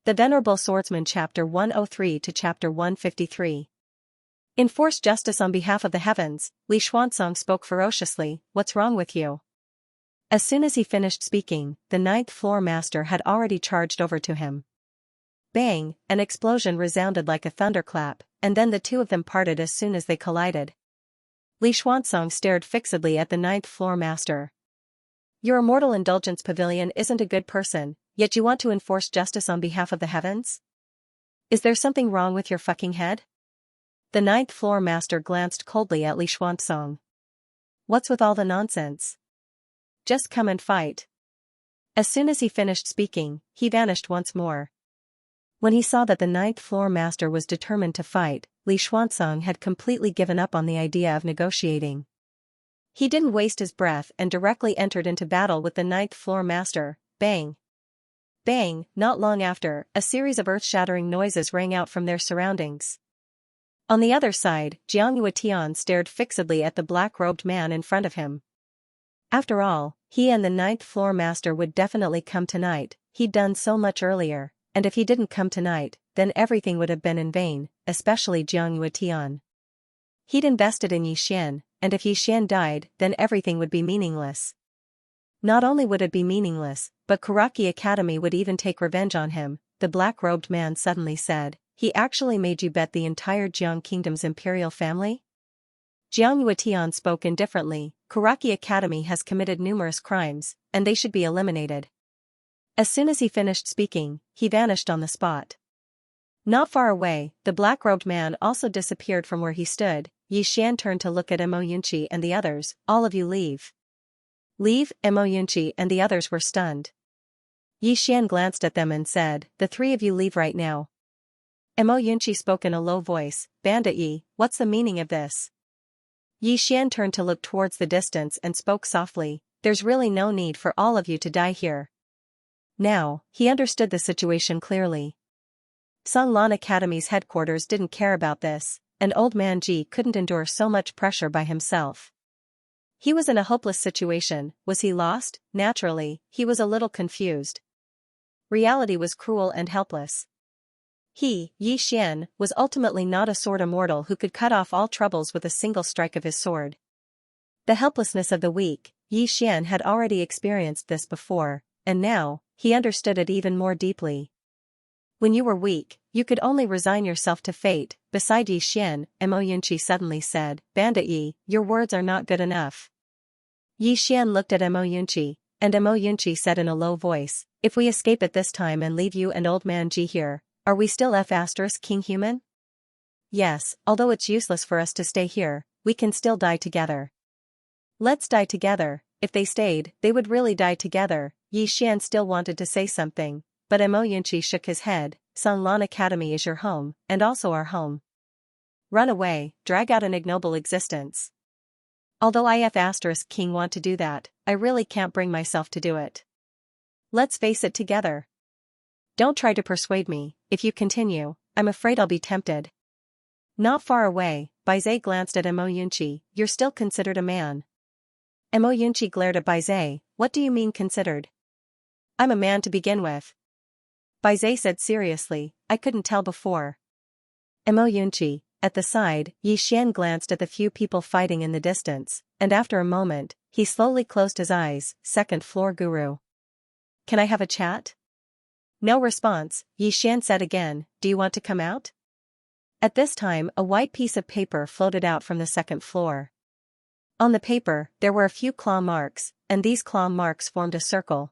The Venerable Swordsman Chapter 103 to Chapter 153. Enforce justice on behalf of the heavens, Li Xuanzong spoke ferociously, what's wrong with you? As soon as he finished speaking, the ninth floor master had already charged over to him. Bang, an explosion resounded like a thunderclap, and then the two of them parted as soon as they collided. Li Xuanzong stared fixedly at the ninth floor master. Your immortal indulgence pavilion isn't a good person, yet you want to enforce justice on behalf of the heavens? Is there something wrong with your fucking head? The ninth floor master glanced coldly at Li Xuanzong. What's with all the nonsense? Just come and fight. As soon as he finished speaking, he vanished once more. When he saw that the ninth floor master was determined to fight, Li Xuanzong had completely given up on the idea of negotiating. He didn't waste his breath and directly entered into battle with the ninth floor master. Bang! Bang! Not long after, a series of earth-shattering noises rang out from their surroundings. On the other side, Xianxia stared fixedly at the black-robed man in front of him. After all, he and the ninth floor master would definitely come tonight. He'd done so much earlier, and if he didn't come tonight, then everything would have been in vain, especially Xianxia. He'd invested in Yixian, and if Yixian died, then everything would be meaningless. Not only would it be meaningless, but Kuraki Academy would even take revenge on him, the black-robed man suddenly said. He actually made you bet the entire Jiang Kingdom's imperial family? Xianxia spoke indifferently. Kuraki Academy has committed numerous crimes, and they should be eliminated. As soon as he finished speaking, he vanished on the spot. Not far away, the black-robed man also disappeared from where he stood. Yixian turned to look at Imoyunchi and the others. All of you leave. Leave? Imoyunchi and the others were stunned. Yixian glanced at them and said, the three of you leave right now. Imoyunchi spoke in a low voice, Bandit Yi, what's the meaning of this? Yixian turned to look towards the distance and spoke softly, there's really no need for all of you to die here. Now, he understood the situation clearly. Sanglan Academy's headquarters didn't care about this, and Old Man Ji couldn't endure so much pressure by himself. He was in a hopeless situation. Was he lost? Naturally, he was a little confused. Reality was cruel and helpless. He, Yixian, was ultimately not a sword immortal who could cut off all troubles with a single strike of his sword. The helplessness of the weak, Yixian had already experienced this before, and now, he understood it even more deeply. When you were weak, you could only resign yourself to fate. Beside Yixian, Imoyunchi suddenly said, Bandit Yi, your words are not good enough. Yixian looked at Imoyunchi, and Imoyunchi said in a low voice, if we escape at this time and leave you and Old Man Ji here, are we still King human? Yes, although it's useless for us to stay here, we can still die together. Let's die together. If they stayed, they would really die together. Yixian still wanted to say something, but Imoyunchi shook his head. Sanglan Academy is your home, and also our home. Run away, drag out an ignoble existence. Although King want to do that, I really can't bring myself to do it. Let's face it together. Don't try to persuade me. If you continue, I'm afraid I'll be tempted. Not far away, Baizé glanced at Imoyunchi, you're still considered a man. Imoyunchi glared at Baizé, what do you mean considered? I'm a man to begin with. Baizé said seriously, I couldn't tell before. Imoyunchi, at the side, Yixian glanced at the few people fighting in the distance, and after a moment, he slowly closed his eyes. Second floor guru. Can I have a chat? No response, Yixian said again, do you want to come out? At this time a white piece of paper floated out from the second floor. On the paper, there were a few claw marks, and these claw marks formed a circle.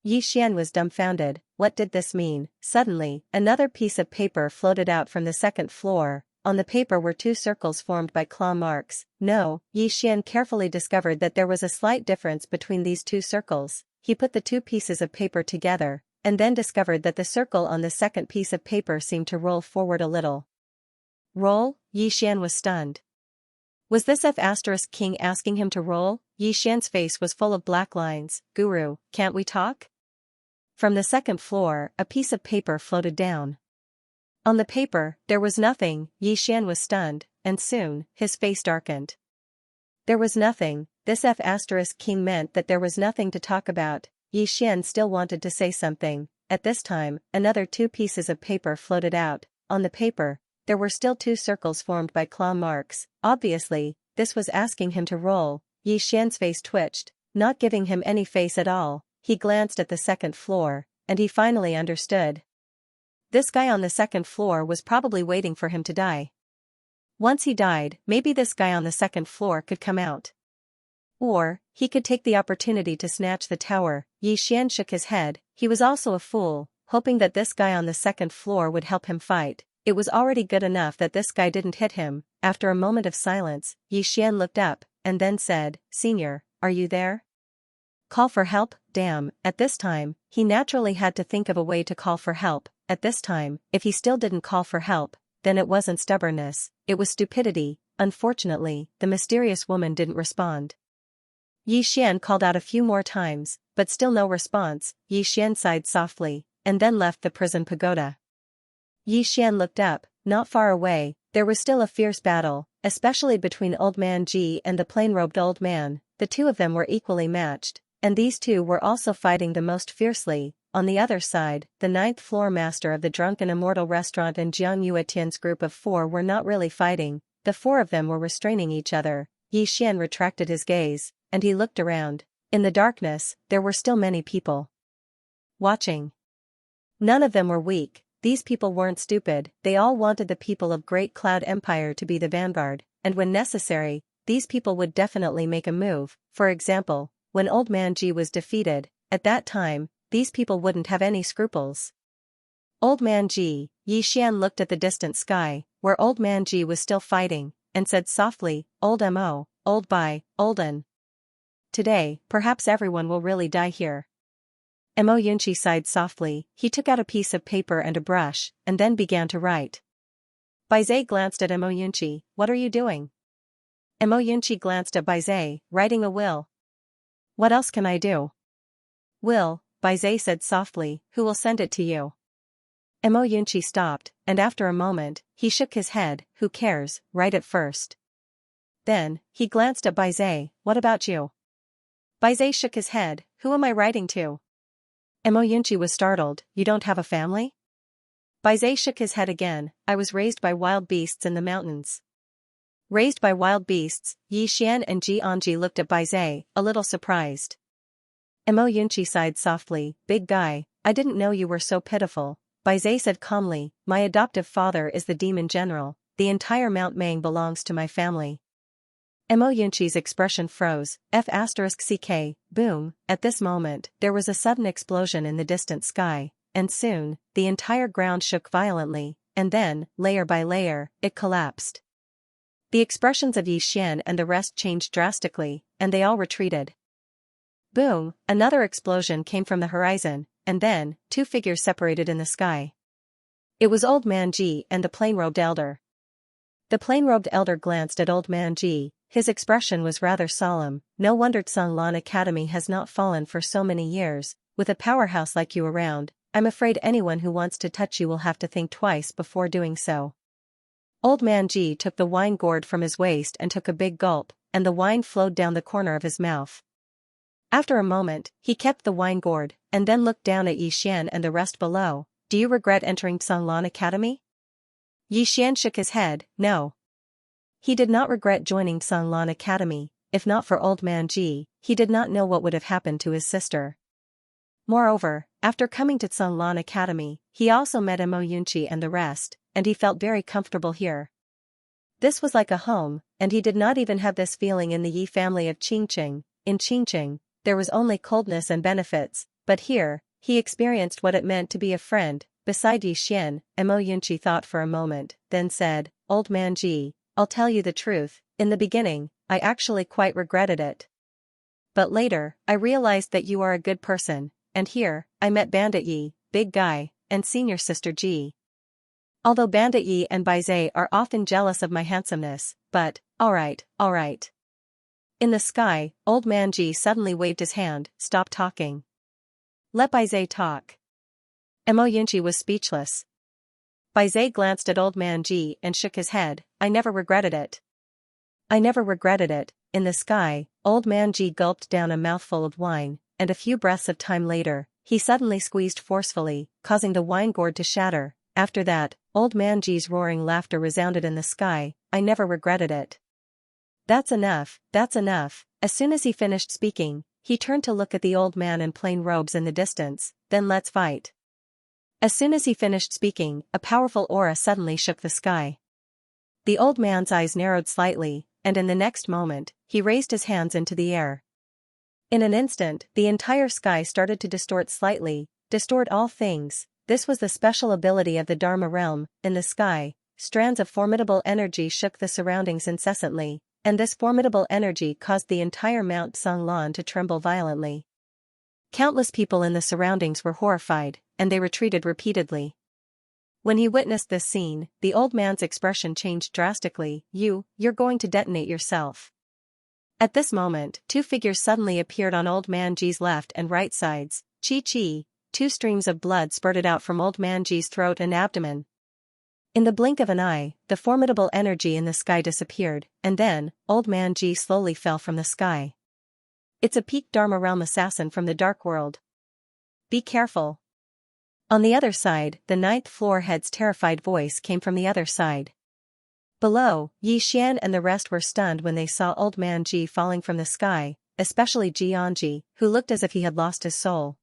Yixian was dumbfounded. What did this mean? Suddenly, another piece of paper floated out from the second floor. On the paper were two circles formed by claw marks. No, Yixian carefully discovered that there was a slight difference between these two circles. He put the two pieces of paper together, and then discovered that the circle on the second piece of paper seemed to roll forward a little. Roll? Yixian was stunned. Was this King asking him to roll? Yixian's face was full of black lines. Guru, can't we talk? From the second floor, a piece of paper floated down. On the paper, there was nothing. Yixian was stunned, and soon, his face darkened. There was nothing. This King meant that there was nothing to talk about. Yixian still wanted to say something. At this time, another 2 pieces of paper floated out. On the paper, there were still 2 circles formed by claw marks. Obviously, this was asking him to roll. Yi Xian's face twitched, not giving him any face at all. He glanced at the second floor, and he finally understood. This guy on the second floor was probably waiting for him to die. Once he died, maybe this guy on the second floor could come out. Or, he could take the opportunity to snatch the tower. Yi Xian shook his head. He was also a fool, hoping that this guy on the second floor would help him fight. It was already good enough that this guy didn't hit him. After a moment of silence, Yi Xian looked up, and then said, "Senior, are you there? Call for help?" Damn, at this time, he naturally had to think of a way to call for help. At this time, if he still didn't call for help, then it wasn't stubbornness, it was stupidity. Unfortunately, the mysterious woman didn't respond. Yi Xian called out a few more times, but still no response. Yi Xian sighed softly, and then left the prison pagoda. Yi Xian looked up. Not far away, there was still a fierce battle, especially between Old Man Ji and the plain-robed old man. The 2 of them were equally matched, and these 2 were also fighting the most fiercely. On the other side, the 9th floor master of the Drunken Immortal restaurant and Jiang Yuetian's group of 4 were not really fighting. The 4 of them were restraining each other. Yi Xian retracted his gaze, and he looked around. In the darkness, there were still many people watching. None of them were weak. These people weren't stupid. They all wanted the people of Great Cloud Empire to be the vanguard, and when necessary, these people would definitely make a move. For example, when Old Man Ji was defeated, at that time, these people wouldn't have any scruples. Old Man Ji. Yi Xian looked at the distant sky, where Old Man Ji was still fighting, and said softly, "Old Mo, Old Bai, Olden. Today, perhaps everyone will really die here." Mo Yunqi sighed softly. He took out a piece of paper and a brush, and then began to write. Baizhe glanced at Mo Yunqi. "What are you doing?" Mo Yunqi glanced at Baizhe, "Writing a will." "What else can I do?" "Will," Baizhe said softly. "Who will send it to you?" Mo Yunqi stopped, and after a moment, he shook his head. "Who cares, write it first." Then, he glanced at Baizhe. "What about you?" Baizhe shook his head. "Who am I writing to?" Mo Yunqi was startled. "You don't have a family?" Baizhe shook his head again. "I was raised by wild beasts in the mountains." Raised by wild beasts. Yi Xian and Ji Anji looked at Baizhe, a little surprised. Mo Yunqi sighed softly. "Big guy, I didn't know you were so pitiful." Baizhe said calmly, "My adoptive father is the demon general. The entire Mount Mang belongs to my family." Mo Yunqi's expression froze. F***ck, boom. At this moment, there was a sudden explosion in the distant sky, and soon, the entire ground shook violently, and then, layer by layer, it collapsed. The expressions of Yi Xian and the rest changed drastically, and they all retreated. Boom, another explosion came from the horizon, and then, 2 figures separated in the sky. It was Old Man Ji and the plain-robed elder. The plain-robed elder glanced at Old Man Ji. His expression was rather solemn. "No wonder Tsanglan Academy has not fallen for so many years. With a powerhouse like you around, I'm afraid anyone who wants to touch you will have to think twice before doing so." Old Man Ji took the wine gourd from his waist and took a big gulp, and the wine flowed down the corner of his mouth. After a moment, he kept the wine gourd, and then looked down at Yi Xian and the rest below. "Do you regret entering Tsanglan Academy?" Yi Xian shook his head. No. He did not regret joining Tsanglan Academy. If not for Old Man Ji, he did not know what would have happened to his sister. Moreover, after coming to Tsanglan Academy, he also met Mo Yunqi and the rest, and he felt very comfortable here. This was like a home, and he did not even have this feeling in the Yi family of Qingqing. In Qingqing, there was only coldness and benefits, but here, he experienced what it meant to be a friend. Beside Yi Xian, Mo Yunqi thought for a moment, then said, "Old Man Ji, I'll tell you the truth, in the beginning, I actually quite regretted it. But later, I realized that you are a good person, and here, I met Bandit Yi, Big Guy, and Senior Sister Ji. Although Bandit Yi and Baizhe are often jealous of my handsomeness, but, alright. In the sky, Old Man Ji suddenly waved his hand. "Stop talking. Let Baizhe talk." Mo Yunqi was speechless. Baizhe glanced at Old Man Ji and shook his head. "I never regretted it. I never regretted it." In the sky, Old Man Ji gulped down a mouthful of wine, and a few breaths of time later, he suddenly squeezed forcefully, causing the wine gourd to shatter. After that, Old Man Ji's roaring laughter resounded in the sky. I never regretted it. That's enough, that's enough. As soon as he finished speaking, he turned to look at the old man in plain robes in the distance. Then let's fight. As soon as he finished speaking, a powerful aura suddenly shook the sky. The old man's eyes narrowed slightly, and in the next moment, he raised his hands into the air. In an instant, the entire sky started to distort slightly, distort all things. This was the special ability of the Dharma realm. In the sky, strands of formidable energy shook the surroundings incessantly, and this formidable energy caused the entire Mount Songlan to tremble violently. Countless people in the surroundings were horrified, and they retreated repeatedly. When he witnessed this scene, the old man's expression changed drastically. You're going to detonate yourself. At this moment, two figures suddenly appeared on Old Man Ji's left and right sides. Chi. Two streams of blood spurted out from Old Man Ji's throat and abdomen. In the blink of an eye, the formidable energy in the sky disappeared, and then, Old Man Ji slowly fell from the sky. It's a peak Dharma realm assassin from the dark world. Be careful. On the other side, the ninth floor head's terrified voice came from the other side. Below, Xian and the rest were stunned when they saw Old Man Ji falling from the sky, especially Xianxia, who looked as if he had lost his soul.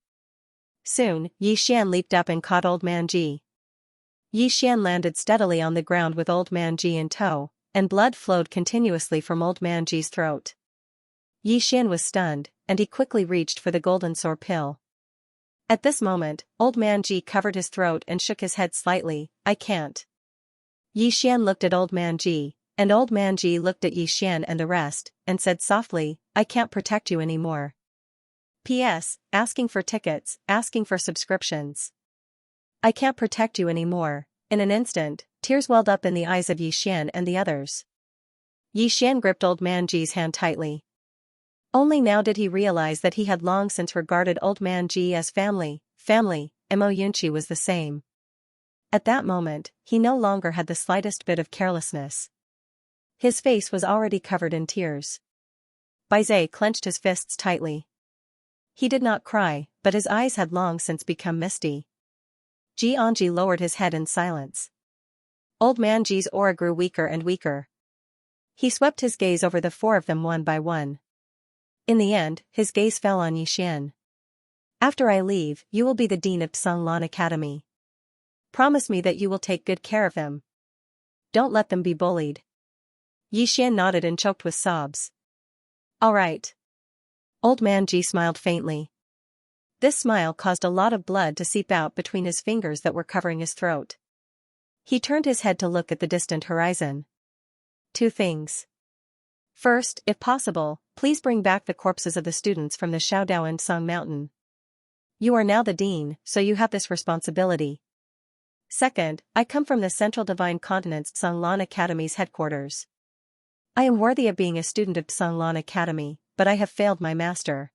Soon, Xian leaped up and caught Old Man Ji. Xian landed steadily on the ground with Old Man Ji in tow, and blood flowed continuously from Old Man Ji's throat. Xian was stunned, and he quickly reached for the golden sore pill. At this moment, Old Man Ji covered his throat and shook his head slightly. I can't. Xian looked at Old Man Ji, and Old Man Ji looked at Xian and the rest, and said softly, I can't protect you anymore. P.S. Asking for tickets, asking for subscriptions. I can't protect you anymore. In an instant, tears welled up in the eyes of Xian and the others. Xian gripped Old Man Ji's hand tightly. Only now did he realize that he had long since regarded Old Man Ji as family. Mo Yunchi was the same. At that moment, he no longer had the slightest bit of carelessness. His face was already covered in tears. Baizé clenched his fists tightly. He did not cry, but his eyes had long since become misty. Xianxia lowered his head in silence. Old Man Ji's aura grew weaker and weaker. He swept his gaze over the four of them one by one. In the end, his gaze fell on Xian. After I leave, you will be the dean of Songlan Academy. Promise me that you will take good care of him. Don't let them be bullied. Xian nodded and choked with sobs. All right. Old Man Ji smiled faintly. This smile caused a lot of blood to seep out between his fingers that were covering his throat. He turned his head to look at the distant horizon. Two things. First, if possible, please bring back the corpses of the students from the Shaodao and Song Mountain. You are now the dean, so you have this responsibility. Second, I come from the Central Divine Continent's Songlan Academy's headquarters. I am worthy of being a student of Songlan Academy, but I have failed my master.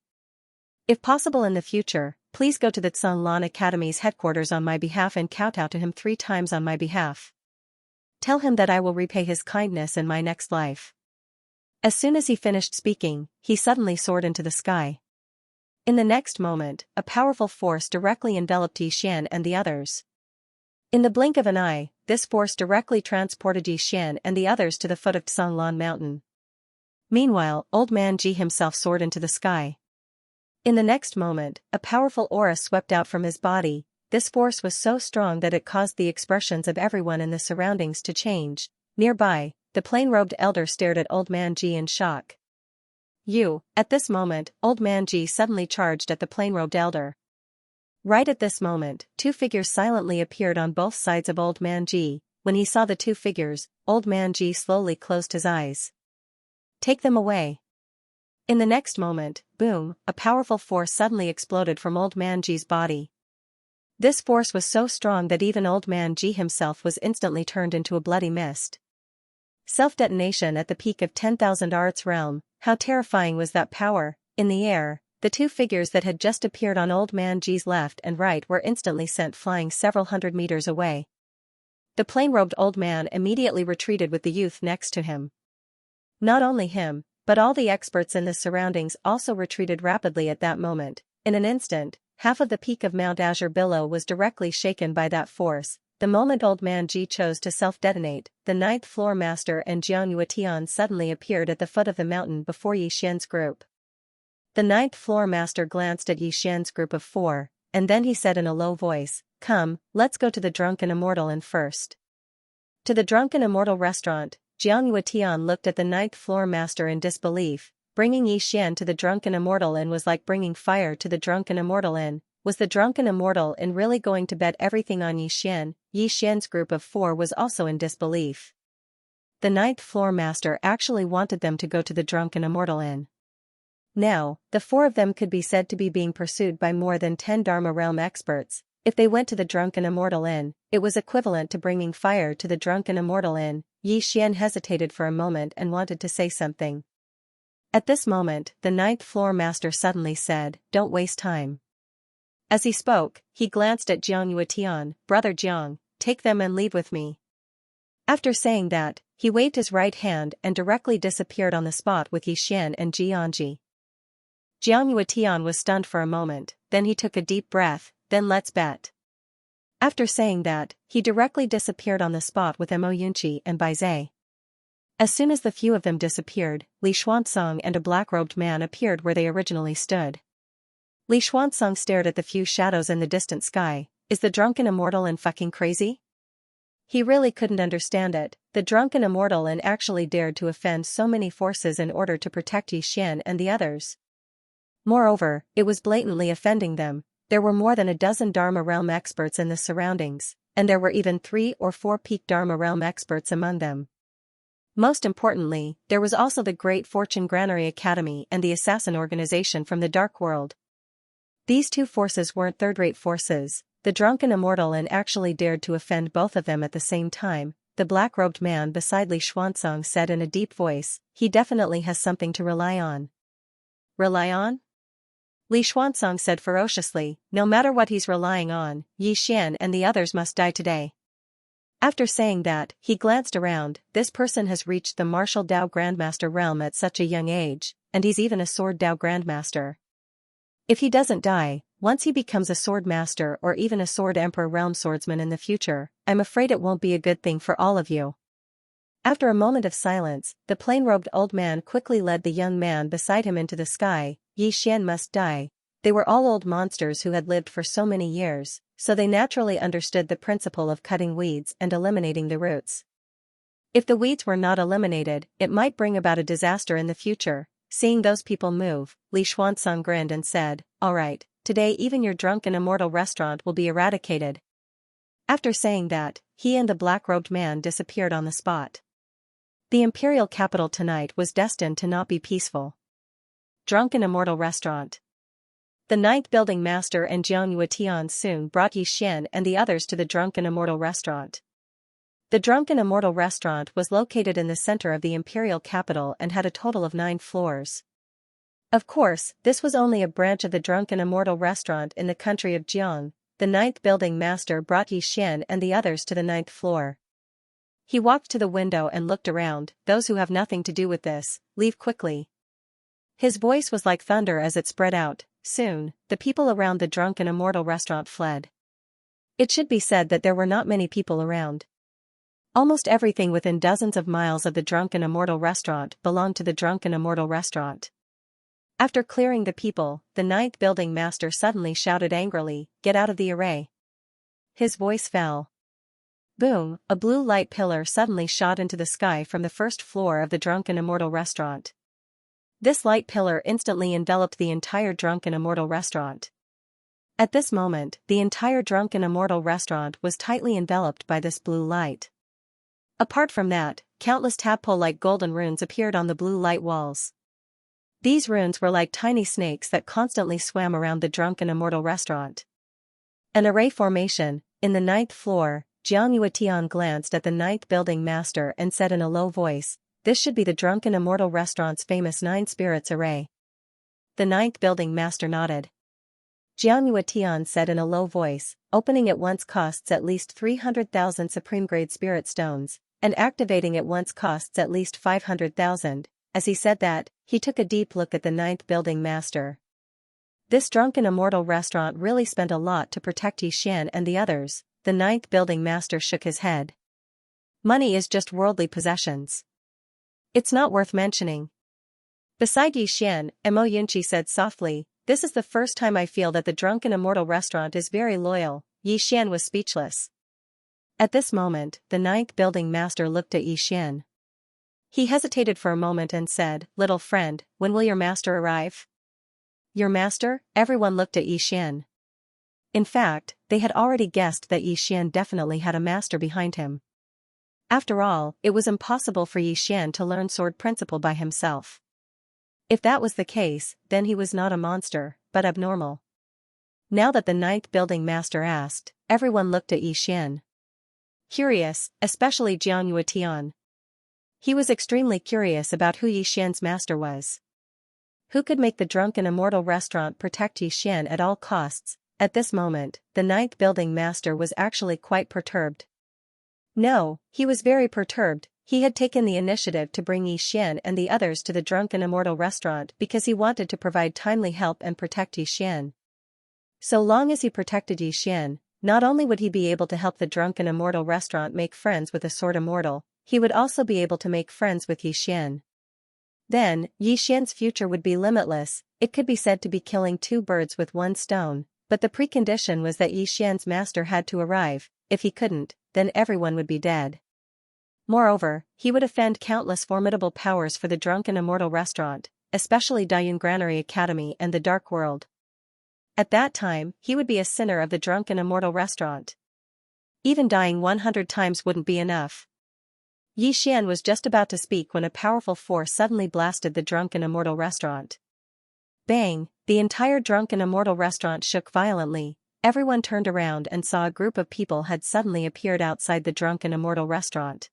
If possible in the future, please go to the Songlan Academy's headquarters on my behalf and kowtow to him 3 times on my behalf. Tell him that I will repay his kindness in my next life. As soon as he finished speaking, he suddenly soared into the sky. In the next moment, a powerful force directly enveloped Xian and the others. In the blink of an eye, this force directly transported Xian and the others to the foot of Songlan Mountain. Meanwhile, Old Man Ji himself soared into the sky. In the next moment, a powerful aura swept out from his body. This force was so strong that it caused the expressions of everyone in the surroundings to change. Nearby, the plain-robed elder stared at Old Man Ji in shock. At this moment, Old Man Ji suddenly charged at the plain-robed elder. Right at this moment, 2 figures silently appeared on both sides of Old Man Ji. When he saw the 2 figures, Old Man Ji slowly closed his eyes. Take them away. In the next moment, boom, a powerful force suddenly exploded from Old Man Ji's body. This force was so strong that even Old Man Ji himself was instantly turned into a bloody mist. Self-detonation at the peak of 10,000 Arts realm, how terrifying was that power! In the air, the 2 figures that had just appeared on Old Man Ji's left and right were instantly sent flying several hundred meters away. The plain-robed old man immediately retreated with the youth next to him. Not only him, but all the experts in the surroundings also retreated rapidly at that moment. In an instant, half of the peak of Mount Azure below was directly shaken by that force. The moment old man Ji chose to self-detonate, the ninth floor master and Xianxia Tian suddenly appeared at the foot of the mountain before Yi Xian's group. The ninth floor master glanced at Yi Xian's group of 4, and then he said in a low voice, "Come, let's go to the Drunken Immortal Inn first." To the Drunken Immortal restaurant, Xianxia Tian looked at the ninth floor master in disbelief. Bringing Yi Xian to the Drunken Immortal Inn was like bringing fire to the Drunken Immortal Inn. Was the Drunken Immortal Inn really going to bet everything on Yi Xian? Yi Xian's group of 4 was also in disbelief. The ninth floor master actually wanted them to go to the Drunken Immortal Inn. Now, the 4 of them could be said to be being pursued by more than 10 Dharma realm experts. If they went to the Drunken Immortal Inn, it was equivalent to bringing fire to the Drunken Immortal Inn. Yi Xian hesitated for a moment and wanted to say something. At this moment, the ninth floor master suddenly said, "Don't waste time." As he spoke, he glanced at Xianxia Tian, "Brother Jiang, take them and leave with me." After saying that, he waved his right hand and directly disappeared on the spot with Yi Xian and Jiangji. Xianxia Tian was stunned for a moment, then he took a deep breath, "Then let's bet." After saying that, he directly disappeared on the spot with Mo Yunqi and Bai Zai. As soon as the few of them disappeared, Li Xuanzong and a black-robed man appeared where they originally stood. Li Xuanzong stared at the few shadows in the distant sky. Is the Drunken Immortal Inn fucking crazy? He really couldn't understand it. The Drunken Immortal Inn actually dared to offend so many forces in order to protect Yi Xian and the others. Moreover, it was blatantly offending them. There were more than a dozen Dharma realm experts in the surroundings, and there were even 3 or 4 peak Dharma realm experts among them. Most importantly, there was also the Great Fortune Granary Academy and the Assassin Organization from the Dark World. These 2 forces weren't third-rate forces. The Drunken Immortal Inn actually dared to offend both of them at the same time. The black-robed man beside Li Xuanzong said in a deep voice, "He definitely has something to rely on." "Rely on?" Li Xuanzong said ferociously, "No matter what he's relying on, Yi Xian and the others must die today." After saying that, he glanced around. This person has reached the Martial Dao Grandmaster realm at such a young age, and he's even a Sword Dao Grandmaster. If he doesn't die, once he becomes a Sword Master or even a Sword Emperor realm swordsman in the future, I'm afraid it won't be a good thing for all of you. After a moment of silence, the plain-robed old man quickly led the young man beside him into the sky. Yi Xian must die. They were all old monsters who had lived for so many years, so they naturally understood the principle of cutting weeds and eliminating the roots. If the weeds were not eliminated, it might bring about a disaster in the future. Seeing those people move, Li Xuanzong grinned and said, "All right, today even your Drunken Immortal restaurant will be eradicated." After saying that, he and the black-robed man disappeared on the spot. The imperial capital tonight was destined to not be peaceful. Drunken Immortal Restaurant. The ninth building master and Xianxia Tian soon brought Yi Xian and the others to the Drunken Immortal Restaurant. The Drunken Immortal Restaurant was located in the center of the imperial capital and had a total of 9 floors. Of course, this was only a branch of the Drunken Immortal Restaurant in the country of Jiang. The ninth building master brought Yi Xian and the others to the 9th floor. He walked to the window and looked around. "Those who have nothing to do with this, leave quickly." His voice was like thunder as it spread out. Soon, the people around the Drunken Immortal Restaurant fled. It should be said that there were not many people around. Almost everything within dozens of miles of the Drunken Immortal Restaurant belonged to the Drunken Immortal Restaurant. After clearing the people, the ninth building master suddenly shouted angrily, "Get out of the array." His voice fell. Boom, a blue light pillar suddenly shot into the sky from the first floor of the Drunken Immortal Restaurant. This light pillar instantly enveloped the entire Drunken Immortal Restaurant. At this moment, the entire Drunken Immortal Restaurant was tightly enveloped by this blue light. Apart from that, countless tadpole-like golden runes appeared on the blue light walls. These runes were like tiny snakes that constantly swam around the Drunken Immortal Restaurant. An array formation. In the 9th floor, Xianxia Tian glanced at the 9th building master and said in a low voice, "This should be the Drunken Immortal Restaurant's famous 9 spirits array." The 9th building master nodded. Xianxia Tian said in a low voice, "Opening at once costs at least 300,000 supreme-grade spirit stones, and activating at once costs at least 500,000. As he said that, he took a deep look at the 9th building master. This drunken immortal restaurant really spent a lot to protect Yixian and the others. The ninth building master shook his head. Money is just worldly possessions. It's not worth mentioning. Beside Yixian, Mo Yunqi said softly, this is the first time I feel that the drunken immortal restaurant is very loyal. Yixian was speechless. At this moment, the ninth building master looked at Yixian. He hesitated for a moment and said, little friend, when will your master arrive? Your master? Everyone looked at Yixian. In fact, they had already guessed that Yixian definitely had a master behind him. After all, it was impossible for Yixian to learn sword principle by himself. If that was the case, then he was not a monster, but abnormal. Now that the ninth building master asked, everyone looked at Yixian. Curious, especially Jiang Yuetian. He was extremely curious about who Yixian's master was. Who could make the drunken immortal restaurant protect Yixian at all costs? At this moment, the ninth building master was actually quite perturbed. No, he was very perturbed. He had taken the initiative to bring Yixian and the others to the drunken immortal restaurant because he wanted to provide timely help and protect Yixian. So long as he protected Yixian, not only would he be able to help the drunken immortal restaurant make friends with the sword immortal, he would also be able to make friends with Yixian. Then, Yixian's future would be limitless. It could be said to be killing two birds with one stone, but the precondition was that Yixian's master had to arrive. If he couldn't, then everyone would be dead. Moreover, he would offend countless formidable powers for the drunken immortal restaurant, especially Dayun Granary Academy and the Dark World. At that time, he would be a sinner of the drunken immortal restaurant. Even dying 100 times wouldn't be enough. Yixian was just about to speak when a powerful force suddenly blasted the drunken immortal restaurant. Bang! The entire drunken immortal restaurant shook violently. Everyone turned around and saw a group of people had suddenly appeared outside the drunken immortal restaurant.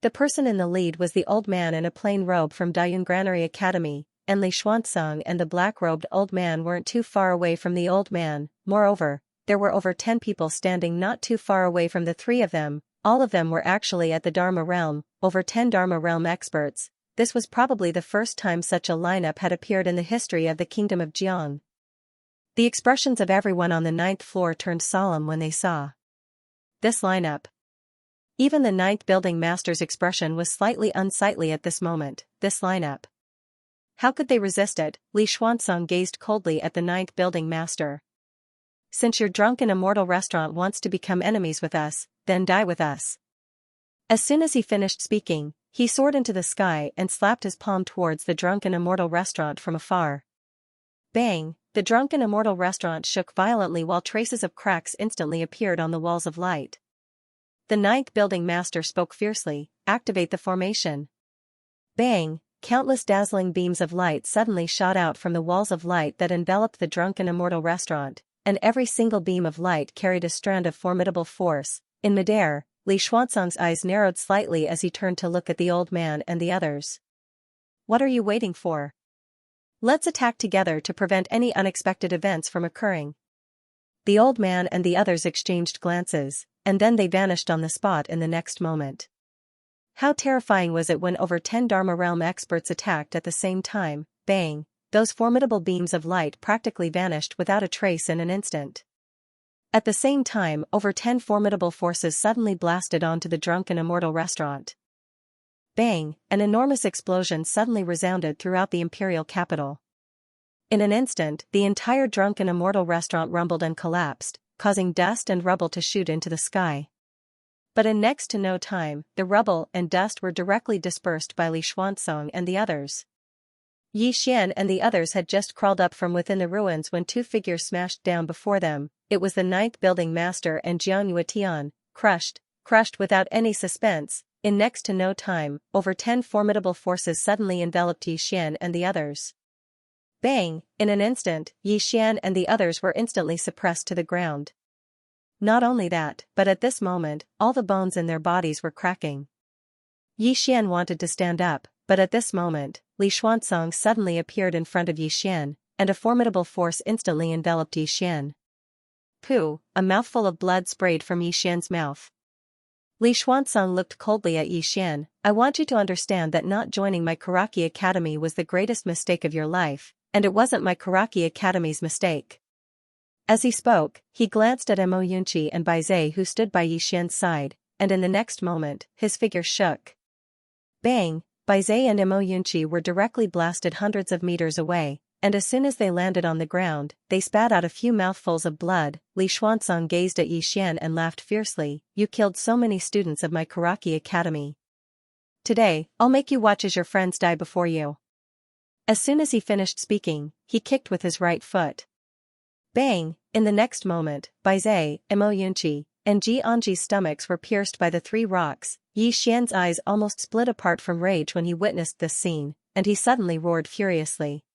The person in the lead was the old man in a plain robe from Dayun Granary Academy, and Li Xuanzong and the black-robed old man weren't too far away from the old man. Moreover, there were over 10 people standing not too far away from the three of them. All of them were actually at the Dharma realm, over 10 Dharma realm experts. This was probably the first time such a lineup had appeared in the history of the kingdom of Jiang. The expressions of everyone on the 9th floor turned solemn when they saw this lineup. Even the 9th building master's expression was slightly unsightly at this moment. This lineup. How could they resist it? Li Xuanzong gazed coldly at the 9th building master. Since your drunken immortal restaurant wants to become enemies with us, then die with us. As soon as he finished speaking, he soared into the sky and slapped his palm towards the drunken immortal restaurant from afar. Bang! The drunken immortal restaurant shook violently while traces of cracks instantly appeared on the walls of light. The 9th building master spoke fiercely, activate the formation. Bang! Countless dazzling beams of light suddenly shot out from the walls of light that enveloped the drunken immortal restaurant, and every single beam of light carried a strand of formidable force. In midair, Li Xuanzong's eyes narrowed slightly as he turned to look at the old man and the others. What are you waiting for? Let's attack together to prevent any unexpected events from occurring. The old man and the others exchanged glances, and then they vanished on the spot in the next moment. How terrifying was it when over 10 Dharma realm experts attacked at the same time? Bang! Those formidable beams of light practically vanished without a trace in an instant. At the same time, over 10 formidable forces suddenly blasted onto the drunken immortal restaurant. Bang! An enormous explosion suddenly resounded throughout the imperial capital. In an instant, the entire drunken immortal restaurant rumbled and collapsed, causing dust and rubble to shoot into the sky. But in next to no time, the rubble and dust were directly dispersed by Li Xuanzong and the others. Yixian and the others had just crawled up from within the ruins when two figures smashed down before them. It was the 9th building master and Jiang Yuetian, crushed without any suspense. In next to no time, over 10 formidable forces suddenly enveloped Yixian and the others. Bang! In an instant, Yixian and the others were instantly suppressed to the ground. Not only that, but at this moment, all the bones in their bodies were cracking. Yixian wanted to stand up, but at this moment, Li Xuanzong suddenly appeared in front of Yixian, and a formidable force instantly enveloped Yixian. Pooh! A mouthful of blood sprayed from Yixian's mouth. Li Xuanzong looked coldly at Yixian. I want you to understand that not joining my Karaki Academy was the greatest mistake of your life, and it wasn't my Karaki Academy's mistake. As he spoke, he glanced at Mo Yunqi and Bai Zhe who stood by Yi Xian's side, and in the next moment, his figure shook. Bang! Bai Zhe and Mo Yunqi were directly blasted hundreds of meters away, and as soon as they landed on the ground, they spat out a few mouthfuls of blood. Li Xuanzong gazed at Yi Xian and laughed fiercely. You killed so many students of my Karaki Academy. Today, I'll make you watch as your friends die before you. As soon as he finished speaking, he kicked with his right foot. Bang! In the next moment, Bai Zhe, Mo Yunqi, and Ji Anji's stomachs were pierced by the 3 rocks. Yi Xian's eyes almost split apart from rage when he witnessed this scene, and he suddenly roared furiously.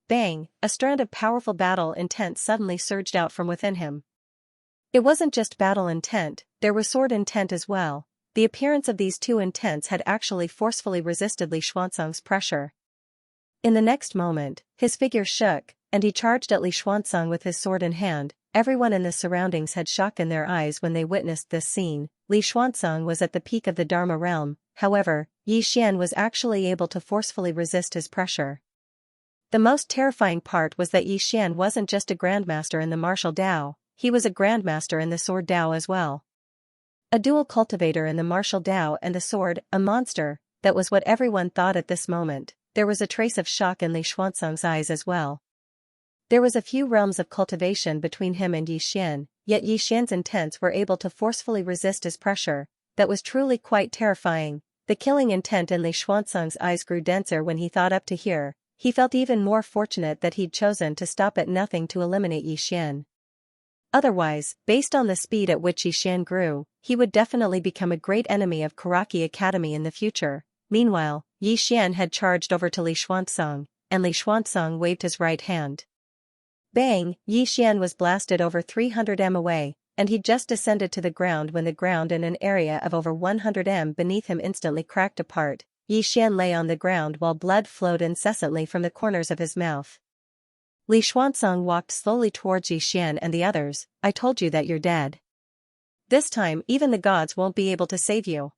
Bang! A strand of powerful battle intent suddenly surged out from within him. It wasn't just battle intent, there was sword intent as well. The appearance of these 2 intents had actually forcefully resisted Li Xuanzong's pressure. In the next moment, his figure shook, and he charged at Li Xuanzong with his sword in hand. Everyone in the surroundings had shock in their eyes when they witnessed this scene. Li Xuanzong was at the peak of the Dharma realm, however, Yi Xian was actually able to forcefully resist his pressure. The most terrifying part was that Yi Xian wasn't just a grandmaster in the martial Dao, he was a grandmaster in the sword Dao as well. A dual cultivator in the martial Dao and the sword, a monster, that was what everyone thought at this moment. There was a trace of shock in Li Xuanzong's eyes as well. There was a few realms of cultivation between him and Yi Xian, yet Yi Xian's intents were able to forcefully resist his pressure. That was truly quite terrifying. The killing intent in Li Xuanzong's eyes grew denser when he thought up to here. He felt even more fortunate that he'd chosen to stop at nothing to eliminate Yi Xian. Otherwise, based on the speed at which Yi Xian grew, he would definitely become a great enemy of Karaki Academy in the future. Meanwhile, Yi Xian had charged over to Li Xuanzong, and Li Xuanzong waved his right hand. Bang! Yi Xian was blasted over 300 m away, and he'd just descended to the ground when the ground in an area of over 100 m beneath him instantly cracked apart. Yi Xian lay on the ground while blood flowed incessantly from the corners of his mouth. Li Xuanzong walked slowly towards Yi Xian and the others. I told you that you're dead. This time even the gods won't be able to save you.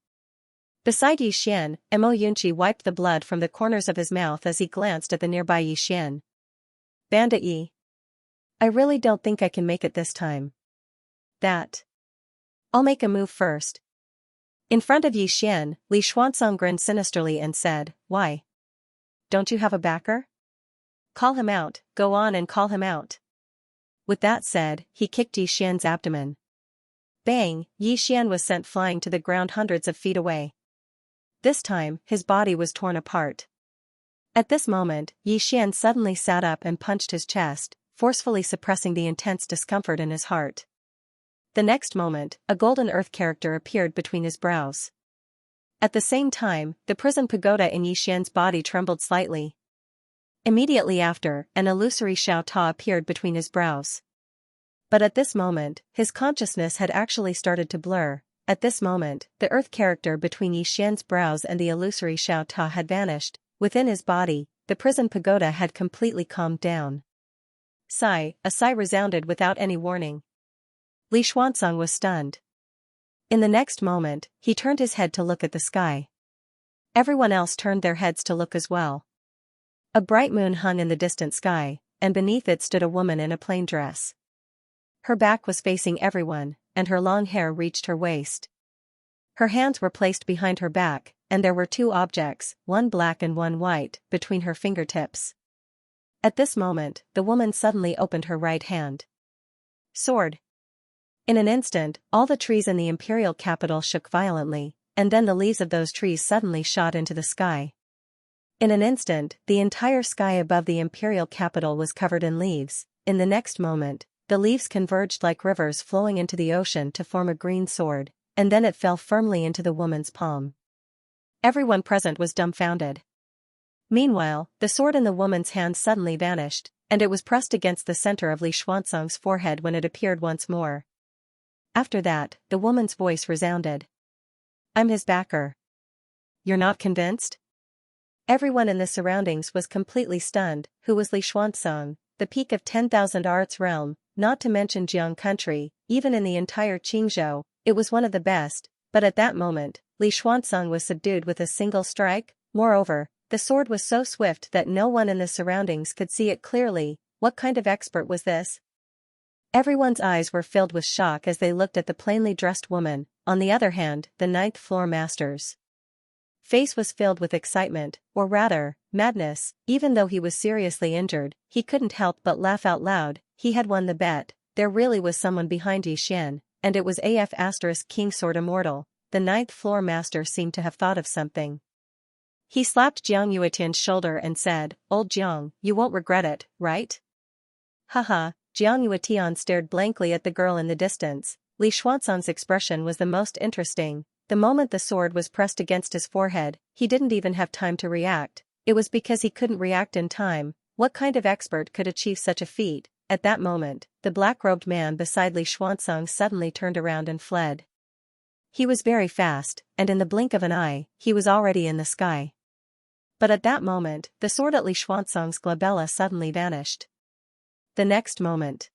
Beside Yi Xian, Mo Yunqi wiped the blood from the corners of his mouth as he glanced at the nearby Yi Xian. Bandit Yi. I really don't think I can make it this time. I'll make a move first. In front of Yi Xian, Li Xuanzong grinned sinisterly and said, Why? Don't you have a backer? Call him out, go on and call him out. With that said, he kicked Yi Xian's abdomen. Bang! Yi Xian was sent flying to the ground hundreds of feet away. This time, his body was torn apart. At this moment, Yi Xian suddenly sat up and punched his chest, forcefully suppressing the intense discomfort in his heart. The next moment, a golden earth character appeared between his brows. At the same time, the prison pagoda in Yi Xian's body trembled slightly. Immediately after, an illusory Xiao Ta appeared between his brows. But at this moment, his consciousness had actually started to blur. At this moment, the earth character between Yi Xian's brows and the illusory Xiao Ta had vanished. Within his body, the prison pagoda had completely calmed down. Sigh, a sigh resounded without any warning. Li Xuanzong was stunned. In the next moment, he turned his head to look at the sky. Everyone else turned their heads to look as well. A bright moon hung in the distant sky, and beneath it stood a woman in a plain dress. Her back was facing everyone, and her long hair reached her waist. Her hands were placed behind her back, and there were 2 objects, one black and one white, between her fingertips. At this moment, the woman suddenly opened her right hand. Sword. In an instant, all the trees in the imperial capital shook violently, and then the leaves of those trees suddenly shot into the sky. In an instant, the entire sky above the imperial capital was covered in leaves. In the next moment, the leaves converged like rivers flowing into the ocean to form a green sword, and then it fell firmly into the woman's palm. Everyone present was dumbfounded. Meanwhile, the sword in the woman's hand suddenly vanished, and it was pressed against the center of Li Xuanzong's forehead when it appeared once more. After that, the woman's voice resounded. I'm his backer. You're not convinced? Everyone in the surroundings was completely stunned. Who was Li Xuanzong, the peak of 10,000 arts realm, not to mention Jiang country, even in the entire Qingzhou, it was one of the best, but at that moment, Li Xuanzong was subdued with a single strike. Moreover, The sword was so swift that no one in the surroundings could see it clearly. What kind of expert was this? Everyone's eyes were filled with shock as they looked at the plainly dressed woman. On the other hand, the ninth floor master's face was filled with excitement, or rather, madness. Even though he was seriously injured, he couldn't help but laugh out loud. He had won the bet. There really was someone behind Xian, and it was King Sword Immortal. The ninth floor master seemed to have thought of something. He slapped Jiang Yuetian's shoulder and said, "Old Jiang, you won't regret it, right?" Haha. Jiang Yuetian stared blankly at the girl in the distance. Li Xuanzang's expression was the most interesting. The moment the sword was pressed against his forehead, he didn't even have time to react. It was because he couldn't react in time. What kind of expert could achieve such a feat? At that moment, the black-robed man beside Li Xuanzang suddenly turned around and fled. He was very fast, and in the blink of an eye, he was already in the sky. But at that moment, the sword at Li Xuanzang's glabella suddenly vanished. The next moment,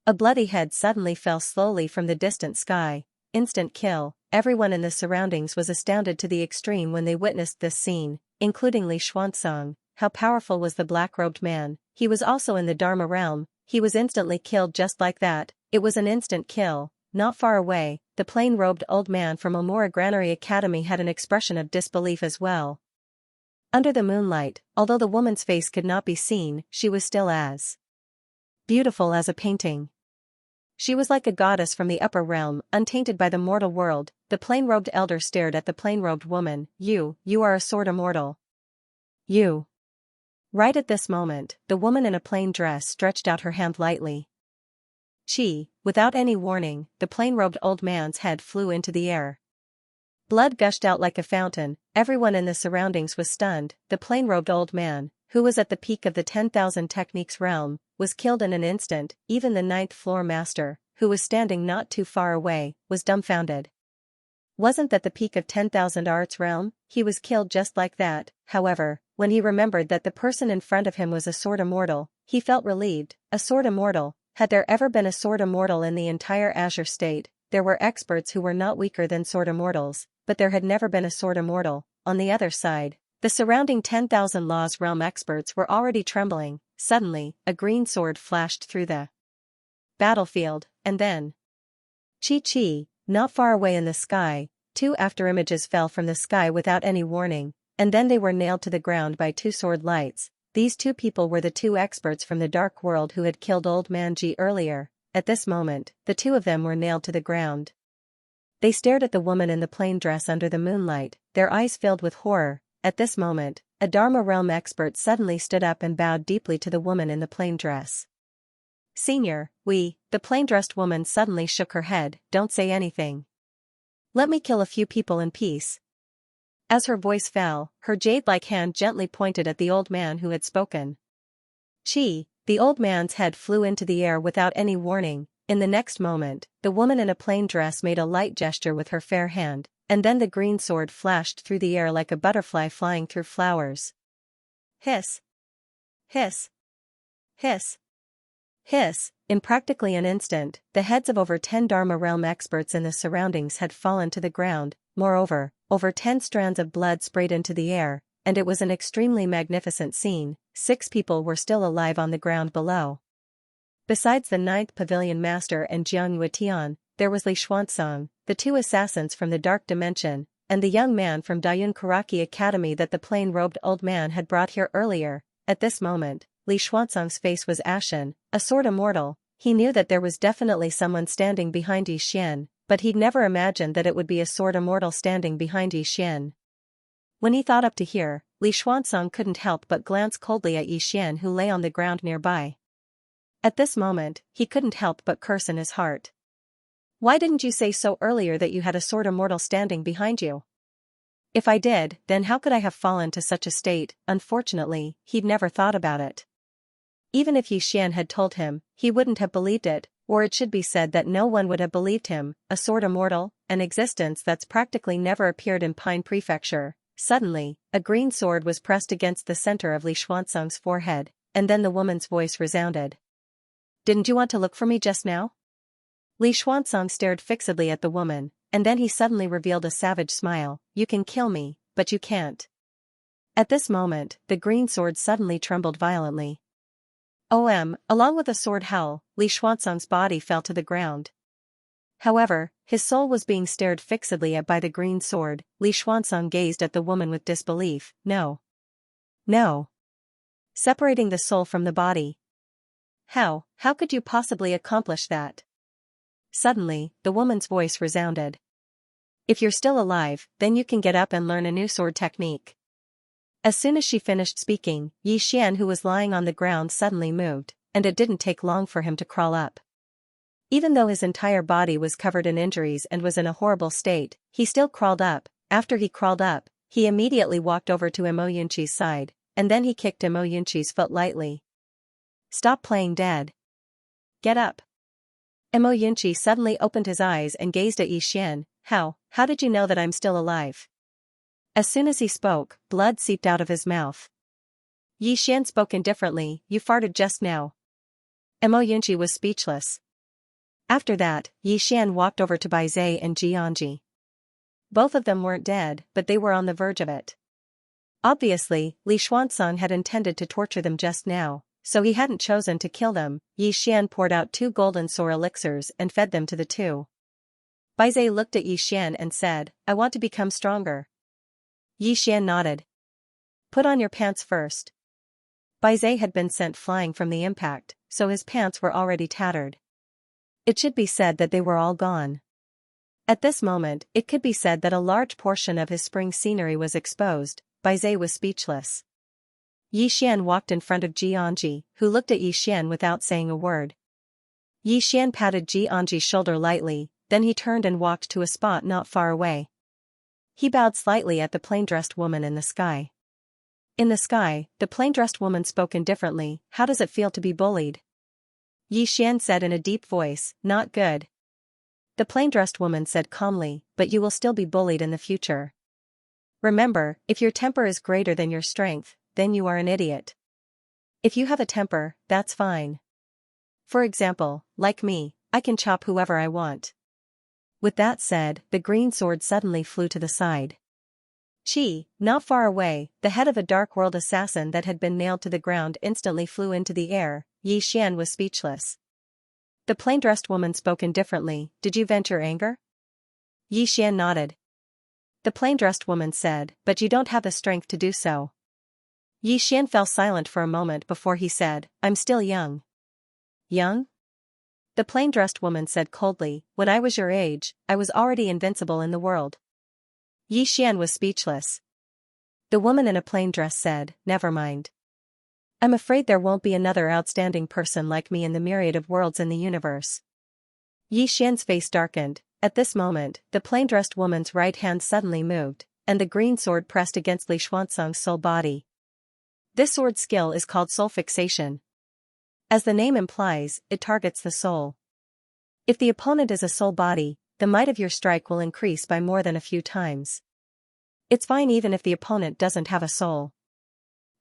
a bloody head suddenly fell slowly from the distant sky. Instant kill. Everyone in the surroundings was astounded to the extreme when they witnessed this scene, including Li Xuanzang. How powerful was the black-robed man? He was also in the Dharma realm. He was instantly killed just like that. It was an instant kill. Not far away, the plain-robed old man from Omura Granary Academy had an expression of disbelief as well. Under the moonlight, although the woman's face could not be seen, she was still as beautiful as a painting. She was like a goddess from the upper realm, untainted by the mortal world. The plain-robed elder stared at the plain-robed woman. You are a sword immortal. You. Right at this moment, the woman in a plain dress stretched out her hand lightly. Without any warning, the plain-robed old man's head flew into the air. Blood gushed out like a fountain. Everyone in the surroundings was stunned. The plain-robed old man, who was at the peak of the 10,000 techniques realm, was killed in an instant. Even the ninth floor master, who was standing not too far away, was dumbfounded. Wasn't that the peak of 10,000 arts realm? He was killed just like that. However, when he remembered that the person in front of him was a sword immortal, he felt relieved. A sword immortal. Had there ever been a sword immortal in the entire Azure state? There were experts who were not weaker than sword immortals, but there had never been a sword immortal. On the other side, the surrounding 10,000 laws realm experts were already trembling. Suddenly, a green sword flashed through the battlefield, and then, not far away in the sky, 2 afterimages fell from the sky without any warning, and then they were nailed to the ground by 2 sword lights. These 2 people were the 2 experts from the dark world who had killed Old Man Ji earlier. At this moment, the 2 of them were nailed to the ground. They stared at the woman in the plain dress under the moonlight, their eyes filled with horror. At this moment, a Dharma realm expert suddenly stood up and bowed deeply to the woman in the plain dress. "Senior, the plain-dressed woman suddenly shook her head. "Don't say anything. Let me kill a few people in peace." As her voice fell, her jade-like hand gently pointed at the old man who had spoken. The old man's head flew into the air without any warning. In the next moment, the woman in a plain dress made a light gesture with her fair hand, and then the green sword flashed through the air like a butterfly flying through flowers. Hiss! Hiss! Hiss! Hiss! In practically an instant, the heads of over 10 Dharma realm experts in the surroundings had fallen to the ground. Moreover, over 10 strands of blood sprayed into the air, and it was an extremely magnificent scene. 6 people were still alive on the ground below. Besides the 9th Pavilion Master and Jiang Yuetian, there was Li Xuanzang, the 2 assassins from the Dark Dimension, and the young man from Dayun Karaki Academy that the plain-robed old man had brought here earlier. At this moment, Li Xuanzang's face was ashen. A sword immortal. He knew that there was definitely someone standing behind Xian, but he'd never imagined that it would be a sword immortal standing behind Xian. When he thought up to here, Li Xuanzang couldn't help but glance coldly at Xian who lay on the ground nearby. At this moment, he couldn't help but curse in his heart. "Why didn't you say so earlier that you had a sword immortal standing behind you? If I did, then how could I have fallen to such a state?" Unfortunately, he'd never thought about it. Even if Xian had told him, he wouldn't have believed it, or it should be said that no one would have believed him. A sword immortal, an existence that's practically never appeared in Pine Prefecture. Suddenly, a green sword was pressed against the center of Li Xuanzang's forehead, and then the woman's voice resounded. "Didn't you want to look for me just now?" Li Xuanzang stared fixedly at the woman, and then he suddenly revealed a savage smile. "You can kill me, but you can't At this moment, the green sword suddenly trembled violently. Along with a sword howl, Li Xuanzang's body fell to the ground. However, his soul was being stared fixedly at by the green sword. Li Xuanzang gazed at the woman with disbelief. No. No. Separating the soul from the body. How could you possibly accomplish that? Suddenly, the woman's voice resounded. If you're still alive, then you can get up and learn a new sword technique. As soon as she finished speaking, Yi Xian, who was lying on the ground, suddenly moved, and it didn't take long for him to crawl up. Even though his entire body was covered in injuries and was in a horrible state, he still crawled up. After he crawled up, he immediately walked over to Mo Yunqi's side, and then he kicked Mo Yunqi's foot lightly. Stop playing dead. Get up. Mo Yunqi suddenly opened his eyes and gazed at Yi Xian. How did you know that I'm still alive? As soon as he spoke, blood seeped out of his mouth. Yi Xian spoke indifferently. You farted just now. Mo Yunqi was speechless. After that, Yi Xian walked over to Bai Zai and Xianxia. Both of them weren't dead, but they were on the verge of it. Obviously, Li Xuanzang had intended to torture them just now, so he hadn't chosen to kill them. Yi Xian poured out 2 golden sour elixirs and fed them to the two. Bai Zai looked at Yi Xian and said, I want to become stronger. Yi Xian nodded. Put on your pants first. Bai Zai had been sent flying from the impact, so his pants were already tattered. It should be said that they were all gone. At this moment, it could be said that a large portion of his spring scenery was exposed. Bai Zai was speechless. Yi Xian walked in front of Xianxia, who looked at Yi Xian without saying a word. Yi Xian patted Xianxia's shoulder lightly, then he turned and walked to a spot not far away. He bowed slightly at the plain-dressed woman in the sky. In the sky, the plain-dressed woman spoke indifferently. How does it feel to be bullied? Yi Xian said in a deep voice, not good. The plain-dressed woman said calmly, but you will still be bullied in the future. Remember, if your temper is greater than your strength, then you are an idiot. If you have a temper, that's fine. For example, like me, I can chop whoever I want. With that said, the green sword suddenly flew to the side. Not far away, the head of a dark world assassin that had been nailed to the ground instantly flew into the air. Yi Xian was speechless. The plain-dressed woman spoke indifferently. Did you vent your anger? Yi Xian nodded. The plain-dressed woman said, but you don't have the strength to do so. Yi Xian fell silent for a moment before he said, I'm still young. Young? The plain-dressed woman said coldly, when I was your age, I was already invincible in the world. Yi Xian was speechless. The woman in a plain dress said, never mind. I'm afraid there won't be another outstanding person like me in the myriad of worlds in the universe. Yi Xian's face darkened. At this moment, the plain-dressed woman's right hand suddenly moved, and the green sword pressed against Li Xuanzang's soul body. This sword skill is called soul fixation. As the name implies, it targets the soul. If the opponent is a soul body, the might of your strike will increase by more than a few times. It's fine even if the opponent doesn't have a soul.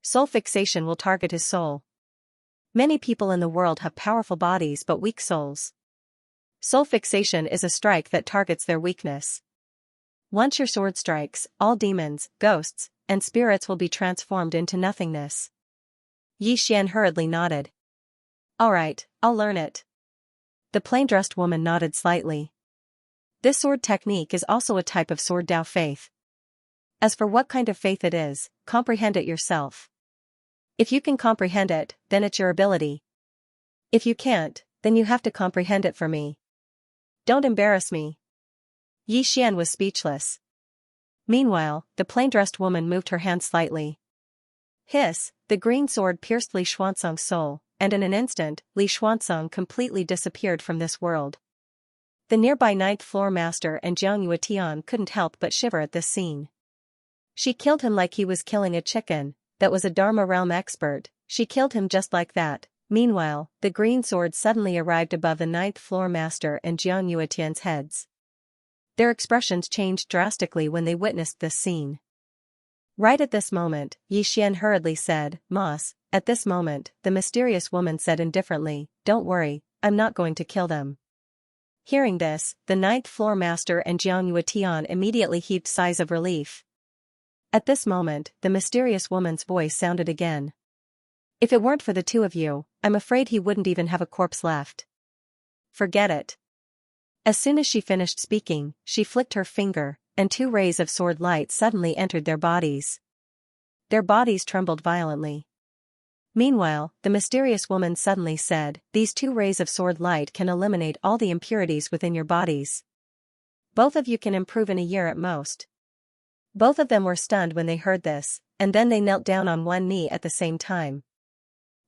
Soul fixation will target his soul. Many people in the world have powerful bodies but weak souls. Soul fixation is a strike that targets their weakness. Once your sword strikes, all demons, ghosts, and spirits will be transformed into nothingness. Yi Xian hurriedly nodded. All right, I'll learn it. The plain-dressed woman nodded slightly. This sword technique is also a type of sword Dao faith. As for what kind of faith it is, comprehend it yourself. If you can comprehend it, then it's your ability. If you can't, then you have to comprehend it for me. Don't embarrass me. Yi Xian was speechless. Meanwhile, the plain-dressed woman moved her hand slightly. Hiss, the green sword pierced Li Xuanzang's soul, and in an instant, Li Xuanzang completely disappeared from this world. The nearby ninth floor master and Xianxia Tian couldn't help but shiver at this scene. She killed him like he was killing a chicken. That was a Dharma realm expert. She killed him just like that. Meanwhile, the green sword suddenly arrived above the ninth floor master and Xianxia Tian's heads. Their expressions changed drastically when they witnessed this scene. Right at this moment, Yi Xian hurriedly said, Moss. At this moment, the mysterious woman said indifferently, don't worry, I'm not going to kill them. Hearing this, the ninth floor master and Xianxia Tian immediately heaved sighs of relief. At this moment, the mysterious woman's voice sounded again. If it weren't for the two of you, I'm afraid he wouldn't even have a corpse left. Forget it. As soon as she finished speaking, she flicked her finger, and 2 rays of sword light suddenly entered their bodies. Their bodies trembled violently. Meanwhile, the mysterious woman suddenly said, "These 2 rays of sword light can eliminate all the impurities within your bodies. Both of you can improve in a year at most." Both of them were stunned when they heard this, and then they knelt down on one knee at the same time.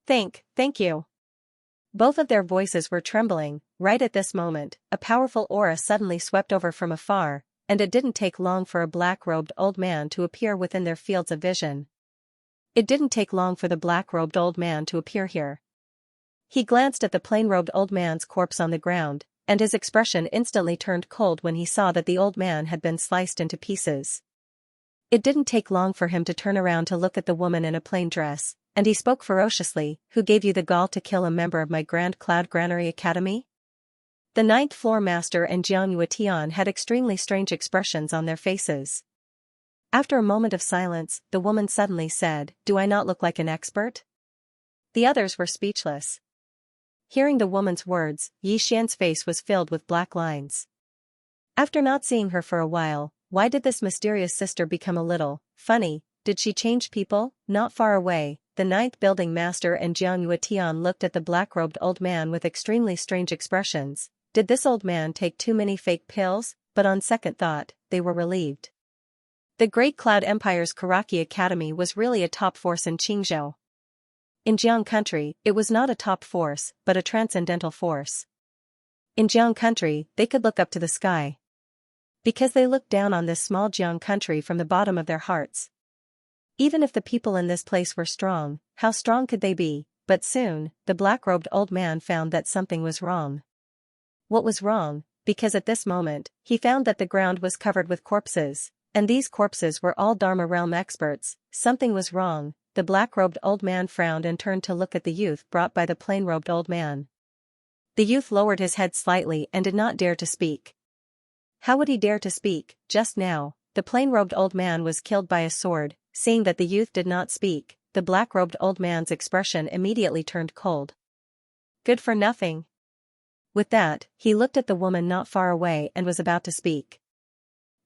Thank you. Both of their voices were trembling. Right at this moment, a powerful aura suddenly swept over from afar, and it didn't take long for a black-robed old man to appear within their fields of vision. It didn't take long for the black-robed old man to appear here. He glanced at the plain-robed old man's corpse on the ground, and his expression instantly turned cold when he saw that the old man had been sliced into pieces. It didn't take long for him to turn around to look at the woman in a plain dress, and he spoke ferociously, "Who gave you the gall to kill a member of my Grand Cloud Granary Academy?" The 9th floor master and Xianxia had extremely strange expressions on their faces. After a moment of silence, the woman suddenly said, "Do I not look like an expert?" The others were speechless. Hearing the woman's words, Xian's face was filled with black lines. After not seeing her for a while, why did this mysterious sister become a little funny? Did she change people? Not far away, the 9th building master and Xianxia looked at the black-robed old man with extremely strange expressions. Did this old man take too many fake pills? But on second thought, they were relieved. The Great Cloud Empire's Karaki Academy was really a top force in Qingzhou. In Jiang country, it was not a top force, but a transcendental force. In Jiang country, they could look up to the sky. Because they looked down on this small Jiang country from the bottom of their hearts. Even if the people in this place were strong, how strong could they be? But soon, the black-robed old man found that something was wrong. What was wrong? Because at this moment, he found that the ground was covered with corpses, and these corpses were all Dharma realm experts. Something was wrong. The black-robed old man frowned and turned to look at the youth brought by the plain-robed old man. The youth lowered his head slightly and did not dare to speak. How would he dare to speak? Just now, the plain-robed old man was killed by a sword. Seeing that the youth did not speak, the black-robed old man's expression immediately turned cold. Good for nothing. With that, he looked at the woman not far away and was about to speak.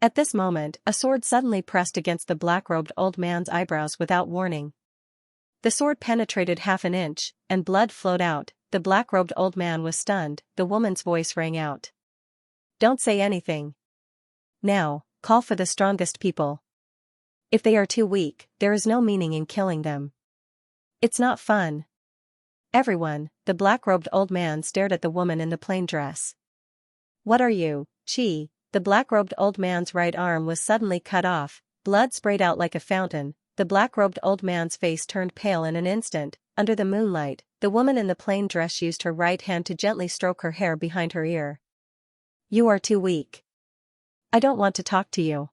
At this moment, a sword suddenly pressed against the black-robed old man's eyebrows without warning. The sword penetrated half an inch, and blood flowed out. The black-robed old man was stunned. The woman's voice rang out. "Don't say anything. Now, call for the strongest people. If they are too weak, there is no meaning in killing them. It's not fun." Everyone, the black-robed old man stared at the woman in the plain dress. "What are you, Chi?" The black-robed old man's right arm was suddenly cut off, blood sprayed out like a fountain. The black-robed old man's face turned pale in an instant. Under the moonlight, the woman in the plain dress used her right hand to gently stroke her hair behind her ear. "You are too weak. I don't want to talk to you.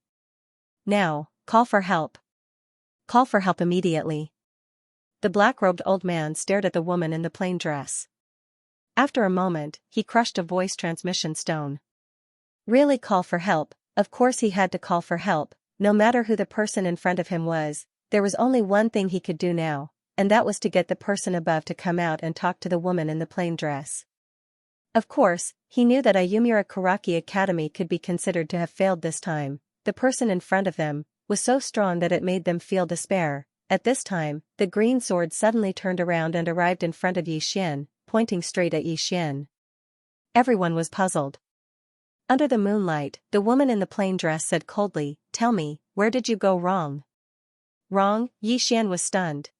Now, call for help. Call for help immediately." The black-robed old man stared at the woman in the plain dress. After a moment, he crushed a voice transmission stone. Really call for help? Of course he had to call for help. No matter who the person in front of him was, there was only one thing he could do now, and that was to get the person above to come out and talk to the woman in the plain dress. Of course, he knew that Ayumura Karaki Academy could be considered to have failed this time. The person in front of them was so strong that it made them feel despair. At this time, the green sword suddenly turned around and arrived in front of Xian, pointing straight at Xian. Everyone was puzzled. Under the moonlight, the woman in the plain dress said coldly, "Tell me, where did you go wrong?" Wrong? Xian was stunned.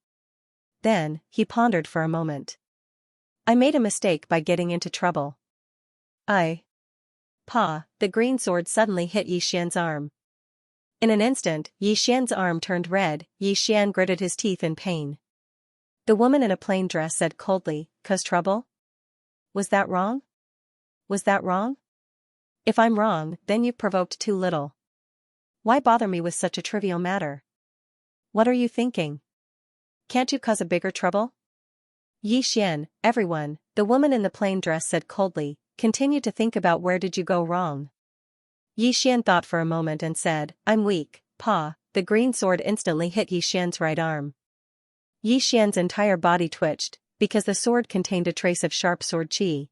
Then, he pondered for a moment. "I made a mistake by getting into trouble. Pa!" The green sword suddenly hit Xian's arm. In an instant, Xian's arm turned red. Xian gritted his teeth in pain. The woman in a plain dress said coldly, "'Cause trouble? Was that wrong? Was that wrong? If I'm wrong, then you've provoked too little. Why bother me with such a trivial matter? What are you thinking? Can't you cause a bigger trouble?" Xian, everyone, the woman in the plain dress said coldly, "Continue to think about where did you go wrong." Xian thought for a moment and said, "I'm weak, Pa, the green sword instantly hit Yi Xian's right arm. Yi Xian's entire body twitched, because the sword contained a trace of sharp sword qi.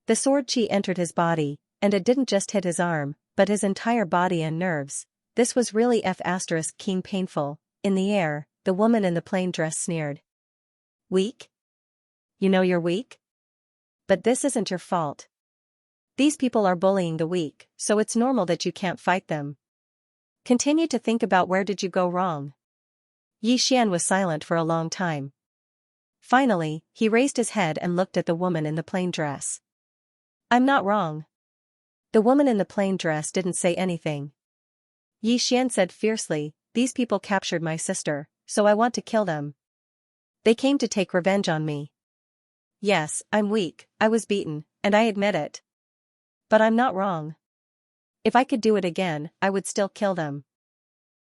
The sword qi entered his body, and it didn't just hit his arm, but his entire body and nerves. This was really F***king painful. In the air, the woman in the plain dress sneered. Weak? You know you're weak? But this isn't your fault. These people are bullying the weak, so it's normal that you can't fight them. Continue to think about where did you go wrong. Yi Xian was silent for a long time. Finally, he raised his head and looked at the woman in the plain dress. I'm not wrong. The woman in the plain dress didn't say anything. Yi Xian said fiercely, these people captured my sister, so I want to kill them. They came to take revenge on me. Yes, I'm weak, I was beaten, and I admit it. But I'm not wrong. If I could do it again, I would still kill them.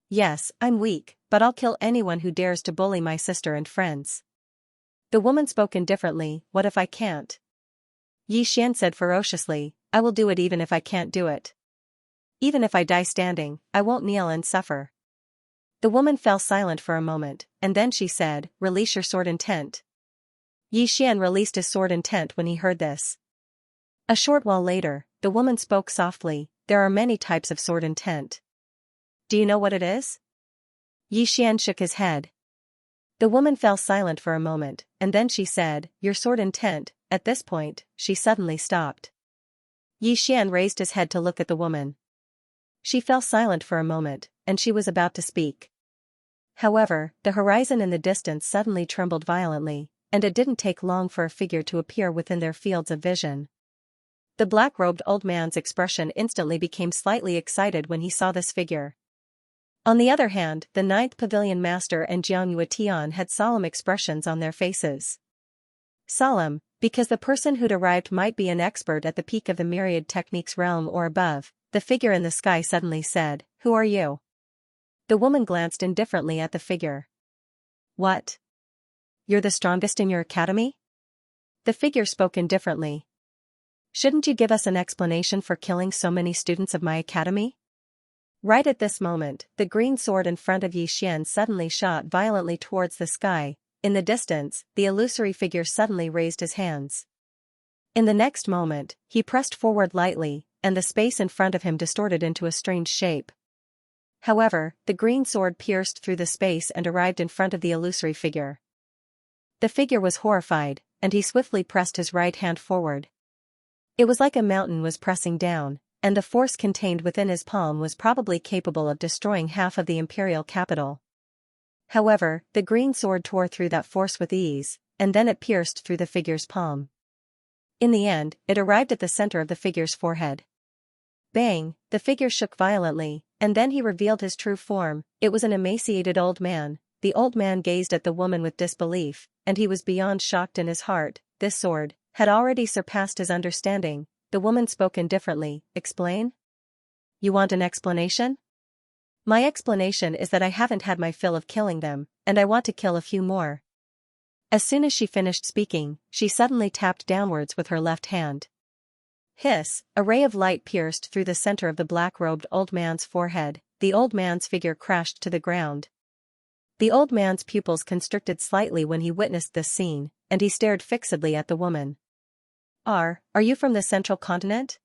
Yes, I'm weak, but I'll kill anyone who dares to bully my sister and friends. The woman spoke indifferently, what if I can't? Yi Xian said ferociously, I will do it even if I can't do it. Even if I die standing, I won't kneel and suffer. The woman fell silent for a moment, and then she said, release your sword intent. Yi Xian released his sword intent when he heard this. A short while later, the woman spoke softly, there are many types of sword intent. Do you know what it is? Yi Xian shook his head. The woman fell silent for a moment, and then she said, your sword intent. At this point, she suddenly stopped. Yi Xian raised his head to look at the woman. She fell silent for a moment, and she was about to speak. However, the horizon in the distance suddenly trembled violently, and it didn't take long for a figure to appear within their fields of vision. The black-robed old man's expression instantly became slightly excited when he saw this figure. On the other hand, the ninth pavilion master and Xianxia Tian had solemn expressions on their faces. Solemn, because the person who'd arrived might be an expert at the peak of the myriad techniques realm or above. The figure in the sky suddenly said, who are you? The woman glanced indifferently at the figure. What? You're the strongest in your academy? The figure spoke indifferently. Shouldn't you give us an explanation for killing so many students of my academy? Right at this moment, the green sword in front of Yi Xian suddenly shot violently towards the sky. In the distance, the illusory figure suddenly raised his hands. In the next moment, he pressed forward lightly, and the space in front of him distorted into a strange shape. However, the green sword pierced through the space and arrived in front of the illusory figure. The figure was horrified, and he swiftly pressed his right hand forward. It was like a mountain was pressing down, and the force contained within his palm was probably capable of destroying half of the imperial capital. However, the green sword tore through that force with ease, and then it pierced through the figure's palm. In the end, it arrived at the center of the figure's forehead. Bang, the figure shook violently, and then he revealed his true form. It was an emaciated old man. The old man gazed at the woman with disbelief, and he was beyond shocked in his heart. This sword had already surpassed his understanding. The woman spoke indifferently, explain? You want an explanation? My explanation is that I haven't had my fill of killing them, and I want to kill a few more. As soon as she finished speaking, she suddenly tapped downwards with her left hand. Hiss, a ray of light pierced through the center of the black-robed old man's forehead. The old man's figure crashed to the ground. The old man's pupils constricted slightly when he witnessed this scene, and he stared fixedly at the woman. Are you from the central continent?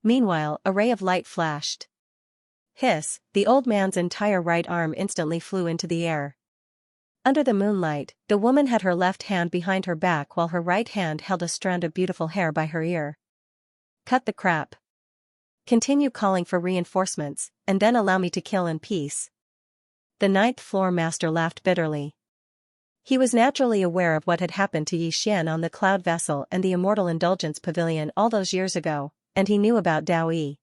Meanwhile, a ray of light flashed. Hiss, the old man's entire right arm instantly flew into the air. Under the moonlight, the woman had her left hand behind her back while her right hand held a strand of beautiful hair by her ear. Cut the crap. Continue calling for reinforcements, and then allow me to kill in peace. The ninth floor master laughed bitterly. He was naturally aware of what had happened to Yi Xian on the Cloud Vessel and the Immortal Indulgence Pavilion all those years ago, and he knew about Dao Yi.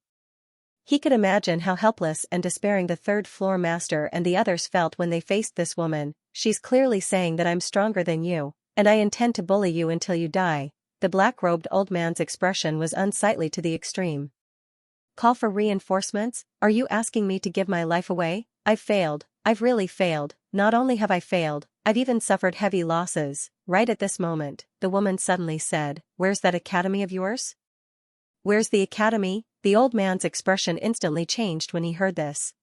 He could imagine how helpless and despairing the third floor master and the others felt when they faced this woman. She's clearly saying that I'm stronger than you, and I intend to bully you until you die. The black-robed old man's expression was unsightly to the extreme. Call for reinforcements? Are you asking me to give my life away? I've failed. I've really failed. Not only have I failed, I've even suffered heavy losses. Right at this moment, the woman suddenly said, where's that academy of yours? Where's the academy? The old man's expression instantly changed when he heard this.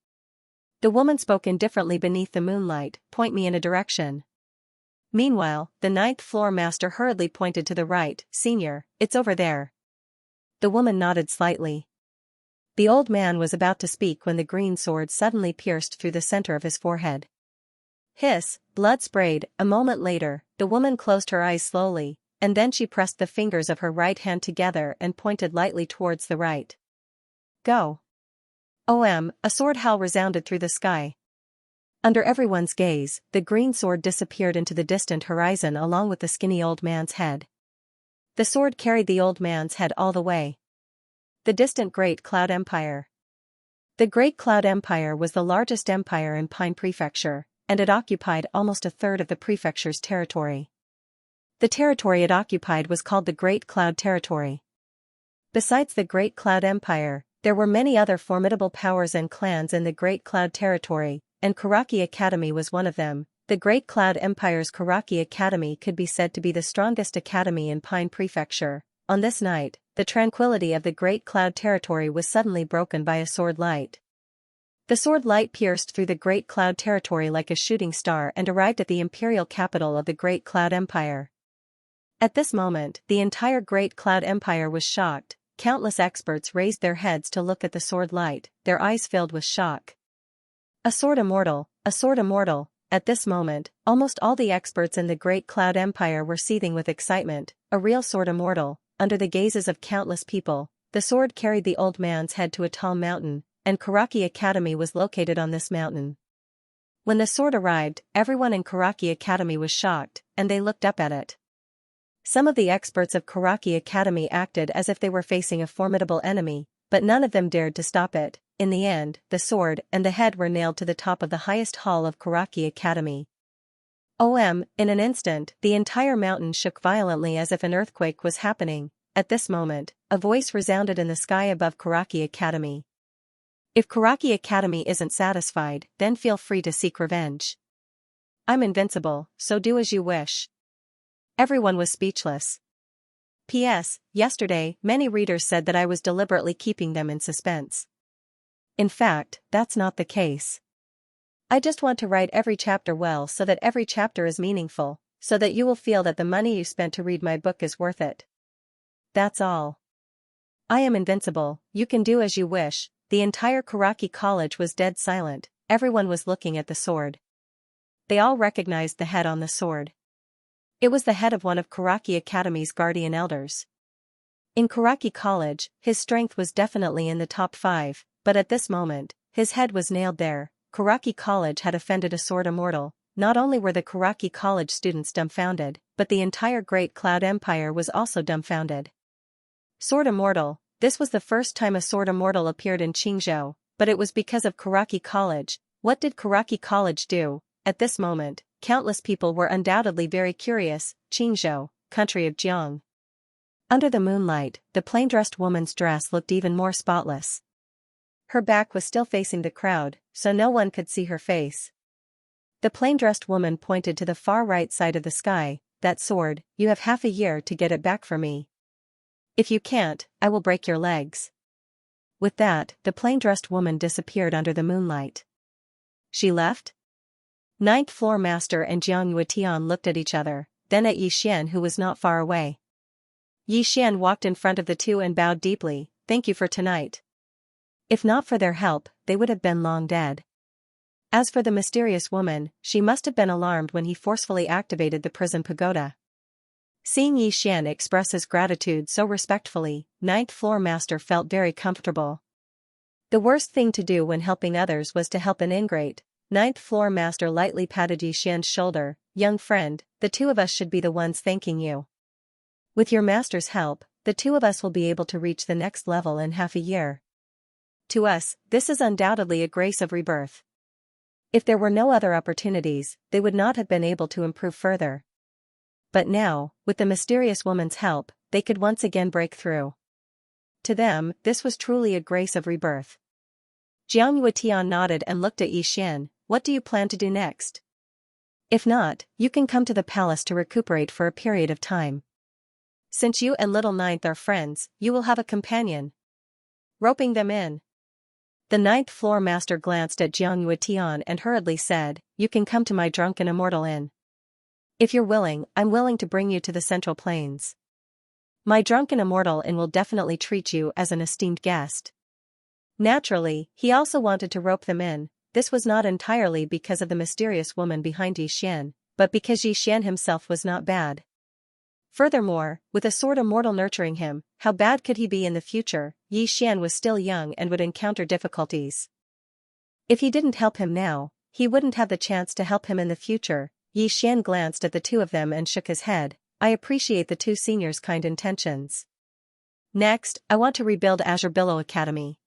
The woman spoke indifferently beneath the moonlight, point me in a direction. Meanwhile, the ninth floor master hurriedly pointed to the right, Senior, it's over there. The woman nodded slightly. The old man was about to speak when the green sword suddenly pierced through the center of his forehead. Hiss, blood sprayed. A moment later, the woman closed her eyes slowly, and then she pressed the fingers of her right hand together and pointed lightly towards the right. Go. A sword howl resounded through the sky. Under everyone's gaze, the green sword disappeared into the distant horizon along with the skinny old man's head. The sword carried the old man's head all the way. The distant Great Cloud Empire. The Great Cloud Empire was the largest empire in Pine Prefecture, and it occupied almost a third of the prefecture's territory. The territory it occupied was called the Great Cloud Territory. Besides the Great Cloud Empire, there were many other formidable powers and clans in the Great Cloud Territory, and Karaki Academy was one of them. The Great Cloud Empire's Karaki Academy could be said to be the strongest academy in Pine Prefecture. On this night, the tranquility of the Great Cloud Territory was suddenly broken by a sword light. The sword light pierced through the Great Cloud Territory like a shooting star and arrived at the imperial capital of the Great Cloud Empire. At this moment, the entire Great Cloud Empire was shocked. Countless experts raised their heads to look at the sword light, their eyes filled with shock. A sword immortal, a sword immortal. At this moment, almost all the experts in the Great Cloud Empire were seething with excitement. A real sword immortal. Under the gazes of countless people, the sword carried the old man's head to a tall mountain, and Karaki Academy was located on this mountain. When the sword arrived, everyone in Karaki Academy was shocked, and they looked up at it. Some of the experts of Karaki Academy acted as if they were facing a formidable enemy, but none of them dared to stop it. In the end, the sword and the head were nailed to the top of the highest hall of Karaki Academy. In an instant, the entire mountain shook violently as if an earthquake was happening. At this moment, a voice resounded in the sky above Karaki Academy. If Karaki Academy isn't satisfied, then feel free to seek revenge. I'm invincible, so do as you wish. Everyone was speechless. P.S. Yesterday, many readers said that I was deliberately keeping them in suspense. In fact, that's not the case. I just want to write every chapter well so that every chapter is meaningful, so that you will feel that the money you spent to read my book is worth it. That's all. I am invincible, you can do as you wish. The entire Karaki College was dead silent, everyone was looking at the sword. They all recognized the head on the sword. It was the head of one of Karaki Academy's guardian elders. In Karaki College, his strength was definitely in the top 5, but at this moment, his head was nailed there. Karaki College had offended a sword immortal. Not only were the Karaki College students dumbfounded, but the entire Great Cloud Empire was also dumbfounded. Sword immortal. This was the first time a sword immortal appeared in Qingzhou, but it was because of Karaki College. What did Karaki College do? At this moment, countless people were undoubtedly very curious. Qingzhou, country of Jiang. Under the moonlight, the plain-dressed woman's dress looked even more spotless. Her back was still facing the crowd, so no one could see her face. The plain-dressed woman pointed to the far right side of the sky. That sword, you have half a year to get it back for me. If you can't, I will break your legs. With that, the plain-dressed woman disappeared under the moonlight. She left? Ninth floor master and Jiang Yuetian looked at each other, then at Yi Xian who was not far away. Yi Xian walked in front of the two and bowed deeply. Thank you for tonight. If not for their help, they would have been long dead. As for the mysterious woman, she must have been alarmed when he forcefully activated the prison pagoda. Seeing Yi Xian express his gratitude so respectfully, ninth floor master felt very comfortable. The worst thing to do when helping others was to help an ingrate. Ninth floor master lightly patted Yi Xian's shoulder. Young friend, the two of us should be the ones thanking you. With your master's help, the two of us will be able to reach the next level in half a year. To us, this is undoubtedly a grace of rebirth. If there were no other opportunities, they would not have been able to improve further. But now, with the mysterious woman's help, they could once again break through. To them, this was truly a grace of rebirth. Jiang Yuetian nodded and looked at Yi Xian. What do you plan to do next? If not, you can come to the palace to recuperate for a period of time. Since you and Little Ninth are friends, you will have a companion. Roping them in. The ninth floor master glanced at Xianxia and hurriedly said, "You can come to my drunken immortal inn. If you're willing, I'm willing to bring you to the Central Plains. My drunken immortal inn will definitely treat you as an esteemed guest." Naturally, he also wanted to rope them in. This was not entirely because of the mysterious woman behind Yixian, but because Yixian himself was not bad. Furthermore, with a sword immortal nurturing him, how bad could he be in the future? Yixian was still young and would encounter difficulties. If he didn't help him now, he wouldn't have the chance to help him in the future. Yixian glanced at the two of them and shook his head. "I appreciate the two seniors' kind intentions. Next, I want to rebuild Azure Billow Academy."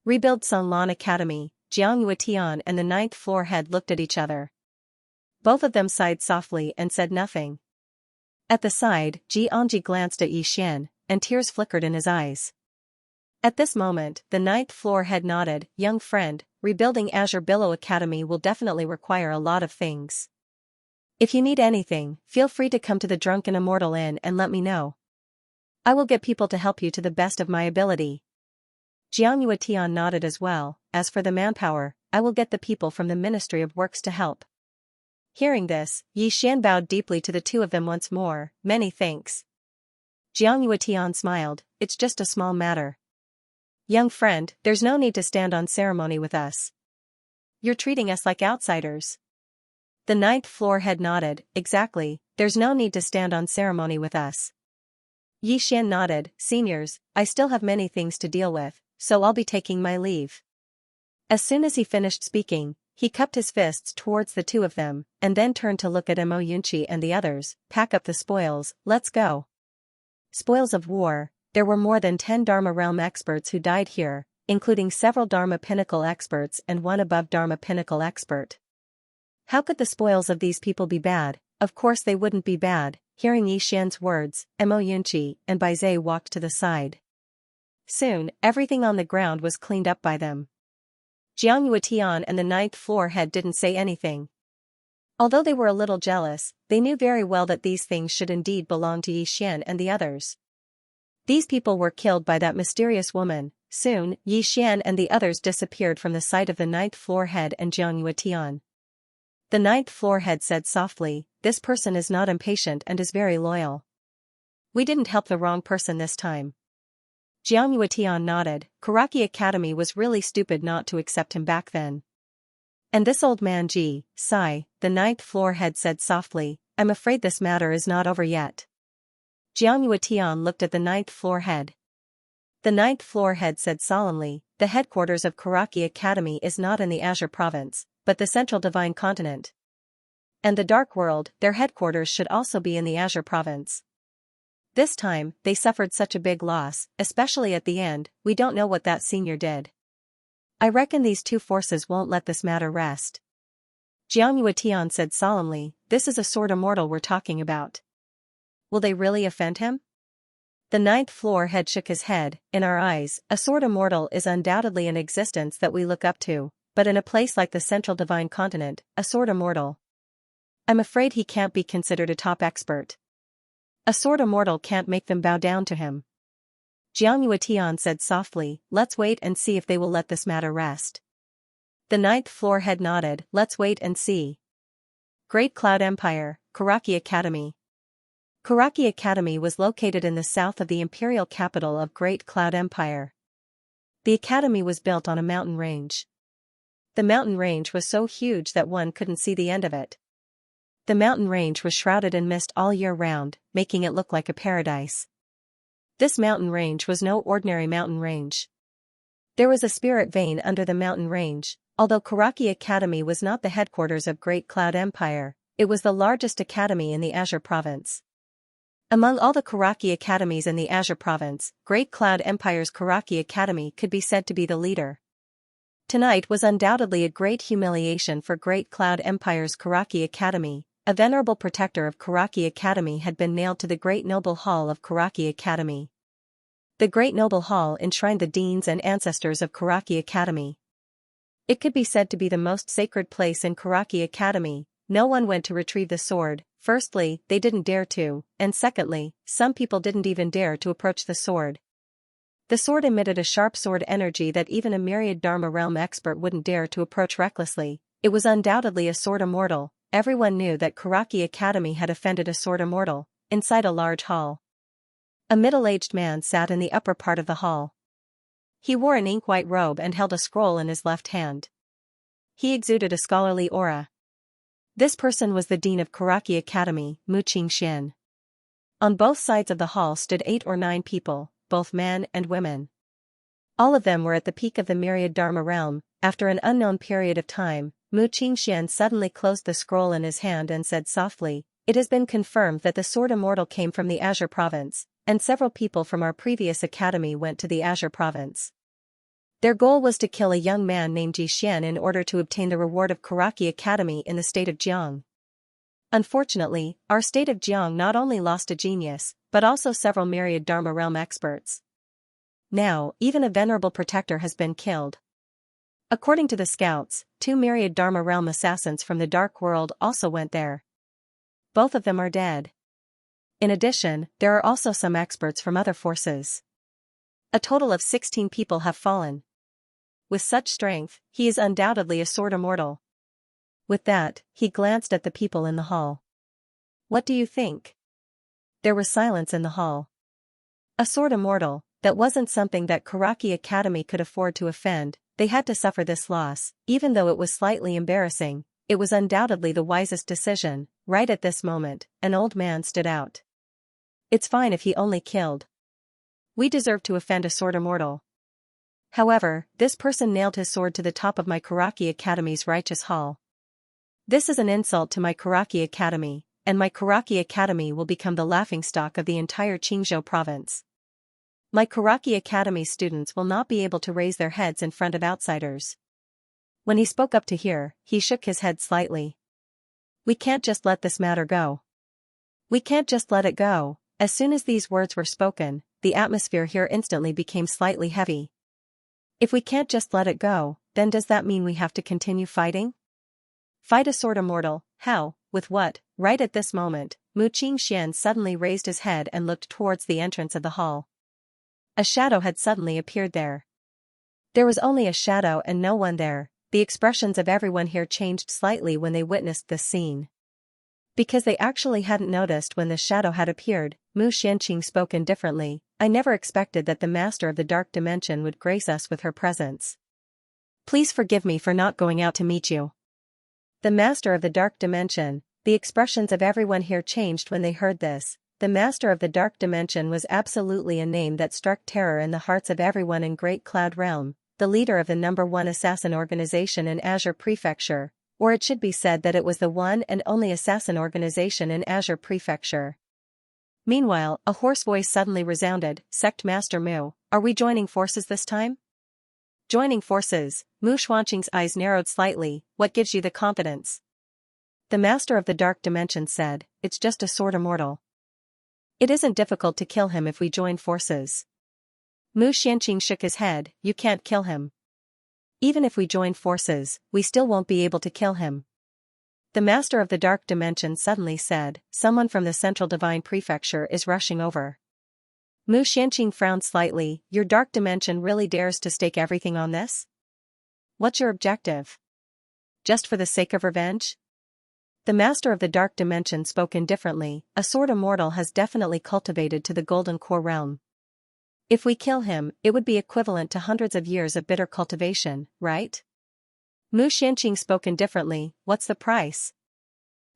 "Rebuild Sunlan Academy." Jiang and the ninth floor head looked at each other. Both of them sighed softly and said nothing. At the side, Jiangji glanced at Yixian, and tears flickered in his eyes. At this moment, the ninth floor head nodded. "Young friend, rebuilding Azure Billow Academy will definitely require a lot of things. If you need anything, feel free to come to the Drunken Immortal Inn and let me know. I will get people to help you to the best of my ability." Jiang nodded as well. "As for the manpower, I will get the people from the Ministry of Works to help." Hearing this, Yixian bowed deeply to the two of them once more. "Many thanks." Jiang smiled. "It's just a small matter. Young friend, there's no need to stand on ceremony with us. You're treating us like outsiders." The ninth floor head nodded. "Exactly, there's no need to stand on ceremony with us." Yixian nodded. "Seniors, I still have many things to deal with, so I'll be taking my leave." As soon as he finished speaking, he cupped his fists towards the two of them, and then turned to look at Mo Yunqi and the others. "Pack up the spoils, let's go." Spoils of war. There were more than 10 Dharma Realm experts who died here, including several Dharma Pinnacle experts and one above Dharma Pinnacle expert. How could the spoils of these people be bad? Of course they wouldn't be bad. Hearing Yixian's words, Mo Yunqi and Baizhe walked to the side. Soon, everything on the ground was cleaned up by them. Jiang and the ninth floor head didn't say anything. Although they were a little jealous, they knew very well that these things should indeed belong to Yixian and the others. These people were killed by that mysterious woman. Soon, Yixian and the others disappeared from the sight of the ninth floor head and Jiang. The ninth floor head said softly, "This person is not impatient and is very loyal. We didn't help the wrong person this time." Jiang nodded. Karaki Academy was really stupid not to accept him back then. "And this old man Sai," the ninth floor head said softly, "I'm afraid this matter is not over yet." Jiang looked at the ninth floor head. The ninth floor head said solemnly, "The headquarters of Karaki Academy is not in the Azure Province, but the Central Divine Continent. And the Dark World, their headquarters should also be in the Azure Province. This time, they suffered such a big loss, especially at the end. We don't know what that senior did. I reckon these two forces won't let this matter rest." Jiang said solemnly, "This is a sword immortal we're talking about. Will they really offend him?" The ninth floor head shook his head. "In our eyes, a sword immortal is undoubtedly an existence that we look up to, but in a place like the Central Divine Continent, a sword immortal. I'm afraid he can't be considered a top expert. A sword immortal can't make them bow down to him." Jiang said softly, "Let's wait and see if they will let this matter rest." The ninth floor head nodded. "Let's wait and see." Great Cloud Empire, Karaki Academy. Karaki Academy was located in the south of the imperial capital of Great Cloud Empire. The academy was built on a mountain range. The mountain range was so huge that one couldn't see the end of it. The mountain range was shrouded in mist all year round, making it look like a paradise. This mountain range was no ordinary mountain range. There was a spirit vein under the mountain range. Although Karaki Academy was not the headquarters of Great Cloud Empire, it was the largest academy in the Azure Province. Among all the Karaki academies in the Azure Province, Great Cloud Empire's Karaki Academy could be said to be the leader. Tonight was undoubtedly a great humiliation for Great Cloud Empire's Karaki Academy. A venerable protector of Karaki Academy had been nailed to the Great Noble Hall of Karaki Academy. The Great Noble Hall enshrined the deans and ancestors of Karaki Academy. It could be said to be the most sacred place in Karaki Academy. No one went to retrieve the sword. Firstly, they didn't dare to, and secondly, some people didn't even dare to approach the sword. The sword emitted a sharp sword energy that even a myriad Dharma realm expert wouldn't dare to approach recklessly. It was undoubtedly a sword immortal. Everyone knew that Karaki Academy had offended a sword immortal. Inside a large hall, a middle-aged man sat in the upper part of the hall. He wore an ink-white robe and held a scroll in his left hand. He exuded a scholarly aura. This person was the dean of Karaki Academy, Mu Qingxian. On both sides of the hall stood 8 or 9 people, both men and women. All of them were at the peak of the myriad Dharma realm. After an unknown period of time, Mu Qingxian suddenly closed the scroll in his hand and said softly, "It has been confirmed that the sword immortal came from the Azure province, and several people from our previous academy went to the Azure province. Their goal was to kill a young man named Ji Xian in order to obtain the reward of Karaki Academy in the state of Jiang. Unfortunately, our state of Jiang not only lost a genius, but also several myriad Dharma realm experts. Now, even a venerable protector has been killed. According to the scouts, 2 myriad Dharma realm assassins from the dark world also went there. Both of them are dead. In addition, there are also some experts from other forces. A total of 16 people have fallen. With such strength, he is undoubtedly a sword immortal." With that, he glanced at the people in the hall. "What do you think?" There was silence in the hall. A sword immortal, that wasn't something that Karaki Academy could afford to offend. They had to suffer this loss, even though it was slightly embarrassing. It was undoubtedly the wisest decision. Right at this moment, an old man stood out. "It's fine if he only killed. We deserve to offend a sword immortal. However, this person nailed his sword to the top of my Karaki Academy's righteous hall. This is an insult to my Karaki Academy, and my Karaki Academy will become the laughingstock of the entire Qingzhou province. My Karaki Academy students will not be able to raise their heads in front of outsiders." When he spoke up to hear, he shook his head slightly. "We can't just let this matter go. We can't just let it go." As soon as these words were spoken, the atmosphere here instantly became slightly heavy. If we can't just let it go, then does that mean we have to continue fighting? Fight a sword immortal? How? With what? Right at this moment, Mu Qingxian suddenly raised his head and looked towards the entrance of the hall. A shadow had suddenly appeared there. There was only a shadow and no one there. The expressions of everyone here changed slightly when they witnessed this scene. Because they actually hadn't noticed when the shadow had appeared, Mu Xianqing spoke indifferently, "I never expected that the Master of the Dark Dimension would grace us with her presence. Please forgive me for not going out to meet you." The Master of the Dark Dimension. The expressions of everyone here changed when they heard this. The Master of the Dark Dimension was absolutely a name that struck terror in the hearts of everyone in Great Cloud Realm, the leader of the #1 assassin organization in Azure Prefecture, or it should be said that it was the one and only assassin organization in Azure Prefecture. Meanwhile, a hoarse voice suddenly resounded, "Sect Master Mu, are we joining forces this time?" "Joining forces?" Mu Xuanqing's eyes narrowed slightly. "What gives you the confidence?" The Master of the Dark Dimension said, "It's just a sword immortal. It isn't difficult to kill him if we join forces." Mu Xianqing shook his head, "You can't kill him. Even if we join forces, we still won't be able to kill him." The Master of the Dark Dimension suddenly said, "Someone from the Central Divine Prefecture is rushing over." Mu Xianqing frowned slightly, "Your Dark Dimension really dares to stake everything on this? What's your objective? Just for the sake of revenge?" The Master of the Dark Dimension spoke indifferently, "A sword immortal has definitely cultivated to the Golden Core realm. If we kill him, it would be equivalent to hundreds of years of bitter cultivation, right?" Mu Xianqing spoke indifferently, "What's the price?"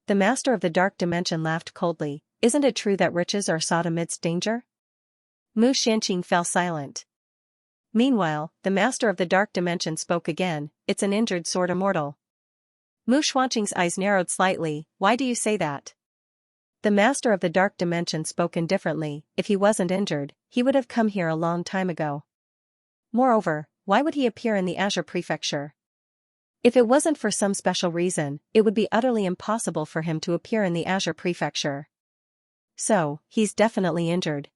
The Master of the Dark Dimension laughed coldly, "Isn't it true that riches are sought amidst danger?" Mu Xianqing fell silent. Meanwhile, the Master of the Dark Dimension spoke again, "It's an injured sword immortal." Mu Xuanqing's eyes narrowed slightly, "Why do you say that?" The Master of the Dark Dimension spoke indifferently, "If he wasn't injured, he would have come here a long time ago. Moreover, why would he appear in the Azure Prefecture? If it wasn't for some special reason, it would be utterly impossible for him to appear in the Azure Prefecture. So, he's definitely injured."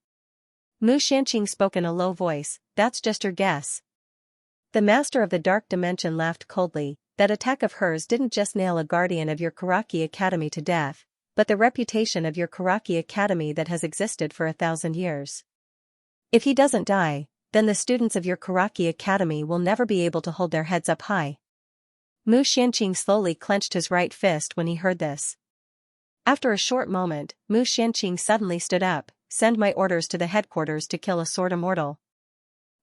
Mu Xianqing spoke in a low voice, "That's just your guess." The Master of the Dark Dimension laughed coldly, "That attack of hers didn't just nail a guardian of your Karaki Academy to death, but the reputation of your Karaki Academy that has existed for 1,000 years. If he doesn't die, then the students of your Karaki Academy will never be able to hold their heads up high. Mu Xianqing slowly clenched his right fist when he heard this. After a short moment, Mu Xianqing suddenly stood up. Send my orders to the headquarters to kill a sword immortal.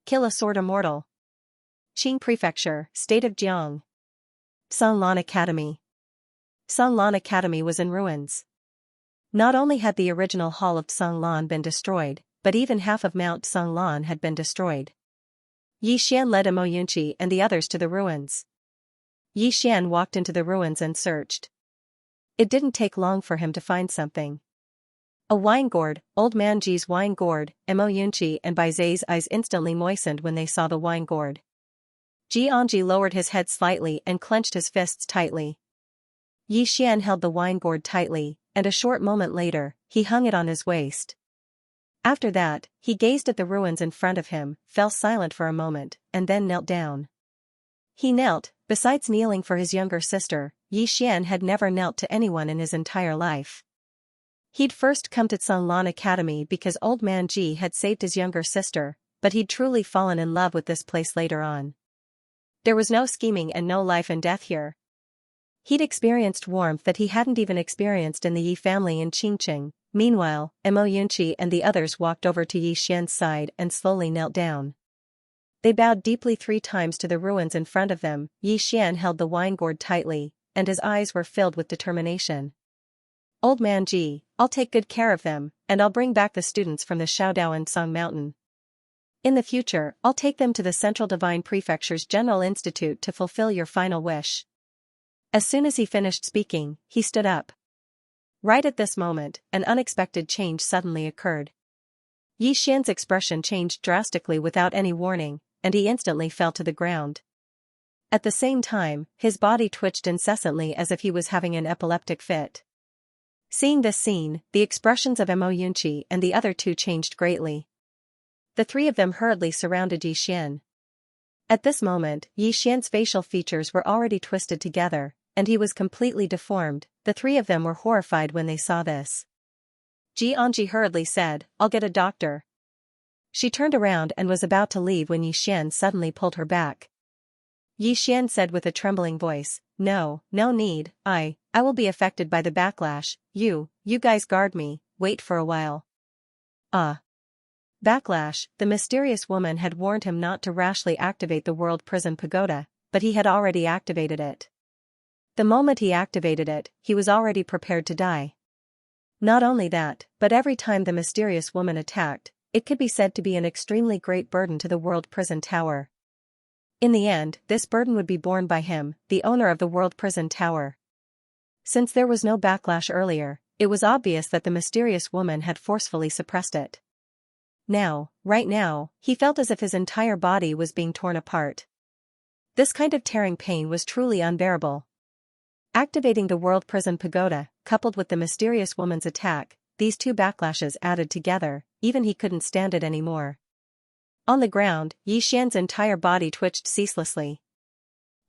Kill a sword immortal. Qing Prefecture, State of Jiang. Sanglan Academy. Sanglan Academy was in ruins. Not only had the original hall of Sanglan been destroyed, but even half of Mount Sanglan had been destroyed. Yi Xian led Mo Yunqi and the others to the ruins. Yi Xian walked into the ruins and searched. It didn't take long for him to find something. A wine gourd, old man Ji's wine gourd. Mo Yunqi and Bai Zai's eyes instantly moistened when they saw the wine gourd. Xianxia lowered his head slightly and clenched his fists tightly. Yi Xian held the wine gourd tightly, and a short moment later, he hung it on his waist. After that, he gazed at the ruins in front of him, fell silent for a moment, and then knelt down. He knelt. Besides kneeling for his younger sister, Yi Xian had never knelt to anyone in his entire life. He'd first come to Sanglan Academy because old man Ji had saved his younger sister, but he'd truly fallen in love with this place later on. There was no scheming and no life and death here. He'd experienced warmth that he hadn't even experienced in the Yi family in Qingqing. Meanwhile, Mo Yunqi and the others walked over to Yi Xian's side and slowly knelt down. They bowed deeply 3 times to the ruins in front of them. Yi Xian held the wine gourd tightly, and his eyes were filled with determination. Old man Ji, I'll take good care of them, and I'll bring back the students from the Shaodao and Song Mountain. In the future, I'll take them to the Central Divine Prefecture's General Institute to fulfill your final wish. As soon as he finished speaking, he stood up. Right at this moment, an unexpected change suddenly occurred. Yi Xian's expression changed drastically without any warning, and he instantly fell to the ground. At the same time, his body twitched incessantly as if he was having an epileptic fit. Seeing this scene, the expressions of Mo Yunqi and the other 2 changed greatly. The 3 of them hurriedly surrounded Yi Xian. At this moment, Yi Xian's facial features were already twisted together, and he was completely deformed. The 3 of them were horrified when they saw this. Xianxia hurriedly said, I'll get a doctor. She turned around and was about to leave when Yi Xian suddenly pulled her back. Yi Xian said with a trembling voice, No need, I will be affected by the backlash. You guys guard me, wait for a while. Backlash. The mysterious woman had warned him not to rashly activate the World Prison Pagoda, but he had already activated it. The moment he activated it, he was already prepared to die. Not only that, but every time the mysterious woman attacked, it could be said to be an extremely great burden to the World Prison Tower. In the end, this burden would be borne by him, the owner of the World Prison Tower. Since there was no backlash earlier, it was obvious that the mysterious woman had forcefully suppressed it. Right now, he felt as if his entire body was being torn apart. This kind of tearing pain was truly unbearable. Activating the World Prison Pagoda, coupled with the mysterious woman's attack, these 2 backlashes added together, even he couldn't stand it anymore. On the ground, Yi Xian's entire body twitched ceaselessly.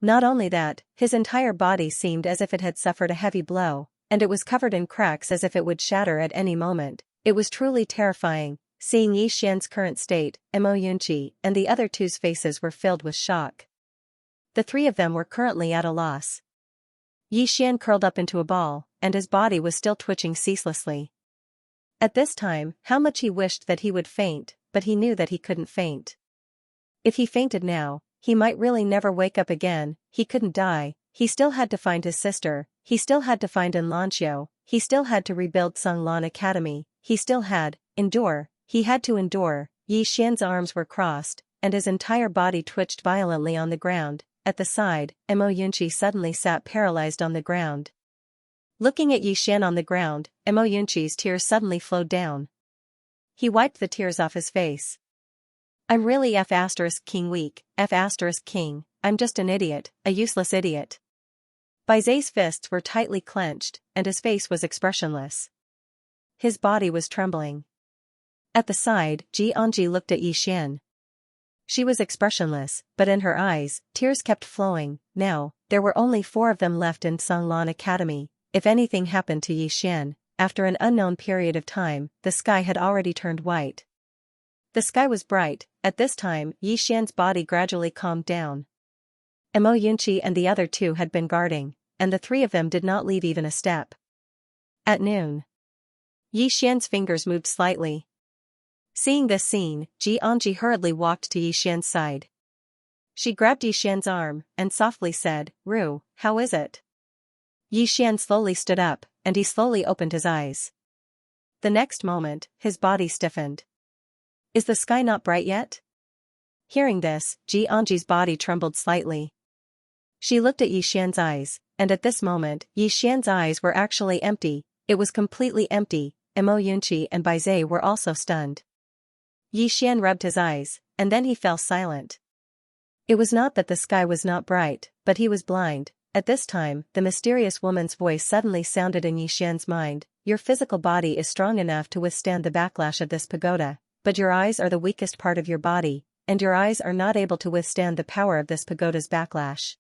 Not only that, his entire body seemed as if it had suffered a heavy blow, and it was covered in cracks as if it would shatter at any moment. It was truly terrifying. Seeing Yi Xian's current state, Mo Yunqi and the other 2's faces were filled with shock. The 3 of them were currently at a loss. Yi Xian curled up into a ball, and his body was still twitching ceaselessly. At this time, how much he wished that he would faint, but he knew that he couldn't faint. If he fainted now, he might really never wake up again. He couldn't die. He still had to find his sister, he still had to find Xianxia, he still had to rebuild Sanglan Academy, he still had, he had to endure. Yi Xian's arms were crossed, and his entire body twitched violently on the ground. At the side, Mo Yunqi suddenly sat paralyzed on the ground. Looking at Yi Xian on the ground, Mo Yunqi's tears suddenly flowed down. He wiped the tears off his face. I'm really F***king weak, F***king, I'm just an idiot, a useless idiot. Bai Zai's fists were tightly clenched, and his face was expressionless. His body was trembling. At the side, Xianxia looked at Yi Xian. She was expressionless, but in her eyes, tears kept flowing. Now, there were only 4 of them left in Sanglan Academy. If anything happened to Yi Xian, after an unknown period of time, the sky had already turned white. The sky was bright. At this time Xian's body gradually calmed down. Xianxia and the other two had been guarding, and the three of them did not leave even a step. At noon, Xian's fingers moved slightly. Seeing this scene, Xianxia hurriedly walked to Xian's side. She grabbed Xian's arm and softly said, "Ru, how is it?" Xian slowly stood up, and he slowly opened his eyes. The next moment, his body stiffened. "Is the sky not bright yet?" Hearing this, Xianxi's body trembled slightly. She looked at Xian's eyes, and at this moment, Xian's eyes were actually empty. It was completely empty. Xianxia and Baizhe were also stunned. Xian rubbed his eyes, and then he fell silent. It was not that the sky was not bright, but he was blind. At this time, the mysterious woman's voice suddenly sounded in Xian's mind. "Your physical body is strong enough to withstand the backlash of this pagoda, but your eyes are the weakest part of your body, and your eyes are not able to withstand the power of this pagoda's backlash.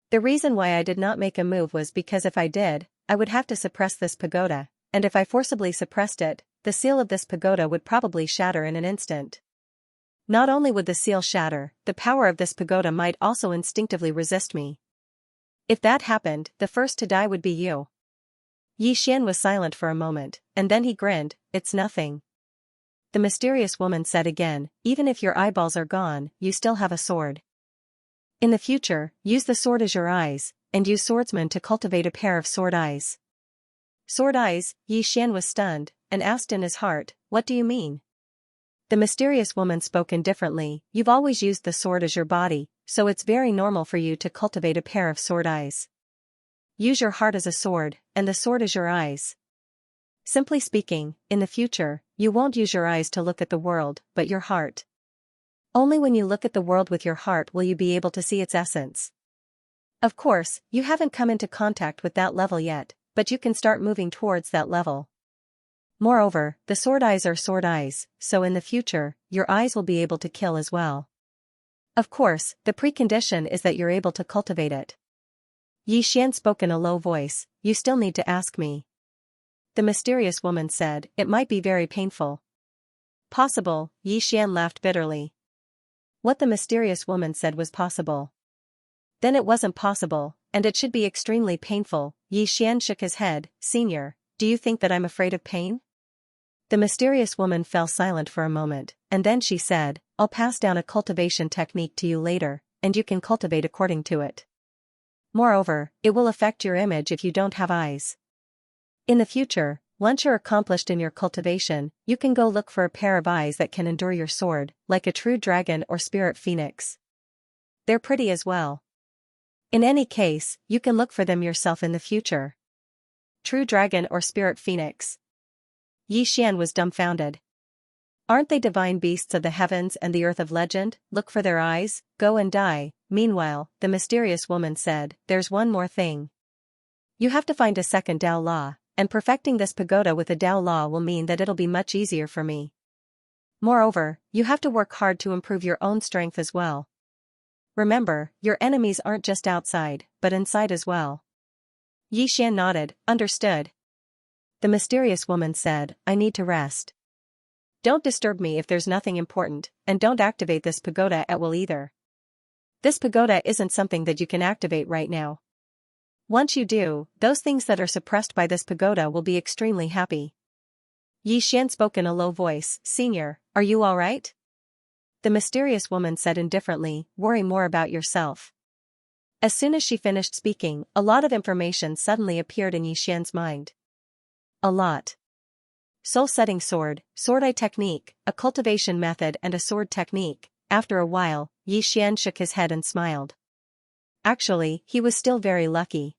The reason why I did not make a move was because if I did, I would have to suppress this pagoda, and if I forcibly suppressed it, the seal of this pagoda would probably shatter in an instant. Not only would the seal shatter, the power of this pagoda might also instinctively resist me. If that happened, the first to die would be you." Xian was silent for a moment, and then he grinned. "It's nothing." The mysterious woman said again, "Even if your eyeballs are gone, you still have a sword. In the future, use the sword as your eyes, and use Swordsman to cultivate a pair of sword eyes." Sword eyes? Xian was stunned, and asked in his heart, "What do you mean?" The mysterious woman spoke indifferently. "You've always used the sword as your body, so it's very normal for you to cultivate a pair of sword eyes. Use your heart as a sword, and the sword as your eyes. Simply speaking, in the future, you won't use your eyes to look at the world, but your heart. Only when you look at the world with your heart will you be able to see its essence. Of course, you haven't come into contact with that level yet, but you can start moving towards that level. Moreover, the sword eyes are sword eyes, so in the future, your eyes will be able to kill as well. Of course, the precondition is that you're able to cultivate it." Xian spoke in a low voice, "You still need to ask me." The mysterious woman said, "It might be very painful." "Possible," Xian laughed bitterly. What the mysterious woman said was possible. Then it wasn't possible, and it should be extremely painful. Xian shook his head. "Senior, do you think that I'm afraid of pain?" The mysterious woman fell silent for a moment, and then she said, "I'll pass down a cultivation technique to you later, and you can cultivate according to it. Moreover, it will affect your image if you don't have eyes. In the future, once you're accomplished in your cultivation, you can go look for a pair of eyes that can endure your sword, like a true dragon or spirit phoenix. They're pretty as well. In any case, you can look for them yourself in the future." True dragon or spirit phoenix? Xian was dumbfounded. Aren't they divine beasts of the heavens and the earth of legend? Look for their eyes, go and die. Meanwhile, the mysterious woman said, "There's one more thing. You have to find a second Tao law, and perfecting this pagoda with a Tao law will mean that it'll be much easier for me. Moreover, you have to work hard to improve your own strength as well. Remember, your enemies aren't just outside, but inside as well." Xian nodded, "Understood." The mysterious woman said, "I need to rest. Don't disturb me if there's nothing important, and don't activate this pagoda at will either. This pagoda isn't something that you can activate right now. Once you do, those things that are suppressed by this pagoda will be extremely happy." Xian spoke in a low voice, "Senior, are you all right?" The mysterious woman said indifferently, "Worry more about yourself." As soon as she finished speaking, a lot of information suddenly appeared in Xian's mind. A lot. Soul-setting sword, sword eye technique, a cultivation method and a sword technique. After a while, Xian shook his head and smiled. Actually, he was still very lucky.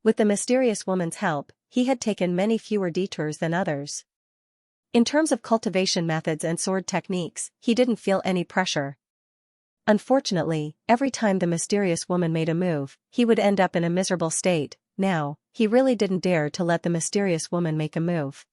With the mysterious woman's help, he had taken many fewer detours than others. In terms of cultivation methods and sword techniques, he didn't feel any pressure. Unfortunately, every time the mysterious woman made a move, he would end up in a miserable state. Now, he really didn't dare to let the mysterious woman make a move.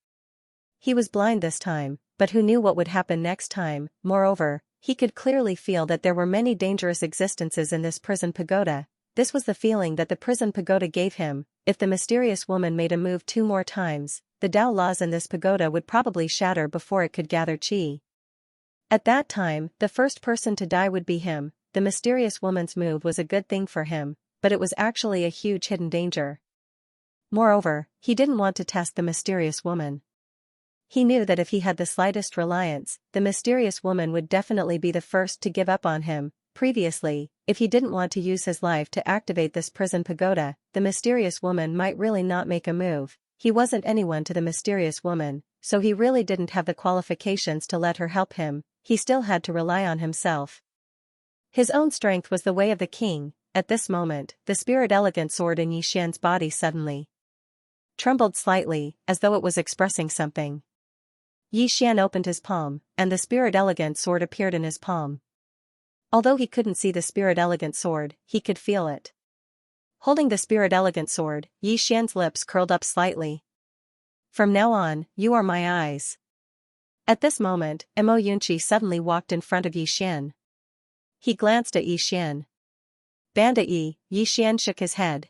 He was blind this time, but who knew what would happen next time? Moreover, he could clearly feel that there were many dangerous existences in this prison pagoda. This was the feeling that the prison pagoda gave him. If the mysterious woman made a move 2 more times, the Tao laws in this pagoda would probably shatter before it could gather qi. At that time, the first person to die would be him. The mysterious woman's move was a good thing for him, but it was actually a huge hidden danger. Moreover, he didn't want to test the mysterious woman. He knew that if he had the slightest reliance, the mysterious woman would definitely be the first to give up on him. Previously, if he didn't want to use his life to activate this prison pagoda, the mysterious woman might really not make a move. He wasn't anyone to the mysterious woman, so he really didn't have the qualifications to let her help him. He still had to rely on himself. His own strength was the way of the king. At this moment, the spirit elegant sword in Xianxia's body suddenly trembled slightly, as though it was expressing something. Xian opened his palm, and the spirit elegant sword appeared in his palm. Although he couldn't see the spirit elegant sword, he could feel it. Holding the spirit elegant sword, Xian's lips curled up slightly. From now on, you are my eyes. At this moment, Mo Yunqi suddenly walked in front of Xian. He glanced at Xian. Bandit Xian shook his head.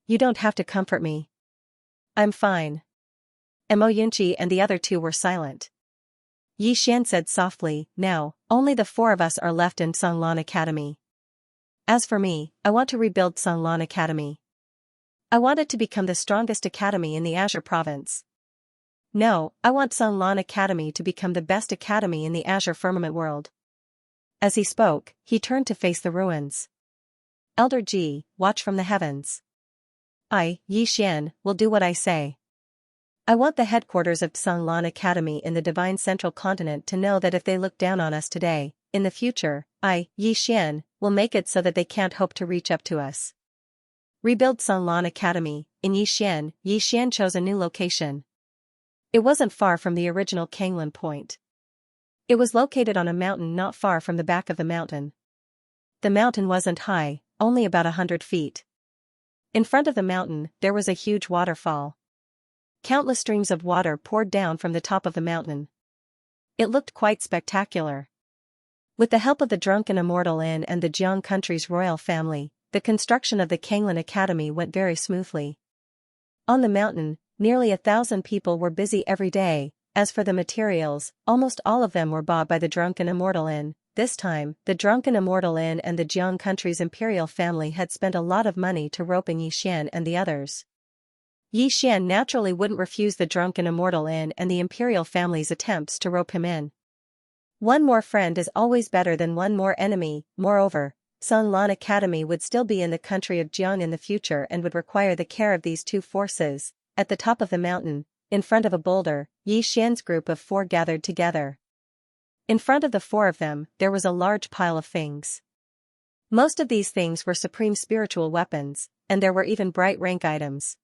You don't have to comfort me. I'm fine. Mo Yunqi and the other two were silent. Xian said softly, now, only the four of us are left in Songlan Academy. As for me, I want to rebuild Songlan Academy. I want it to become the strongest academy in the Azure province. No, I want Songlan Academy to become the best academy in the Azure firmament world. As he spoke, he turned to face the ruins. Elder Ji, watch from the heavens. I, Xian, will do what I say. I want the headquarters of Songlan Academy in the Divine Central Continent to know that if they look down on us today, in the future, I, Xian, will make it so that they can't hope to reach up to us. Rebuild Songlan Academy. In Xian chose a new location. It wasn't far from the original Kanglan Point. It was located on a mountain not far from the back of the mountain. The mountain wasn't high, only about 100 feet. In front of the mountain, there was a huge waterfall. Countless streams of water poured down from the top of the mountain. It looked quite spectacular. With the help of the Drunken Immortal Inn and the Jiang country's royal family, the construction of the Kanglan Academy went very smoothly. On the mountain, nearly 1,000 people were busy every day. As for the materials, almost all of them were bought by the Drunken Immortal Inn. This time, the Drunken Immortal Inn and the Jiang country's imperial family had spent a lot of money to roping Xian and the others. Xian naturally wouldn't refuse the Drunken Immortal Inn and the imperial family's attempts to rope him in. One more friend is always better than one more enemy. Moreover, Songlan Academy would still be in the country of Jiang in the future and would require the care of these two forces. At the top of the mountain, in front of a boulder, Xian's group of four gathered together. In front of the four of them, there was a large pile of things. Most of these things were supreme spiritual weapons, and there were even bright rank items.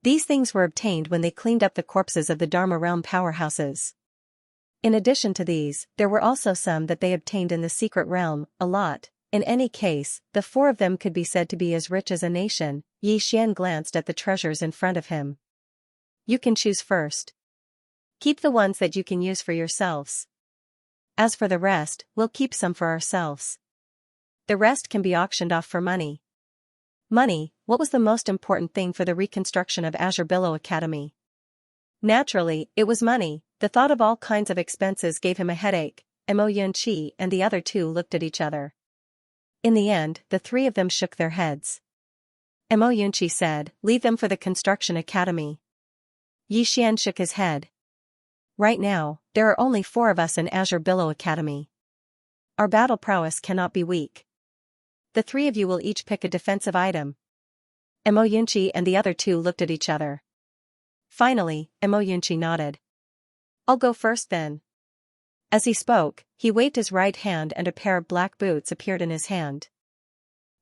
These things were obtained when they cleaned up the corpses of the Dharma realm powerhouses. In addition to these, there were also some that they obtained in the secret realm, a lot. In any case, the four of them could be said to be as rich as a nation. Xian glanced at the treasures in front of him. You can choose first. Keep the ones that you can use for yourselves. As for the rest, we'll keep some for ourselves. The rest can be auctioned off for money. Money, what was the most important thing for the reconstruction of Azure Billow Academy? Naturally, it was money. The thought of all kinds of expenses gave him a headache. Mo Yunqi and the other two looked at each other. In the end, the three of them shook their heads. Mo Yunqi said, leave them for the construction academy. Xian shook his head. Right now, there are only 4 of us in Azure Billow Academy. Our battle prowess cannot be weak. The 3 of you will each pick a defensive item. Mo Yunqi and the other 2 looked at each other. Finally, Mo Yunqi nodded. I'll go first then. As he spoke, he waved his right hand and a pair of black boots appeared in his hand.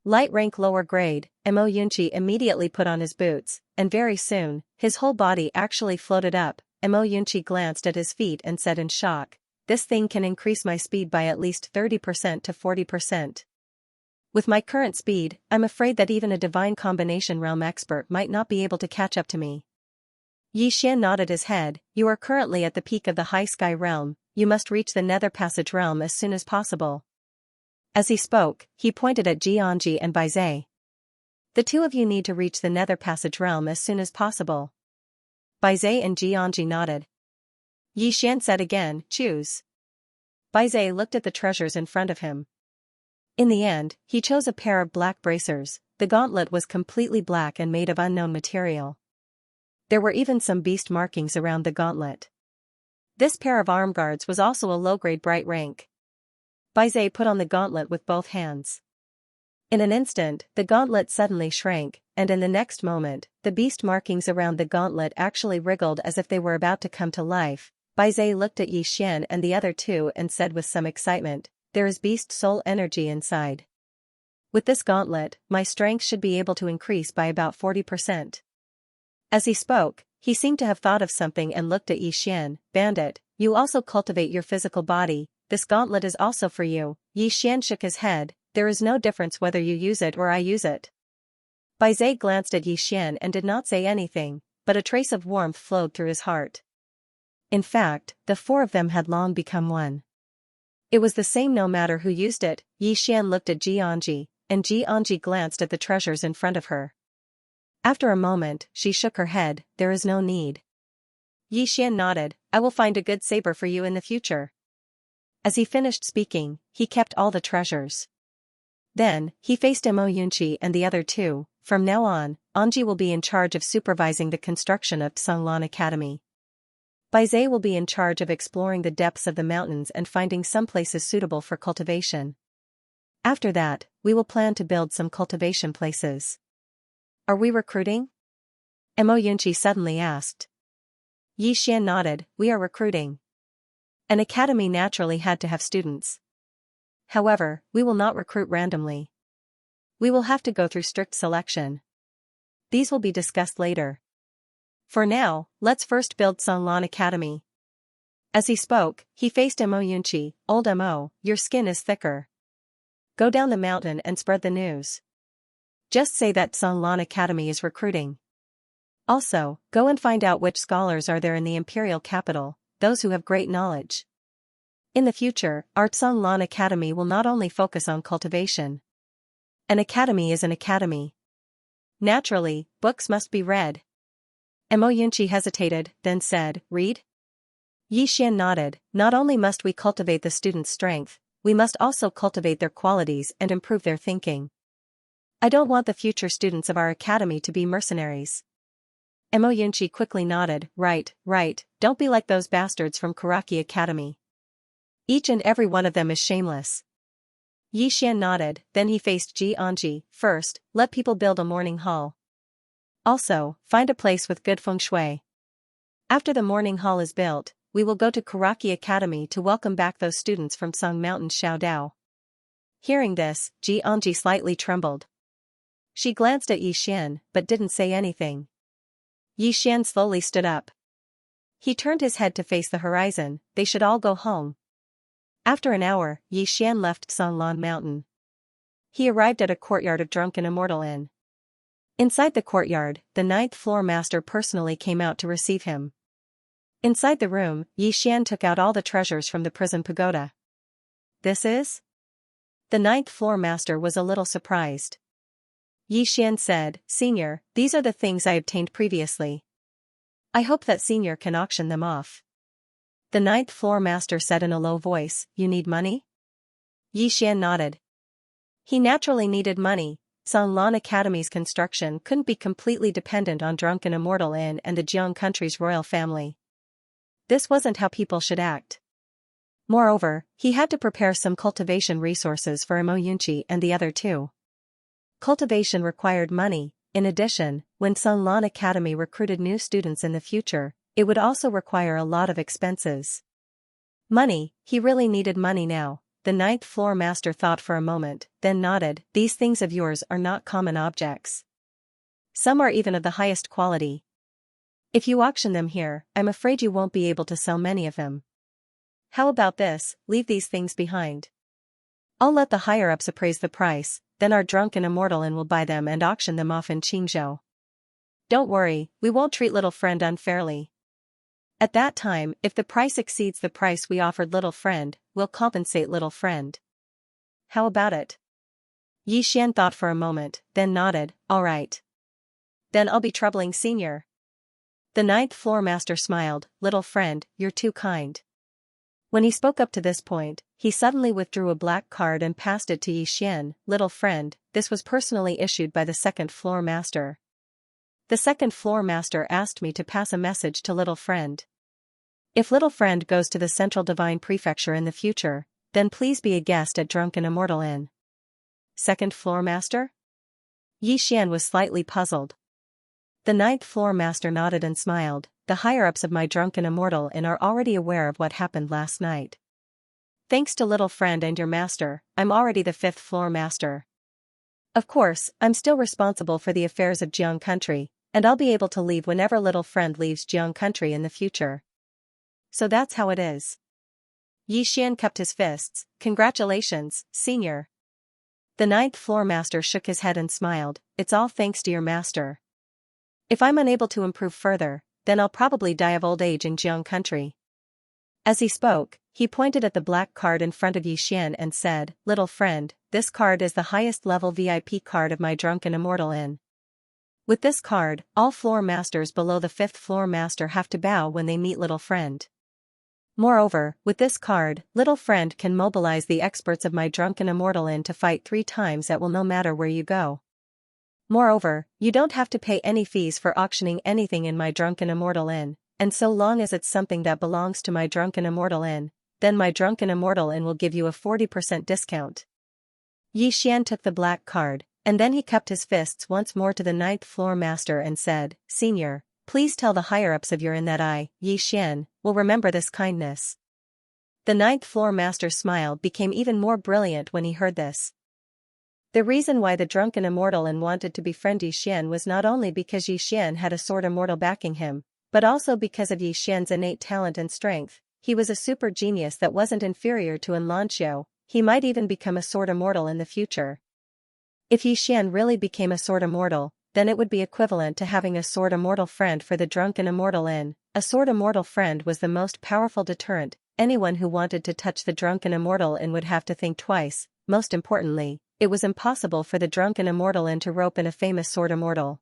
Light rank lower grade, Mo Yunqi immediately put on his boots, and very soon, his whole body actually floated up. Mo Yunqi glanced at his feet and said in shock, this thing can increase my speed by at least 30% to 40%. With my current speed, I'm afraid that even a divine combination realm expert might not be able to catch up to me. Xian nodded his head. You are currently at the peak of the high sky realm, you must reach the nether passage realm as soon as possible. As he spoke, he pointed at Xianxia and Baizhe. The 2 of you need to reach the nether passage realm as soon as possible. Baizhe and Xianxia nodded. Xian said again, choose. Baize looked at the treasures in front of him. In the end, he chose a pair of black bracers. The gauntlet was completely black and made of unknown material. There were even some beast markings around the gauntlet. This pair of arm guards was also a low-grade bright rank. Baize put on the gauntlet with both hands. In an instant, the gauntlet suddenly shrank, and in the next moment, the beast markings around the gauntlet actually wriggled as if they were about to come to life. Baize looked at Xian and the other two and said with some excitement, "There is beast soul energy inside. With this gauntlet, my strength should be able to increase by about 40%. As he spoke, he seemed to have thought of something and looked at Xian. "Bandit, you also cultivate your physical body, this gauntlet is also for you." Xian shook his head, "There is no difference whether you use it or I use it." Baize glanced at Xian and did not say anything, but a trace of warmth flowed through his heart. In fact, the four of them had long become one. It was the same no matter who used it. Xian looked at Xianxia, and Xianxia glanced at the treasures in front of her. After a moment, she shook her head, "There is no need." Xian nodded, "I will find a good saber for you in the future." As he finished speaking, he kept all the treasures. Then, he faced Mo Yunqi and the other two. "From now on, Anji will be in charge of supervising the construction of Songlan Academy. Baize will be in charge of exploring the depths of the mountains and finding some places suitable for cultivation. After that, we will plan to build some cultivation places." "Are we recruiting?" Mo Yunqi suddenly asked. Xian nodded, "We are recruiting. An academy naturally had to have students. However, we will not recruit randomly. We will have to go through strict selection. These will be discussed later. For now, let's first build Songlan Academy." As he spoke, he faced Mo Yunqi. "Old Mo, your skin is thicker. Go down the mountain and spread the news. Just say that Songlan Academy is recruiting. Also, go and find out which scholars are there in the imperial capital, those who have great knowledge. In the future, our Songlan Academy will not only focus on cultivation. An academy is an academy. Naturally, books must be read." Mo Yunqi hesitated, then said, "Read?" Xian nodded, "Not only must we cultivate the students' strength, we must also cultivate their qualities and improve their thinking. I don't want the future students of our academy to be mercenaries." Mo Yunqi quickly nodded, "Right, right, don't be like those bastards from Karaki Academy. Each and every one of them is shameless." Xian nodded, then he faced Xianxia. "First, let people build a morning hall. Also, find a place with good feng shui. After the morning hall is built, we will go to Karaki Academy to welcome back those students from Song Mountain Xiaodao." Hearing this, Xianxia slightly trembled. She glanced at Xian, but didn't say anything. Xian slowly stood up. He turned his head to face the horizon. They should all go home. After an hour, Xian left Songlan Mountain. He arrived at a courtyard of Drunken Immortal Inn. Inside the courtyard, the 9th floor master personally came out to receive him. Inside the room, Xian took out all the treasures from the prison pagoda. "This is?" The 9th floor master was a little surprised. Xian said, "Senior, these are the things I obtained previously. I hope that Senior can auction them off." The 9th floor master said in a low voice, "You need money?" Xian nodded. He naturally needed money. Songlan Academy's construction couldn't be completely dependent on Drunken Immortal Inn and the Jiang country's royal family. This wasn't how people should act. Moreover, he had to prepare some cultivation resources for Mo Yunqi and the other two. Cultivation required money. In addition, when Songlan Academy recruited new students in the future, it would also require a lot of expenses. Money, he really needed money now. The 9th floor master thought for a moment, then nodded, "These things of yours are not common objects. Some are even of the highest quality. If you auction them here, I'm afraid you won't be able to sell many of them. How about this, leave these things behind. I'll let the higher-ups appraise the price, then our Drunken Immortal Inn will buy them and auction them off in Qingzhou. Don't worry, we won't treat little friend unfairly. At that time, if the price exceeds the price we offered little friend, we'll compensate little friend. How about it?" Xian thought for a moment, then nodded, "All right. Then I'll be troubling Senior." The 9th floor master smiled, "Little friend, you're too kind. When he spoke up to this point, he suddenly withdrew a black card and passed it to Xian. Little friend, this was personally issued by the second floor master. The second floor master asked me to pass a message to little friend. If little friend goes to the Central Divine Prefecture in the future, then please be a guest at Drunken Immortal Inn. Second floor master? Xian was slightly puzzled. The ninth floor master nodded and smiled. The higher-ups of my Drunken Immortal Inn are already aware of what happened last night. Thanks to little friend and your master, I'm already the fifth floor master. Of course, I'm still responsible for the affairs of Jiang Country, and I'll be able to leave whenever little friend leaves Jiang Country in the future. So that's how it is. Xian kept his fists. Congratulations, senior. The ninth floor master shook his head and smiled. It's all thanks to your master. If I'm unable to improve further, then I'll probably die of old age in Jiang Country. As he spoke, he pointed at the black card in front of Xian and said, Little friend, this card is the highest level VIP card of my Drunken Immortal Inn. With this card, all floor masters below the fifth floor master have to bow when they meet little friend. Moreover, with this card, little friend can mobilize the experts of my Drunken Immortal Inn to fight 3 times at will no matter where you go. Moreover, you don't have to pay any fees for auctioning anything in my Drunken Immortal Inn, and so long as it's something that belongs to my Drunken Immortal Inn, then my Drunken Immortal Inn will give you a 40% discount. Xian took the black card, and then he cupped his fists once more to the ninth floor master and said, Senior, please tell the higher-ups of your inn that I, Xian, will remember this kindness. The ninth floor master's smile became even more brilliant when he heard this. The reason why the Drunken Immortal Inn wanted to befriend Xian was not only because Xian had a sword immortal backing him, but also because of Xian's innate talent and strength. He was a super genius that wasn't inferior to Xianxia. He might even become a sword immortal in the future. If Xian really became a sword immortal, then it would be equivalent to having a sword immortal friend for the Drunken Immortal Inn. A sword immortal friend was the most powerful deterrent. Anyone who wanted to touch the Drunken Immortal Inn would have to think twice. Most importantly, it was impossible for the Drunken Immortal Inn to rope in a famous sword immortal.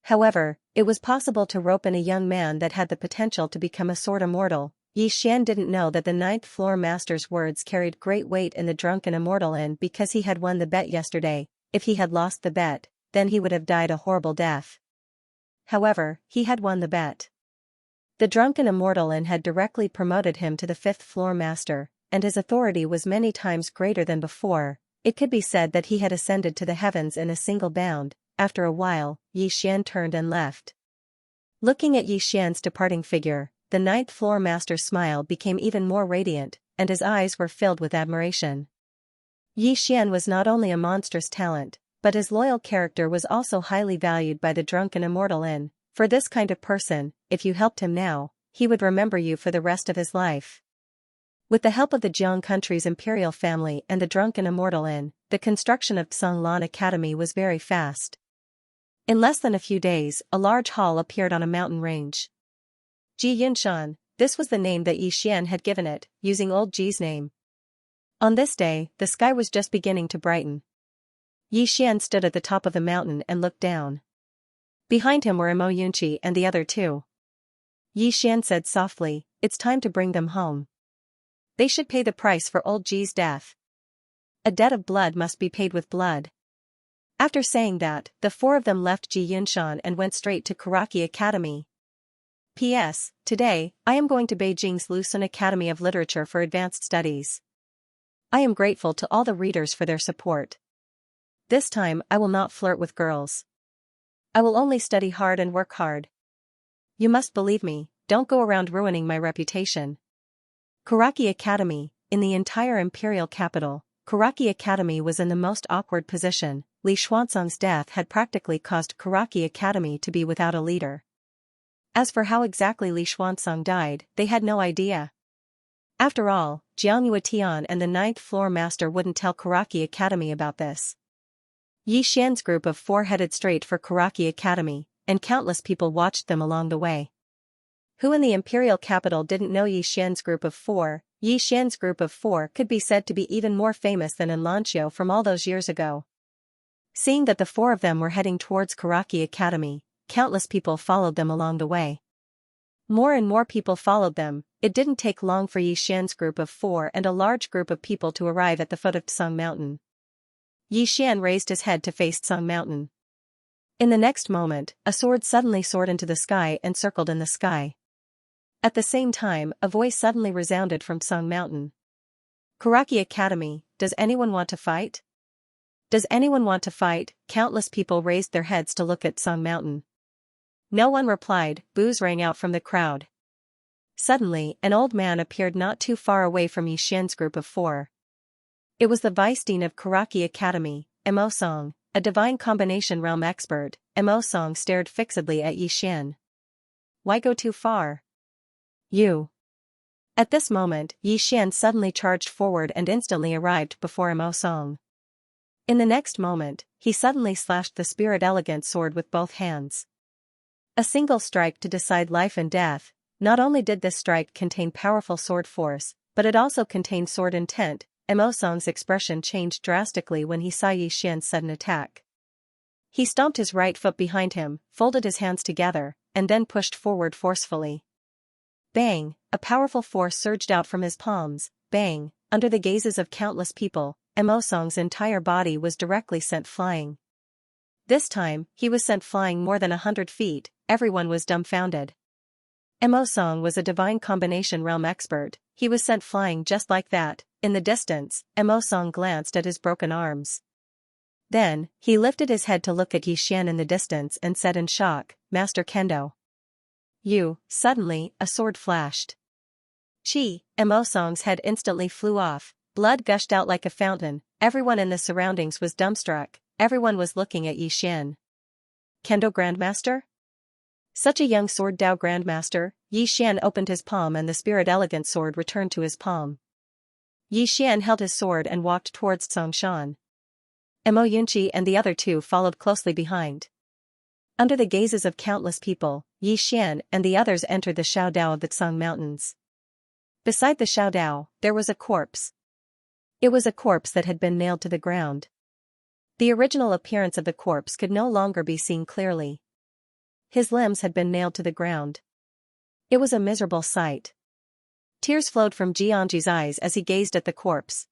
However, it was possible to rope in a young man that had the potential to become a sword immortal. Xian didn't know that the ninth floor master's words carried great weight in the Drunken Immortal Inn because he had won the bet yesterday. If he had lost the bet, then he would have died a horrible death. However, he had won the bet. The Drunken Immortal Inn had directly promoted him to the fifth floor master, and his authority was many times greater than before. It could be said that he had ascended to the heavens in a single bound. After a while, Xian turned and left. Looking at Xian's departing figure, the ninth floor master's smile became even more radiant, and his eyes were filled with admiration. Xian was not only a monstrous talent, but his loyal character was also highly valued by the Drunken Immortal Inn. For this kind of person, if you helped him now, he would remember you for the rest of his life. With the help of the Jiang Country's imperial family and the Drunken Immortal Inn, the construction of Xinglan Academy was very fast. In less than a few days, a large hall appeared on a mountain range. Ji Yunshan, this was the name that Xian had given it, using old Ji's name. On this day, the sky was just beginning to brighten. Xian stood at the top of the mountain and looked down. Behind him were Imo Yunqi and the other 2. Xian said softly, It's time to bring them home. They should pay the price for old Ji's death. A debt of blood must be paid with blood. After saying that, the 4 of them left Ji Yunshan and went straight to Karaki Academy. P.S. Today, I am going to Beijing's Lucen Academy of Literature for advanced studies. I am grateful to all the readers for their support. This time I will not flirt with girls. I will only study hard and work hard. You must believe me, don't go around ruining my reputation. Karaki Academy, in the entire imperial capital, Karaki Academy was in the most awkward position. Li Xuanzong's death had practically caused Karaki Academy to be without a leader. As for how exactly Li Xuanzong died, they had no idea. After all, Jiang Yuetian and the ninth floor master wouldn't tell Karaki Academy about this. Xian's group of 4 headed straight for Karaki Academy, and countless people watched them along the way. Who in the imperial capital didn't know Xian's group of 4? Xian's group of 4 could be said to be even more famous than Xianxia from all those years ago. Seeing that the 4 of them were heading towards Karaki Academy, countless people followed them along the way. More and more people followed them. It didn't take long for Yi Xian's group of 4 and a large group of people to arrive at the foot of Tsung Mountain. Yi Xian raised his head to face Tsung Mountain. In the next moment, a sword suddenly soared into the sky and circled in the sky. At the same time, a voice suddenly resounded from Tsung Mountain. Kuraki Academy, does anyone want to fight? Does anyone want to fight? Countless people raised their heads to look at Tsung Mountain. No one replied. Boos rang out from the crowd. Suddenly, an old man appeared not too far away from Yi Xian's group of 4. It was the vice dean of Kuraki Academy, Mo Song, a divine combination realm expert. Mo Song stared fixedly at Yi Xian. Why go too far? You. At this moment, Yi Xian suddenly charged forward and instantly arrived before Mo Song. In the next moment, he suddenly slashed the spirit elegant sword with both hands. A single strike to decide life and death. Not only did this strike contain powerful sword force, but it also contained sword intent. Mo Song's expression changed drastically when he saw Yi Xian's sudden attack. He stomped his right foot behind him, folded his hands together, and then pushed forward forcefully. Bang! A powerful force surged out from his palms. Bang! Under the gazes of countless people, Mo Song's entire body was directly sent flying. This time, he was sent flying more than 100 feet. Everyone was dumbfounded. Mo Song was a divine combination realm expert. He was sent flying just like that. In the distance, Mo Song glanced at his broken arms. Then, he lifted his head to look at Yi Xian in the distance and said in shock, Master Kendo. You. Suddenly, a sword flashed. Chi! Mo Song's head instantly flew off. Blood gushed out like a fountain. Everyone in the surroundings was dumbstruck. Everyone was looking at Yi Xian. Kendo Grandmaster? Such a young sword Dao Grandmaster. Yi Xian opened his palm and the spirit elegant sword returned to his palm. Yi Xian held his sword and walked towards Tsung Shan. Mo Yunqi and the other 2 followed closely behind. Under the gazes of countless people, Yi Xian and the others entered the Shao Dao of the Tsung Mountains. Beside the Shao Dao, there was a corpse. It was a corpse that had been nailed to the ground. The original appearance of the corpse could no longer be seen clearly. His limbs had been nailed to the ground. It was a miserable sight. Tears flowed from Xianxi's eyes as he gazed at the corpse.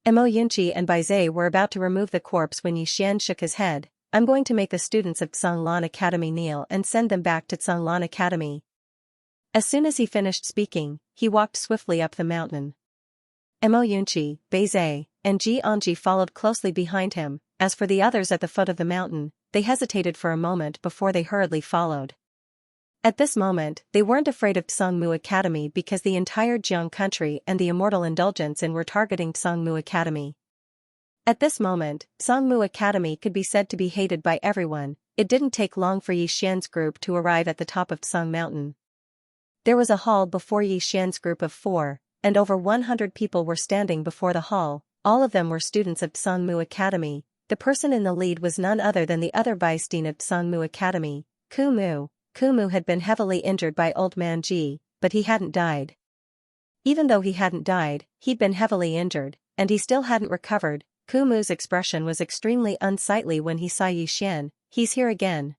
Mo Yunqi and Bai Zhe were about to remove the corpse when Yi Xian shook his head. I'm going to make the students of Tsung Lan Academy kneel and send them back to Tsung Lan Academy. As soon as he finished speaking, he walked swiftly up the mountain. Mo Yunqi, Bai Zhe, and Xianxi followed closely behind him. As for the others at the foot of the mountain, they hesitated for a moment before they hurriedly followed. At this moment, they weren't afraid of Tsungmu Academy because the entire Jiang country and the Immortal Indulgence Inn were targeting Tsungmu Academy. At this moment, Tsungmu Academy could be said to be hated by everyone. It didn't take long for Yi Xian's group to arrive at the top of Tsung Mountain. There was a hall before Yi Xian's group of 4, and over 100 people were standing before the hall. All of them were students of Tsungmu Academy. The person in the lead was none other than the other vice dean of Tsungmu Academy, Kumu. Kumu had been heavily injured by Old Man Ji, but he hadn't died. Even though he hadn't died, he'd been heavily injured, and he still hadn't recovered. Kumu's expression was extremely unsightly when he saw Yi Xian. He's here again.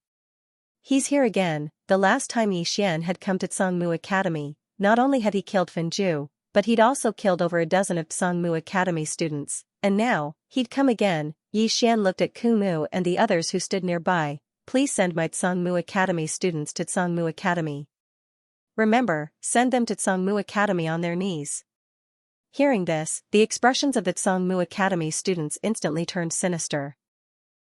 He's here again. The last time Yi Xian had come to Tsungmu Academy, not only had he killed Finju, but he'd also killed over a dozen of Tsungmu Academy students, and now, he'd come again. Yi Xian looked at Kumu and the others who stood nearby. Please send my Tsungmu Academy students to Tsungmu Academy. Remember, send them to Tsungmu Academy on their knees. Hearing this, the expressions of the Tsungmu Academy students instantly turned sinister.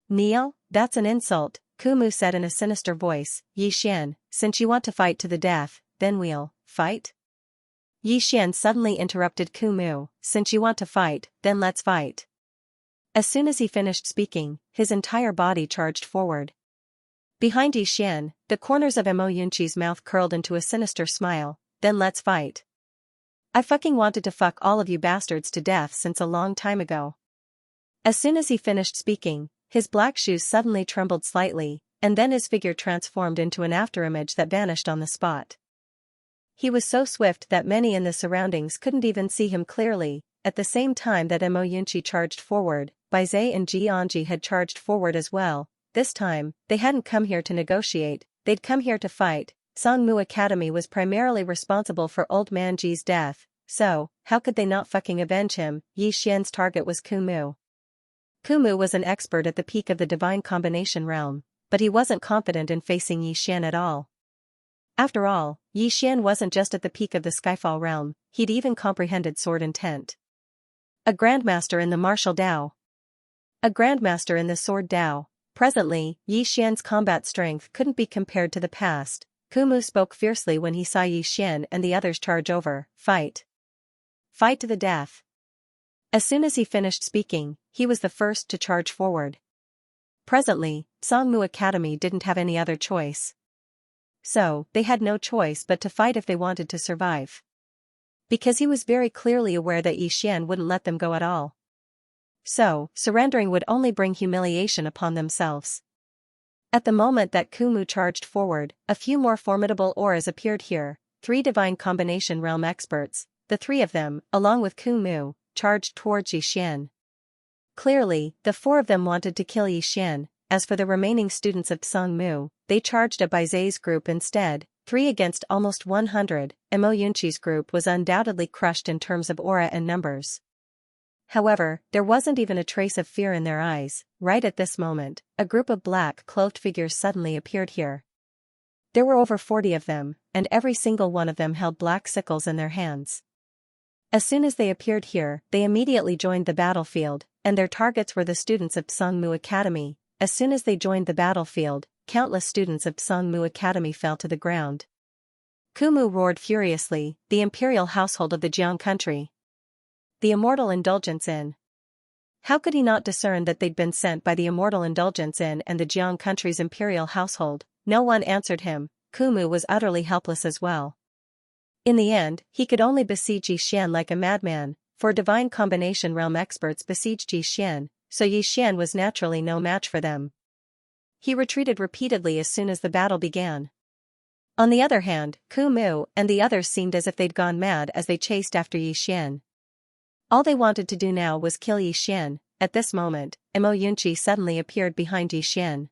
Kneel? That's an insult, Kumu said in a sinister voice. Yi Xian, since you want to fight to the death, then we'll fight? Yi Xian suddenly interrupted Kumu, since you want to fight, then let's fight. As soon as he finished speaking, his entire body charged forward. Behind Yi Xian, the corners of Mo Yunqi's mouth curled into a sinister smile. Then let's fight. I fucking wanted to fuck all of you bastards to death since a long time ago. As soon as he finished speaking, his black shoes suddenly trembled slightly, and then his figure transformed into an afterimage that vanished on the spot. He was so swift that many in the surroundings couldn't even see him clearly. At the same time that Mo Yunqi charged forward, Bai Zhe and Xianxi had charged forward as well. This time, they hadn't come here to negotiate, they'd come here to fight. Songmu Academy was primarily responsible for Old Man Ji's death, so, how could they not fucking avenge him? Yi Xian's target was Kumu. Kumu was an expert at the peak of the divine combination realm, but he wasn't confident in facing Yi Xian at all. After all, Yi Xian wasn't just at the peak of the Skyfall realm, he'd even comprehended sword intent. A grandmaster in the martial Dao. A grandmaster in the sword Dao. Presently, Yi Xian's combat strength couldn't be compared to the past. Kumu spoke fiercely when he saw Yi Xian and the others charge over. Fight. Fight to the death. As soon as he finished speaking, he was the first to charge forward. Presently, Songmu Academy didn't have any other choice. So, they had no choice but to fight if they wanted to survive. Because he was very clearly aware that Yi Xian wouldn't let them go at all. So, surrendering would only bring humiliation upon themselves. At the moment that Kumu charged forward, a few more formidable auras appeared here, 3 divine combination realm experts, the 3 of them, along with Kumu, charged towards Yi Xian. Clearly, the 4 of them wanted to kill Yi Xian. As for the remaining students of Songmu, they charged at Baizei's group instead, 3 against almost 100. Mo Yunqi's group was undoubtedly crushed in terms of aura and numbers. However, there wasn't even a trace of fear in their eyes. Right at this moment, a group of black-cloaked figures suddenly appeared here. There were over 40 of them, and every single one of them held black sickles in their hands. As soon as they appeared here, they immediately joined the battlefield, and their targets were the students of Songmu Academy. As soon as they joined the battlefield, countless students of Songmu Academy fell to the ground. Kumu roared furiously, the imperial household of the Jiang country. The Immortal Indulgence Inn. How could he not discern that they'd been sent by the Immortal Indulgence Inn and the Jiang country's imperial household? No one answered him. Kumu was utterly helpless as well. In the end, he could only besiege Yi Xian like a madman, for divine combination realm experts besieged Yi Xian, so Yi Xian was naturally no match for them. He retreated repeatedly as soon as the battle began. On the other hand, Kumu and the others seemed as if they'd gone mad as they chased after Yi Xian. All they wanted to do now was kill Yi Xian. At this moment, Mo Yunqi suddenly appeared behind Yi Xian.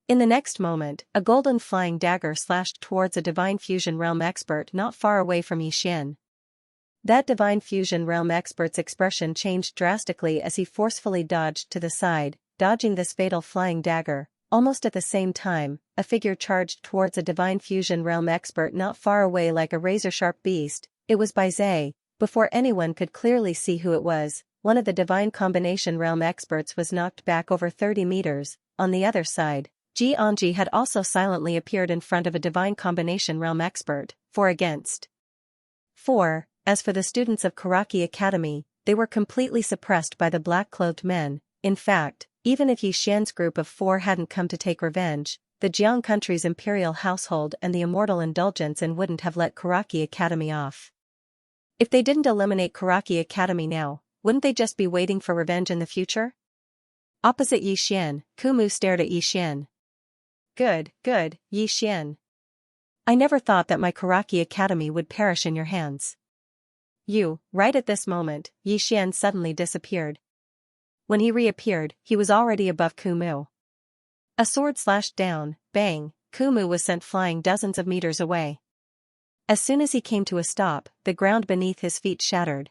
In the next moment, a golden flying dagger slashed towards a divine fusion realm expert not far away from Yi Xian. That divine fusion realm expert's expression changed drastically as he forcefully dodged to the side, dodging this fatal flying dagger. Almost at the same time, a figure charged towards a divine fusion realm expert not far away like a razor-sharp beast. It was Baizei. Before anyone could clearly see who it was, one of the divine combination realm experts was knocked back over 30 meters. On the other side, Xianxia had also silently appeared in front of a divine combination realm expert. 4 against 4. As for the students of Karaki Academy, they were completely suppressed by the black-clothed men. In fact, even if Yi Xian's group of 4 hadn't come to take revenge, the Jiang country's imperial household and the Immortal Indulgence Inn wouldn't have let Karaki Academy off. If they didn't eliminate Karaki Academy now, wouldn't they just be waiting for revenge in the future? Opposite Yi Xian, Kumu stared at Yi Xian. Good, Yi Xian. I never thought that my Karaki Academy would perish in your hands. Right at this moment, Yi Xian suddenly disappeared. When he reappeared, he was already above Kumu. A sword slashed down, bang, Kumu was sent flying dozens of meters away. As soon as he came to a stop, the ground beneath his feet shattered.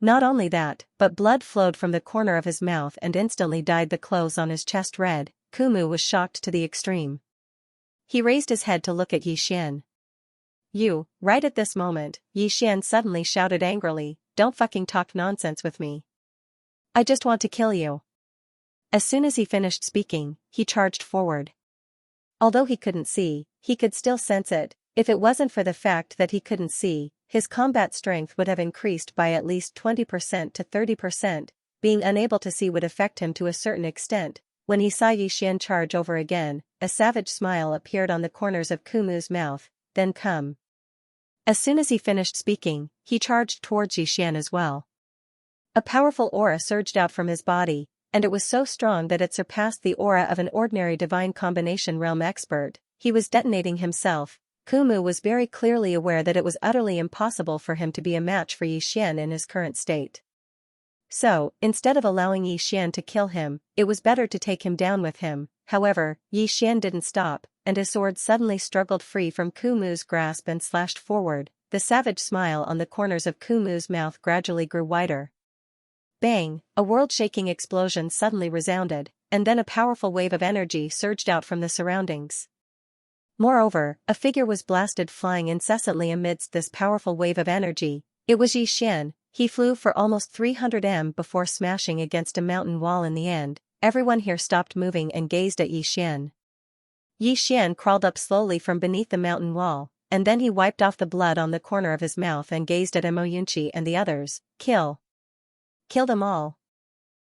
Not only that, but blood flowed from the corner of his mouth and instantly dyed the clothes on his chest red. Kumu was shocked to the extreme. He raised his head to look at Yi Xian. Right at this moment, Yi Xian suddenly shouted angrily, "Don't fucking talk nonsense with me. I just want to kill you." As soon as he finished speaking, he charged forward. Although he couldn't see, he could still sense it. If it wasn't for the fact that he couldn't see, his combat strength would have increased by at least 20% to 30%. Being unable to see would affect him to a certain extent. When he saw Yi Xian charge over again, a savage smile appeared on the corners of Kumu's mouth. Then come. As soon as he finished speaking, he charged towards Yi Xian as well. A powerful aura surged out from his body, and it was so strong that it surpassed the aura of an ordinary divine combination realm expert. He was detonating himself. Kumu was very clearly aware that it was utterly impossible for him to be a match for Yi Xian in his current state. So, instead of allowing Yi Xian to kill him, it was better to take him down with him. However, Yi Xian didn't stop. and his sword suddenly struggled free from Kumu's grasp and slashed forward. The savage smile on the corners of Kumu's mouth gradually grew wider. Bang! A world-shaking explosion suddenly resounded, and then a powerful wave of energy surged out from the surroundings. Moreover, a figure was blasted flying incessantly amidst this powerful wave of energy. It was Xian. He flew for almost 300 m before smashing against a mountain wall in the end. Everyone here stopped moving and gazed at Xian. Xian crawled up slowly from beneath the mountain wall, and then he wiped off the blood on the corner of his mouth and gazed at Xianxia and the others. Kill! Kill them all!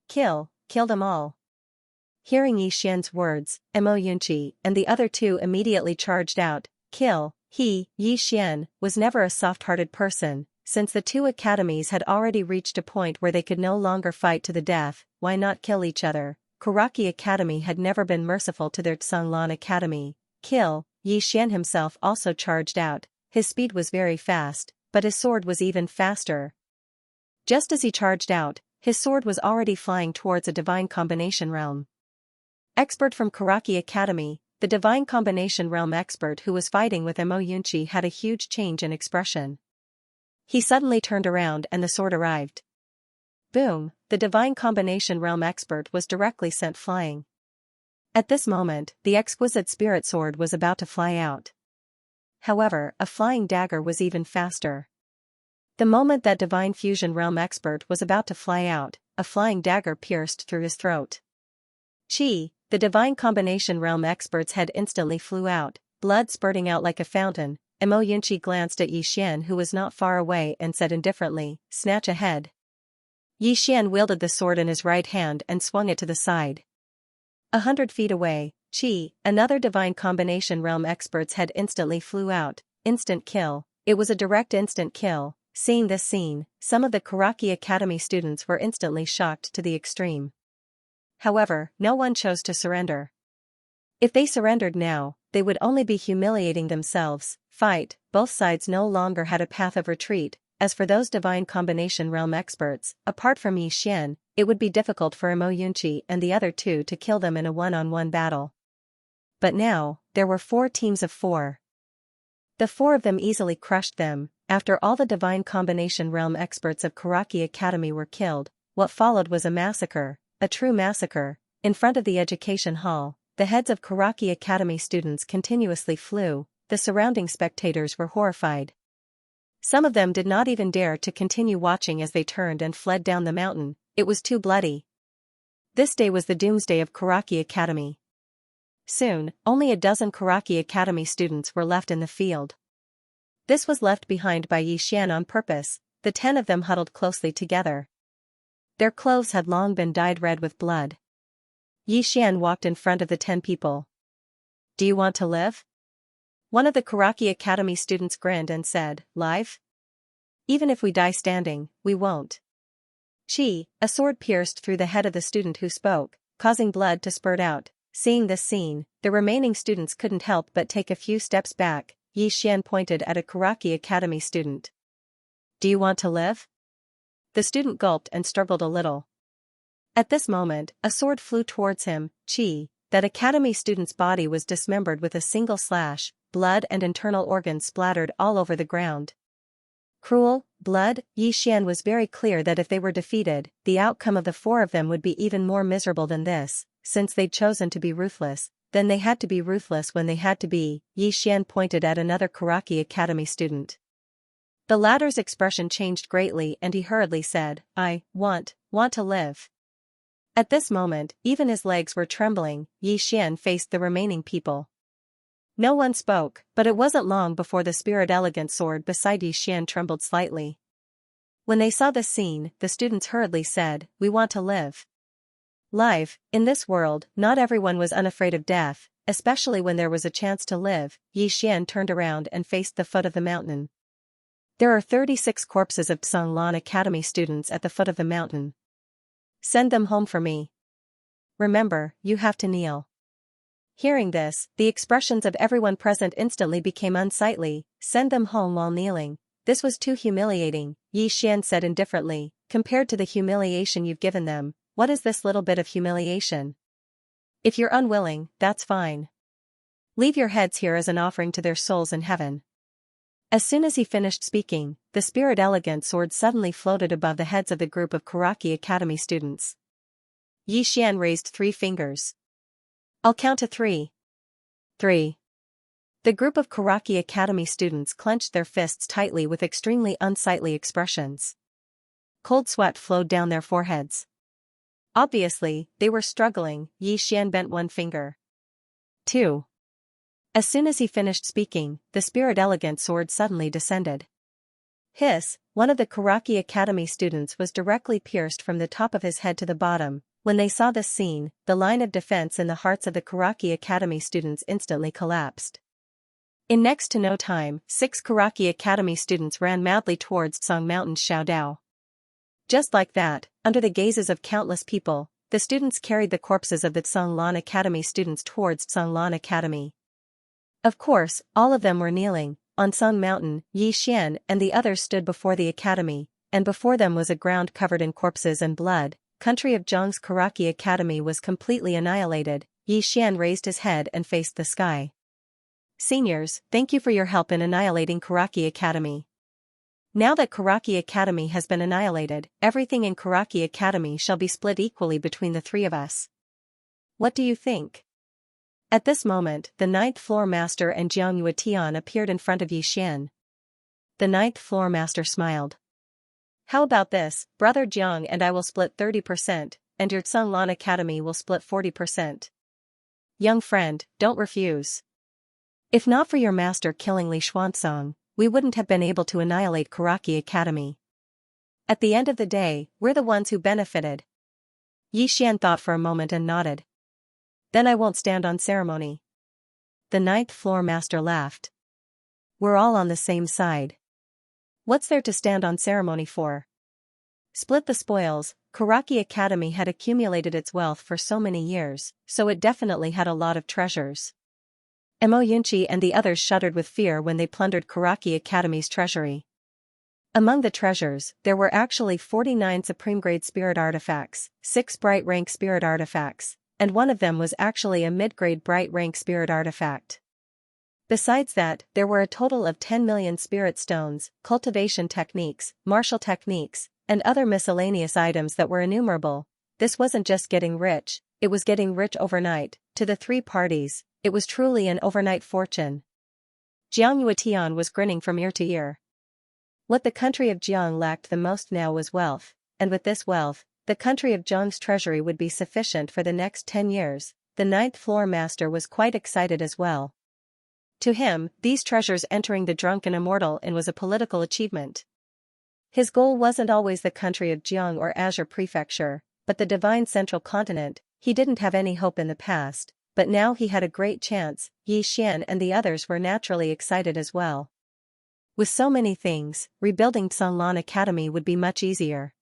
Kill them all! Hearing Xian's words, Xianxia and the other two immediately charged out. Kill! Xian, was never a soft-hearted person. Since the two academies had already reached a point where they could no longer fight to the death, why not kill each other? Kuraki Academy had never been merciful to their Tsanglan Academy. Kill! Xian himself also charged out. His speed was very fast, but his sword was even faster. Just as he charged out, his sword was already flying towards a divine combination realm. Expert from Kuraki Academy, the divine combination realm expert who was fighting with Xianxia had a huge change in expression. He suddenly turned around and the sword arrived. Boom! The divine combination realm expert was directly sent flying. At this moment, the exquisite spirit sword was about to fly out. However, a flying dagger was even faster. The moment that divine fusion realm expert was about to fly out, a flying dagger pierced through his throat. Chi! The divine combination realm expert's head instantly flew out, blood spurting out like a fountain. Xianxia glanced at Xian who was not far away and said indifferently, snatch ahead. Xian wielded the sword in his right hand and swung it to the side. 100 feet away, Chi, another divine combination realm expert's head instantly flew out. Instant kill. It was a direct instant kill. Seeing this scene, some of the Kuraki Academy students were instantly shocked to the extreme. However, no one chose to surrender. If they surrendered now, they would only be humiliating themselves. Fight! Both sides no longer had a path of retreat. As for those divine combination realm experts, apart from Xian, it would be difficult for Xianxia and the other two to kill them in a one-on-one battle. But now, there were 4 teams of 4. The 4 of them easily crushed them. After all the divine combination realm experts of Kuraki Academy were killed, what followed was a massacre, a true massacre. In front of the education hall, the heads of Kuraki Academy students continuously flew. The surrounding spectators were horrified. Some of them did not even dare to continue watching as they turned and fled down the mountain. It was too bloody. This day was the doomsday of Kuraki Academy. Soon, only a dozen Kuraki Academy students were left in the field. This was left behind by Xian on purpose. The 10 of them huddled closely together. Their clothes had long been dyed red with blood. Xian walked in front of the 10 people. Do you want to live? One of the Kuraki Academy students grinned and said, live? Even if we die standing, we won't. Chi, a sword pierced through the head of the student who spoke, causing blood to spurt out. Seeing this scene, the remaining students couldn't help but take a few steps back. Xian pointed at a Kuraki Academy student. Do you want to live? The student gulped and struggled a little. At this moment, a sword flew towards him. Chi, that Academy student's body was dismembered with a single slash. Blood and internal organs splattered all over the ground. Cruel, blood. Xian was very clear that if they were defeated, the outcome of the 4 of them would be even more miserable than this. Since they'd chosen to be ruthless, then they had to be ruthless when they had to be. Xian pointed at another Kuraki Academy student. The latter's expression changed greatly and he hurriedly said, I want to live. At this moment, even his legs were trembling. Xian faced the remaining people. No one spoke, but it wasn't long before the spirit elegant sword beside Xian trembled slightly. When they saw this scene, the students hurriedly said, we want to live. Live, in this world, not everyone was unafraid of death, especially when there was a chance to live. Xian turned around and faced the foot of the mountain. There are 36 corpses of Tsanglan Academy students at the foot of the mountain. Send them home for me. Remember, you have to kneel. Hearing this, the expressions of everyone present instantly became unsightly. Send them home while kneeling. This was too humiliating, Xian said indifferently. Compared to the humiliation you've given them, what is this little bit of humiliation? If you're unwilling, that's fine. Leave your heads here as an offering to their souls in heaven. As soon as he finished speaking, the spirit elegant sword suddenly floated above the heads of the group of Karaki Academy students. Yi Xian raised 3 fingers. I'll count to 3. 3. The group of Karaki Academy students clenched their fists tightly with extremely unsightly expressions. Cold sweat flowed down their foreheads. Obviously, they were struggling. Yi Xian bent 1 finger. 2. As soon as he finished speaking, the spirit elegant sword suddenly descended. Hiss, one of the Karaki Academy students was directly pierced from the top of his head to the bottom. When they saw this scene, the line of defense in the hearts of the Karaki Academy students instantly collapsed. In next to no time, 6 Karaki Academy students ran madly towards Song Mountain's Xiaodao. Just like that, under the gazes of countless people, the students carried the corpses of the Songlan Academy students towards Songlan Academy. Of course, all of them were kneeling. On Song Mountain, Yi Xian and the others stood before the academy, and before them was a ground covered in corpses and blood. Country of Zhang's Karaki Academy was completely annihilated. Yi Xian raised his head and faced the sky. Seniors, thank you for your help in annihilating Karaki Academy. Now that Karaki Academy has been annihilated, everything in Karaki Academy shall be split equally between the 3 of us. What do you think? At this moment, the 9th floor master and Xianxia Tian appeared in front of Yi Xian. The 9th floor master smiled. How about this, brother Jiang and I will split 30%, and your Songlan Academy will split 40%. Young friend, don't refuse. If not for your master killing Li Xuanzong, we wouldn't have been able to annihilate Karaki Academy. At the end of the day, we're the ones who benefited. Yi Xian thought for a moment and nodded. Then I won't stand on ceremony. The 9th floor master laughed. We're all on the same side. What's there to stand on ceremony for? Split the spoils. Karaki Academy had accumulated its wealth for so many years, so it definitely had a lot of treasures. Mo Yunqi and the others shuddered with fear when they plundered Karaki Academy's treasury. Among the treasures, there were actually 49 supreme-grade spirit artifacts, 6 bright-rank spirit artifacts, and one of them was actually a mid-grade bright-rank spirit artifact. Besides that, there were a total of 10 million spirit stones, cultivation techniques, martial techniques, and other miscellaneous items that were innumerable. This wasn't just getting rich, it was getting rich overnight. To the 3 parties, it was truly an overnight fortune. Xianxia Tian was grinning from ear to ear. What the country of Jiang lacked the most now was wealth, and with this wealth, the country of Zhang's treasury would be sufficient for the next 10 years. The 9th floor master was quite excited as well. To him, these treasures entering the drunken immortal inn was a political achievement. His goal wasn't always the country of Jiang or Azure Prefecture, but the divine central continent. He didn't have any hope in the past, but now he had a great chance. Yi Xian and the others were naturally excited as well. With so many things, rebuilding Songlan Academy would be much easier.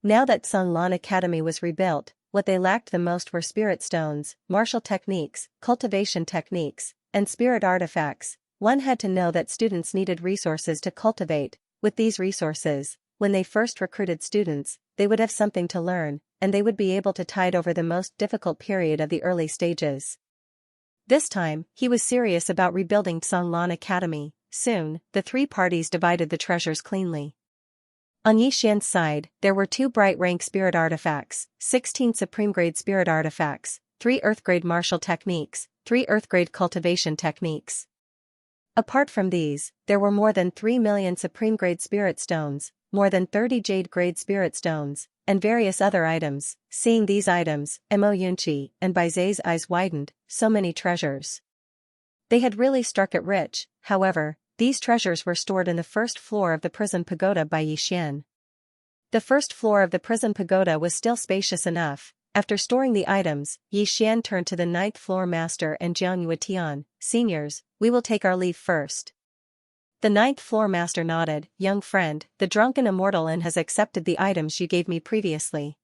Now that Songlan Academy was rebuilt, what they lacked the most were spirit stones, martial techniques, cultivation techniques, and spirit artifacts. One had to know that students needed resources to cultivate. With these resources, when they first recruited students, they would have something to learn, and they would be able to tide over the most difficult period of the early stages. This time, he was serious about rebuilding Songlan Academy. Soon, the 3 parties divided the treasures cleanly. On Yi Xian's side, there were 2 bright-rank spirit artifacts, 16 supreme-grade spirit artifacts, 3 earth-grade martial techniques, 3 earth-grade cultivation techniques. Apart from these, there were more than 3 million supreme-grade spirit stones, more than 30 jade-grade spirit stones, and various other items. Seeing these items, Mo Yunqi and Baizei's eyes widened. So many treasures. They had really struck it rich. However, these treasures were stored in the first floor of the prison pagoda by Yi Xian. The first floor of the prison pagoda was still spacious enough. After storing the items, Yi Xian turned to the 9th floor master and Xianxia Tian. Seniors, we will take our leave first. The 9th floor master nodded. Young friend, the drunken immortal inn has accepted the items you gave me previously.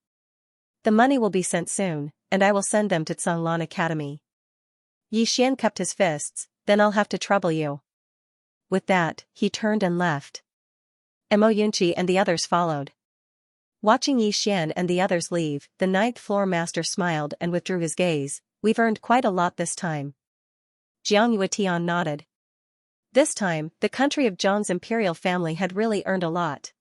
The money will be sent soon, and I will send them to Songlan Academy. Yi Xian cupped his fists. Then I'll have to trouble you. With that, he turned and left. Mo Yunqi and the others followed. Watching Yi Xian and the others leave, the 9th floor master smiled and withdrew his gaze. We've earned quite a lot this time. Xianxia Tian nodded. This time, the country of Zhong's imperial family had really earned a lot.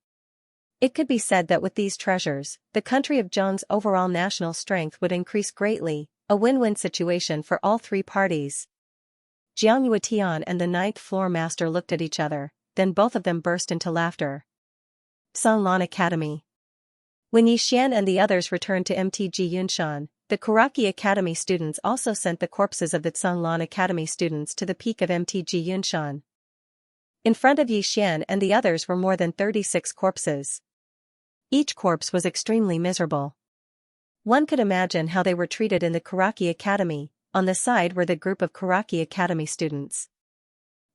It could be said that with these treasures, the country of Zhong's overall national strength would increase greatly, a win-win situation for all three parties. Xianxia Tian and the ninth floor master looked at each other, then both of them burst into laughter. Sanlan Academy. When Yixian and the others returned to MTG Yunshan, the Kuraki Academy students also sent the corpses of the Sanlan Academy students to the peak of MTG Yunshan. In front of Yixian and the others were more than 36 corpses. Each corpse was extremely miserable. One could imagine how they were treated in the Kuraki Academy. On the side were the group of Kuraki Academy students.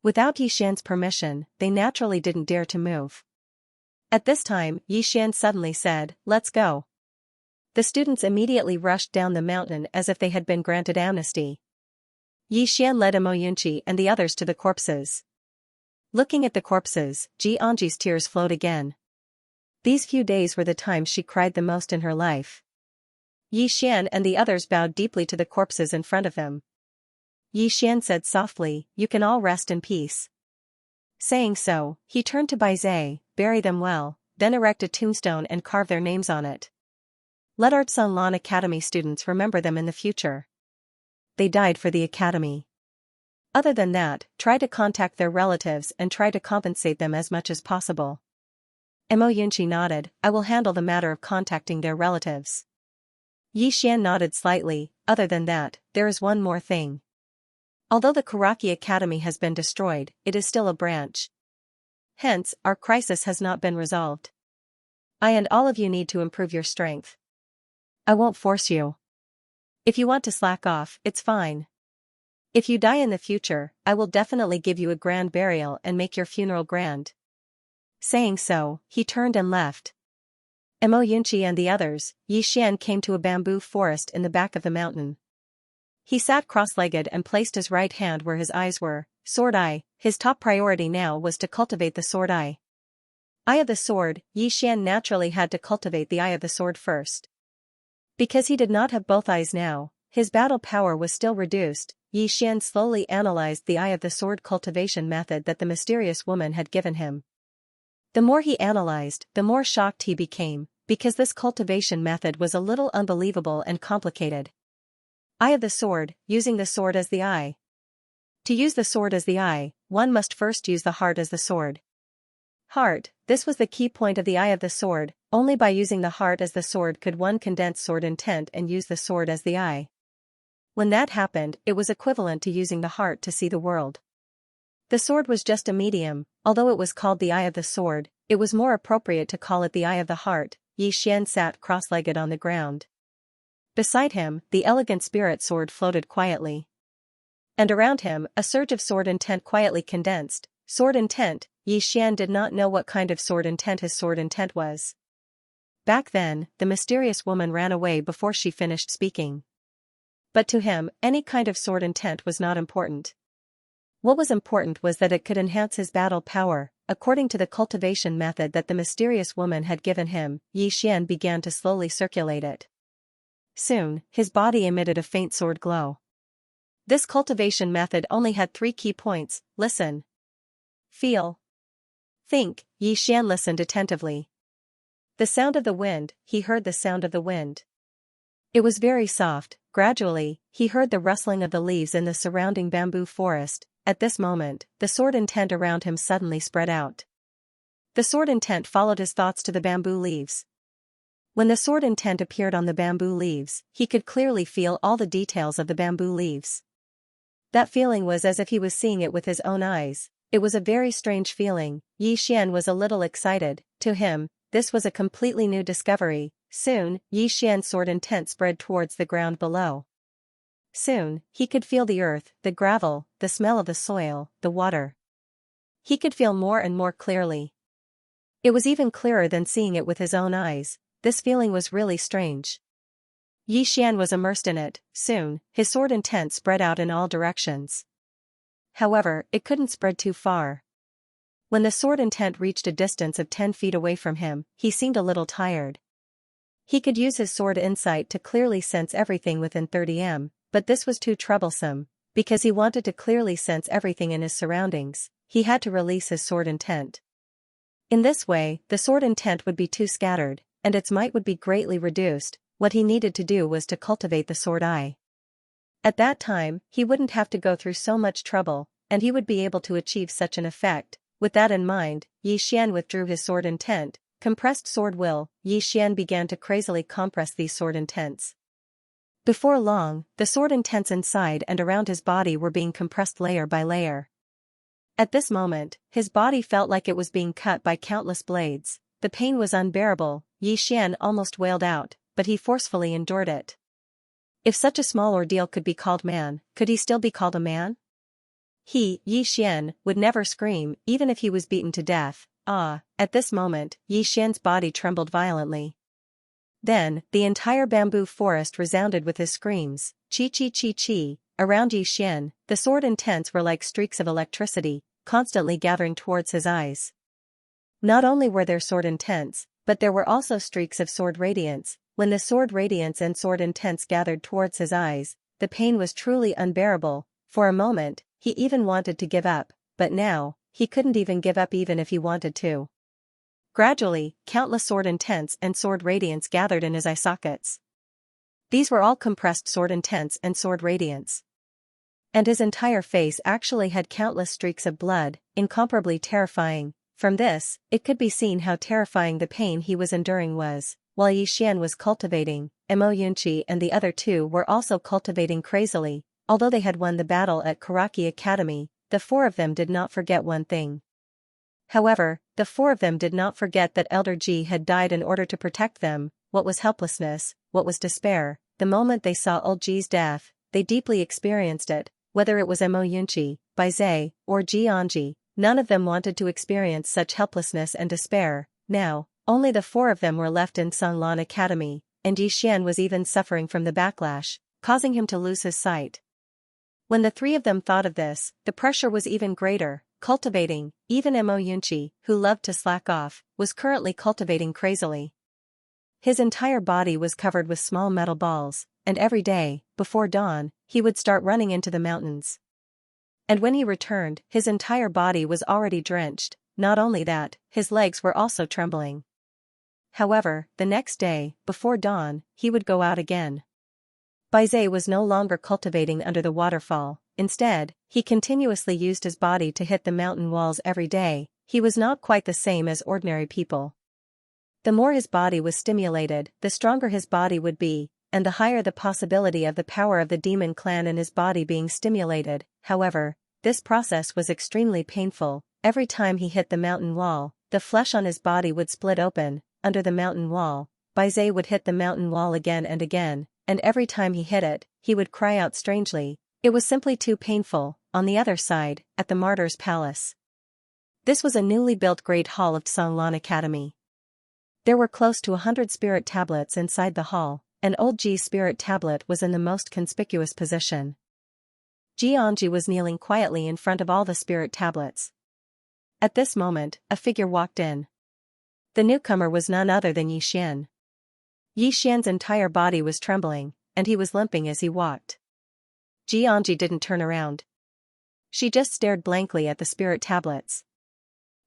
Without Yixian's permission, they naturally didn't dare to move. At this time, Yixian suddenly said, "Let's go." The students immediately rushed down the mountain as if they had been granted amnesty. Yixian led Imoyunchi and the others to the corpses. Looking at the corpses, Xianxi's tears flowed again. These few days were the times she cried the most in her life. Yixian and the others bowed deeply to the corpses in front of him. Yixian said softly, "You can all rest in peace." Saying so, he turned to Baizhe, "Bury them well, then erect a tombstone and carve their names on it. Let our Sanlan Academy students remember them in the future. They died for the academy. Other than that, try to contact their relatives and try to compensate them as much as possible." Imoyunchi nodded, "I will handle the matter of contacting their relatives." Yixian nodded slightly. "Other than that, there is one more thing. Although the Kuraki Academy has been destroyed, it is still a branch. Hence, our crisis has not been resolved. I and all of you need to improve your strength. I won't force you. If you want to slack off, it's fine. If you die in the future, I will definitely give you a grand burial and make your funeral grand." Saying so, he turned and left. Imoyunchi and the others, Yixian came to a bamboo forest in the back of the mountain. He sat cross-legged and placed his right hand where his eyes were, sword eye. His top priority now was to cultivate the sword eye. Eye of the sword, Yixian naturally had to cultivate the eye of the sword first. Because he did not have both eyes now, his battle power was still reduced. Yixian slowly analyzed the eye of the sword cultivation method that the mysterious woman had given him. The more he analyzed, the more shocked he became, because this cultivation method was a little unbelievable and complicated. Eye of the sword, using the sword as the eye. To use the sword as the eye, one must first use the heart as the sword. Heart, this was the key point of the eye of the sword. Only by using the heart as the sword could one condense sword intent and use the sword as the eye. When that happened, it was equivalent to using the heart to see the world. The sword was just a medium. Although it was called the eye of the sword, it was more appropriate to call it the eye of the heart. Yixian sat cross-legged on the ground. Beside him, the elegant spirit sword floated quietly. And around him, a surge of sword intent quietly condensed. Sword intent. Yixian did not know what kind of sword intent his sword intent was. Back then, the mysterious woman ran away before she finished speaking. But to him, any kind of sword intent was not important. What was important was that it could enhance his battle power. According to the cultivation method that the mysterious woman had given him, Yixian began to slowly circulate it. Soon, his body emitted a faint sword glow. This cultivation method only had 3 key points: listen, feel, think. Yixian listened attentively. The sound of the wind, he heard the sound of the wind. It was very soft. Gradually, he heard the rustling of the leaves in the surrounding bamboo forest. At this moment, the sword intent around him suddenly spread out. The sword intent followed his thoughts to the bamboo leaves. When the sword intent appeared on the bamboo leaves, he could clearly feel all the details of the bamboo leaves. That feeling was as if he was seeing it with his own eyes. It was a very strange feeling. Yixian was a little excited. To him, this was a completely new discovery. Soon, Yixian's sword intent spread towards the ground below. Soon, he could feel the earth, the gravel, the smell of the soil, the water. He could feel more and more clearly. It was even clearer than seeing it with his own eyes. This feeling was really strange. Yixian was immersed in it. Soon, his sword intent spread out in all directions. However, it couldn't spread too far. When the sword intent reached a distance of 10 feet away from him, he seemed a little tired. He could use his sword insight to clearly sense everything within 30 m, but this was too troublesome. Because he wanted to clearly sense everything in his surroundings, he had to release his sword intent. In this way, the sword intent would be too scattered, and its might would be greatly reduced. What he needed to do was to cultivate the sword eye. At that time, he wouldn't have to go through so much trouble, and he would be able to achieve such an effect. With that in mind, Yi Xian withdrew his sword intent, compressed sword will. Yi Xian began to crazily compress these sword intents. Before long, the sword intents inside and around his body were being compressed layer by layer. At this moment, his body felt like it was being cut by countless blades. The pain was unbearable. Yi Xian almost wailed out, but he forcefully endured it. If such a small ordeal could be called man, could he still be called a man? He, Yi Xian, would never scream, even if he was beaten to death. At this moment, Yi Xian's body trembled violently. Then, the entire bamboo forest resounded with his screams. Chi chi chi chi. Around Yi Xian, the sword intents were like streaks of electricity, constantly gathering towards his eyes. Not only were there sword intents, but there were also streaks of sword radiance. When the sword radiance and sword intents gathered towards his eyes, the pain was truly unbearable. For a moment, he even wanted to give up, but now, he couldn't even give up even if he wanted to. Gradually, countless sword intents and sword radiance gathered in his eye sockets. These were all compressed sword intents and sword radiance. And his entire face actually had countless streaks of blood, incomparably terrifying. From this, it could be seen how terrifying the pain he was enduring was. While Yi Xian was cultivating, Mo Yunqi and the other two were also cultivating crazily. Although they had won the battle at Karaki Academy, the four of them did not forget one thing. However, the four of them did not forget that Elder Ji had died in order to protect them. What was helplessness, what was despair? The moment they saw old Ji's death, they deeply experienced it. Whether it was Mo Yunqi, Bai Zai, or Xianxia, none of them wanted to experience such helplessness and despair. Now, only the four of them were left in Songlan Academy, and Yi Xian was even suffering from the backlash, causing him to lose his sight. When the three of them thought of this, the pressure was even greater. Cultivating, even Mo Yunqi, who loved to slack off, was currently cultivating crazily. His entire body was covered with small metal balls, and every day, before dawn, he would start running into the mountains. And when he returned, his entire body was already drenched. Not only that, his legs were also trembling. However, the next day, before dawn, he would go out again. Bai Zai was no longer cultivating under the waterfall. Instead, he continuously used his body to hit the mountain walls every day. He was not quite the same as ordinary people. The more his body was stimulated, the stronger his body would be, and the higher the possibility of the power of the demon clan in his body being stimulated. However, this process was extremely painful. Every time he hit the mountain wall, the flesh on his body would split open. Under the mountain wall, Bai Zai would hit the mountain wall again and again, and every time he hit it, he would cry out strangely. It was simply too painful. On the other side, at the Martyr's Palace. This was a newly built great hall of Songlan Academy. There were close to 100 spirit tablets inside the hall, and old Ji's spirit tablet was in the most conspicuous position. Xianxia was kneeling quietly in front of all the spirit tablets. At this moment, a figure walked in. The newcomer was none other than Yi Xian. Yi Xian's entire body was trembling, and he was limping as he walked. Xianxia didn't turn around. She just stared blankly at the spirit tablets.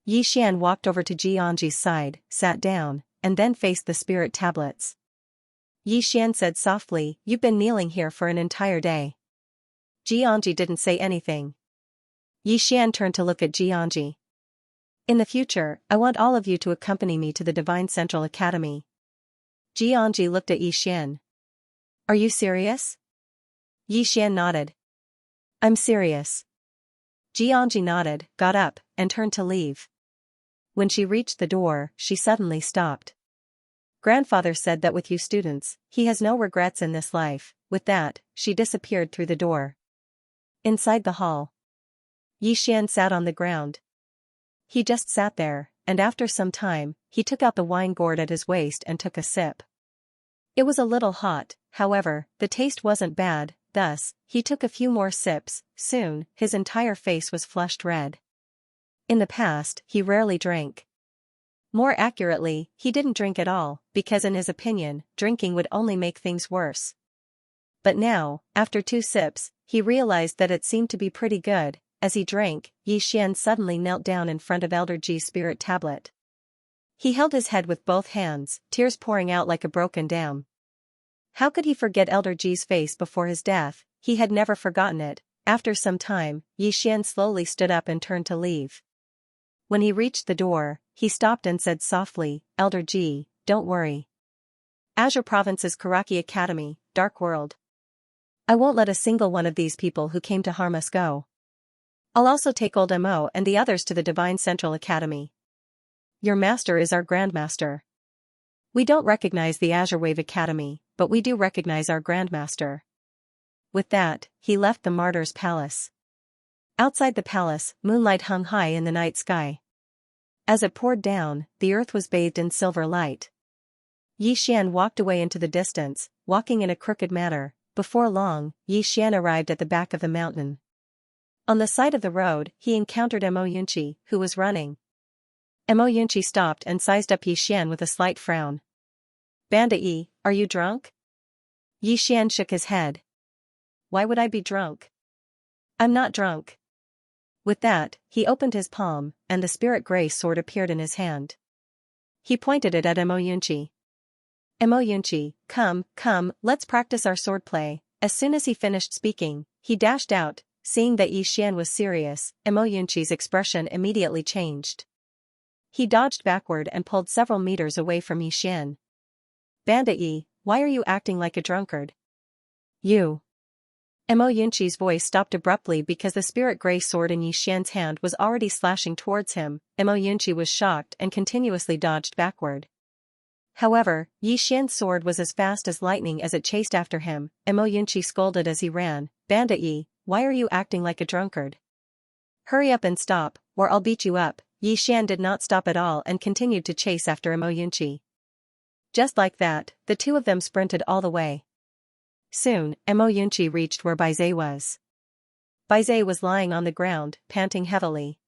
Yi Xian walked over to Xianxia's side, sat down, and then faced the spirit tablets. Yi Xian said softly, "You've been kneeling here for an entire day." Xianxia didn't say anything. Yi Xian turned to look at Xianxia. "In the future, I want all of you to accompany me to the Divine Central Academy." Xianxia looked at Yi Xian. "Are you serious?" Yi Xian nodded. "I'm serious." Xianxia nodded, got up, and turned to leave. When she reached the door, she suddenly stopped. "Grandfather said that with you students, he has no regrets in this life." With that, she disappeared through the door. Inside the hall, Yi Xian sat on the ground. He just sat there, and after some time, he took out the wine gourd at his waist and took a sip. It was a little hot, however, the taste wasn't bad. Thus, he took a few more sips. Soon, his entire face was flushed red. In the past, he rarely drank. More accurately, he didn't drink at all, because in his opinion, drinking would only make things worse. But now, after 2 sips, he realized that it seemed to be pretty good. As he drank, Xian suddenly knelt down in front of Elder Ji's spirit tablet. He held his head with both hands, tears pouring out like a broken dam. How could he forget Elder Ji's face before his death? He had never forgotten it. After some time, Xian slowly stood up and turned to leave. When he reached the door, he stopped and said softly, "Elder Ji, don't worry. Azure Province's Karaki Academy, Dark World. I won't let a single one of these people who came to harm us go. I'll also take old Mo and the others to the Divine Central Academy. Your master is our Grandmaster. We don't recognize the Azure Wave Academy, but we do recognize our Grandmaster." With that, he left the Martyr's Palace. Outside the palace, moonlight hung high in the night sky. As it poured down, the earth was bathed in silver light. Xian walked away into the distance, walking in a crooked manner. Before long, Xian arrived at the back of the mountain. On the side of the road, he encountered Mo Yunqi, who was running. Mo Yunqi stopped and sized up Xian with a slight frown. "Banda Yi, are you drunk?" Xian shook his head. "Why would I be drunk? I'm not drunk." With that, he opened his palm, and the spirit gray sword appeared in his hand. He pointed it at Mo Yunqi. "Mo Yunqi, come, let's practice our swordplay." As soon as he finished speaking, he dashed out. Seeing that Xian was serious, Mo Yunqi's expression immediately changed. He dodged backward and pulled several meters away from Xian. "Banda Yi, why are you acting like a drunkard? You." Mo Yunqi's voice stopped abruptly because the spirit gray sword in Xian's hand was already slashing towards him. Mo Yunqi was shocked and continuously dodged backward. However, Xian's sword was as fast as lightning as it chased after him. Mo Yunqi scolded as he ran, "Banda Yi, why are you acting like a drunkard? Hurry up and stop, or I'll beat you up." Xian did not stop at all and continued to chase after Mo Yunqi. Just like that, the two of them sprinted all the way. Soon, Mo Yunqi reached where Baize was. Baize was lying on the ground, panting heavily.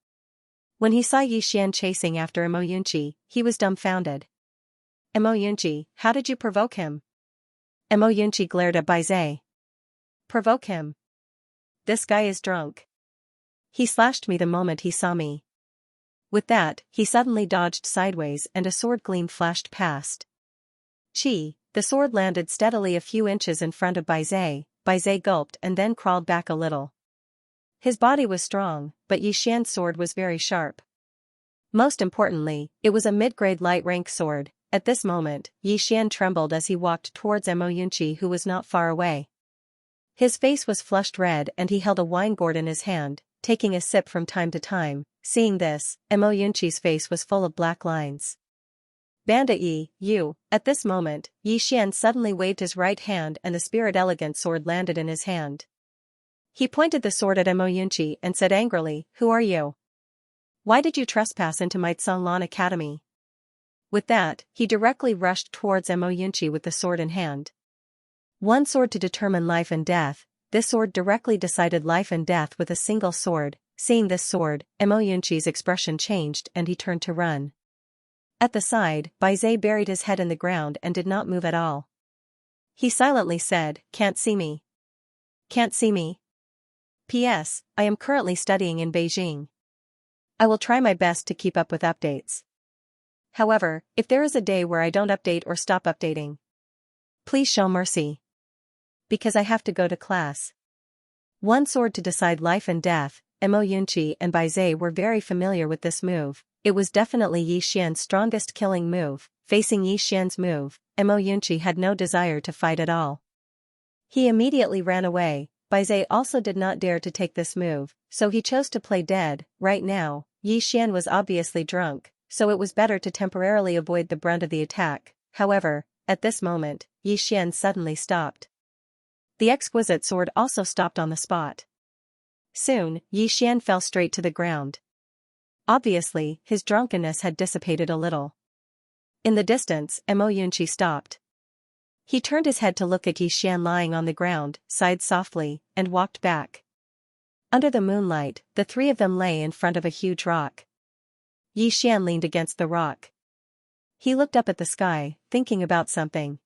When he saw Xian chasing after Mo Yunqi, he was dumbfounded. "Mo Yunqi, how did you provoke him?" Mo Yunqi glared at Baize. "Provoke him? This guy is drunk. He slashed me the moment he saw me." With that, he suddenly dodged sideways and a sword gleam flashed past. Chi, the sword landed steadily a few inches in front of Baize. Baize gulped and then crawled back a little. His body was strong, but Xian's sword was very sharp. Most importantly, it was a mid-grade light-rank sword. At this moment, Xian trembled as he walked towards Mo Yunqi, who was not far away. His face was flushed red and he held a wine gourd in his hand, taking a sip from time to time. Seeing this, Mo Yunqi's face was full of black lines. "Banda Yi, you." At this moment, Xian suddenly waved his right hand and the spirit elegant sword landed in his hand. He pointed the sword at Mo Yunqi and said angrily, "Who are you? Why did you trespass into my Tsanglan Academy?" With that, he directly rushed towards Mo Yunqi with the sword in hand. One sword to determine life and death. This sword directly decided life and death with a single sword. Seeing this sword, Mo Yunqi's expression changed and he turned to run. At the side, Baize buried his head in the ground and did not move at all. He silently said, "Can't see me. Can't see me. P.S. I am currently studying in Beijing. I will try my best to keep up with updates. However, if there is a day where I don't update or stop updating, please show mercy. Because I have to go to class." One sword to decide life and death. Mo Yunqi and Baize were very familiar with this move. It was definitely Xian's strongest killing move. Facing Xian's move, Mo Yunqi had no desire to fight at all. He immediately ran away. Baize also did not dare to take this move, so he chose to play dead. Right now, Xian was obviously drunk, so it was better to temporarily avoid the brunt of the attack. However, at this moment, Xian suddenly stopped. The exquisite sword also stopped on the spot. Soon, Xian fell straight to the ground. Obviously, his drunkenness had dissipated a little. In the distance, Mo Yunqi stopped. He turned his head to look at Xian lying on the ground, sighed softly, and walked back. Under the moonlight, the three of them lay in front of a huge rock. Xian leaned against the rock. He looked up at the sky, thinking about something.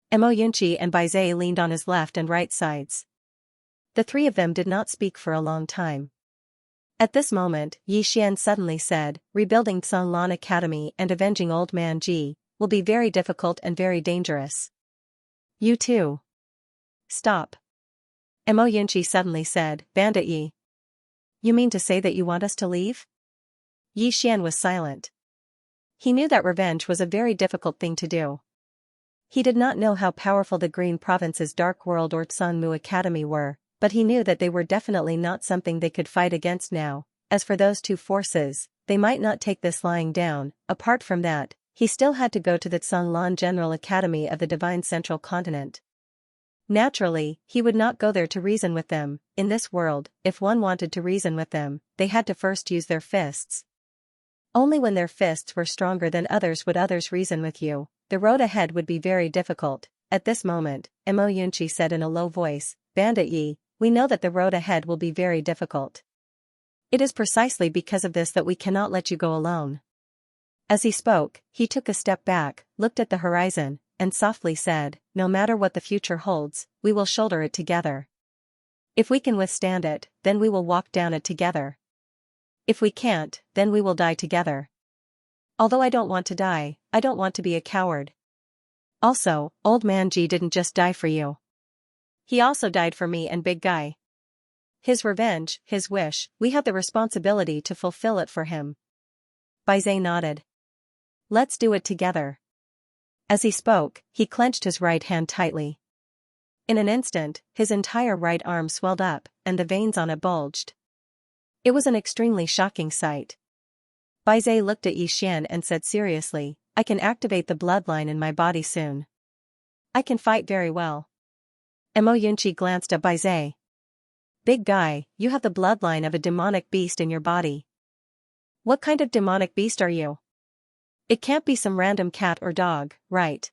Mo Yunqi and Baize leaned on his left and right sides. The three of them did not speak for a long time. At this moment, Yi Xian suddenly said, rebuilding Sanlan Academy and avenging Old Man Ji will be very difficult and very dangerous. You too. Stop. Mo Yunqi suddenly said, Bandit Yi. You mean to say that you want us to leave? Yi Xian was silent. He knew that revenge was a very difficult thing to do. He did not know how powerful the Green Province's Dark World or Tsangmu Academy were, but he knew that they were definitely not something they could fight against now. As for those two forces, they might not take this lying down. Apart from that, he still had to go to the Tsanglan General Academy of the Divine Central Continent. Naturally, he would not go there to reason with them. In this world, if one wanted to reason with them, they had to first use their fists. Only when their fists were stronger than others would others reason with you. The road ahead would be very difficult. At this moment, Mo Yunqi said in a low voice, Bandit Yi, we know that the road ahead will be very difficult. It is precisely because of this that we cannot let you go alone. As he spoke, he took a step back, looked at the horizon, and softly said, no matter what the future holds, we will shoulder it together. If we can withstand it, then we will walk down it together. If we can't, then we will die together. Although I don't want to die, I don't want to be a coward. Also, Old Man Ji didn't just die for you. He also died for me and Big Guy. His revenge, his wish, we have the responsibility to fulfill it for him. Baize nodded. Let's do it together. As he spoke, he clenched his right hand tightly. In an instant, his entire right arm swelled up, and the veins on it bulged. It was an extremely shocking sight. Baize looked at Yi Xian and said seriously, I can activate the bloodline in my body soon. I can fight very well. Mo Yunqi glanced at Baize. Big Guy, you have the bloodline of a demonic beast in your body. What kind of demonic beast are you? It can't be some random cat or dog, right?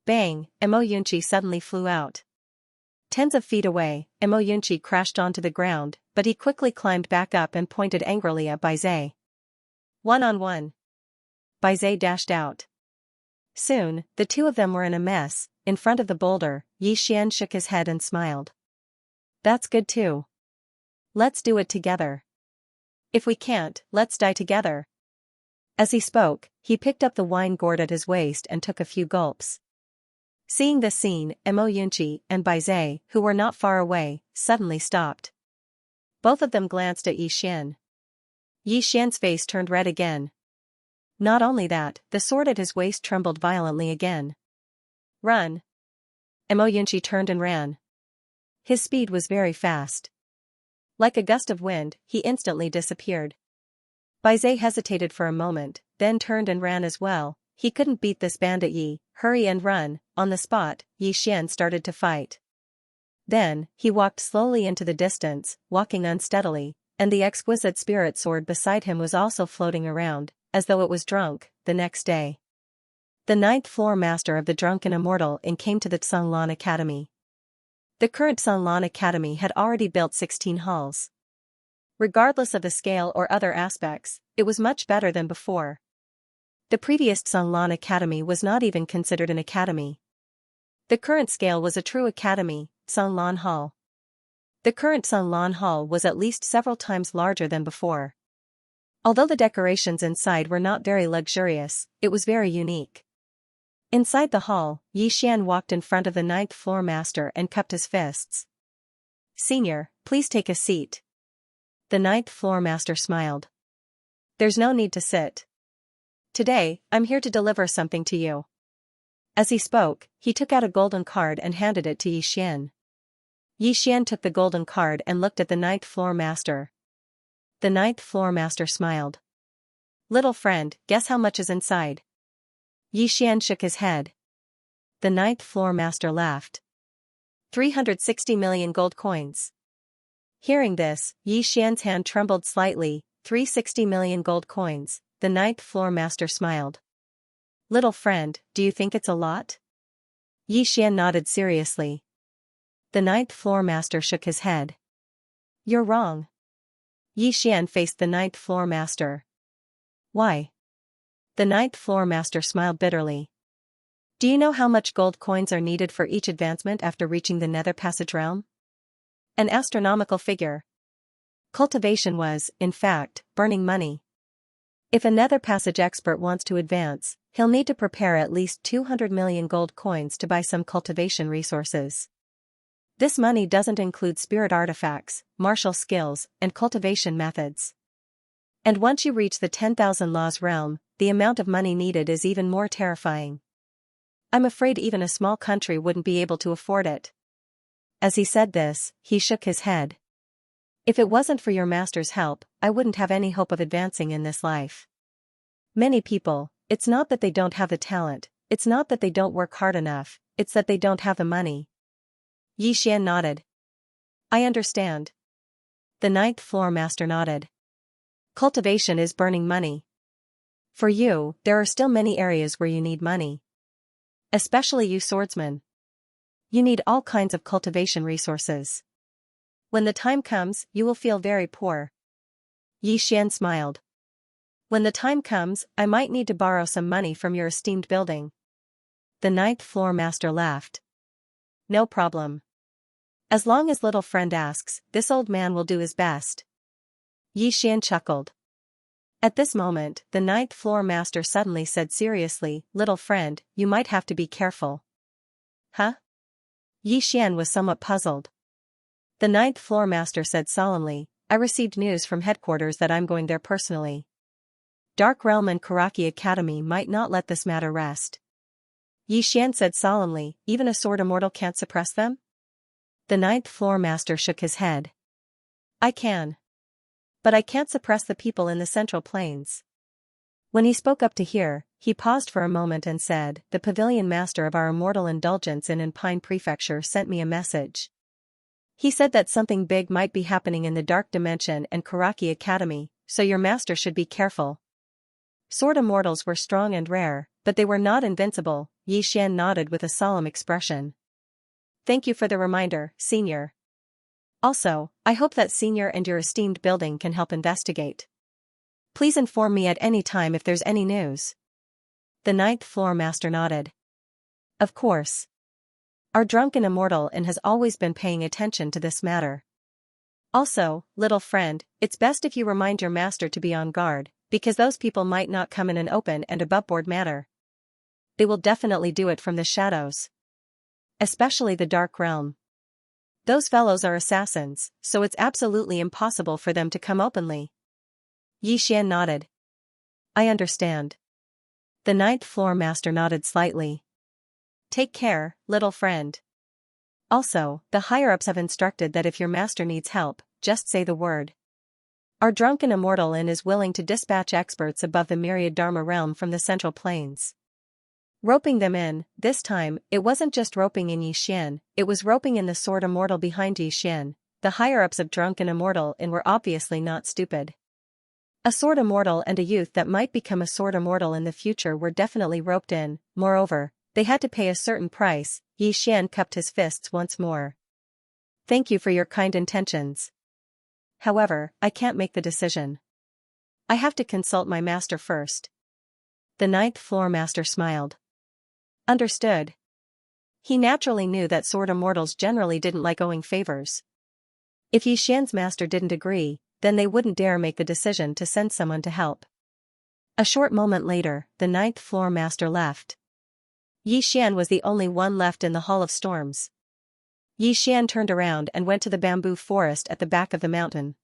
Bang, Mo Yunqi suddenly flew out. Tens of feet away, Mo Yunqi crashed onto the ground, but he quickly climbed back up and pointed angrily at Baize. One-on-one. Baize dashed out. Soon, the two of them were in a mess. In front of the boulder, Yi Xian shook his head and smiled. That's good too. Let's do it together. If we can't, let's die together. As he spoke, he picked up the wine gourd at his waist and took a few gulps. Seeing this scene, Mo Yunqi and Baize, who were not far away, suddenly stopped. Both of them glanced at Yi Xian. Yi Xian's face turned red again. Not only that, the sword at his waist trembled violently again. Run! Mo Yunqi turned and ran. His speed was very fast. Like a gust of wind, he instantly disappeared. Baize hesitated for a moment, then turned and ran as well. He couldn't beat this bandit Yi, hurry and run. On the spot, Yi Xian started to fight. Then, he walked slowly into the distance, walking unsteadily, and the exquisite spirit sword beside him was also floating around, as though it was drunk. The next day, the 9th floor master of the Drunken Immortal Inn came to the Tsanglan Academy. The current Tsanglan Academy had already built 16 halls. Regardless of the scale or other aspects, it was much better than before. The previous Tsanglan Academy was not even considered an academy. The current scale was a true academy, Tsanglan Hall. The current Tsanglan Hall was at least several times larger than before. Although the decorations inside were not very luxurious, it was very unique. Inside the hall, Yi Xian walked in front of the 9th floor master and cupped his fists. Senior, please take a seat. The 9th floor master smiled. There's no need to sit. Today, I'm here to deliver something to you. As he spoke, he took out a golden card and handed it to Yi Xian. Yi Xian took the golden card and looked at the 9th floor master. The 9th floor master smiled. Little friend, guess how much is inside? Yi Xian shook his head. The 9th floor master laughed. 360 million gold coins. Hearing this, Yi Xian's hand trembled slightly. 360 million gold coins. The 9th floor master smiled. Little friend, do you think it's a lot? Yi Xian nodded seriously. The 9th floor master shook his head. You're wrong. Yi Xian faced the 9th floor master. Why? The 9th floor master smiled bitterly. Do you know how much gold coins are needed for each advancement after reaching the Nether Passage realm? An astronomical figure. Cultivation was, in fact, burning money. If a nether passage expert wants to advance, he'll need to prepare at least 200 million gold coins to buy some cultivation resources. This money doesn't include spirit artifacts, martial skills, and cultivation methods. And once you reach the 10,000 laws realm, the amount of money needed is even more terrifying. I'm afraid even a small country wouldn't be able to afford it. As he said this, he shook his head. If it wasn't for your master's help, I wouldn't have any hope of advancing in this life. Many people, it's not that they don't have the talent, it's not that they don't work hard enough, it's that they don't have the money. Xian nodded. I understand. The ninth floor master nodded. Cultivation is burning money. For you, there are still many areas where you need money. Especially you swordsmen. You need all kinds of cultivation resources. When the time comes, you will feel very poor. Xian smiled. When the time comes, I might need to borrow some money from your esteemed building. The ninth floor master laughed. No problem. As long as little friend asks, this old man will do his best. Xian chuckled. At this moment, the ninth floor master suddenly said seriously, little friend, you might have to be careful. Huh? Xian was somewhat puzzled. The ninth floor master said solemnly, I received news from headquarters that I'm going there personally. Dark Realm and Karaki Academy might not let this matter rest. Xian said solemnly, even a sword immortal can't suppress them? The ninth floor master shook his head. I can. But I can't suppress the people in the Central Plains. When he spoke up to hear, he paused for a moment and said, the pavilion master of our immortal indulgence in Pine Prefecture sent me a message. He said that something big might be happening in the Dark Dimension and Karaki Academy, so your master should be careful. Sword immortals were strong and rare, but they were not invincible. Xian nodded with a solemn expression. Thank you for the reminder, senior. Also, I hope that senior and your esteemed building can help investigate. Please inform me at any time if there's any news. The ninth floor master nodded. Of course. Our drunken immortal has always been paying attention to this matter. Also, little friend, it's best if you remind your master to be on guard, because those people might not come in an open and aboveboard manner. They will definitely do it from the shadows. Especially the Dark Realm. Those fellows are assassins, so it's absolutely impossible for them to come openly. Xian nodded. I understand. The ninth floor master nodded slightly. Take care, little friend. Also, the higher-ups have instructed that if your master needs help, just say the word. Our drunken immortal is willing to dispatch experts above the myriad Dharma realm from the Central Plains. Roping them in, this time, it wasn't just roping in Xian, it was roping in the sword immortal behind Xian. The higher-ups of drunken immortal were obviously not stupid. A sword immortal and a youth that might become a sword immortal in the future were definitely roped in, moreover, they had to pay a certain price. Xian cupped his fists once more. Thank you for your kind intentions. However, I can't make the decision. I have to consult my master first. The ninth floor master smiled. Understood. He naturally knew that sword immortals generally didn't like owing favors. If Xian's master didn't agree, then they wouldn't dare make the decision to send someone to help. A short moment later, the ninth floor master left. Xian was the only one left in the Hall of Storms. Xian turned around and went to the bamboo forest at the back of the mountain.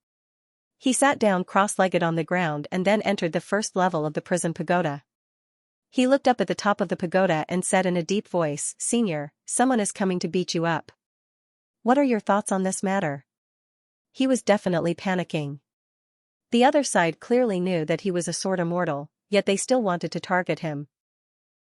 He sat down cross-legged on the ground and then entered the first level of the prison pagoda. He looked up at the top of the pagoda and said in a deep voice, Senior, someone is coming to beat you up. What are your thoughts on this matter? He was definitely panicking. The other side clearly knew that he was a sword immortal, yet they still wanted to target him.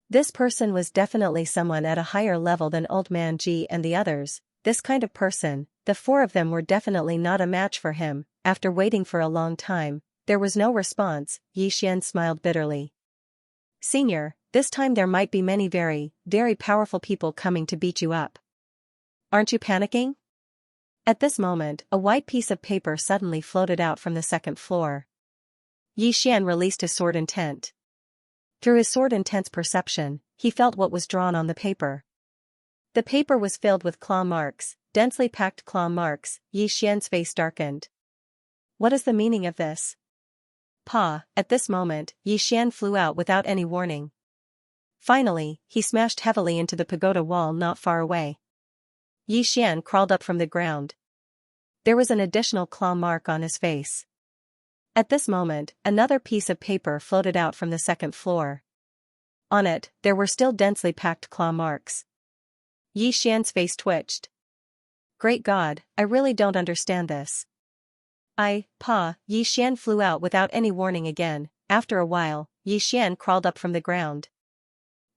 This person was definitely someone at a higher level than Old Man Ji and the others. This kind of person, the four of them were definitely not a match for him. After waiting for a long time, there was no response. Xian smiled bitterly. Senior, this time there might be many very, very powerful people coming to beat you up. Aren't you panicking? At this moment, a white piece of paper suddenly floated out from the second floor. Xian released his sword intent. Through his sword intense perception, he felt what was drawn on the paper. The paper was filled with claw marks. densely packed claw marks. Yi Xian's face darkened. What is the meaning of this? Pa, at this moment, Yi Xian flew out without any warning. Finally, he smashed heavily into the pagoda wall not far away. Yi Xian crawled up from the ground. There was an additional claw mark on his face. At this moment, another piece of paper floated out from the second floor. On it, there were still densely packed claw marks. Yi Xian's face twitched. Great God, I really don't understand this. Pa, Yi Xian flew out without any warning again. After a while, Yi Xian crawled up from the ground.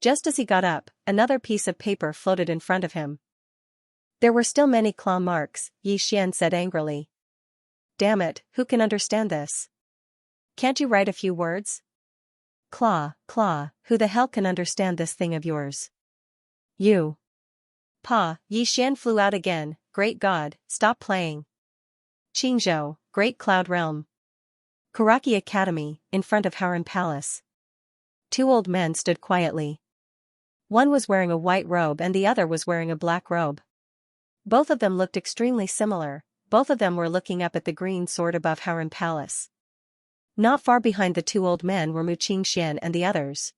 Just as he got up, another piece of paper floated in front of him. There were still many claw marks, Yi Xian said angrily. Damn it, who can understand this? Can't you write a few words? Claw, who the hell can understand this thing of yours? You. Pa, Yi Xian flew out again. Great God, stop playing. Qingzhou, Great Cloud Realm. Karaki Academy, in front of Howren Palace. Two old men stood quietly. One was wearing a white robe and the other was wearing a black robe. Both of them looked extremely similar. Both of them were looking up at the green sword above Howren Palace. Not far behind the two old men were Mu Qingxian and the others.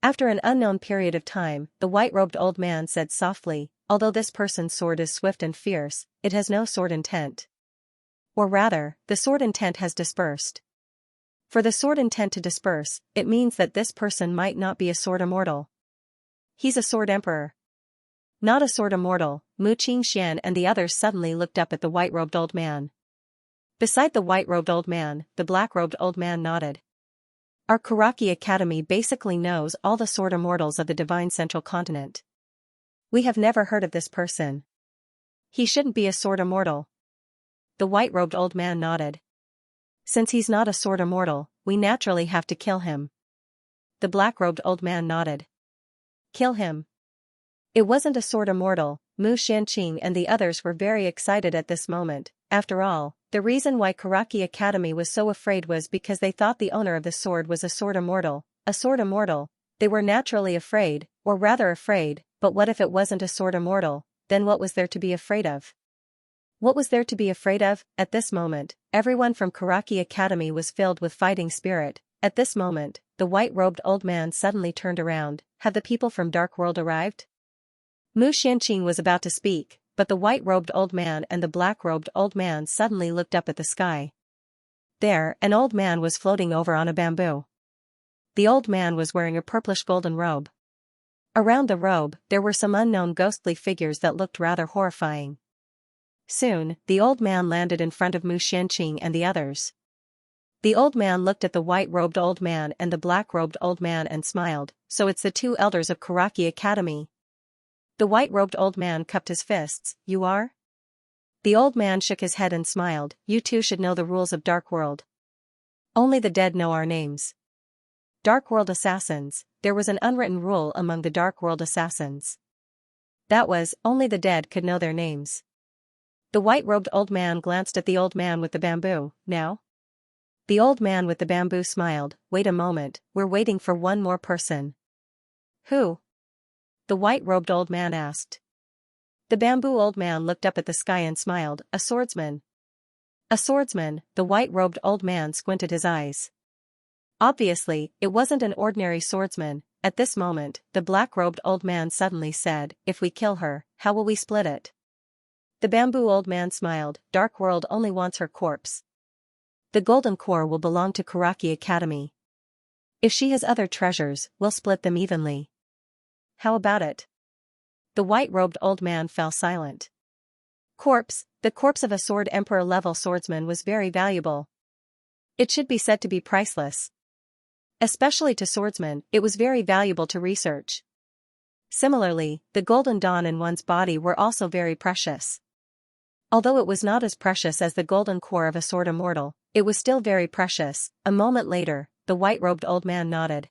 After an unknown period of time, the white-robed old man said softly, although this person's sword is swift and fierce, it has no sword intent. Or rather, the sword intent has dispersed. For the sword intent to disperse, it means that this person might not be a sword immortal. He's a sword emperor. Not a sword immortal. Mu Qingxian and the others suddenly looked up at the white-robed old man. Beside the white-robed old man, the black-robed old man nodded. Our Karaki Academy basically knows all the sword immortals of the Divine Central Continent. We have never heard of this person. He shouldn't be a sword immortal. The white-robed old man nodded. Since he's not a sword immortal, we naturally have to kill him. The black-robed old man nodded. Kill him. It wasn't a sword immortal. Mu Xianqing and the others were very excited at this moment. After all, the reason why Karaki Academy was so afraid was because they thought the owner of the sword was a sword immortal. A sword immortal. They were naturally afraid, or rather afraid, but what if it wasn't a sword immortal? Then what was there to be afraid of? What was there to be afraid of? At this moment, everyone from Karaki Academy was filled with fighting spirit. At this moment, the white-robed old man suddenly turned around. Have the people from Dark World arrived? Mu Xianqing was about to speak, but the white-robed old man and the black-robed old man suddenly looked up at the sky. There, an old man was floating over on a bamboo. The old man was wearing a purplish-golden robe. Around the robe, there were some unknown ghostly figures that looked rather horrifying. Soon, the old man landed in front of Mu Xianqing and the others. The old man looked at the white-robed old man and the black-robed old man and smiled. So it's the two elders of Karaki Academy. The white-robed old man cupped his fists. You are? The old man shook his head and smiled. You two should know the rules of Dark World. Only the dead know our names. Dark World Assassins. There was an unwritten rule among the Dark World Assassins. That was, only the dead could know their names. The white-robed old man glanced at the old man with the bamboo. Now? The old man with the bamboo smiled. Wait a moment, we're waiting for one more person. Who? The white-robed old man asked. The bamboo old man looked up at the sky and smiled. A swordsman. A swordsman. The white-robed old man squinted his eyes. Obviously, it wasn't an ordinary swordsman. At this moment, the black-robed old man suddenly said, if we kill her, how will we split it? The bamboo old man smiled. Dark World only wants her corpse. The golden core will belong to Karaki Academy. If she has other treasures, we'll split them evenly. How about it? The white-robed old man fell silent. Corpse. The corpse of a sword emperor-level swordsman was very valuable. It should be said to be priceless. Especially to swordsmen, it was very valuable to research. Similarly, the golden dawn in one's body were also very precious. Although it was not as precious as the golden core of a sword immortal, it was still very precious. A moment later, the white-robed old man nodded.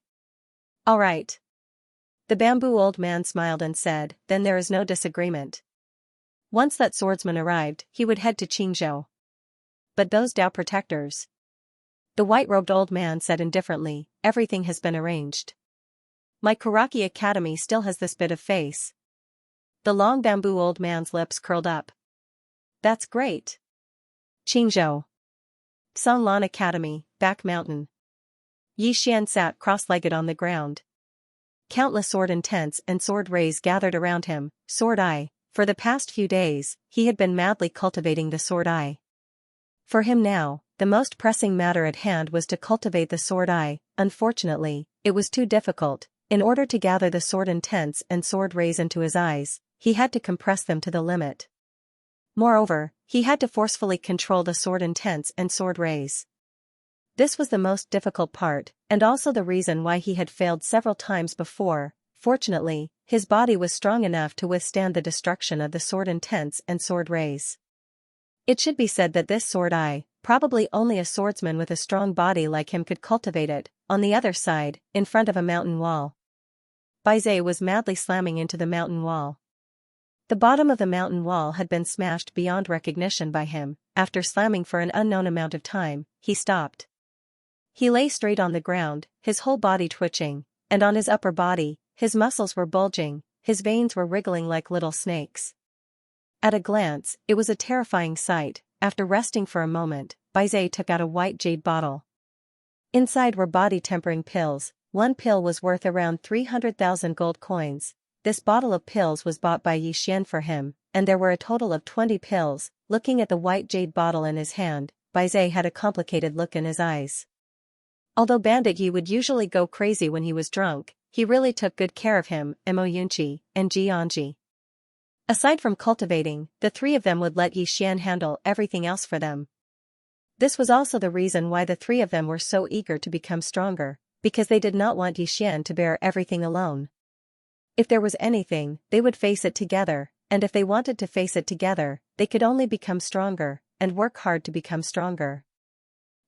All right. The bamboo old man smiled and said, then there is no disagreement. Once that swordsman arrived, he would head to Qingzhou. But those Dao protectors? The white-robed old man said indifferently, everything has been arranged. My Karaki Academy still has this bit of face. The long bamboo old man's lips curled up. That's great. Qingzhou. Songlan Academy, Back Mountain. Yi Xian sat cross-legged on the ground. Countless sword intents and sword rays gathered around him, sword eye. For the past few days, he had been madly cultivating the sword eye. For him now, the most pressing matter at hand was to cultivate the sword eye. Unfortunately, it was too difficult. In order to gather the sword intents and sword rays into his eyes, he had to compress them to the limit. Moreover, he had to forcefully control the sword intents and sword rays. This was the most difficult part, and also the reason why he had failed several times before. Fortunately, his body was strong enough to withstand the destruction of the sword intents and sword rays. It should be said that this sword eye, probably only a swordsman with a strong body like him could cultivate it. On the other side, in front of a mountain wall, Baizé was madly slamming into the mountain wall. The bottom of the mountain wall had been smashed beyond recognition by him. After slamming for an unknown amount of time, he stopped. He lay straight on the ground, his whole body twitching, and on his upper body, his muscles were bulging, his veins were wriggling like little snakes. At a glance, it was a terrifying sight. After resting for a moment, Baizé took out a white jade bottle. Inside were body-tempering pills. One pill was worth around 300,000 gold coins. This bottle of pills was bought by Yi Xian for him, and there were a total of 20 pills. Looking at the white jade bottle in his hand, Baizé had a complicated look in his eyes. Although Bandit Yi would usually go crazy when he was drunk, he really took good care of him, Mo Yunqi, and Xianxia. Aside from cultivating, the three of them would let Yi Xian handle everything else for them. This was also the reason why the three of them were so eager to become stronger, because they did not want Yi Xian to bear everything alone. If there was anything, they would face it together, and if they wanted to face it together, they could only become stronger, and work hard to become stronger.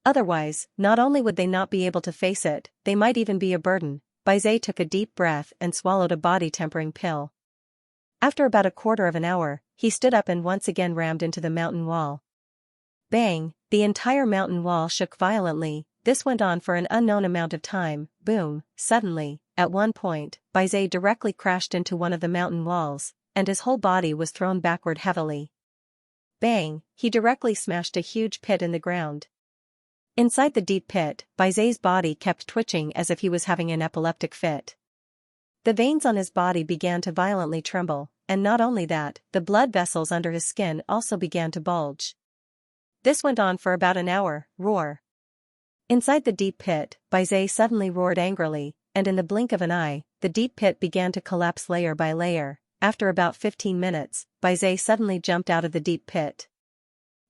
Otherwise, not only would they not be able to face it, they might even be a burden. Baizé took a deep breath and swallowed a body-tempering pill. After about a quarter of an hour, he stood up and once again rammed into the mountain wall. Bang! The entire mountain wall shook violently. This went on for an unknown amount of time. Boom! Suddenly, at one point, Baizé directly crashed into one of the mountain walls, and his whole body was thrown backward heavily. Bang! He directly smashed a huge pit in the ground. Inside the deep pit, Baizé's body kept twitching as if he was having an epileptic fit. The veins on his body began to violently tremble, and not only that, the blood vessels under his skin also began to bulge. This went on for about an hour. Roar! Inside the deep pit, Baizé suddenly roared angrily, and in the blink of an eye, the deep pit began to collapse layer by layer. After about 15 minutes, Baizé suddenly jumped out of the deep pit.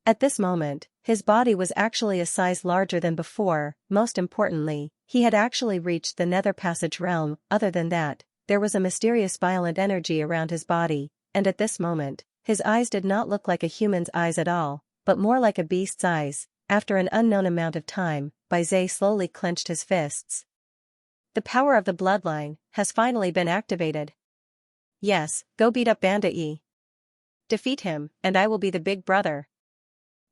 At this moment, his body was actually a size larger than before. Most importantly, he had actually reached the nether passage realm. Other than that, there was a mysterious violent energy around his body, and at this moment, his eyes did not look like a human's eyes at all, but more like a beast's eyes. After an unknown amount of time, Baizé slowly clenched his fists. The power of the bloodline has finally been activated. Yes, go beat up Bandit Yi. Defeat him, and I will be the big brother.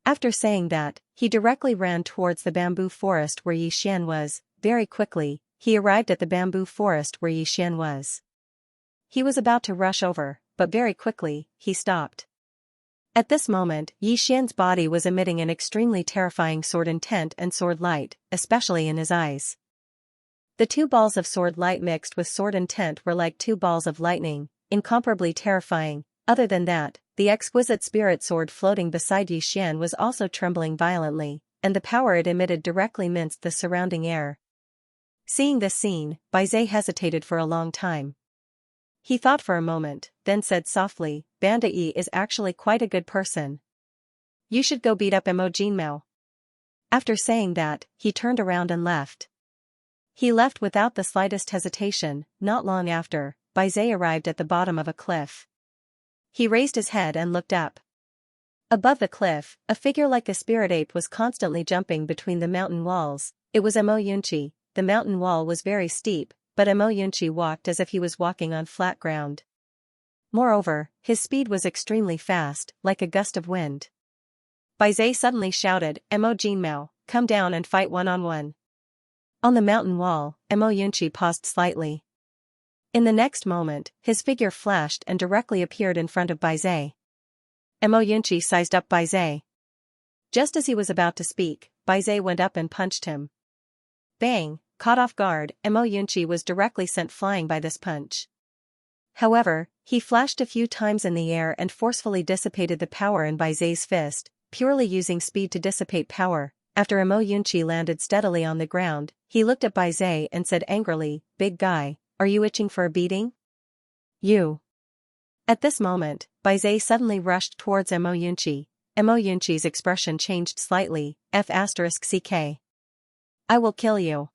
After saying that, he directly ran towards the bamboo forest where Yi Xian was. Very quickly, he arrived at the bamboo forest where Yi Xian was. He was about to rush over, but very quickly, he stopped. At this moment, Yi Xian's body was emitting an extremely terrifying sword intent and sword light, especially in his eyes. The two balls of sword light mixed with sword intent were like two balls of lightning, incomparably terrifying. Other than that, the exquisite spirit sword floating beside Yi Xian was also trembling violently, and the power it emitted directly minced the surrounding air. Seeing this scene, Baizé hesitated for a long time. He thought for a moment, then said softly, Bandit Yi is actually quite a good person. You should go beat up Mo Jinmao. After saying that, he turned around and left. He left without the slightest hesitation. Not long after, Baizé arrived at the bottom of a cliff. He raised his head and looked up. Above the cliff, a figure like a spirit ape was constantly jumping between the mountain walls. It was Mo Yunqi. The mountain wall was very steep, but Mo Yunqi walked as if he was walking on flat ground. Moreover, his speed was extremely fast, like a gust of wind. Baizé suddenly shouted, Mo Jinmao, come down and fight one-on-one. On the mountain wall, Mo Yunqi paused slightly. In the next moment, his figure flashed and directly appeared in front of Baizé. Mo Yunqi sized up Baizé. Just as he was about to speak, Baizé went up and punched him. Bang! Caught off guard, Mo Yunqi was directly sent flying by this punch. However, he flashed a few times in the air and forcefully dissipated the power in Baizé's fist, purely using speed to dissipate power. After Mo Yunqi landed steadily on the ground, he looked at Baizé and said angrily, "Big guy, are you itching for a beating? You." At this moment, Baizé suddenly rushed towards Mo Yunqi. Mo Yunqi's expression changed slightly, F***ck. "I will kill you."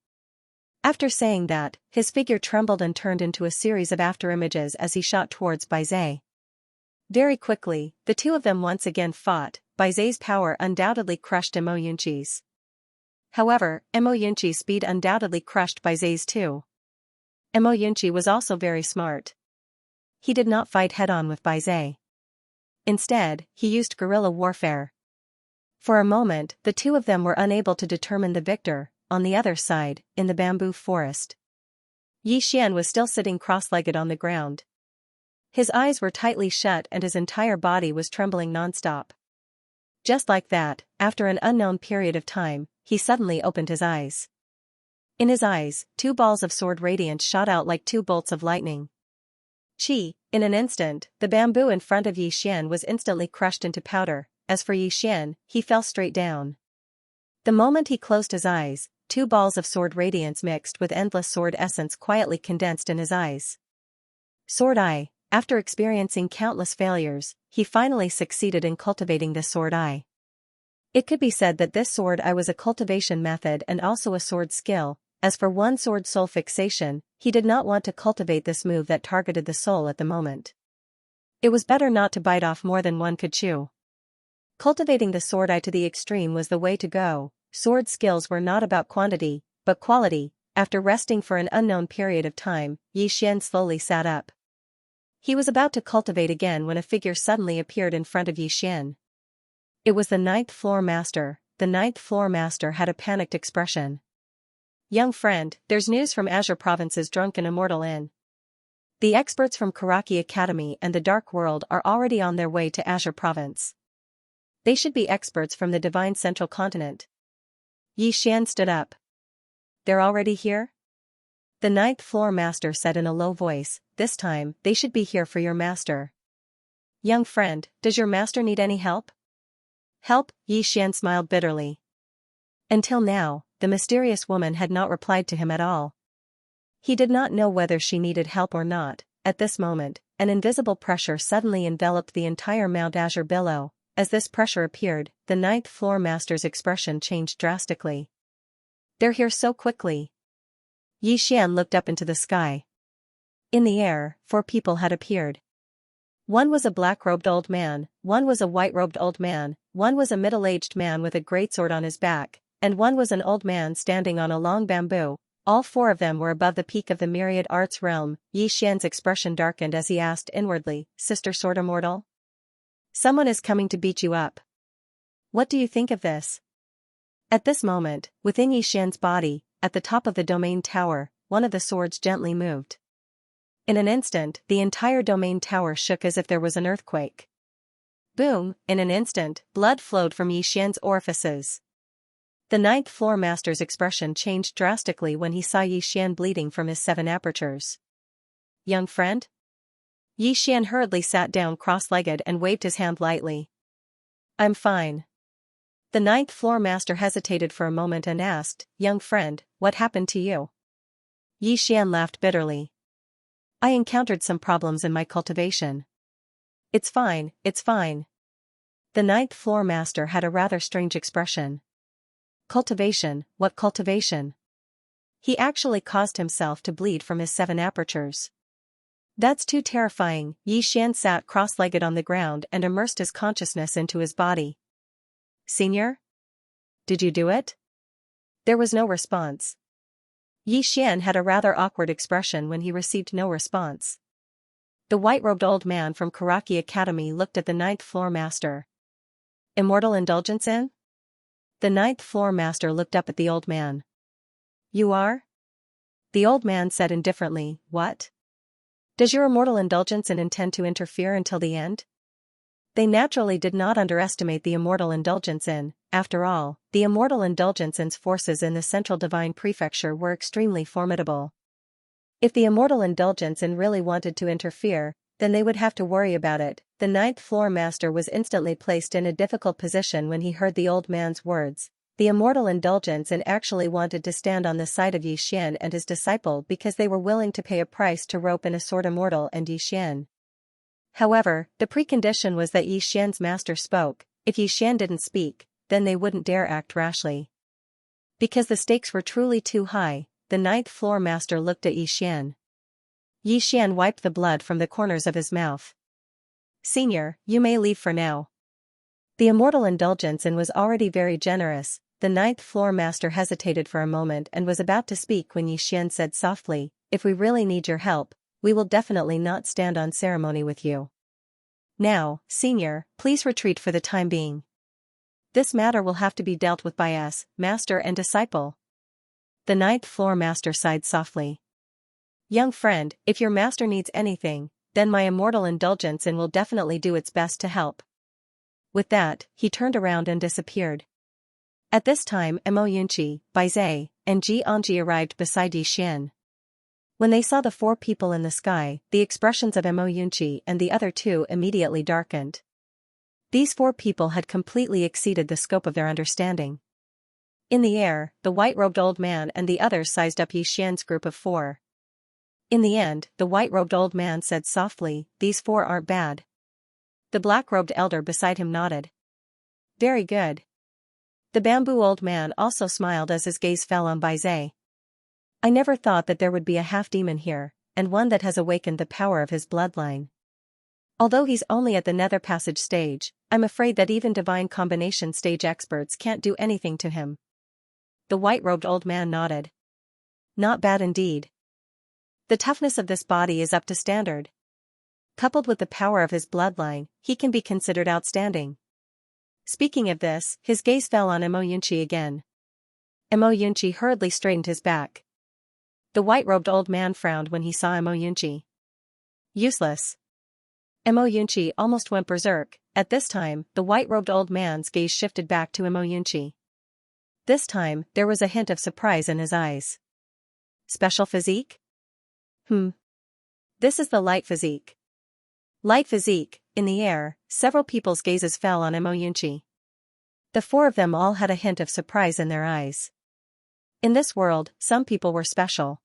After saying that, his figure trembled and turned into a series of afterimages as he shot towards Baizé. Very quickly, the two of them once again fought. Baizé's power undoubtedly crushed Mo Yunqi's. However, Mo Yunqi's speed undoubtedly crushed Baizé's too. Mo Yunqi was also very smart. He did not fight head-on with Baizé. Instead, he used guerrilla warfare. For a moment, the two of them were unable to determine the victor. On the other side, in the bamboo forest, Xian was still sitting cross-legged on the ground. His eyes were tightly shut and his entire body was trembling non-stop. Just like that, after an unknown period of time, he suddenly opened his eyes. In his eyes, 2 balls of sword radiance shot out like 2 bolts of lightning. In an instant, the bamboo in front of Xian was instantly crushed into powder. As for Xian, he fell straight down. The moment he closed his eyes, 2 balls of sword radiance mixed with endless sword essence quietly condensed in his eyes. Sword Eye. After experiencing countless failures, he finally succeeded in cultivating this sword eye. It could be said that this sword eye was a cultivation method and also a sword skill. As for one sword soul fixation, he did not want to cultivate this move that targeted the soul at the moment. It was better not to bite off more than one could chew. Cultivating the sword eye to the extreme was the way to go. Sword skills were not about quantity, but quality. After resting for an unknown period of time, Xian slowly sat up. He was about to cultivate again when a figure suddenly appeared in front of Xian. It was the 9th floor master. The 9th floor master had a panicked expression. "Young friend, there's news from Azure Province's Drunken Immortal Inn. The experts from Karaki Academy and the Dark World are already on their way to Azure Province. They should be experts from the Divine Central Continent." Xian stood up. "They're already here?" The 9th floor master said in a low voice. "This time, they should be here for your master." "Young friend, does your master need any help?" "Help?" Xian smiled bitterly. Until now, the mysterious woman had not replied to him at all. He did not know whether she needed help or not. At this moment, an invisible pressure suddenly enveloped the entire Mount Azure below. As this pressure appeared, the 9th floor master's expression changed drastically. "They're here so quickly." Xian looked up into the sky. In the air, 4 people had appeared. One was a black-robed old man, one was a white-robed old man, one was a middle-aged man with a greatsword on his back, and one was an old man standing on a long bamboo. All 4 of them were above the peak of the myriad arts realm. Xian's expression darkened as he asked inwardly, "Sister Sword Immortal? Someone is coming to beat you up. What do you think of this?" At this moment, within Xian's body, at the top of the domain tower, one of the swords gently moved. In an instant, the entire domain tower shook as if there was an earthquake. Boom! In an instant, blood flowed from Xian's orifices. The 9th floor master's expression changed drastically when he saw Xian bleeding from his 7 apertures. "Young friend?" Xian hurriedly sat down cross-legged and waved his hand lightly. "I'm fine." The 9th floor master hesitated for a moment and asked, "Young friend, what happened to you?" Xian laughed bitterly. "I encountered some problems in my cultivation." It's fine, it's fine." The 9th floor master had a rather strange expression. "Cultivation, what cultivation?" He actually caused himself to bleed from his 7 apertures. That's too terrifying. Xian sat cross-legged on the ground and immersed his consciousness into his body. "Senior? Did you do it?" There was no response. Xian had a rather awkward expression when he received no response. The white-robed old man from Karaki Academy looked at the 9th floor master. "Immortal indulgence in?" The 9th floor master looked up at the old man. "You are?" The old man said indifferently, "What?" Does your immortal indulgence intend to interfere until the end? They naturally did not underestimate the immortal indulgence in. After all, the immortal indulgence in's forces in the central divine prefecture were extremely formidable. If the immortal indulgence in really wanted to interfere, then they would have to worry about it. The ninth floor master was instantly placed in a difficult position when he heard the old man's words. The immortal indulgence in actually wanted to stand on the side of Xian and his disciple because they were willing to pay a price to rope in a sword immortal and Xian. However, the precondition was that Xian's master spoke. If Xian didn't speak, then they wouldn't dare act rashly. Because the stakes were truly too high, the ninth floor master looked at Xian. Xian wiped the blood from the corners of his mouth. "Senior, you may leave for now." The immortal indulgence in was already very generous. The ninth floor master hesitated for a moment and was about to speak when Xian said softly, "If we really need your help, we will definitely not stand on ceremony with you. Now, senior, please retreat for the time being. This matter will have to be dealt with by us, master and disciple." The ninth floor master sighed softly. "Young friend, if your master needs anything, then my immortal indulgence in will definitely do its best to help." With that, he turned around and disappeared. At this time Mo Yunqi, Baizai, and Xianxia arrived beside Xian. When they saw the four people in the sky, the expressions of Mo Yunqi and the other two immediately darkened. These four people had completely exceeded the scope of their understanding. In the air, the white-robed old man and the others sized up Xian's group of four. In the end, the white-robed old man said softly, "These four aren't bad." The black-robed elder beside him nodded. "Very good." The bamboo old man also smiled as his gaze fell on Baizai. "I never thought that there would be a half-demon here, and one that has awakened the power of his bloodline. Although he's only at the nether passage stage, I'm afraid that even divine combination stage experts can't do anything to him." The white-robed old man nodded. "Not bad indeed. The toughness of this body is up to standard. Coupled with the power of his bloodline, he can be considered outstanding." Speaking of this, his gaze fell on Mo Yunqi again. Mo Yunqi hurriedly straightened his back. The white-robed old man frowned when he saw Mo Yunqi. "Useless." Mo Yunqi almost went berserk. At this time, the white-robed old man's gaze shifted back to Mo Yunqi. This time, there was a hint of surprise in his eyes. "Special physique?" This is the light physique." Light physique. In the air, several people's gazes fell on Mo Yunqi. The four of them all had a hint of surprise in their eyes. In this world, some people were special.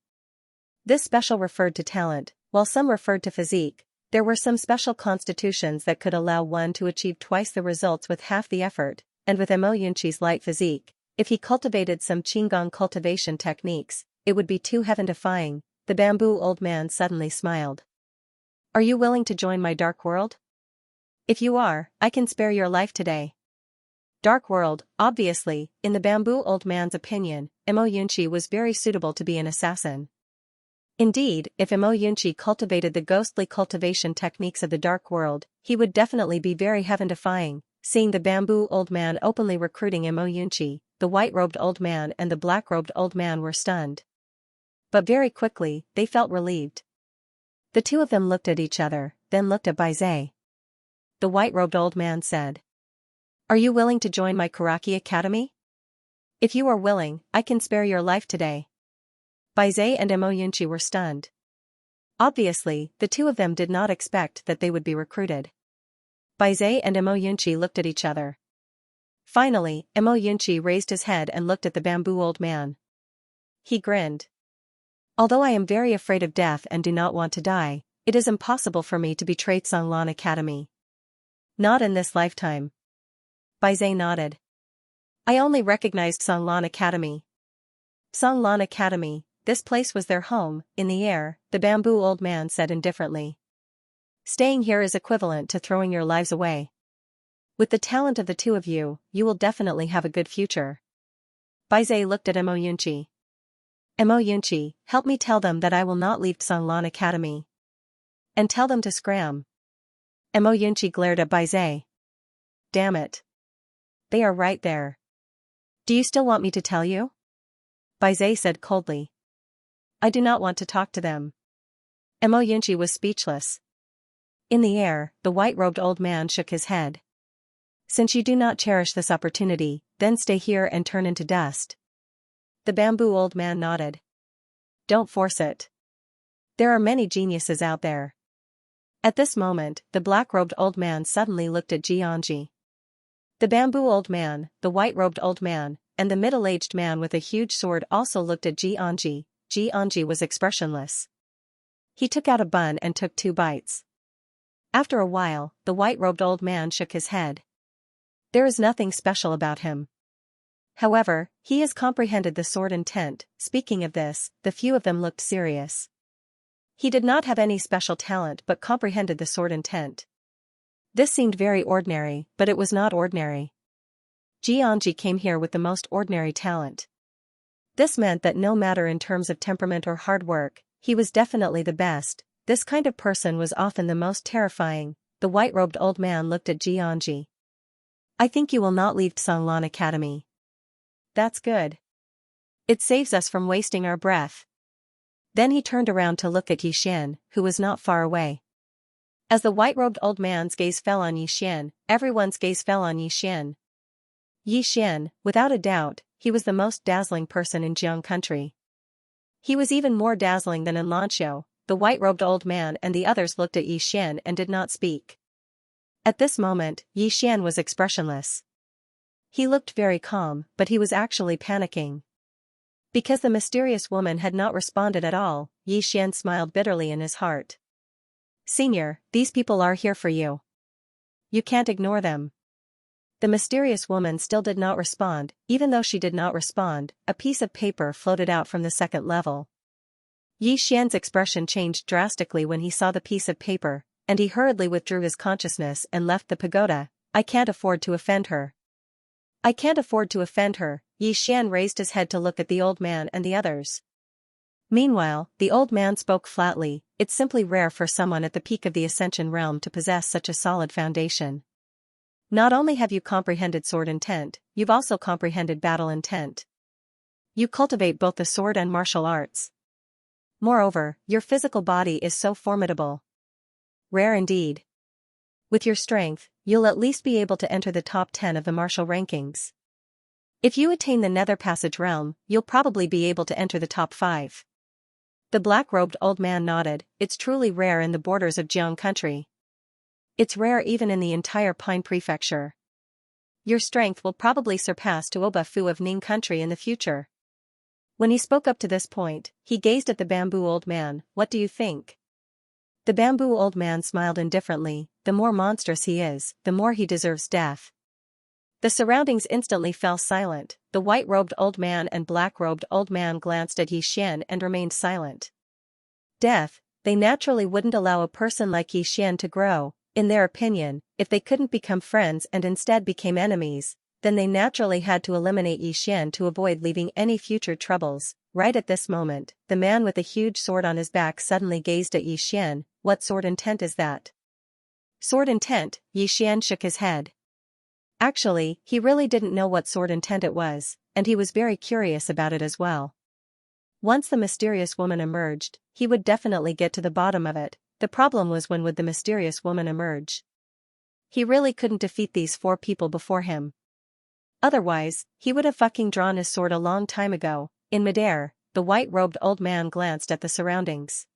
This special referred to talent, while some referred to physique. There were some special constitutions that could allow one to achieve twice the results with half the effort, and with Mo Yunqi's light physique, if he cultivated some Qigong cultivation techniques, it would be too heaven-defying. The bamboo old man suddenly smiled. "Are you willing to join my dark world? If you are, I can spare your life today." Dark world, obviously, in the bamboo old man's opinion, Mo Yunqi was very suitable to be an assassin. Indeed, if Mo Yunqi cultivated the ghostly cultivation techniques of the dark world, he would definitely be very heaven-defying. Seeing the bamboo old man openly recruiting Mo Yunqi, the white-robed old man and the black-robed old man were stunned. But very quickly, they felt relieved. The two of them looked at each other, then looked at Baizai. The white-robed old man said, "Are you willing to join my Karaki Academy? If you are willing, I can spare your life today." Baizai and Mo Yunqi were stunned. Obviously, the two of them did not expect that they would be recruited. Baizai and Mo Yunqi looked at each other. Finally, Mo Yunqi raised his head and looked at the bamboo old man. He grinned. "Although I am very afraid of death and do not want to die, it is impossible for me to betray Songlan Academy. Not in this lifetime." Baizai nodded. "I only recognized Songlan Academy." Songlan Academy, this place was their home. In the air, the bamboo old man said indifferently. "Staying here is equivalent to throwing your lives away. With the talent of the two of you, you will definitely have a good future." Baizai looked at Mo Yunqi. "Mo Yunqi, help me tell them that I will not leave Songlan Academy. And tell them to scram." Mo Yunqi glared at Baizai. "Damn it. They are right there. Do you still want me to tell you?" Baizai said coldly. "I do not want to talk to them." Mo Yunchi was speechless. In the air, the white-robed old man shook his head. Since you do not cherish this opportunity, then stay here and turn into dust. The bamboo old man nodded. Don't force it. There are many geniuses out there. At this moment, the black-robed old man suddenly looked at Xianxia. The bamboo old man, the white-robed old man, and the middle-aged man with a huge sword also looked at Xianxia. Xianxia was expressionless. He took out a bun and took 2 bites. After a while, the white-robed old man shook his head. There is nothing special about him. However, he has comprehended the sword intent. Speaking of this, the few of them looked serious. He did not have any special talent but comprehended the sword intent. This seemed very ordinary, but it was not ordinary. Xianxia came here with the most ordinary talent. This meant that no matter in terms of temperament or hard work, he was definitely the best. This kind of person was often the most terrifying. The white-robed old man looked at Xianxia. I think you will not leave Songlan Academy. That's good. It saves us from wasting our breath. Then he turned around to look at Yixian, who was not far away. As the white-robed old man's gaze fell on Yixian, everyone's gaze fell on Yixian. Yixian, without a doubt, he was the most dazzling person in Jiang country. He was even more dazzling than in Lanqiu. The white-robed old man and the others looked at Yixian and did not speak. At this moment, Yixian was expressionless. He looked very calm, but he was actually panicking. Because the mysterious woman had not responded at all, Yixian smiled bitterly in his heart. Senior, these people are here for you. You can't ignore them. The mysterious woman still did not respond. Even though she did not respond, a piece of paper floated out from the 2nd level. Yixian's expression changed drastically when he saw the piece of paper, and he hurriedly withdrew his consciousness and left the pagoda. I can't afford to offend her. I can't afford to offend her. Yixian raised his head to look at the old man and the others. Meanwhile, the old man spoke flatly. It's simply rare for someone at the peak of the Ascension realm to possess such a solid foundation. Not only have you comprehended sword intent, you've also comprehended battle intent. You cultivate both the sword and martial arts. Moreover, your physical body is so formidable. Rare indeed. With your strength, you'll at least be able to enter the top 10 of the martial rankings. If you attain the Nether Passage realm, you'll probably be able to enter the top 5. The black-robed old man nodded. It's truly rare in the borders of Jiang country. It's rare even in the entire Pine Prefecture. Your strength will probably surpass Tuoba Fu of Ning country in the future. When he spoke up to this point, he gazed at the bamboo old man. What do you think? The bamboo old man smiled indifferently. The more monstrous he is, the more he deserves death. The surroundings instantly fell silent. The white-robed old man and black-robed old man glanced at Yixian and remained silent. Death, they naturally wouldn't allow a person like Yixian to grow. In their opinion, if they couldn't become friends and instead became enemies, then they naturally had to eliminate Yixian to avoid leaving any future troubles. Right at this moment, the man with a huge sword on his back suddenly gazed at Yixian. What sword intent is that? Sword intent, Yixian shook his head. Actually, he really didn't know what sword intent it was, and he was very curious about it as well. Once the mysterious woman emerged, he would definitely get to the bottom of it. The problem was when would the mysterious woman emerge? He really couldn't defeat these 4 people before him. Otherwise, he would have fucking drawn his sword a long time ago. In midair, the white-robed old man glanced at the surroundings.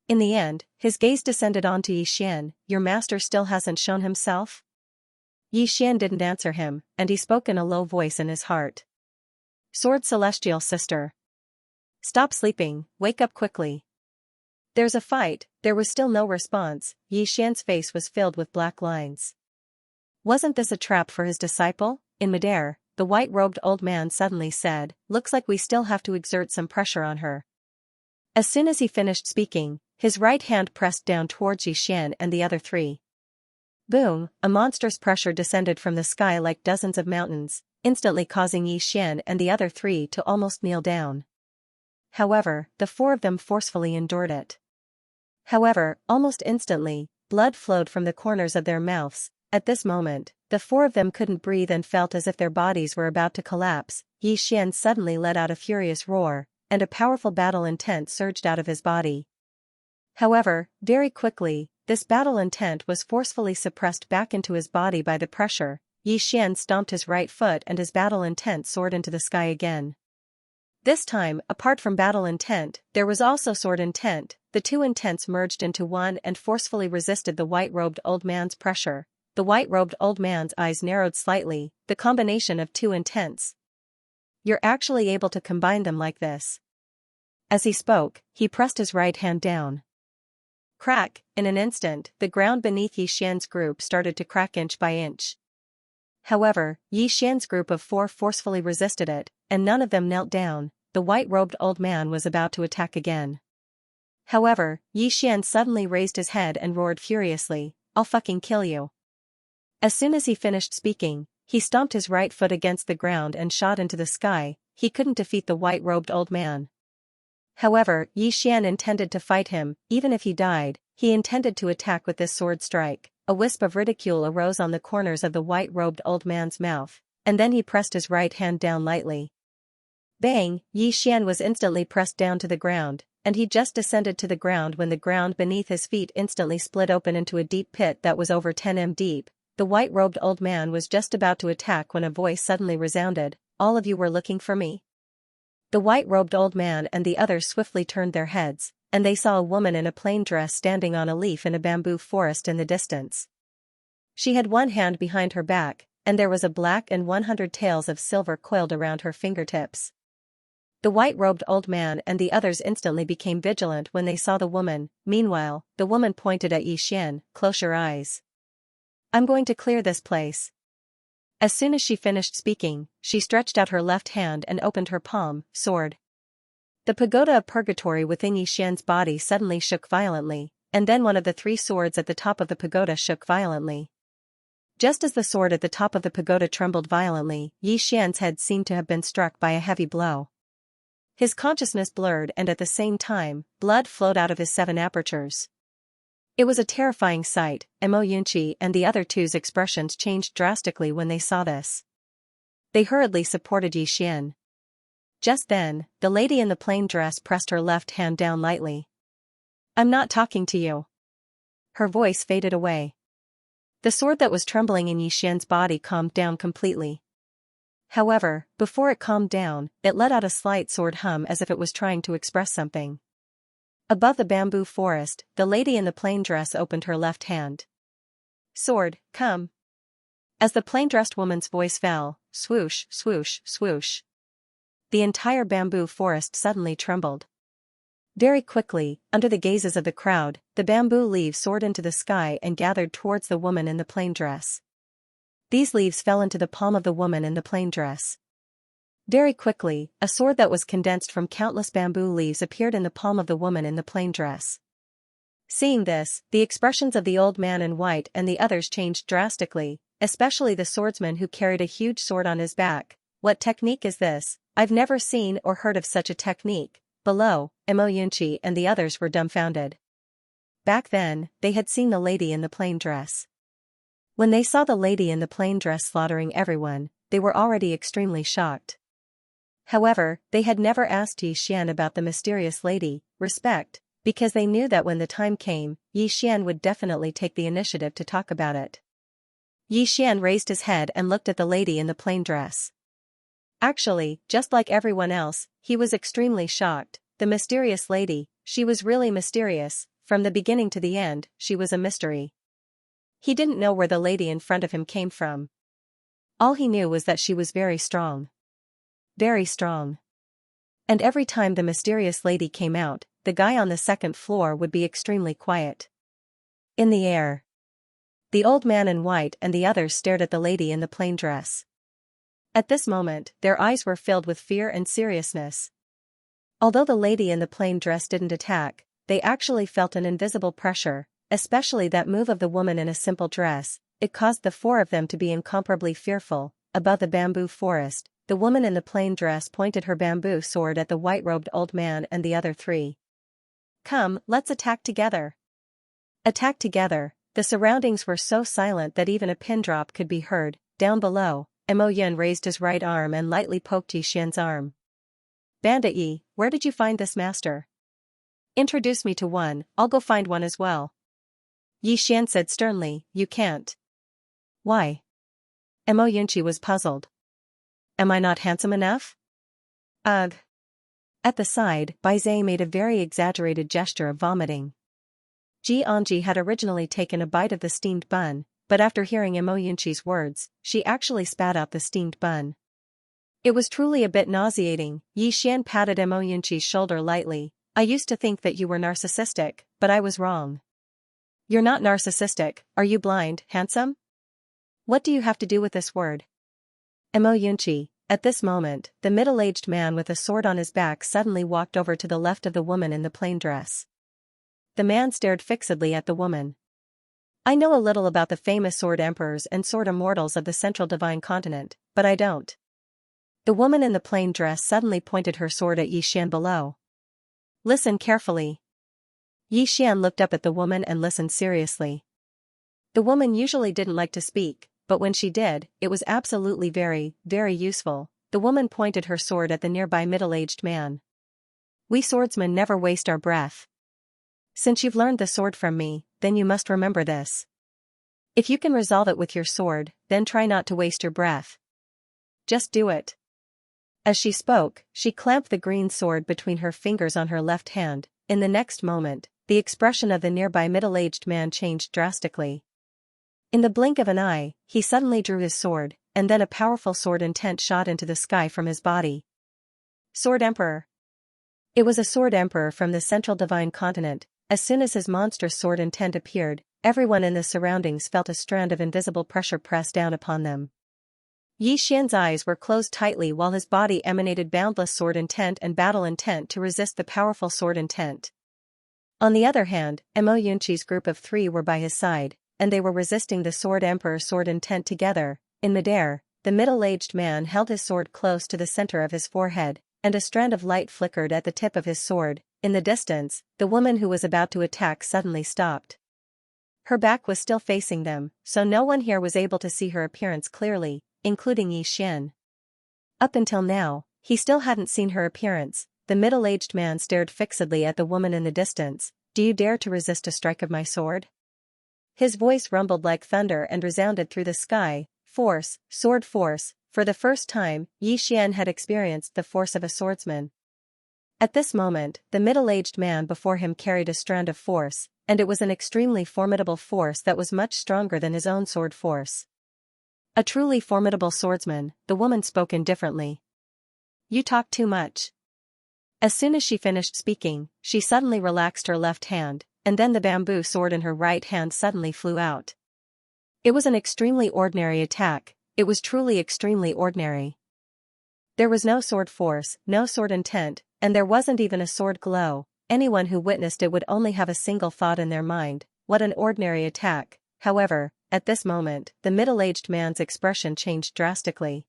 In the end, his gaze descended onto Yixian. Your master still hasn't shown himself? Yixian didn't answer him, and he spoke in a low voice in his heart. Sword Celestial Sister. Stop sleeping, wake up quickly. There's a fight. There was still no response. Yixian's face was filled with black lines. Wasn't this a trap for his disciple? In midair, the white-robed old man suddenly said, looks like we still have to exert some pressure on her. As soon as he finished speaking, his right hand pressed down towards Yixian and the other 3. Boom, a monstrous pressure descended from the sky like dozens of mountains, instantly causing Yixian and the other 3 to almost kneel down. However, the 4 of them forcefully endured it. However, almost instantly, blood flowed from the corners of their mouths. At this moment, the 4 of them couldn't breathe and felt as if their bodies were about to collapse. Yixian suddenly let out a furious roar, and a powerful battle intent surged out of his body. However, very quickly, this battle intent was forcefully suppressed back into his body by the pressure. Xian stomped his right foot and his battle intent soared into the sky again. This time, apart from battle intent, there was also sword intent. The two intents merged into one and forcefully resisted the white-robed old man's pressure. The white-robed old man's eyes narrowed slightly, the combination of two intents. You're actually able to combine them like this. As he spoke, he pressed his right hand down. Crack, in an instant, the ground beneath Xian's group started to crack inch by inch. However, Xian's group of four forcefully resisted it, and none of them knelt down. The white-robed old man was about to attack again. However, Xian suddenly raised his head and roared furiously, "I'll fucking kill you." As soon as he finished speaking, he stomped his right foot against the ground and shot into the sky. He couldn't defeat the white-robed old man. However, Xian intended to fight him. Even if he died, he intended to attack with this sword strike. A wisp of ridicule arose on the corners of the white-robed old man's mouth, and then he pressed his right hand down lightly. Bang! Xian was instantly pressed down to the ground, and he just descended to the ground when the ground beneath his feet instantly split open into a deep pit that was over 10 m deep. The white-robed old man was just about to attack when a voice suddenly resounded, "All of you were looking for me?" The white-robed old man and the others swiftly turned their heads, and they saw a woman in a plain dress standing on a leaf in a bamboo forest in the distance. She had one hand behind her back, and there was a black and 100 tails of silver coiled around her fingertips. The white-robed old man and the others instantly became vigilant when they saw the woman. Meanwhile, the woman pointed at Xian, "Close your eyes. I'm going to clear this place." As soon as she finished speaking, she stretched out her left hand and opened her palm, sword. The pagoda of purgatory within Xian's body suddenly shook violently, and then one of the three swords at the top of the pagoda shook violently. Just as the sword at the top of the pagoda trembled violently, Xian's head seemed to have been struck by a heavy blow. His consciousness blurred and at the same time, blood flowed out of his 7 apertures. It was a terrifying sight. Xianxia and the other two's expressions changed drastically when they saw this. They hurriedly supported Xian. Just then, the lady in the plain dress pressed her left hand down lightly. "I'm not talking to you." Her voice faded away. The sword that was trembling in Xian's body calmed down completely. However, before it calmed down, it let out a slight sword hum as if it was trying to express something. Above the bamboo forest, the lady in the plain dress opened her left hand. "Sword, come." As the plain-dressed woman's voice fell, swoosh, swoosh, swoosh. The entire bamboo forest suddenly trembled. Very quickly, under the gazes of the crowd, the bamboo leaves soared into the sky and gathered towards the woman in the plain dress. These leaves fell into the palm of the woman in the plain dress. Very quickly, a sword that was condensed from countless bamboo leaves appeared in the palm of the woman in the plain dress. Seeing this, the expressions of the old man in white and the others changed drastically, especially the swordsman who carried a huge sword on his back. "What technique is this? I've never seen or heard of such a technique." Below, Xianxia and the others were dumbfounded. Back then, they had seen the lady in the plain dress. When they saw the lady in the plain dress slaughtering everyone, they were already extremely shocked. However, they had never asked Xian about the mysterious lady, respect, because they knew that when the time came, Xian would definitely take the initiative to talk about it. Xian raised his head and looked at the lady in the plain dress. Actually, just like everyone else, he was extremely shocked. The mysterious lady, she was really mysterious. From the beginning to the end, she was a mystery. He didn't know where the lady in front of him came from. All he knew was that she was very strong. Very strong. And every time the mysterious lady came out, the guy on the second floor would be extremely quiet. In the air. The old man in white and the others stared at the lady in the plain dress. At this moment, their eyes were filled with fear and seriousness. Although the lady in the plain dress didn't attack, they actually felt an invisible pressure, especially that move of the woman in a simple dress. It caused the four of them to be incomparably fearful. Above the bamboo forest, the woman in the plain dress pointed her bamboo sword at the white-robed old man and the other three. "Come, let's attack together." Attack together. The surroundings were so silent that even a pin drop could be heard. Down below, Xian raised his right arm and lightly poked Xian's arm. "Bandit Yi, where did you find this master?" Introduce me to one, I'll go find one as well. Xian said sternly, you can't. Why? Mo Yunqi was puzzled. Am I not handsome enough? Ugh. At the side, Bai Zhe made a very exaggerated gesture of vomiting. Ji Anji had originally taken a bite of the steamed bun, but after hearing Mo Yunqi's words, she actually spat out the steamed bun. It was truly a bit nauseating. Xian patted Mo Yunqi's shoulder lightly. I used to think that you were narcissistic, but I was wrong. You're not narcissistic, are you blind, handsome? What do you have to do with this word? Mo Yunqi. At this moment, the middle-aged man with a sword on his back suddenly walked over to the left of the woman in the plain dress. The man stared fixedly at the woman. I know a little about the famous sword emperors and sword immortals of the central divine continent, but I don't. The woman in the plain dress suddenly pointed her sword at Xian below. Listen carefully. Xian looked up at the woman and listened seriously. The woman usually didn't like to speak, but when she did, it was absolutely very, very useful. The woman pointed her sword at the nearby middle-aged man. We swordsmen never waste our breath. Since you've learned the sword from me, then you must remember this. If you can resolve it with your sword, then try not to waste your breath. Just do it. As she spoke, she clamped the green sword between her fingers on her left hand. In the next moment, the expression of the nearby middle-aged man changed drastically. In the blink of an eye, he suddenly drew his sword, and then a powerful sword intent shot into the sky from his body. Sword Emperor. It was a sword emperor from the central divine continent. As soon as his monstrous sword intent appeared, everyone in the surroundings felt a strand of invisible pressure press down upon them. Xian's eyes were closed tightly while his body emanated boundless sword intent and battle intent to resist the powerful sword intent. On the other hand, Mo Yunqi's group of 3 were by his side, and they were resisting the sword emperor sword intent together. In midair, the middle-aged man held his sword close to the center of his forehead, and a strand of light flickered at the tip of his sword. In the distance, the woman who was about to attack suddenly stopped. Her back was still facing them, so no one here was able to see her appearance clearly, including Xian. Up until now, he still hadn't seen her appearance. The middle-aged man stared fixedly at the woman in the distance. Do you dare to resist a strike of my sword? His voice rumbled like thunder and resounded through the sky. Force, sword force. For the first time, Xian had experienced the force of a swordsman. At this moment, the middle-aged man before him carried a strand of force, and it was an extremely formidable force that was much stronger than his own sword force. A truly formidable swordsman, the woman spoke indifferently. You talk too much. As soon as she finished speaking, she suddenly relaxed her left hand, and then the bamboo sword in her right hand suddenly flew out. It was an extremely ordinary attack. It was truly extremely ordinary. There was no sword force, no sword intent, and there wasn't even a sword glow. Anyone who witnessed it would only have a single thought in their mind, what an ordinary attack. However, at this moment, the middle-aged man's expression changed drastically.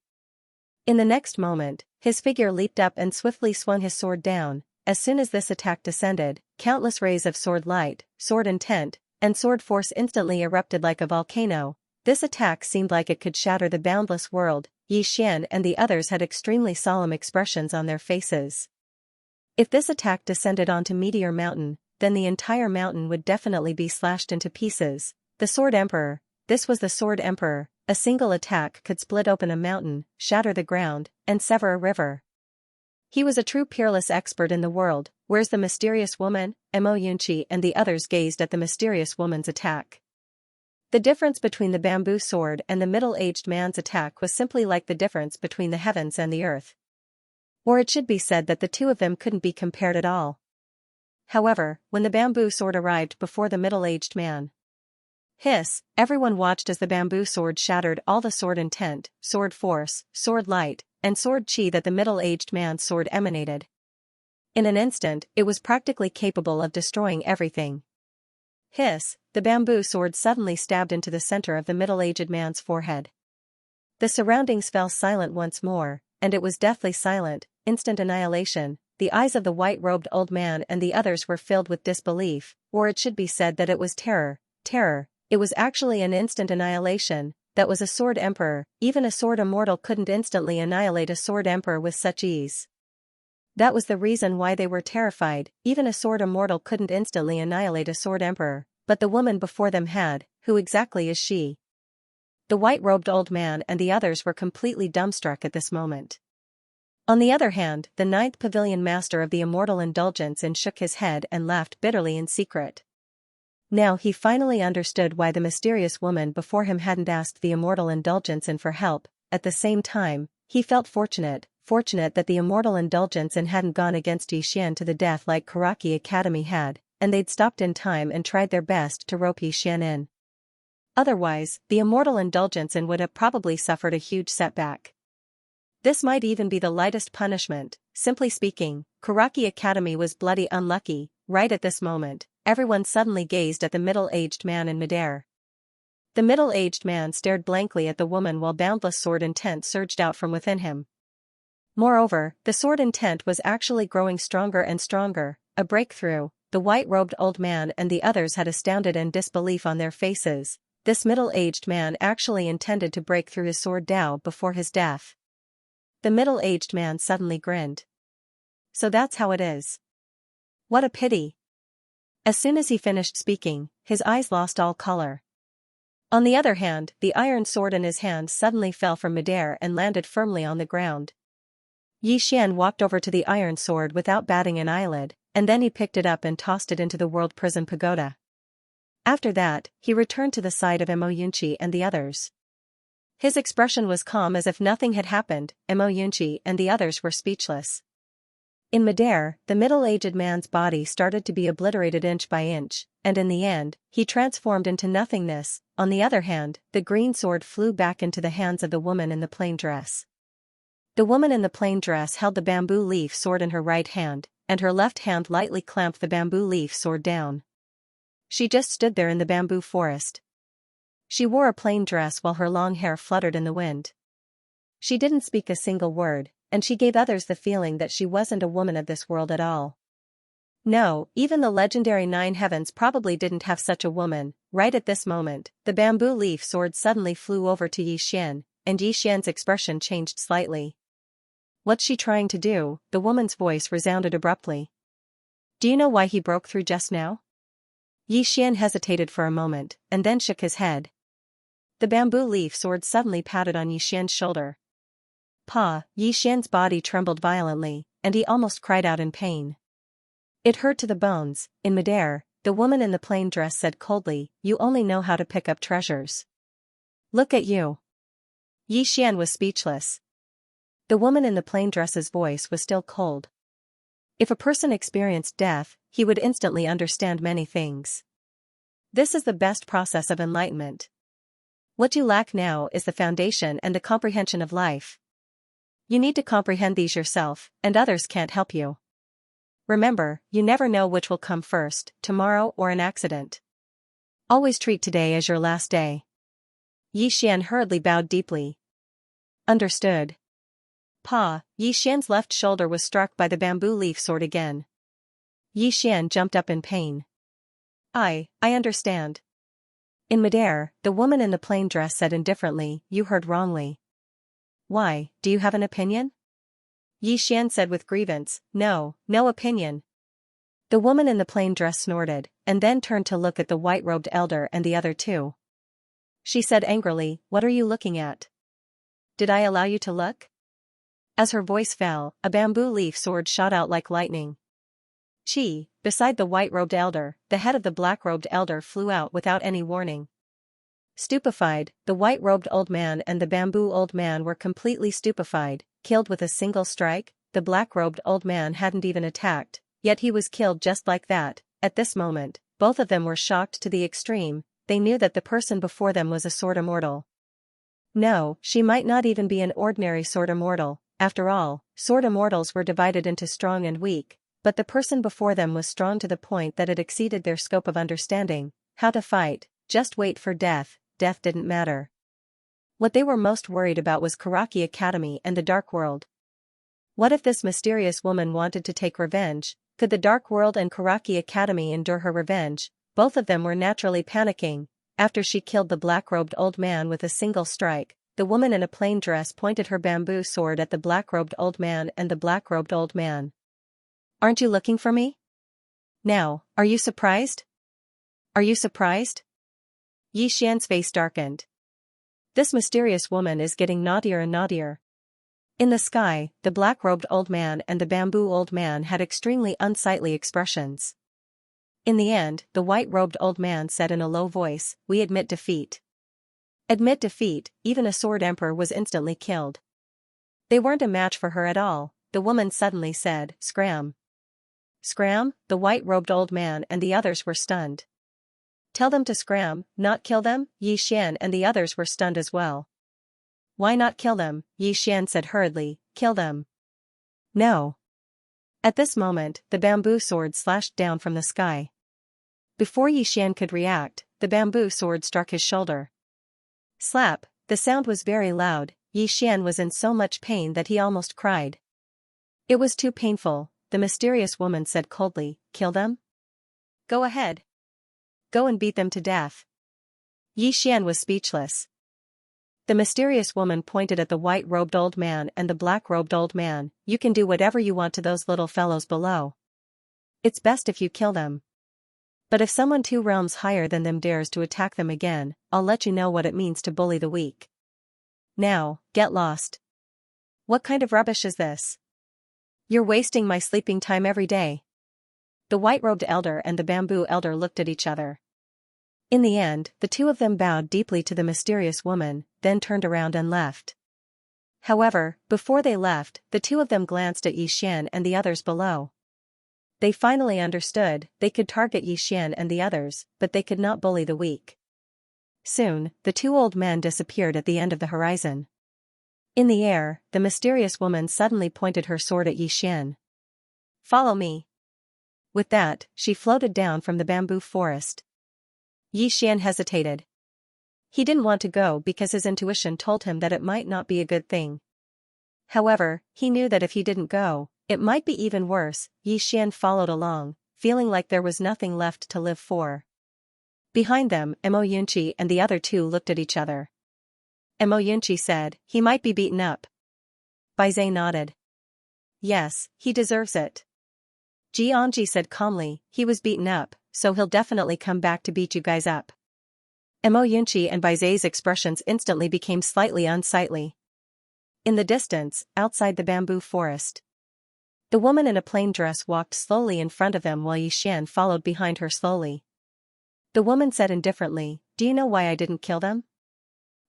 In the next moment, his figure leaped up and swiftly swung his sword down. As soon as this attack descended, countless rays of sword light, sword intent, and sword force instantly erupted like a volcano. This attack seemed like it could shatter the boundless world. Xian and the others had extremely solemn expressions on their faces. If this attack descended onto Meteor Mountain, then the entire mountain would definitely be slashed into pieces. The Sword Emperor. This was the Sword Emperor. A single attack could split open a mountain, shatter the ground, and sever a river. He was a true peerless expert in the world. Where's the mysterious woman? Mo Yunqi and the others gazed at the mysterious woman's attack. The difference between the bamboo sword and the middle-aged man's attack was simply like the difference between the heavens and the earth. Or it should be said that the two of them couldn't be compared at all. However, when the bamboo sword arrived before the middle-aged man, hiss, everyone watched as the bamboo sword shattered all the sword intent, sword force, sword light, and sword chi that the middle-aged man's sword emanated. In an instant, it was practically capable of destroying everything. Hiss, the bamboo sword suddenly stabbed into the center of the middle-aged man's forehead. The surroundings fell silent once more, and it was deathly silent, instant annihilation. The eyes of the white-robed old man and the others were filled with disbelief, or it should be said that it was terror. Terror. It was actually an instant annihilation. That was a sword emperor. Even a sword immortal couldn't instantly annihilate a sword emperor with such ease. That was the reason why they were terrified. Even a sword immortal couldn't instantly annihilate a sword emperor, but the woman before them had. Who exactly is she? The white-robed old man and the others were completely dumbstruck at this moment. On the other hand, the ninth pavilion master of the immortal indulgence shook his head and laughed bitterly in secret. Now he finally understood why the mysterious woman before him hadn't asked the immortal indulgence for help. At the same time, he felt fortunate that the immortal indulgence hadn't gone against Xian to the death like Karaki Academy had, and they'd stopped in time and tried their best to rope Xian in. Otherwise, the immortal indulgence would have probably suffered a huge setback. This might even be the lightest punishment. Simply speaking, Karaki Academy was bloody unlucky. Right at this moment, everyone suddenly gazed at the middle-aged man in midair. The middle-aged man stared blankly at the woman while boundless sword intent surged out from within him. Moreover, the sword intent was actually growing stronger and stronger. A breakthrough. The white-robed old man and the others had astounded and disbelief on their faces. This middle-aged man actually intended to break through his sword Dao before his death. The middle-aged man suddenly grinned. So that's how it is. What a pity. As soon as he finished speaking, his eyes lost all color. On the other hand, the iron sword in his hand suddenly fell from midair and landed firmly on the ground. Xian walked over to the iron sword without batting an eyelid, and then he picked it up and tossed it into the world prison pagoda. After that, he returned to the side of Mo Yunqi and the others. His expression was calm as if nothing had happened. Mo Yunqi and the others were speechless. In midair, the middle-aged man's body started to be obliterated inch by inch, and in the end, he transformed into nothingness. On the other hand, the green sword flew back into the hands of the woman in the plain dress. The woman in the plain dress held the bamboo leaf sword in her right hand, and her left hand lightly clamped the bamboo leaf sword down. She just stood there in the bamboo forest. She wore a plain dress while her long hair fluttered in the wind. She didn't speak a single word, and she gave others the feeling that she wasn't a woman of this world at all. No, even the legendary Nine Heavens probably didn't have such a woman. Right at this moment, the bamboo leaf sword suddenly flew over to Xian, and Xian's expression changed slightly. What's she trying to do? The woman's voice resounded abruptly. Do you know why he broke through just now? Xian hesitated for a moment, and then shook his head. The bamboo leaf sword suddenly patted on Xian's shoulder. Pa! Xian's body trembled violently, and he almost cried out in pain. It hurt to the bones. In midair, the woman in the plain dress said coldly, "You only know how to pick up treasures. Look at you." Xian was speechless. The woman in the plain dress's voice was still cold. If a person experienced death, he would instantly understand many things. This is the best process of enlightenment. What you lack now is the foundation and the comprehension of life. You need to comprehend these yourself, and others can't help you. Remember, you never know which will come first, tomorrow or an accident. Always treat today as your last day. Xian hurriedly bowed deeply. Understood. Pa! Xian's left shoulder was struck by the bamboo leaf sword again. Xian jumped up in pain. I understand. In midair, the woman in the plain dress said indifferently, "You heard wrongly." Why, do you have an opinion? Xian said with grievance, No opinion. The woman in the plain dress snorted, and then turned to look at the white-robed elder and the other two. She said angrily, "What are you looking at? Did I allow you to look?" As her voice fell, a bamboo leaf sword shot out like lightning. Beside the white-robed elder, the head of the black-robed elder flew out without any warning. Stupefied, the white-robed old man and the bamboo old man were completely stupefied, killed with a single strike. The black-robed old man hadn't even attacked, yet he was killed just like that. At this moment, both of them were shocked to the extreme. They knew that the person before them was a sword immortal. No, she might not even be an ordinary sword immortal. After all, sword immortals were divided into strong and weak, but the person before them was strong to the point that it exceeded their scope of understanding. How to fight, just wait for death. Death didn't matter. What they were most worried about was Karaki Academy and the Dark World. What if this mysterious woman wanted to take revenge? Could the Dark World and Karaki Academy endure her revenge? Both of them were naturally panicking. After she killed the black-robed old man with a single strike, the woman in a plain dress pointed her bamboo sword at the black-robed old man and the black-robed old man. Aren't you looking for me? Now, are you surprised? Are you surprised? Yi Xian's face darkened. This mysterious woman is getting naughtier and naughtier. In the sky, the black-robed old man and the bamboo old man had extremely unsightly expressions. In the end, the white-robed old man said in a low voice, "We admit defeat." Admit defeat, even a sword emperor was instantly killed. They weren't a match for her at all, the woman suddenly said, "Scram." Scram? The white-robed old man and the others were stunned. Tell them to scram, not kill them? Yi Xian and the others were stunned as well. Why not kill them? Yi Xian said hurriedly, kill them. No. At this moment, the bamboo sword slashed down from the sky. Before Yi Xian could react, the bamboo sword struck his shoulder. Slap, the sound was very loud. Yi Xian was in so much pain that he almost cried. It was too painful, the mysterious woman said coldly, kill them? Go ahead. Go and beat them to death. Yi Xian was speechless. The mysterious woman pointed at the white-robed old man and the black-robed old man. You can do whatever you want to those little fellows below. It's best if you kill them. But if someone 2 realms higher than them dares to attack them again, I'll let you know what it means to bully the weak. Now, get lost. What kind of rubbish is this? You're wasting my sleeping time every day. The white-robed elder and the bamboo elder looked at each other. In the end, the 2 of them bowed deeply to the mysterious woman, then turned around and left. However, before they left, the 2 of them glanced at Yi Xian and the others below. They finally understood, they could target Yi Xian and the others, but they could not bully the weak. Soon, the 2 old men disappeared at the end of the horizon. In the air, the mysterious woman suddenly pointed her sword at Yi Xian. Follow me. With that, she floated down from the bamboo forest. Yi Xian hesitated. He didn't want to go because his intuition told him that it might not be a good thing. However, he knew that if he didn't go, it might be even worse. Yi Xian followed along, feeling like there was nothing left to live for. Behind them, Mo Yunqi and the other 2 looked at each other. Mo Yunqi said, he might be beaten up. Baizhe nodded. Yes, he deserves it. Xianxia said calmly, he was beaten up, so he'll definitely come back to beat you guys up. Mo Yunqi and Baizhe's expressions instantly became slightly unsightly. In the distance, outside the bamboo forest, the woman in a plain dress walked slowly in front of them while Yi Xian followed behind her slowly. The woman said indifferently, do you know why I didn't kill them?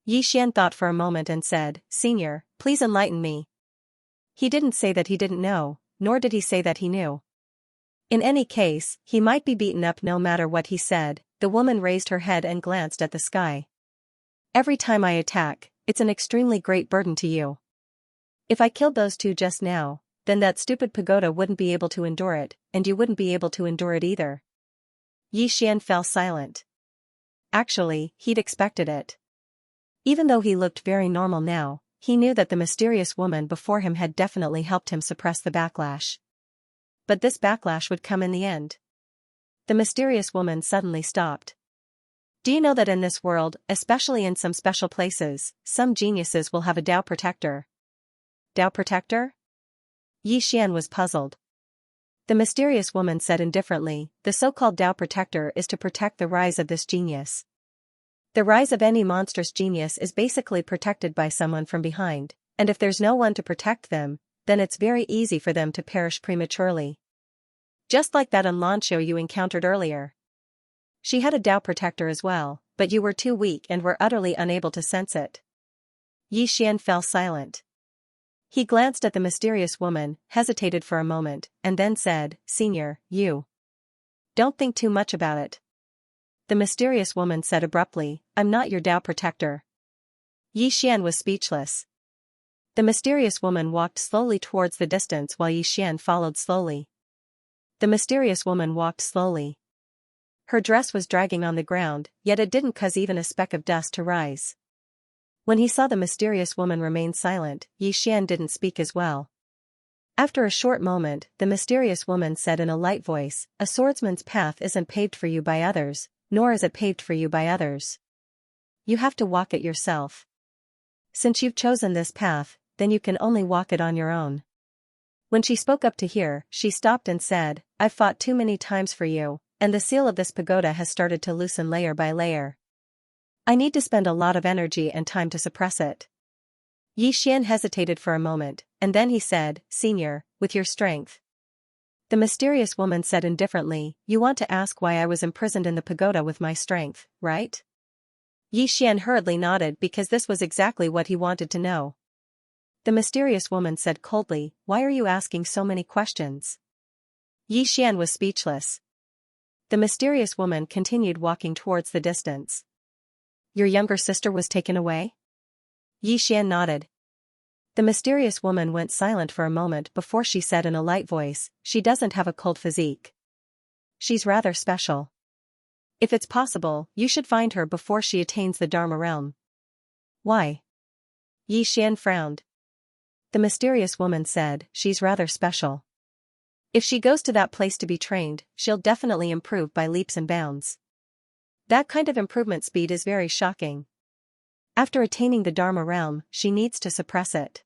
Yi Xian thought for a moment and said, Senior, please enlighten me. He didn't say that he didn't know, nor did he say that he knew. In any case, he might be beaten up no matter what he said. The woman raised her head and glanced at the sky. Every time I attack, it's an extremely great burden to you. If I killed those 2 just now, then that stupid pagoda wouldn't be able to endure it, and you wouldn't be able to endure it either. Yi Xian fell silent. Actually, he'd expected it. Even though he looked very normal now, he knew that the mysterious woman before him had definitely helped him suppress the backlash. But this backlash would come in the end. The mysterious woman suddenly stopped. Do you know that in this world, especially in some special places, some geniuses will have a Tao protector? Tao protector? Yi Xian was puzzled. The mysterious woman said indifferently, the so-called Tao protector is to protect the rise of this genius. The rise of any monstrous genius is basically protected by someone from behind, and if there's no one to protect them, then it's very easy for them to perish prematurely. Just like that Xianxia you encountered earlier. She had a Tao protector as well, but you were too weak and were utterly unable to sense it. Yi Xian fell silent. He glanced at the mysterious woman, hesitated for a moment, and then said, Senior, you don't think too much about it. The mysterious woman said abruptly, I'm not your Tao protector. Yi Xian was speechless. The mysterious woman walked slowly towards the distance while Yi Xian followed slowly. The mysterious woman walked slowly. Her dress was dragging on the ground, yet it didn't cause even a speck of dust to rise. When he saw the mysterious woman remain silent, Yi Xian didn't speak as well. After a short moment, the mysterious woman said in a light voice, a swordsman's path isn't paved for you by others, nor is it paved for you by others. You have to walk it yourself. Since you've chosen this path, then you can only walk it on your own. When she spoke up to hear, she stopped and said, I've fought too many times for you, and the seal of this pagoda has started to loosen layer by layer. I need to spend a lot of energy and time to suppress it. Yi Xian hesitated for a moment, and then he said, Senior, with your strength. The mysterious woman said indifferently, You want to ask why I was imprisoned in the pagoda with my strength, right? Yi Xian hurriedly nodded because this was exactly what he wanted to know. The mysterious woman said coldly, Why are you asking so many questions? Yi Xian was speechless. The mysterious woman continued walking towards the distance. Your younger sister was taken away? Yi Xian nodded. The mysterious woman went silent for a moment before she said in a light voice, She doesn't have a cold physique. She's rather special. If it's possible, you should find her before she attains the Dharma realm. Why? Yi Xian frowned. The mysterious woman said, She's rather special. If she goes to that place to be trained, she'll definitely improve by leaps and bounds. That kind of improvement speed is very shocking. After attaining the Dharma realm, she needs to suppress it.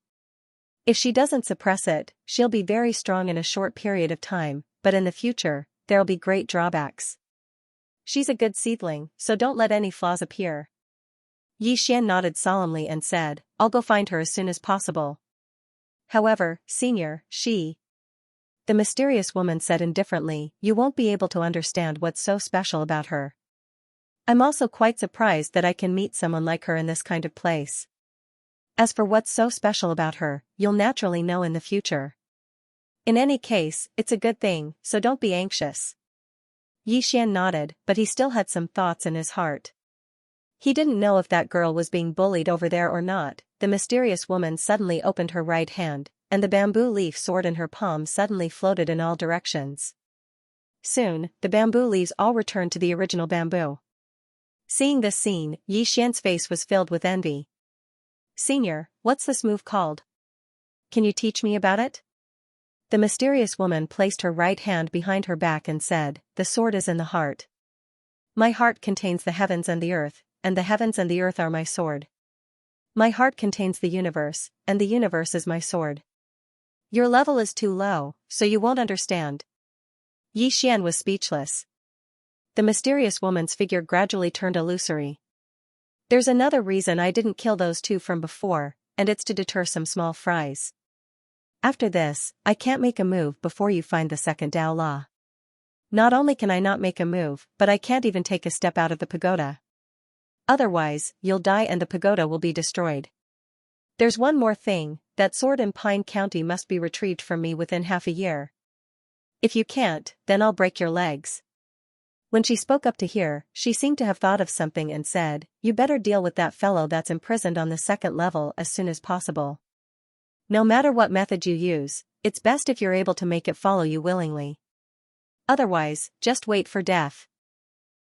If she doesn't suppress it, she'll be very strong in a short period of time, but in the future, there'll be great drawbacks. She's a good seedling, so don't let any flaws appear. Yi Xian nodded solemnly and said, I'll go find her as soon as possible. However, Senior, the mysterious woman said indifferently, You won't be able to understand what's so special about her. I'm also quite surprised that I can meet someone like her in this kind of place. As for what's so special about her, you'll naturally know in the future. In any case, it's a good thing, so don't be anxious. Yi Xian nodded, but he still had some thoughts in his heart. He didn't know if that girl was being bullied over there or not. The mysterious woman suddenly opened her right hand, and the bamboo leaf sword in her palm suddenly floated in all directions. Soon, the bamboo leaves all returned to the original bamboo. Seeing this scene, Yi Xian's face was filled with envy. Senior, what's this move called? Can you teach me about it? The mysterious woman placed her right hand behind her back and said, The sword is in the heart. My heart contains the heavens and the earth, and the heavens and the earth are my sword. My heart contains the universe, and the universe is my sword. Your level is too low, so you won't understand. Yi Xian was speechless. The mysterious woman's figure gradually turned illusory. There's another reason I didn't kill those two from before, and it's to deter some small fries. After this, I can't make a move before you find the second Tao law. Not only can I not make a move, but I can't even take a step out of the pagoda. Otherwise, you'll die and the pagoda will be destroyed. There's one more thing, that sword in Pine County must be retrieved from me within half a year. If you can't, then I'll break your legs. When she spoke up to hear, she seemed to have thought of something and said, You better deal with that fellow that's imprisoned on the second level as soon as possible. No matter what method you use, it's best if you're able to make it follow you willingly. Otherwise, just wait for death.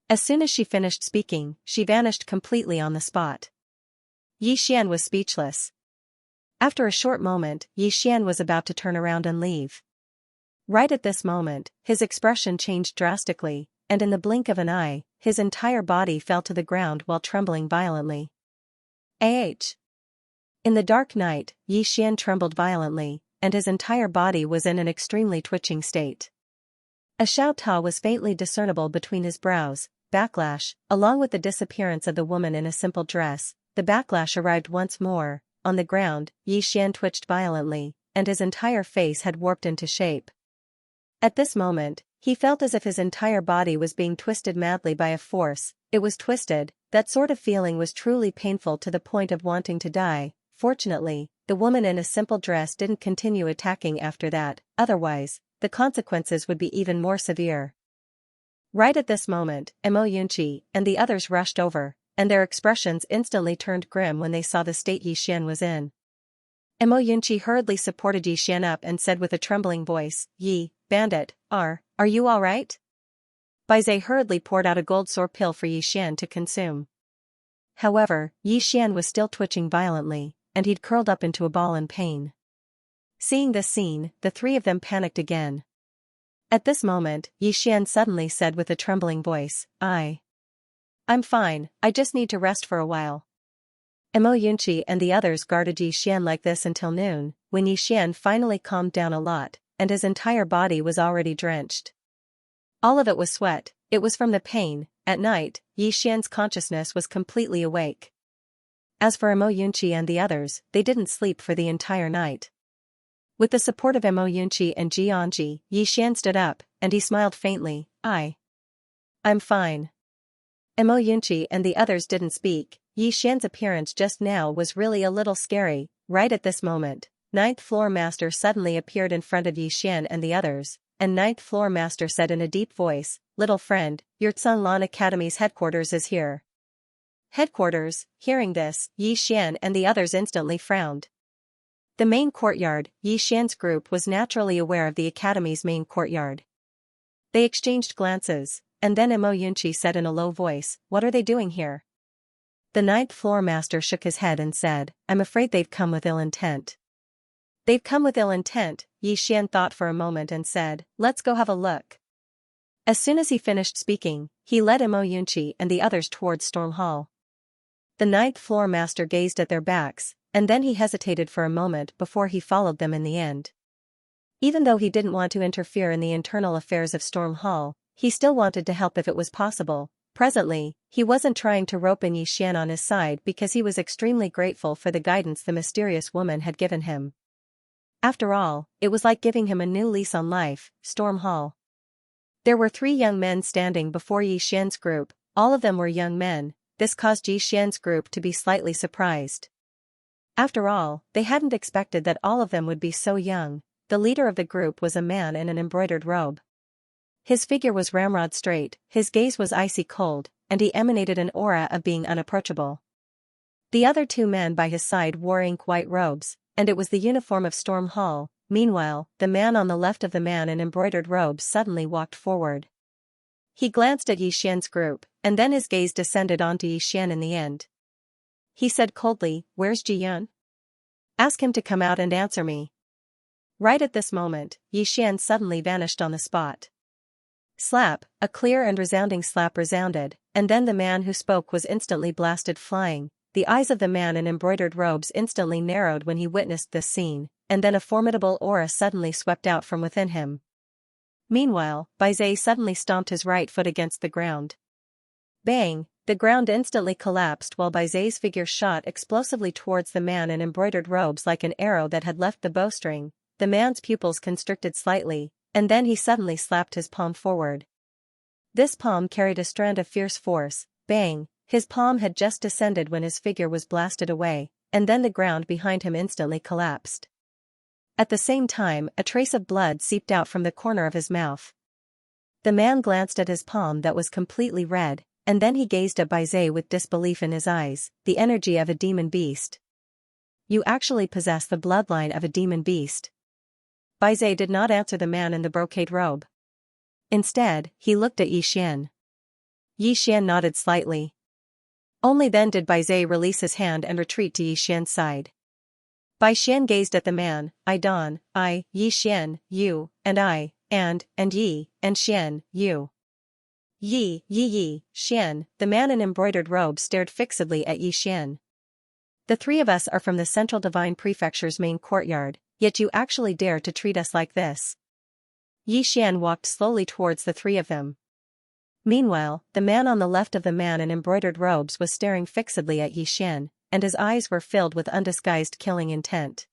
As soon as she finished speaking, she vanished completely on the spot. Yi Xian was speechless. After a short moment, Yi Xian was about to turn around and leave. Right at this moment, his expression changed drastically, and in the blink of an eye, his entire body fell to the ground while trembling violently. In the dark night, Yi Xian trembled violently, and his entire body was in an extremely twitching state. A xiao-ta was faintly discernible between his brows. Backlash, along with the disappearance of the woman in a simple dress, the backlash arrived once more. On the ground, Yi Xian twitched violently, and his entire face had warped into shape. At this moment, he felt as if his entire body was being twisted madly by a force. It was twisted. That sort of feeling was truly painful to the point of wanting to die. Fortunately, the woman in a simple dress didn't continue attacking after that, otherwise, the consequences would be even more severe. Right at this moment, Mo Yunqi and the others rushed over, and their expressions instantly turned grim when they saw the state Yi Xian was in. Mo Yunqi hurriedly supported Yi Xian up and said with a trembling voice, Yi, bandit, are you all right? Baizhe hurriedly poured out a gold sore pill for Yi Xian to consume. However, Yi Xian was still twitching violently, and he'd curled up into a ball in pain. Seeing this scene, the three of them panicked again. At this moment, Yi Xian suddenly said with a trembling voice, I'm fine, I just need to rest for a while. Mo Yunqi and the others guarded Yi Xian like this until noon, when Yi Xian finally calmed down a lot, and his entire body was already drenched. All of it was sweat, it was from the pain. At night, Yi Xian's consciousness was completely awake. As for Mo Yunqi and the others, they didn't sleep for the entire night. With the support of Mo Yunqi and Xianxia, Yi Xian stood up, and he smiled faintly. I'm fine. Mo Yunqi and the others didn't speak. Yi Xian's appearance just now was really a little scary. Right at this moment, Ninth Floor Master suddenly appeared in front of Yi Xian and the others, and Ninth Floor Master said in a deep voice, "Little friend, your Xinlan Academy's headquarters is here." Headquarters. Hearing this, Yi Xian and the others instantly frowned. The main courtyard. Yi Xian's group was naturally aware of the academy's main courtyard. They exchanged glances, and then Mo Yunqi said in a low voice, "What are they doing here?" The Ninth Floor Master shook his head and said, "I'm afraid they've come with ill intent." "They've come with ill intent," Yi Xian thought for a moment and said, "Let's go have a look." As soon as he finished speaking, he led Mo Yunqi and the others towards Storm Hall. The Ninth Floor Master gazed at their backs, and then he hesitated for a moment before he followed them in the end. Even though he didn't want to interfere in the internal affairs of Storm Hall, he still wanted to help if it was possible. Presently, he wasn't trying to rope in Yi Xian on his side because he was extremely grateful for the guidance the mysterious woman had given him. After all, it was like giving him a new lease on life. Storm Hall. There were 3 young men standing before Yi Xian's group. All of them were young men. This caused Yi Xian's group to be slightly surprised. After all, they hadn't expected that all of them would be so young. The leader of the group was a man in an embroidered robe. His figure was ramrod straight, his gaze was icy cold, and he emanated an aura of being unapproachable. The other 2 men by his side wore ink-white robes, and it was the uniform of Storm Hall. Meanwhile, the man on the left of the man in embroidered robes suddenly walked forward. He glanced at Yi Xian's group, and then his gaze descended onto Yi Xian in the end. He said coldly, "Where's Ji Yun? Ask him to come out and answer me." Right at this moment, Yi Xian suddenly vanished on the spot. Slap, a clear and resounding slap resounded, and then the man who spoke was instantly blasted flying. The eyes of the man in embroidered robes instantly narrowed when he witnessed this scene, and then a formidable aura suddenly swept out from within him. Meanwhile, Baizé suddenly stomped his right foot against the ground. Bang! The ground instantly collapsed while Baizé's figure shot explosively towards the man in embroidered robes like an arrow that had left the bowstring. The man's pupils constricted slightly, and then he suddenly slapped his palm forward. This palm carried a strand of fierce force. Bang! His palm had just descended when his figure was blasted away, and then the ground behind him instantly collapsed. At the same time, a trace of blood seeped out from the corner of his mouth. The man glanced at his palm that was completely red, and then he gazed at Baizé with disbelief in his eyes. "The energy of a demon beast. You actually possess the bloodline of a demon beast." Baizé did not answer the man in the brocade robe. Instead, he looked at Yi Xian. Yi Xian nodded slightly. Only then did Baizé release his hand and retreat to Yi Xian's side. Bai Xian gazed at the man. I, Yi Xian, you, and I, and Yi, and Xian, you. Yi, Xian, the man in embroidered robes stared fixedly at Yi Xian. "The 3 of us are from the Central Divine Prefecture's main courtyard, yet you actually dare to treat us like this." Yi Xian walked slowly towards the 3 of them. Meanwhile, the man on the left of the man in embroidered robes was staring fixedly at Yi Xian, and his eyes were filled with undisguised killing intent.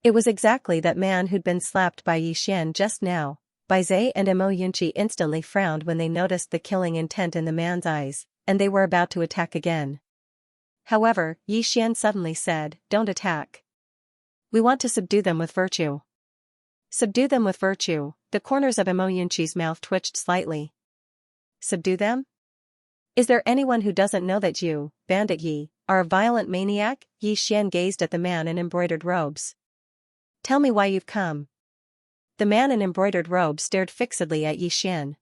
It was exactly that man who'd been slapped by Yi Xian just now. Baizé and Mo Yunqi instantly frowned when they noticed the killing intent in the man's eyes, and they were about to attack again. However, Yi Xian suddenly said, "Don't attack. We want to subdue them with virtue." "Subdue them with virtue." The corners of Mo Yunqi's mouth twitched slightly. "Subdue them? Is there anyone who doesn't know that you, Bandit Yi, are a violent maniac?" Yi Xian gazed at the man in embroidered robes. "Tell me why you've come." The man in embroidered robes stared fixedly at Yi Xian.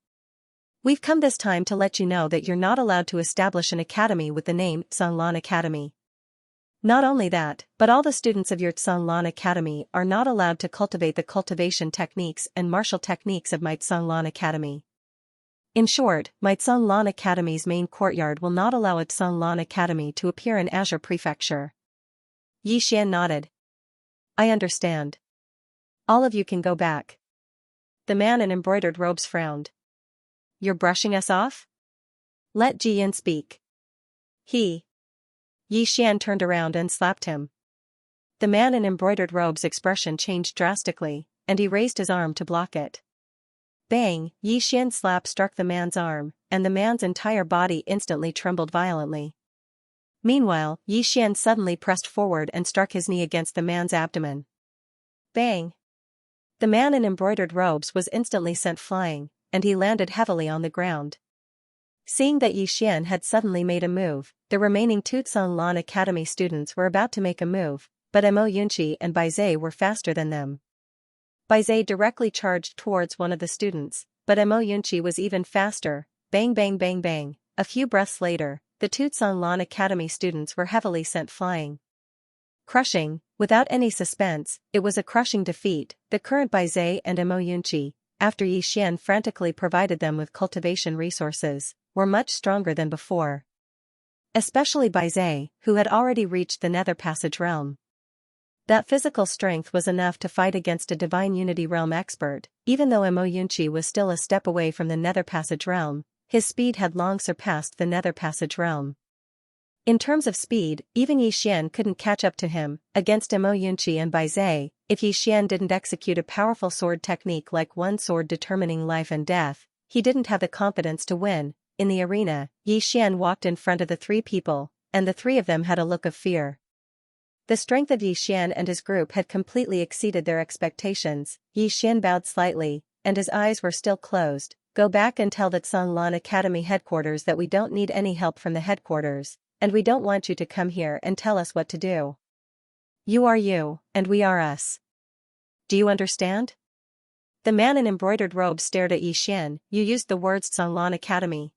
"We've come this time to let you know that you're not allowed to establish an academy with the name Xinlan Academy. Not only that, but all the students of your Xinlan Academy are not allowed to cultivate the cultivation techniques and martial techniques of my Xinlan Academy. In short, my Tsanglan Academy's main courtyard will not allow a Tsanglan Academy to appear in Azure Prefecture. Yi Xian nodded. I understand. All of you can go back. The man in embroidered robes frowned. You're brushing us off? Let Ji Yin speak. Yi Xian turned around and slapped him. The man in embroidered robes' expression changed drastically, and he raised his arm to block it. Bang! Yi Xian's slap struck the man's arm, and the man's entire body instantly trembled violently. Meanwhile, Yi Xian suddenly pressed forward and struck his knee against the man's abdomen. Bang! The man in embroidered robes was instantly sent flying, and he landed heavily on the ground. Seeing that Yi Xian had suddenly made a move, the remaining two Tsanglan Academy students were about to make a move, but Mo Yunqi and Bai Zhe were faster than them. Bai Zhe directly charged towards one of the students, but Mo Yunqi was even faster. Bang bang bang bang. A few breaths later, the two Tsanglan Academy students were heavily sent flying. Crushing, without any suspense, it was a crushing defeat. The current Bai Zhe and Mo Yunqi, after Yi Xian frantically provided them with cultivation resources, were much stronger than before. Especially Bai Zhe, who had already reached the Nether Passage realm. That physical strength was enough to fight against a Divine Unity realm expert. Even though Mo Yunqi was still a step away from the Nether Passage realm, his speed had long surpassed the Nether Passage realm. In terms of speed, even Yi Xian couldn't catch up to him. Against Mo Yunqi and Bai Zhe, if Yi Xian didn't execute a powerful sword technique like one sword determining life and death, he didn't have the confidence to win. In the arena, Yi Xian walked in front of the three people, and the three of them had a look of fear. The strength of Yi Xian and his group had completely exceeded their expectations. Yi Xian bowed slightly, and his eyes were still closed. Go back and tell the Tsanglan Academy headquarters that we don't need any help from the headquarters, and we don't want you to come here and tell us what to do. You are you, and we are us. Do you understand? The man in embroidered robes stared at Yi Xian. You used the words Tsanglan Academy.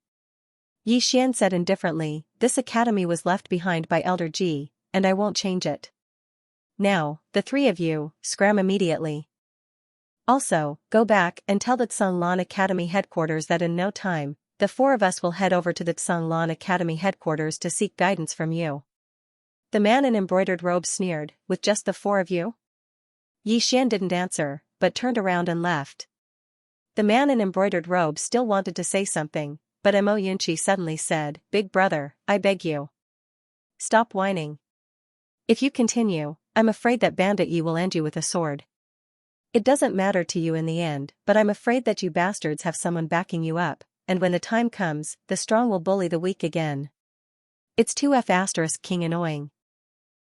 Yi Xian said indifferently, this academy was left behind by Elder Ji, and I won't change it. Now, the three of you, scram immediately. Also, go back and tell the Tsanglan Academy headquarters that in no time, the four of us will head over to the Tsanglan Academy headquarters to seek guidance from you. The man in embroidered robes sneered, with just the four of you? Yi Xian didn't answer, but turned around and left. The man in embroidered robes still wanted to say something, but Mo Yunqi suddenly said, Big brother, I beg you. Stop whining. If you continue, I'm afraid that Bandit Yi will end you with a sword. It doesn't matter to you in the end, but I'm afraid that you bastards have someone backing you up, and when the time comes, the strong will bully the weak again. It's too *king annoying.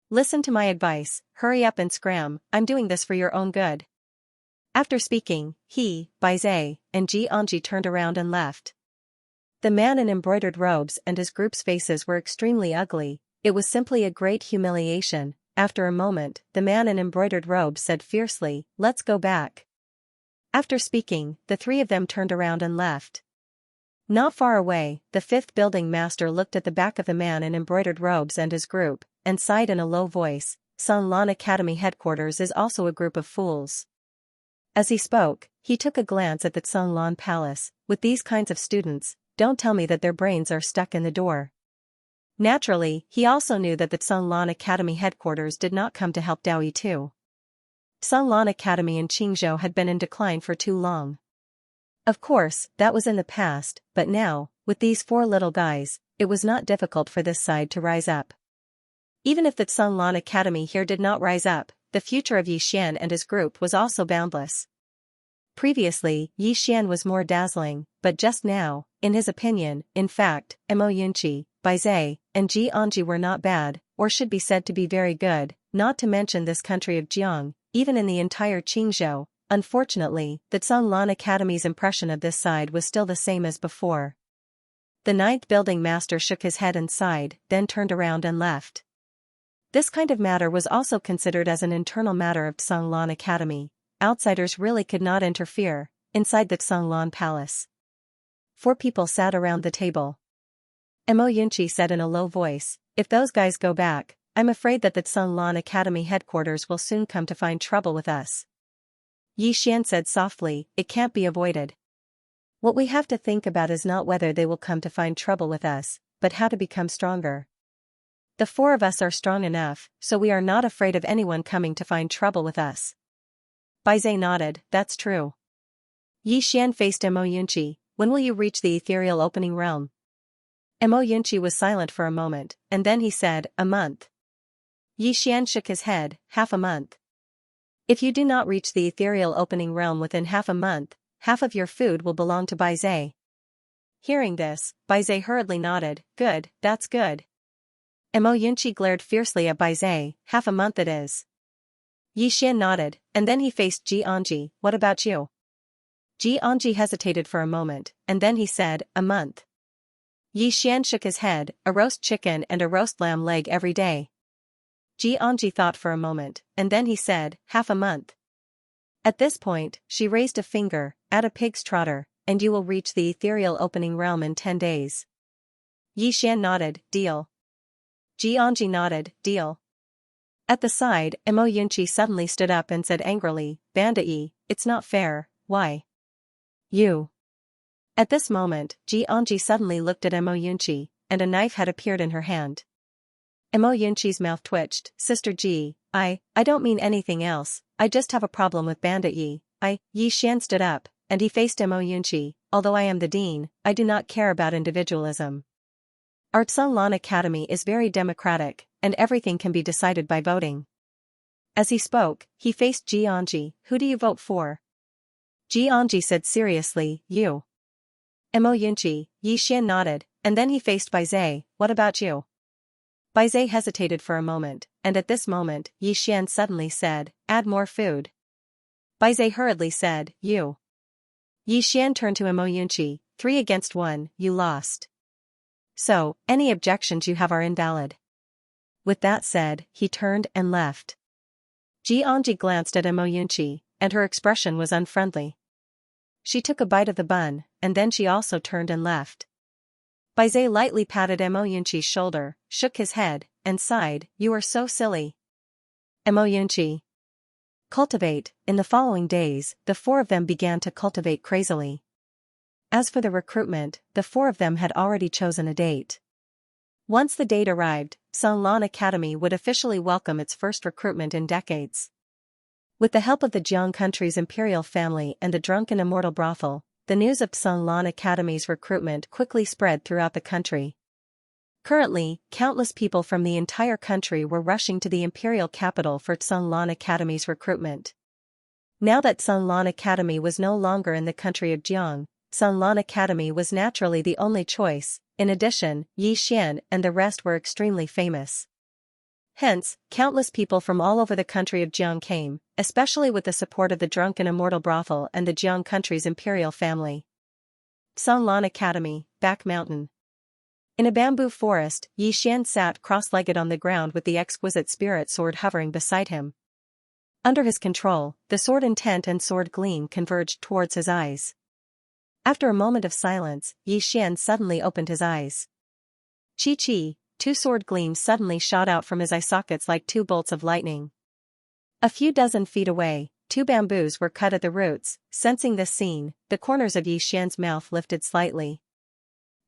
Listen to my advice, hurry up and scram, I'm doing this for your own good. After speaking, he, Bai Zhe, and Xianxia turned around and left. The man in embroidered robes and his group's faces were extremely ugly. It was simply a great humiliation. After a moment, the man in embroidered robes said fiercely, let's go back. After speaking, the three of them turned around and left. Not far away, the fifth building master looked at the back of the man in embroidered robes and his group, and sighed in a low voice, Tsanglan Academy headquarters is also a group of fools. As he spoke, he took a glance at the Tsanglan Palace. With these kinds of students, don't tell me that their brains are stuck in the door. Naturally, he also knew that the Tsanglan Academy headquarters did not come to help Dao Yi too. Tsanglan Academy in Qingzhou had been in decline for too long. Of course, that was in the past, but now, with these four little guys, it was not difficult for this side to rise up. Even if the Tsanglan Academy here did not rise up, the future of Yi Xian and his group was also boundless. Previously, Yi Xian was more dazzling, but just now, in his opinion, in fact, Mo Yunqi, Bai Zhe, and Xianxia were not bad, or should be said to be very good, not to mention this country of Jiang, even in the entire Qingzhou. Unfortunately, the Tsanglan Academy's impression of this side was still the same as before. The ninth building master shook his head and sighed, then turned around and left. This kind of matter was also considered as an internal matter of Tsanglan Academy. Outsiders really could not interfere. Inside the Tsanglan Palace, 4 people sat around the table. Mo Yunqi said in a low voice, if those guys go back, I'm afraid that the Tsanglan Academy headquarters will soon come to find trouble with us. Yi Xian said softly, it can't be avoided. What we have to think about is not whether they will come to find trouble with us, but how to become stronger. The four of us are strong enough, so we are not afraid of anyone coming to find trouble with us. Baizhe nodded, that's true. Yi Xian faced Mo Yunqi, when will you reach the ethereal opening realm? Mo Yunqi was silent for a moment, and then he said, a month. Yi Xian shook his head, half a month. If you do not reach the ethereal opening realm within half a month, half of your food will belong to Baizhe. Hearing this, Baizhe hurriedly nodded, good, that's good. Mo Yunqi glared fiercely at Baizhe, half a month it is. Yi Xian nodded, and then he faced Xianxia, what about you? Xianxia hesitated for a moment, and then he said, a month. Yi Xian shook his head, a roast chicken and a roast lamb leg every day. Xianxia thought for a moment, and then he said, half a month. At this point, she raised a finger, add a pig's trotter, and you will reach the ethereal opening realm in 10 days. Yi Xian nodded, deal. Xianxia nodded, deal. At the side, Mo Yunqi suddenly stood up and said angrily, Bandit Yi, it's not fair, why? You. At this moment, Xianxia suddenly looked at Mo Yunqi, and a knife had appeared in her hand. Mo Yunqi's mouth twitched, Sister Ji, I don't mean anything else, I just have a problem with Bandit Yi, Yi Xian stood up, and he faced Mo Yunqi, although I am the dean, I do not care about individualism. Our Tsunlan Academy is very democratic, and everything can be decided by voting. As he spoke, he faced Xianxia, who do you vote for? Xianxia said seriously, you. Mo Yunqi, Yi Xian nodded, and then he faced Baizhe, what about you? Baizhe hesitated for a moment, and at this moment, Yi Xian suddenly said, add more food. Baizhe hurriedly said, you. Yi Xian turned to Mo Yunqi, 3 against 1, you lost. So, any objections you have are invalid. With that said, he turned and left. Xianxia glanced at Mo Yunqi, and her expression was unfriendly. She took a bite of the bun, and then she also turned and left. Baizhe lightly patted Mo Yunqi's shoulder, shook his head, and sighed, you are so silly. Mo Yunqi. Cultivate. In the following days, the four of them began to cultivate crazily. As for the recruitment, the four of them had already chosen a date. Once the date arrived, Tsunlan Academy would officially welcome its first recruitment in decades. With the help of the Jiang country's imperial family and the drunken immortal brothel, the news of Tsunlan Academy's recruitment quickly spread throughout the country. Currently, countless people from the entire country were rushing to the imperial capital for Tsunlan Academy's recruitment. Now that Tsunlan Academy was no longer in the country of Jiang, Tsunlan Academy was naturally the only choice. In addition, Yi Xian and the rest were extremely famous. Hence, countless people from all over the country of Jiang came, especially with the support of the drunken immortal brothel and the Jiang country's imperial family. Tsunlan Academy, Back Mountain. In a bamboo forest, Yi Xian sat cross-legged on the ground with the exquisite spirit sword hovering beside him. Under his control, the sword intent and sword gleam converged towards his eyes. After a moment of silence, Yi Xian suddenly opened his eyes. Chi-chi, 2 sword gleams suddenly shot out from his eye sockets like 2 bolts of lightning. A few dozen feet away, 2 bamboos were cut at the roots. Sensing this scene, the corners of Yi Xian's mouth lifted slightly.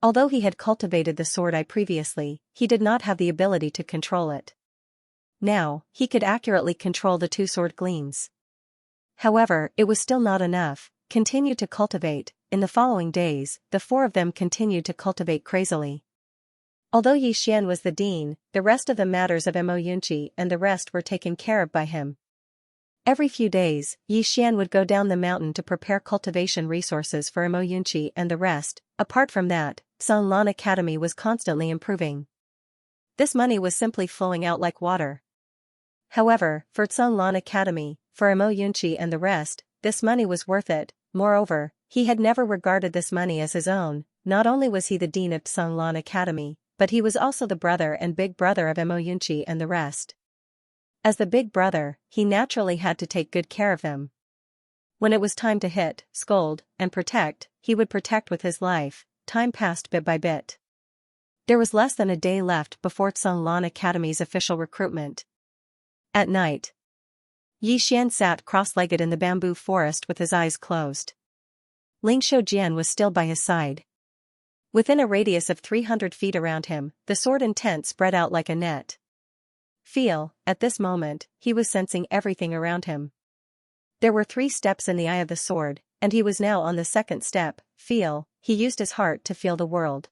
Although he had cultivated the sword eye previously, he did not have the ability to control it. Now, he could accurately control the 2 sword gleams. However, it was still not enough. Continue to cultivate. In the following days, the 4 of them continued to cultivate crazily. Although Yi Xian was the dean, the rest of the matters of Mo Yunqi and the rest were taken care of by him. Every few days, Yi Xian would go down the mountain to prepare cultivation resources for Mo Yunqi and the rest. Apart from that, Tsunlan Academy was constantly improving. This money was simply flowing out like water. However, for Tsunlan Academy, for Mo Yunqi and the rest, this money was worth it. Moreover, he had never regarded this money as his own. Not only was he the dean of Tsunlan Academy, but he was also the brother and big brother of Mo Yunqi and the rest. As the big brother, he naturally had to take good care of them. When it was time to hit, scold, and protect, he would protect with his life. Time passed bit by bit. There was less than a day left before Tsunlan Academy's official recruitment. At night, Yi Xian sat cross-legged in the bamboo forest with his eyes closed. Ling Shoujian was still by his side. Within a radius of 300 feet around him, the sword intent spread out like a net. At this moment, he was sensing everything around him. There were 3 steps in the eye of the sword, and he was now on the second step. He used his heart to feel the world.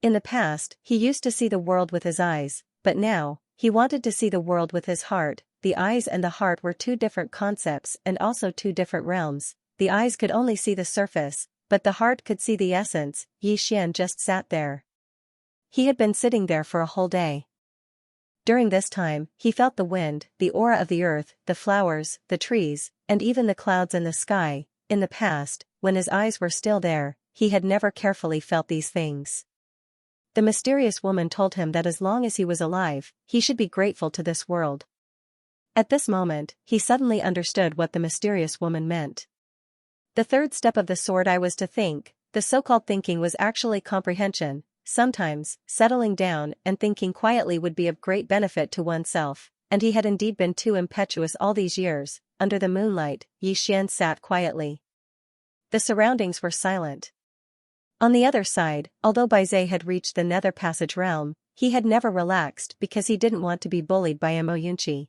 In the past, he used to see the world with his eyes, but now, he wanted to see the world with his heart. The eyes and the heart were 2 different concepts and also 2 different realms. The eyes could only see the surface, but the heart could see the essence. Yi Xian just sat there. He had been sitting there for a whole day. During this time, he felt the wind, the aura of the earth, the flowers, the trees, and even the clouds in the sky. In the past, when his eyes were still there, he had never carefully felt these things. The mysterious woman told him that as long as he was alive, he should be grateful to this world. At this moment, he suddenly understood what the mysterious woman meant. The third step of the sword eye was to think. The so-called thinking was actually comprehension. Sometimes, settling down and thinking quietly would be of great benefit to oneself, and he had indeed been too impetuous all these years. Under the moonlight, Yi Xian sat quietly. The surroundings were silent. On the other side, although Baizé had reached the nether passage realm, he had never relaxed because he didn't want to be bullied by Imo Yunqi.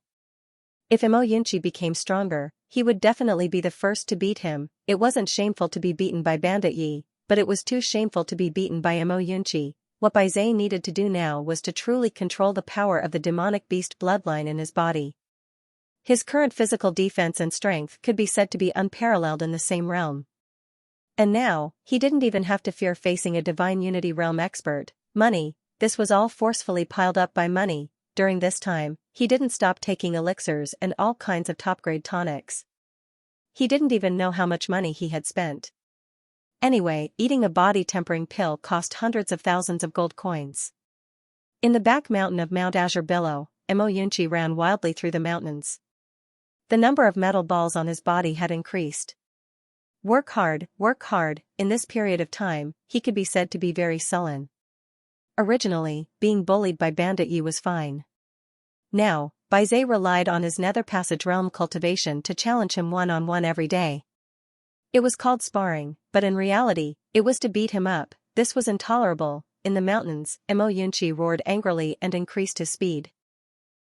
If Imo Yunqi became stronger, he would definitely be the first to beat him. It wasn't shameful to be beaten by Bandit Yi, but it was too shameful to be beaten by Imo Yunqi. What Baizé needed to do now was to truly control the power of the demonic beast bloodline in his body. His current physical defense and strength could be said to be unparalleled in the same realm. And now, he didn't even have to fear facing a Divine Unity realm expert. Money, this was all forcefully piled up by money. During this time, he didn't stop taking elixirs and all kinds of top-grade tonics. He didn't even know how much money he had spent. Anyway, eating a body-tempering pill cost hundreds of thousands of gold coins. In the back mountain of Mount Azure Billow, Imo Yunqi ran wildly through the mountains. The number of metal balls on his body had increased. Work hard, in this period of time, he could be said to be very sullen. Originally, being bullied by Bandit Yi was fine. Now, Baizé relied on his nether passage realm cultivation to challenge him one-on-one every day. It was called sparring, but in reality, it was to beat him up. This was intolerable. In the mountains, Imo Yunqi roared angrily and increased his speed.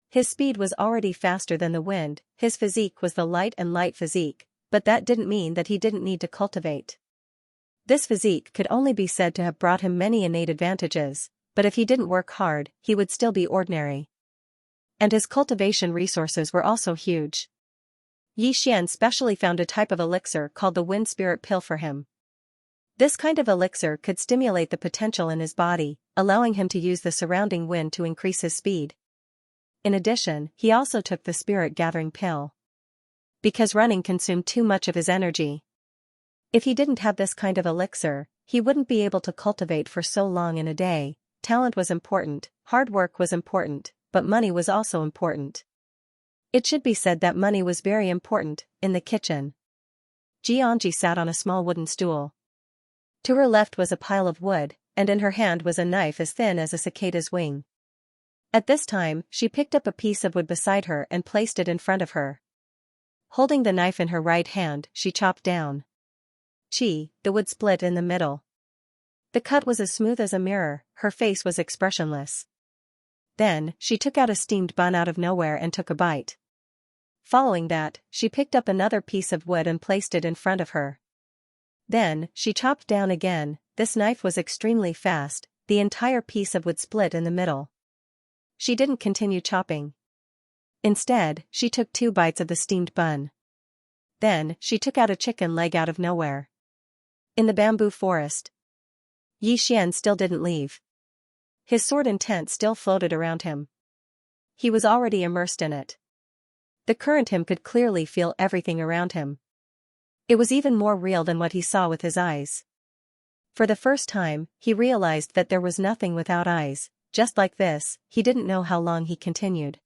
His speed was already faster than the wind. His physique was the light physique, but that didn't mean that he didn't need to cultivate. This physique could only be said to have brought him many innate advantages, but if he didn't work hard, he would still be ordinary. And his cultivation resources were also huge. Yi Xian specially found a type of elixir called the Wind Spirit Pill for him. This kind of elixir could stimulate the potential in his body, allowing him to use the surrounding wind to increase his speed. In addition, he also took the Spirit Gathering Pill. Because running consumed too much of his energy. If he didn't have this kind of elixir, he wouldn't be able to cultivate for so long in a day. Talent was important, hard work was important, but money was also important. It should be said that money was very important. In the kitchen, Xianxia sat on a small wooden stool. To her left was a pile of wood, and in her hand was a knife as thin as a cicada's wing. At this time, she picked up a piece of wood beside her and placed it in front of her. Holding the knife in her right hand, she chopped down. The wood split in the middle. The cut was as smooth as a mirror. Her face was expressionless. Then, she took out a steamed bun out of nowhere and took a bite. Following that, she picked up another piece of wood and placed it in front of her. Then, she chopped down again. This knife was extremely fast. The entire piece of wood split in the middle. She didn't continue chopping. Instead, she took 2 bites of the steamed bun. Then, she took out a chicken leg out of nowhere. In the bamboo forest, Yi Xian still didn't leave. His sword intent still floated around him. He was already immersed in it. The current him could clearly feel everything around him. It was even more real than what he saw with his eyes. For the first time, he realized that there was nothing without eyes. Just like this, he didn't know how long he continued.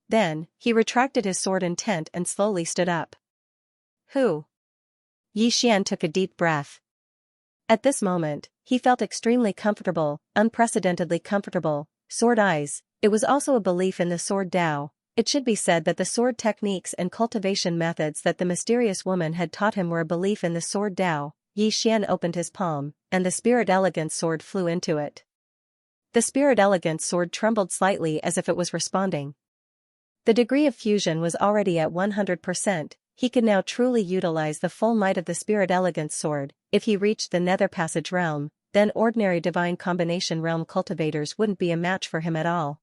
Then, he retracted his sword intent and slowly stood up. Who? Yi Xian took a deep breath. At this moment, he felt extremely comfortable, unprecedentedly comfortable. Sword eyes. It was also a belief in the sword Tao. It should be said that the sword techniques and cultivation methods that the mysterious woman had taught him were a belief in the sword Tao. Yi Xian opened his palm, and the Spirit Elegance sword flew into it. The Spirit Elegance sword trembled slightly as if it was responding. The degree of fusion was already at 100%, he could now truly utilize the full might of the Spirit Elegance sword. If he reached the Nether Passage realm, then ordinary Divine Combination realm cultivators wouldn't be a match for him at all.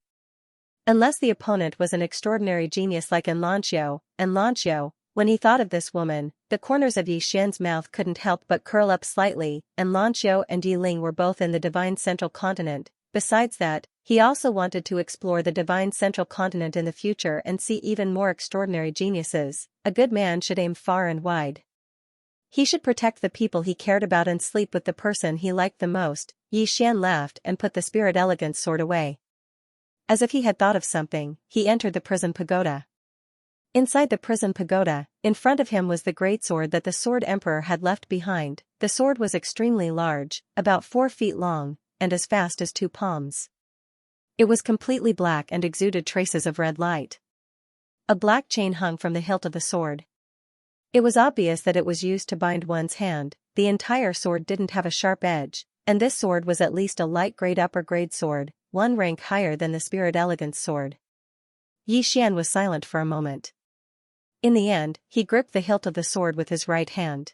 Unless the opponent was an extraordinary genius like Xianxia, when he thought of this woman, the corners of Yi Xian's mouth couldn't help but curl up slightly. Xianxia and Yi Ling were both in the Divine Central Continent. Besides that, he also wanted to explore the Divine Central Continent in the future and see even more extraordinary geniuses. A good man should aim far and wide. He should protect the people he cared about and sleep with the person he liked the most. Yi Xian laughed and put the Spirit Elegance sword away. As if he had thought of something, he entered the prison pagoda. Inside the prison pagoda, in front of him was the greatsword that the Sword Emperor had left behind. The sword was extremely large, about 4 feet long, and as fast as 2 palms. It was completely black and exuded traces of red light. A black chain hung from the hilt of the sword. It was obvious that it was used to bind one's hand. The entire sword didn't have a sharp edge, and this sword was at least a light grade upper grade sword, 1 rank higher than the Spirit Elegance sword. Yi Xian was silent for a moment. In the end, he gripped the hilt of the sword with his right hand.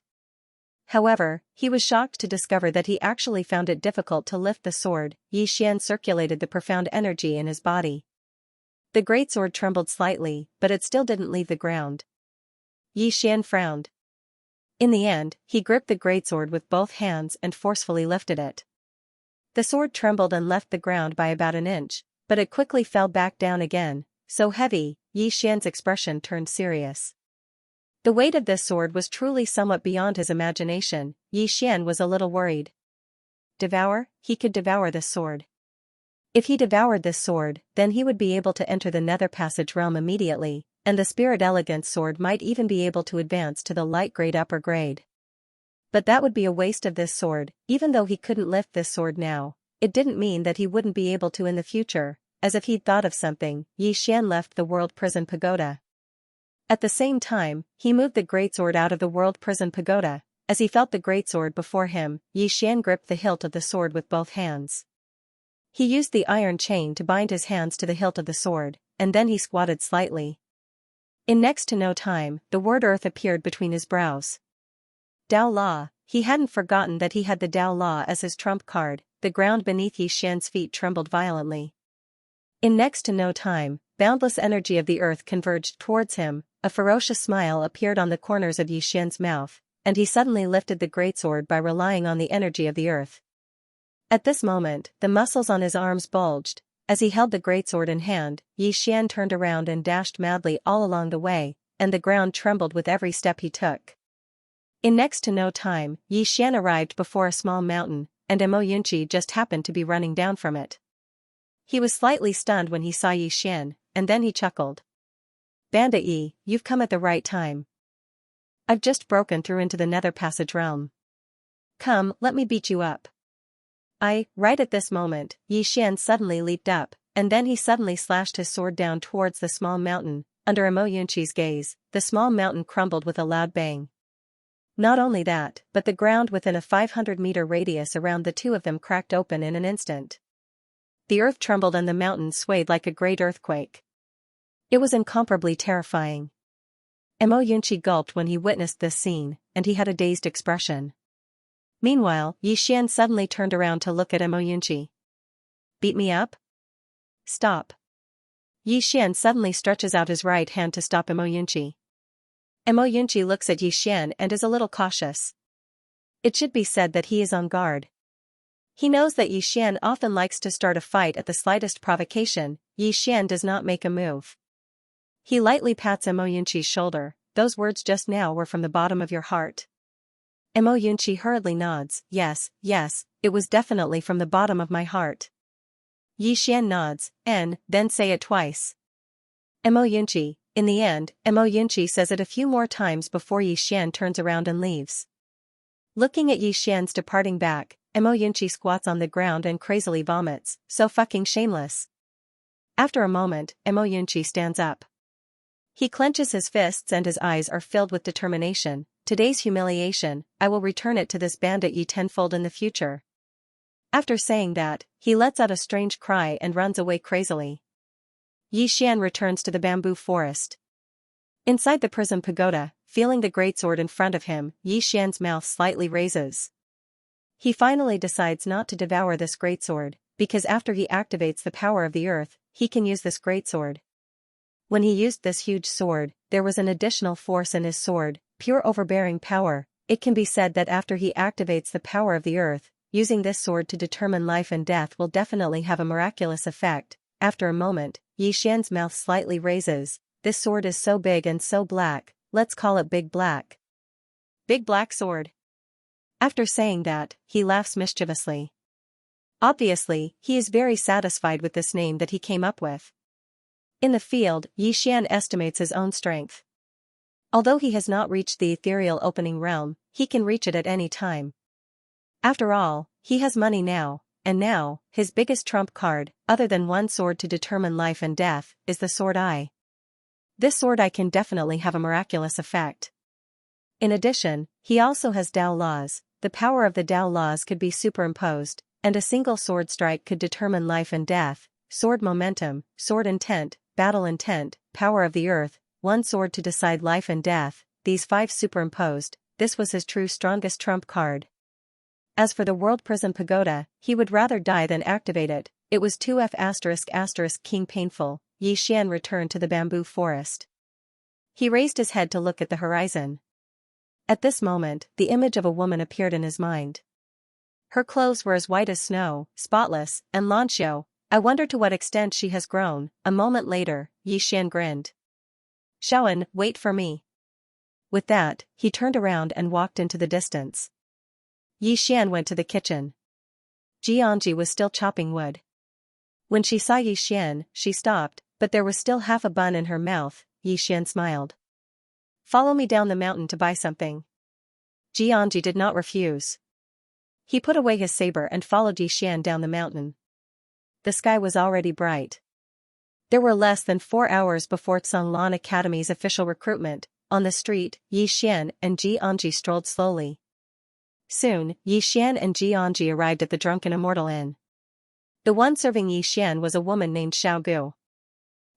However, he was shocked to discover that he actually found it difficult to lift the sword. Yi Xian circulated the profound energy in his body. The greatsword trembled slightly, but it still didn't leave the ground. Yi Xian frowned. In the end, he gripped the greatsword with both hands and forcefully lifted it. The sword trembled and left the ground by about an inch, but it quickly fell back down again, so heavy. Yi Xian's expression turned serious. The weight of this sword was truly somewhat beyond his imagination. Yi Xian was a little worried. Devour? He could devour this sword. If he devoured this sword, then he would be able to enter the Nether Passage realm immediately, and the Spirit Elegance sword might even be able to advance to the light grade upper grade. But that would be a waste of this sword. Even though he couldn't lift this sword now, it didn't mean that he wouldn't be able to in the future. As if he'd thought of something, Yi Xian left the World Prison Pagoda. At the same time, he moved the greatsword out of the World Prison Pagoda. As he felt the greatsword before him, Yi Xian gripped the hilt of the sword with both hands. He used the iron chain to bind his hands to the hilt of the sword, and then he squatted slightly. In next to no time, the word Earth appeared between his brows. Dao Law. He hadn't forgotten that he had the Dao Law as his trump card. The ground beneath Yi Xian's feet trembled violently. In next to no time, boundless energy of the earth converged towards him. A ferocious smile appeared on the corners of Yi Xian's mouth, and he suddenly lifted the greatsword by relying on the energy of the earth. At this moment, the muscles on his arms bulged. As he held the greatsword in hand, Yi Xian turned around and dashed madly all along the way, and the ground trembled with every step he took. In next to no time, Yi Xian arrived before a small mountain, and Xianxia just happened to be running down from it. He was slightly stunned when he saw Yi Xian, and then he chuckled. Bandit Yi, you've come at the right time. I've just broken through into the Nether Passage realm. Come, let me beat you up. Right at this moment, Yi Xian suddenly leaped up, and then he suddenly slashed his sword down towards the small mountain. Under Xianxia's gaze, the small mountain crumbled with a loud bang. Not only that, but the ground within a 500-meter radius around the two of them cracked open in an instant. The earth trembled and the mountain swayed like a great earthquake. It was incomparably terrifying. Xianxia gulped when he witnessed this scene, and he had a dazed expression. Meanwhile, Yi Xian suddenly turned around to look at Xianxia. Beat me up? Stop. Yi Xian suddenly stretches out his right hand to stop Xianxia. Xianxia looks at Yi Xian and is a little cautious. It should be said that he is on guard. He knows that Yi Xian often likes to start a fight at the slightest provocation. Yi Xian does not make a move. He lightly pats Xianxia's shoulder. Those words just now were from the bottom of your heart. Xianxia hurriedly nods. Yes, it was definitely from the bottom of my heart. Yi Xian nods, and then say it twice. Xianxia. In the end, Xianxia says it a few more times before Yi Xian turns around and leaves. Looking at Yi Xian's departing back, Xianxia squats on the ground and crazily vomits. So fucking shameless. After a moment, Xianxia stands up. He clenches his fists and his eyes are filled with determination. Today's humiliation, I will return it to this bandit Yi tenfold in the future. After saying that, he lets out a strange cry and runs away crazily. Yi Xian returns to the bamboo forest. Inside the prison pagoda, feeling the greatsword in front of him, Yi Xian's mouth slightly raises. He finally decides not to devour this greatsword, because after he activates the power of the earth, he can use this greatsword. When he used this huge sword, there was an additional force in his sword, pure overbearing power. It can be said that after he activates the power of the earth, using this sword to determine life and death will definitely have a miraculous effect. After a moment, Yi Xian's mouth slightly raises. This sword is so big and so black, let's call it Big Black. Big Black Sword. After saying that, he laughs mischievously. Obviously, he is very satisfied with this name that he came up with. In the field, Yi Xian estimates his own strength. Although he has not reached the ethereal opening realm, he can reach it at any time. After all, he has money now, and now, his biggest trump card, other than one sword to determine life and death, is the sword eye. This sword eye can definitely have a miraculous effect. In addition, he also has Dao laws. The power of the Dao laws could be superimposed, and a single sword strike could determine life and death. Sword momentum, sword intent, battle intent, power of the earth, one sword to decide life and death, these 5 superimposed, this was his true strongest trump card. As for the World Prison Pagoda, he would rather die than activate it. It was 2F*** King painful. Yi Xian returned to the bamboo forest. He raised his head to look at the horizon. At this moment, the image of a woman appeared in his mind. Her clothes were as white as snow, spotless, and Lanxiao. I wonder to what extent she has grown. A moment later, Yi Xian grinned. Shaoan, wait for me. With that, he turned around and walked into the distance. Yi Xian went to the kitchen. Xianxia was still chopping wood. When she saw Yi Xian, she stopped, but there was still half a bun in her mouth. Yi Xian smiled. Follow me down the mountain to buy something. Xianxia did not refuse. He put away his saber and followed Yi Xian down the mountain. The sky was already bright. There were less than 4 hours before Tsanglan Academy's official recruitment. On the street, Yi Xian and Xianxia strolled slowly. Soon, Yi Xian and Xianxia arrived at the Drunken Immortal Inn. The one serving Yi Xian was a woman named Xiaogu.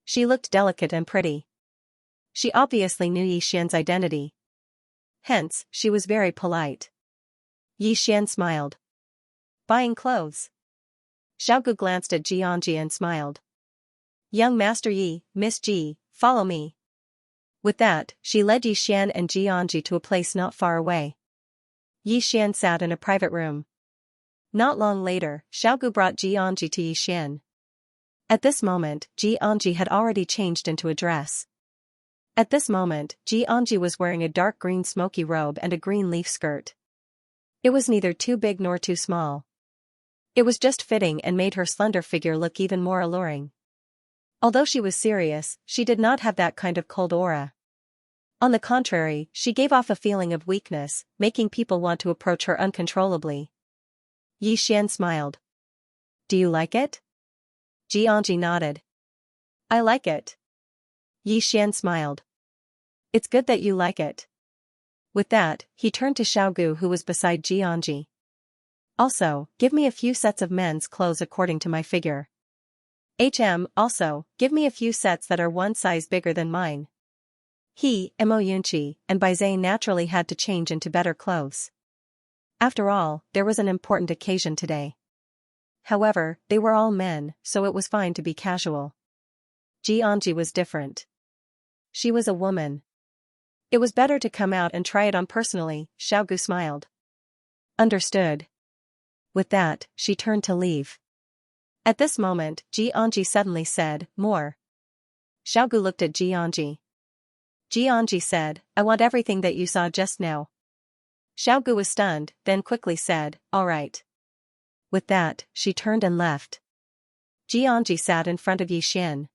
She looked delicate and pretty. She obviously knew Yi Xian's identity. Hence, she was very polite. Yi Xian smiled. Buying clothes. Xiaogu glanced at Xianxia and smiled. Young Master Yi, Miss Ji, follow me. With that, she led Yi Xian and Xianxia to a place not far away. Yi Xian sat in a private room. Not long later, Xiaogu brought Xianxia to Yi Xian. At this moment, Xianxia had already changed into a dress. At this moment, Xianxia was wearing a dark green smoky robe and a green leaf skirt. It was neither too big nor too small. It was just fitting and made her slender figure look even more alluring. Although she was serious, she did not have that kind of cold aura. On the contrary, she gave off a feeling of weakness, making people want to approach her uncontrollably. Yi Xian smiled. Do you like it? Xianxia nodded. I like it. Yi Xian smiled. It's good that you like it. With that, he turned to Xiaogu who was beside Xianxia. Also, give me a few sets of men's clothes according to my figure. Also, give me a few sets that are one size bigger than mine. He, Mo Yunqi, and Baizane naturally had to change into better clothes. After all, there was an important occasion today. However, they were all men, so it was fine to be casual. Xianxia was different. She was a woman. It was better to come out and try it on personally. Xiaogu smiled. Understood. With that, she turned to leave. At this moment, Xianxia suddenly said, more. Xiaogu looked at Xianxia. Xianxia said, I want everything that you saw just now. Xiaogu was stunned, then quickly said, all right. With that, she turned and left. Xianxia sat in front of Yi Xian.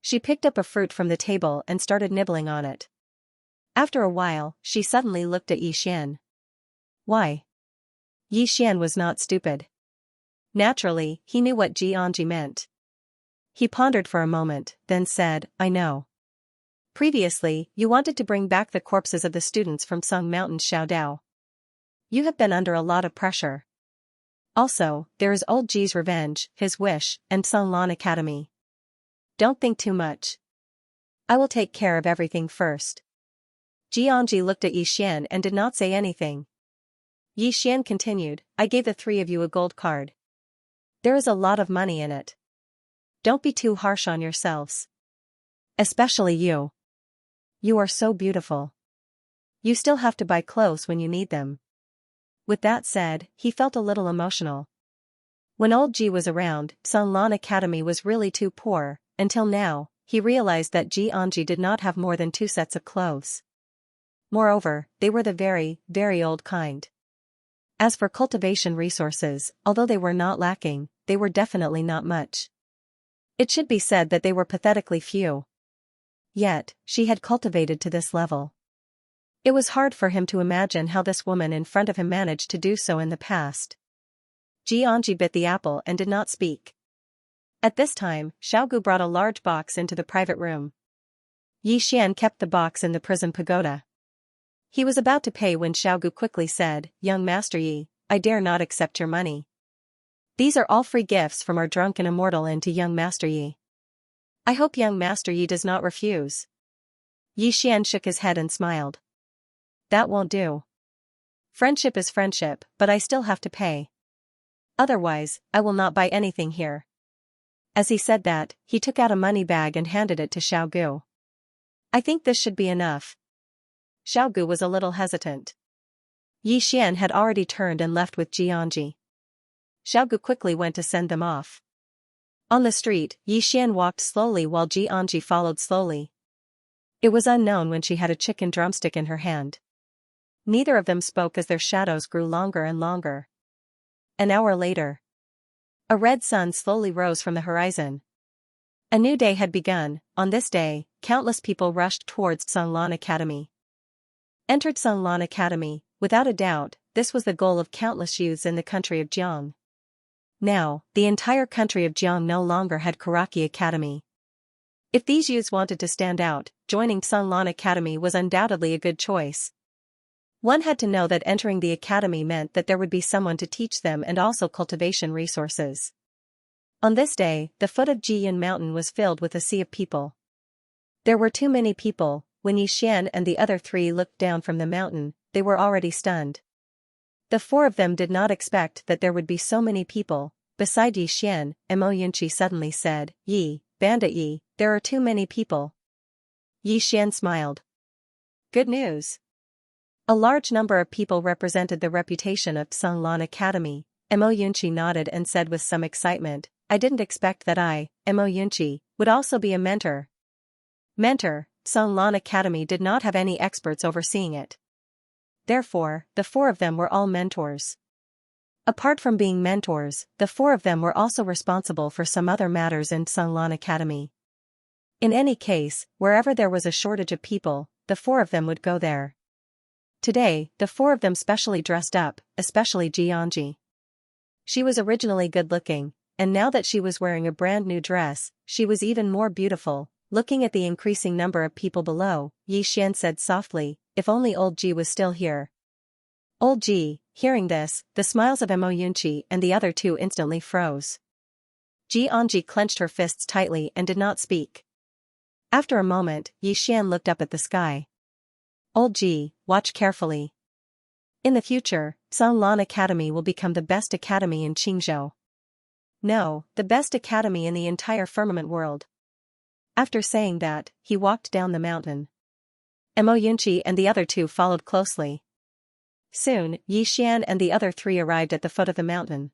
She picked up a fruit from the table and started nibbling on it. After a while, she suddenly looked at Yi Xian. Why? Yi Xian was not stupid. Naturally, he knew what Xianxia meant. He pondered for a moment, then said, I know. Previously, you wanted to bring back the corpses of the students from Sung Mountain's Xiaodao. You have been under a lot of pressure. Also, there is old Ji's revenge, his wish, and Sung Lan Academy. Don't think too much. I will take care of everything first. Xianxia looked at Yi Xian and did not say anything. Yi Xian continued, I gave the three of you a gold card. There is a lot of money in it. Don't be too harsh on yourselves. Especially you. You are so beautiful. You still have to buy clothes when you need them. With that said, he felt a little emotional. When old Ji was around, Sung Lan Academy was really too poor, until now, he realized that Xianxia did not have more than 2 sets of clothes. Moreover, they were the very, very old kind. As for cultivation resources, although they were not lacking, they were definitely not much. It should be said that they were pathetically few. Yet, she had cultivated to this level. It was hard for him to imagine how this woman in front of him managed to do so in the past. Xianxia bit the apple and did not speak. At this time, Xiaogu brought a large box into the private room. Yi Xian kept the box in the prison pagoda. He was about to pay when Xiaogu quickly said, Young Master Yi, I dare not accept your money. These are all free gifts from our drunken immortal and to young Master Yi. I hope young Master Yi does not refuse. Yi Xian shook his head and smiled. That won't do. Friendship is friendship, but I still have to pay. Otherwise, I will not buy anything here. As he said that, he took out a money bag and handed it to Xiaogu. I think this should be enough. Xiaogu was a little hesitant. Yi Xian had already turned and left with Xianxia. Xiaogu quickly went to send them off. On the street, Yi Xian walked slowly while Xianxia followed slowly. It was unknown when she had a chicken drumstick in her hand. Neither of them spoke as their shadows grew longer and longer. An hour later. A red sun slowly rose from the horizon. A new day had begun. On this day, countless people rushed towards Sung Lan Academy. Entered Sung Lan Academy, without a doubt, this was the goal of countless youths in the country of Jiang. Now, the entire country of Jiang no longer had Karaki Academy. If these youths wanted to stand out, joining Sung Lan Academy was undoubtedly a good choice. One had to know that entering the academy meant that there would be someone to teach them and also cultivation resources. On this day, the foot of Jiyan Mountain was filled with a sea of people. There were too many people. When Yi Xian and the other three looked down from the mountain, they were already stunned. The four of them did not expect that there would be so many people. Beside Yi Xian, Mo Yunqi suddenly said, Yi, Bandit Yi, there are too many people. Yi Xian smiled. Good news. A large number of people represented the reputation of Sung Lan Academy. Mo Yunqi nodded and said with some excitement, I didn't expect that I, Mo Yunqi, would also be a mentor. Mentor, Sung Lan Academy did not have any experts overseeing it. Therefore, the four of them were all mentors. Apart from being mentors, the four of them were also responsible for some other matters in Sung Lan Academy. In any case, wherever there was a shortage of people, the four of them would go there. Today, the four of them specially dressed up, especially Xianxia. She was originally good-looking, and now that she was wearing a brand new dress, she was even more beautiful. Looking at the increasing number of people below, Yi Xian said softly, if only old Ji was still here. Old Ji, hearing this, the smiles of Mo Yunqi and the other two instantly froze. Xianxia clenched her fists tightly and did not speak. After a moment, Yi Xian looked up at the sky. Old Ji, watch carefully. In the future, Sung Lan Academy will become the best academy in Qingzhou. No, the best academy in the entire firmament world. After saying that, he walked down the mountain. Mo Yunqi and the other two followed closely. Soon, Yi Xian and the other three arrived at the foot of the mountain.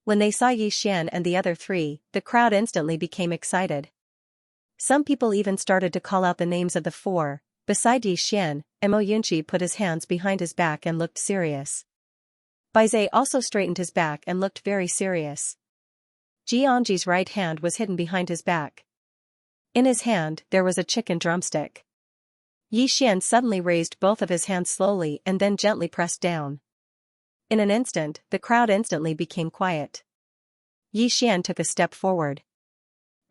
When they saw Yi Xian and the other three, the crowd instantly became excited. Some people even started to call out the names of the four. Beside Yi Xian, Mo Yunqi put his hands behind his back and looked serious. Baizhe also straightened his back and looked very serious. Xianxi's right hand was hidden behind his back. In his hand, there was a chicken drumstick. Yi Xian suddenly raised both of his hands slowly and then gently pressed down. In an instant, the crowd instantly became quiet. Yi Xian took a step forward.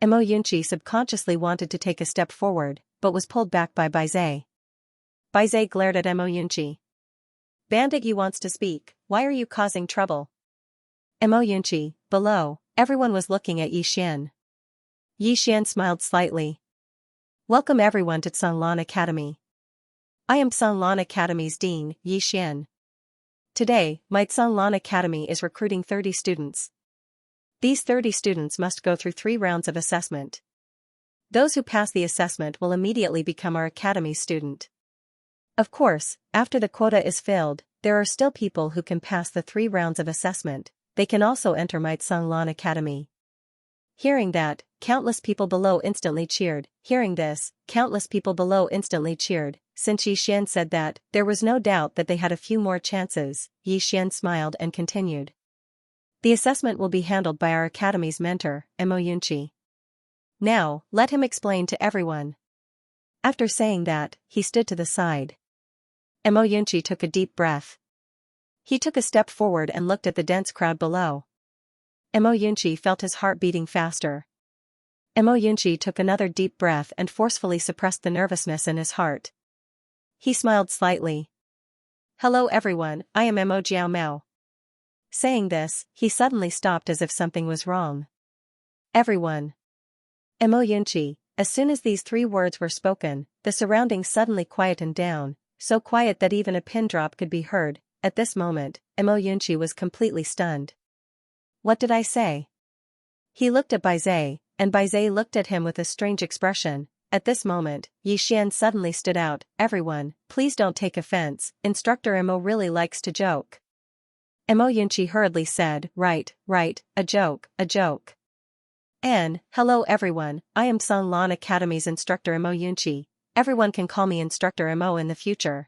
Mo Yunqi subconsciously wanted to take a step forward, but was pulled back by Baizé. Baizé glared at Mo Yunqi. Bandit, you wants to speak, why are you causing trouble? Mo Yunqi, below, everyone was looking at Yi Xian. Yi Xian smiled slightly. Welcome everyone to Sanlan Academy. I am Sanlan Academy's Dean, Yi Xian. Today, my Sanlan Academy is recruiting 30 students. These 30 students must go through 3 rounds of assessment. Those who pass the assessment will immediately become our academy student. Of course, after the quota is filled, there are still people who can pass the 3 rounds of assessment. They can also enter my Sanlan Academy. Hearing that, countless people below instantly cheered. Hearing this, countless people below instantly cheered. Since Yi Xian said that, there was no doubt that they had a few more chances. Yi Xian smiled and continued. The assessment will be handled by our academy's mentor, Mo Yunqi. Now, let him explain to everyone. After saying that, he stood to the side. Mo Yunqi took a deep breath. He took a step forward and looked at the dense crowd below. Mo Yunqi felt his heart beating faster. Mo Yunqi took another deep breath and forcefully suppressed the nervousness in his heart. He smiled slightly. Hello everyone, I am Mo Jiao Mao. Saying this, he suddenly stopped as if something was wrong. Everyone. Mo Yunqi, as soon as these 3 words were spoken, the surroundings suddenly quietened down, so quiet that even a pin drop could be heard. At this moment, Mo Yunqi was completely stunned. What did I say? He looked at Baizé, and Baizé looked at him with a strange expression. At this moment, Yi Xian suddenly stood out. Everyone, please don't take offense, Instructor Mo really likes to joke. Mo Yunqi hurriedly said, right, a joke. Hello everyone, I am Sanlan Academy's Instructor Mo Yunqi. Everyone can call me Instructor Mo in the future.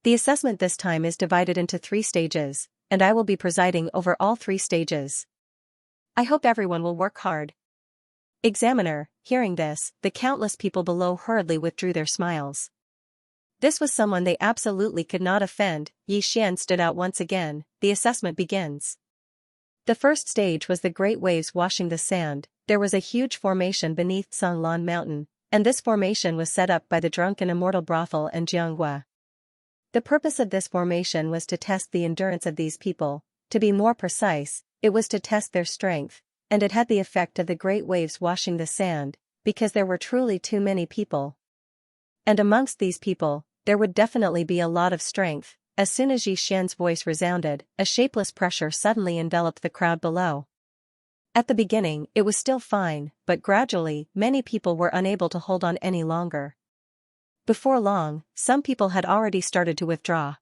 The assessment this time is divided into 3 stages, and I will be presiding over all 3 stages. I hope everyone will work hard. Examiner, hearing this, the countless people below hurriedly withdrew their smiles. This was someone they absolutely could not offend. Yi Xian stood out once again. The assessment begins. The first stage was the great waves washing the sand. There was a huge formation beneath Sanlan Mountain, and this formation was set up by the drunken immortal brothel and Xianxia. The purpose of this formation was to test the endurance of these people. To be more precise, it was to test their strength, and it had the effect of the great waves washing the sand, because there were truly too many people. And amongst these people, there would definitely be a lot of strength. As soon as Yi Xian's voice resounded, a shapeless pressure suddenly enveloped the crowd below. At the beginning, it was still fine, but gradually, many people were unable to hold on any longer. Before long, some people had already started to withdraw.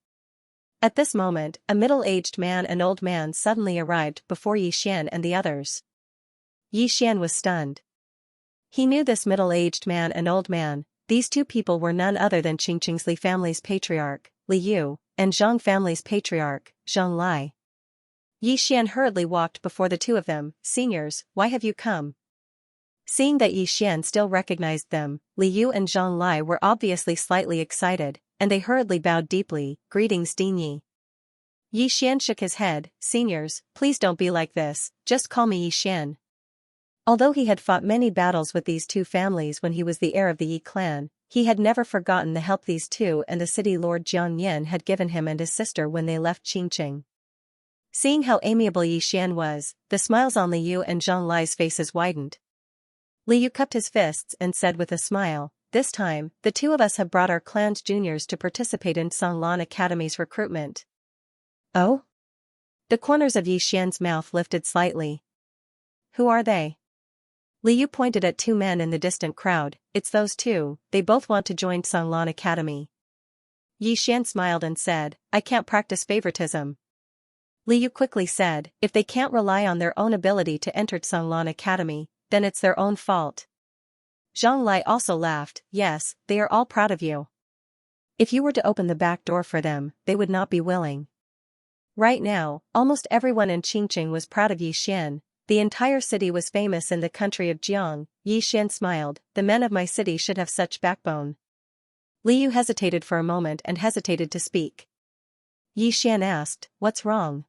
At this moment, a middle-aged man and old man suddenly arrived before Yi Xian and the others. Yi Xian was stunned. He knew this middle-aged man and old man. These 2 people were none other than Qingqing's Li family's patriarch, Li Yu, and Zhang family's patriarch, Zhang Lai. Yi Xian hurriedly walked before the 2 of them. Seniors, why have you come? Seeing that Yi Xian still recognized them, Li Yu and Zhang Lai were obviously slightly excited, and they hurriedly bowed deeply. Greetings Dean Yi. Yi Xian shook his head. Seniors, please don't be like this, just call me Yi Xian. Although he had fought many battles with these 2 families when he was the heir of the Yi clan, he had never forgotten the help these 2 and the city lord Jiang Yin had given him and his sister when they left Qingqing. Seeing how amiable Yi Xian was, the smiles on Li Yu and Zhang Lai's faces widened. Li Yu cupped his fists and said with a smile, this time, the 2 of us have brought our clan's juniors to participate in Sanlan Academy's recruitment. Oh? The corners of Yi Xian's mouth lifted slightly. Who are they? Li Yu pointed at 2 men in the distant crowd. It's those 2, they both want to join Sanlan Academy. Yi Xian smiled and said, I can't practice favoritism. Li Yu quickly said, if they can't rely on their own ability to enter Sanlan Academy, then it's their own fault. Zhang Lai also laughed, yes, they are all proud of you. If you were to open the back door for them, they would not be willing. Right now, almost everyone in Qingqing was proud of Yi Xian. The entire city was famous in the country of Jiang. Yi Xian smiled, the men of my city should have such backbone. Li Yu hesitated for a moment and hesitated to speak. Yi Xian asked, what's wrong?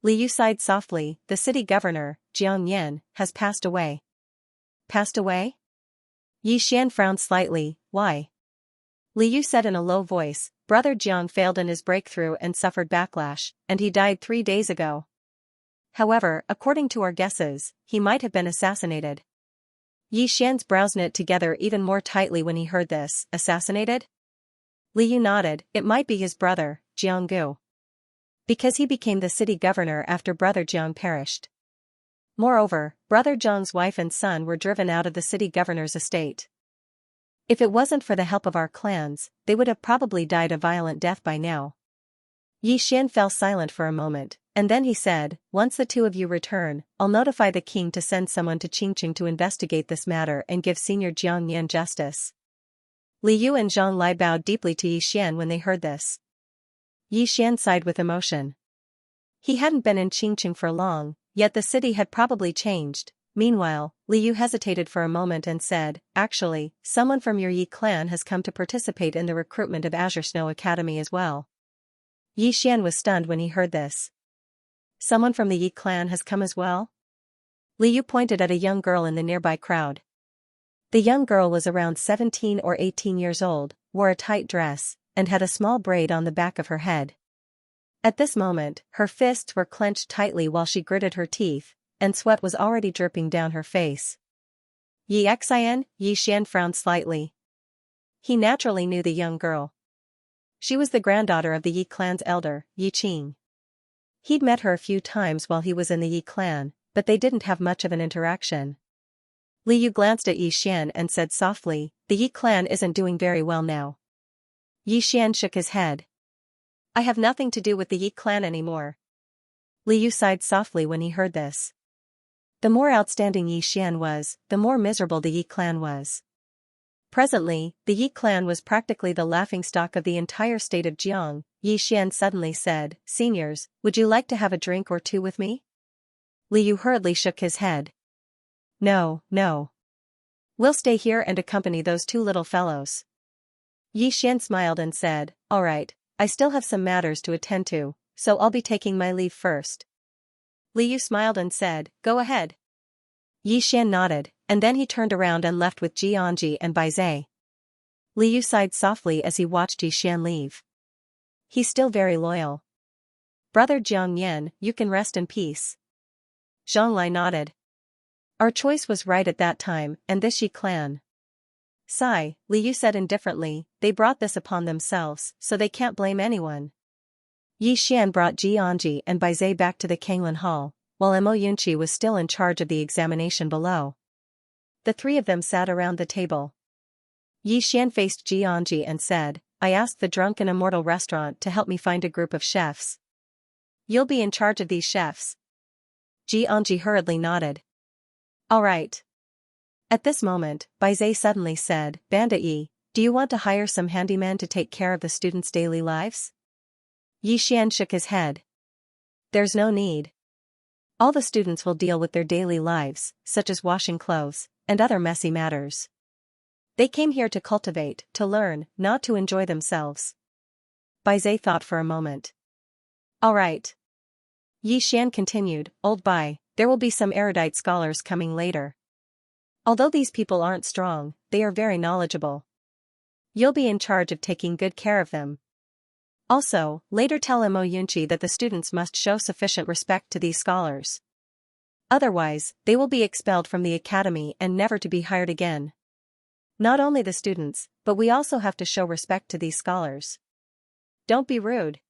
Li Yu sighed softly, the city governor, Jiang Yin, has passed away. Passed away? Yi Xian frowned slightly. Why? Li Yu said in a low voice, Brother Jiang failed in his breakthrough and suffered backlash, and he died 3 days ago. However, according to our guesses, he might have been assassinated. Yi Xian's brows knit together even more tightly when he heard this. Assassinated? Li Yu nodded. It might be his brother, Jiang Gu. Because he became the city governor after Brother Jiang perished. Moreover, Brother Jiang's wife and son were driven out of the city governor's estate. If it wasn't for the help of our clans, they would have probably died a violent death by now. Yi Xian fell silent for a moment, and then he said, Once the two of you return, I'll notify the king to send someone to Qingqing to investigate this matter and give Senior Jiang Yan justice. Li Yu and Zhang Lai bowed deeply to Yi Xian when they heard this. Yi Xian sighed with emotion. He hadn't been in Qingqing for long, yet the city had probably changed. Meanwhile, Li Yu hesitated for a moment and said, Actually, someone from your Yi clan has come to participate in the recruitment of Azure Snow Academy as well. Yi Xian was stunned when he heard this. Someone from the Yi clan has come as well? Li Yu pointed at a young girl in the nearby crowd. The young girl was around 17 or 18 years old, wore a tight dress, and had a small braid on the back of her head. At this moment, her fists were clenched tightly while she gritted her teeth, and sweat was already dripping down her face. Yi Xian? Yi Xian frowned slightly. He naturally knew the young girl. She was the granddaughter of the Yi clan's elder, Yi Qing. He'd met her a few times while he was in the Yi clan, but they didn't have much of an interaction. Li Yu glanced at Yi Xian and said softly, The Yi clan isn't doing very well now. Yi Xian shook his head. I have nothing to do with the Yi clan anymore. Li Yu sighed softly when he heard this. The more outstanding Yi Xian was, the more miserable the Yi clan was. Presently, the Yi clan was practically the laughingstock of the entire state of Jiang. Yi Xian suddenly said, Seniors, would you like to have a drink or two with me? Li Yu hurriedly shook his head. No, no. We'll stay here and accompany those two little fellows. Yi Xian smiled and said, All right, I still have some matters to attend to, so I'll be taking my leave first. Li Yu smiled and said, Go ahead. Yi Xian nodded, and then he turned around and left with Xianxia and Baizai. Li Yu sighed softly as he watched Yi Xian leave. He's still very loyal. Brother Jiang Yan, you can rest in peace. Zhang Lai nodded. Our choice was right at that time, and this Yi clan. Sigh, Li Yu said indifferently, they brought this upon themselves, so they can't blame anyone. Yi Xian brought Xianxia and Baizai back to the Kanglin Hall, while Mo Yunqi was still in charge of the examination below. The three of them sat around the table. Yi Xian faced Xianxia and said, I asked the Drunken Immortal restaurant to help me find a group of chefs. You'll be in charge of these chefs. Xianxia hurriedly nodded. All right. At this moment, Baizai suddenly said, Bandit Yi, do you want to hire some handymen to take care of the students' daily lives? Yi Xian shook his head. There's no need. All the students will deal with their daily lives, such as washing clothes, and other messy matters. They came here to cultivate, to learn, not to enjoy themselves. Baizai thought for a moment. All right. Yi Xian continued, Old Bai, there will be some erudite scholars coming later. Although these people aren't strong, they are very knowledgeable. You'll be in charge of taking good care of them. Also, later tell Mo Yunqi that the students must show sufficient respect to these scholars. Otherwise, they will be expelled from the academy and never to be hired again. Not only the students, but we also have to show respect to these scholars. Don't be rude.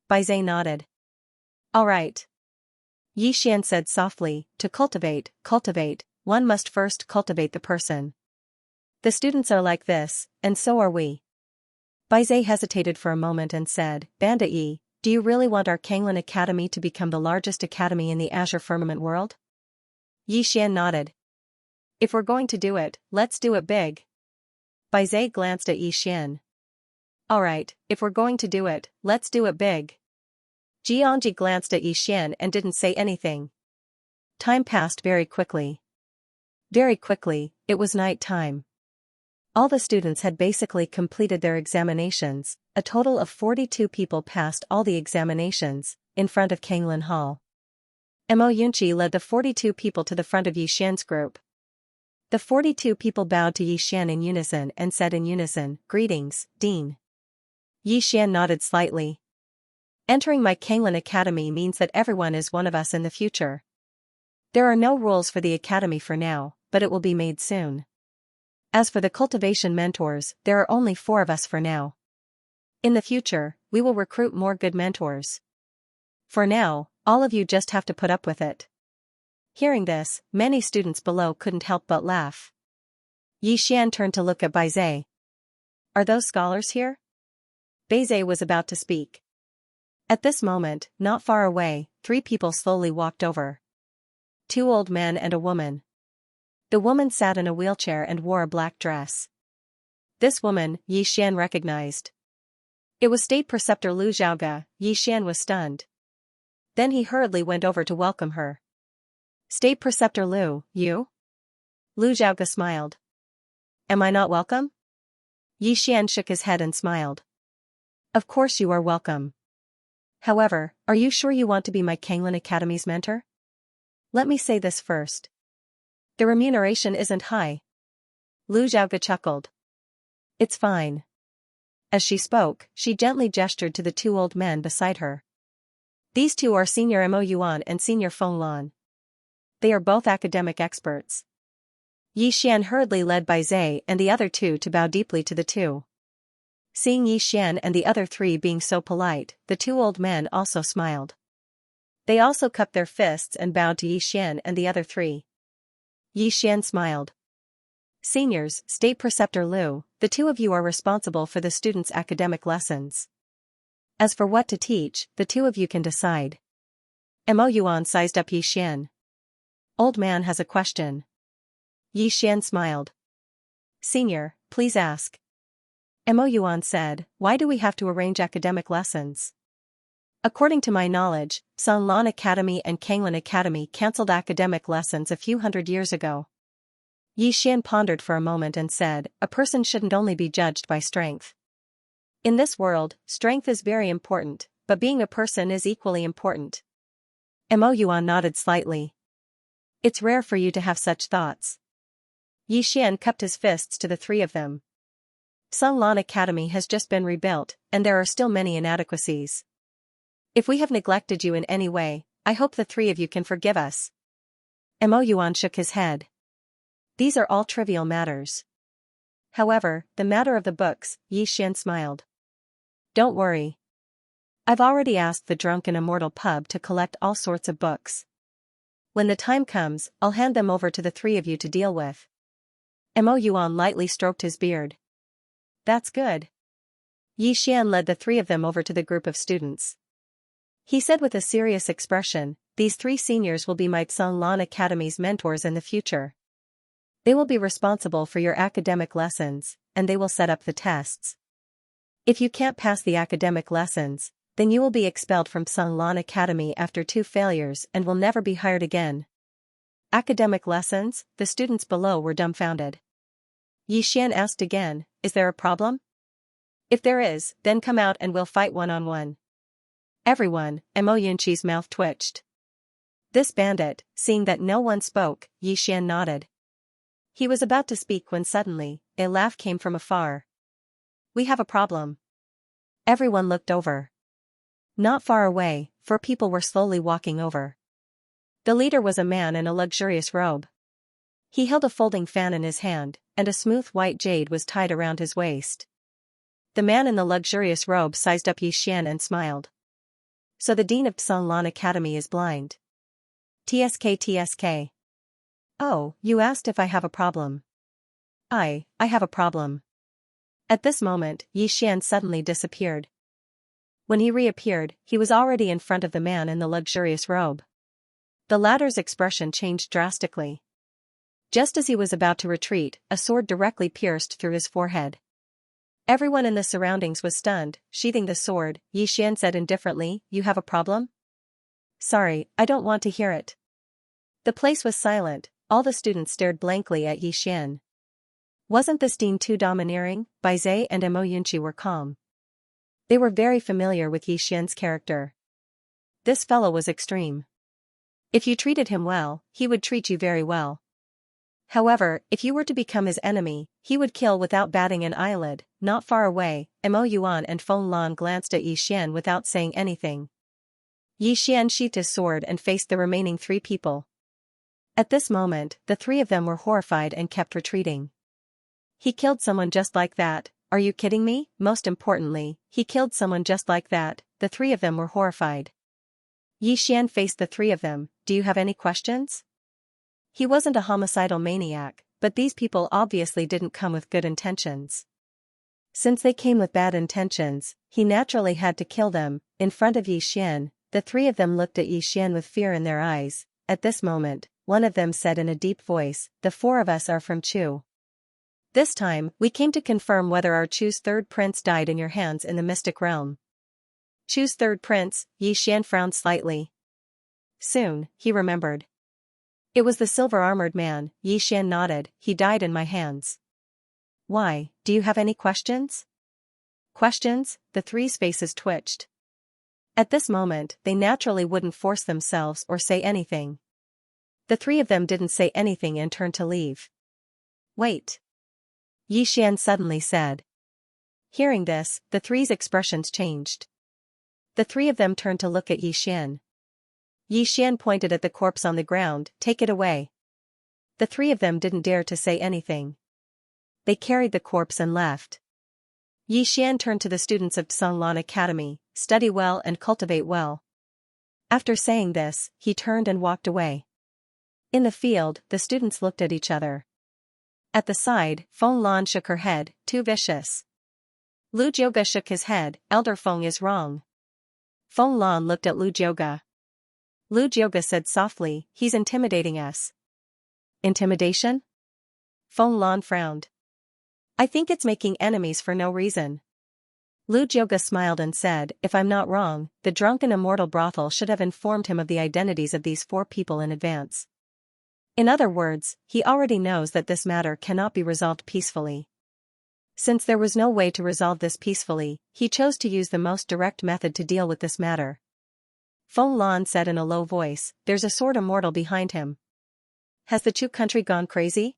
Baizai nodded. All right. Yi Xian said softly, to cultivate, one must first cultivate the person. The students are like this, and so are we. Baizai hesitated for a moment and said, Bandit Yi, do you really want our Kanglin Academy to become the largest academy in the Azure Firmament world? Yi Xian nodded. If we're going to do it, let's do it big. Baizai glanced at Yi Xian. All right, if we're going to do it, let's do it big. Xianxia glanced at Yi Xian and didn't say anything. Time passed very quickly. Very quickly, it was night time. All the students had basically completed their examinations. A total of 42 people passed all the examinations, in front of Kanglin Hall. Mo Yunqi led the 42 people to the front of Yi Xian's group. The 42 people bowed to Yi Xian in unison and said in unison, "Greetings, Dean." Yi Xian nodded slightly. "Entering my Kanglin Academy means that everyone is one of us in the future. There are no rules for the academy for now, but it will be made soon. As for the cultivation mentors, there are only 4 of us for now. In the future, we will recruit more good mentors. For now, all of you just have to put up with it." Hearing this, many students below couldn't help but laugh. Yi Xian turned to look at Baizhe. "Are those scholars here?" Baizhe was about to speak. At this moment, not far away, 3 people slowly walked over. 2 old men and a woman. The woman sat in a wheelchair and wore a black dress. This woman, Yi Xian recognized. It was State Preceptor Lu Zhaoge. Yi Xian was stunned. Then he hurriedly went over to welcome her. "State Preceptor Lu, you?" Lu Zhaoge smiled. "Am I not welcome?" Yi Xian shook his head and smiled. "Of course you are welcome. However, are you sure you want to be my Kanglin Academy's mentor? Let me say this first. The remuneration isn't high." Lu Zhaoge chuckled. "It's fine." As she spoke, she gently gestured to the 2 old men beside her. These 2 are Senior Mo Yuan and Senior Feng Lan. They are both academic experts. Yi Xian hurriedly led Baizhe and the other 2 to bow deeply to the 2. Seeing Yi Xian and the other 3 being so polite, the 2 old men also smiled. They also cupped their fists and bowed to Yi Xian and the other 3. Yi Xian smiled. "Seniors, State Preceptor Lu, the 2 of you are responsible for the students' academic lessons. As for what to teach, the 2 of you can decide." Mo Yuan sized up Yi Xian. "Old man has a question." Yi Xian smiled. "Senior, please ask." Mo Yuan said, "Why do we have to arrange academic lessons? According to my knowledge, San Lan Academy and Kanglin Academy cancelled academic lessons a few hundred years ago." Yi Xian pondered for a moment and said, "A person shouldn't only be judged by strength. In this world, strength is very important, but being a person is equally important." Mo Yuan nodded slightly. "It's rare for you to have such thoughts." Yi Xian cupped his fists to the 3 of them. "San Lan Academy has just been rebuilt, and there are still many inadequacies. If we have neglected you in any way, I hope the 3 of you can forgive us." Mo Yuan shook his head. "These are all trivial matters. However, the matter of the books," Yi Xian smiled. "Don't worry. I've already asked the Drunken Immortal Pub to collect all sorts of books. When the time comes, I'll hand them over to the 3 of you to deal with." Mo Yuan lightly stroked his beard. "That's good." Yi Xian led the 3 of them over to the group of students. He said with a serious expression, "These 3 seniors will be my San Lan Academy's mentors in the future. They will be responsible for your academic lessons, and they will set up the tests. If you can't pass the academic lessons, then you will be expelled from San Lan Academy after 2 failures and will never be hired again." "Academic lessons?" The students below were dumbfounded. Yi Xian asked again, "Is there a problem? If there is, then come out and we'll fight one-on-one." Everyone, Mo Yunqi's mouth twitched. This bandit, seeing that no one spoke, Yi Xian nodded. He was about to speak when suddenly, a laugh came from afar. "We have a problem." Everyone looked over. Not far away, 4 people were slowly walking over. The leader was a man in a luxurious robe. He held a folding fan in his hand, and a smooth white jade was tied around his waist. The man in the luxurious robe sized up Yi Xian and smiled. "So the dean of San Lan Academy is blind. TSK. Oh, you asked if I have a problem. I have a problem." At this moment, Yi Xian suddenly disappeared. When he reappeared, he was already in front of the man in the luxurious robe. The latter's expression changed drastically. Just as he was about to retreat, a sword directly pierced through his forehead. Everyone in the surroundings was stunned. Sheathing the sword, Yi Xian said indifferently, "You have a problem?" "Sorry, I don't want to hear it." The place was silent. All the students stared blankly at Yi Xian. Wasn't this dean too domineering? Baizhe and Mo Yunqi were calm. They were very familiar with Yi Xian's character. This fellow was extreme. If you treated him well, he would treat you very well. However, if you were to become his enemy, he would kill without batting an eyelid. Not far away, Mo Yuan and Feng Lan glanced at Yi Xian without saying anything. Yi Xian sheathed his sword and faced the remaining 3 people. At this moment, the 3 of them were horrified and kept retreating. He killed someone just like that, are you kidding me? Most importantly, he killed someone just like that, the 3 of them were horrified. Yi Xian faced the 3 of them, do you have any questions? He wasn't a homicidal maniac, but these people obviously didn't come with good intentions. Since they came with bad intentions, he naturally had to kill them. In front of Yi Xian, the 3 of them looked at Yi Xian with fear in their eyes. At this moment, one of them said in a deep voice, the 4 of us are from Chu. This time, we came to confirm whether our Chu's 3rd prince died in your hands in the mystic realm. Chu's 3rd prince, Yi Xian frowned slightly. Soon, he remembered. It was the silver-armored man. Yi Xian nodded, he died in my hands. Why, do you have any questions? Questions? The 3's faces twitched. At this moment, they naturally wouldn't force themselves or say anything. The 3 of them didn't say anything and turned to leave. Wait. Yi Xian suddenly said. Hearing this, the 3's expressions changed. The 3 of them turned to look at Yi Xian. Yi Xian pointed at the corpse on the ground, take it away. The 3 of them didn't dare to say anything. They carried the corpse and left. Yi Xian turned to the students of Songlan Academy, study well and cultivate well. After saying this, he turned and walked away. In the field, the students looked at each other. At the side, Feng Lan shook her head, too vicious. Lu Jioga shook his head, Elder Feng is wrong. Feng Lan looked at Lu Jioga. Lu Jioga said softly, he's intimidating us. Intimidation? Feng Lan frowned. I think it's making enemies for no reason. Lu Jioga smiled and said, if I'm not wrong, the drunken immortal brothel should have informed him of the identities of these 4 people in advance. In other words, he already knows that this matter cannot be resolved peacefully. Since there was no way to resolve this peacefully, he chose to use the most direct method to deal with this matter. Feng Lan said in a low voice, there's a sword immortal behind him. Has the Chu country gone crazy?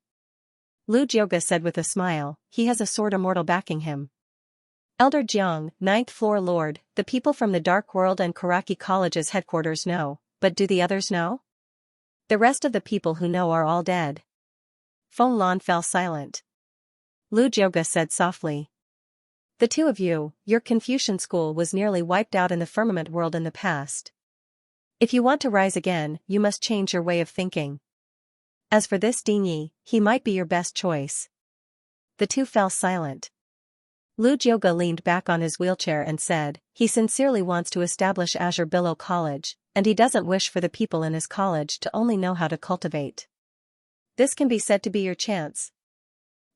Lu Jioga said with a smile, he has a sword immortal backing him. Elder Jiang, 9th floor lord, the people from the Dark World and Karaki College's headquarters know, but do the others know? The rest of the people who know are all dead. Feng Lan fell silent. Lu Jioga said softly. The 2 of you, your Confucian school was nearly wiped out in the firmament world in the past. If you want to rise again, you must change your way of thinking. As for this Ding Yi, he might be your best choice. The 2 fell silent. Lu Jioga leaned back on his wheelchair and said, he sincerely wants to establish Azure Billow College, and he doesn't wish for the people in his college to only know how to cultivate. This can be said to be your chance.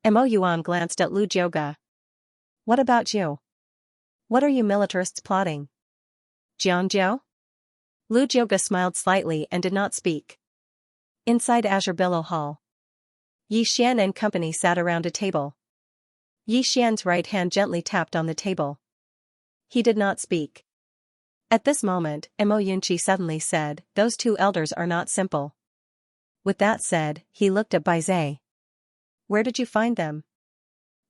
Mo Yuan glanced at Lu Jioga. What about you? What are you militarists plotting? Jiangjiao? Lu Jioga smiled slightly and did not speak. Inside Azure Billow Hall, Yi Xian and company sat around a table. Yi Xian's right hand gently tapped on the table. He did not speak. At this moment, Mo Yunqi suddenly said, those 2 elders are not simple. With that said, he looked at Bai Zai. Where did you find them?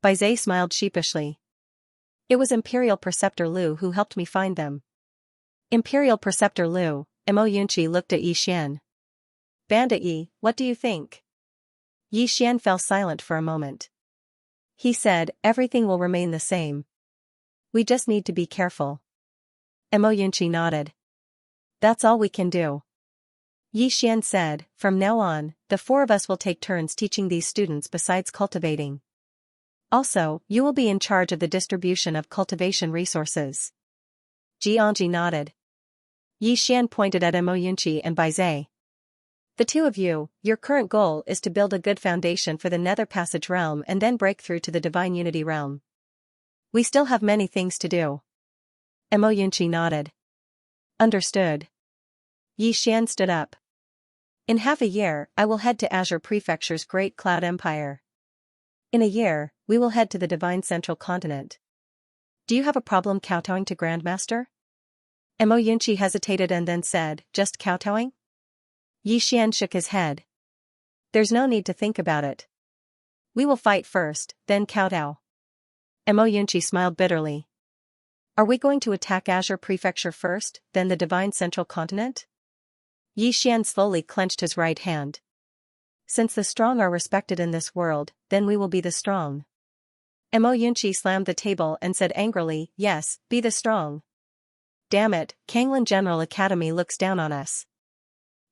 Bai Zai smiled sheepishly. It was Imperial Preceptor Lu who helped me find them. Imperial Preceptor Lu, Mo Yunqi looked at Yi Xian. Bandit Yi, what do you think? Yi Xian fell silent for a moment. He said, everything will remain the same. We just need to be careful. Mo Yunqi nodded. That's all we can do. Yi Xian said, from now on, the 4 of us will take turns teaching these students besides cultivating. Also, you will be in charge of the distribution of cultivation resources. Jiangji nodded. Yi Xian pointed at Mo Yunqi and Bai Zai. The 2 of you, your current goal is to build a good foundation for the Nether Passage realm and then break through to the Divine Unity realm. We still have many things to do. Mo Yunqi nodded. Understood. Yi Xian stood up. In half a year, I will head to Azure Prefecture's Great Cloud Empire. In a year, we will head to the Divine Central Continent. Do you have a problem kowtowing to Grandmaster? Mo Yunqi hesitated and then said, just kowtowing? Yi Xian shook his head. There's no need to think about it. We will fight first, then kowtow. Mo Yunqi smiled bitterly. Are we going to attack Azure Prefecture first, then the Divine Central Continent? Yi Xian slowly clenched his right hand. Since the strong are respected in this world, then we will be the strong. Mo Yunqi slammed the table and said angrily, yes, be the strong. Damn it, Kanglan General Academy looks down on us.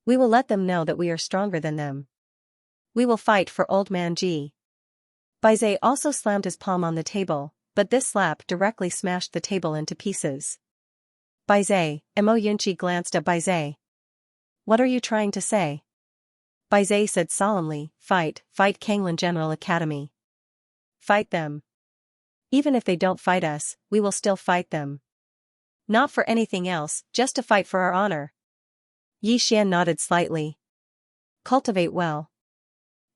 We will let them know that we are stronger than them. We will fight for Old Man Ji. Baizhe also slammed his palm on the table, but this slap directly smashed the table into pieces. Baizhe, Mo Yunqi glanced at Baizhe. What are you trying to say? Baizhe said solemnly, fight Kanglan General Academy. Fight them. Even if they don't fight us, we will still fight them. Not for anything else, just to fight for our honor. Yi Xian nodded slightly. Cultivate well.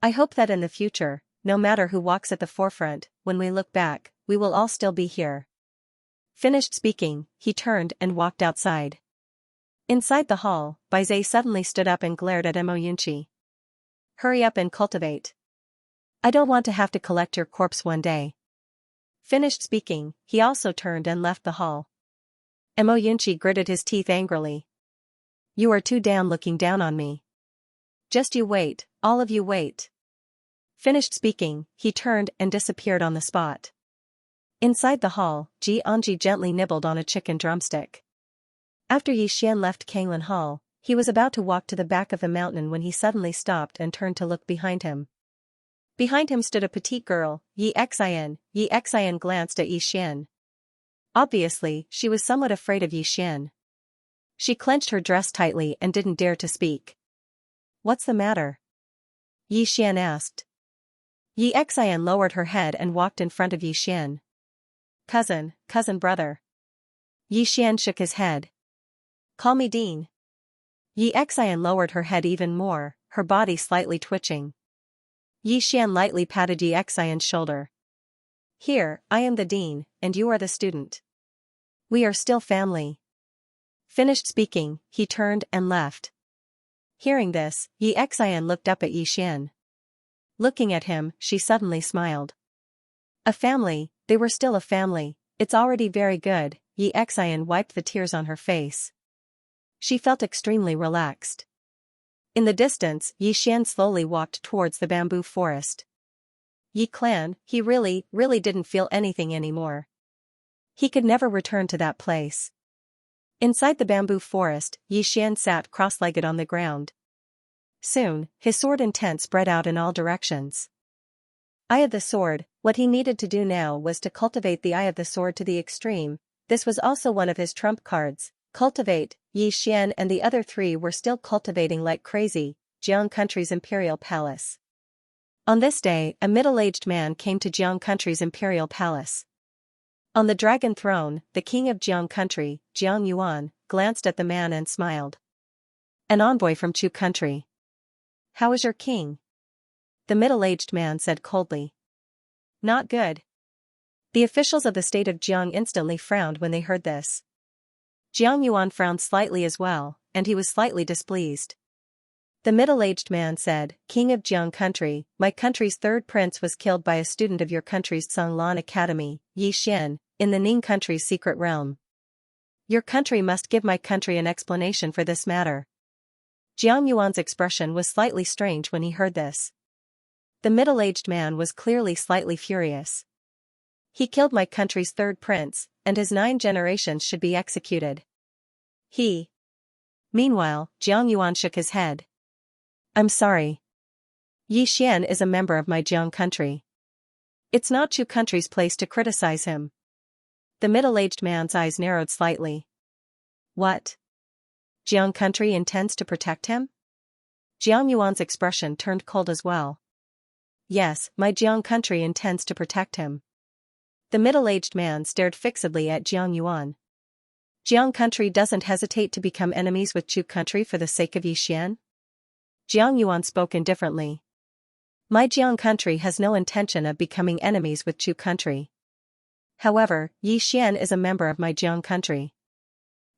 I hope that in the future, no matter who walks at the forefront, when we look back, we will all still be here. Finished speaking, he turned and walked outside. Inside the hall, Baizhe suddenly stood up and glared at Mo Yunqi. Hurry up and cultivate. I don't want to have to collect your corpse one day. Finished speaking, he also turned and left the hall. Mo Yunqi gritted his teeth angrily. You are too damn looking down on me. Just you wait, all of you wait. Finished speaking, he turned and disappeared on the spot. Inside the hall, Xianxia gently nibbled on a chicken drumstick. After Yi Xian left Kanglan Hall, he was about to walk to the back of the mountain when he suddenly stopped and turned to look behind him. Behind him stood a petite girl, Yi Xian. Yi Xian glanced at Yi Xian. Obviously, she was somewhat afraid of Yi Xian. She clenched her dress tightly and didn't dare to speak. What's the matter? Yi Xian asked. Yi Xian lowered her head and walked in front of Yi Xian. Cousin brother. Yi Xian shook his head. Call me Dean. Yi Xian lowered her head even more, her body slightly twitching. Yi Xian lightly patted Yi Xian's shoulder. Here, I am the dean, and you are the student. We are still family. Finished speaking, he turned and left. Hearing this, Yi Xian looked up at Yi Xian. Looking at him, she suddenly smiled. A family, they were still a family, it's already very good. Yi Xian wiped the tears on her face. She felt extremely relaxed. In the distance, Yi Xian slowly walked towards the bamboo forest. Yi Clan, he really didn't feel anything anymore. He could never return to that place. Inside the bamboo forest, Yi Xian sat cross-legged on the ground. Soon, his sword intent spread out in all directions. Eye of the sword, what he needed to do now was to cultivate the eye of the sword to the extreme. This was also one of his trump cards. Cultivate. Yi Xian and the other three were still cultivating like crazy. Jiang Country's imperial palace. On this day, a middle-aged man came to Jiang Country's imperial palace. On the dragon throne, the king of Jiang Country, Jiang Yuan, glanced at the man and smiled. An envoy from Chu Country. How is your king? The middle-aged man said coldly. Not good. The officials of the state of Jiang instantly frowned when they heard this. Jiang Yuan frowned slightly as well, and he was slightly displeased. The middle-aged man said, King of Jiang Country, my country's third prince was killed by a student of your country's Canglan Academy, Yi Xian, in the Ning country's secret realm. Your country must give my country an explanation for this matter. Jiang Yuan's expression was slightly strange when he heard this. The middle-aged man was clearly slightly furious. He killed my country's third prince, and his 9 generations should be executed. Meanwhile, Jiang Yuan shook his head. I'm sorry. Yi Xian is a member of my Jiang country. It's not Chu country's place to criticize him. The middle-aged man's eyes narrowed slightly. What? Jiang country intends to protect him? Jiang Yuan's expression turned cold as well. Yes, my Jiang country intends to protect him. The middle-aged man stared fixedly at Jiang Yuan. Jiang country doesn't hesitate to become enemies with Chu country for the sake of Yi Xian? Jiang Yuan spoke indifferently. My Jiang country has no intention of becoming enemies with Chu country. However, Yi Xian is a member of my Jiang country.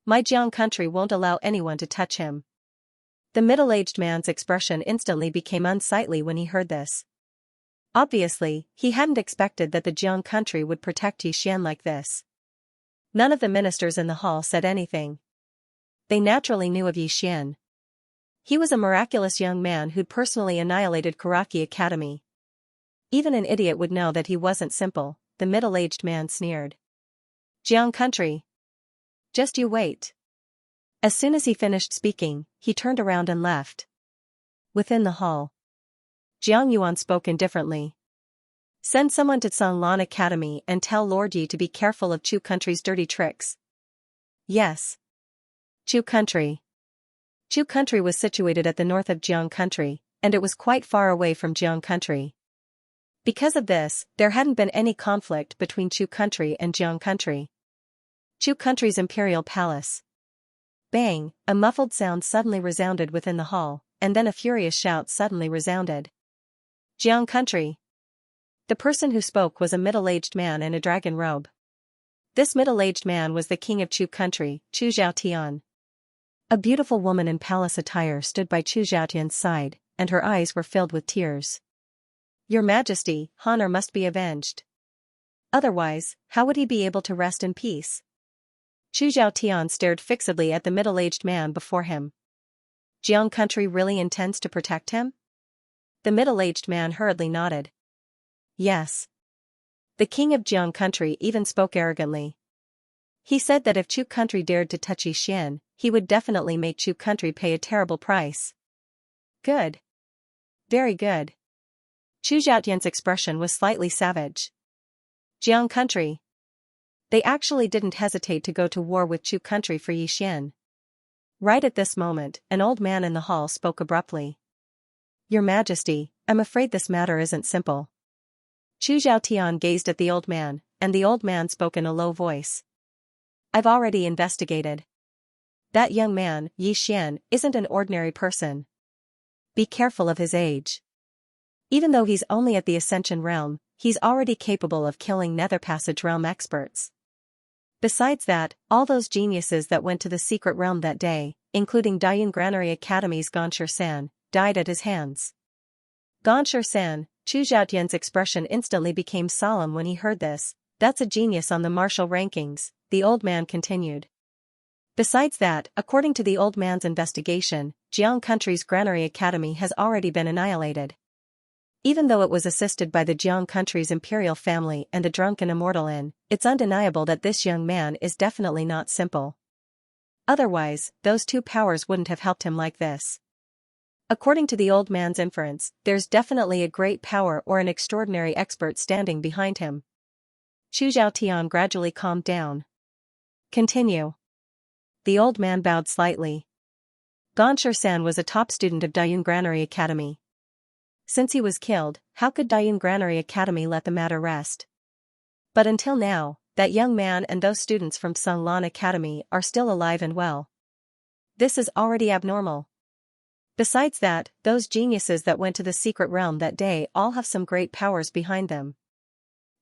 My Jiang country won't allow anyone to touch him. The middle-aged man's expression instantly became unsightly when he heard this. Obviously, he hadn't expected that the Jiang country would protect Xian like this. None of the ministers in the hall said anything. They naturally knew of Xian. He was a miraculous young man who'd personally annihilated Karaki Academy. Even an idiot would know that he wasn't simple, the middle-aged man sneered. Jiang country. Just you wait. As soon as he finished speaking, he turned around and left. Within the hall, Jiang Yuan spoke indifferently. Send someone to Sanlan Academy and tell Lord Yi to be careful of Chu country's dirty tricks. Yes. Chu country. Chu country was situated at the north of Jiang country, and it was quite far away from Jiang country. Because of this, there hadn't been any conflict between Chu country and Jiang country. Chu country's imperial palace. Bang, a muffled sound suddenly resounded within the hall, and then a furious shout suddenly resounded. Jiang country. The person who spoke was a middle-aged man in a dragon robe. This middle-aged man was the king of Chu country, Chu Zhaotian. A beautiful woman in palace attire stood by Chu Zhaotian's side, and her eyes were filled with tears. Your Majesty, honor must be avenged. Otherwise, how would he be able to rest in peace? Chu Zhaotian stared fixedly at the middle-aged man before him. Jiang country really intends to protect him? The middle-aged man hurriedly nodded. Yes. The king of Jiang country even spoke arrogantly. He said that if Chu country dared to touch Xian, he would definitely make Chu country pay a terrible price. Good. Very good. Chu Zhaotian's expression was slightly savage. Jiang country. They actually didn't hesitate to go to war with Chu country for Xian. Right at this moment, an old man in the hall spoke abruptly. Your Majesty, I'm afraid this matter isn't simple. Chu Zhaotian gazed at the old man, and the old man spoke in a low voice. I've already investigated. That young man, Xian, isn't an ordinary person. Be careful of his age. Even though he's only at the Ascension realm, he's already capable of killing Nether Passage realm experts. Besides that, all those geniuses that went to the secret realm that day, including Dayun Granary Academy's Ganshur-san, died at his hands. Ganshur-san, Chu Zhaotian's expression instantly became solemn when he heard this. That's a genius on the martial rankings, the old man continued. Besides that, according to the old man's investigation, Jiang country's Granary Academy has already been annihilated. Even though it was assisted by the Jiang country's imperial family and a drunken immortal inn, it's undeniable that this young man is definitely not simple. Otherwise, those two powers wouldn't have helped him like this. According to the old man's inference, there's definitely a great power or an extraordinary expert standing behind him. Chu Zhaotian gradually calmed down. Continue. The old man bowed slightly. Ganshur-san was a top student of Dayun Granary Academy. Since he was killed, how could Dayun Granary Academy let the matter rest? But until now, that young man and those students from Sanlan Academy are still alive and well. This is already abnormal. Besides that, those geniuses that went to the secret realm that day all have some great powers behind them.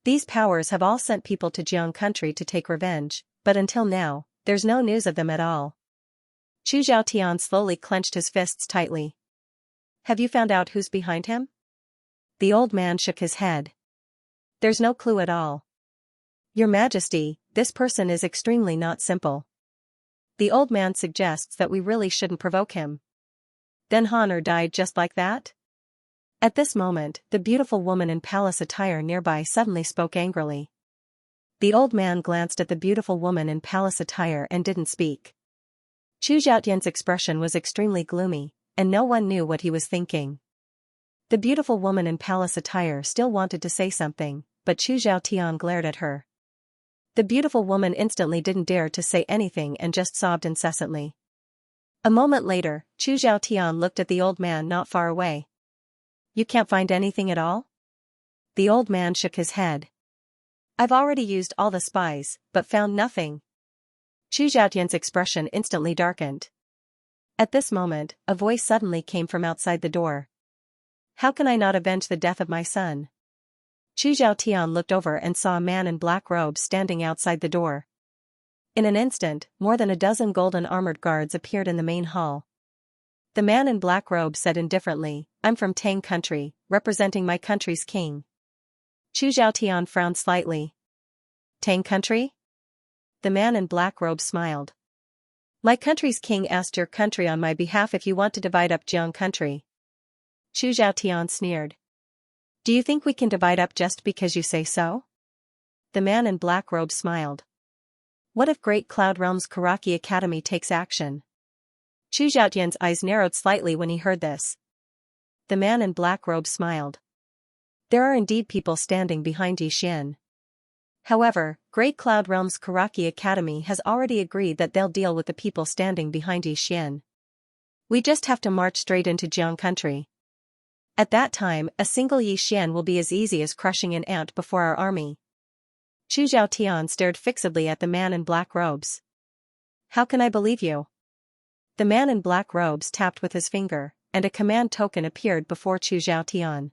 These powers have all sent people to Jiang country to take revenge, but until now, there's no news of them at all. Chu Zhaotian slowly clenched his fists tightly. Have you found out who's behind him? The old man shook his head. There's no clue at all. Your Majesty, this person is extremely not simple. The old man suggests that we really shouldn't provoke him. Then Honor died just like that? At this moment, the beautiful woman in palace attire nearby suddenly spoke angrily. The old man glanced at the beautiful woman in palace attire and didn't speak. Chu Zhaotian's expression was extremely gloomy, and no one knew what he was thinking. The beautiful woman in palace attire still wanted to say something, but Chu Zhaotian glared at her. The beautiful woman instantly didn't dare to say anything and just sobbed incessantly. A moment later, Chu Zhaotian looked at the old man not far away. You can't find anything at all? The old man shook his head. I've already used all the spies, but found nothing. Chu Zhaotian's expression instantly darkened. At this moment, a voice suddenly came from outside the door. How can I not avenge the death of my son? Chu Zhaotian looked over and saw a man in black robes standing outside the door. In an instant, more than a dozen golden armored guards appeared in the main hall. The man in black robe said indifferently, I'm from Tang country, representing my country's king. Chu Zhaotian frowned slightly. Tang country? The man in black robe smiled. My country's king asked your country on my behalf if you want to divide up Jiang country. Chu Zhaotian sneered. Do you think we can divide up just because you say so? The man in black robe smiled. What if Great Cloud Realm's Karaki Academy takes action? Chu Zhaotian's eyes narrowed slightly when he heard this. The man in black robe smiled. There are indeed people standing behind Yi Xian. However, Great Cloud Realm's Karaki Academy has already agreed that they'll deal with the people standing behind Yi Xian. We just have to march straight into Jiang country. At that time, a single Yi Xian will be as easy as crushing an ant before our army. Chu Zhaotian stared fixedly at the man in black robes. How can I believe you? The man in black robes tapped with his finger, and a command token appeared before Chu Zhaotian.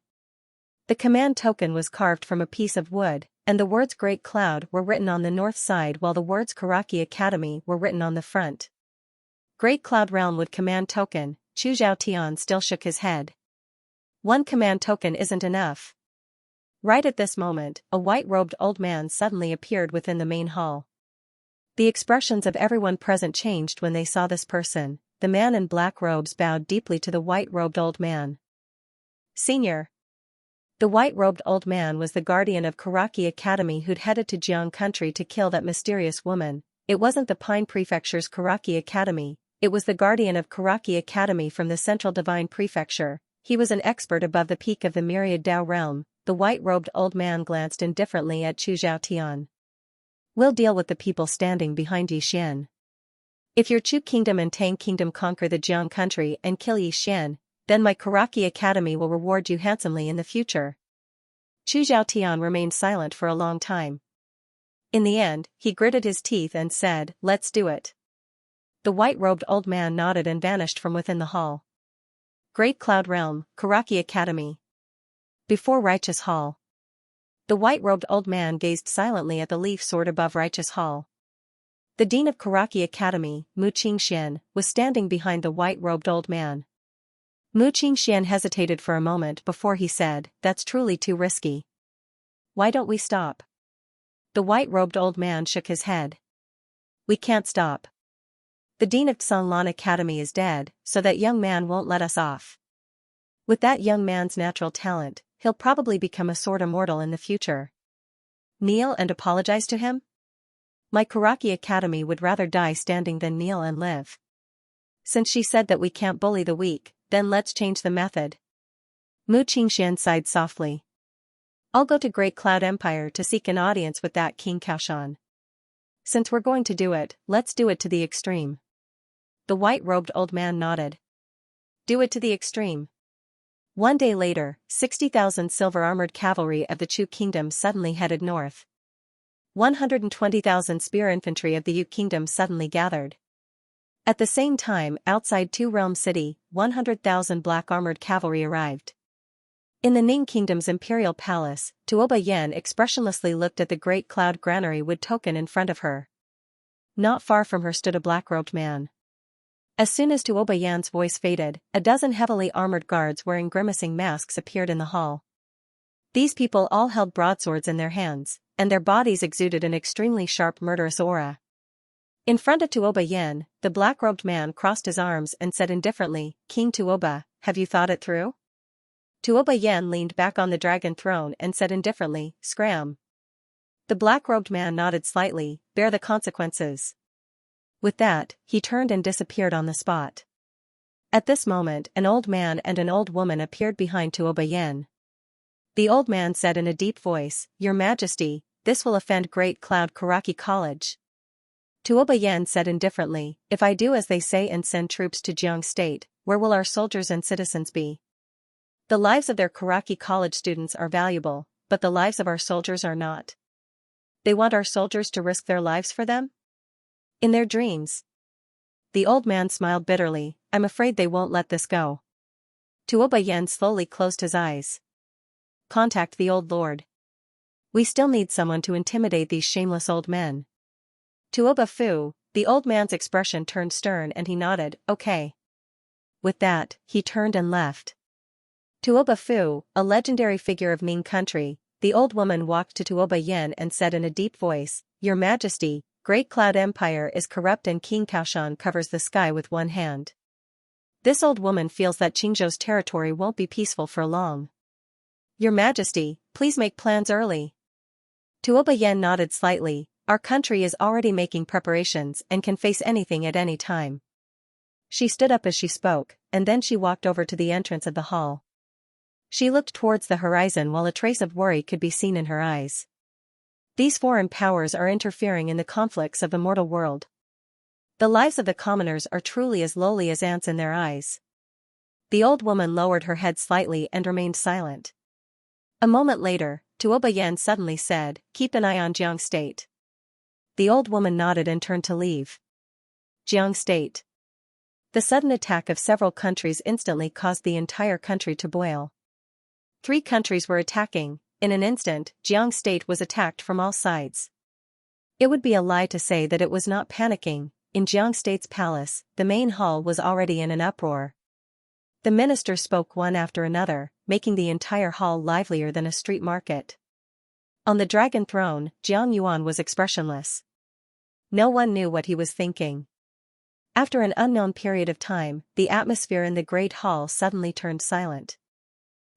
The command token was carved from a piece of wood, and the words Great Cloud were written on the north side while the words Karaki Academy were written on the front. Great Cloud Realm with command token. Chu Zhaotian still shook his head. One command token isn't enough. Right at this moment, a white-robed old man suddenly appeared within the main hall. The expressions of everyone present changed when they saw this person. The man in black robes bowed deeply to the white-robed old man. Senior. The white-robed old man was the guardian of Karaki Academy who'd headed to Jiang country to kill that mysterious woman. It wasn't the Pine Prefecture's Karaki Academy, it was the guardian of Karaki Academy from the Central Divine Prefecture. He was an expert above the peak of the Myriad Dao realm. The white-robed old man glanced indifferently at Chu Zhaotian. We'll deal with the people standing behind Yi Xian. If your Chu Kingdom and Tang Kingdom conquer the Jiang country and kill Yi Xian, then my Karaki Academy will reward you handsomely in the future. Chu Zhaotian remained silent for a long time. In the end, he gritted his teeth and said, Let's do it. The white-robed old man nodded and vanished from within the hall. Great Cloud Realm, Karaki Academy. Before Righteous Hall. The white-robed old man gazed silently at the leaf sword above Righteous Hall. The dean of Karaki Academy, Mu Qingxian, was standing behind the white-robed old man. Mu Qingxian hesitated for a moment before he said, That's truly too risky. Why don't we stop? The white-robed old man shook his head. We can't stop. The dean of Xanglan Academy is dead, so that young man won't let us off. With that young man's natural talent, he'll probably become a sword immortal in the future. Kneel and apologize to him? My Karaki Academy would rather die standing than kneel and live. Since she said that we can't bully the weak, then let's change the method. Mu Qingxian sighed softly. I'll go to Great Cloud Empire to seek an audience with that King Kaoshan. Since we're going to do it, let's do it to the extreme. The white-robed old man nodded. Do it to the extreme. One day later, 60,000 silver-armored cavalry of the Chu Kingdom suddenly headed north. 120,000 spear infantry of the Yu Kingdom suddenly gathered. At the same time, outside Two Realm City, 100,000 black-armored cavalry arrived. In the Ning Kingdom's imperial palace, Tuoba Yen expressionlessly looked at the great cloud granary wood token in front of her. Not far from her stood a black-robed man. As soon as Tuoba Yan's voice faded, a dozen heavily armored guards wearing grimacing masks appeared in the hall. These people all held broadswords in their hands, and their bodies exuded an extremely sharp murderous aura. In front of Tuoba Yen, the black-robed man crossed his arms and said indifferently, King Tuoba, have you thought it through? Tuoba Yen leaned back on the dragon throne and said indifferently, Scram. The black-robed man nodded slightly, bear the consequences. With that, he turned and disappeared on the spot. At this moment, an old man and an old woman appeared behind Tuoba Yen. The old man said in a deep voice, Your Majesty, this will offend Great Cloud Karaki College. Tuoba Yen said indifferently, If I do as they say and send troops to Jiang State, where will our soldiers and citizens be? The lives of their Karaki College students are valuable, but the lives of our soldiers are not. They want our soldiers to risk their lives for them? In their dreams. The old man smiled bitterly, I'm afraid they won't let this go. Tuoba Yen slowly closed his eyes. Contact the old lord. We still need someone to intimidate these shameless old men. Tuoba Fu, the old man's expression turned stern and he nodded, okay. With that, he turned and left. Tuoba Fu, a legendary figure of Ning country, the old woman walked to Tuoba Yen and said in a deep voice, "Your Majesty, Great Cloud Empire is corrupt and King Kaoshan covers the sky with one hand." This old woman feels that Qingzhou's territory won't be peaceful for long. "Your Majesty, please make plans early." Tuoba Yen nodded slightly. "Our country is already making preparations and can face anything at any time." She stood up as she spoke, and then she walked over to the entrance of the hall. She looked towards the horizon while a trace of worry could be seen in her eyes. These foreign powers are interfering in the conflicts of the mortal world. The lives of the commoners are truly as lowly as ants in their eyes. The old woman lowered her head slightly and remained silent. A moment later, Tuoba Yen suddenly said, "Keep an eye on Jiang State." The old woman nodded and turned to leave. Jiang State. The sudden attack of several countries instantly caused the entire country to boil. 3 countries were attacking. In an instant, Jiang State was attacked from all sides. It would be a lie to say that it was not panicking. In Jiang State's palace, the main hall was already in an uproar. The ministers spoke one after another, making the entire hall livelier than a street market. On the dragon throne, Jiang Yuan was expressionless. No one knew what he was thinking. After an unknown period of time, the atmosphere in the great hall suddenly turned silent.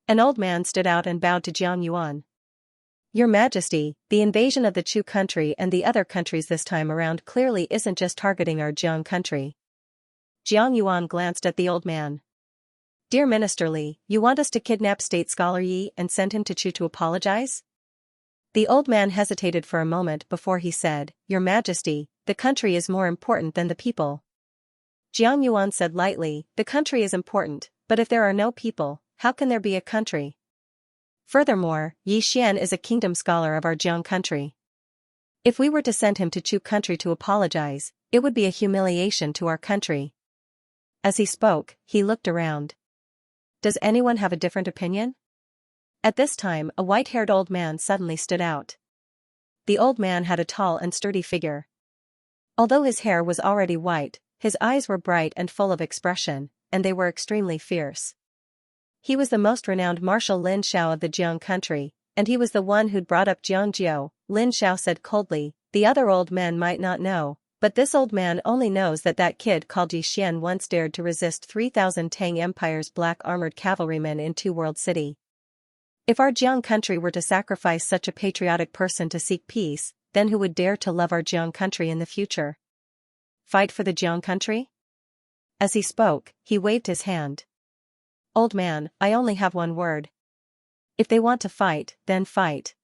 An old man stood out and bowed to Jiang Yuan. "Your Majesty, the invasion of the Chu country and the other countries this time around clearly isn't just targeting our Jiang country." Jiang Yuan glanced at the old man. "Dear Minister Li, you want us to kidnap State Scholar Yi and send him to Chu to apologize?" The old man hesitated for a moment before he said, "Your Majesty, the country is more important than the people." Jiang Yuan said lightly, "The country is important, but if there are no people, how can there be a country? Furthermore, Yi Xian is a kingdom scholar of our Jiang country. If we were to send him to Chu country to apologize, it would be a humiliation to our country." As he spoke, he looked around. Does anyone have a different opinion? At this time, a white-haired old man suddenly stood out. The old man had a tall and sturdy figure. Although his hair was already white, his eyes were bright and full of expression, and they were extremely fierce. He was the most renowned marshal Lin Xiao of the Jiang country, and he was the one who'd brought up Jiang Jiao. Lin Xiao said coldly, "The other old men might not know, but this old man only knows that that kid called Yi Xian once dared to resist 3,000 Tang Empire's black armored cavalrymen in Two World City. If our Jiang country were to sacrifice such a patriotic person to seek peace, then who would dare to love our Jiang country in the future? Fight for the Jiang country?" As he spoke, he waved his hand. "Old man, I only have one word. If they want to fight, then fight."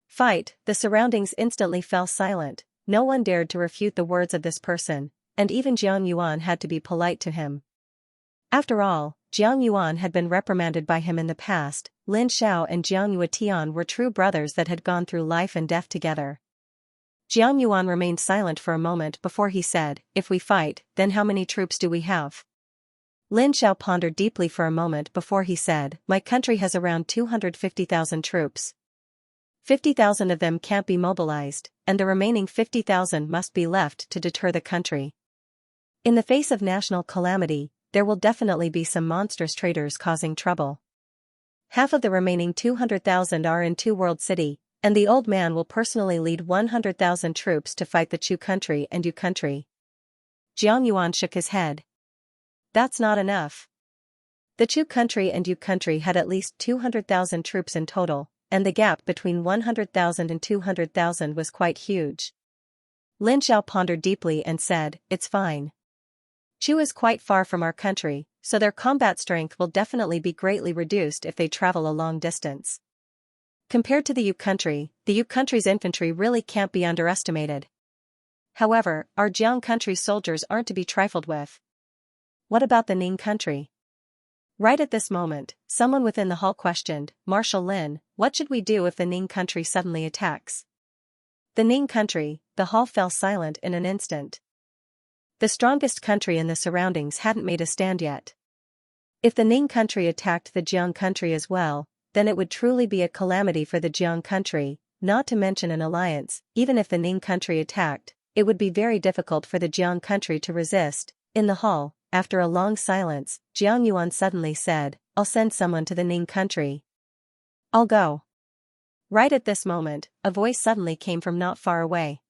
Fight. The surroundings instantly fell silent. No one dared to refute the words of this person, and even Jiang Yuan had to be polite to him. After all, Jiang Yuan had been reprimanded by him in the past. Lin Xiao and Jiang Yuetian were true brothers that had gone through life and death together. Jiang Yuan remained silent for a moment before he said, "If we fight, then how many troops do we have?" Lin Xiao pondered deeply for a moment before he said, "My country has around 250,000 troops. 50,000 of them can't be mobilized, and the remaining 50,000 must be left to deter the country. In the face of national calamity, there will definitely be some monstrous traitors causing trouble. Half of the remaining 200,000 are in Two World City, and the old man will personally lead 100,000 troops to fight the Chu country and Yu country." Jiang Yuan shook his head. "That's not enough. The Chu country and Yu country had at least 200,000 troops in total, and the gap between 100,000 and 200,000 was quite huge." Lin Xiao pondered deeply and said, "It's fine. Chu is quite far from our country, so their combat strength will definitely be greatly reduced if they travel a long distance. Compared to the Yu country's infantry really can't be underestimated. However, our Jiang country's soldiers aren't to be trifled with. What about the Ning country?" Right at this moment, someone within the hall questioned, "Marshal Lin, what should we do if the Ning country suddenly attacks?" The Ning country. The hall fell silent in an instant. The strongest country in the surroundings hadn't made a stand yet. If the Ning country attacked the Jiang country as well, then it would truly be a calamity for the Jiang country, not to mention an alliance. Even if the Ning country attacked, it would be very difficult for the Jiang country to resist. In the hall, After a long silence, Jiang Yuan suddenly said, "I'll send someone to the Ning country." "I'll go." Right at this moment, a voice suddenly came from not far away.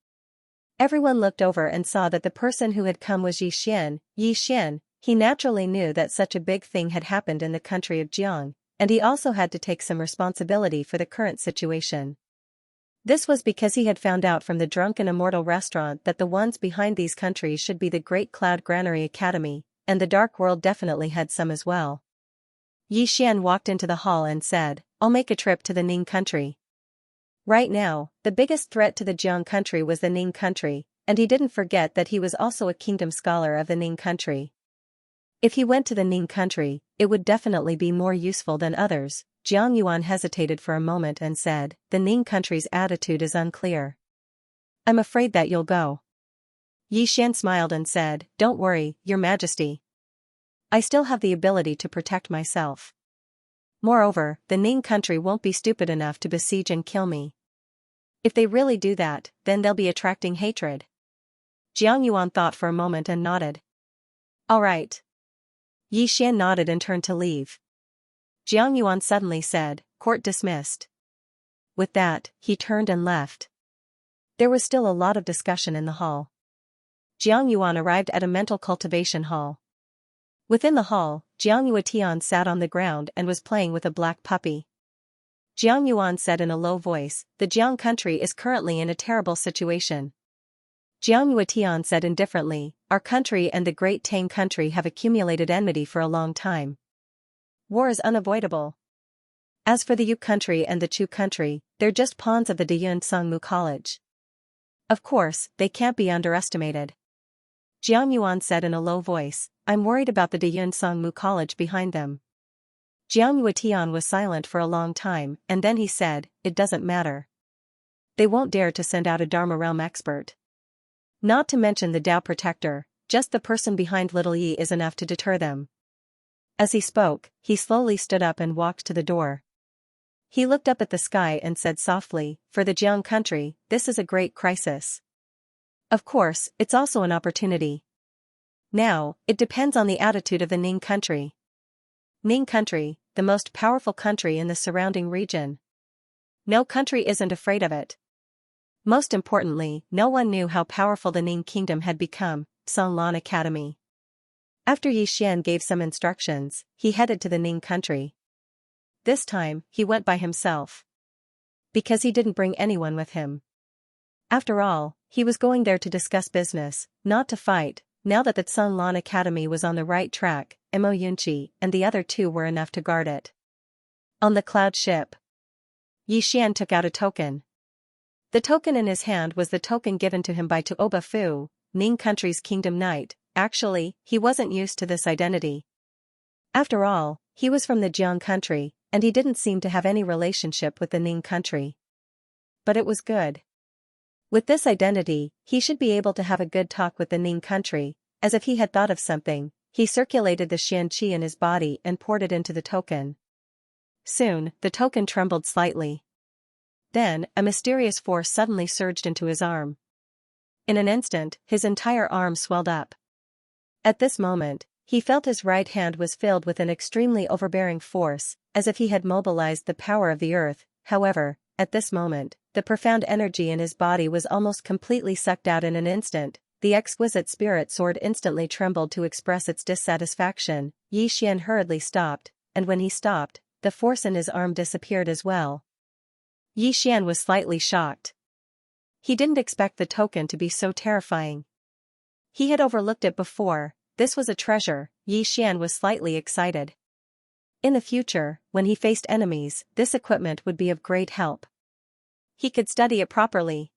Everyone looked over and saw that the person who had come was Yi Xian. Yi Xian, he naturally knew that such a big thing had happened in the country of Jiang, and he also had to take some responsibility for the current situation. This was because he had found out from the Drunken Immortal restaurant that the ones behind these countries should be the Great Cloud Granary Academy, and the Dark World definitely had some as well. Yi Xian walked into the hall and said, "I'll make a trip to the Ning country." Right now, the biggest threat to the Jiang country was the Ning country, and he didn't forget that he was also a kingdom scholar of the Ning country. If he went to the Ning country, it would definitely be more useful than others. Jiang Yuan hesitated for a moment and said, "The Ning country's attitude is unclear. I'm afraid that you'll go." Yi Xian smiled and said, "Don't worry, Your Majesty. I still have the ability to protect myself. Moreover, the Ning country won't be stupid enough to besiege and kill me. If they really do that, then they'll be attracting hatred." Jiang Yuan thought for a moment and nodded. "All right." Yi Xian nodded and turned to leave. Jiang Yuan suddenly said, "Court dismissed." With that, he turned and left. There was still a lot of discussion in the hall. Jiang Yuan arrived at a mental cultivation hall. Within the hall, Jiang Yuetian sat on the ground and was playing with a black puppy. Jiang Yuan said in a low voice, "The Jiang country is currently in a terrible situation." Jiang Yuetian said indifferently, "Our country and the Great Tang country have accumulated enmity for a long time. War is unavoidable. As for the Yu country and the Chu country, they're just pawns of the Diyun Songmu College. Of course, they can't be underestimated." Jiang Yuan said in a low voice, "I'm worried about the Diyun Songmu College behind them." Jiang Yuetian was silent for a long time, and then he said, "It doesn't matter. They won't dare to send out a Dharma realm expert. Not to mention the Dao protector, just the person behind Little Yi is enough to deter them." As he spoke, he slowly stood up and walked to the door. He looked up at the sky and said softly, "For the Jiang country, this is a great crisis. Of course, it's also an opportunity. Now, it depends on the attitude of the Ning country. Ning country, the most powerful country in the surrounding region. No country isn't afraid of it. Most importantly, no one knew how powerful the Ning kingdom had become." Songlan Academy. After Yi Xian gave some instructions, he headed to the Ning country. This time, he went by himself. Because he didn't bring anyone with him. After all, he was going there to discuss business, not to fight. Now that the Songlan Academy was on the right track, Mo Yunqi and the other two were enough to guard it. On the cloud ship, Yi Xian took out a token. The token in his hand was the token given to him by Tuoba Fu, Ning country's kingdom knight. Actually, he wasn't used to this identity. After all, he was from the Jiang country, and he didn't seem to have any relationship with the Ning country. But it was good. With this identity, he should be able to have a good talk with the Ning country. As if he had thought of something, he circulated the Xianxia in his body and poured it into the token. Soon, the token trembled slightly. Then, a mysterious force suddenly surged into his arm. In an instant, his entire arm swelled up. At this moment, he felt his right hand was filled with an extremely overbearing force, as if he had mobilized the power of the earth. However, at this moment, the profound energy in his body was almost completely sucked out in an instant. The exquisite spirit sword instantly trembled to express its dissatisfaction. Yi Xian hurriedly stopped, and when he stopped, the force in his arm disappeared as well. Yi Xian was slightly shocked. He didn't expect the token to be so terrifying. He had overlooked it before. This was a treasure. Yi Xian was slightly excited. In the future, when he faced enemies, this equipment would be of great help. He could study it properly.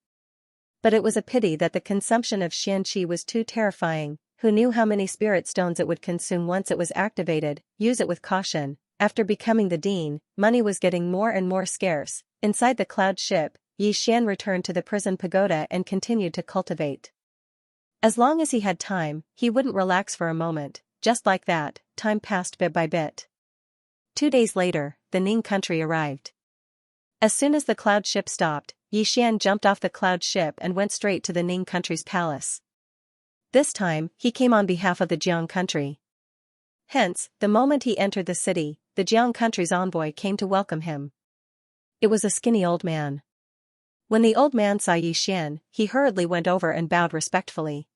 But it was a pity that the consumption of Xianqi was too terrifying. Who knew how many spirit stones it would consume once it was activated? Use it with caution. After becoming the dean, money was getting more and more scarce. Inside the cloud ship, Yi Xian returned to the prison pagoda and continued to cultivate. As long as he had time, he wouldn't relax for a moment. Just like that, time passed bit by bit. 2 days later, the Ning country arrived. As soon as the cloud ship stopped, Yi Xian jumped off the cloud ship and went straight to the Ning country's palace. This time, he came on behalf of the Jiang country. Hence, the moment he entered the city, the Jiang country's envoy came to welcome him. It was a skinny old man. When the old man saw Xian, he hurriedly went over and bowed respectfully.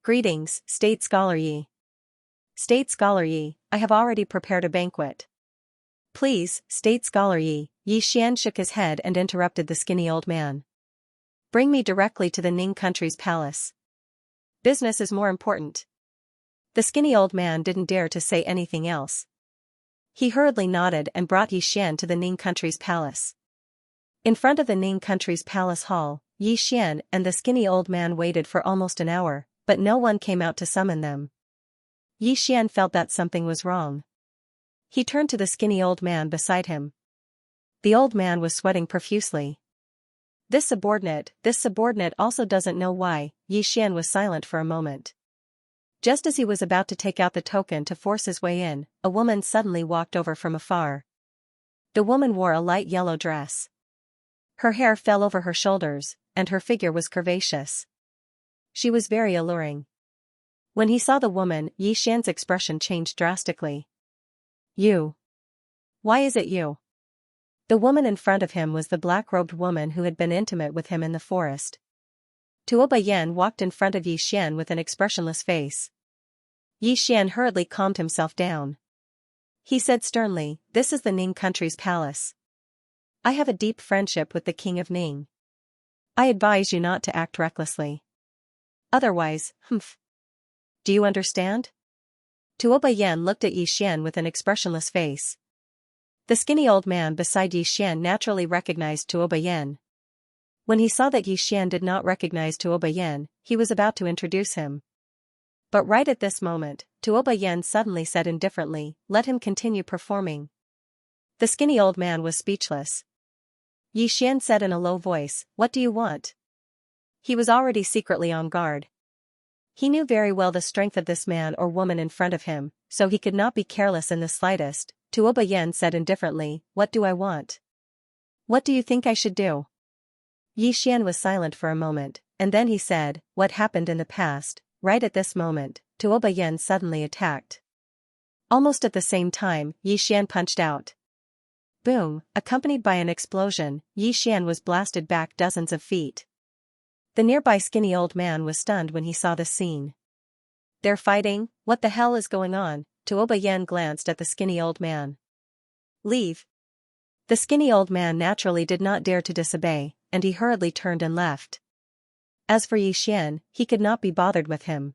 Greetings, State Scholar Yi. State Scholar Yi, I have already prepared a banquet. Please, State Scholar Yi. Xian shook his head and interrupted the skinny old man. Bring me directly to the Ning country's palace. Business is more important. The skinny old man didn't dare to say anything else. He hurriedly nodded and brought Xian to the Ning country's palace. In front of the Ning country's palace hall, Xian and the skinny old man waited for almost an hour, but no one came out to summon them. Xian felt that something was wrong. He turned to the skinny old man beside him. The old man was sweating profusely. This subordinate also doesn't know why. Xian was silent for a moment. Just as he was about to take out the token to force his way in, a woman suddenly walked over from afar. The woman wore a light yellow dress. Her hair fell over her shoulders, and her figure was curvaceous. She was very alluring. When he saw the woman, Xian's expression changed drastically. You. Why is it you? The woman in front of him was the black-robed woman who had been intimate with him in the forest. Tuo Bayan walked in front of Xian with an expressionless face. Xian hurriedly calmed himself down. He said sternly, "This is the Ning country's palace. I have a deep friendship with the king of Ning. I advise you not to act recklessly. Otherwise, Do you understand?" Tuo Bayan looked at Xian with an expressionless face. The skinny old man beside Xian naturally recognized Tuo Bayan. When he saw that Xian did not recognize Tuo Bayan, he was about to introduce him. But right at this moment, Tuo Bayan suddenly said indifferently, "Let him continue performing." The skinny old man was speechless. Xian said in a low voice, "What do you want?" He was already secretly on guard. He knew very well the strength of this man or woman in front of him, so he could not be careless in the slightest. Tuo Bayan said indifferently, "What do I want? What do you think I should do?" Xian was silent for a moment, and then he said, "What happened in the past?" Right at this moment, Tuo Bayan suddenly attacked. Almost at the same time, Xian punched out. Boom, accompanied by an explosion, Xian was blasted back dozens of feet. The nearby skinny old man was stunned when he saw this scene. "They're fighting? What the hell is going on?" Tuo Bayan glanced at the skinny old man. "Leave." The skinny old man naturally did not dare to disobey, and he hurriedly turned and left. As for Xian, he could not be bothered with him.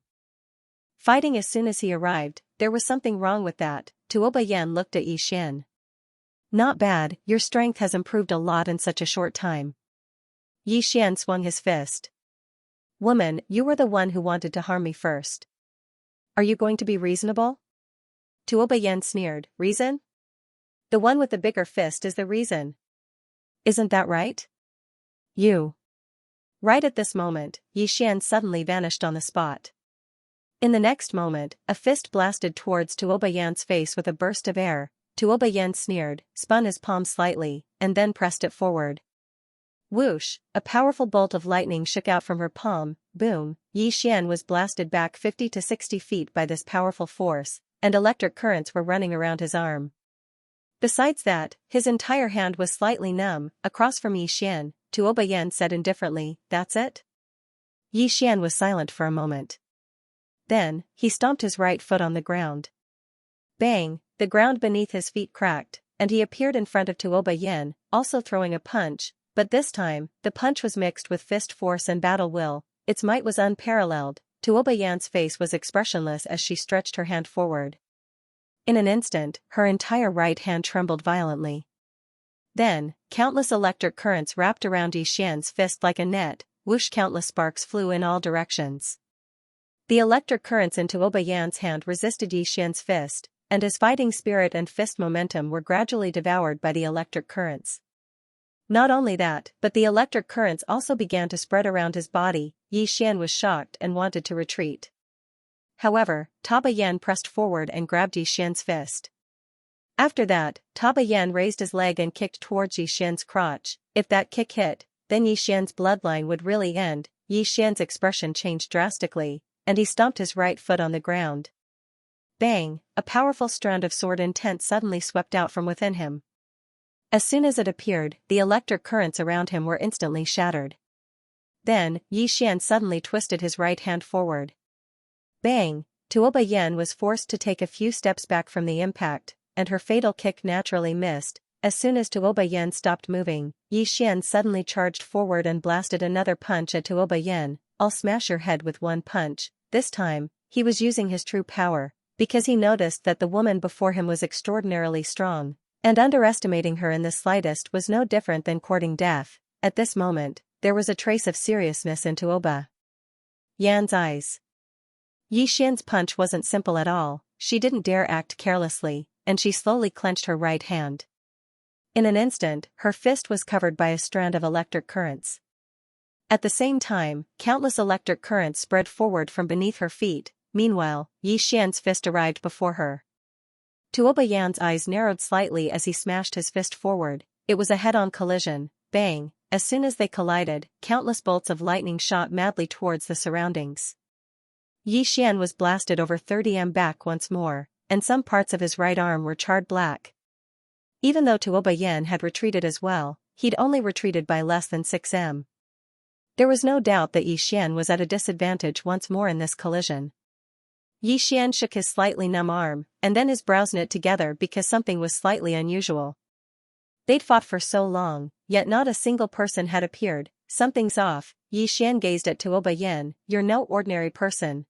Fighting as soon as he arrived, there was something wrong with that. Tuo Bayan looked at Xian. "Not bad, your strength has improved a lot in such a short time." Xian swung his fist. "Woman, you were the one who wanted to harm me first. Are you going to be reasonable?" Tuo Bayan sneered, "Reason? The one with the bigger fist is the reason. Isn't that right? You." Right at this moment, Xian suddenly vanished on the spot. In the next moment, a fist blasted towards Tuo Bayan's face with a burst of air. Tuo Bayan sneered, spun his palm slightly, and then pressed it forward. Whoosh, a powerful bolt of lightning shook out from her palm. Boom, Xian was blasted back 50 to 60 feet by this powerful force, and electric currents were running around his arm. Besides that, his entire hand was slightly numb. Across from Xian, Tuo Bayan said indifferently, "That's it?" Xian was silent for a moment. Then, he stomped his right foot on the ground. Bang, the ground beneath his feet cracked, and he appeared in front of Tuo Bayan, also throwing a punch, but this time, the punch was mixed with fist force and battle will. Its might was unparalleled. Tuo Bayan's face was expressionless as she stretched her hand forward. In an instant, her entire right hand trembled violently. Then, countless electric currents wrapped around Xian's fist like a net. Whoosh, countless sparks flew in all directions. The electric currents in Tuo Bayan's hand resisted Xian's fist, and his fighting spirit and fist momentum were gradually devoured by the electric currents. Not only that, but the electric currents also began to spread around his body. Xian was shocked and wanted to retreat. However, Tuo Bayan pressed forward and grabbed Xian's fist. After that, Tuo Bayan raised his leg and kicked towards Xian's crotch. If that kick hit, then Xian's bloodline would really end. Xian's expression changed drastically. and he stomped his right foot on the ground. Bang! A powerful strand of sword intent suddenly swept out from within him. As soon as it appeared, the electric currents around him were instantly shattered. Then, Xian suddenly twisted his right hand forward. Bang! Tuoba Yen was forced to take a few steps back from the impact, and her fatal kick naturally missed. As soon as Tuoba Yen stopped moving, Xian suddenly charged forward and blasted another punch at Tuoba Yen. I'll smash your head with one punch. This time, he was using his true power, because he noticed that the woman before him was extraordinarily strong, and underestimating her in the slightest was no different than courting death. At this moment, there was a trace of seriousness in Tuoba Yan's eyes. Xian's punch wasn't simple at all. She didn't dare act carelessly, and she slowly clenched her right hand. In an instant, her fist was covered by a strand of electric currents. At the same time, countless electric currents spread forward from beneath her feet. Meanwhile, Xian's fist arrived before her. Tuoba Yan's eyes narrowed slightly as he smashed his fist forward. It was a head-on collision. Bang! As soon as they collided, countless bolts of lightning shot madly towards the surroundings. Xian was blasted over 30 m back once more, and some parts of his right arm were charred black. Even though Tuoba Yan had retreated as well, he'd only retreated by less than 6 m. There was no doubt that Xian was at a disadvantage once more in this collision. Xian shook his slightly numb arm, and then his brows knit together because something was slightly unusual. They'd fought for so long, yet not a single person had appeared. Something's off. Xian gazed at Tuoba Yan. You're no ordinary person.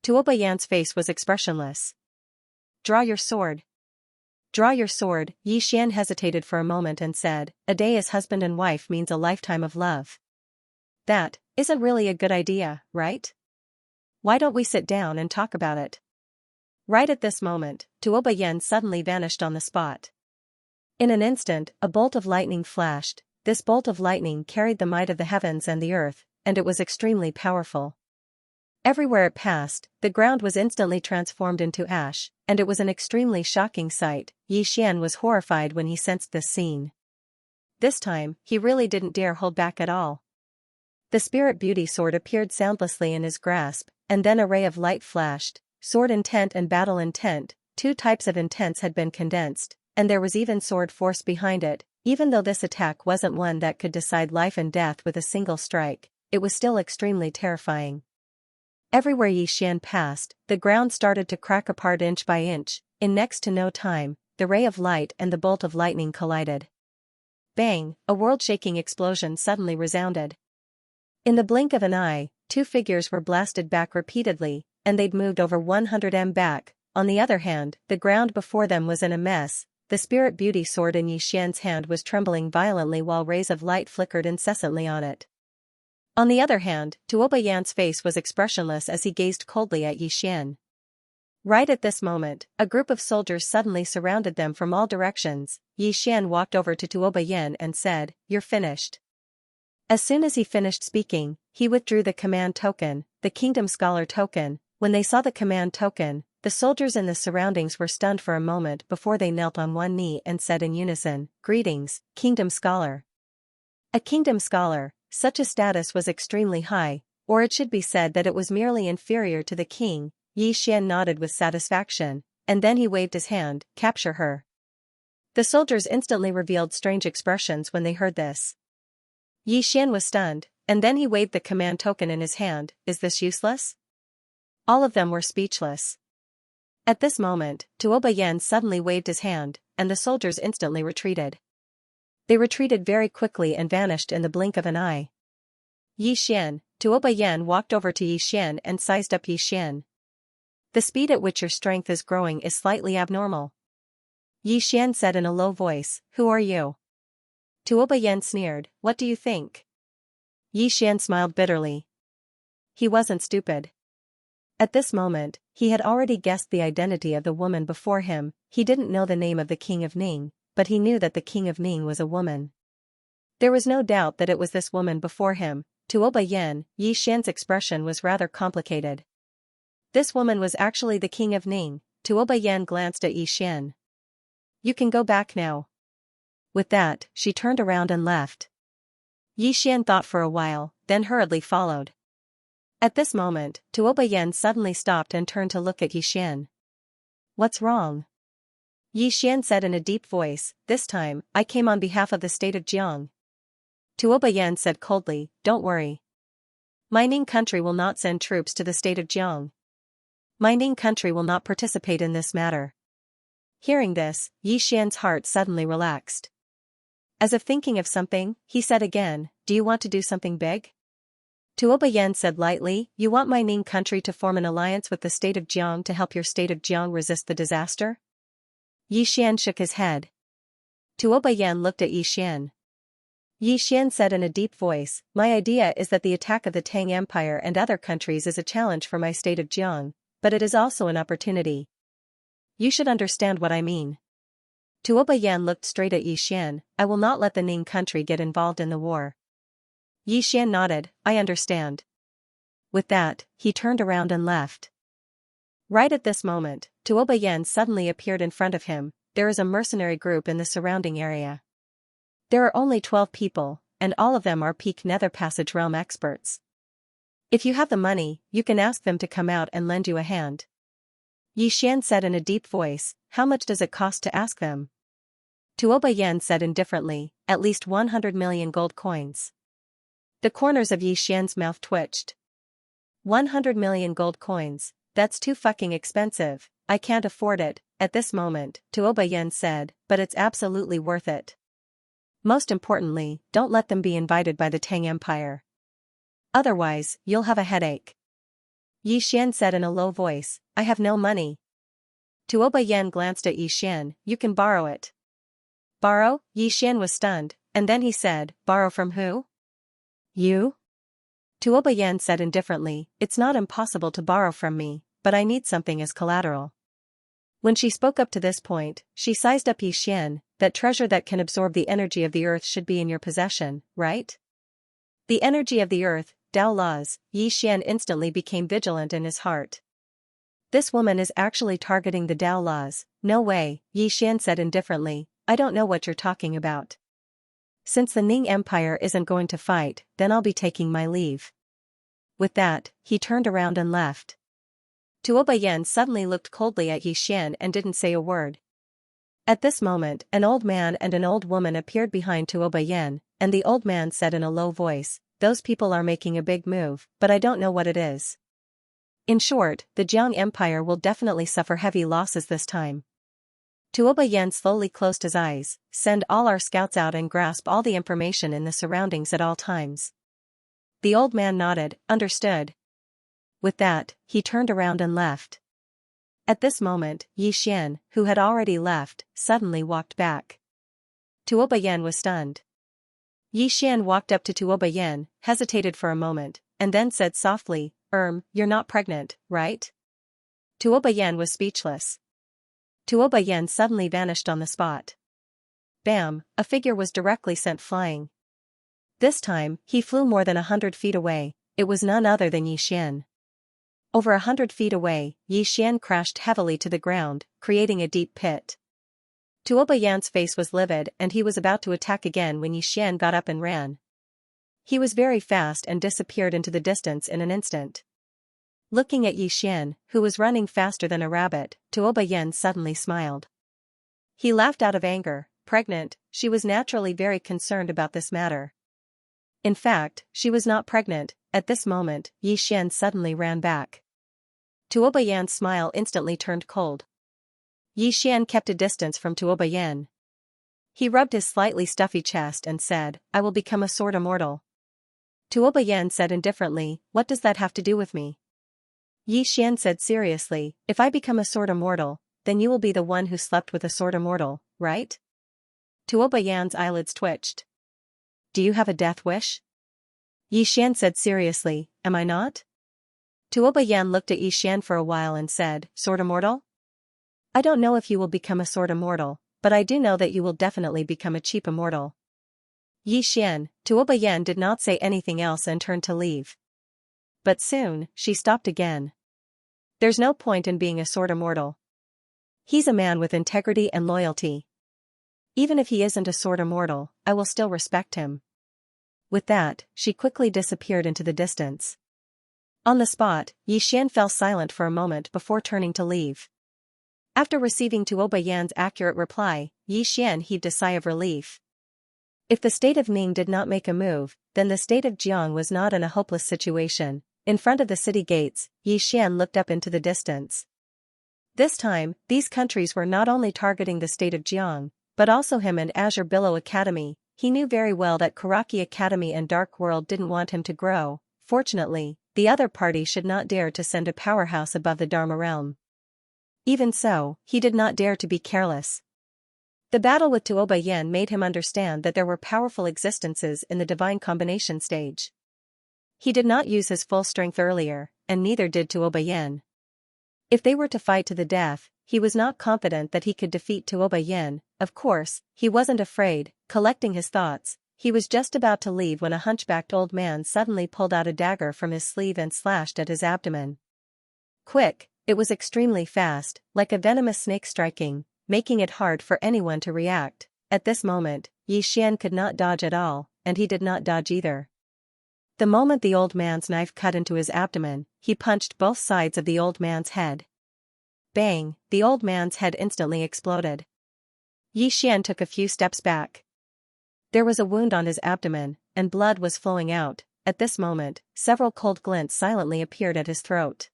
Tuoba Yan's face was expressionless. Draw your sword. Draw your sword. Xian hesitated for a moment and said, a day as husband and wife means a lifetime of love. That isn't really a good idea, right? Why don't we sit down and talk about it? Right at this moment, Tuoba Yan suddenly vanished on the spot. In an instant, a bolt of lightning flashed. This bolt of lightning carried the might of the heavens and the earth, and it was extremely powerful. Everywhere it passed, the ground was instantly transformed into ash, and it was an extremely shocking sight. Xian was horrified when he sensed this scene. This time, he really didn't dare hold back at all. The spirit beauty sword appeared soundlessly in his grasp, and then a ray of light flashed. Sword intent and battle intent, two types of intents had been condensed, and there was even sword force behind it. Even though this attack wasn't one that could decide life and death with a single strike, it was still extremely terrifying. Everywhere Xian passed, the ground started to crack apart inch by inch. In next to no time, the ray of light and the bolt of lightning collided. Bang! A world-shaking explosion suddenly resounded. In the blink of an eye, two figures were blasted back repeatedly, and they'd moved over 100 m back. On the other hand, the ground before them was in a mess. The spirit beauty sword in Xian's hand was trembling violently while rays of light flickered incessantly on it. On the other hand, Tuoba Yan's face was expressionless as he gazed coldly at Xian. Right at this moment, a group of soldiers suddenly surrounded them from all directions. Xian walked over to Tuoba Yan and said, "You're finished." As soon as he finished speaking, he withdrew the command token, the Kingdom Scholar token. When they saw the command token, the soldiers in the surroundings were stunned for a moment before they knelt on one knee and said in unison, "Greetings, Kingdom Scholar." A Kingdom Scholar, such a status was extremely high, or it should be said that it was merely inferior to the king. Xian nodded with satisfaction, and then he waved his hand, "Capture her." The soldiers instantly revealed strange expressions when they heard this. Xian was stunned, and then he waved the command token in his hand. Is this useless? All of them were speechless. At this moment, Tuoba Yan suddenly waved his hand, and the soldiers instantly retreated. They retreated very quickly and vanished in the blink of an eye. Xian, Tuoba Yan walked over to Xian and sized up Xian. The speed at which your strength is growing is slightly abnormal. Xian said in a low voice, "Who are you?" Tuoba Yan sneered, "What do you think?" Xian smiled bitterly. He wasn't stupid. At this moment, he had already guessed the identity of the woman before him. He didn't know the name of the King of Ning, but he knew that the King of Ning was a woman. There was no doubt that it was this woman before him. Tuoba Yan, Xian's expression was rather complicated. This woman was actually the King of Ning. Tuoba Yan glanced at Xian. "You can go back now." With that, she turned around and left. Xian thought for a while, then hurriedly followed. At this moment, Tuoba Yen suddenly stopped and turned to look at Yi Xian. What's wrong? Yi Xian said in a deep voice, this time, I came on behalf of the state of Jiang. Tuoba Yen said coldly, don't worry. My Ning country will not send troops to the state of Jiang. My Ning country will not participate in this matter. Hearing this, Yi Xian's heart suddenly relaxed. As if thinking of something, he said again, do you want to do something big? Tuoba Yen said lightly, you want my Ning country to form an alliance with the state of Jiang to help your state of Jiang resist the disaster? Yi Xian shook his head. Tuoba Yen looked at Yi Xian. Yi Xian said in a deep voice, my idea is that the attack of the Tang Empire and other countries is a challenge for my state of Jiang, but it is also an opportunity. You should understand what I mean. Tuoba Yen looked straight at Yi Xian, I will not let the Ning country get involved in the war. Yi Xian nodded, I understand. With that, he turned around and left. Right at this moment, Tuoba Yen suddenly appeared in front of him. There is a mercenary group in the surrounding area. There are only 12 people, and all of them are peak Nether Passage realm experts. If you have the money, you can ask them to come out and lend you a hand. Yi Xian said in a deep voice, how much does it cost to ask them? Tuoba Yen said indifferently, at least 100 million gold coins. The corners of Yi Xian's mouth twitched. 100 million gold coins, that's too fucking expensive, I can't afford it. At this moment, Tuoba Yen said, but it's absolutely worth it. Most importantly, don't let them be invited by the Tang Empire. Otherwise, you'll have a headache. Yi Xian said in a low voice, I have no money. Tuoba Yen glanced at Yi Xian, you can borrow it. Borrow? Yi Xian was stunned, and then he said, borrow from who? You? Tuoba Yen said indifferently, it's not impossible to borrow from me, but I need something as collateral. When she spoke up to this point, she sized up Yi Xian, that treasure that can absorb the energy of the earth should be in your possession, right? The energy of the earth, Dao laws, Yi Xian instantly became vigilant in his heart. This woman is actually targeting the Dao laws, no way, Yi Xian said indifferently, I don't know what you're talking about. Since the Ning Empire isn't going to fight, then I'll be taking my leave. With that, he turned around and left. Tuoba Yen suddenly looked coldly at Yi Xian and didn't say a word. At this moment, an old man and an old woman appeared behind Tuoba Yen, and the old man said in a low voice, those people are making a big move, but I don't know what it is. In short, the Jiang Empire will definitely suffer heavy losses this time. Tuoba Yen slowly closed his eyes, send all our scouts out and grasp all the information in the surroundings at all times. The old man nodded, understood. With that, he turned around and left. At this moment, Yi Xian, who had already left, suddenly walked back. Tuoba Yen was stunned. Yi Xian walked up to Tuoba Yen, hesitated for a moment, and then said softly, you're not pregnant, right? Tuoba Yen was speechless. Tuoba Yen suddenly vanished on the spot. Bam, a figure was directly sent flying. This time, he flew more than 100 feet away. It was none other than Yi Xian. Over 100 feet away, Yi Xian crashed heavily to the ground, creating a deep pit. Tuoba Yan's face was livid and he was about to attack again when Yi Xian got up and ran. He was very fast and disappeared into the distance in an instant. Looking at Yi Xian, who was running faster than a rabbit, Tuoba Yen suddenly smiled. He laughed out of anger. Pregnant, she was naturally very concerned about this matter. In fact, she was not pregnant. At this moment, Yi Xian suddenly ran back. Tuoba Yan's smile instantly turned cold. Yi Xian kept a distance from Tuoba Yen. He rubbed his slightly stuffy chest and said, I will become a sword immortal. Tuoba Yen said indifferently, what does that have to do with me? Yi Xian said seriously, if I become a sword immortal, then you will be the one who slept with a sword immortal, right? Tuoba Yan's eyelids twitched. Do you have a death wish? Yi Xian said seriously, am I not? Tuoba Yen looked at Yi Xian for a while and said, sword immortal? I don't know if you will become a sword immortal, but I do know that you will definitely become a cheap immortal. Yi Xian, Tuoba Yen did not say anything else and turned to leave. But soon, she stopped again. There's no point in being a sword immortal. He's a man with integrity and loyalty. Even if he isn't a sword immortal, I will still respect him. With that, she quickly disappeared into the distance. On the spot, Yi Xian fell silent for a moment before turning to leave. After receiving Tuo Yan's accurate reply, Yi Xian heaved a sigh of relief. If the state of Ning did not make a move, then the state of Jiang was not in a hopeless situation. In front of the city gates, Yi Xian looked up into the distance. This time, these countries were not only targeting the state of Jiang, but also him and Azure Billow Academy. He knew very well that Karaki Academy and Dark World didn't want him to grow. Fortunately, the other party should not dare to send a powerhouse above the Dharma realm. Even so, he did not dare to be careless. The battle with Tuo Yan made him understand that there were powerful existences in the divine combination stage. He did not use his full strength earlier, and neither did Tuo Yan. If they were to fight to the death, he was not confident that he could defeat Tuo Yan. Of course, he wasn't afraid. Collecting his thoughts, he was just about to leave when a hunchbacked old man suddenly pulled out a dagger from his sleeve and slashed at his abdomen. Quick, it was extremely fast, like a venomous snake striking, making it hard for anyone to react. At this moment, Yi Xian could not dodge at all, and he did not dodge either. The moment the old man's knife cut into his abdomen, he punched both sides of the old man's head. Bang, the old man's head instantly exploded. Yi Xian took a few steps back. There was a wound on his abdomen, and blood was flowing out. At this moment, several cold glints silently appeared at his throat.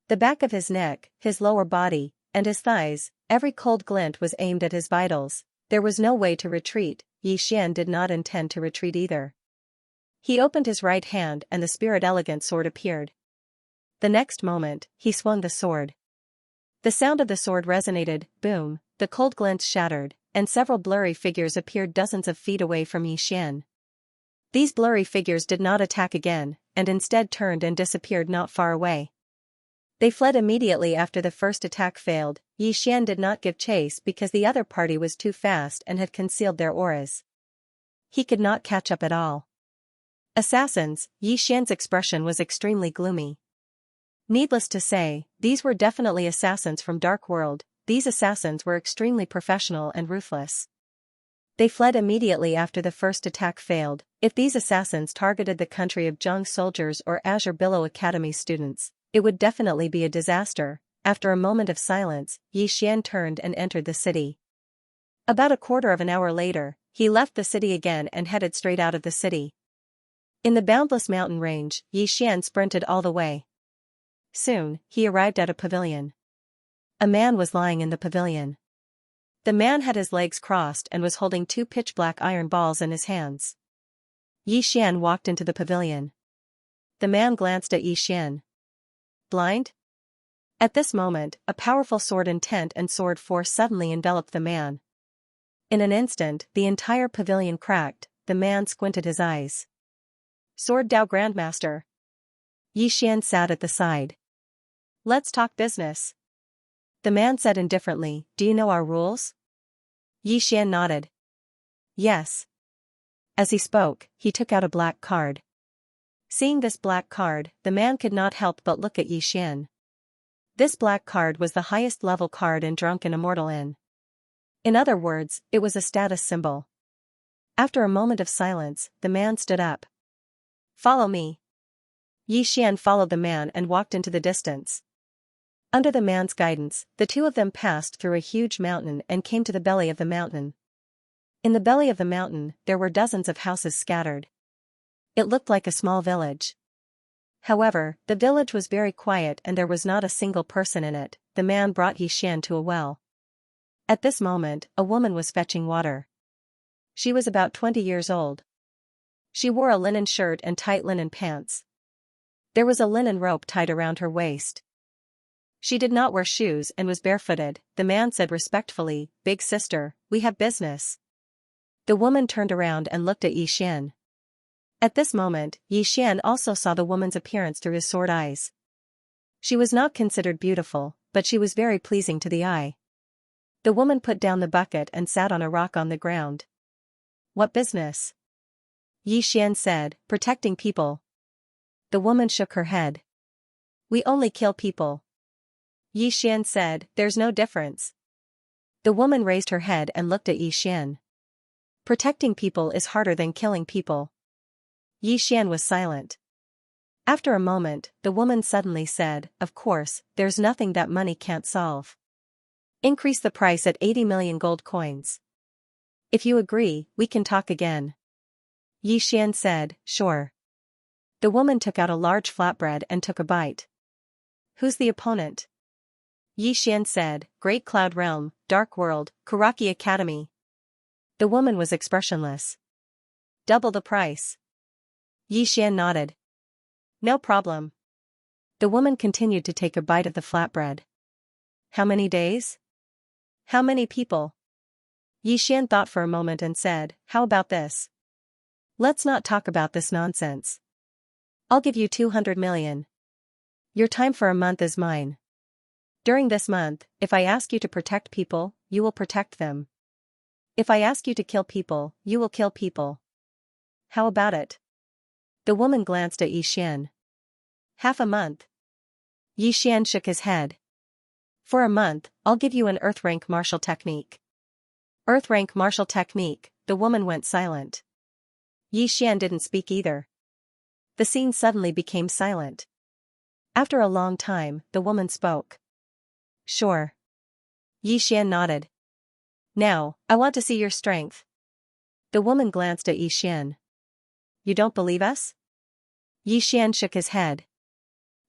The back of his neck, his lower body, and his thighs, every cold glint was aimed at his vitals. There was no way to retreat. Yi Xian did not intend to retreat either. He opened his right hand and the spirit elegant sword appeared. The next moment, he swung the sword. The sound of the sword resonated, boom, the cold glints shattered, and several blurry figures appeared dozens of feet away from Yi Xian. These blurry figures did not attack again, and instead turned and disappeared not far away. They fled immediately after the first attack failed. Yi Xian did not give chase because the other party was too fast and had concealed their auras. He could not catch up at all. Assassins, Yi Xian's expression was extremely gloomy. Needless to say, these were definitely assassins from Dark World. These assassins were extremely professional and ruthless. They fled immediately after the first attack failed. If these assassins targeted the country of Zhang soldiers or Azure Billow Academy students, it would definitely be a disaster. After a moment of silence, Yi Xian turned and entered the city. About a quarter of an hour later, he left the city again and headed straight out of the city. In the boundless mountain range, Yi Xian sprinted all the way. Soon, he arrived at a pavilion. A man was lying in the pavilion. The man had his legs crossed and was holding two pitch-black iron balls in his hands. Yi Xian walked into the pavilion. The man glanced at Yi Xian. Blind? At this moment, a powerful sword intent and sword force suddenly enveloped the man. In an instant, the entire pavilion cracked. The man squinted his eyes. Sword Dao Grandmaster. Yi Xian sat at the side. Let's talk business. The man said indifferently, do you know our rules? Yi Xian nodded. Yes. As he spoke, he took out a black card. Seeing this black card, the man could not help but look at Yi Xian. This black card was the highest level card in Drunken Immortal Inn. In other words, it was a status symbol. After a moment of silence, the man stood up. Follow me. Yi Xian followed the man and walked into the distance. Under the man's guidance, the two of them passed through a huge mountain and came to the belly of the mountain. In the belly of the mountain, there were dozens of houses scattered. It looked like a small village. However, the village was very quiet and there was not a single person in it. The man brought Yi Xian to a well. At this moment, a woman was fetching water. She was about 20 years old. She wore a linen shirt and tight linen pants. There was a linen rope tied around her waist. She did not wear shoes and was barefooted. The man said respectfully, Big sister, we have business. The woman turned around and looked at Yi Xian. At this moment, Yi Xian also saw the woman's appearance through his sword eyes. She was not considered beautiful, but she was very pleasing to the eye. The woman put down the bucket and sat on a rock on the ground. What business? Yi Xian said, protecting people. The woman shook her head. We only kill people. Yi Xian said, there's no difference. The woman raised her head and looked at Yi Xian. Protecting people is harder than killing people. Yi Xian was silent. After a moment, the woman suddenly said, "Of course, there's nothing that money can't solve. Increase the price at 80 million gold coins. If you agree, we can talk again." Xian said, "Sure." The woman took out a large flatbread and took a bite. "Who's the opponent?" Xian said, "Great Cloud Realm, Dark World, Kuraki Academy." The woman was expressionless. "Double the price." Xian nodded. "No problem." The woman continued to take a bite of the flatbread. "How many days? How many people?" Xian thought for a moment and said, "How about this? Let's not talk about this nonsense. I'll give you 200 million. Your time for a month is mine. During this month, if I ask you to protect people, you will protect them. If I ask you to kill people, you will kill people. How about it?" The woman glanced at Xian. "Half a month?" Xian shook his head. "For a month, I'll give you an earth rank martial technique." Earth rank martial technique. The woman went silent. Xian didn't speak either. The scene suddenly became silent. After a long time, the woman spoke. "Sure." Xian nodded. "Now, I want to see your strength." The woman glanced at Xian. "You don't believe us?" Xian shook his head.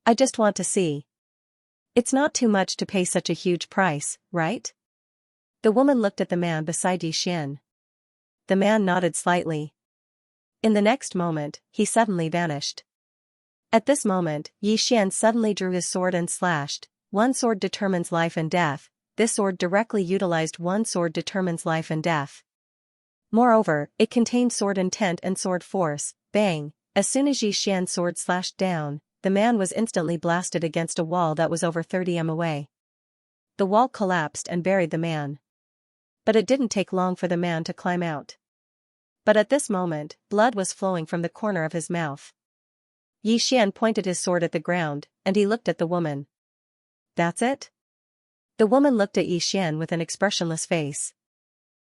"I just want to see. It's not too much to pay such a huge price, right?" The woman looked at the man beside Xian. The man nodded slightly. In the next moment, he suddenly vanished. At this moment, Xian suddenly drew his sword and slashed. One sword determines life and death. This sword directly utilized one sword determines life and death. Moreover, it contained sword intent and sword force. Bang! As soon as Xian's sword slashed down, the man was instantly blasted against a wall that was over 30 m away. The wall collapsed and buried the man. But it didn't take long for the man to climb out. But at this moment, blood was flowing from the corner of his mouth. Xian pointed his sword at the ground, and he looked at the woman. "That's it?" The woman looked at Xian with an expressionless face.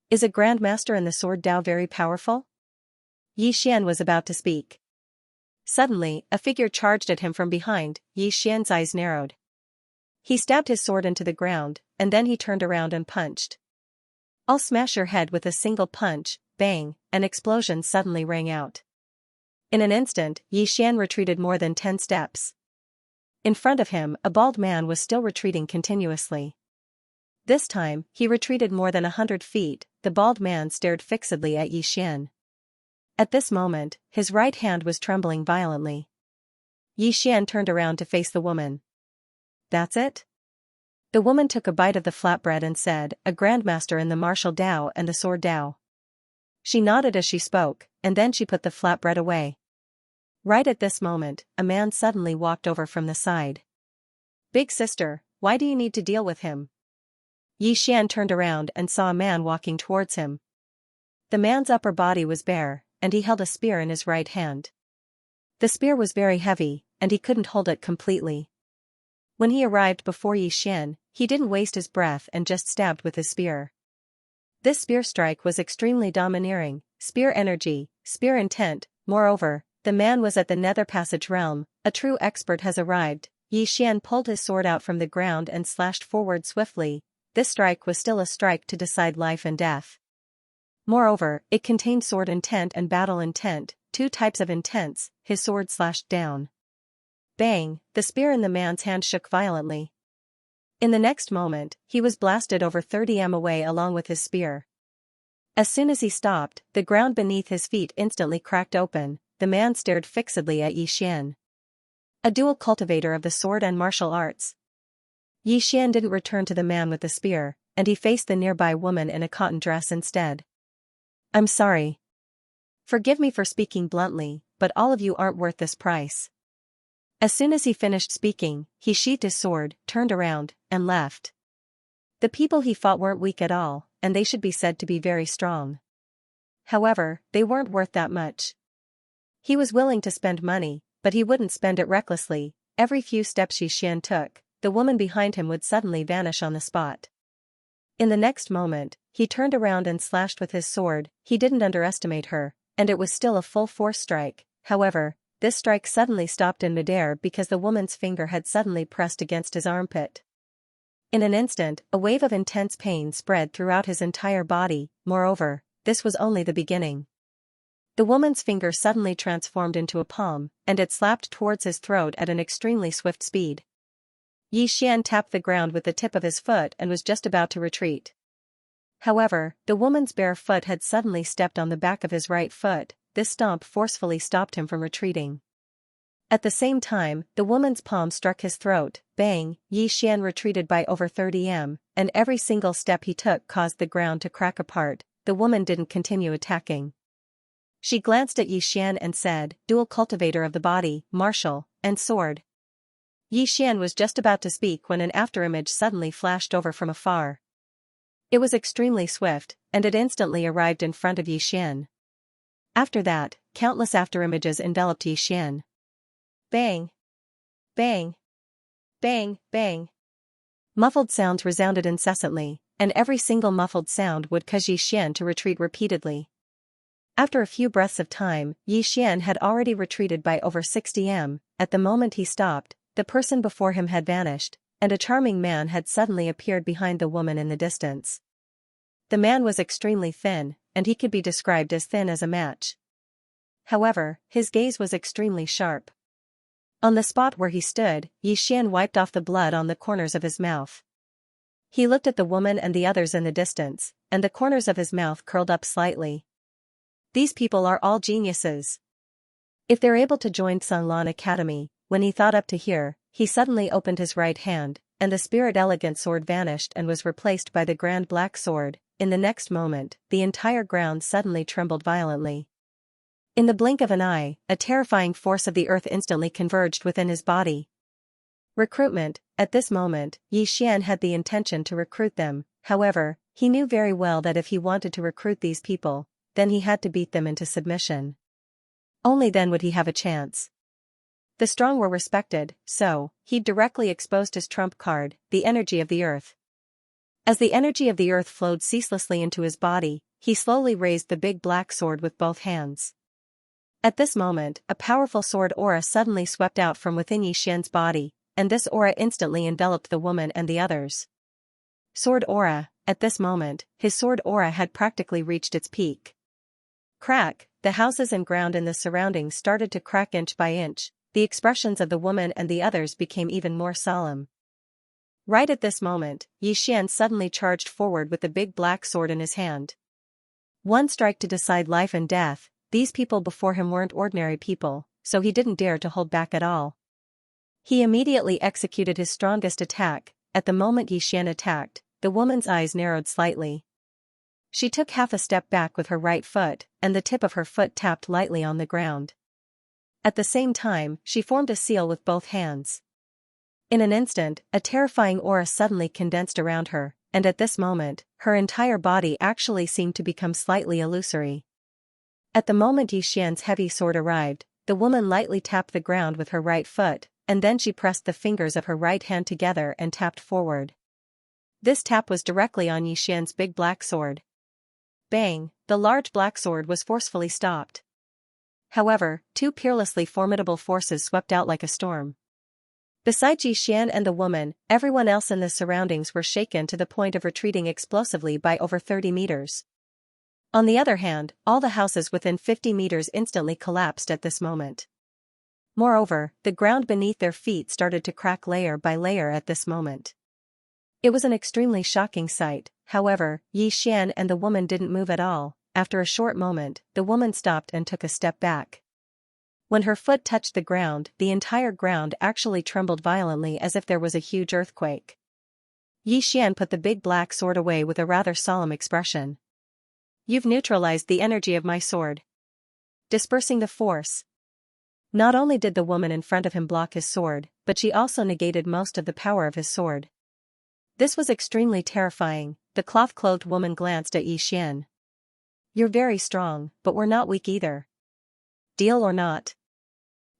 "Is a grandmaster in the sword Dao very powerful?" Xian was about to speak. Suddenly, a figure charged at him from behind. Xian's eyes narrowed. He stabbed his sword into the ground, and then he turned around and punched. "I'll smash your head with a single punch." Bang! An explosion suddenly rang out. In an instant, Xian retreated more than 10 steps. In front of him, a bald man was still retreating continuously. This time, he retreated more than 100 feet. The bald man stared fixedly at Xian. At this moment, his right hand was trembling violently. Xian turned around to face the woman. "That's it?" The woman took a bite of the flatbread and said, "A grandmaster in the martial Dao and the sword Dao." She nodded as she spoke, and then she put the flatbread away. Right at this moment, a man suddenly walked over from the side. "Big sister, why do you need to deal with him?" Xian turned around and saw a man walking towards him. The man's upper body was bare, and he held a spear in his right hand. The spear was very heavy, and he couldn't hold it completely. When he arrived before Xian, he didn't waste his breath and just stabbed with his spear. This spear strike was extremely domineering, spear energy, spear intent. Moreover, the man was at the nether passage realm. A true expert has arrived. Xian pulled his sword out from the ground and slashed forward swiftly. This strike was still a strike to decide life and death. Moreover, it contained sword intent and battle intent, two types of intents. His sword slashed down. Bang! The spear in the man's hand shook violently. In the next moment, he was blasted over 30 m away along with his spear. As soon as he stopped, the ground beneath his feet instantly cracked open. The man stared fixedly at Xian. A dual cultivator of the sword and martial arts. Xian didn't return to the man with the spear, and he faced the nearby woman in a cotton dress instead. "I'm sorry. Forgive me for speaking bluntly, but all of you aren't worth this price." As soon as he finished speaking, he sheathed his sword, turned around, and left. The people he fought weren't weak at all, and they should be said to be very strong. However, they weren't worth that much. He was willing to spend money, but he wouldn't spend it recklessly. Every few steps Xian took, the woman behind him would suddenly vanish on the spot. In the next moment, he turned around and slashed with his sword. He didn't underestimate her, and it was still a full force strike. However, this strike suddenly stopped in midair because the woman's finger had suddenly pressed against his armpit. In an instant, a wave of intense pain spread throughout his entire body. Moreover, this was only the beginning. The woman's finger suddenly transformed into a palm, and it slapped towards his throat at an extremely swift speed. Xian tapped the ground with the tip of his foot and was just about to retreat. However, the woman's bare foot had suddenly stepped on the back of his right foot. This stomp forcefully stopped him from retreating. At the same time, the woman's palm struck his throat. Bang! Xian retreated by over 30 m, and every single step he took caused the ground to crack apart. The woman didn't continue attacking. She glanced at Xian and said, "Dual cultivator of the body, martial, and sword." Xian was just about to speak when an afterimage suddenly flashed over from afar. It was extremely swift, and it instantly arrived in front of Xian. After that, countless afterimages enveloped Xian. Bang! Bang! Bang! Bang! Muffled sounds resounded incessantly, and every single muffled sound would cause Xian to retreat repeatedly. After a few breaths of time, Xian had already retreated by over 60 m. At the moment he stopped, the person before him had vanished, and a charming man had suddenly appeared behind the woman in the distance. The man was extremely thin, and he could be described as thin as a match. However, his gaze was extremely sharp. On the spot where he stood, Xian wiped off the blood on the corners of his mouth. He looked at the woman and the others in the distance, and the corners of his mouth curled up slightly. These people are all geniuses. If they're able to join Sanglan Academy. When he thought up to here, he suddenly opened his right hand, and the spirit elegant sword vanished and was replaced by the grand black sword. In the next moment, the entire ground suddenly trembled violently. In the blink of an eye, a terrifying force of the earth instantly converged within his body. Recruitment. At this moment, Xian had the intention to recruit them. However, he knew very well that if he wanted to recruit these people, then he had to beat them into submission. Only then would he have a chance. The strong were respected, so he directly exposed his trump card, the energy of the earth. As the energy of the earth flowed ceaselessly into his body, he slowly raised the big black sword with both hands. At this moment, a powerful sword aura suddenly swept out from within Xian's body, and this aura instantly enveloped the woman and the others. Sword aura. At this moment, his sword aura had practically reached its peak. Crack! The houses and ground in the surroundings started to crack inch by inch. The expressions of the woman and the others became even more solemn. Right at this moment, Xian suddenly charged forward with the big black sword in his hand. One strike to decide life and death. These people before him weren't ordinary people, so he didn't dare to hold back at all. He immediately executed his strongest attack. At the moment Xian attacked, the woman's eyes narrowed slightly. She took half a step back with her right foot, and the tip of her foot tapped lightly on the ground. At the same time, she formed a seal with both hands. In an instant, a terrifying aura suddenly condensed around her, and at this moment, her entire body actually seemed to become slightly illusory. At the moment Xian's heavy sword arrived, the woman lightly tapped the ground with her right foot, and then she pressed the fingers of her right hand together and tapped forward. This tap was directly on Xian's big black sword. Bang! The large black sword was forcefully stopped. However, two peerlessly formidable forces swept out like a storm. Besides Xian and the woman, everyone else in the surroundings were shaken to the point of retreating explosively by over 30 meters. On the other hand, all the houses within 50 meters instantly collapsed at this moment. Moreover, the ground beneath their feet started to crack layer by layer at this moment. It was an extremely shocking sight. However, Xian and the woman didn't move at all. After a short moment, the woman stopped and took a step back. When her foot touched the ground, the entire ground actually trembled violently as if there was a huge earthquake. Xian put the big black sword away with a rather solemn expression. "You've neutralized the energy of my sword. Dispersing the force." Not only did the woman in front of him block his sword, but she also negated most of the power of his sword. This was extremely terrifying. The cloth-clothed woman glanced at Xian. "You're very strong, but we're not weak either. Deal or not?"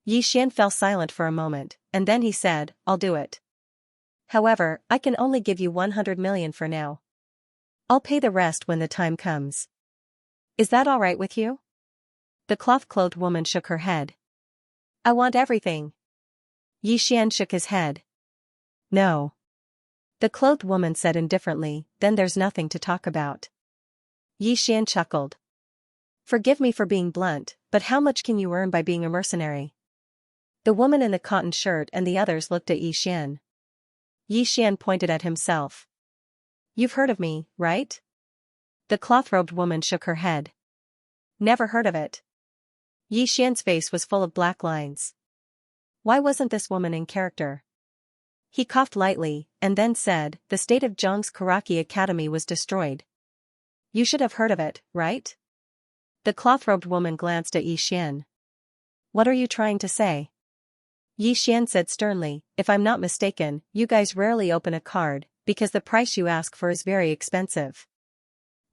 Xian fell silent for a moment, and then he said, "I'll do it. However, I can only give you 100 million for now. I'll pay the rest when the time comes. Is that all right with you?" The cloth-clothed woman shook her head. I want everything. Xian shook his head. No. The clothed woman said indifferently, then there's nothing to talk about. Xian chuckled. Forgive me for being blunt, but how much can you earn by being a mercenary? The woman in the cotton shirt and the others looked at Xian. Xian pointed at himself. You've heard of me, right? The cloth-robed woman shook her head. Never heard of it. Xian's face was full of black lines. Why wasn't this woman in character? He coughed lightly, and then said, the state of Zhang's Karaki Academy was destroyed. You should have heard of it, right? The cloth-robed woman glanced at Xian. What are you trying to say? Xian said sternly, if I'm not mistaken, you guys rarely open a card, because the price you ask for is very expensive.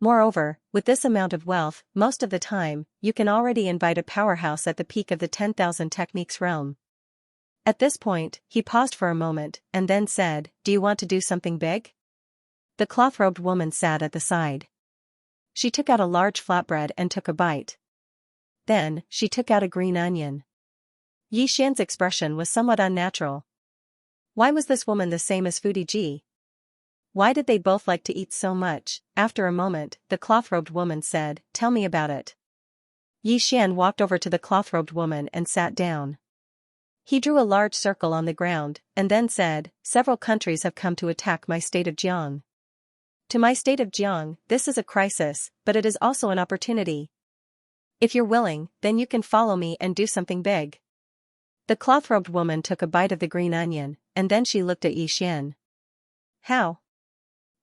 Moreover, with this amount of wealth, most of the time, you can already invite a powerhouse at the peak of the 10,000 techniques realm. At this point, he paused for a moment, and then said, do you want to do something big? The cloth-robed woman sat at the side. She took out a large flatbread and took a bite. Then, she took out a green onion. Xian's expression was somewhat unnatural. Why was this woman the same as Foodie Ji? Why did they both like to eat so much? After a moment, the cloth-robed woman said, tell me about it. Xian walked over to the cloth-robed woman and sat down. He drew a large circle on the ground, and then said, several countries have come to attack my state of Jiang. To my state of Jiang, this is a crisis, but it is also an opportunity. If you're willing, then you can follow me and do something big. The cloth-robed woman took a bite of the green onion, and then she looked at Xian. How?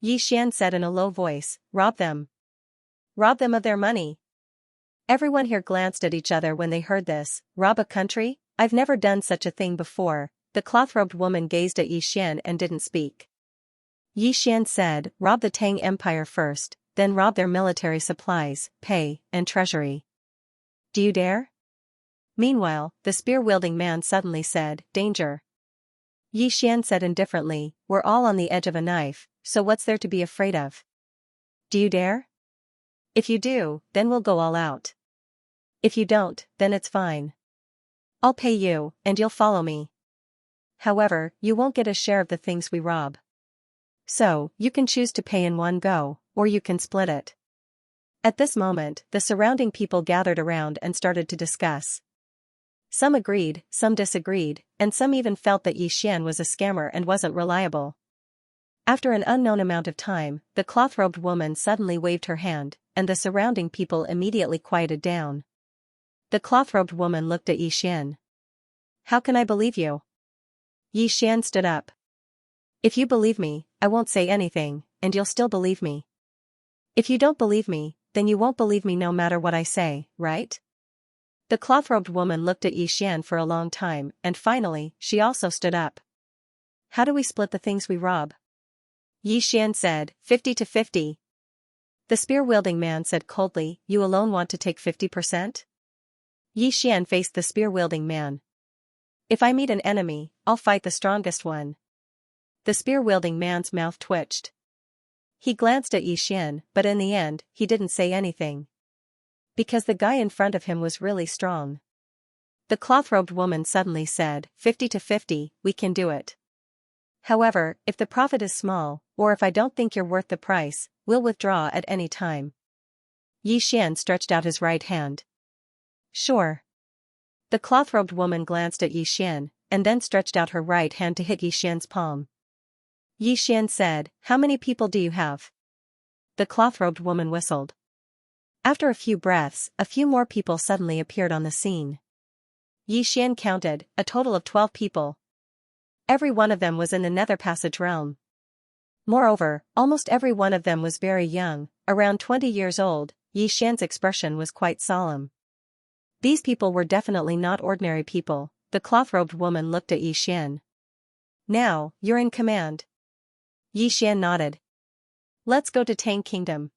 Xian said in a low voice, rob them. Rob them of their money. Everyone here glanced at each other when they heard this. Rob a country? I've never done such a thing before. The cloth-robed woman gazed at Xian and didn't speak. Xian said, rob the Tang Empire first, then rob their military supplies, pay, and treasury. Do you dare? Meanwhile, the spear-wielding man suddenly said, danger. Xian said indifferently, we're all on the edge of a knife, so what's there to be afraid of? Do you dare? If you do, then we'll go all out. If you don't, then it's fine. I'll pay you, and you'll follow me. However, you won't get a share of the things we rob. So, you can choose to pay in one go, or you can split it. At this moment, the surrounding people gathered around and started to discuss. Some agreed, some disagreed, and some even felt that Xian was a scammer and wasn't reliable. After an unknown amount of time, the cloth-robed woman suddenly waved her hand, and the surrounding people immediately quieted down. The cloth-robed woman looked at Xian. How can I believe you? Xian stood up. If you believe me, I won't say anything, and you'll still believe me. If you don't believe me, then you won't believe me no matter what I say, right? The cloth-robed woman looked at Xian for a long time, and finally, she also stood up. How do we split the things we rob? Xian said, 50 to 50. The spear-wielding man said coldly, you alone want to take 50%? Xian faced the spear-wielding man. If I meet an enemy, I'll fight the strongest one. The spear-wielding man's mouth twitched. He glanced at Xian, but in the end, he didn't say anything. Because the guy in front of him was really strong. The cloth-robed woman suddenly said, 50 to 50, we can do it. However, if the profit is small, or if I don't think you're worth the price, we'll withdraw at any time. Xian stretched out his right hand. Sure. The cloth-robed woman glanced at Xian, and then stretched out her right hand to hit Xian's palm. Xian said, how many people do you have? The cloth-robed woman whistled. After a few breaths, a few more people suddenly appeared on the scene. Xian counted, a total of 12 people. Every one of them was in the Nether Passage realm. Moreover, almost every one of them was very young, around 20 years old. Xian's expression was quite solemn. These people were definitely not ordinary people. The cloth-robed woman looked at Xian. Now, you're in command. Xian nodded. Let's go to Tang Kingdom.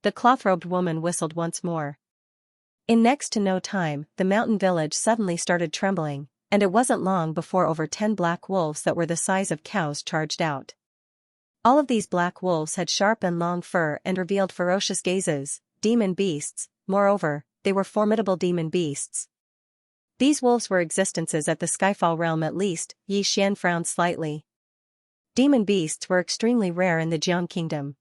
The cloth-robed woman whistled once more. In next to no time, the mountain village suddenly started trembling, and it wasn't long before over 10 black wolves that were the size of cows charged out. All of these black wolves had sharp and long fur and revealed ferocious gazes, demon beasts. Moreover, they were formidable demon beasts. These wolves were existences at the Skyfall realm at least. Xian frowned slightly. Demon beasts were extremely rare in the Jiang kingdom.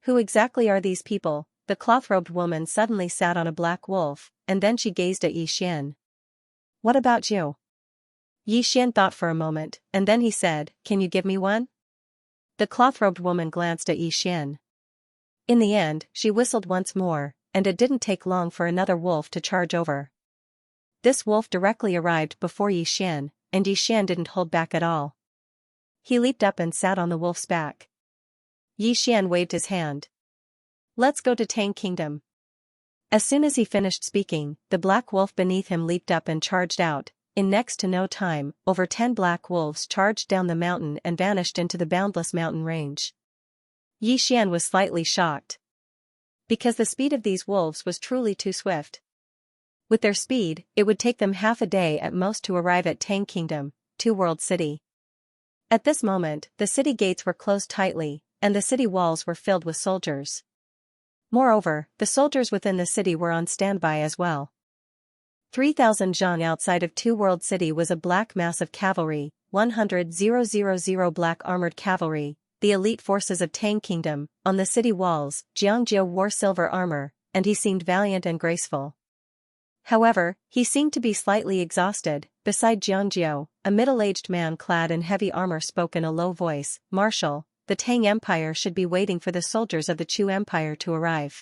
Who exactly are these people? The cloth-robed woman suddenly sat on a black wolf, and then she gazed at Xian. What about you? Xian thought for a moment, and then he said, can you give me one? The cloth-robed woman glanced at Xian. In the end, she whistled once more, and it didn't take long for another wolf to charge over. This wolf directly arrived before Xian, and Xian didn't hold back at all. He leaped up and sat on the wolf's back. Xian waved his hand. Let's go to Tang Kingdom. As soon as he finished speaking, the black wolf beneath him leaped up and charged out. In next to no time, over 10 black wolves charged down the mountain and vanished into the boundless mountain range. Xian was slightly shocked. Because the speed of these wolves was truly too swift. With their speed, it would take them half a day at most to arrive at Tang Kingdom, Two World City. At this moment, the city gates were closed tightly, and the city walls were filled with soldiers. Moreover, the soldiers within the city were on standby as well. 3,000 zhang outside of Two World City was a black mass of cavalry, 100,000 black armored cavalry, the elite forces of Tang Kingdom. On the city walls, Xianxia wore silver armor, and he seemed valiant and graceful. However, he seemed to be slightly exhausted. Beside Xianxia, a middle-aged man clad in heavy armor spoke in a low voice, Marshal, the Tang Empire should be waiting for the soldiers of the Chu Empire to arrive.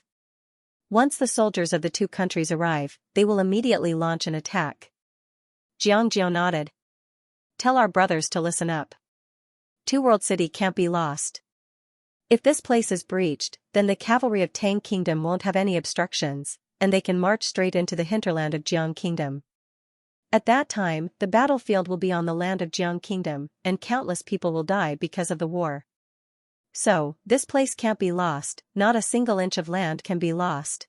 Once the soldiers of the two countries arrive, they will immediately launch an attack. Xianxia nodded. Tell our brothers to listen up. Two World City can't be lost. If this place is breached, then the cavalry of Tang Kingdom won't have any obstructions, and they can march straight into the hinterland of Jiang Kingdom. At that time, the battlefield will be on the land of Jiang Kingdom, and countless people will die because of the war. So, this place can't be lost, not a single inch of land can be lost.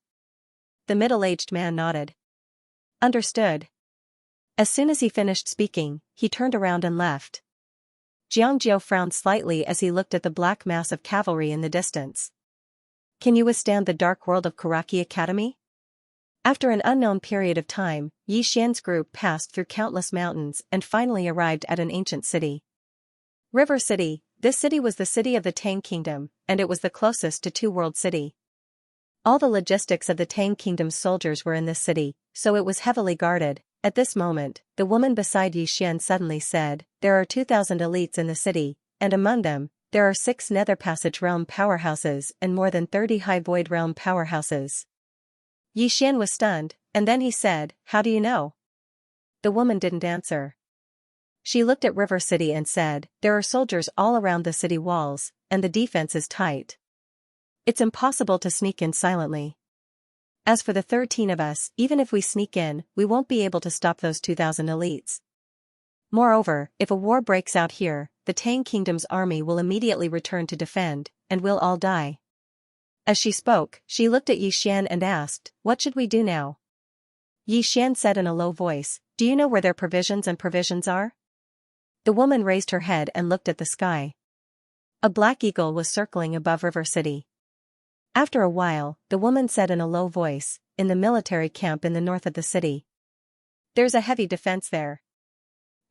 The middle-aged man nodded. Understood. As soon as he finished speaking, he turned around and left. Xianxia frowned slightly as he looked at the black mass of cavalry in the distance. Can you withstand the dark world of Karaki Academy? After an unknown period of time, Xian's group passed through countless mountains and finally arrived at an ancient city. River City. This city was the city of the Tang Kingdom, and it was the closest to Two World City. All the logistics of the Tang Kingdom's soldiers were in this city, so it was heavily guarded. At this moment, the woman beside Xian suddenly said, there are 2,000 elites in the city, and among them, there are 6 Nether Passage Realm powerhouses and more than 30 High Void Realm powerhouses. Xian was stunned, and then he said, how do you know? The woman didn't answer. She looked at River City and said, there are soldiers all around the city walls, and the defense is tight. It's impossible to sneak in silently. As for the 13 of us, even if we sneak in, we won't be able to stop those 2,000 elites. Moreover, if a war breaks out here, the Tang Kingdom's army will immediately return to defend, and we'll all die. As she spoke, she looked at Xian and asked, what should we do now? Xian said in a low voice, do you know where their provisions are? The woman raised her head and looked at the sky. A black eagle was circling above River City. After a while, the woman said in a low voice, in the military camp in the north of the city. There's a heavy defense there.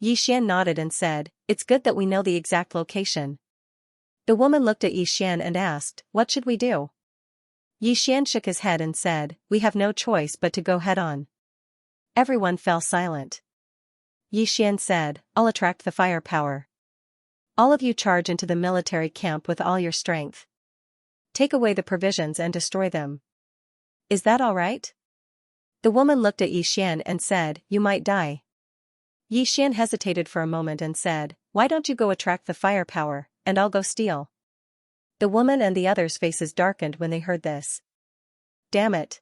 Xian nodded and said, it's good that we know the exact location. The woman looked at Xian and asked, what should we do? Xian shook his head and said, we have no choice but to go head on. Everyone fell silent. Xian said, I'll attract the firepower. All of you charge into the military camp with all your strength. Take away the provisions and destroy them. Is that all right? The woman looked at Xian and said, you might die. Xian hesitated for a moment and said, why don't you go attract the firepower, and I'll go steal? The woman and the others' faces darkened when they heard this. Damn it.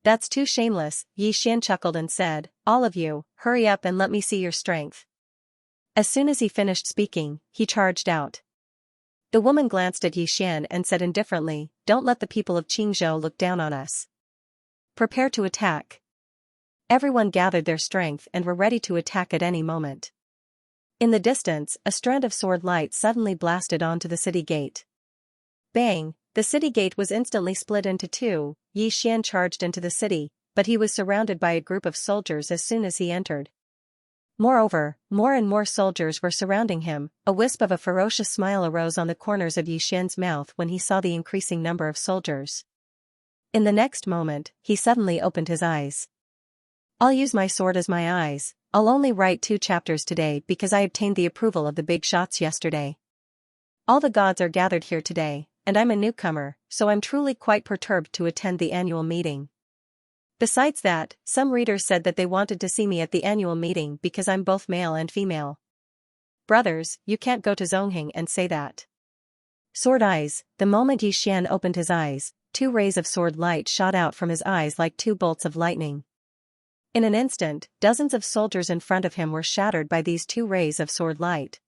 That's too shameless, Xian chuckled and said, all of you, hurry up and let me see your strength. As soon as he finished speaking, he charged out. The woman glanced at Xian and said indifferently, don't let the people of Qingzhou look down on us. Prepare to attack. Everyone gathered their strength and were ready to attack at any moment. In the distance, a strand of sword light suddenly blasted onto the city gate. Bang! The city gate was instantly split into two. Xian charged into the city, but he was surrounded by a group of soldiers as soon as he entered. Moreover, more and more soldiers were surrounding him. A wisp of a ferocious smile arose on the corners of Xianxia's mouth when he saw the increasing number of soldiers. In the next moment, he suddenly opened his eyes. "I'll use my sword as my eyes. I'll only write 2 chapters today because I obtained the approval of the big shots yesterday. All the gods are gathered here today, and I'm a newcomer, so I'm truly quite perturbed to attend the annual meeting. Besides that, some readers said that they wanted to see me at the annual meeting because I'm both male and female. Brothers, you can't go to Zongheng and say that." Sword eyes. The moment Yixian opened his eyes, 2 rays of sword light shot out from his eyes like 2 bolts of lightning. In an instant, dozens of soldiers in front of him were shattered by these 2 rays of sword light.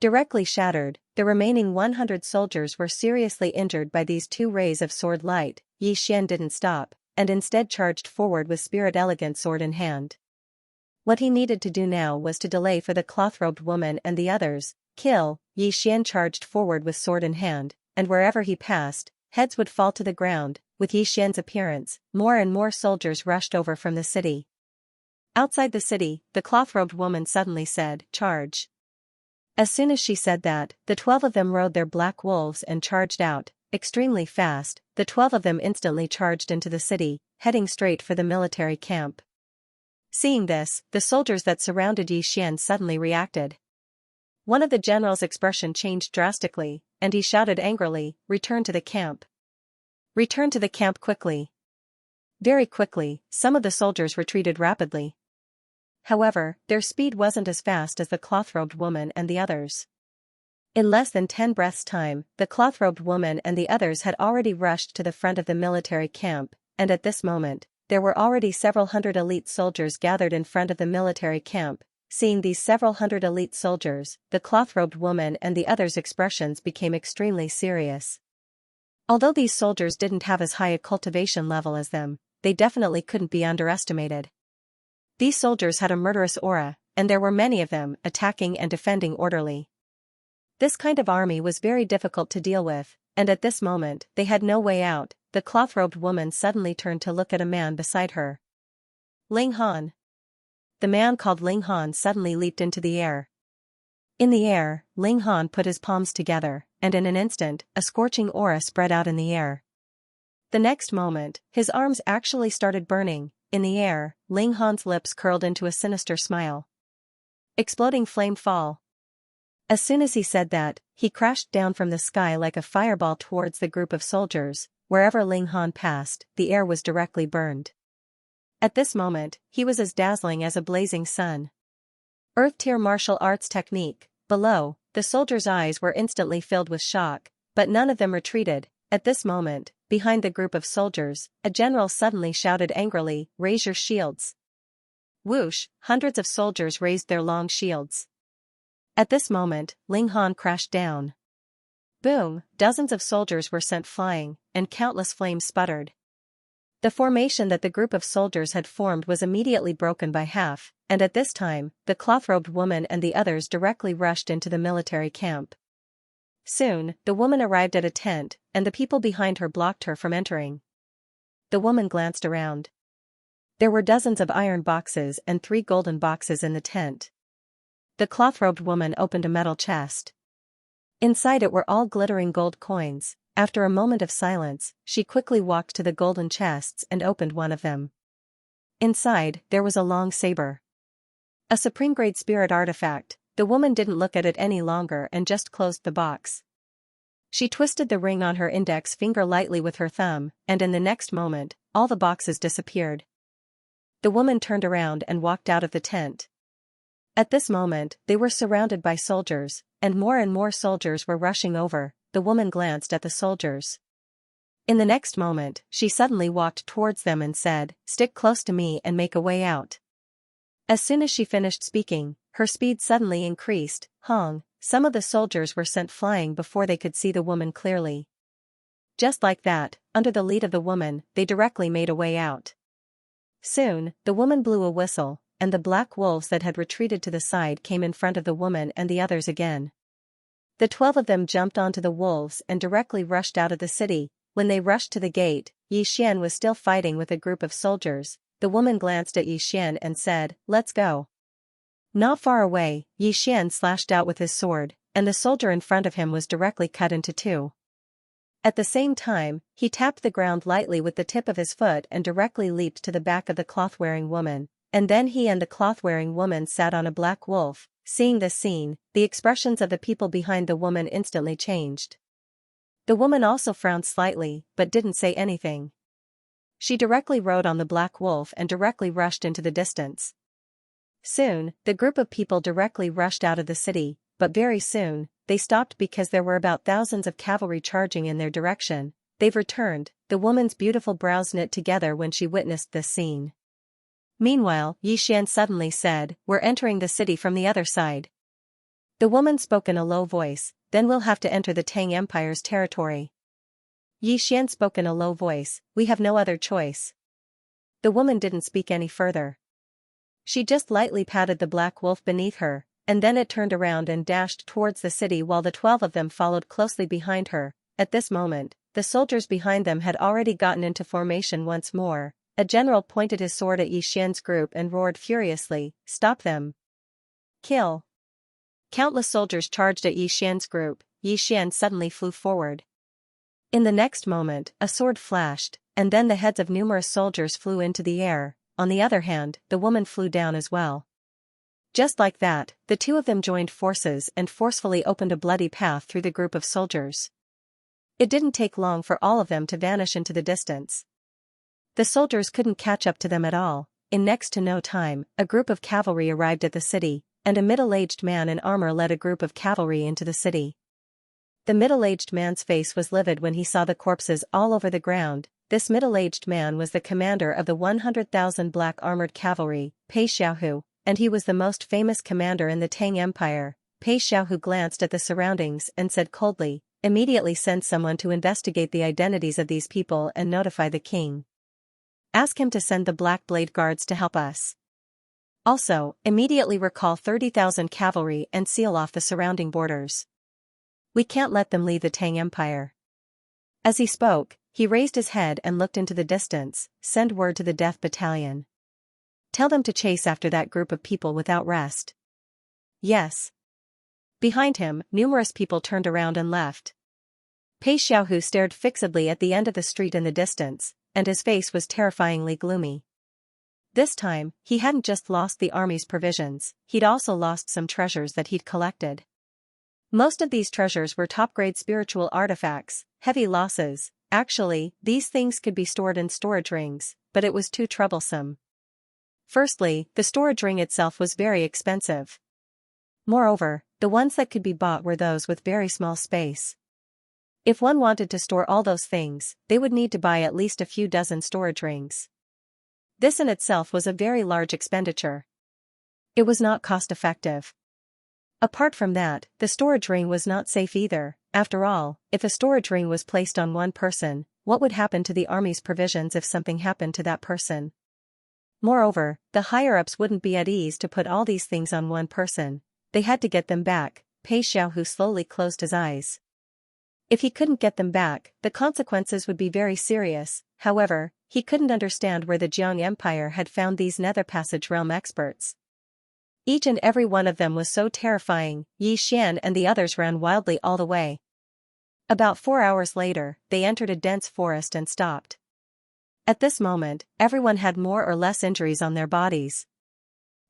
Directly shattered, the remaining 100 soldiers were seriously injured by these 2 rays of sword light. Yixian didn't stop, and instead charged forward with spirit elegant sword in hand. What he needed to do now was to delay for the cloth-robed woman and the others. Kill. Yixian charged forward with sword in hand, and wherever he passed, heads would fall to the ground. With Yixian's appearance, more and more soldiers rushed over from the city. Outside the city, the cloth-robed woman suddenly said, "Charge." As soon as she said that, the 12 of them rode their black wolves and charged out. Extremely fast, the 12 of them instantly charged into the city, heading straight for the military camp. Seeing this, the soldiers that surrounded Yixian suddenly reacted. One of the general's expression changed drastically, and he shouted angrily, "Return to the camp. Return to the camp quickly." Very quickly, some of the soldiers retreated rapidly. However, their speed wasn't as fast as the cloth-robed woman and the others. In less than 10 breaths' time, the cloth-robed woman and the others had already rushed to the front of the military camp, and at this moment, there were already several hundred elite soldiers gathered in front of the military camp. Seeing these several hundred elite soldiers, the cloth-robed woman and the others' expressions became extremely serious. Although these soldiers didn't have as high a cultivation level as them, they definitely couldn't be underestimated. These soldiers had a murderous aura, and there were many of them, attacking and defending orderly. This kind of army was very difficult to deal with, and at this moment, they had no way out. The cloth-robed woman suddenly turned to look at a man beside her. Ling Han. The man called Ling Han suddenly leaped into the air. In the air, Ling Han put his palms together, and in an instant, a scorching aura spread out in the air. The next moment, his arms actually started burning. In the air, Ling Han's lips curled into a sinister smile. Exploding flame fall. As soon as he said that, he crashed down from the sky like a fireball towards the group of soldiers. Wherever Ling Han passed, the air was directly burned. At this moment, he was as dazzling as a blazing sun. Earth-tier martial arts technique. Below, the soldiers' eyes were instantly filled with shock, but none of them retreated. At this moment, behind the group of soldiers, a general suddenly shouted angrily, "Raise your shields." Whoosh, hundreds of soldiers raised their long shields. At this moment, Ling Han crashed down. Boom, dozens of soldiers were sent flying, and countless flames sputtered. The formation that the group of soldiers had formed was immediately broken by half, and at this time, the cloth-robed woman and the others directly rushed into the military camp. Soon, the woman arrived at a tent, and the people behind her blocked her from entering. The woman glanced around. There were dozens of iron boxes and 3 golden boxes in the tent. The cloth-robed woman opened a metal chest. Inside it were all glittering gold coins. After a moment of silence, she quickly walked to the golden chests and opened one of them. Inside, there was a long saber. A supreme-grade spirit artifact. The woman didn't look at it any longer and just closed the box. She twisted the ring on her index finger lightly with her thumb, and in the next moment, all the boxes disappeared. The woman turned around and walked out of the tent. At this moment, they were surrounded by soldiers, and more soldiers were rushing over. The woman glanced at the soldiers. In the next moment, she suddenly walked towards them and said, "Stick close to me and make a way out." As soon as she finished speaking, her speed suddenly increased. Hong, some of the soldiers were sent flying before they could see the woman clearly. Just like that, under the lead of the woman, they directly made a way out. Soon, the woman blew a whistle, and the black wolves that had retreated to the side came in front of the woman and the others again. The 12 of them jumped onto the wolves and directly rushed out of the city. When they rushed to the gate, Xian was still fighting with a group of soldiers. The woman glanced at Xian and said, "Let's go." Not far away, Xian slashed out with his sword, and the soldier in front of him was directly cut into two. At the same time, he tapped the ground lightly with the tip of his foot and directly leaped to the back of the cloth-wearing woman, and then he and the cloth-wearing woman sat on a black wolf. Seeing this scene, the expressions of the people behind the woman instantly changed. The woman also frowned slightly, but didn't say anything. She directly rode on the black wolf and directly rushed into the distance. Soon, the group of people directly rushed out of the city, but very soon, they stopped because there were about thousands of cavalry charging in their direction. They've returned. The woman's beautiful brows knit together when she witnessed this scene. Meanwhile, Xian suddenly said, "We're entering the city from the other side." The woman spoke in a low voice, "Then we'll have to enter the Tang Empire's territory." Xian spoke in a low voice, "We have no other choice." The woman didn't speak any further. She just lightly patted the black wolf beneath her, and then it turned around and dashed towards the city while the 12 of them followed closely behind her. At this moment, the soldiers behind them had already gotten into formation once more. A general pointed his sword at Xian's group and roared furiously, "Stop them! Kill!" Countless soldiers charged at Xian's group. Xian suddenly flew forward. In the next moment, a sword flashed, and then the heads of numerous soldiers flew into the air. On the other hand, the woman flew down as well. Just like that, the two of them joined forces and forcefully opened a bloody path through the group of soldiers. It didn't take long for all of them to vanish into the distance. The soldiers couldn't catch up to them at all. In next to no time, a group of cavalry arrived at the city, and a middle-aged man in armor led a group of cavalry into the city. The middle-aged man's face was livid when he saw the corpses all over the ground. This middle-aged man was the commander of the 100,000 black armored cavalry, Pei Xiaohu, and he was the most famous commander in the Tang Empire. Pei Xiaohu glanced at the surroundings and said coldly, "Immediately send someone to investigate the identities of these people and notify the king. Ask him to send the Black Blade Guards to help us. Also, immediately recall 30,000 cavalry and seal off the surrounding borders. We can't let them leave the Tang Empire." As he spoke, he raised his head and looked into the distance. "Send word to the Death Battalion. Tell them to chase after that group of people without rest." "Yes." Behind him, numerous people turned around and left. Pei Xiaohu stared fixedly at the end of the street in the distance, and his face was terrifyingly gloomy. This time, he hadn't just lost the army's provisions, he'd also lost some treasures that he'd collected. Most of these treasures were top-grade spiritual artifacts. Heavy losses. Actually, these things could be stored in storage rings, but it was too troublesome. Firstly, the storage ring itself was very expensive. Moreover, the ones that could be bought were those with very small space. If one wanted to store all those things, they would need to buy at least a few dozen storage rings. This in itself was a very large expenditure. It was not cost-effective. Apart from that, the storage ring was not safe either. After all, if a storage ring was placed on one person, what would happen to the army's provisions if something happened to that person? Moreover, the higher-ups wouldn't be at ease to put all these things on one person. They had to get them back. Pei Xiaohu slowly closed his eyes. If he couldn't get them back, the consequences would be very serious. However, he couldn't understand where the Jiang Empire had found these Nether Passage realm experts. Each and every one of them was so terrifying. Xian and the others ran wildly all the way. About 4 hours later, they entered a dense forest and stopped. At this moment, everyone had more or less injuries on their bodies.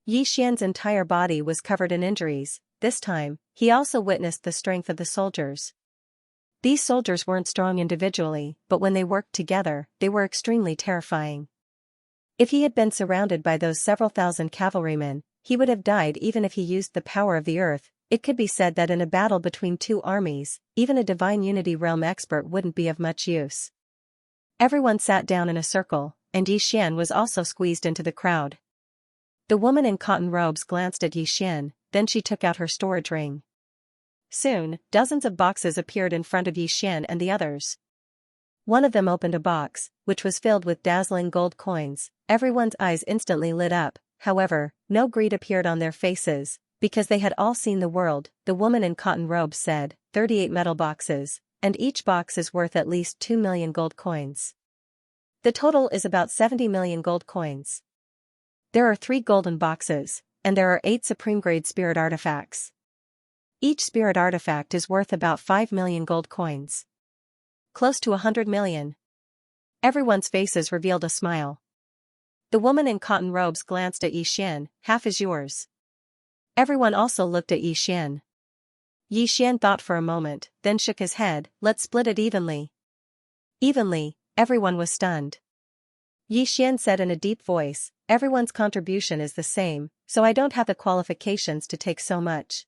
Xian's entire body was covered in injuries. This time, he also witnessed the strength of the soldiers. These soldiers weren't strong individually, but when they worked together, they were extremely terrifying. If he had been surrounded by those several thousand cavalrymen, he would have died even if he used the power of the earth. It could be said that in a battle between two armies, even a Divine Unity realm expert wouldn't be of much use. Everyone sat down in a circle, and Xian was also squeezed into the crowd. The woman in cotton robes glanced at Xian, then she took out her storage ring. Soon, dozens of boxes appeared in front of Xian and the others. One of them opened a box, which was filled with dazzling gold coins. Everyone's eyes instantly lit up. However, no greed appeared on their faces, because they had all seen the world. The woman in cotton robes said, 38 metal boxes. and each box is worth at least 2 million gold coins. The total is about 70 million gold coins. There are 3 golden boxes, and there are 8 supreme-grade spirit artifacts. Each spirit artifact is worth about 5 million gold coins. Close to 100 million. Everyone's faces revealed a smile. The woman in cotton robes glanced at Yi Xian. Half is yours. Everyone also looked at Yi Xian. Yi Xian thought for a moment, then shook his head. Let's split it evenly. Evenly, everyone was stunned. Yi Xian said in a deep voice, everyone's contribution is the same, so I don't have the qualifications to take so much.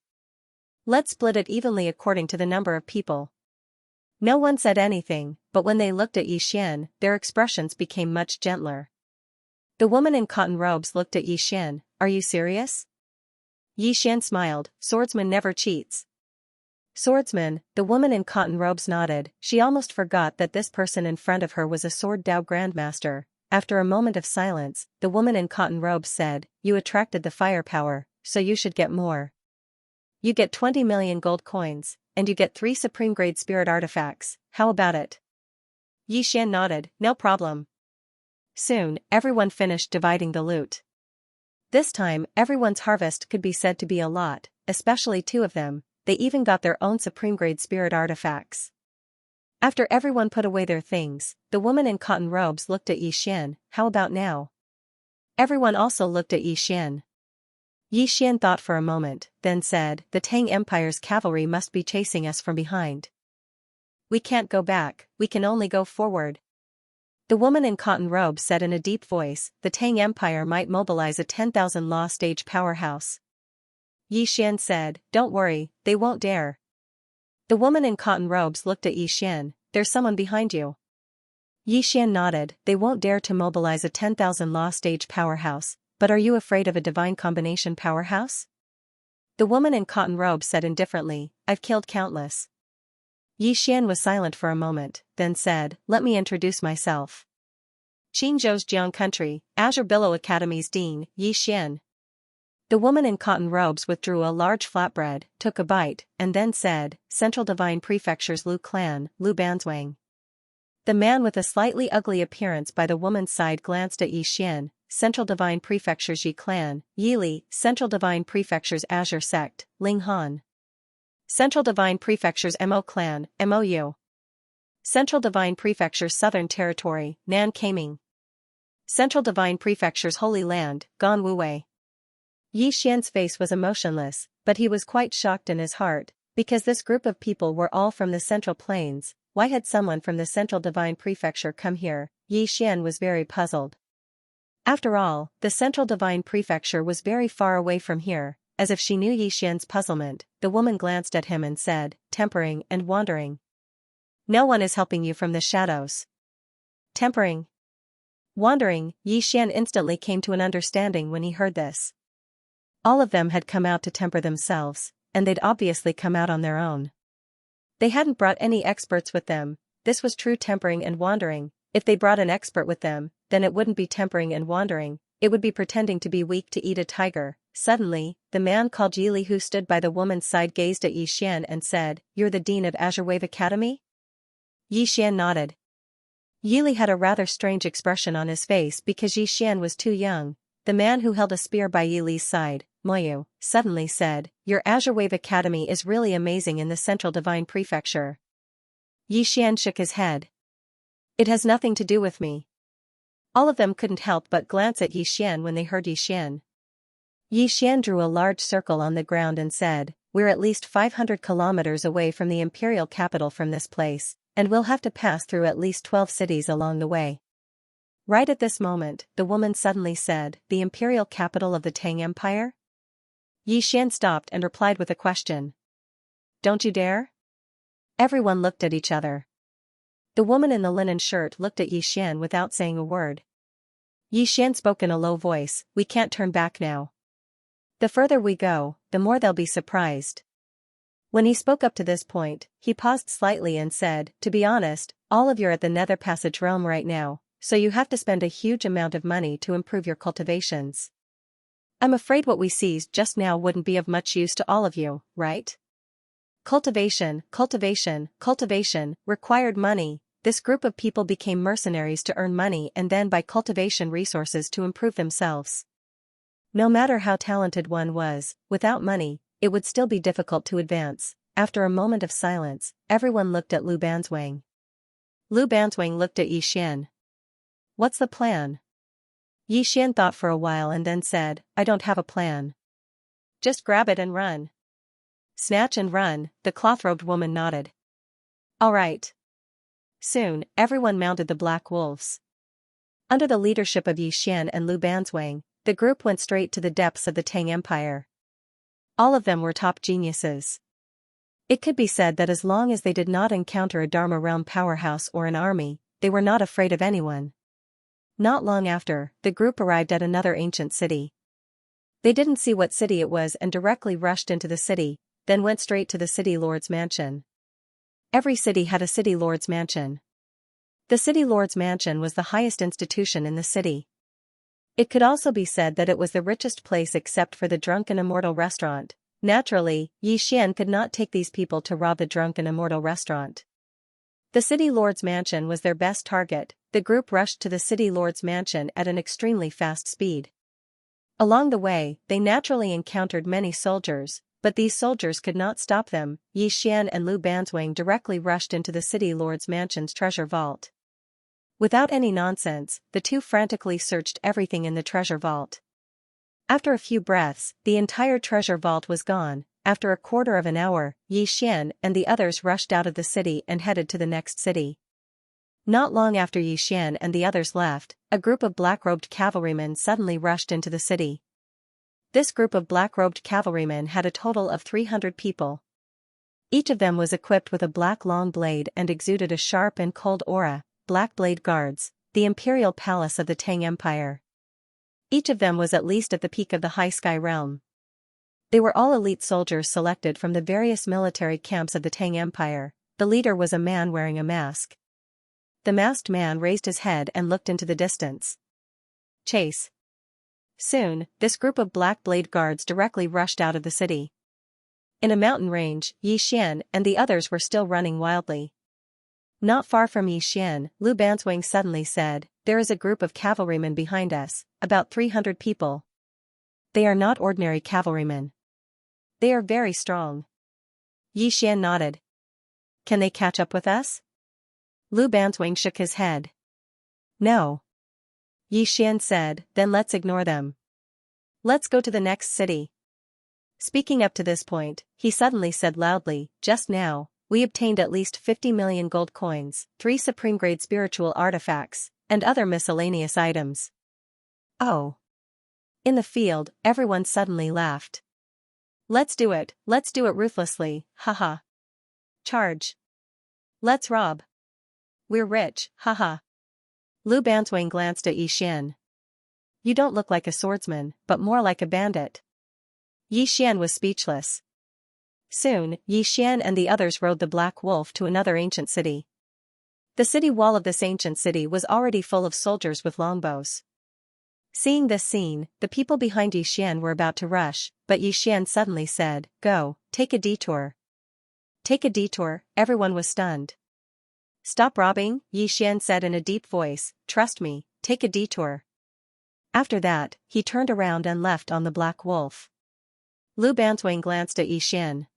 Let's split it evenly according to the number of people. No one said anything, but when they looked at Yi Xian, their expressions became much gentler. The woman in cotton robes looked at Yi Xian. Are you serious? Yi Xian smiled. Swordsman never cheats. Swordsman, the woman in cotton robes nodded. She almost forgot that this person in front of her was a sword Dao grandmaster. After a moment of silence, the woman in cotton robes said, you attracted the firepower, so you should get more. You get 20 million gold coins, and you get 3 supreme-grade spirit artifacts. How about it? Yi Xian nodded. No problem. Soon, everyone finished dividing the loot. This time, everyone's harvest could be said to be a lot, especially 2 of them. They even got their own supreme-grade spirit artifacts. After everyone put away their things, the woman in cotton robes looked at Yi Xian. How about now? Everyone also looked at Yi Xian. Yi Xian thought for a moment, then said, the Tang Empire's cavalry must be chasing us from behind. We can't go back, we can only go forward. The woman in cotton robes said in a deep voice, the Tang Empire might mobilize a 10,000 law stage powerhouse. Yi Xian said, don't worry, they won't dare. The woman in cotton robes looked at Yi Xian. There's someone behind you. Yi Xian nodded. They won't dare to mobilize a 10,000 law stage powerhouse, but are you afraid of a divine combination powerhouse? The woman in cotton robes said indifferently, I've killed countless. Yi Xian was silent for a moment, then said, let me introduce myself. Qingzhou's Jiang Country, Azure Billow Academy's Dean, Yi Xian. The woman in cotton robes withdrew a large flatbread, took a bite, and then said, Central Divine Prefecture's Lu Clan, Lu Banzwang. The man with a slightly ugly appearance by the woman's side glanced at Yi Xian. Central Divine Prefecture's Yi Clan, Yili. Central Divine Prefecture's Azure Sect, Ling Han. Central Divine Prefecture's Mo Clan, Mou. Central Divine Prefecture's Southern Territory, Nan Kaming. Central Divine Prefecture's Holy Land, Gan Wuwei. Yi Xian's face was emotionless, but he was quite shocked in his heart, because this group of people were all from the Central Plains. Why had someone from the Central Divine Prefecture come here? Yi Xian was very puzzled. After all, the Central Divine Prefecture was very far away from here. As if she knew Yi Xian's puzzlement, the woman glanced at him and said, tempering and wandering. No one is helping you from the shadows. Tempering. Wandering, Yi Xian instantly came to an understanding when he heard this. All of them had come out to temper themselves, and they'd obviously come out on their own. They hadn't brought any experts with them. This was true tempering and wandering. If they brought an expert with them, then it wouldn't be tempering and wandering, it would be pretending to be weak to eat a tiger. Suddenly, the man called Yili who stood by the woman's side gazed at Yi Xian and said, You're the dean of Azure Wave Academy? Yi Xian nodded. Yili had a rather strange expression on his face because Yi Xian was too young. The man who held a spear by Yili's side, Moyu, suddenly said, Your Azure Wave Academy is really amazing in the Central Divine Prefecture. Yi Xian shook his head. It has nothing to do with me. All of them couldn't help but glance at Yi Xian when they heard Yi Xian. Yi Xian drew a large circle on the ground and said, We're at least 500 kilometers away from the imperial capital from this place, and we'll have to pass through at least 12 cities along the way. Right at this moment, the woman suddenly said, The imperial capital of the Tang Empire? Yi Xian stopped and replied with a question. Don't you dare? Everyone looked at each other. The woman in the linen shirt looked at Yi Xian without saying a word. Yi Xian spoke in a low voice, We can't turn back now. The further we go, the more they'll be surprised. When he spoke up to this point, he paused slightly and said, To be honest, all of you are at the Nether Passage realm right now, so you have to spend a huge amount of money to improve your cultivations. I'm afraid what we seized just now wouldn't be of much use to all of you, right? Cultivation required money. This group of people became mercenaries to earn money and then buy cultivation resources to improve themselves. No matter how talented one was, without money, it would still be difficult to advance. After a moment of silence, everyone looked at Lu Banzwang. Lu Banzwang looked at Yi Xian. What's the plan? Yi Xian thought for a while and then said, I don't have a plan. Just grab it and run. Snatch and run, the cloth-robed woman nodded. All right. Soon, everyone mounted the black wolves. Under the leadership of Yi Xian and Lu Banzwang, the group went straight to the depths of the Tang Empire. All of them were top geniuses. It could be said that as long as they did not encounter a Dharma realm powerhouse or an army, they were not afraid of anyone. Not long after, the group arrived at another ancient city. They didn't see what city it was and directly rushed into the city, then went straight to the city lord's mansion. Every city had a city lord's mansion. The city lord's mansion was the highest institution in the city. It could also be said that it was the richest place except for the Drunken Immortal restaurant. Naturally, Yi Xian could not take these people to rob the Drunken Immortal restaurant. The city lord's mansion was their best target. The group rushed to the city lord's mansion at an extremely fast speed. Along the way, they naturally encountered many soldiers, but these soldiers could not stop them. Yi Xian and Lu Banzwang directly rushed into the city lord's mansion's treasure vault. Without any nonsense, the two frantically searched everything in the treasure vault. After a few breaths, the entire treasure vault was gone. After a quarter of an hour, Yi Xian and the others rushed out of the city and headed to the next city. Not long after Yi Xian and the others left, a group of black-robed cavalrymen suddenly rushed into the city. This group of black-robed cavalrymen had a total of 300 people. Each of them was equipped with a black long blade and exuded a sharp and cold aura. Black Blade Guards, the imperial palace of the Tang Empire. Each of them was at least at the peak of the High Sky realm. They were all elite soldiers selected from the various military camps of the Tang Empire. The leader was a man wearing a mask. The masked man raised his head and looked into the distance. Chase. Soon, this group of Black Blade Guards directly rushed out of the city. In a mountain range, Yi Xian and the others were still running wildly. Not far from Yi Xian, Lu Banzwang suddenly said, There is a group of cavalrymen behind us, about 300 people. They are not ordinary cavalrymen. They are very strong. Yi Xian nodded. Can they catch up with us? Lu Banzwang shook his head. No. Yi Xian said, Then let's ignore them. Let's go to the next city. Speaking up to this point, he suddenly said loudly, Just now, we obtained at least 50 million gold coins, 3 supreme-grade spiritual artifacts, and other miscellaneous items. Oh. In the field, everyone suddenly laughed. Let's do it ruthlessly, haha. Charge. Let's rob. We're rich, haha. Lu Banzwang glanced at Yi Xian. You don't look like a swordsman, but more like a bandit. Yi Xian was speechless. Soon, Yi Xian and the others rode the Black Wolf to another ancient city. The city wall of this ancient city was already full of soldiers with longbows. Seeing this scene, the people behind Yi Xian were about to rush, but Yi Xian suddenly said, Go, take a detour. Take a detour, everyone was stunned. Stop robbing, Yi Xian said in a deep voice, Trust me, take a detour. After that, he turned around and left on the Black Wolf. Lu Banzwang glanced at Yi Xian.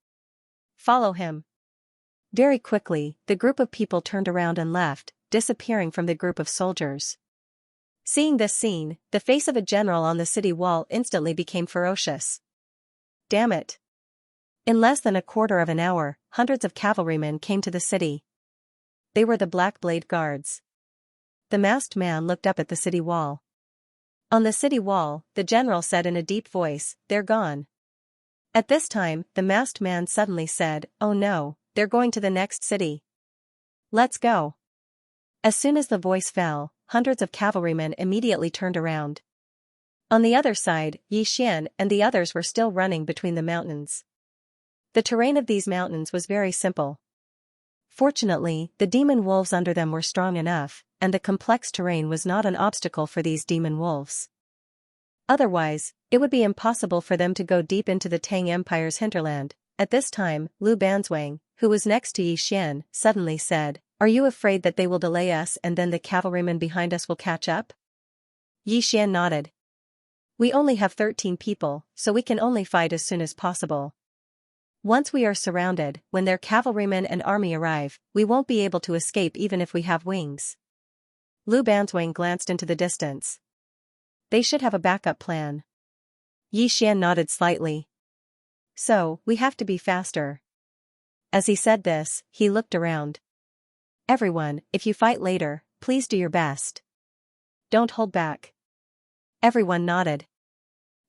Follow him. Very quickly, the group of people turned around and left, disappearing from the group of soldiers. Seeing this scene, the face of a general on the city wall instantly became ferocious. Damn it. In less than a quarter of an hour, hundreds of cavalrymen came to the city. They were the Black Blade Guards. The masked man looked up at the city wall. On the city wall, the general said in a deep voice, They're gone. At this time, the masked man suddenly said, Oh no, they're going to the next city. Let's go. As soon as the voice fell, hundreds of cavalrymen immediately turned around. On the other side, Yi Xian and the others were still running between the mountains. The terrain of these mountains was very simple. Fortunately, the demon wolves under them were strong enough, and the complex terrain was not an obstacle for these demon wolves. Otherwise, it would be impossible for them to go deep into the Tang Empire's hinterland. At this time, Lu Banzwang, who was next to Yi Xian, suddenly said, "Are you afraid that they will delay us and then the cavalrymen behind us will catch up?" Yi Xian nodded. "We only have 13 people, so we can only fight as soon as possible. Once we are surrounded, when their cavalrymen and army arrive, we won't be able to escape even if we have wings." Lu Banzwang glanced into the distance. "They should have a backup plan." Yi Xian nodded slightly. "So, we have to be faster." As he said this, he looked around. "Everyone, if you fight later, please do your best. Don't hold back." Everyone nodded.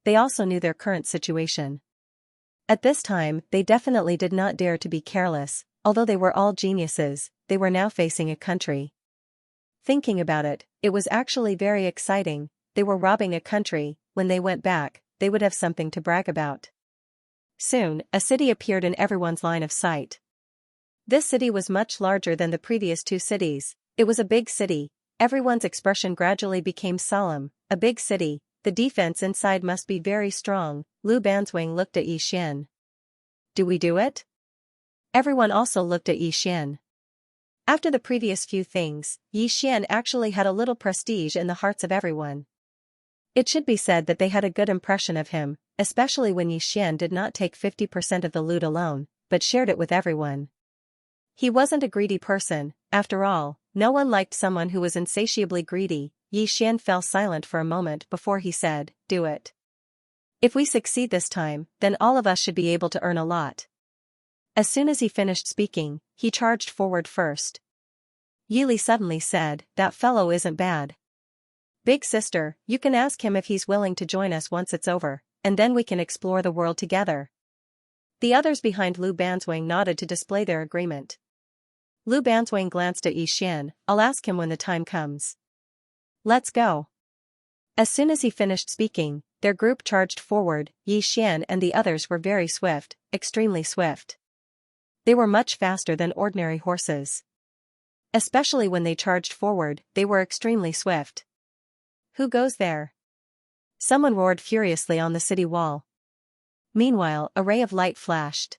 They also knew their current situation. At this time, they definitely did not dare to be careless. Although they were all geniuses, they were now facing a country. Thinking about it, it was actually very exciting. They were robbing a country. When they went back, they would have something to brag about. Soon, a city appeared in everyone's line of sight. This city was much larger than the previous two cities. It was a big city. Everyone's expression gradually became solemn. A big city, the defense inside must be very strong. Lu Banzwang looked at Yi Xian. "Do we do it?" Everyone also looked at Yi Xian. After the previous few things, Yi Xian actually had a little prestige in the hearts of everyone. It should be said that they had a good impression of him, especially when Yi Xian did not take 50% of the loot alone, but shared it with everyone. He wasn't a greedy person, after all. No one liked someone who was insatiably greedy. Yi Xian fell silent for a moment before he said, "Do it. If we succeed this time, then all of us should be able to earn a lot." As soon as he finished speaking, he charged forward first. Yili suddenly said, "That fellow isn't bad. Big sister, you can ask him if he's willing to join us once it's over, and then we can explore the world together." The others behind Lu Banzwang nodded to display their agreement. Lu Banzwang glanced at Yi Xian. "I'll ask him when the time comes. Let's go." As soon as he finished speaking, their group charged forward. Yi Xian and the others were very swift, extremely swift. They were much faster than ordinary horses. Especially when they charged forward, they were extremely swift. "Who goes there?" Someone roared furiously on the city wall. Meanwhile, a ray of light flashed.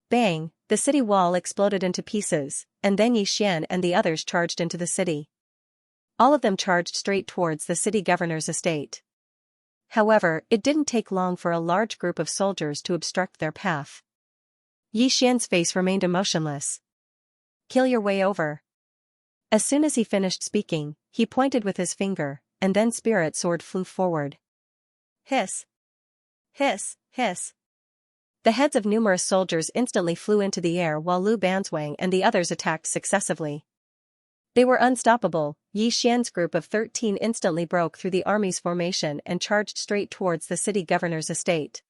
Bang, the city wall exploded into pieces, and then Yi Xian and the others charged into the city. All of them charged straight towards the city governor's estate. However, it didn't take long for a large group of soldiers to obstruct their path. Yi Xian's face remained emotionless. "Kill your way over." As soon as he finished speaking, he pointed with his finger, and then Spirit Sword flew forward. Hiss! Hiss! Hiss! The heads of numerous soldiers instantly flew into the air while Lu Banzwang and the others attacked successively. They were unstoppable. Yi Xian's group of 13 instantly broke through the army's formation and charged straight towards the city governor's estate.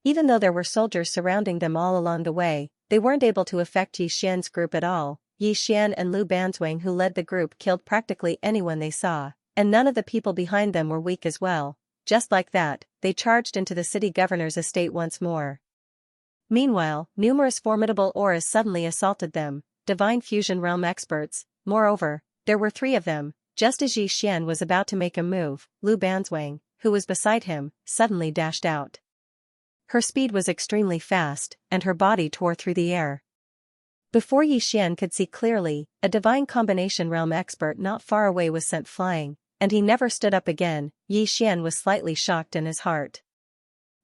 Even though there were soldiers surrounding them all along the way, they weren't able to affect Yi Xian's group at all. Yi Xian and Lu Banzwang, who led the group, killed practically anyone they saw, and none of the people behind them were weak as well. Just like that, they charged into the city governor's estate once more. Meanwhile, numerous formidable auras suddenly assaulted them, divine fusion realm experts. Moreover, there were 3 of them. Just as Yi Xian was about to make a move, Lu Banzwang, who was beside him, suddenly dashed out. Her speed was extremely fast, and her body tore through the air. Before Yi Xian could see clearly, a divine combination realm expert not far away was sent flying, and he never stood up again. Yi Xian was slightly shocked in his heart.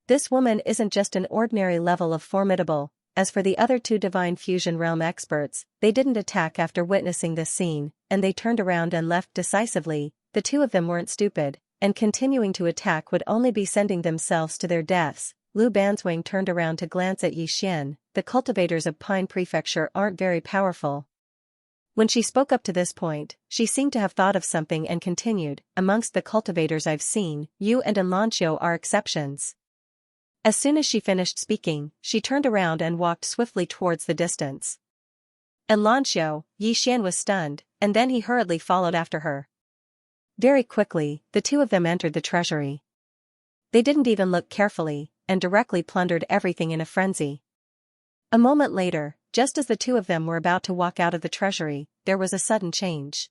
This woman isn't just an ordinary level of formidable. As for the other 2 divine fusion realm experts, they didn't attack after witnessing this scene, and they turned around and left decisively. The 2 of them weren't stupid, and continuing to attack would only be sending themselves to their deaths. Lu Banzwang turned around to glance at Yi Xian. "The cultivators of Pine Prefecture aren't very powerful." When she spoke up to this point, she seemed to have thought of something and continued, "Amongst the cultivators I've seen, you and Xianxia are exceptions." As soon as she finished speaking, she turned around and walked swiftly towards the distance. Xianxia, Yi Xian was stunned, and then he hurriedly followed after her. Very quickly, the 2 of them entered the treasury. They didn't even look carefully, and directly plundered everything in a frenzy. A moment later, just as the 2 of them were about to walk out of the treasury, there was a sudden change.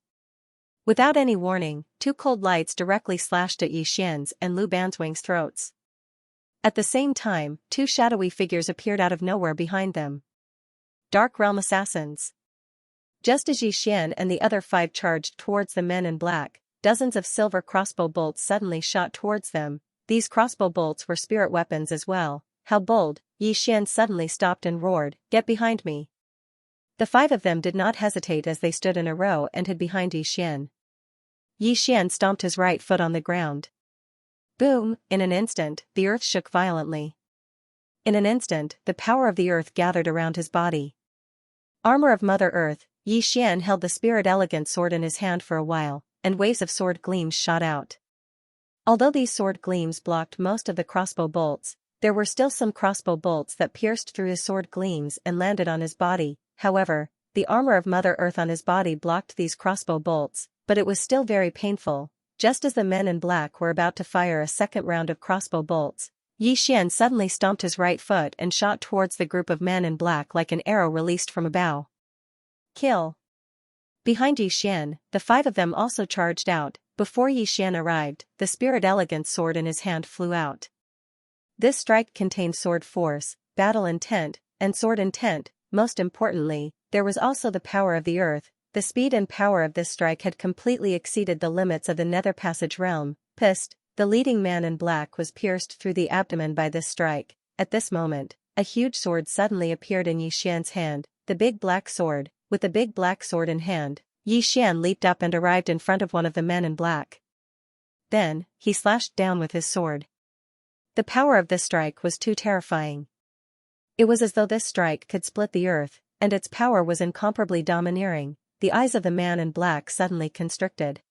Without any warning, 2 cold lights directly slashed at Yi Xian's and Lu Banzwang's throats. At the same time, two shadowy figures appeared out of nowhere behind them. Dark Realm Assassins. Just as Xian and the other 5 charged towards the men in black, dozens of silver crossbow bolts suddenly shot towards them. These crossbow bolts were spirit weapons as well. How bold! Xian suddenly stopped and roared, "Get behind me!" The 5 of them did not hesitate as they stood in a row and hid behind Xian. Xian stomped his right foot on the ground. Boom! In an instant, the earth shook violently. In an instant, the power of the earth gathered around his body. Armor of Mother Earth. Xian held the spirit elegant sword in his hand for a while, and waves of sword gleams shot out. Although these sword gleams blocked most of the crossbow bolts, there were still some crossbow bolts that pierced through his sword gleams and landed on his body. However, the armor of Mother Earth on his body blocked these crossbow bolts, but it was still very painful. Just as the men in black were about to fire a second round of crossbow bolts, Xian suddenly stomped his right foot and shot towards the group of men in black like an arrow released from a bow. Kill! Behind Xian, the 5 of them also charged out. Before Xian arrived, the spirit elegant sword in his hand flew out. This strike contained sword force, battle intent, and sword intent. Most importantly, there was also the power of the earth. The speed and power of this strike had completely exceeded the limits of the Nether Passage realm. Pissed, the leading man in black was pierced through the abdomen by this strike. At this moment, a huge sword suddenly appeared in Xian's hand, the big black sword. With the big black sword in hand, Xian leaped up and arrived in front of one of the men in black. Then, he slashed down with his sword. The power of this strike was too terrifying. It was as though this strike could split the earth, and its power was incomparably domineering. The eyes of the man in black suddenly constricted.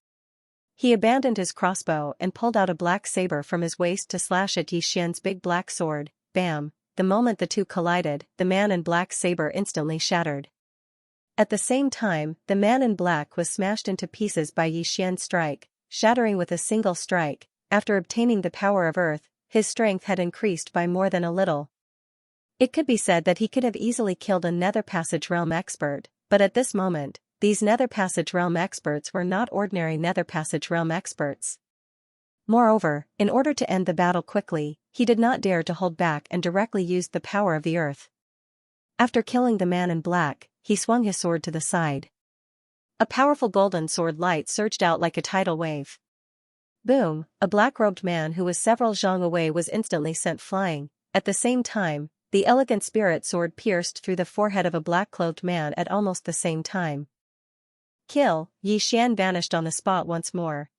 He abandoned his crossbow and pulled out a black saber from his waist to slash at Xian's big black sword. Bam! The moment the two collided, the man in black's saber instantly shattered. At the same time, the man in black was smashed into pieces by Xian's strike, shattering with a single strike. After obtaining the power of earth, his strength had increased by more than a little. It could be said that he could have easily killed a Nether Passage realm expert, but at this moment, these Nether Passage realm experts were not ordinary Nether Passage realm experts. Moreover, in order to end the battle quickly, he did not dare to hold back and directly used the power of the earth. After killing the man in black, he swung his sword to the side. A powerful golden sword light surged out like a tidal wave. Boom! A black-robed man who was several zhang away was instantly sent flying. At the same time, the elegant spirit sword pierced through the forehead of a black-clothed man at almost the same time. Kill! Xian vanished on the spot once more.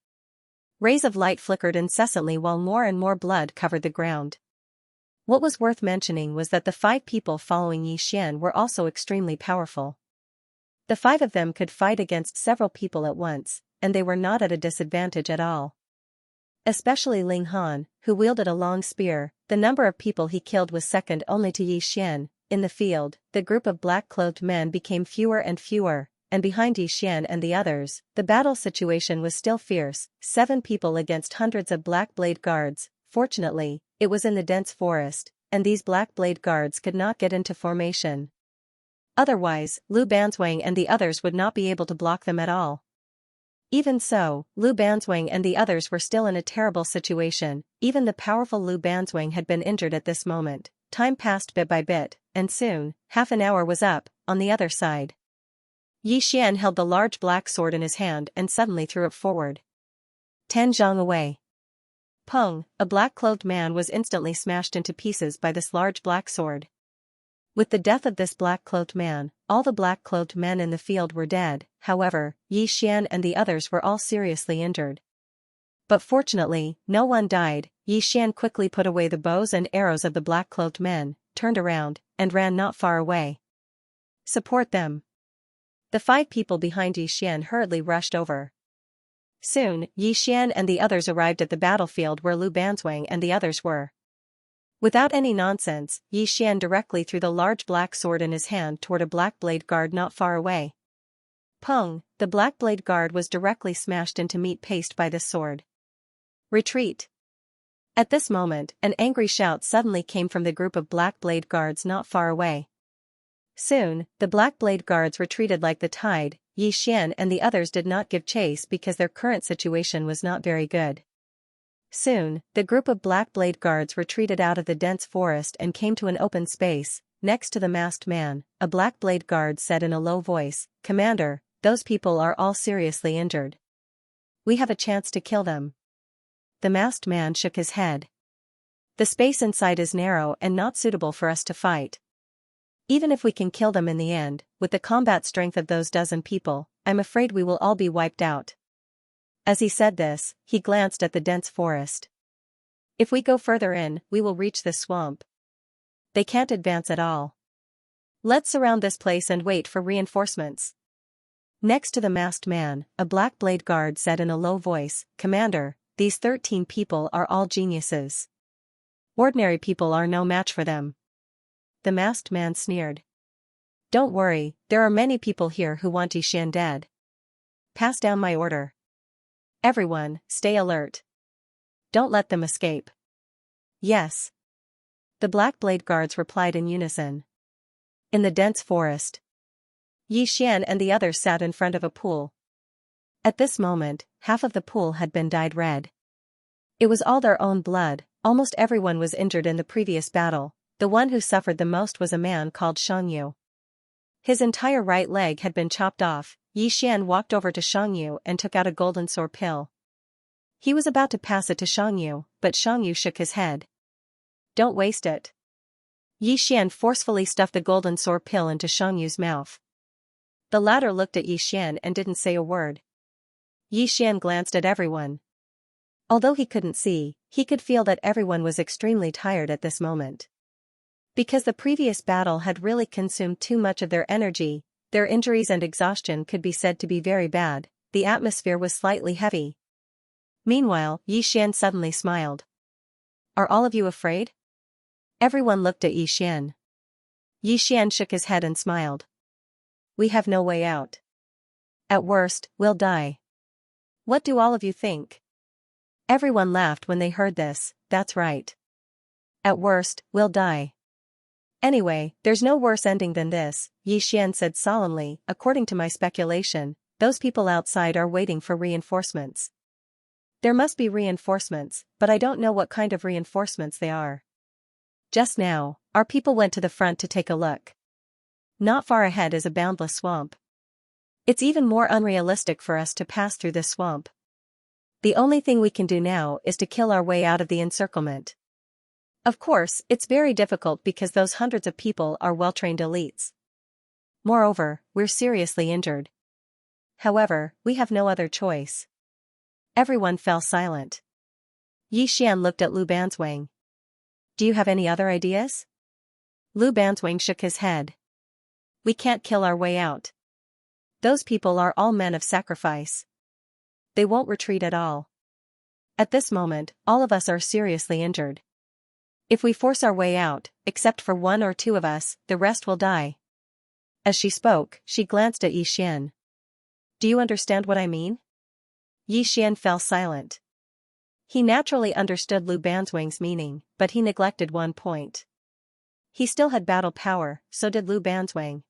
Rays of light flickered incessantly while more and more blood covered the ground. What was worth mentioning was that the 5 people following Xian were also extremely powerful. The 5 of them could fight against several people at once, and they were not at a disadvantage at all. Especially Ling Han, who wielded a long spear. The number of people he killed was second only to Xian. In the field, the group of black-clothed men became fewer and fewer, and behind Xian and the others, the battle situation was still fierce, 7 people against hundreds of black blade guards. Fortunately, it was in the dense forest, and these black blade guards could not get into formation. Otherwise, Lu Banzwang and the others would not be able to block them at all. Even so, Lu Banzwang and the others were still in a terrible situation. Even the powerful Lu Banzwang had been injured at this moment. Time passed bit by bit, and soon, half an hour was up. On the other side, Xian held the large black sword in his hand and suddenly threw it forward. 10 zhang away. Peng, a black-clothed man was instantly smashed into pieces by this large black sword. With the death of this black-clothed man, all the black-clothed men in the field were dead. However, Xian and the others were all seriously injured. But fortunately, no one died. Xian quickly put away the bows and arrows of the black-clothed men, turned around, and ran not far away. Support them! The 5 people behind Xian hurriedly rushed over. Soon, Xian and the others arrived at the battlefield where Lu Banzwang and the others were. Without any nonsense, Xian directly threw the large black sword in his hand toward a black blade guard not far away. Peng, the black blade guard was directly smashed into meat paste by this sword. Retreat! At this moment, an angry shout suddenly came from the group of black blade guards not far away. Soon, the black blade guards retreated like the tide. Xian and the others did not give chase because their current situation was not very good. Soon, the group of Black Blade guards retreated out of the dense forest and came to an open space, next to the masked man. A Black Blade guard said in a low voice, "Commander, those people are all seriously injured. We have a chance to kill them." The masked man shook his head. "The space inside is narrow and not suitable for us to fight. Even if we can kill them in the end, with the combat strength of those dozen people, I'm afraid we will all be wiped out." As he said this, he glanced at the dense forest. "If we go further in, we will reach this swamp. They can't advance at all. Let's surround this place and wait for reinforcements." Next to the masked man, a Black Blade guard said in a low voice, "Commander, these 13 people are all geniuses. Ordinary people are no match for them." The masked man sneered. "Don't worry, there are many people here who want Xian dead. Pass down my order. Everyone, stay alert. Don't let them escape." "Yes." The Black Blade guards replied in unison. In the dense forest, Xian and the others sat in front of a pool. At this moment, half of the pool had been dyed red. It was all their own blood. Almost everyone was injured in the previous battle. The one who suffered the most was a man called Xianxia. His entire right leg had been chopped off. Xian walked over to Xianxia and took out a golden sword pill. He was about to pass it to Xianxia, but Xianxia shook his head. "Don't waste it." Xian forcefully stuffed the golden sword pill into Xianxia's mouth. The latter looked at Xian and didn't say a word. Xian glanced at everyone. Although he couldn't see, he could feel that everyone was extremely tired at this moment. Because the previous battle had really consumed too much of their energy, their injuries and exhaustion could be said to be very bad. The atmosphere was slightly heavy. Meanwhile, Xian suddenly smiled. "Are all of you afraid?" Everyone looked at Xian. Xian shook his head and smiled. "We have no way out. At worst, we'll die. What do all of you think?" Everyone laughed when they heard this. "That's right. At worst, we'll die. Anyway, there's no worse ending than this," Xian said solemnly. "According to my speculation, those people outside are waiting for reinforcements. There must be reinforcements, but I don't know what kind of reinforcements they are. Just now, our people went to the front to take a look. Not far ahead is a boundless swamp. It's even more unrealistic for us to pass through this swamp. The only thing we can do now is to kill our way out of the encirclement. Of course, it's very difficult because those hundreds of people are well-trained elites. Moreover, we're seriously injured. However, we have no other choice." Everyone fell silent. Xian looked at Lu Banzwang. "Do you have any other ideas?" Lu Banzwang shook his head. "We can't kill our way out. Those people are all men of sacrifice. They won't retreat at all. At this moment, all of us are seriously injured. If we force our way out, except for 1 or 2 of us, the rest will die." As she spoke, she glanced at Xian. "Do you understand what I mean?" Xian fell silent. He naturally understood Lu Banzwang's meaning, but he neglected one point. He still had battle power, so did Lu Banzwang.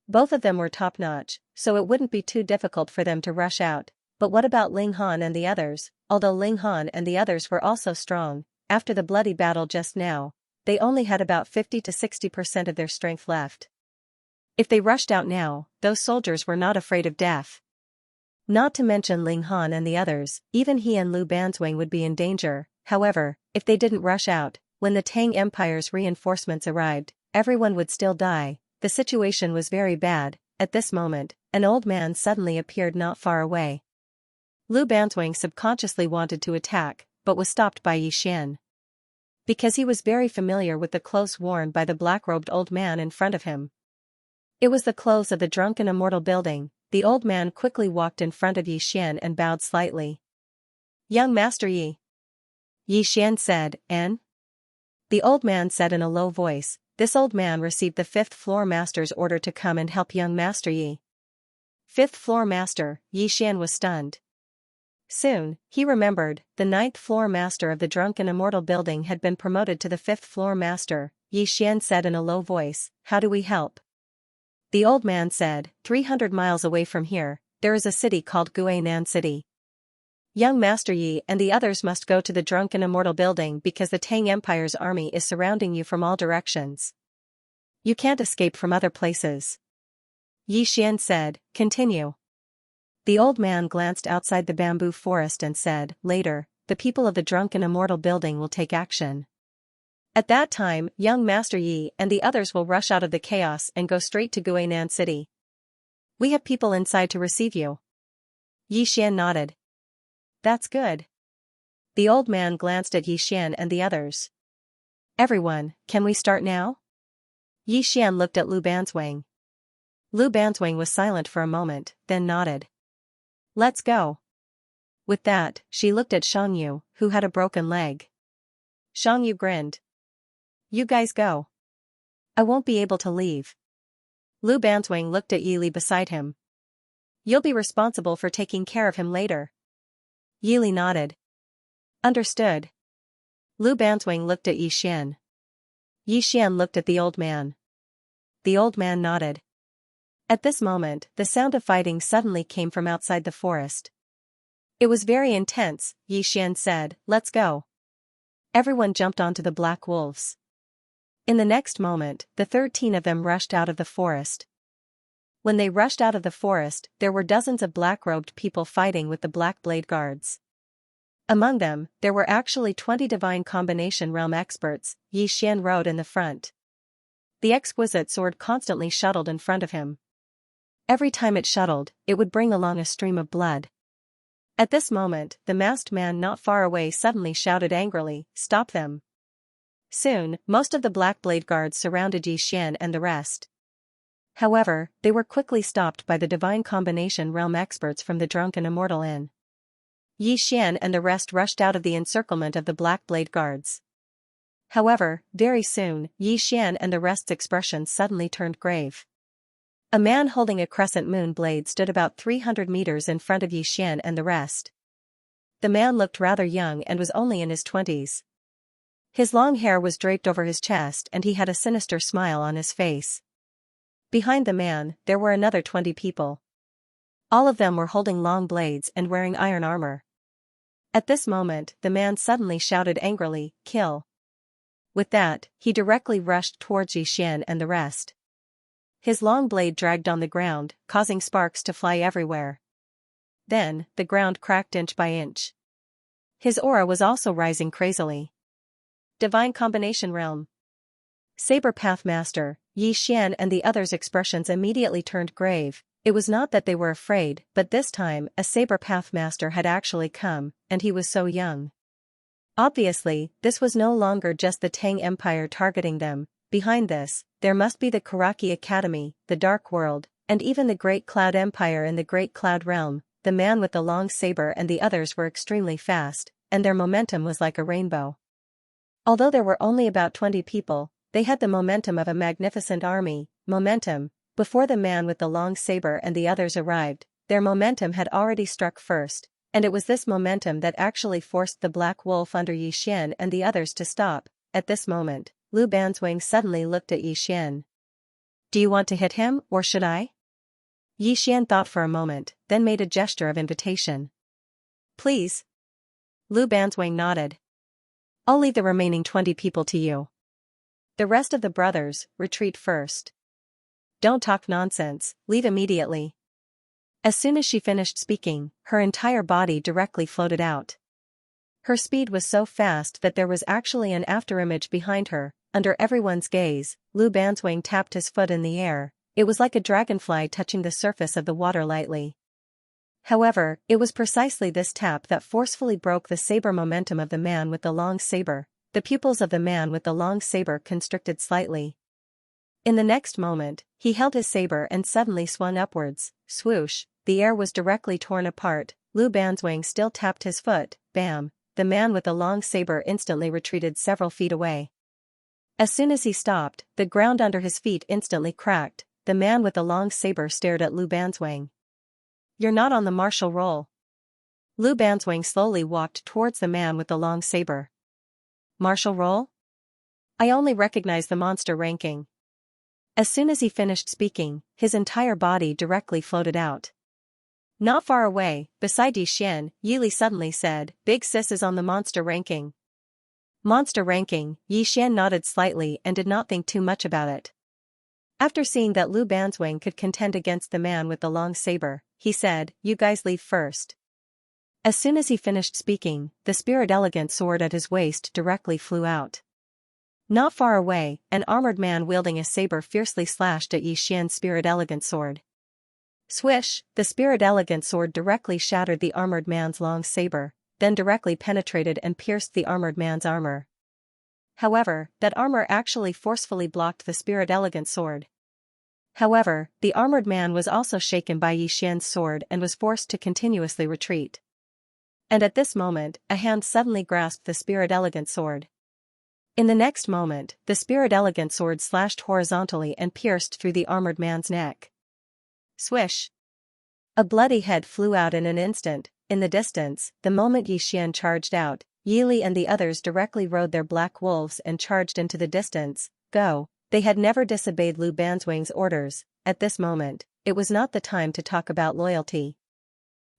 Both of them were top-notch, so it wouldn't be too difficult for them to rush out. But what about Ling Han and the others? Although Ling Han and the others were also strong, after the bloody battle just now, they only had about 50 to 60% of their strength left. If they rushed out now, those soldiers were not afraid of death. Not to mention Ling Han and the others, even he and Lu Banzwang would be in danger. However, if they didn't rush out, when the Tang Empire's reinforcements arrived, everyone would still die. The situation was very bad. At this moment, an old man suddenly appeared not far away. Lu Banzwang subconsciously wanted to attack, but was stopped by Xian. Because he was very familiar with the clothes worn by the black-robed old man in front of him. It was the clothes of the drunken immortal building. The old man quickly walked in front of Xian and bowed slightly. "Young Master Yi." Xian said, "En?" The old man said in a low voice. This old man received the 5th floor master's order to come and help young Master Yi. 5th floor master, Xian was stunned. Soon, he remembered, the 9th floor master of the drunken immortal building had been promoted to the 5th floor master. Xian said in a low voice, "How do we help?" The old man said, 300 miles away from here, there is a city called Guinan City. Young Master Yi and the others must go to the drunken immortal building because the Tang Empire's army is surrounding you from all directions. You can't escape from other places. Yi Xian said, continue. The old man glanced outside the bamboo forest and said, later, the people of the drunken immortal building will take action. At that time, young Master Yi and the others will rush out of the chaos and go straight to Guinan City. We have people inside to receive you. Yi Xian nodded. That's good. The old man glanced at Yi Xian and the others. Everyone, can we start now? Yi Xian looked at Lu Banzwang. Lu Banzwang was silent for a moment, then nodded. Let's go. With that, she looked at Xiangyu, who had a broken leg. Xiangyu grinned. You guys go. I won't be able to leave. Lu Banzwang looked at Yi Li beside him. You'll be responsible for taking care of him later. Yi Li nodded. Understood. Lu Banzwang looked at Yi Xian. Yi Xian looked at the old man. The old man nodded. At this moment, the sound of fighting suddenly came from outside the forest. It was very intense, Yi Xian said, let's go. Everyone jumped onto the black wolves. In the next moment, the 13 of them rushed out of the forest. When they rushed out of the forest, there were dozens of black-robed people fighting with the Black Blade Guards. Among them, there were actually 20 divine combination realm experts. Yi Xian rode in the front. The exquisite sword constantly shuttled in front of him. Every time it shuttled, it would bring along a stream of blood. At this moment, the masked man not far away suddenly shouted angrily, "Stop them!" Soon, most of the Black Blade Guards surrounded Yi Xian and the rest. However, they were quickly stopped by the divine combination realm experts from the Drunken Immortal Inn. Yi Xian and the rest rushed out of the encirclement of the Black Blade Guards. However, very soon, Yi Xian and the rest's expressions suddenly turned grave. A man holding a crescent moon blade stood about 300 meters in front of Yi Xian and the rest. The man looked rather young and was only in his 20s. His long hair was draped over his chest and he had a sinister smile on his face. Behind the man, there were another 20 people. All of them were holding long blades and wearing iron armor. At this moment, the man suddenly shouted angrily, "Kill!" With that, he directly rushed towards Yi Xian and the rest. His long blade dragged on the ground, causing sparks to fly everywhere. Then, the ground cracked inch by inch. His aura was also rising crazily. Divine Combination Realm. Saber Path Master, Yi Xian and the others' expressions immediately turned grave. It was not that they were afraid, but this time, a Saber Path Master had actually come, and he was so young. Obviously, this was no longer just the Tang Empire targeting them. Behind this, there must be the Karaki Academy, the Dark World, and even the Great Cloud Empire in the Great Cloud Realm. The man with the long saber and the others were extremely fast, and their momentum was like a rainbow. Although there were only about 20 people, they had the momentum of a magnificent army. Momentum. Before the man with the long saber and the others arrived, their momentum had already struck first, and it was this momentum that actually forced the Black Wolf under Yi Xian and the others to stop. At this moment, Lu Banzwang suddenly looked at Yi Xian. Do you want to hit him, or should I? Yi Xian thought for a moment, then made a gesture of invitation. Please. Lu Banzwang nodded. I'll leave the remaining 20 people to you. The rest of the brothers, retreat first. Don't talk nonsense, leave immediately. As soon as she finished speaking, her entire body directly floated out. Her speed was so fast that there was actually an afterimage behind her. Under everyone's gaze, Lu Banzwang tapped his foot in the air. It was like a dragonfly touching the surface of the water lightly. However, it was precisely this tap that forcefully broke the saber momentum of the man with the long saber. The pupils of the man with the long saber constricted slightly. In the next moment, he held his saber and suddenly swung upwards. Swoosh, the air was directly torn apart. Lu Banzwang still tapped his foot. Bam, the man with the long saber instantly retreated several feet away. As soon as he stopped, the ground under his feet instantly cracked. The man with the long saber stared at Lu Banzwang. You're not on the martial roll. Lu Banzwang slowly walked towards the man with the long saber. Martial roll? I only recognize the monster ranking. As soon as he finished speaking, his entire body directly floated out. Not far away, beside Yixian, Yili suddenly said, "Big Sis is on the monster ranking." Monster ranking, Yixian nodded slightly and did not think too much about it. After seeing that Lu Banzwing could contend against the man with the long saber, he said, "You guys leave first." As soon as he finished speaking, the spirit elegant sword at his waist directly flew out. Not far away, an armored man wielding a saber fiercely slashed at Yixian's spirit elegant sword. Swish, the spirit elegant sword directly shattered the armored man's long saber, then directly penetrated and pierced the armored man's armor. However, that armor actually forcefully blocked the spirit elegant sword. However, the armored man was also shaken by Yixian's sword and was forced to continuously retreat. And at this moment, a hand suddenly grasped the spirit elegant sword. In the next moment, the spirit elegant sword slashed horizontally and pierced through the armored man's neck. Swish! A bloody head flew out in an instant. In the distance, the moment Yixian charged out, Yili and the others directly rode their black wolves and charged into the distance. Go! They had never disobeyed Lu Banzwing's orders. At this moment, it was not the time to talk about loyalty.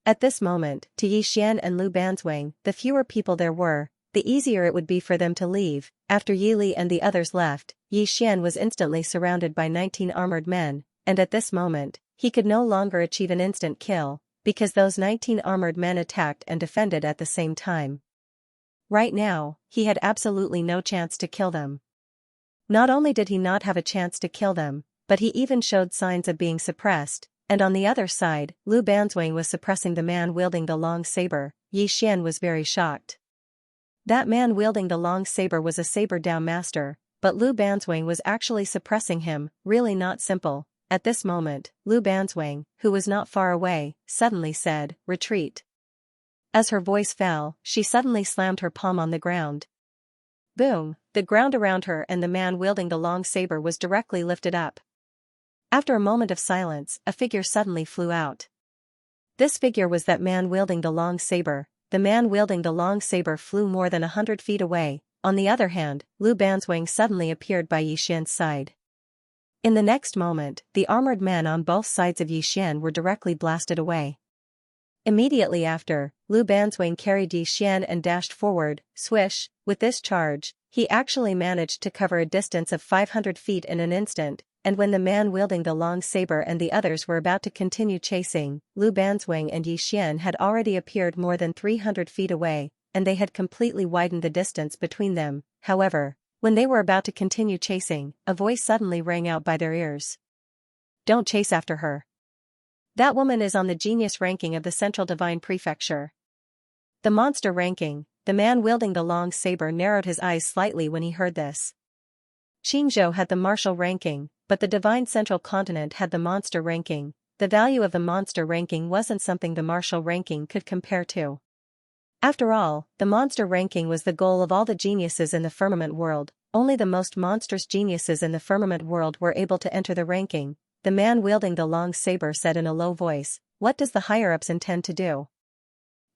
At this moment, to Yixian and Lu Banzwing, the fewer people there were, the easier it would be for them to leave. After Yili and the others left, Yixian was instantly surrounded by 19 armored men, and at this moment, he could no longer achieve an instant kill, because those 19 armored men attacked and defended at the same time. Right now, he had absolutely no chance to kill them. Not only did he not have a chance to kill them, but he even showed signs of being suppressed, and on the other side, Lu Banzwing was suppressing the man wielding the long saber. Yixian was very shocked. That man wielding the long saber was a saber-down master, but Lu Banzwing was actually suppressing him. Really not simple. At this moment, Lu Banzwing, who was not far away, suddenly said, "Retreat." As her voice fell, she suddenly slammed her palm on the ground. Boom! The ground around her and the man wielding the long saber was directly lifted up. After a moment of silence, a figure suddenly flew out. This figure was that man wielding the long saber. The man wielding the long saber flew more than 100 feet away. On the other hand, Lu Banzwing suddenly appeared by Yixian's side. In the next moment, the armored men on both sides of Yixian were directly blasted away. Immediately after, Lu Banzwing carried Yixian and dashed forward. Swish! With this charge, he actually managed to cover a distance of 500 feet in an instant, and when the man wielding the long saber and the others were about to continue chasing, Lu Banzwing and Yixian had already appeared more than 300 feet away, and they had completely widened the distance between them. However, when they were about to continue chasing, a voice suddenly rang out by their ears. "Don't chase after her. That woman is on the genius ranking of the Central Divine Prefecture." The monster ranking. The man wielding the long saber narrowed his eyes slightly when he heard this. Qingzhou had the martial ranking, but the Divine Central Continent had the monster ranking. The value of the monster ranking wasn't something the martial ranking could compare to. After all, the monster ranking was the goal of all the geniuses in the firmament world. Only the most monstrous geniuses in the firmament world were able to enter the ranking. The man wielding the long saber said in a low voice, "What does the higher-ups intend to do?"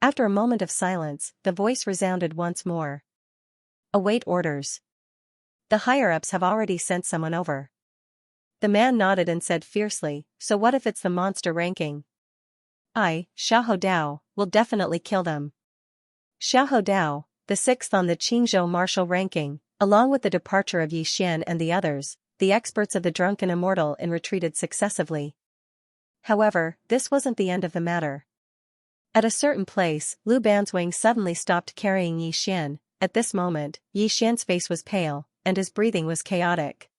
After a moment of silence, the voice resounded once more. "Await orders. The higher-ups have already sent someone over." The man nodded and said fiercely, "So what if it's the monster ranking? I, Xiahou Dao, will definitely kill them." Xiahou Dao, the sixth on the Qingzhou martial ranking, along with the departure of Yixian and the others, the experts of the drunken immortal retreated successively. However, this wasn't the end of the matter. At a certain place, Lu Banzwing suddenly stopped carrying Yixian. At this moment, Yixian's face was pale, and his breathing was chaotic.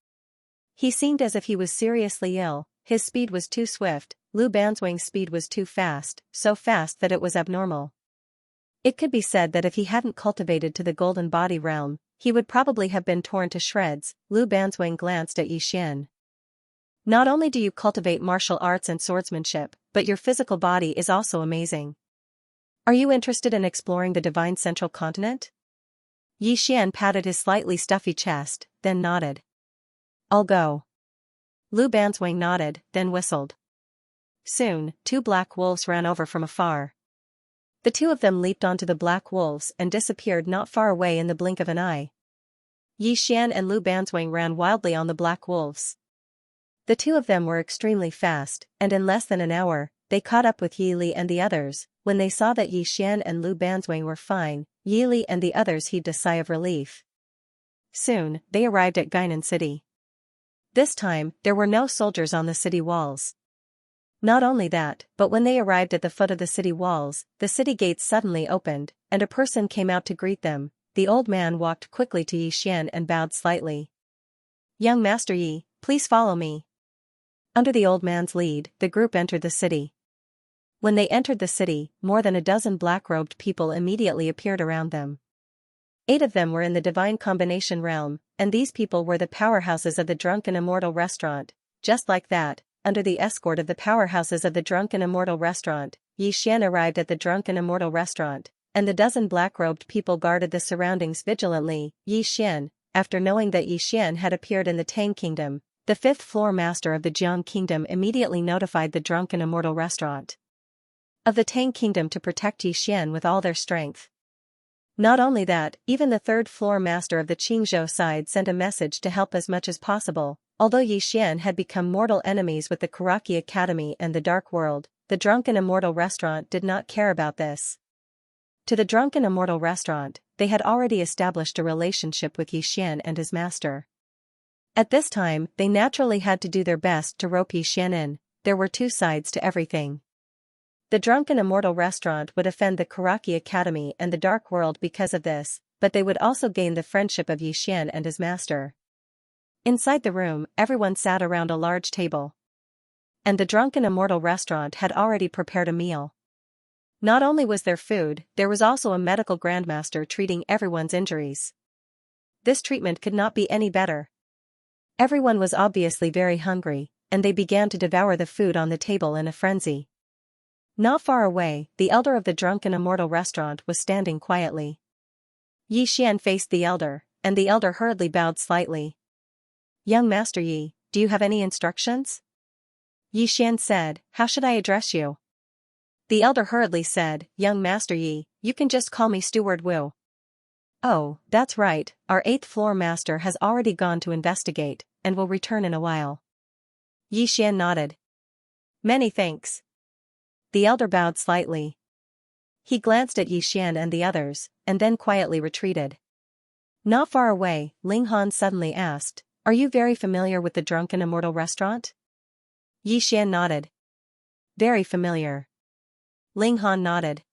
He seemed as if he was seriously ill. His speed was too swift. Lu Banzwing's speed was too fast, so fast that it was abnormal. It could be said that if he hadn't cultivated to the golden body realm, he would probably have been torn to shreds. Lu Banzwing glanced at Yixian. "Not only do you cultivate martial arts and swordsmanship, but your physical body is also amazing. Are you interested in exploring the Divine Central Continent?" Yixian patted his slightly stuffy chest, then nodded. "I'll go." Lu Banzwing nodded, then whistled. Soon, 2 black wolves ran over from afar. The 2 of them leaped onto the black wolves and disappeared not far away in the blink of an eye. Yixian and Lu Banzwing ran wildly on the black wolves. The 2 of them were extremely fast, and in less than an hour, they caught up with Yi Li and the others. When they saw that Yi Xian and Lu Banzwang were fine, Yi Li and the others heaved a sigh of relief. Soon, they arrived at Guinan City. This time, there were no soldiers on the city walls. Not only that, but when they arrived at the foot of the city walls, the city gates suddenly opened, and a person came out to greet them. The old man walked quickly to Yi Xian and bowed slightly. "Young Master Yi, please follow me." Under the old man's lead, the group entered the city. When they entered the city, more than a dozen black-robed people immediately appeared around them. 8 of them were in the divine combination realm, and these people were the powerhouses of the Drunken Immortal Restaurant. Just like that, under the escort of the powerhouses of the Drunken Immortal Restaurant, Yi Xian arrived at the Drunken Immortal Restaurant, and the dozen black-robed people guarded the surroundings vigilantly. Yi Xian, after knowing that Yi Xian had appeared in the Tang Kingdom, the 5th floor master of the Jiang Kingdom immediately notified the Drunken Immortal Restaurant of the Tang Kingdom to protect Yi Xian with all their strength. Not only that, even the 3rd floor master of the Qingzhou side sent a message to help as much as possible. Although Yi Xian had become mortal enemies with the Karaki Academy and the Dark World, the Drunken Immortal Restaurant did not care about this. To the Drunken Immortal Restaurant, they had already established a relationship with Yi Xian and his master. At this time, they naturally had to do their best to rope Yi Xian in. There were 2 sides to everything. The Drunken Immortal Restaurant would offend the Karaki Academy and the Dark World because of this, but they would also gain the friendship of Yi Xian and his master. Inside the room, everyone sat around a large table. And the Drunken Immortal Restaurant had already prepared a meal. Not only was there food, there was also a medical grandmaster treating everyone's injuries. This treatment could not be any better. Everyone was obviously very hungry, and they began to devour the food on the table in a frenzy. Not far away, the elder of the Drunken Immortal Restaurant was standing quietly. Yi Xian faced the elder, and the elder hurriedly bowed slightly. "Young Master Yi, do you have any instructions?" Yi Xian said, "How should I address you?" The elder hurriedly said, "Young Master Yi, you can just call me Steward Wu." "Oh, that's right, our 8th floor master has already gone to investigate, and will return in a while." Yi Xian nodded. "Many thanks." The elder bowed slightly. He glanced at Yi Xian and the others, and then quietly retreated. Not far away, Ling Han suddenly asked, "Are you very familiar with the Drunken Immortal Restaurant?" Yi Xian nodded. "Very familiar." Ling Han nodded.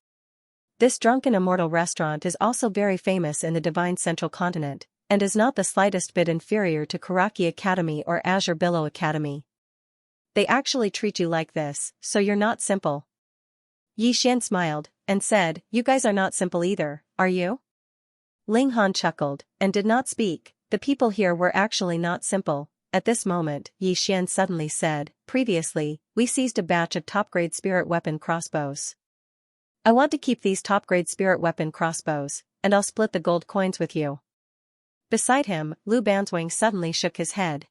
This Drunken Immortal Restaurant is also very famous in the Divine Central Continent, and is not the slightest bit inferior to Karaki Academy or Azure Billow Academy. They actually treat you like this, so you're not simple. Yi Xian smiled, and said, "You guys are not simple either, are you?" Ling Han chuckled, and did not speak. The people here were actually not simple. At this moment, Yi Xian suddenly said, "Previously, we seized a batch of top-grade spirit weapon crossbows. I want to keep these top-grade spirit weapon crossbows, and I'll split the gold coins with you." Beside him, Lu Banzwang suddenly shook his head.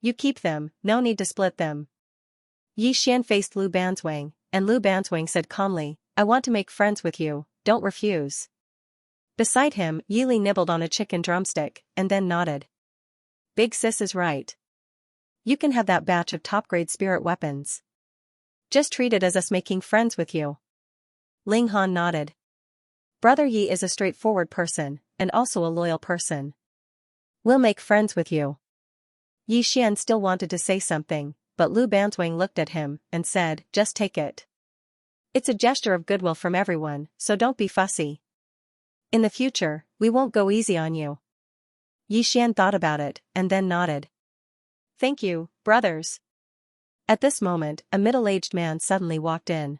"You keep them, no need to split them." Yi Xian faced Lu Banzwang, and Lu Banzwang said calmly, "I want to make friends with you, don't refuse." Beside him, Yi Li nibbled on a chicken drumstick, and then nodded. "Big sis is right. You can have that batch of top-grade spirit weapons. Just treat it as us making friends with you." Ling Han nodded. Brother Yi is a straightforward person, and also a loyal person. "We'll make friends with you." Yi Xian still wanted to say something, but Lu Banzwang looked at him, and said, "Just take it. It's a gesture of goodwill from everyone, so don't be fussy. In the future, we won't go easy on you." Yi Xian thought about it, and then nodded. "Thank you, brothers." At this moment, a middle-aged man suddenly walked in.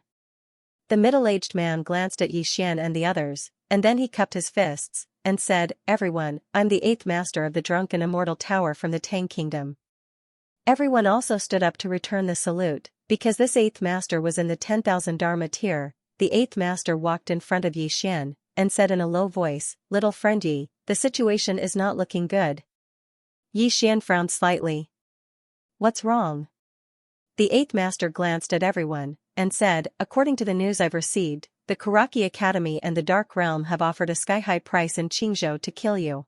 The middle-aged man glanced at Yi Xian and the others, and then he cupped his fists, and said, "Everyone, I'm the 8th master of the Drunken Immortal Tower from the Tang Kingdom." Everyone also stood up to return the salute, because this 8th master was in the 10,000 Dharma tier. The 8th master walked in front of Yi Xian, and said in a low voice, "Little friend Yi, the situation is not looking good." Yi Xian frowned slightly. "What's wrong?" The 8th master glanced at everyone, and said, "According to the news I've received, the Karaki Academy and the Dark Realm have offered a sky-high price in Qingzhou to kill you.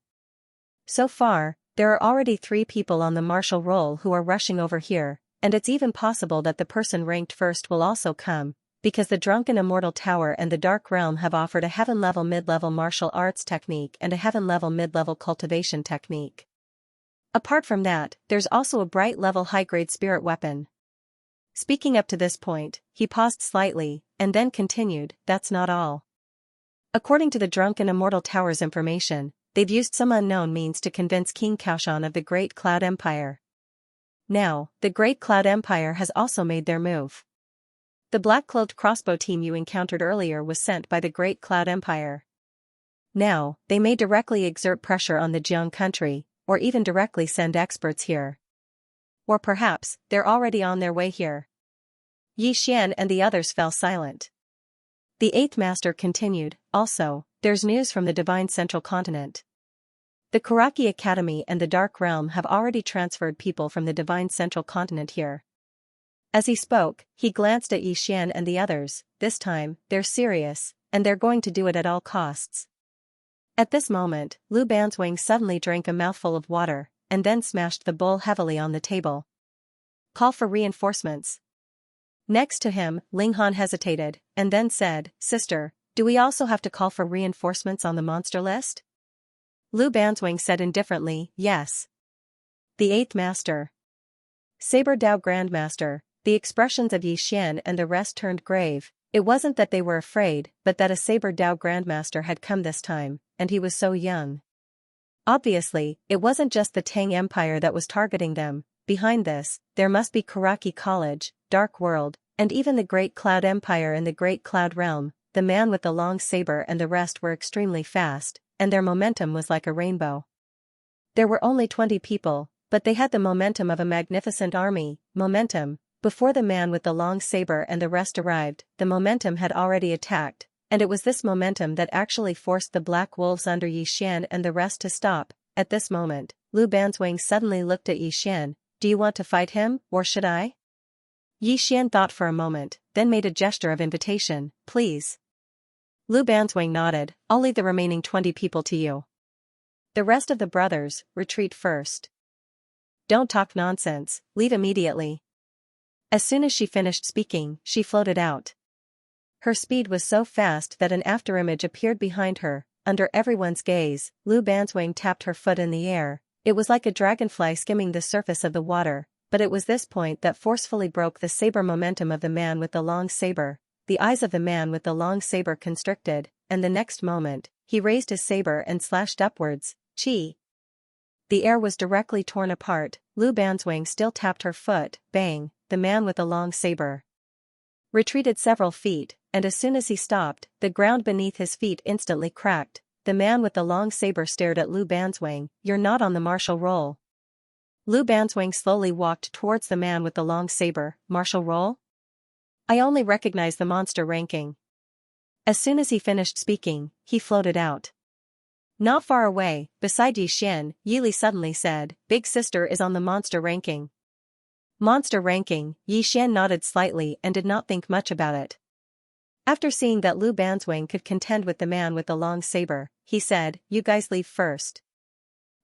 So far, there are already 3 people on the martial roll who are rushing over here, and it's even possible that the person ranked first will also come, because the Drunken Immortal Tower and the Dark Realm have offered a heaven-level mid-level martial arts technique and a heaven-level mid-level cultivation technique. Apart from that, there's also a bright-level high-grade spirit weapon. Speaking up to this point, he paused slightly, and then continued, that's not all. According to the Drunken Immortal Tower's information, they've used some unknown means to convince King Kaoshan of the Great Cloud Empire. Now, the Great Cloud Empire has also made their move. The black-cloaked crossbow team you encountered earlier was sent by the Great Cloud Empire. Now, they may directly exert pressure on the Jiang country, or even directly send experts here. Or perhaps, they're already on their way here. Yi Xian and the others fell silent. The Eighth Master continued, also, there's news from the Divine Central Continent. The Kuraki Academy and the Dark Realm have already transferred people from the Divine Central Continent here. As he spoke, he glanced at Yi Xian and the others. This time, they're serious, and they're going to do it at all costs. At this moment, Lu Banzwang suddenly drank a mouthful of water, and then smashed the bowl heavily on the table. Call for reinforcements. Next to him, Ling Han hesitated, and then said, Sister, do we also have to call for reinforcements on the monster list? Lu Banzwang said indifferently, yes. The Eighth Master. Saber Dao Grandmaster. The expressions of Yi Xian and the rest turned grave. It wasn't that they were afraid, but that a Saber Dao Grandmaster had come this time, and he was so young. Obviously, it wasn't just the Tang Empire that was targeting them. Behind this, there must be Kuraki College, Dark World, and even the Great Cloud Empire and the Great Cloud Realm. The man with the long saber and the rest were extremely fast, and their momentum was like a rainbow. There were only 20 people, but they had the momentum of a magnificent army. Momentum. Before the man with the long saber and the rest arrived, the momentum had already attacked, and it was this momentum that actually forced the Black Wolves under Yi Xian and the rest to stop. At this moment, Lu Banzwang suddenly looked at Yi Xian. Do you want to fight him, or should I? Yi Xian thought for a moment, then made a gesture of invitation, please. Lu Banzwang nodded, I'll leave the remaining 20 people to you. The rest of the brothers, retreat first. Don't talk nonsense, leave immediately. As soon as she finished speaking, she floated out. Her speed was so fast that an afterimage appeared behind her. Under everyone's gaze, Lu Banzwang tapped her foot in the air. It was like a dragonfly skimming the surface of the water, but it was this point that forcefully broke the saber momentum of the man with the long saber. The eyes of the man with the long saber constricted, and the next moment, he raised his saber and slashed upwards. Chi! The air was directly torn apart. Lu Banzwang still tapped her foot. Bang! The man with the long saber retreated several feet, and as soon as he stopped, the ground beneath his feet instantly cracked. The man with the long saber stared at Lu Banzwang. You're not on the martial roll. Lu Banzwang slowly walked towards the man with the long saber. Martial roll? I only recognize the monster ranking. As soon as he finished speaking, he floated out. Not far away, beside Yi Xian, Yili suddenly said, Big Sister is on the monster ranking. Monster ranking. Yi Xian nodded slightly and did not think much about it. After seeing that Lu Banzwang could contend with the man with the long saber, he said, You guys leave first.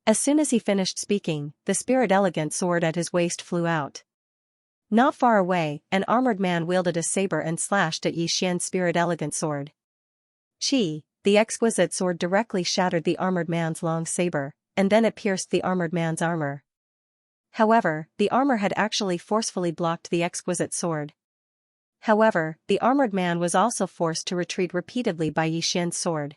As soon as he finished speaking, the spirit elegant sword at his waist flew out. Not far away, an armored man wielded a saber and slashed at Yi Xian's spirit elegant sword. Chi, the exquisite sword directly shattered the armored man's long saber, and then it pierced the armored man's armor. However, the armor had actually forcefully blocked the exquisite sword. However, the armored man was also forced to retreat repeatedly by Yi Xian's sword.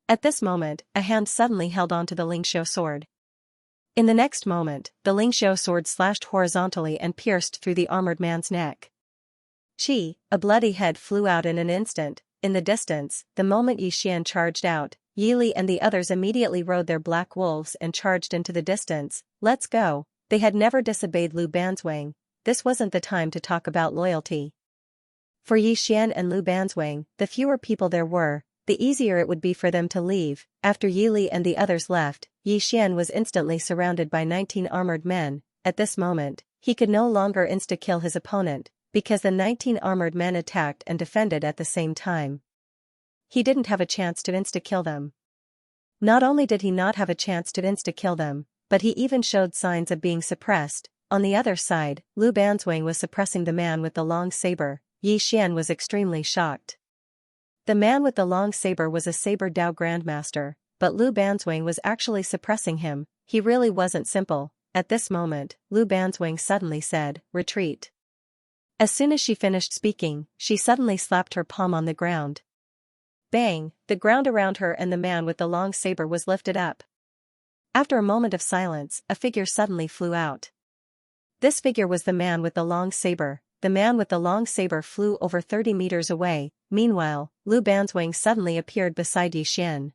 At this moment, a hand suddenly held onto the Lingxiu sword. In the next moment, the Lingxiu sword slashed horizontally and pierced through the armored man's neck. Chi, a bloody head flew out in an instant. In the distance, the moment Yi Xian charged out, Yili and the others immediately rode their black wolves and charged into the distance. Let's go. They had never disobeyed Lu Banzwang. This wasn't the time to talk about loyalty. For Yi Xian and Lu Banzwang, the fewer people there were, the easier it would be for them to leave. After Yili and the others left, Yi Xian was instantly surrounded by 19 armored men. At this moment, he could no longer insta-kill his opponent, because the 19 armored men attacked and defended at the same time. He didn't have a chance to insta-kill them. Not only did he not have a chance to insta-kill them, but he even showed signs of being suppressed. On the other side, Lu Banzwang was suppressing the man with the long saber. Yi Xian was extremely shocked. The man with the long saber was a Saber Dao Grandmaster, but Lu Banzwang was actually suppressing him. He really wasn't simple. At this moment, Lu Banzwang suddenly said, "Retreat." As soon as she finished speaking, she suddenly slapped her palm on the ground. Bang! The ground around her and the man with the long saber was lifted up. After a moment of silence, a figure suddenly flew out. This figure was the man with the long saber. The man with the long saber flew over 30 meters away. Meanwhile, Lu Banzwang suddenly appeared beside Yi Xian.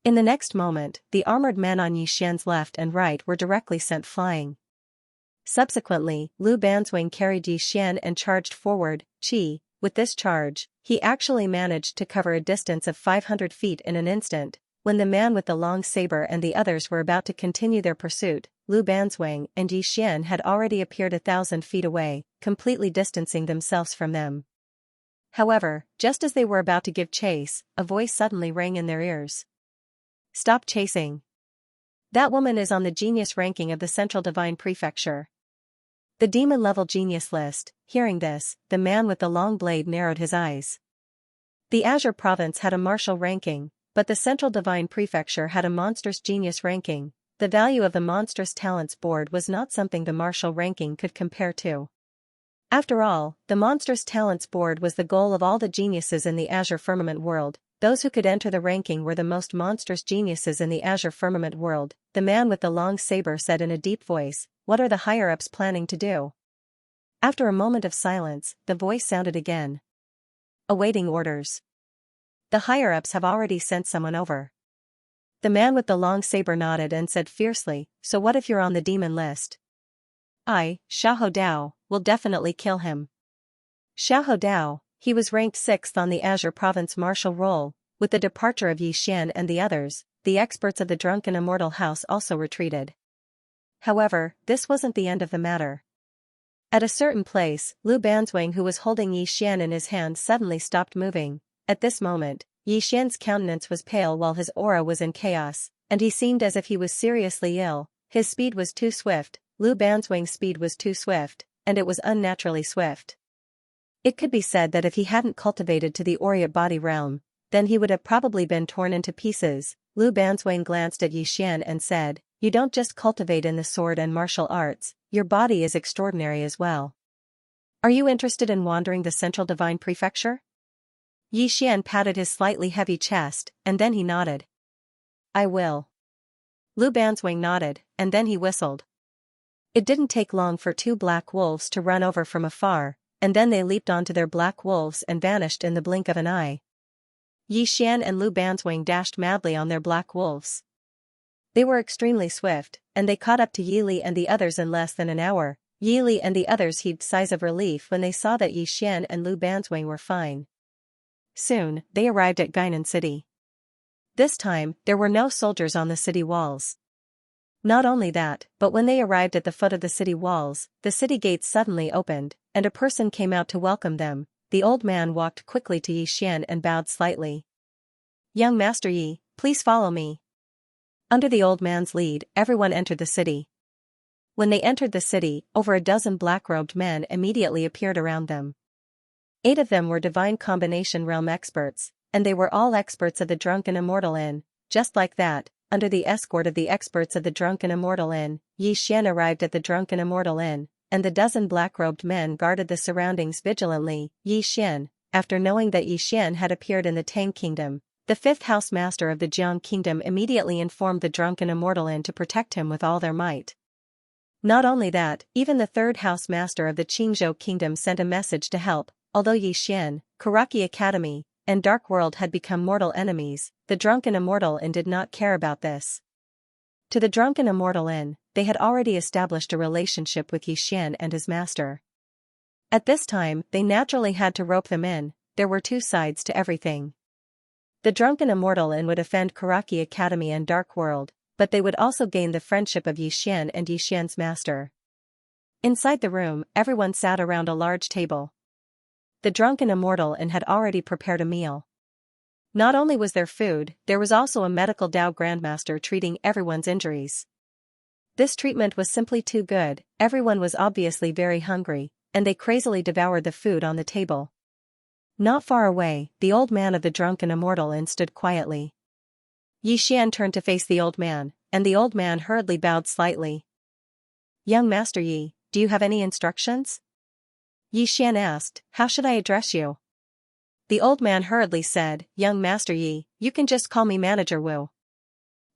In the next moment, the armored men on Yi Xian's left and right were directly sent flying. Subsequently, Lu Banzwang carried Yi Xian and charged forward. With this charge, he actually managed to cover a distance of 500 feet in an instant. When the man with the long saber and the others were about to continue their pursuit, Lu Banzwang and Yi Xian had already appeared 1,000 feet away, completely distancing themselves from them. However, just as they were about to give chase, a voice suddenly rang in their ears. "Stop chasing. That woman is on the genius ranking of the Central Divine Prefecture." The demon-level genius list. Hearing this, the man with the long blade narrowed his eyes. The Azure Province had a martial ranking, but the Central Divine Prefecture had a monstrous genius ranking. The value of the monstrous talents board was not something the martial ranking could compare to. After all, the monstrous talents board was the goal of all the geniuses in the Azure Firmament world. Those who could enter the ranking were the most monstrous geniuses in the Azure Firmament world. The man with the long saber said in a deep voice, "What are the higher-ups planning to do?" After a moment of silence, the voice sounded again. "Awaiting orders. The higher-ups have already sent someone over." The man with the long saber nodded and said fiercely, "So what if you're on the demon list?" "I, Xiahou Dao, will definitely kill him." Xiahou Dao, he was ranked 6th on the Azure Province martial roll. With the departure of Yi Xian and the others, the experts of the Drunken Immortal House also retreated. However, this wasn't the end of the matter. At a certain place, Lu Banzwang, who was holding Yi Xian in his hand, suddenly stopped moving. At this moment, Yi Xian's countenance was pale while his aura was in chaos, and he seemed as if he was seriously ill. His speed was too swift, Lu Banzwang's speed was too swift, and it was unnaturally swift. It could be said that if he hadn't cultivated to the Aureate body realm, then he would have probably been torn into pieces. Lu Banzwang glanced at Yi Xian and said, "You don't just cultivate in the sword and martial arts, your body is extraordinary as well. Are you interested in wandering the Central Divine Prefecture?" Yi Xian patted his slightly heavy chest, and then he nodded. "I will." Lu Banzwang nodded, and then he whistled. It didn't take long for 2 black wolves to run over from afar, and then they leaped onto their black wolves and vanished in the blink of an eye. Yi Xian and Lu Banzwang dashed madly on their black wolves. They were extremely swift, and they caught up to Yi Li and the others in less than an hour. Yi Li and the others heaved sighs of relief when they saw that Yi Xian and Lu Banzwang were fine. Soon, they arrived at Guinan City. This time, there were no soldiers on the city walls. Not only that, but when they arrived at the foot of the city walls, the city gates suddenly opened, and a person came out to welcome them. The old man walked quickly to Yi Xian and bowed slightly. "Young Master Yi, please follow me." Under the old man's lead, everyone entered the city. When they entered the city, over a dozen black-robed men immediately appeared around them. 8 of them were Divine Combination Realm experts, and they were all experts of the Drunken Immortal Inn. Just like that, under the escort of the experts of the Drunken Immortal Inn, Yi Xian arrived at the Drunken Immortal Inn, and the dozen black-robed men guarded the surroundings vigilantly. Yi Xian, after knowing that Yi Xian had appeared in the Tang Kingdom, the 5th House Master of the Jiang Kingdom immediately informed the Drunken Immortal Inn to protect him with all their might. Not only that, even the 3rd House Master of the Qingzhou Kingdom sent a message to help. Although Yi Xian, Karaki Academy, and Dark World had become mortal enemies, the Drunken Immortal Inn did not care about this. To the Drunken Immortal Inn, they had already established a relationship with Yi Xian and his master. At this time, they naturally had to rope them in. There were 2 sides to everything. The Drunken Immortal Inn would offend Karaki Academy and Dark World, but they would also gain the friendship of Yi Xian and Yi Xian's master. Inside the room, everyone sat around a large table. The Drunken Immortal Inn had already prepared a meal. Not only was there food, there was also a medical Dao Grandmaster treating everyone's injuries. This treatment was simply too good, everyone was obviously very hungry, and they crazily devoured the food on the table. Not far away, the old man of the drunken immortal inn stood quietly. Xian turned to face the old man, and the old man hurriedly bowed slightly. "Young Master Yi, do you have any instructions?" Xian asked, "How should I address you?" The old man hurriedly said, "Young Master Yi, you can just call me Manager Wu."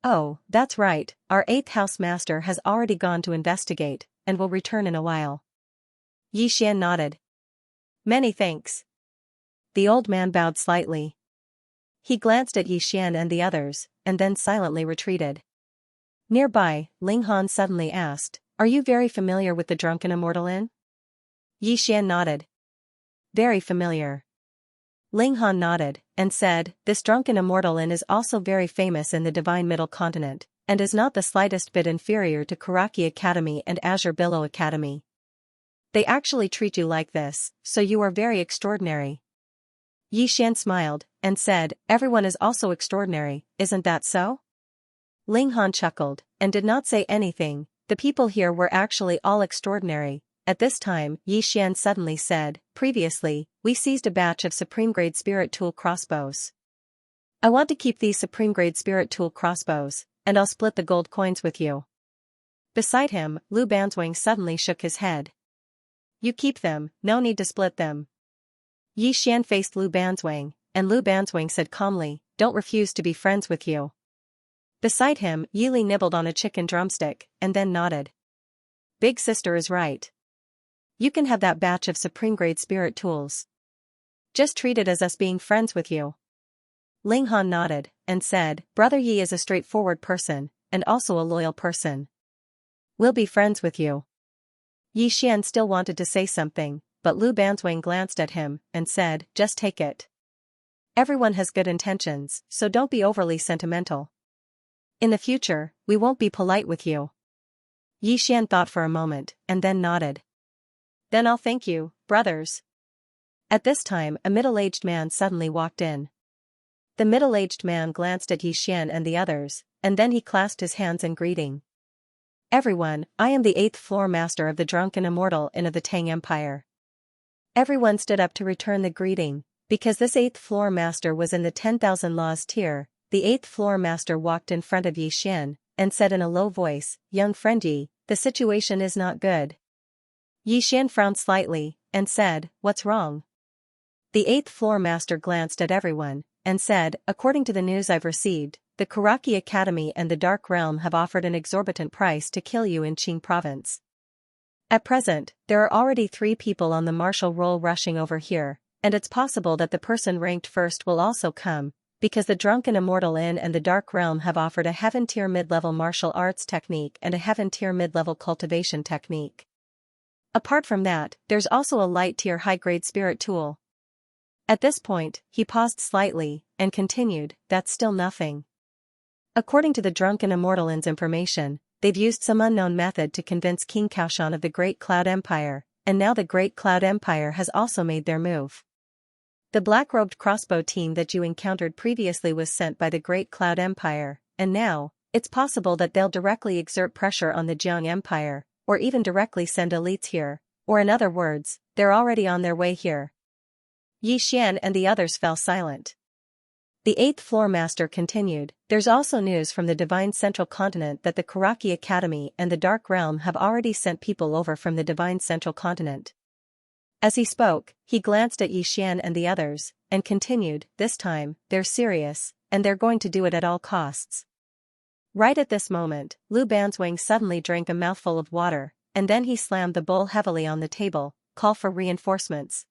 "Oh, that's right, our 8th house master has already gone to investigate, and will return in a while." Xian nodded. "Many thanks." The old man bowed slightly. He glanced at Xian and the others, and then silently retreated. Nearby, Ling Han suddenly asked, "Are you very familiar with the Drunken Immortal Inn?" Xian nodded. "Very familiar." Ling Han nodded, and said, "This Drunken Immortal Inn is also very famous in the Divine Middle Continent, and is not the slightest bit inferior to Karaki Academy and Azure Billow Academy. They actually treat you like this, so you are very extraordinary." Xian smiled, and said, "Everyone is also extraordinary, isn't that so?" Ling Han chuckled, and did not say anything. The people here were actually all extraordinary. At this time, Xian suddenly said, "Previously, we seized a batch of supreme-grade spirit tool crossbows. I want to keep these supreme-grade spirit tool crossbows, and I'll split the gold coins with you." Beside him, Lu Banzwang suddenly shook his head. "You keep them, no need to split them." Xian faced Lu Banzwang, and Lu Banzwang said calmly, "Don't refuse to be friends with you." Beside him, Yili nibbled on a chicken drumstick, and then nodded. "Big sister is right. You can have that batch of supreme-grade spirit tools. Just treat it as us being friends with you." Ling Han nodded, and said, "Brother Yi is a straightforward person, and also a loyal person. We'll be friends with you." Xian still wanted to say something, but Lu Banzwang glanced at him, and said, "Just take it. Everyone has good intentions, so don't be overly sentimental. In the future, we won't be polite with you." Xian thought for a moment, and then nodded. "Then I'll thank you, brothers." At this time, a middle-aged man suddenly walked in. The middle-aged man glanced at Xian and the others, and then he clasped his hands in greeting. "Everyone, I am the 8th floor master of the Drunken Immortal Inn of the Tang Empire." Everyone stood up to return the greeting. Because this 8th floor master was in the 10,000 laws tier, the 8th floor master walked in front of Xian, and said in a low voice, "Young friend Yi, the situation is not good." Xian frowned slightly, and said, "What's wrong?" The 8th floor master glanced at everyone, and said, "According to the news I've received, the Karaki Academy and the Dark Realm have offered an exorbitant price to kill you in Qing Province. At present, there are already 3 people on the martial roll rushing over here, and it's possible that the person ranked first will also come, because the Drunken Immortal Inn and the Dark Realm have offered a heaven-tier mid-level martial arts technique and a heaven-tier mid-level cultivation technique. Apart from that, there's also a light-tier high-grade spirit tool." At this point, he paused slightly, and continued, "That's still nothing. According to the Drunken Immortal Inn's information, they've used some unknown method to convince King Kaoshan of the Great Cloud Empire, and now the Great Cloud Empire has also made their move. The black-robed crossbow team that you encountered previously was sent by the Great Cloud Empire, and now, it's possible that they'll directly exert pressure on the Jiang Empire, or even directly send elites here, or in other words, they're already on their way here." Xian and the others fell silent. The 8th floor master continued, "There's also news from the Divine Central Continent that the Karaki Academy and the Dark Realm have already sent people over from the Divine Central Continent." As he spoke, he glanced at Xian and the others, and continued, "This time, they're serious, and they're going to do it at all costs." Right at this moment, Lu Banzwang suddenly drank a mouthful of water, and then he slammed the bowl heavily on the table. "Call for reinforcements."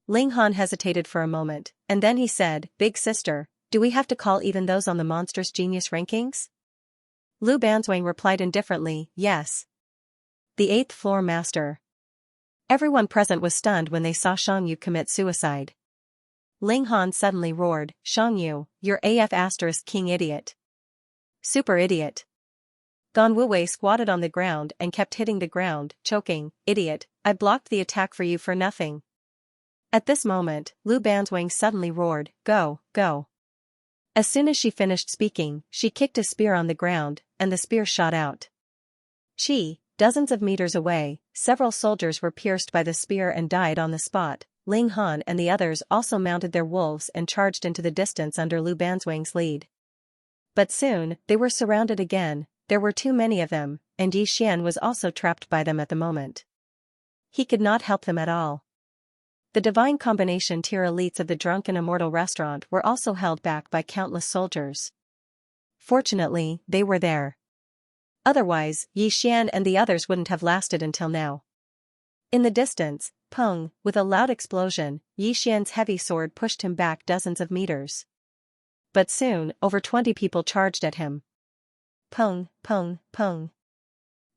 Ling Han hesitated for a moment, and then he said, "Big sister, do we have to call even those on the monstrous genius rankings?" Lu Banzwang replied indifferently, "Yes." The 8th floor master. Everyone present was stunned when they saw Shangyu commit suicide. Ling Han suddenly roared, "Shangyu, you're AF** king idiot. Super idiot." Gan Wuwei squatted on the ground and kept hitting the ground, choking, "Idiot, I blocked the attack for you for nothing." At this moment, Lu Banzwang suddenly roared, "Go, go." As soon as she finished speaking, she kicked a spear on the ground, and the spear shot out. Dozens of meters away, several soldiers were pierced by the spear and died on the spot. Ling Han and the others also mounted their wolves and charged into the distance under Lu Banzwang's lead. But soon, they were surrounded again. There were too many of them, and Yi Xian was also trapped by them at the moment. He could not help them at all. The divine combination tier elites of the drunken immortal restaurant were also held back by countless soldiers. Fortunately, they were there. Otherwise, Yi Xian and the others wouldn't have lasted until now. In the distance, Peng, with a loud explosion, Yi Xian's heavy sword pushed him back dozens of meters. But soon, over 20 people charged at him. Peng.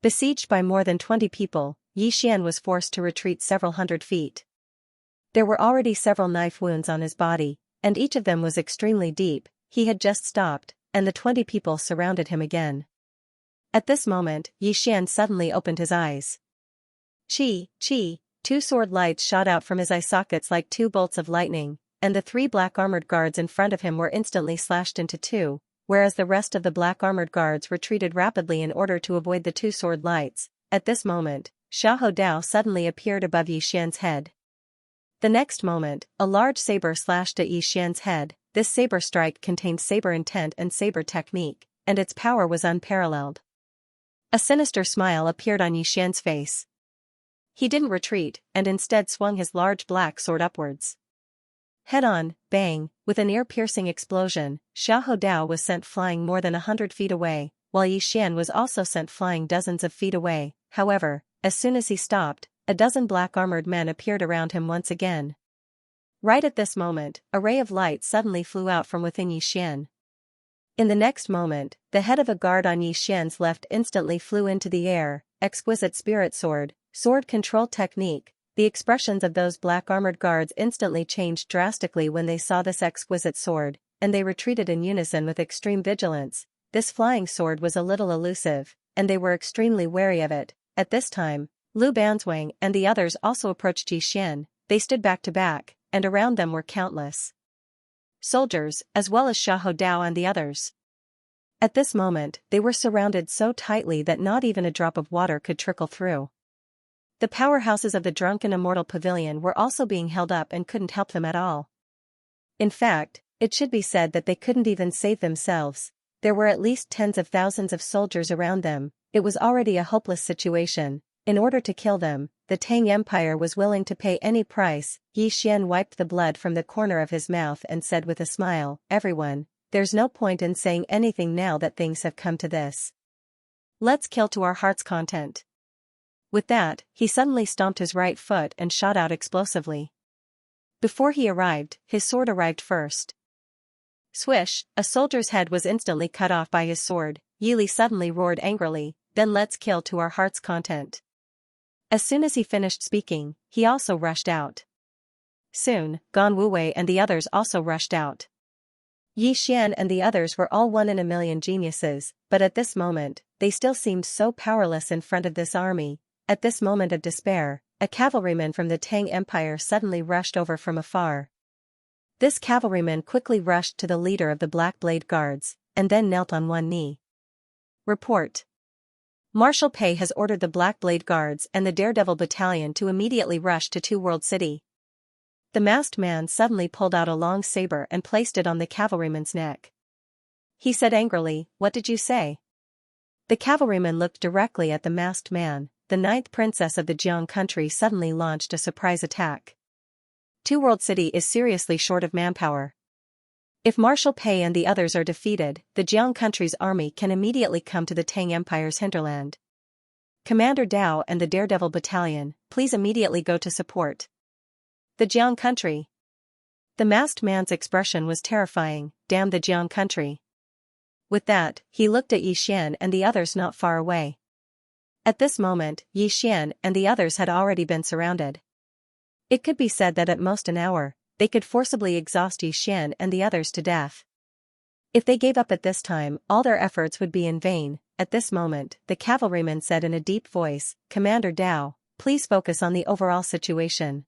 Besieged by more than 20 people, Yi Xian was forced to retreat several hundred feet. There were already several knife wounds on his body, and each of them was extremely deep. He had just stopped, and the 20 people surrounded him again. At this moment, Yi Xian suddenly opened his eyes. Two sword lights shot out from his eye sockets like two bolts of lightning, and the 3 black armored guards in front of him were instantly slashed into two, whereas the rest of the black armored guards retreated rapidly in order to avoid the 2 sword lights. At this moment, Xiahou Dao suddenly appeared above Yi Xian's head. The next moment, a large saber slashed at Yi Xian's head. This saber strike contained saber intent and saber technique, and its power was unparalleled. A sinister smile appeared on Yi Xian's face. He didn't retreat, and instead swung his large black sword upwards. Head-on, bang, with an ear-piercing explosion, Xiahou Dao was sent flying more than 100 feet away, while Yi Xian was also sent flying dozens of feet away. However, as soon as he stopped, a dozen black armored men appeared around him once again. Right at this moment, a ray of light suddenly flew out from within Yi Xian. In the next moment, the head of a guard on Yi Xian's left instantly flew into the air. Exquisite spirit sword control technique. The expressions of those black armored guards instantly changed drastically when they saw this exquisite sword, and they retreated in unison with extreme vigilance. This flying sword was a little elusive, and they were extremely wary of it. At this time, Lu Banzwang and the others also approached Yi Xian. They stood back to back, and around them were countless soldiers, as well as Xiahou Dao and the others. At this moment, they were surrounded so tightly that not even a drop of water could trickle through. The powerhouses of the drunken immortal pavilion were also being held up and couldn't help them at all. In fact, it should be said that they couldn't even save themselves. There were at least tens of thousands of soldiers around them. It was already a hopeless situation. In order to kill them, the Tang Empire was willing to pay any price. Yi Xian wiped the blood from the corner of his mouth and said with a smile, "Everyone, there's no point in saying anything now that things have come to this. Let's kill to our heart's content." With that, he suddenly stomped his right foot and shot out explosively. Before he arrived, his sword arrived first. Swish, a soldier's head was instantly cut off by his sword. Yi Li suddenly roared angrily, "Then let's kill to our heart's content." As soon as he finished speaking, he also rushed out. Soon, Gan Wuwei and the others also rushed out. Yi Xian and the others were all 1 in a million geniuses, but at this moment, they still seemed so powerless in front of this army. At this moment of despair, a cavalryman from the Tang Empire suddenly rushed over from afar. This cavalryman quickly rushed to the leader of the Black Blade Guards, and then knelt on one knee. Report. Marshal Pei has ordered the Black Blade Guards and the Daredevil Battalion to immediately rush to Two World City. The masked man suddenly pulled out a long saber and placed it on the cavalryman's neck. He said angrily, "What did you say?" The cavalryman looked directly at the masked man. The 9th princess of the Jiang country suddenly launched a surprise attack. Two World City is seriously short of manpower. If Marshal Pei and the others are defeated, the Jiang country's army can immediately come to the Tang Empire's hinterland. Commander Dao and the Daredevil Battalion, please immediately go to support the Jiang country. The masked man's expression was terrifying. Damn the Jiang country. With that, he looked at Yi Xian and the others not far away. At this moment, Yi Xian and the others had already been surrounded. It could be said that at most an hour, they could forcibly exhaust Yi Xian and the others to death. If they gave up at this time, all their efforts would be in vain. At this moment, the cavalryman said in a deep voice, "Commander Dao, please focus on the overall situation."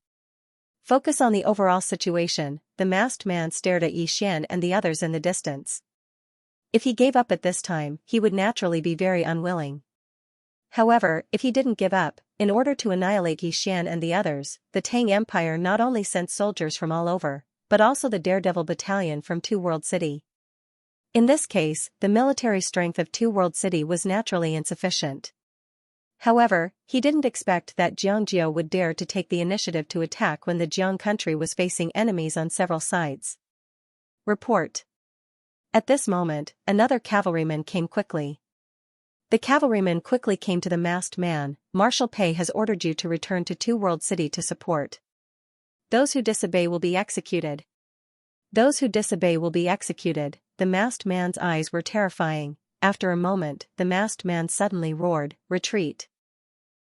Focus on the overall situation. The masked man stared at Yi Xian and the others in the distance. If he gave up at this time, he would naturally be very unwilling. However, if he didn't give up, in order to annihilate Yixian and the others, the Tang Empire not only sent soldiers from all over, but also the Daredevil Battalion from Two World City. In this case, the military strength of Two World City was naturally insufficient. However, he didn't expect that Xianxia would dare to take the initiative to attack when the Jiang country was facing enemies on several sides. Report. At this moment, another cavalryman came quickly. The cavalryman quickly came to the masked man. Marshal Pei has ordered you to return to Two World City to support. Those who disobey will be executed. Those who disobey will be executed. The masked man's eyes were terrifying. After a moment, the masked man suddenly roared, "Retreat!"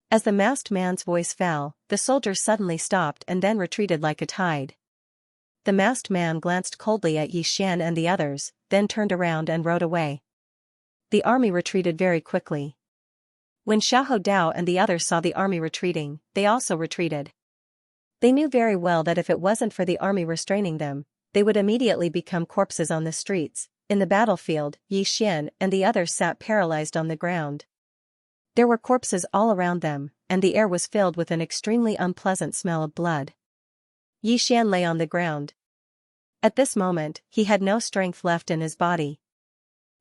As the masked man's voice fell, the soldiers suddenly stopped and then retreated like a tide. The masked man glanced coldly at Yixian and the others, then turned around and rode away. The army retreated very quickly. When Xiahou Dao and the others saw the army retreating, they also retreated. They knew very well that if it wasn't for the army restraining them, they would immediately become corpses on the streets. In the battlefield, Yixian and the others sat paralyzed on the ground. There were corpses all around them, and the air was filled with an extremely unpleasant smell of blood. Yixian lay on the ground. At this moment, he had no strength left in his body.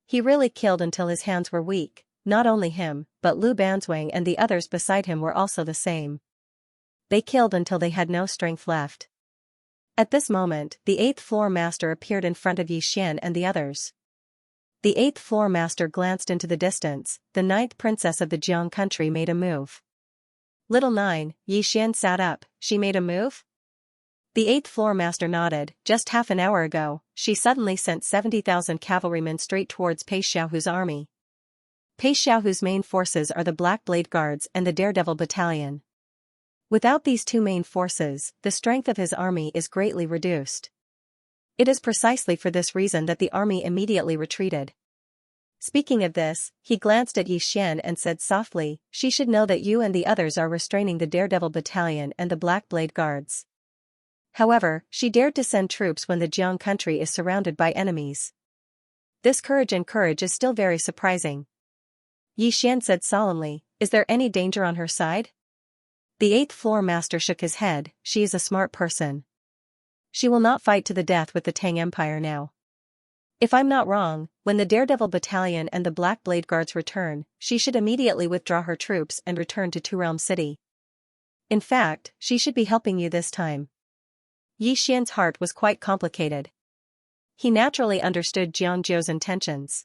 He really killed until his hands were weak. Not only him, but Lu Banzwang and the others beside him were also the same. They killed until they had no strength left. At this moment, the 8th floor master appeared in front of Yixian and the others. The 8th floor master glanced into the distance. The 9th princess of the Jiang country made a move. Little 9, Yixian sat up. She made a move? The 8th floor master nodded. Just half an hour ago, she suddenly sent 70,000 cavalrymen straight towards Pei Xiaohu's army. Pei Xiaohu's main forces are the Black Blade Guards and the Daredevil Battalion. Without these two main forces, the strength of his army is greatly reduced. It is precisely for this reason that the army immediately retreated. Speaking of this, he glanced at Yixian and said softly, "She should know that you and the others are restraining the Daredevil Battalion and the Black Blade Guards." However, she dared to send troops when the Jiang country is surrounded by enemies. This courage is still very surprising. Yixian said solemnly, "Is there any danger on her side?" The 8th floor master shook his head. "She is a smart person. She will not fight to the death with the Tang Empire now. If I'm not wrong, when the Daredevil Battalion and the Black Blade Guards return, she should immediately withdraw her troops and return to Two Realm City. In fact, she should be helping you this time." Yixian's heart was quite complicated. He naturally understood Jiangzhou's intentions.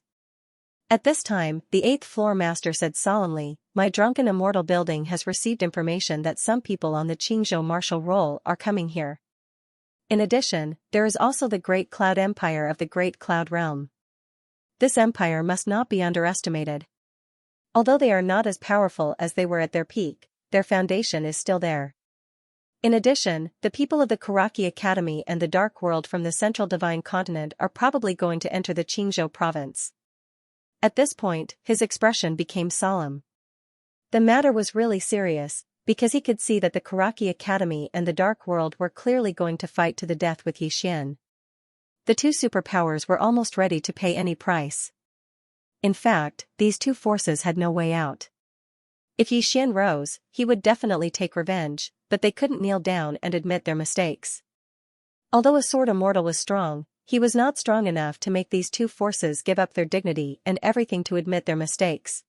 At this time, the 8th floor master said solemnly, "My drunken immortal building has received information that some people on the Qingzhou martial roll are coming here. In addition, there is also the Great Cloud Empire of the Great Cloud Realm. This empire must not be underestimated. Although they are not as powerful as they were at their peak, their foundation is still there. In addition, the people of the Karaki Academy and the Dark World from the Central Divine Continent are probably going to enter the Qingzhou province." At this point, his expression became solemn. The matter was really serious, because he could see that the Karaki Academy and the Dark World were clearly going to fight to the death with Yixian. The two superpowers were almost ready to pay any price. In fact, these two forces had no way out. If Yixian rose, he would definitely take revenge, but they couldn't kneel down and admit their mistakes. Although a sword immortal was strong, he was not strong enough to make these two forces give up their dignity and everything to admit their mistakes.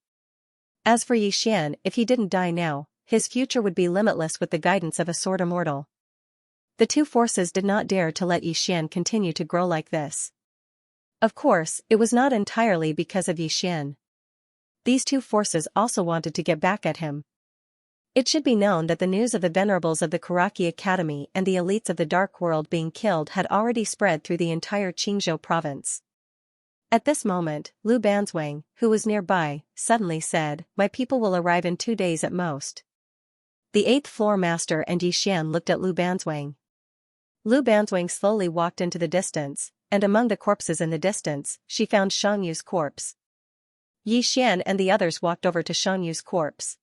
As for Yixian, if he didn't die now, his future would be limitless with the guidance of a sword immortal. The two forces did not dare to let Yixian continue to grow like this. Of course, it was not entirely because of Yixian. These two forces also wanted to get back at him. It should be known that the news of the Venerables of the Karaki Academy and the elites of the Dark World being killed had already spread through the entire Qingzhou province. At this moment, Lu Banzwang, who was nearby, suddenly said, "My people will arrive in 2 days at most." The 8th floor master and Yixian looked at Lu Banzwang. Lu Banzwang slowly walked into the distance, and among the corpses in the distance, she found Xiangyu's corpse. Yixian and the others walked over to Xiangyu's corpse.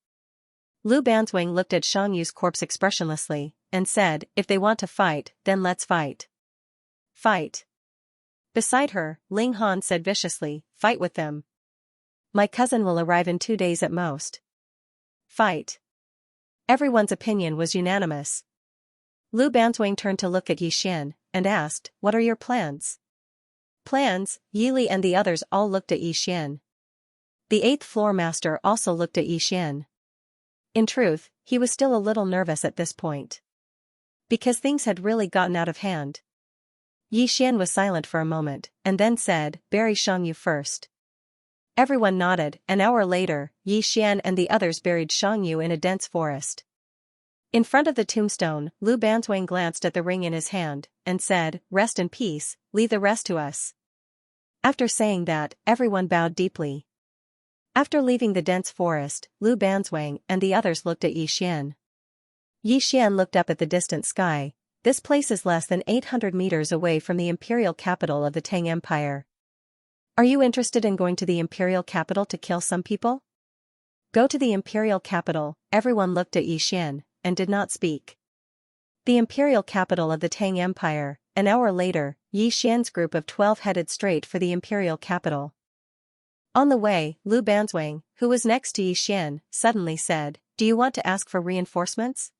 Lu Banzwang looked at Xiangyu's corpse expressionlessly, and said, "If they want to fight, then let's fight." "Fight." Beside her, Ling Han said viciously, "Fight with them. My cousin will arrive in 2 days at most." Fight. Everyone's opinion was unanimous. Lu Banzwang turned to look at Yixian, and asked, "What are your plans?" Plans? Yili and the others all looked at Yixian. The 8th floor master also looked at Yixian. In truth, he was still a little nervous at this point. Because things had really gotten out of hand. Yixian was silent for a moment, and then said, "Bury Xianxia first." Everyone nodded. An hour later, Yixian and the others buried Xianxia in a dense forest. In front of the tombstone, Lu Banzwang glanced at the ring in his hand, and said, "Rest in peace, leave the rest to us." After saying that, everyone bowed deeply. After leaving the dense forest, Lu Banzwang and the others looked at Yixian. Yixian looked up at the distant sky. This place is less than 800 meters away from the imperial capital of the Tang Empire. Are you interested in going to the imperial capital to kill some people? Go to the imperial capital. Everyone looked at Yixian, and did not speak. The imperial capital of the Tang Empire. An hour later, Yixian's group of 12 headed straight for the imperial capital. On the way, Lu Banzwang, who was next to Yixian, suddenly said, "Do you want to ask for reinforcements?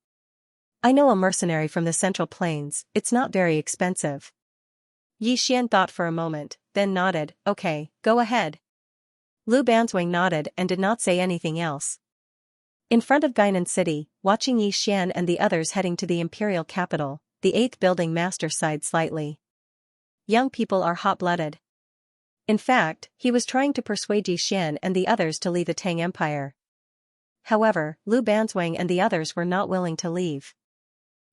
I know a mercenary from the Central Plains. It's not very expensive." Yixian thought for a moment, then nodded, "Okay, go ahead." Lu Banzwang nodded and did not say anything else. In front of Gainan City, watching Yixian and the others heading to the imperial capital, the 8th building master sighed slightly. Young people are hot-blooded. In fact, he was trying to persuade Yixian and the others to leave the Tang Empire. However, Lu Banzwang and the others were not willing to leave.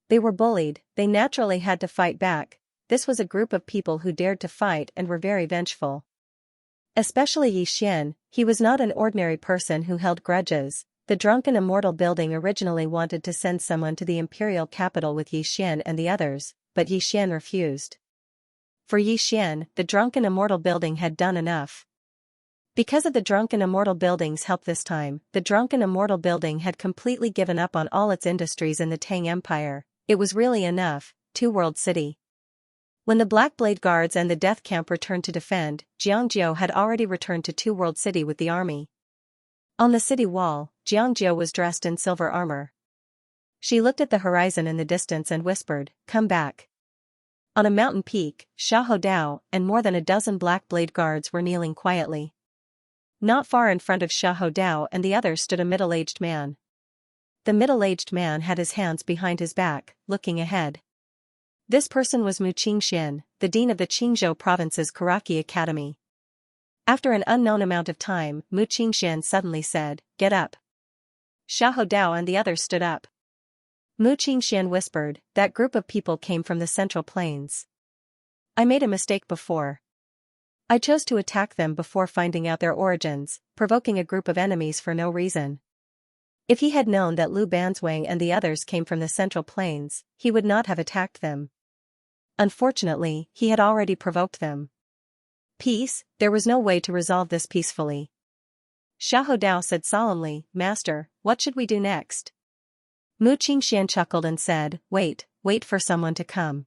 They were bullied, they naturally had to fight back. This was a group of people who dared to fight and were very vengeful. Especially Yixian, he was not an ordinary person who held grudges. The drunken immortal building originally wanted to send someone to the imperial capital with Yixian and the others, but Yixian refused. For Yixian, the drunken immortal building had done enough. Because of the drunken immortal building's help this time, the drunken immortal building had completely given up on all its industries in the Tang Empire. It was really enough. Two-World City. When the Black Blade Guards and the Death Camp returned to defend, Xianxia had already returned to Two-World City with the army. On the city wall, Xianxia was dressed in silver armor. She looked at the horizon in the distance and whispered, "Come back." On a mountain peak, Xiahou Dao and more than a dozen Black Blade Guards were kneeling quietly. Not far in front of Xiahou Dao and the others stood a middle-aged man. The middle-aged man had his hands behind his back, looking ahead. This person was Mu Qingxian, the dean of the Qingzhou province's Karaki Academy. After an unknown amount of time, Mu Qingxian suddenly said, "Get up." Xiahou Dao and the others stood up. Mu Qingxian whispered, "That group of people came from the Central Plains. I made a mistake before. I chose to attack them before finding out their origins, provoking a group of enemies for no reason. If he had known that Lu Banzwang and the others came from the Central Plains, he would not have attacked them. Unfortunately, he had already provoked them. Peace? There was no way to resolve this peacefully. Xiahou Dao said solemnly, "Master, what should we do next?" Mu Qingxian chuckled and said, wait for someone to come.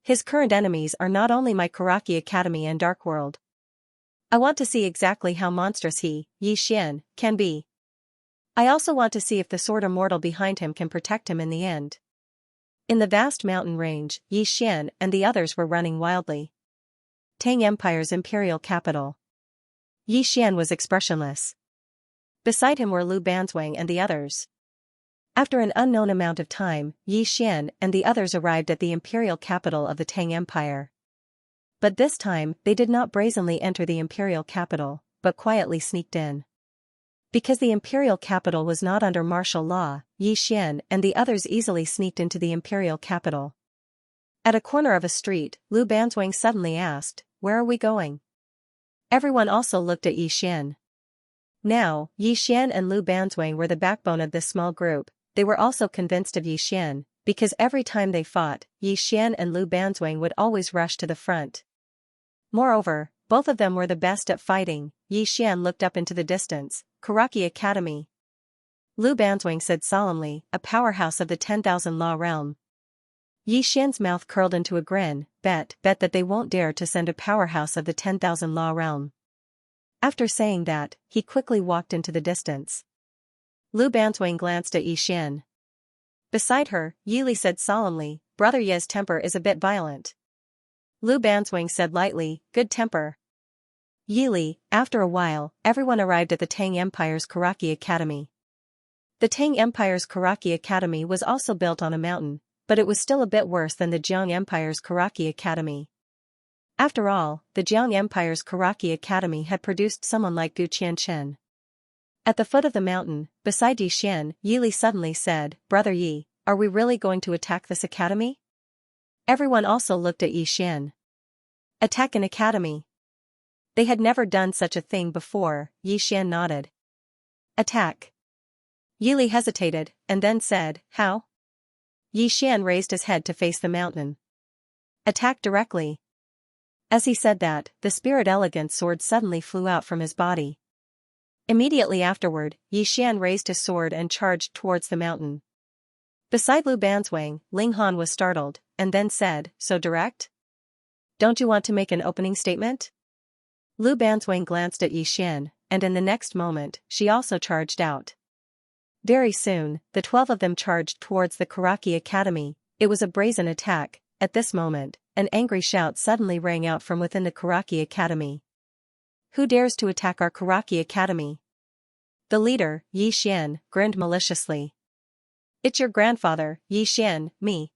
His current enemies are not only my Karaki Academy and Dark World. I want to see exactly how monstrous he, Yixian, can be. I also want to see if the sword immortal behind him can protect him in the end. In the vast mountain range, Yixian and the others were running wildly. Tang Empire's imperial capital. Yixian was expressionless. Beside him were Lu Banzwang and the others. After an unknown amount of time, Yixian and the others arrived at the imperial capital of the Tang Empire. But this time, they did not brazenly enter the imperial capital, but quietly sneaked in. Because the imperial capital was not under martial law, Yixian and the others easily sneaked into the imperial capital. At a corner of a street, Lu Banzwang suddenly asked, "Where are we going?" Everyone also looked at Yixian. Now, Yixian and Lu Banzwang were the backbone of this small group. They were also convinced of Yixian, because every time they fought, Yixian and Lu Banzwang would always rush to the front. Moreover, both of them were the best at fighting. Yixian looked up into the distance. Karaki Academy. Lu Banzwang said solemnly, "A powerhouse of the 10,000 Law realm." Yixian's mouth curled into a grin, bet that they won't dare to send a powerhouse of the 10,000 Law realm. After saying that, he quickly walked into the distance. Lu Banzwang glanced at Yixian. Beside her, Yili said solemnly, Brother Ye's temper is a bit violent. Lu Banzwang said lightly, good temper. Yili, after a while, everyone arrived at the Tang Empire's Karaki Academy. The Tang Empire's Karaki Academy was also built on a mountain, but it was still a bit worse than the Jiang Empire's Karaki Academy. After all, the Jiang Empire's Karaki Academy had produced someone like Gu Qianchen. At the foot of the mountain, beside Yixian, Yili suddenly said, Brother Yi, are we really going to attack this academy? Everyone also looked at Yixian. Attack an academy? They had never done such a thing before. Yixian nodded. Attack. Yili hesitated, and then said, how? Yixian raised his head to face the mountain. Attack directly. As he said that, the spirit elegant sword suddenly flew out from his body. Immediately afterward, Yixian raised his sword and charged towards the mountain. Beside Lu Banzwang, Ling Han was startled, and then said, so direct? Don't you want to make an opening statement? Lu Banzwang glanced at Yixian, and in the next moment, she also charged out. Very soon, the 12 of them charged towards the Karaki Academy. It was a brazen attack. At this moment, an angry shout suddenly rang out from within the Karaki Academy. Who dares to attack our Karaki Academy? The leader, Yixian, grinned maliciously. It's your grandfather, Yixian, me.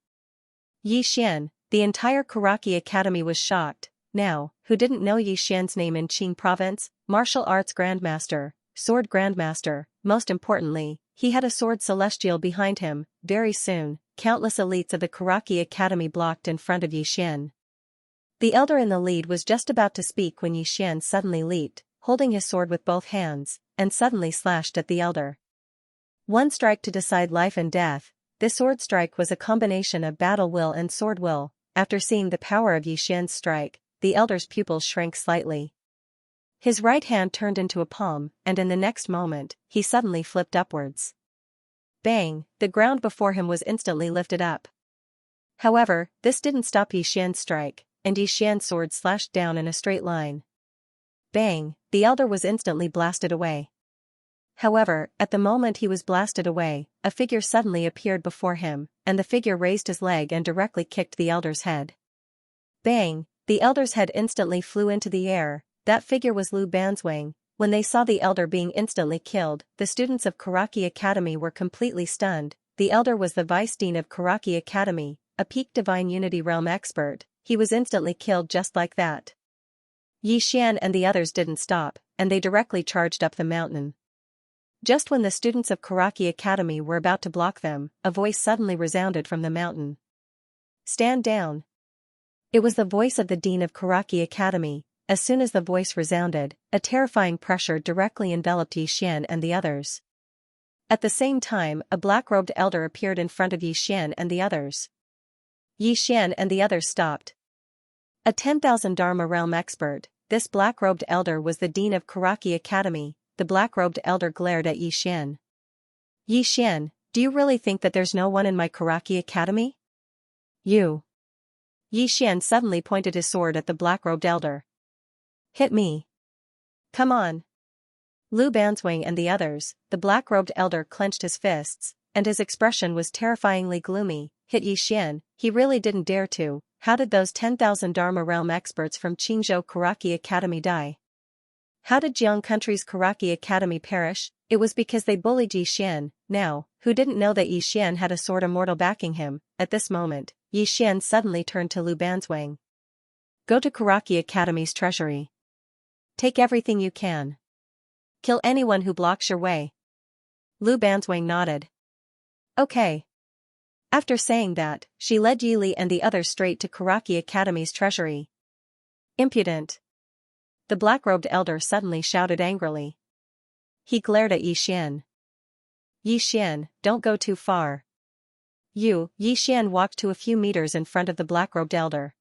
Yixian, the entire Karaki Academy was shocked. Now, who didn't know Yixian's name in Qing Province? Martial arts grandmaster, sword grandmaster, most importantly, he had a sword celestial behind him. Very soon, countless elites of the Karaki Academy blocked in front of Yixian. The elder in the lead was just about to speak when Yixian suddenly leaped, holding his sword with both hands, and suddenly slashed at the elder. One strike to decide life and death. This sword strike was a combination of battle will and sword will. After seeing the power of Yixian's strike, the elder's pupils shrank slightly. His right hand turned into a palm, and in the next moment, he suddenly flipped upwards. Bang! The ground before him was instantly lifted up. However, this didn't stop Yixian's strike, and Yixian's sword slashed down in a straight line. Bang! The elder was instantly blasted away. However, at the moment he was blasted away, a figure suddenly appeared before him, and the figure raised his leg and directly kicked the elder's head. Bang! The elder's head instantly flew into the air. That figure was Lu Banzwang. When they saw the elder being instantly killed, the students of Karaki Academy were completely stunned. The elder was the vice dean of Karaki Academy, a peak divine unity realm expert. He was instantly killed just like that. Yixian and the others didn't stop, and they directly charged up the mountain. Just when the students of Karaki Academy were about to block them, a voice suddenly resounded from the mountain. Stand down. It was the voice of the dean of Karaki Academy. As soon as the voice resounded, a terrifying pressure directly enveloped Yixian and the others. At the same time, a black-robed elder appeared in front of Yixian and the others. Yixian and the others stopped. A 10,000 Dharma realm expert, this black-robed elder was the dean of Karaki Academy. The black-robed elder glared at Yixian. Yixian, do you really think that there's no one in my Karaki Academy? You. Yixian suddenly pointed his sword at the black-robed elder. Hit me. Come on. Lu Banzwang and the others, the black-robed elder clenched his fists, and his expression was terrifyingly gloomy. Hit Yixian, he really didn't dare to. How did those 10,000 Dharma realm experts from Qingzhou Karaki Academy die? How did Jiang Country's Karaki Academy perish? It was because they bullied Yixian. Now, who didn't know that Yixian had a sword immortal backing him? At this moment, Yixian suddenly turned to Lu Banzwang. Go to Karaki Academy's treasury. Take everything you can. Kill anyone who blocks your way. Lu Banzwang nodded. Okay. After saying that, she led Yili and the others straight to Karaki Academy's treasury. Impudent. The black-robed elder suddenly shouted angrily. He glared at Yixian. Yixian, don't go too far. Yixian walked to a few meters in front of the black-robed elder.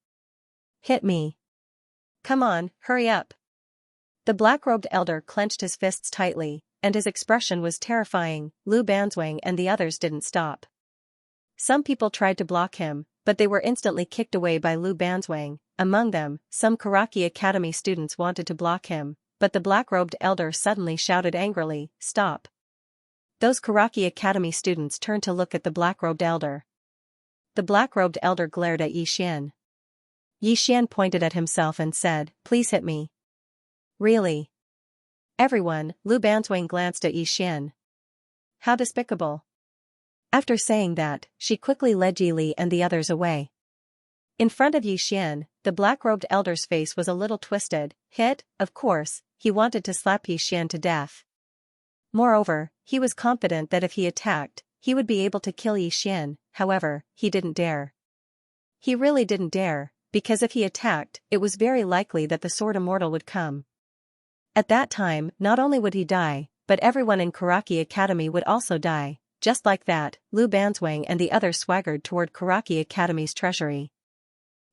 Hit me. Come on, hurry up. The black-robed elder clenched his fists tightly, and his expression was terrifying. Lu Banzwang and the others didn't stop. Some people tried to block him, but they were instantly kicked away by Lu Banzwang. Among them, some Karaki Academy students wanted to block him, but the black-robed elder suddenly shouted angrily, Stop. Those Karaki Academy students turned to look at the black-robed elder. The black-robed elder glared at Xian. Xian pointed at himself and said, "Please hit me." "Really?" Everyone, Lu Banzwang glanced at Xian. How despicable. After saying that, she quickly led Yi Li and the others away. In front of Xian, the black-robed elder's face was a little twisted. Of course, he wanted to slap Xian to death. Moreover, he was confident that if he attacked, he would be able to kill Xian. However, he didn't dare. He really didn't dare, because if he attacked, it was very likely that the Sword Immortal would come. At that time, not only would he die, but everyone in Karaki Academy would also die. Just like that, Lu Banzwang and the others swaggered toward Karaki Academy's treasury.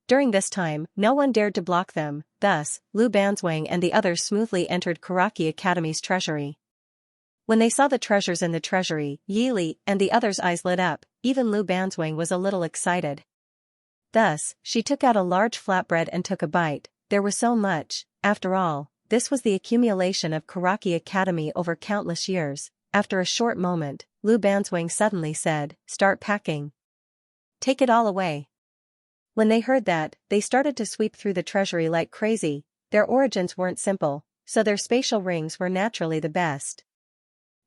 During this time, no one dared to block them, thus, Lu Banzwang and the others smoothly entered Karaki Academy's treasury. When they saw the treasures in the treasury, Yi Li and the others' eyes lit up. Even Lu Banzwang was a little excited. Thus, she took out a large flatbread and took a bite. There was so much. After all, this was the accumulation of Karaki Academy over countless years. After a short moment, Lu Banzwang suddenly said, "Start packing. Take it all away." When they heard that, they started to sweep through the treasury like crazy. Their origins weren't simple, so their spatial rings were naturally the best.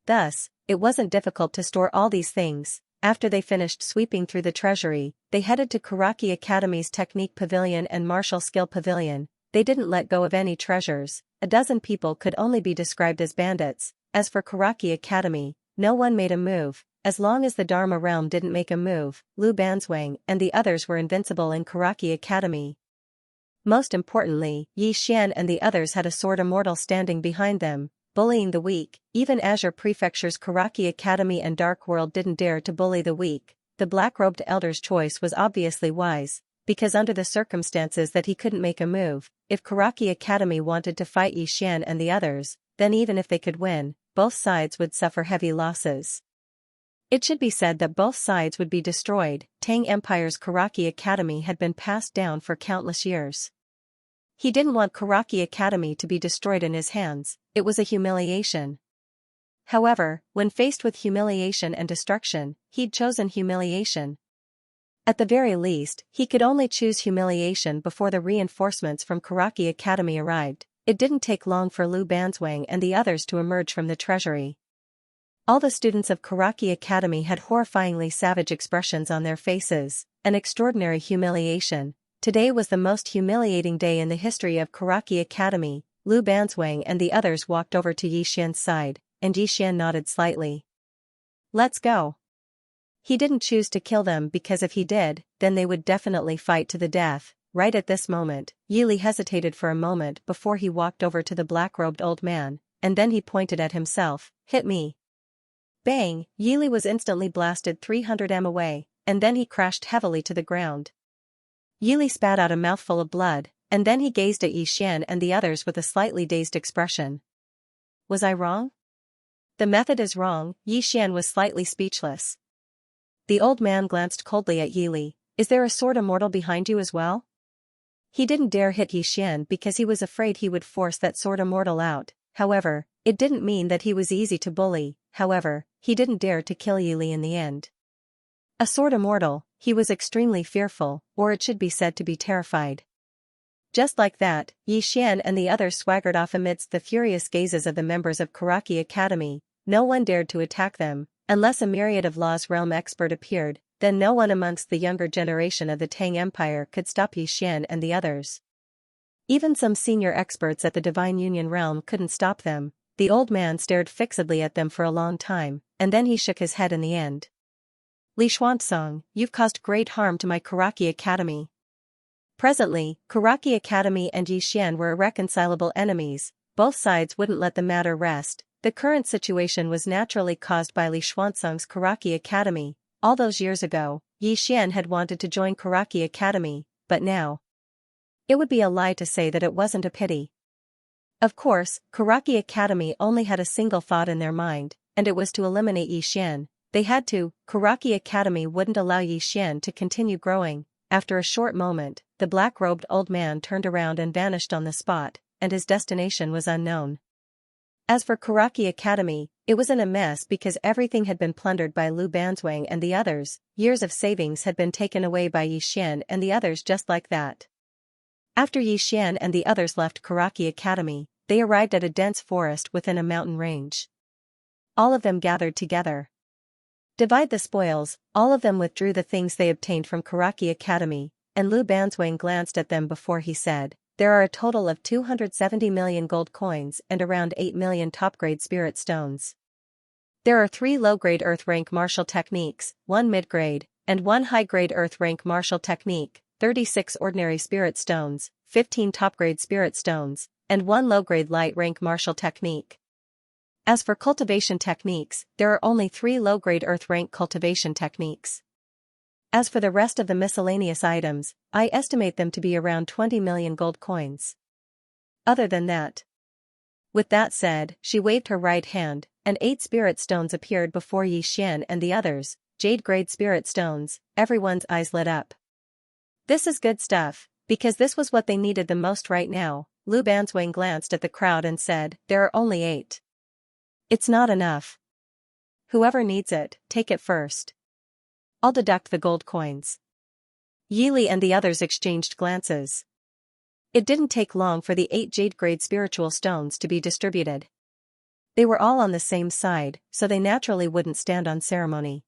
Thus, it wasn't difficult to store all these things. After they finished sweeping through the treasury, they headed to Karaki Academy's Technique Pavilion and Martial Skill Pavilion. They didn't let go of any treasures. A dozen people could only be described as bandits. As for Karaki Academy, no one made a move. As long as the Dharma realm didn't make a move, Lu Banzwang and the others were invincible in Karaki Academy. Most importantly, Xian and the others had a Sword Immortal standing behind them, bullying the weak. Even Azure Prefecture's Karaki Academy and Dark World didn't dare to bully the weak. The black-robed elder's choice was obviously wise, because under the circumstances that he couldn't make a move, if Karaki Academy wanted to fight Xian and the others, then even if they could win, both sides would suffer heavy losses. It should be said that both sides would be destroyed. Tang Empire's Karaki Academy had been passed down for countless years. He didn't want Karaki Academy to be destroyed in his hands. It was a humiliation. However, when faced with humiliation and destruction, he'd chosen humiliation. At the very least, he could only choose humiliation before the reinforcements from Karaki Academy arrived. It didn't take long for Lu Banzwang and the others to emerge from the treasury. All the students of Karaki Academy had horrifyingly savage expressions on their faces, an extraordinary humiliation. Today was the most humiliating day in the history of Karaki Academy. Lu Banzwang and the others walked over to Xian's side, and Xian nodded slightly. "Let's go." He didn't choose to kill them because if he did, then they would definitely fight to the death. Right at this moment, Yi Li hesitated for a moment before he walked over to the black-robed old man, and then he pointed at himself. "Hit me." Bang! Yi Li was instantly blasted 300 m away, and then he crashed heavily to the ground. Yi Li spat out a mouthful of blood, and then he gazed at Xian and the others with a slightly dazed expression. Was I wrong? The method is wrong. Xian was slightly speechless. The old man glanced coldly at Yi Li. "Is there a Sword Immortal behind you as well?" He didn't dare hit Xian because he was afraid he would force that Sword Immortal out. However, it didn't mean that he was easy to bully. However, he didn't dare to kill Yi Li in the end. A Sword Immortal, he was extremely fearful, or it should be said to be terrified. Just like that, Xian and the others swaggered off amidst the furious gazes of the members of Karaki Academy. No one dared to attack them, unless a myriad of Law's Realm expert appeared. Then no one amongst the younger generation of the Tang Empire could stop Xian and the others. Even some senior experts at the Divine Union realm couldn't stop them. The old man stared fixedly at them for a long time, and then he shook his head in the end. "Li Xuanzong, you've caused great harm to my Karaki Academy." Presently, Karaki Academy and Xian were irreconcilable enemies. Both sides wouldn't let the matter rest. The current situation was naturally caused by Li Xuanzong's Karaki Academy. All those years ago, Xian had wanted to join Karaki Academy, but now, it would be a lie to say that it wasn't a pity. Of course, Karaki Academy only had a single thought in their mind, and it was to eliminate Xian. They had to. Karaki Academy wouldn't allow Xian to continue growing. After a short moment, the black-robed old man turned around and vanished on the spot, and his destination was unknown. As for Karaki Academy, It was in a mess because everything had been plundered by Lu Banzwang and the others, years of savings had been taken away by Yi Xian and the others just like that. After Yi Xian and the others left Karaki Academy, they arrived at a dense forest within a mountain range. All of them gathered together. Divide the spoils, all of them withdrew the things they obtained from Karaki Academy, and Lu Banzwang glanced at them before he said, "There are a total of 270 million gold coins and around 8 million top-grade spirit stones. There are 3 low-grade earth rank martial techniques, 1 mid-grade, and 1 high-grade earth rank martial technique, 36 ordinary spirit stones, 15 top-grade spirit stones, and 1 low-grade light rank martial technique. As for cultivation techniques, there are only 3 low-grade earth rank cultivation techniques. As for the rest of the miscellaneous items, I estimate them to be around 20 million gold coins. Other than that." With that said, she waved her right hand, and 8 spirit stones appeared before Yi Xian and the others, jade-grade spirit stones. Everyone's eyes lit up. This is good stuff, because this was what they needed the most right now. Lu Banzwang glanced at the crowd and said, "There are only 8. It's not enough. Whoever needs it, take it first. I'll deduct the gold coins." Yi Li and the others exchanged glances. It didn't take long for the 8 jade-grade spiritual stones to be distributed. They were all on the same side, so they naturally wouldn't stand on ceremony.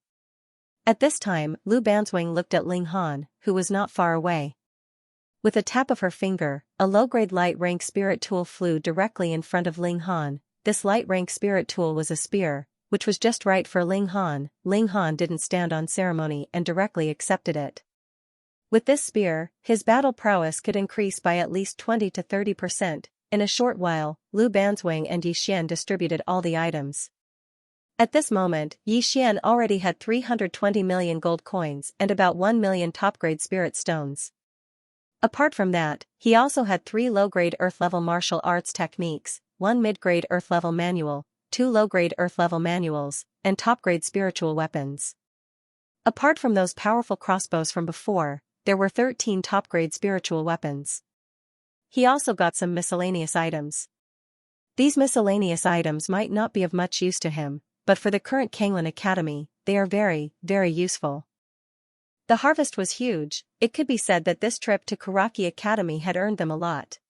At this time, Lu Banzwang looked at Ling Han, who was not far away. With a tap of her finger, a low-grade light-rank spirit tool flew directly in front of Ling Han. This light-rank spirit tool was a spear, which was just right for Ling Han. Ling Han didn't stand on ceremony and directly accepted it. With this spear, his battle prowess could increase by at least 20 to 30%. In a short while, Lu Banzwang and Yi Xian distributed all the items. At this moment, Yi Xian already had 320 million gold coins and about 1 million top-grade spirit stones. Apart from that, he also had 3 low-grade earth-level martial arts techniques, 1 mid-grade earth-level manual, 2 low-grade earth-level manuals, and top-grade spiritual weapons. Apart from those powerful crossbows from before, there were 13 top-grade spiritual weapons. He also got some miscellaneous items. These miscellaneous items might not be of much use to him, but for the current Kanglan Academy, they are very, very useful. The harvest was huge. It could be said that this trip to Karaki Academy had earned them a lot.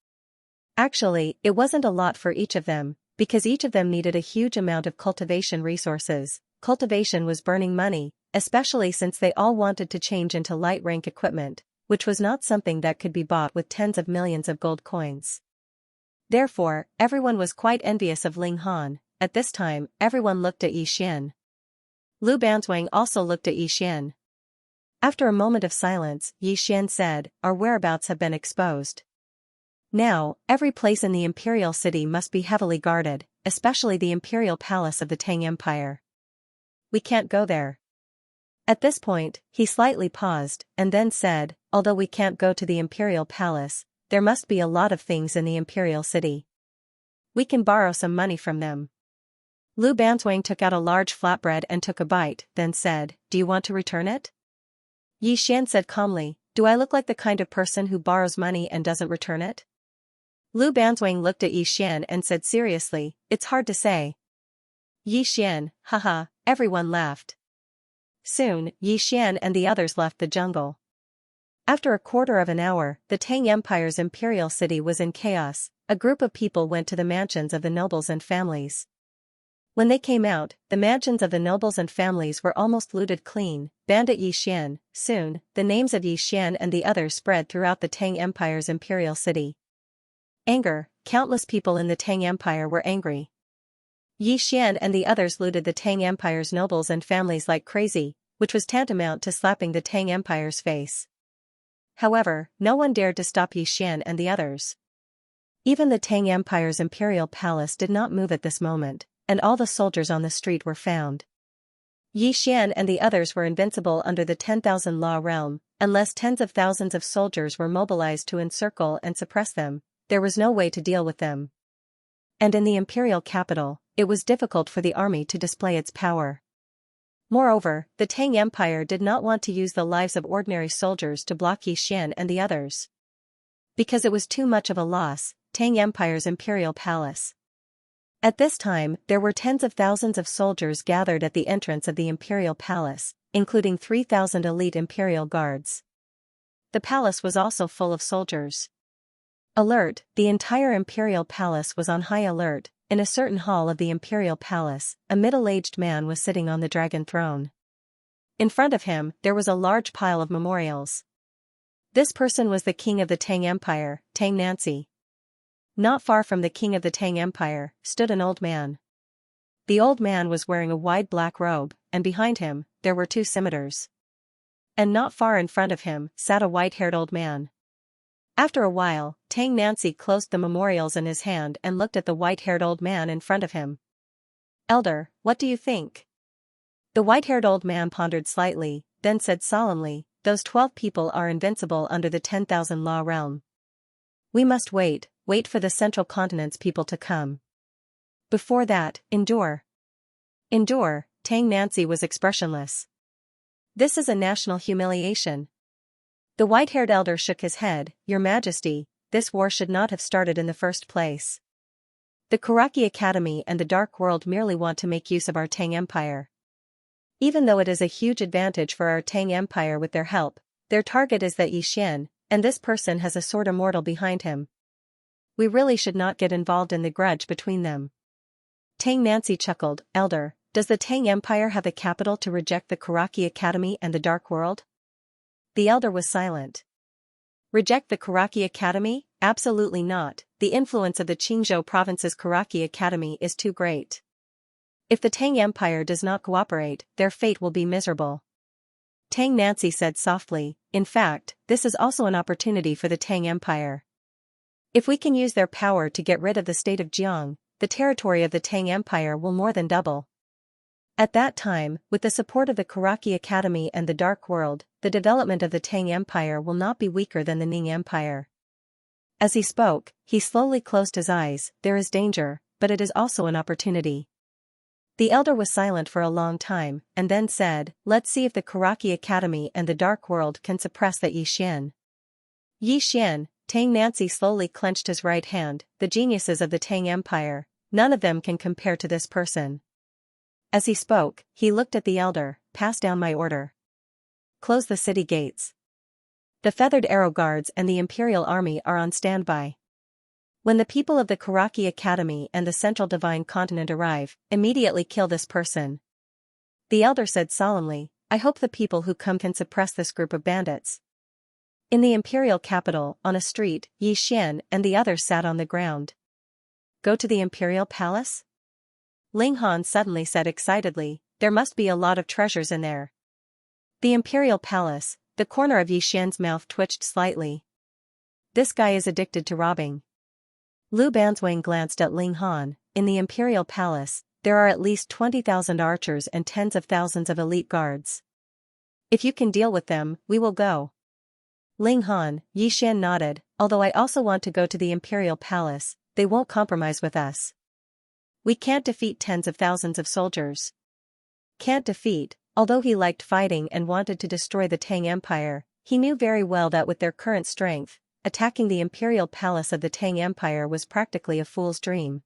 Actually, it wasn't a lot for each of them, because each of them needed a huge amount of cultivation resources. Cultivation was burning money, especially since they all wanted to change into light-rank equipment, which was not something that could be bought with tens of millions of gold coins. Therefore, everyone was quite envious of Ling Han. At this time, everyone looked at Yi Xian. Lu Banzwang also looked at Yi Xian. After a moment of silence, Yi Xian said, "Our whereabouts have been exposed. Now, every place in the Imperial City must be heavily guarded, especially the Imperial Palace of the Tang Empire. We can't go there." At this point, he slightly paused, and then said, "Although we can't go to the Imperial Palace, there must be a lot of things in the Imperial City. We can borrow some money from them." Lu Banzwang took out a large flatbread and took a bite, then said, "Do you want to return it?" Yi Xian said calmly, "Do I look like the kind of person who borrows money and doesn't return it?" Lu Banzwang looked at Yi Xian and said seriously, "It's hard to say." Yi Xian, haha, everyone laughed. Soon, Yi Xian and the others left the jungle. After a quarter of an hour, the Tang Empire's imperial city was in chaos. A group of people went to the mansions of the nobles and families. When they came out, the mansions of the nobles and families were almost looted clean. Bandit Yi Xian. Soon, the names of Yi Xian and the others spread throughout the Tang Empire's imperial city. Anger. Countless people in the Tang Empire were angry. Yi Xian and the others looted the Tang Empire's nobles and families like crazy, which was tantamount to slapping the Tang Empire's face. However, no one dared to stop Yi Xian and the others. Even the Tang Empire's imperial palace did not move at this moment, and all the soldiers on the street were found. Yi Xian and the others were invincible under the 10,000 law realm. Unless tens of thousands of soldiers were mobilized to encircle and suppress them, there was no way to deal with them. And in the imperial capital, it was difficult for the army to display its power. Moreover, the Tang Empire did not want to use the lives of ordinary soldiers to block Yi Xian and the others. Because it was too much of a loss, Tang Empire's imperial palace. At this time, there were tens of thousands of soldiers gathered at the entrance of the imperial palace, including 3,000 elite imperial guards. The palace was also full of soldiers. Alert, the entire imperial palace was on high alert. In a certain hall of the imperial palace, a middle-aged man was sitting on the dragon throne. In front of him, there was a large pile of memorials. This person was the king of the Tang Empire, Tang Nancy. Not far from the king of the Tang Empire, stood an old man. The old man was wearing a wide black robe, and behind him, there were two scimitars. And not far in front of him, sat a white-haired old man. After a while, Tang Nancy closed the memorials in his hand and looked at the white-haired old man in front of him. "Elder, what do you think?" The white-haired old man pondered slightly, then said solemnly, "Those 12 people are invincible under the 10,000 law realm. We must wait for the central continent's people to come. Before that, endure." Endure, Tang Nancy was expressionless. "This is a national humiliation." The white-haired elder shook his head. "Your Majesty, this war should not have started in the first place. The Karaki Academy and the Dark World merely want to make use of our Tang Empire. Even though it is a huge advantage for our Tang Empire with their help, their target is that Xian, and this person has a sword immortal behind him. We really should not get involved in the grudge between them." Tang Nancy chuckled. "Elder, does the Tang Empire have the capital to reject the Karaki Academy and the Dark World?" The elder was silent. "Reject the Karaki Academy? Absolutely not. The influence of the Qingzhou province's Karaki Academy is too great. If the Tang Empire does not cooperate, their fate will be miserable." Tang Nancy said softly, "In fact, this is also an opportunity for the Tang Empire. If we can use their power to get rid of the state of Jiang, the territory of the Tang Empire will more than double. At that time, with the support of the Karaki Academy and the Dark World, the development of the Tang Empire will not be weaker than the Ning Empire." As he spoke, he slowly closed his eyes. "There is danger, but it is also an opportunity." The elder was silent for a long time, and then said, "Let's see if the Karaki Academy and the Dark World can suppress that Yi Xian." Yi Xian, Tang Nancy slowly clenched his right hand. "The geniuses of the Tang Empire, none of them can compare to this person." As he spoke, he looked at the elder. "Pass down my order. Close the city gates. The feathered arrow guards and the imperial army are on standby. When the people of the Karaki Academy and the Central Divine Continent arrive, immediately kill this person." The elder said solemnly, "I hope the people who come can suppress this group of bandits." In the imperial capital, on a street, Yi Xian and the others sat on the ground. "Go to the imperial palace?" Ling Han suddenly said excitedly, "There must be a lot of treasures in there." The imperial palace, the corner of Yi Xian's mouth twitched slightly. "This guy is addicted to robbing." Lu Banzwang glanced at Ling Han. "In the imperial palace, there are at least 20,000 archers and tens of thousands of elite guards. If you can deal with them, we will go." Ling Han, Yi Xian nodded. "Although I also want to go to the imperial palace, they won't compromise with us. We can't defeat tens of thousands of soldiers." Can't defeat. Although he liked fighting and wanted to destroy the Tang Empire, he knew very well that with their current strength, attacking the imperial palace of the Tang Empire was practically a fool's dream.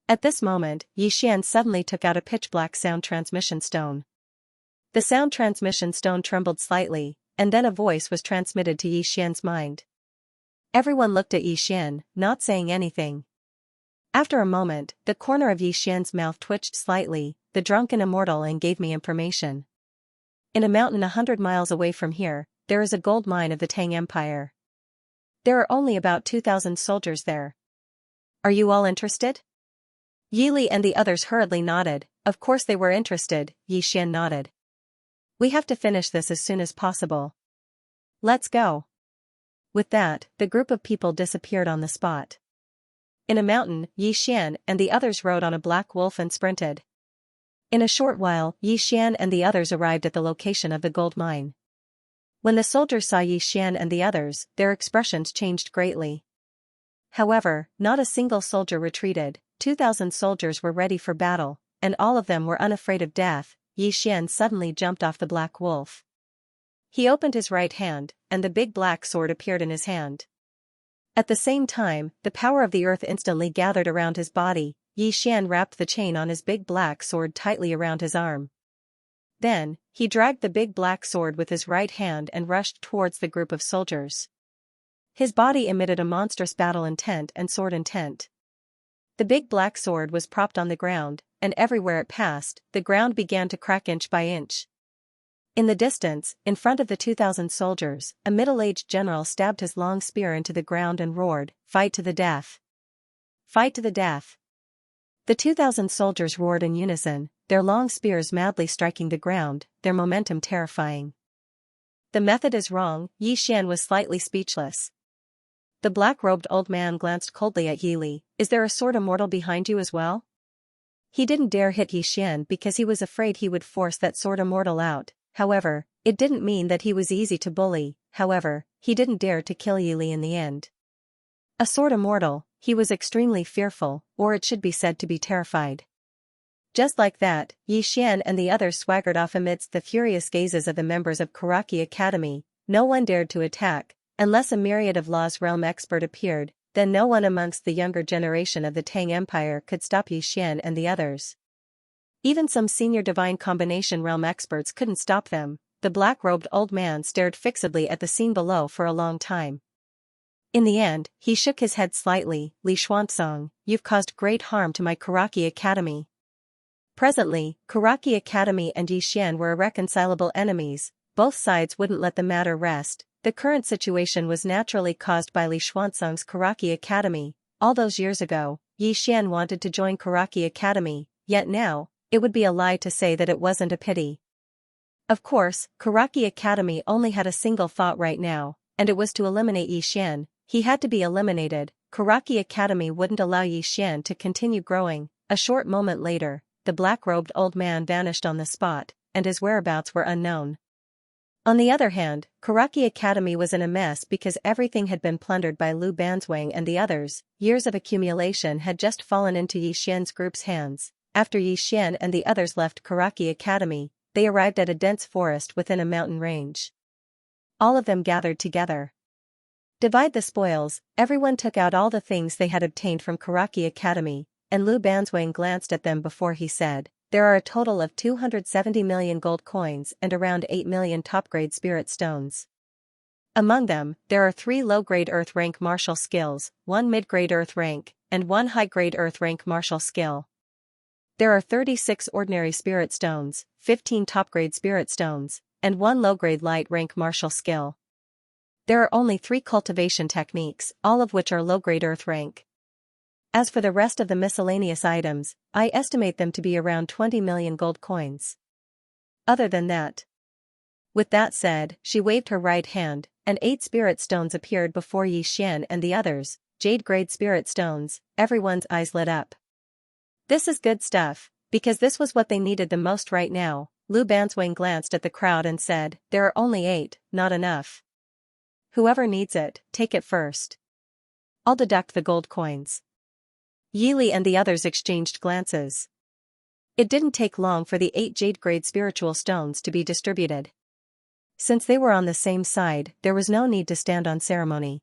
At this moment, Yi Xian suddenly took out a pitch-black sound transmission stone. The sound transmission stone trembled slightly, and then a voice was transmitted to Yi Xian's mind. Everyone looked at Yi Xian, not saying anything. After a moment, the corner of Yi Xian's mouth twitched slightly. "The drunken immortal and gave me information. In a mountain 100 miles away from here, there is a gold mine of the Tang Empire. There are only about 2,000 soldiers there. Are you all interested?" Yi Li and the others hurriedly nodded. Of course they were interested. Yi Xian nodded. "We have to finish this as soon as possible. Let's go." With that, the group of people disappeared on the spot. In a mountain, Yi Xian and the others rode on a black wolf and sprinted. In a short while, Yi Xian and the others arrived at the location of the gold mine. When the soldiers saw Yi Xian and the others, their expressions changed greatly. However, not a single soldier retreated. 2,000 soldiers were ready for battle, and all of them were unafraid of death. Yi Xian suddenly jumped off the black wolf. He opened his right hand, and the big black sword appeared in his hand. At the same time, the power of the earth instantly gathered around his body. Yi Xian wrapped the chain on his big black sword tightly around his arm. Then, he dragged the big black sword with his right hand and rushed towards the group of soldiers. His body emitted a monstrous battle intent and sword intent. The big black sword was propped on the ground, and everywhere it passed, the ground began to crack inch by inch. In the distance, in front of the 2,000 soldiers, a middle-aged general stabbed his long spear into the ground and roared, "Fight to the death! Fight to the death!" The 2,000 soldiers roared in unison, their long spears madly striking the ground, their momentum terrifying. "The method is wrong," Yi Xian was slightly speechless. The black-robed old man glanced coldly at Yi Li. "Is there a sword immortal behind you as well?" He didn't dare hit Yi Xian because he was afraid he would force that sword immortal out. However, it didn't mean that he was easy to bully. However, he didn't dare to kill Yi Li in the end. A sword immortal, he was extremely fearful, or it should be said to be terrified. Just like that, Yi Xian and the others swaggered off amidst the furious gazes of the members of Karaki Academy. No one dared to attack, unless a myriad of Law's realm expert appeared, then no one amongst the younger generation of the Tang Empire could stop Yi Xian and the others. Even some senior divine combination realm experts couldn't stop them. The black-robed old man stared fixedly at the scene below for a long time. In the end, he shook his head slightly. "Li Xuanzong, you've caused great harm to my Karaki Academy." Presently, Karaki Academy and Yi Xian were irreconcilable enemies. Both sides wouldn't let the matter rest. The current situation was naturally caused by Li Xuanzong's Karaki Academy. All those years ago, Yi Xian wanted to join Karaki Academy, yet now, it would be a lie to say that it wasn't a pity. Of course, Karaki Academy only had a single thought right now, and it was to eliminate Yi Xian. He had to be eliminated. Karaki Academy wouldn't allow Yi Xian to continue growing. A short moment later, the black-robed old man vanished on the spot, and his whereabouts were unknown. On the other hand, Karaki Academy was in a mess because everything had been plundered by Lu Banzwang and the others. Years of accumulation had just fallen into Yi Xian's group's hands. After Yi Xian and the others left Karaki Academy, they arrived at a dense forest within a mountain range. All of them gathered together. "Divide the spoils." Everyone took out all the things they had obtained from Karaki Academy, and Lu Banzwang glanced at them before he said, "There are a total of 270 million gold coins and around 8 million top-grade spirit stones. Among them, there are 3 low-grade earth rank martial skills, 1 mid-grade earth rank, and 1 high-grade earth rank martial skill. There are 36 ordinary spirit stones, 15 top-grade spirit stones, and 1 low-grade light rank martial skill. There are only 3 cultivation techniques, all of which are low-grade earth rank. As for the rest of the miscellaneous items, I estimate them to be around 20 million gold coins. Other than that." With that said, she waved her right hand, and 8 spirit stones appeared before Yi Xian and the others, jade-grade spirit stones. Everyone's eyes lit up. This is good stuff, because this was what they needed the most right now. Lu Banzwang glanced at the crowd and said, "There are only 8, not enough. Whoever needs it, take it first. I'll deduct the gold coins." Yi Li and the others exchanged glances. It didn't take long for the 8 jade-grade spiritual stones to be distributed. Since they were on the same side, there was no need to stand on ceremony.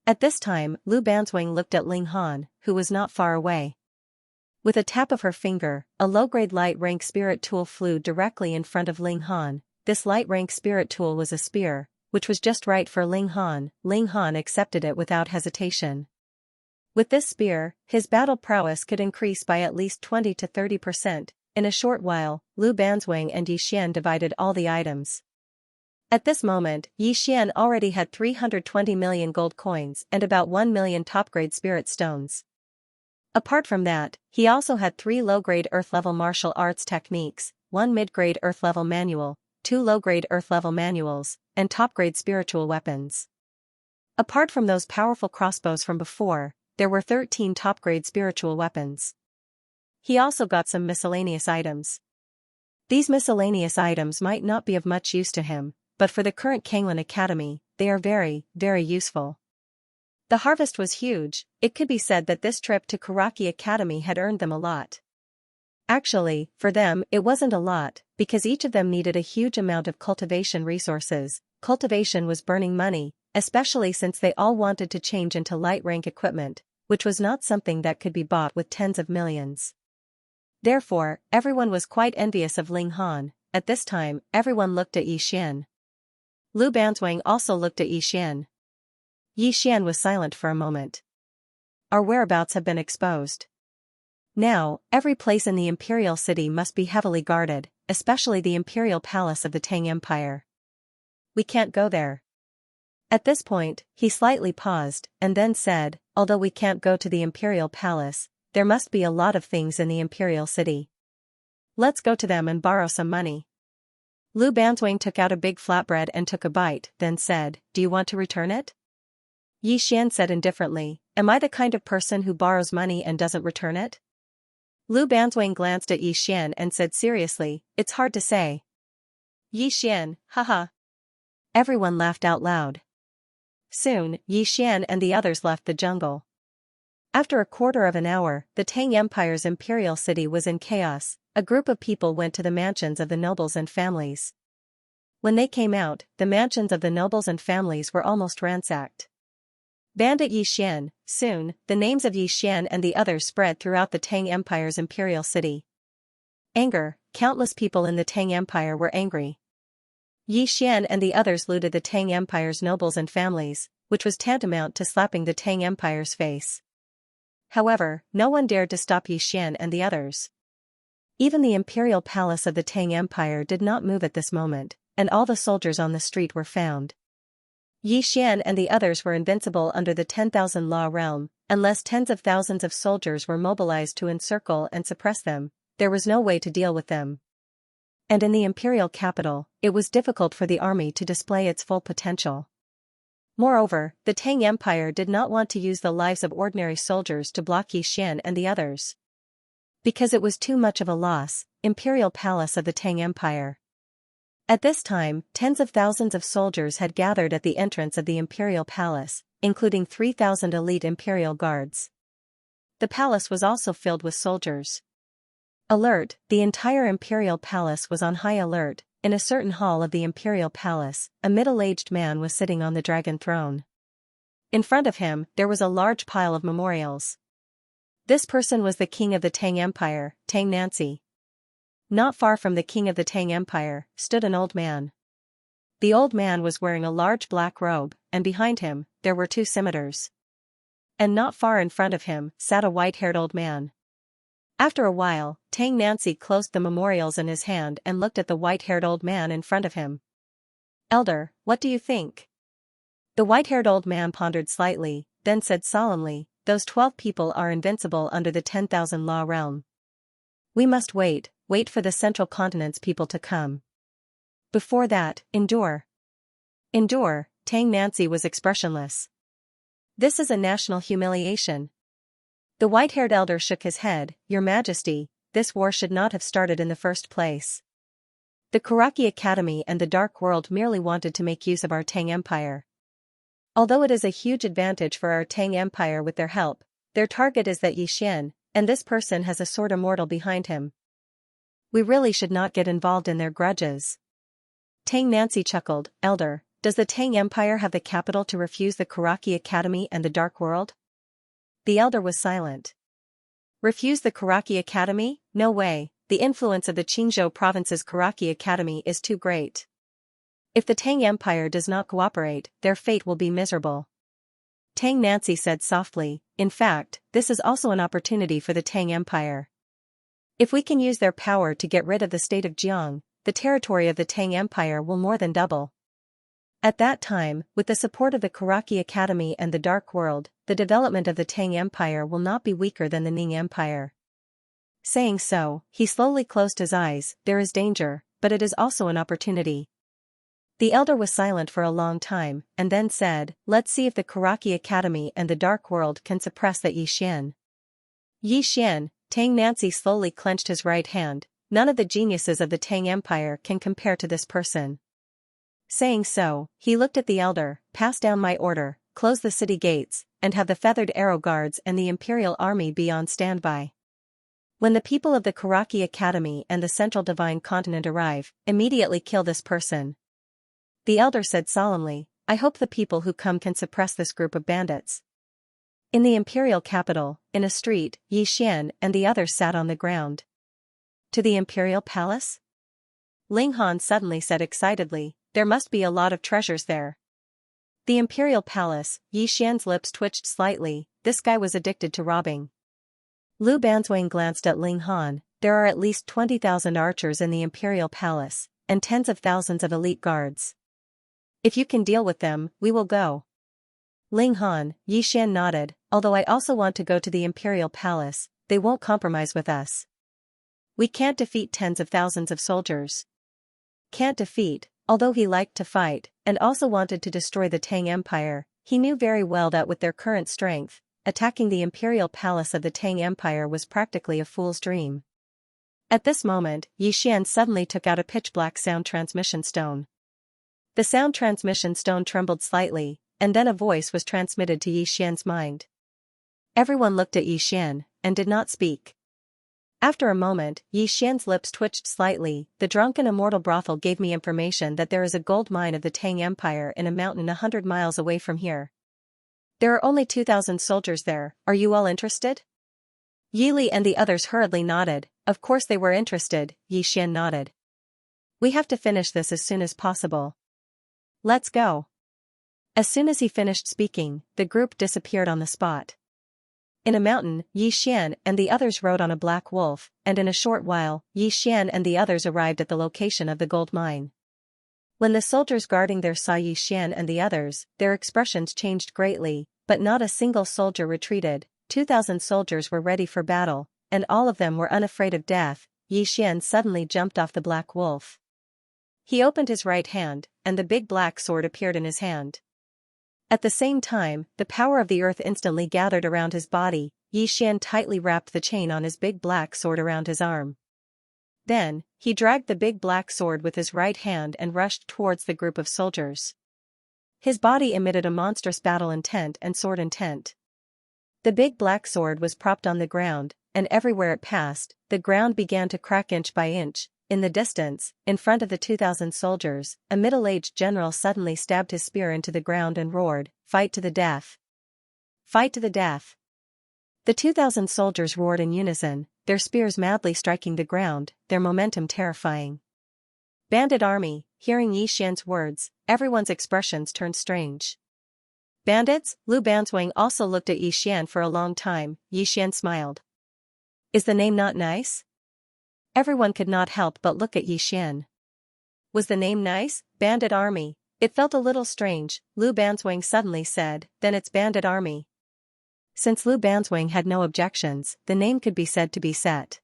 At this time, Lu Banzwang looked at Ling Han, who was not far away. With a tap of her finger, a low-grade light-rank spirit tool flew directly in front of Ling Han. This light-rank spirit tool was a spear, which was just right for Ling Han. Ling Han accepted it without hesitation. With this spear, his battle prowess could increase by at least 20 to 30%. In a short while, Lu Banzwang and Yi Xian divided all the items. At this moment, Yi Xian already had 320 million gold coins and about 1 million top-grade spirit stones. Apart from that, he also had 3 low-grade earth-level martial arts techniques, 1 mid-grade earth-level manual, 2 low-grade earth-level manuals, and top-grade spiritual weapons. Apart from those powerful crossbows from before, there were 13 top-grade spiritual weapons. He also got some miscellaneous items. These miscellaneous items might not be of much use to him, but for the current Kanglan Academy, they are very, very useful. The harvest was huge. It could be said that this trip to Karaki Academy had earned them a lot. Actually, for them it wasn't a lot, because each of them needed a huge amount of cultivation resources. Cultivation was burning money, especially since they all wanted to change into light rank equipment. which was not something that could be bought with tens of millions. Therefore, everyone was quite envious of Ling Han. At this time, everyone looked at Yi Xian. Lu Banzwang also looked at Yi Xian. Yi Xian was silent for a moment. Our whereabouts have been exposed. Now, every place in the imperial city must be heavily guarded, especially the imperial palace of the Tang Empire. We can't go there. At this point, he slightly paused, and then said, although we can't go to the imperial palace, there must be a lot of things in the imperial city. Let's go to them and borrow some money. Lu Banzwang took out a big flatbread and took a bite, then said, do you want to return it? Yi Xian said indifferently, am I the kind of person who borrows money and doesn't return it? Lu Banzwang glanced at Yi Xian and said seriously, it's hard to say. Yi Xian, haha. Everyone laughed out loud. Soon, Yi Xian and the others left the jungle. After a quarter of an hour, the Tang Empire's imperial city was in chaos. A group of people went to the mansions of the nobles and families. When they came out, the mansions of the nobles and families were almost ransacked. Bandit Yi Xian. Soon, the names of Yi Xian and the others spread throughout the Tang Empire's imperial city. Anger. Countless people in the Tang Empire were angry. Yi Xian and the others looted the Tang Empire's nobles and families, which was tantamount to slapping the Tang Empire's face. However, no one dared to stop Yi Xian and the others. Even the imperial palace of the Tang Empire did not move at this moment, and all the soldiers on the street were found. Yi Xian and the others were invincible under the 10,000 law realm, unless tens of thousands of soldiers were mobilized to encircle and suppress them, there was no way to deal with them. And in the imperial capital, it was difficult for the army to display its full potential. Moreover, the Tang Empire did not want to use the lives of ordinary soldiers to block Yi Xian and the others. Because it was too much of a loss, imperial palace of the Tang Empire. At this time, tens of thousands of soldiers had gathered at the entrance of the imperial palace, including 3,000 elite imperial guards. The palace was also filled with soldiers. Alert, the entire imperial palace was on high alert. In a certain hall of the imperial palace, a middle-aged man was sitting on the dragon throne. In front of him, there was a large pile of memorials. This person was the king of the Tang Empire, Tang Nancy. Not far from the king of the Tang Empire, stood an old man. The old man was wearing a large black robe, and behind him, there were two scimitars. And not far in front of him, sat a white-haired old man. After a while, Tang Nancy closed the memorials in his hand and looked at the white-haired old man in front of him. Elder, what do you think? The white-haired old man pondered slightly, then said solemnly, those 12 people are invincible under the 10,000 law realm. We must wait for the central continent's people to come. Before that, endure. Endure, Tang Nancy was expressionless. This is a national humiliation. The white-haired elder shook his head, Your Majesty, this war should not have started in the first place. The Karaki Academy and the Dark World merely wanted to make use of our Tang Empire. Although it is a huge advantage for our Tang Empire with their help, their target is that Yi Xian, and this person has a sword immortal behind him. We really should not get involved in their grudges. Tang Nancy chuckled, Elder, does the Tang Empire have the capital to refuse the Karaki Academy and the Dark World? The elder was silent. Refuse the Karaki Academy? No way, the influence of the Qingzhou province's Karaki Academy is too great. If the Tang Empire does not cooperate, their fate will be miserable. Tang Nancy said softly, in fact, this is also an opportunity for the Tang Empire. If we can use their power to get rid of the state of Jiang, the territory of the Tang Empire will more than double. At that time, with the support of the Karaki Academy and the Dark World, the development of the Tang Empire will not be weaker than the Ning Empire. Saying so, he slowly closed his eyes, there is danger, but it is also an opportunity. The elder was silent for a long time, and then said, let's see if the Karaki Academy and the Dark World can suppress that Yi Xian. Yi Xian, Tang Nancy slowly clenched his right hand, none of the geniuses of the Tang Empire can compare to this person. Saying so, he looked at the elder, pass down my order, close the city gates, and have the feathered arrow guards and the imperial army be on standby. When the people of the Karaki Academy and the Central Divine Continent arrive, immediately kill this person. The elder said solemnly, I hope the people who come can suppress this group of bandits. In the imperial capital, in a street, Xian and the others sat on the ground. To the imperial palace? Ling Han suddenly said excitedly, there must be a lot of treasures there. The imperial palace, Xian's lips twitched slightly, this guy was addicted to robbing. Lu Banzwang glanced at Ling Han, there are at least 20,000 archers in the imperial palace, and tens of thousands of elite guards. If you can deal with them, we will go. Ling Han, Xian nodded, although I also want to go to the imperial palace, they won't compromise with us. We can't defeat tens of thousands of soldiers. Can't defeat, although he liked to fight, and also wanted to destroy the Tang Empire, he knew very well that with their current strength, attacking the imperial palace of the Tang Empire was practically a fool's dream. At this moment, Xian suddenly took out a pitch-black sound transmission stone. The sound transmission stone trembled slightly, and then a voice was transmitted to Xian's mind. Everyone looked at Xian, and did not speak. After a moment, Xian's lips twitched slightly, the drunken immortal brothel gave me information that there is a gold mine of the Tang Empire in a mountain 100 miles away from here. There are only 2,000 soldiers there, are you all interested? Yili and the others hurriedly nodded, of course they were interested, Xian nodded. We have to finish this as soon as possible. Let's go. As soon as he finished speaking, the group disappeared on the spot. In a mountain, Xian and the others rode on a black wolf, and in a short while, Xian and the others arrived at the location of the gold mine. When the soldiers guarding there saw Xian and the others, their expressions changed greatly, but not a single soldier retreated. 2,000 soldiers were ready for battle, and all of them were unafraid of death. Xian suddenly jumped off the black wolf. He opened his right hand, and the big black sword appeared in his hand. At the same time, the power of the earth instantly gathered around his body. Xian tightly wrapped the chain on his big black sword around his arm. Then, he dragged the big black sword with his right hand and rushed towards the group of soldiers. His body emitted a monstrous battle intent and sword intent. The big black sword was propped on the ground, and everywhere it passed, the ground began to crack inch by inch. In the distance, in front of the 2,000 soldiers, a middle-aged general suddenly stabbed his spear into the ground and roared, "Fight to the death! Fight to the death!" The 2,000 soldiers roared in unison, their spears madly striking the ground, their momentum terrifying. Bandit army, hearing Xian's words, everyone's expressions turned strange. Bandits? Lu Banzwang also looked at Xian for a long time. Xian smiled. Is the name not nice? Everyone could not help but look at Xian. Was the name nice? Bandit army. It felt a little strange, Lu Banzwang suddenly said, then it's Bandit army. Since Lu Banzwang had no objections, the name could be said to be set.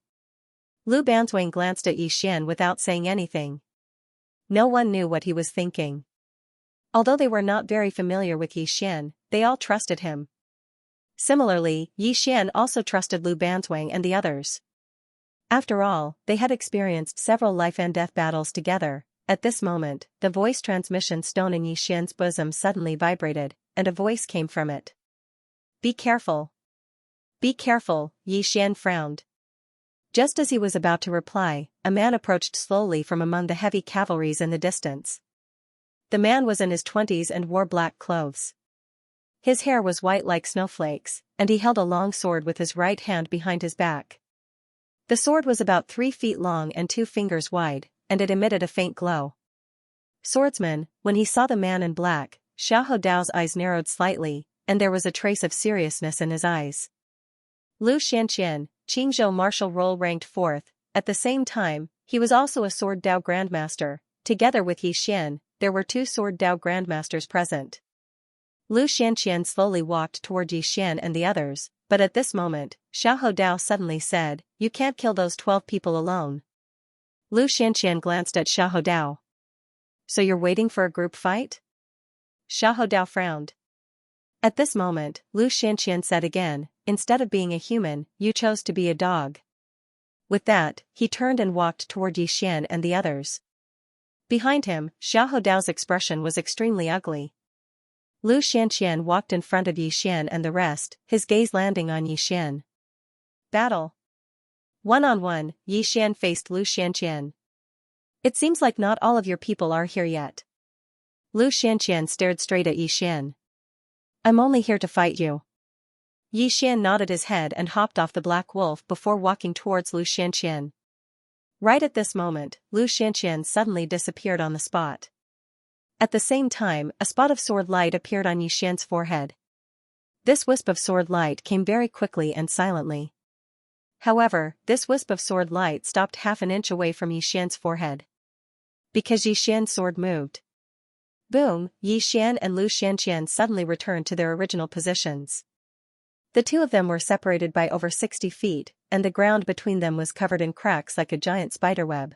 Lu Banzwang glanced at Xian without saying anything. No one knew what he was thinking. Although they were not very familiar with Xian, they all trusted him. Similarly, Xian also trusted Lu Banzwang and the others. After all, they had experienced several life-and-death battles together. At this moment, the voice transmission stone in Xian's bosom suddenly vibrated, and a voice came from it. Be careful. Be careful, Xian frowned. Just as he was about to reply, a man approached slowly from among the heavy cavalries in the distance. The man was in his 20s and wore black clothes. His hair was white like snowflakes, and he held a long sword with his right hand behind his back. The sword was about 3 feet long and 2 fingers wide, and it emitted a faint glow. Swordsman, when he saw the man in black, Xiahou Dao's eyes narrowed slightly, and there was a trace of seriousness in his eyes. Lu Xianxian, Qingzhou martial role ranked 4th, at the same time, he was also a Sword Dao Grandmaster. Together with Xian, there were 2 Sword Dao Grandmasters present. Lu Xianxian slowly walked toward Xian and the others, but at this moment, Xiahou Dao suddenly said, "You can't kill those 12 people alone." Lu Xianxian glanced at Xiahou Dao. So you're waiting for a group fight? Xiahou Dao frowned. At this moment, Lu Xianxian said again, instead of being a human, you chose to be a dog. With that, he turned and walked toward Xian and the others. Behind him, Xiahou Dao's expression was extremely ugly. Lu Xianxian walked in front of Xian and the rest, his gaze landing on Xian. Battle. One-on-one, Xian faced Lu Xianxian. It seems like not all of your people are here yet. Lu Xianxian stared straight at Xian. I'm only here to fight you. Yi Xian nodded his head and hopped off the black wolf before walking towards Lu Xianxian. Right at this moment, Lu Xianxian suddenly disappeared on the spot. At the same time, a spot of sword light appeared on Yi Xian's forehead. This wisp of sword light came very quickly and silently. However, this wisp of sword light stopped half an inch away from Yi Xian's forehead. Because Yi Xian's sword moved. Boom, Yi Xian and Lu Xianxian suddenly returned to their original positions. The two of them were separated by over 60 feet, and the ground between them was covered in cracks like a giant spiderweb.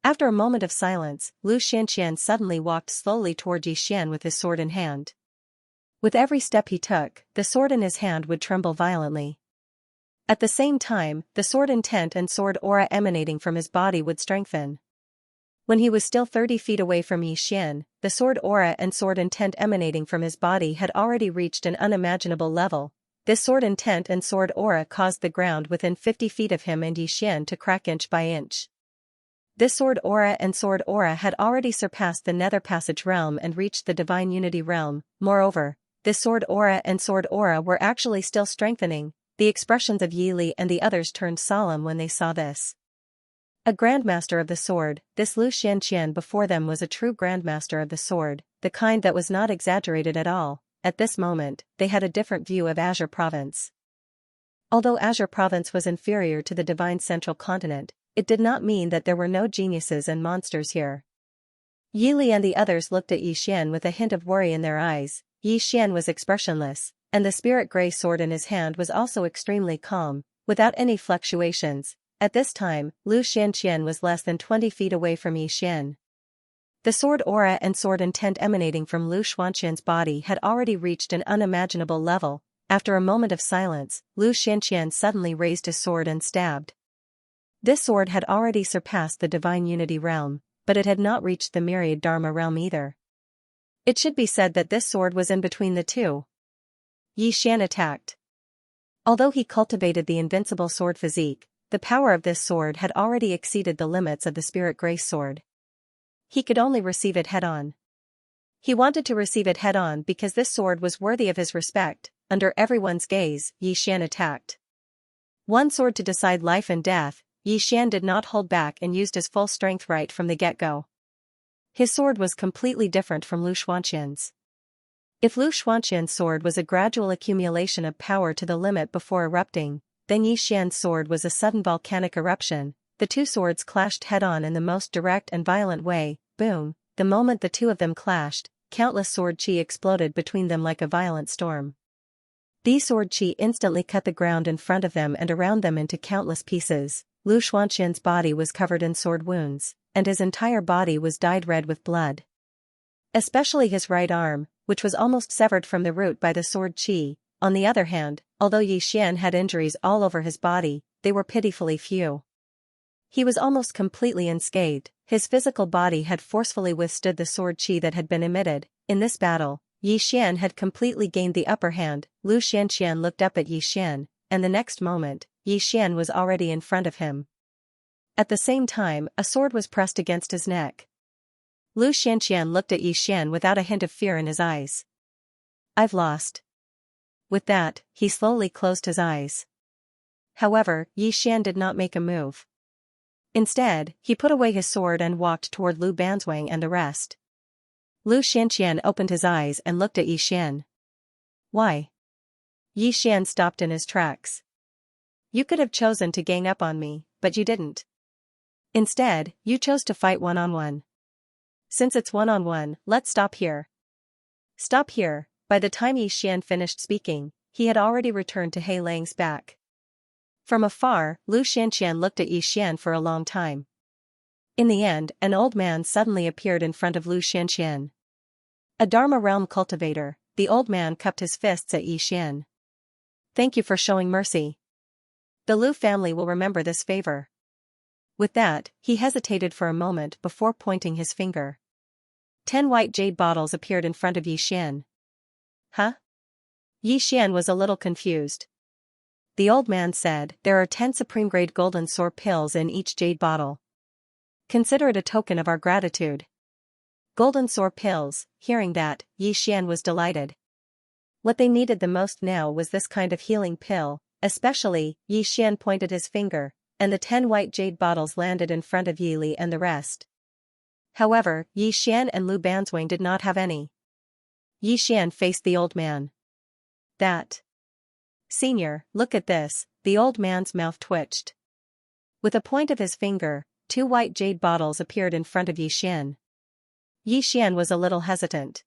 After a moment of silence, Lu Xianxian suddenly walked slowly toward Yi Xian with his sword in hand. With every step he took, the sword in his hand would tremble violently. At the same time, the sword intent and sword aura emanating from his body would strengthen. When he was still 30 feet away from Yi Xian, the sword aura and sword intent emanating from his body had already reached an unimaginable level. This sword intent and sword aura caused the ground within 50 feet of him and Yi Xian to crack inch by inch. This sword aura and sword aura had already surpassed the Nether Passage realm and reached the Divine Unity realm. Moreover, this sword aura and sword aura were actually still strengthening. The expressions of Yi Li and the others turned solemn when they saw this. A Grandmaster of the Sword, this Lu Xianxian before them was a true Grandmaster of the Sword, the kind that was not exaggerated at all. At this moment, they had a different view of Azure Province. Although Azure Province was inferior to the Divine Central Continent, it did not mean that there were no geniuses and monsters here. Yi Li and the others looked at Yi Xian with a hint of worry in their eyes. Yi Xian was expressionless, and the spirit gray sword in his hand was also extremely calm, without any fluctuations. At this time, Lu Xianxian was less than 20 feet away from Yi Xian. The sword aura and sword intent emanating from Lu Xianxian's body had already reached an unimaginable level. After a moment of silence, Lu Xianxian suddenly raised his sword and stabbed. This sword had already surpassed the Divine Unity realm, but it had not reached the Myriad Dharma realm either. It should be said that this sword was in between the two. Yi Xian attacked. Although he cultivated the invincible sword physique, the power of this sword had already exceeded the limits of the Spirit Grace sword. He could only receive it head-on. He wanted to receive it head-on because this sword was worthy of his respect. Under everyone's gaze, Yi Xian attacked. One sword to decide life and death. Yi Xian did not hold back and used his full strength right from the get-go. His sword was completely different from Lu Xianxian's. If Lu Xianxian's sword was a gradual accumulation of power to the limit before erupting, then Yi Xian's sword was a sudden volcanic eruption. The two swords clashed head-on in the most direct and violent way. Boom! The moment the two of them clashed, countless sword chi exploded between them like a violent storm. These sword chi instantly cut the ground in front of them and around them into countless pieces. Lu Xianxian's body was covered in sword wounds, and his entire body was dyed red with blood. Especially his right arm, which was almost severed from the root by the sword chi. On the other hand, although Yi Xian had injuries all over his body, they were pitifully few. He was almost completely unscathed. His physical body had forcefully withstood the sword chi that had been emitted. In this battle, Yi Xian had completely gained the upper hand. Lu Xianxian looked up at Yi Xian, and the next moment, Yi Xian was already in front of him. At the same time, a sword was pressed against his neck. Lu Xianxian looked at Yi Xian without a hint of fear in his eyes. "I've lost." With that, he slowly closed his eyes. However, Yi Xian did not make a move. Instead, he put away his sword and walked toward Lu Banzwang and the rest. Lu Xianxian opened his eyes and looked at Yi Xian. "Why?" Yi Xian stopped in his tracks. "You could have chosen to gang up on me, but you didn't. Instead, you chose to fight one-on-one. Since it's one-on-one, let's stop here." "Stop here." By the time Yi Xian finished speaking, he had already returned to He Lang's back. From afar, Lu Xianxian looked at Yi Xian for a long time. In the end, an old man suddenly appeared in front of Lu Xianxian. A Dharma realm cultivator, the old man cupped his fists at Yi Xian. "Thank you for showing mercy. The Lu family will remember this favor." With that, he hesitated for a moment before pointing his finger. 10 white jade bottles appeared in front of Yi Xian. "Huh?" Yi Xian was a little confused. The old man said, "There are 10 supreme-grade golden sword pills in each jade bottle. Consider it a token of our gratitude." Golden sword pills. Hearing that, Yi Xian was delighted. What they needed the most now was this kind of healing pill, especially. Xian pointed his finger, and the 10 white jade bottles landed in front of Yi Li and the rest. However, Xian and Lu Banzwang did not have any. Xian faced the old man. That. Senior, look at this, the old man's mouth twitched. With a point of his finger, 2 white jade bottles appeared in front of Xian. Xian was a little hesitant.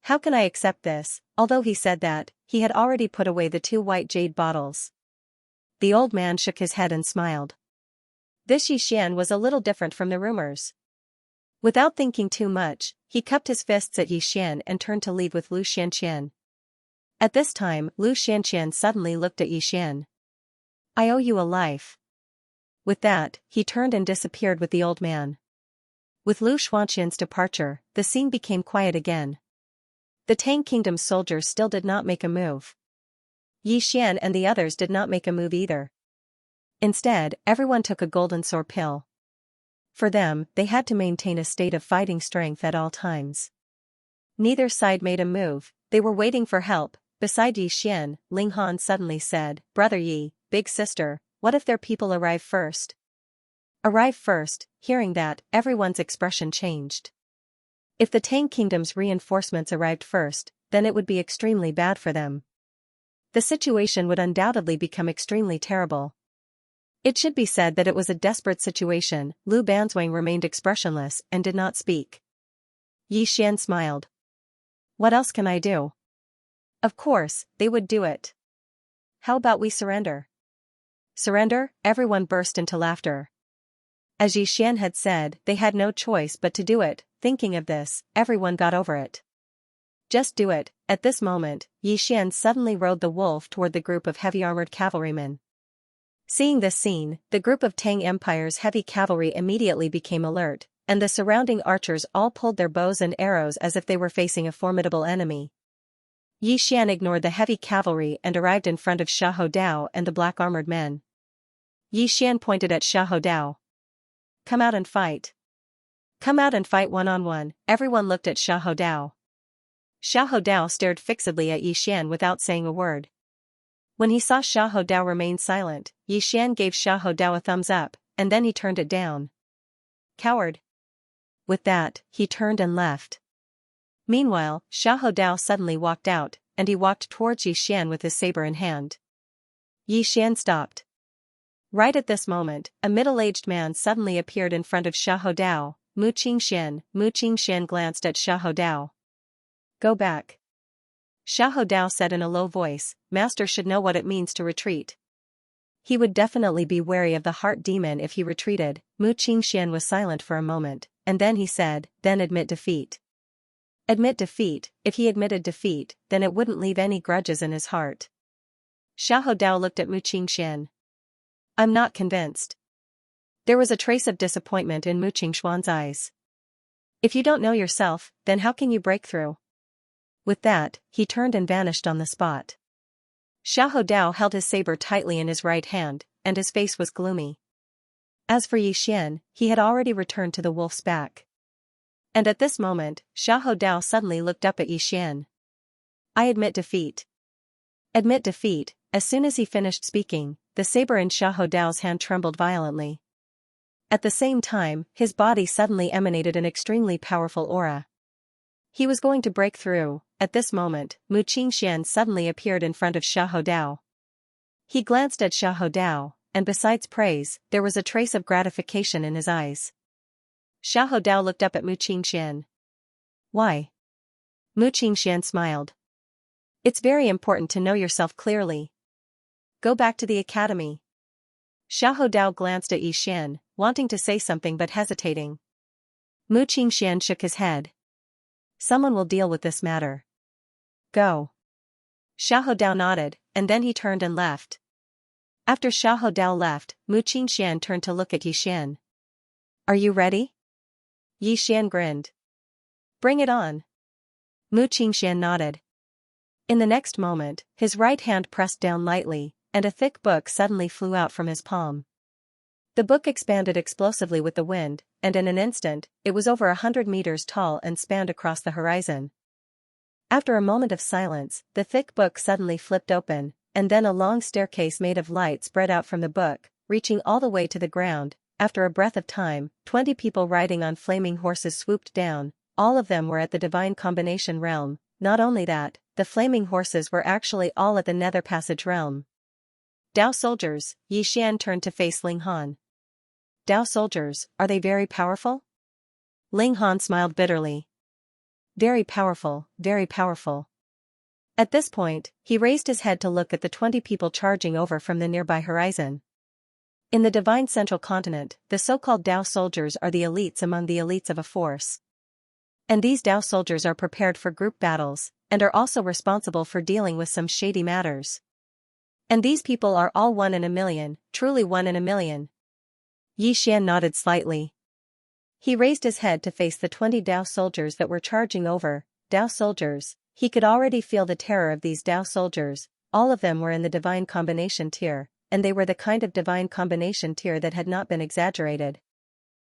How can I accept this? Although he said that, he had already put away the 2 white jade bottles. The old man shook his head and smiled. This Xian was a little different from the rumors. Without thinking too much, he cupped his fists at Xian and turned to leave with Lu Xianqian. At this time, Lu Xianqian suddenly looked at Xian. I owe you a life. With that, he turned and disappeared with the old man. With Lu Xianqian's departure, the scene became quiet again. The Tang Kingdom's soldiers still did not make a move. Xian and the others did not make a move either. Instead, everyone took a golden sword pill. For them, they had to maintain a state of fighting strength at all times. Neither side made a move, they were waiting for help. Beside Xian, Ling Han suddenly said, Brother Yi, big sister, what if their people arrive first? Arrive first. Hearing that, everyone's expression changed. If the Tang Kingdom's reinforcements arrived first, then it would be extremely bad for them. The situation would undoubtedly become extremely terrible. It should be said that it was a desperate situation. Lu Banzwang remained expressionless and did not speak. Xian smiled. What else can I do? Of course, they would do it. How about we surrender? Surrender? Everyone burst into laughter. As Xian had said, they had no choice but to do it. Thinking of this, everyone got over it. Just do it. At this moment, Xian suddenly rode the wolf toward the group of heavy-armored cavalrymen. Seeing this scene, the group of Tang Empire's heavy cavalry immediately became alert, and the surrounding archers all pulled their bows and arrows as if they were facing a formidable enemy. Xian ignored the heavy cavalry and arrived in front of Xiahou Dao and the black-armored men. Xian pointed at Xiahou Dao. Come out and fight. Come out and fight one-on-one. Everyone looked at Xiahou Dao. Xiahou Dao stared fixedly at Xian without saying a word. When he saw Xiahou Dao remain silent, Xian gave Xiahou Dao a thumbs up, and then he turned it down. Coward. With that, he turned and left. Meanwhile, Xiahou Dao suddenly walked out, and he walked towards Xian with his saber in hand. Xian stopped. Right at this moment, a middle-aged man suddenly appeared in front of Xiahou Dao. Mu Qingxian glanced at Xiahou Dao. Go back. Xiahou Dao said in a low voice, Master should know what it means to retreat. He would definitely be wary of the heart demon if he retreated. Mu Qingxian was silent for a moment, and then he said, then admit defeat. Admit defeat. If he admitted defeat, then it wouldn't leave any grudges in his heart. Xiahou Dao looked at Mu Qingxian. I'm not convinced. There was a trace of disappointment in Mu Qingxian's eyes. If you don't know yourself, then how can you break through? With that, he turned and vanished on the spot. Xiahou Dao held his saber tightly in his right hand, and his face was gloomy. As for Xian, he had already returned to the wolf's back. And at this moment, Xiahou Dao suddenly looked up at Xian. I admit defeat. Admit defeat. As soon as he finished speaking, the saber in Xiahou Dao's hand trembled violently. At the same time, his body suddenly emanated an extremely powerful aura. He was going to break through. At this moment, Mu Qingxian suddenly appeared in front of Xiahou Dao. He glanced at Xiahou Dao, and besides praise, there was a trace of gratification in his eyes. Xiahou Dao looked up at Mu Qingxian. Why? Mu Qingxian smiled. It's very important to know yourself clearly. Go back to the academy. Xiahou Dao glanced at Xian, wanting to say something but hesitating. Mu Qingxian shook his head. Someone will deal with this matter. Go. Xiahou Dao nodded, and then he turned and left. After Xiahou Dao left, Mu Qingxian turned to look at Xian. Are you ready? Xian grinned. Bring it on. Mu Qingxian nodded. In the next moment, his right hand pressed down lightly, and a thick book suddenly flew out from his palm. The book expanded explosively with the wind, and in an instant, it was over 100 meters tall and spanned across the horizon. After a moment of silence, the thick book suddenly flipped open, and then a long staircase made of light spread out from the book, reaching all the way to the ground. After a breath of time, 20 people riding on flaming horses swooped down. All of them were at the divine combination realm. Not only that, the flaming horses were actually all at the nether passage realm. Dao soldiers, Yi Xian turned to face Ling Han. Dao soldiers, are they very powerful? Ling Han smiled bitterly. Very powerful, very powerful. At this point, he raised his head to look at the 20 people charging over from the nearby horizon. In the divine central continent, the so-called Dao soldiers are the elites among the elites of a force. And these Dao soldiers are prepared for group battles, and are also responsible for dealing with some shady matters. And these people are all 1 in a million, truly 1 in a million. Yi Xian nodded slightly. He raised his head to face the 20 Dao soldiers that were charging over. Dao soldiers, he could already feel the terror of these Dao soldiers. All of them were in the divine combination tier, and they were the kind of divine combination tier that had not been exaggerated.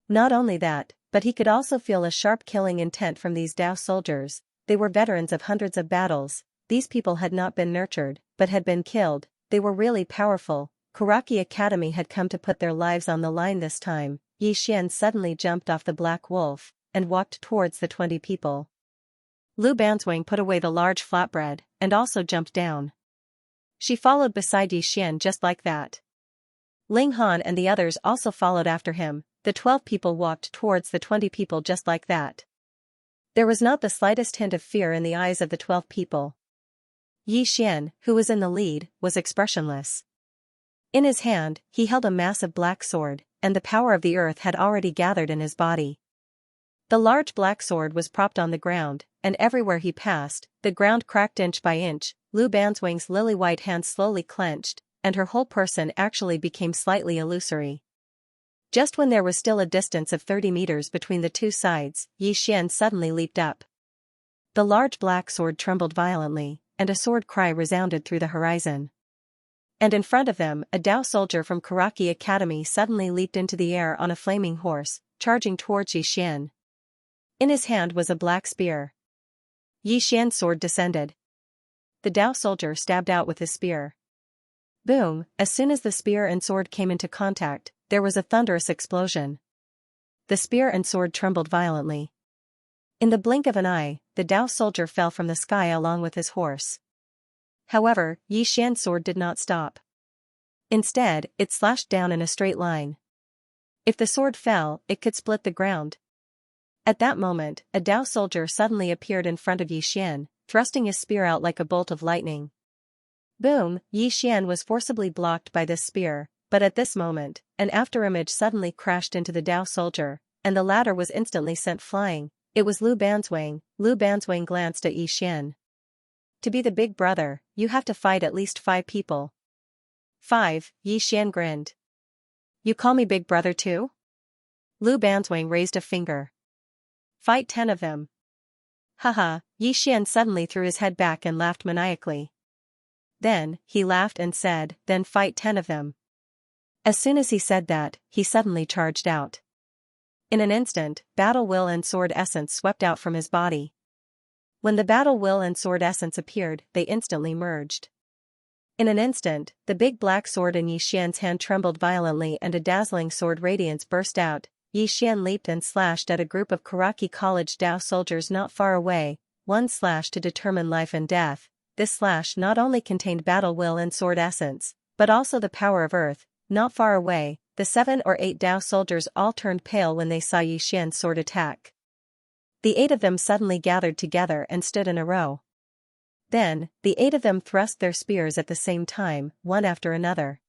Not only that, but he could also feel a sharp killing intent from these Dao soldiers. They were veterans of hundreds of battles. These people had not been nurtured, but had been killed. They were really powerful. Kuraki Academy had come to put their lives on the line this time. Yi Xian suddenly jumped off the black wolf, and walked towards the 20 people. Lu Banzwang put away the large flatbread, and also jumped down. She followed beside Yi Xian just like that. Ling Han and the others also followed after him. The 12 people walked towards the 20 people just like that. There was not the slightest hint of fear in the eyes of the 12 people. Yi Xian, who was in the lead, was expressionless. In his hand, he held a massive black sword, and the power of the earth had already gathered in his body. The large black sword was propped on the ground, and everywhere he passed, the ground cracked inch by inch. Lu Banzwang's lily-white hand slowly clenched, and her whole person actually became slightly illusory. Just when there was still a distance of 30 meters between the two sides, Yi Xian suddenly leaped up. The large black sword trembled violently, and a sword cry resounded through the horizon. And in front of them, a Dao soldier from Kuraki Academy suddenly leaped into the air on a flaming horse, charging towards Yi Xian. In his hand was a black spear. Yi Xian's sword descended. The Dao soldier stabbed out with his spear. Boom! As soon as the spear and sword came into contact, there was a thunderous explosion. The spear and sword trembled violently. In the blink of an eye, the Dao soldier fell from the sky along with his horse. However, Yi Xian's sword did not stop. Instead, it slashed down in a straight line. If the sword fell, it could split the ground. At that moment, a Dao soldier suddenly appeared in front of Yi Xian, thrusting his spear out like a bolt of lightning. Boom! Yi Xian was forcibly blocked by this spear, but at this moment, an afterimage suddenly crashed into the Dao soldier, and the latter was instantly sent flying. It was Lu Banzwang. Lu Banzwang glanced at Yi Xian. To be the big brother, you have to fight at least 5 people. 5, Yi Xian grinned. You call me big brother too? Lu Banzwang raised a finger. Fight 10 of them. Haha, Yi Xian suddenly threw his head back and laughed maniacally. Then, he laughed and said, then fight 10 of them. As soon as he said that, he suddenly charged out. In an instant, battle will and sword essence swept out from his body. When the battle will and sword essence appeared, they instantly merged. In an instant, the big black sword in Yi Xian's hand trembled violently and a dazzling sword radiance burst out. Yi Xian leaped and slashed at a group of Kuraki College Dao soldiers not far away, one slash to determine life and death. This slash not only contained battle will and sword essence, but also the power of earth. Not far away, the 7 or 8 Dao soldiers all turned pale when they saw Yi Xian's sword attack. The 8 of them suddenly gathered together and stood in a row. Then, the 8 of them thrust their spears at the same time, one after another.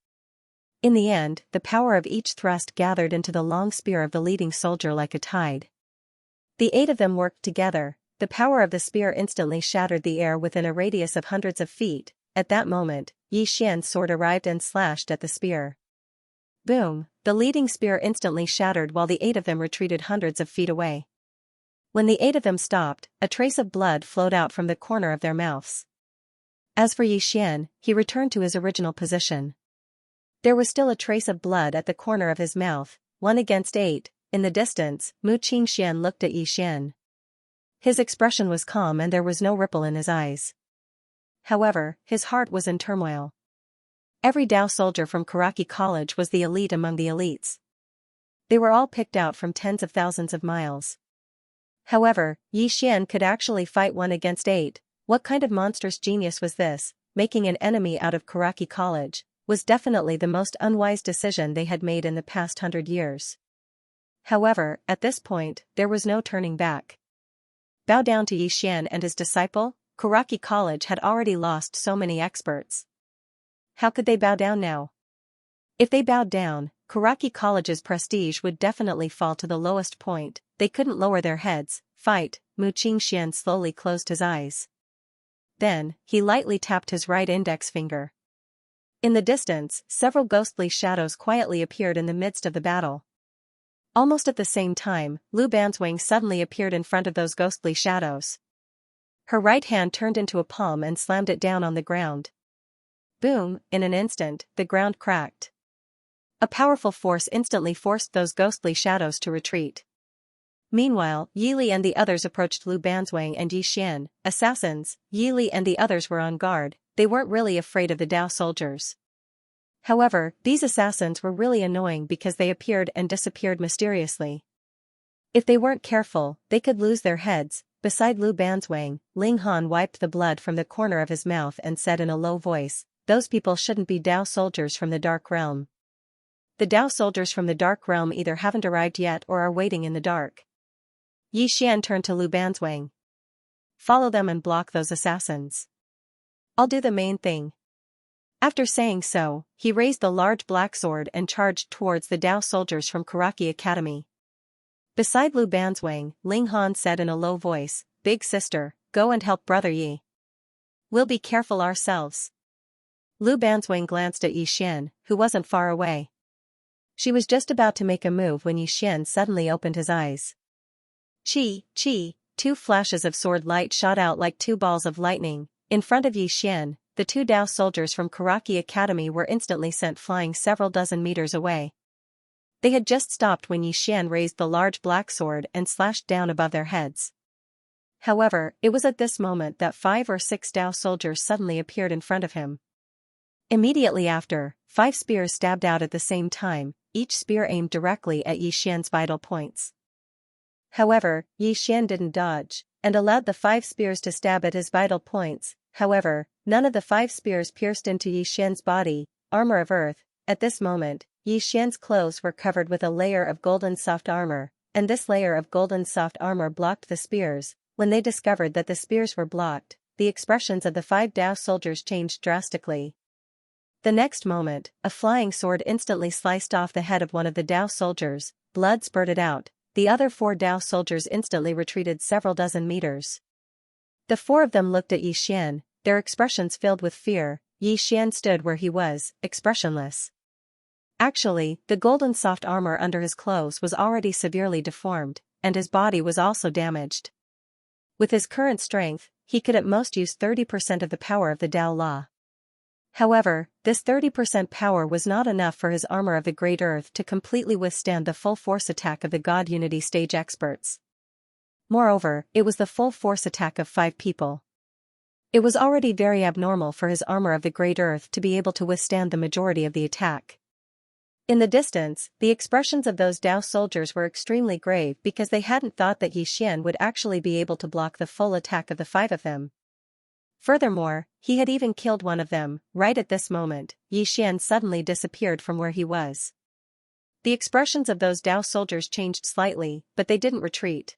In the end, the power of each thrust gathered into the long spear of the leading soldier like a tide. The 8 of them worked together. The power of the spear instantly shattered the air within a radius of hundreds of feet. At that moment, Yi Xian's sword arrived and slashed at the spear. Boom! The leading spear instantly shattered while the 8 of them retreated hundreds of feet away. When the 8 of them stopped, a trace of blood flowed out from the corner of their mouths. As for Yi Xian, he returned to his original position. There was still a trace of blood at the corner of his mouth. 1 against 8, in the distance, Mu Qingxian looked at Yi Xian. His expression was calm and there was no ripple in his eyes. However, his heart was in turmoil. Every Dao soldier from Karaki College was the elite among the elites. They were all picked out from tens of thousands of miles. However, Yi Xian could actually fight 1 against 8. What kind of monstrous genius was this? Making an enemy out of Karaki College was definitely the most unwise decision they had made in the past 100 years. However, at this point, there was no turning back. Bow down to Yi Xian and his disciple? Karaki College had already lost so many experts. How could they bow down now? If they bowed down, Karaki College's prestige would definitely fall to the lowest point. They couldn't lower their heads. Fight. Mu Qingxian slowly closed his eyes. Then, he lightly tapped his right index finger. In the distance, several ghostly shadows quietly appeared in the midst of the battle. Almost at the same time, Lu Banzwang suddenly appeared in front of those ghostly shadows. Her right hand turned into a palm and slammed it down on the ground. Boom, in an instant, the ground cracked. A powerful force instantly forced those ghostly shadows to retreat. Meanwhile, Yi Li and the others approached Lu Banzwang and Yi Xian, assassins. Yi Li and the others were on guard. They weren't really afraid of the Dao soldiers. However, these assassins were really annoying because they appeared and disappeared mysteriously. If they weren't careful, they could lose their heads. Beside Lu Banzwang, Ling Han wiped the blood from the corner of his mouth and said in a low voice, "Those people shouldn't be Dao soldiers from the Dark Realm. The Dao soldiers from the Dark Realm either haven't arrived yet or are waiting in the dark." Yi Xian turned to Lu Banzwang. "Follow them and block those assassins. I'll do the main thing." After saying so, he raised the large black sword and charged towards the Dao soldiers from Karaki Academy. Beside Lu Banzwang, Ling Han said in a low voice, "Big sister, go and help brother Yi. We'll be careful ourselves." Lu Banzwang glanced at Yi Xian, who wasn't far away. She was just about to make a move when Yi Xian suddenly opened his eyes. Chi, 2 flashes of sword light shot out like 2 balls of lightning. In front of Yi Xian, the 2 Dao soldiers from Karaki Academy were instantly sent flying several dozen meters away. They had just stopped when Yi Xian raised the large black sword and slashed down above their heads. However, it was at this moment that 5 or 6 Dao soldiers suddenly appeared in front of him. Immediately after, 5 spears stabbed out at the same time, each spear aimed directly at Yi Xian's vital points. However, Yi Xian didn't dodge, and allowed the 5 spears to stab at his vital points. However, none of the 5 spears pierced into Yi Xian's body. Armor of earth. At this moment, Yi Xian's clothes were covered with a layer of golden soft armor, and this layer of golden soft armor blocked the spears. When they discovered that the spears were blocked, the expressions of the 5 Dao soldiers changed drastically. The next moment, a flying sword instantly sliced off the head of one of the Dao soldiers. Blood spurted out. The other 4 Dao soldiers instantly retreated several dozen meters. The 4 of them looked at Yi Xian, their expressions filled with fear. Yi Xian stood where he was, expressionless. Actually, the golden soft armor under his clothes was already severely deformed, and his body was also damaged. With his current strength, he could at most use 30% of the power of the Dao Law. However, this 30% power was not enough for his armor of the Great Earth to completely withstand the full force attack of the God Unity stage experts. Moreover, it was the full force attack of 5 people. It was already very abnormal for his armor of the Great Earth to be able to withstand the majority of the attack. In the distance, the expressions of those Dao soldiers were extremely grave because they hadn't thought that Yi Xian would actually be able to block the full attack of the 5 of them. Furthermore, he had even killed one of them. Right at this moment, Yi Xian suddenly disappeared from where he was. The expressions of those Dao soldiers changed slightly, but they didn't retreat.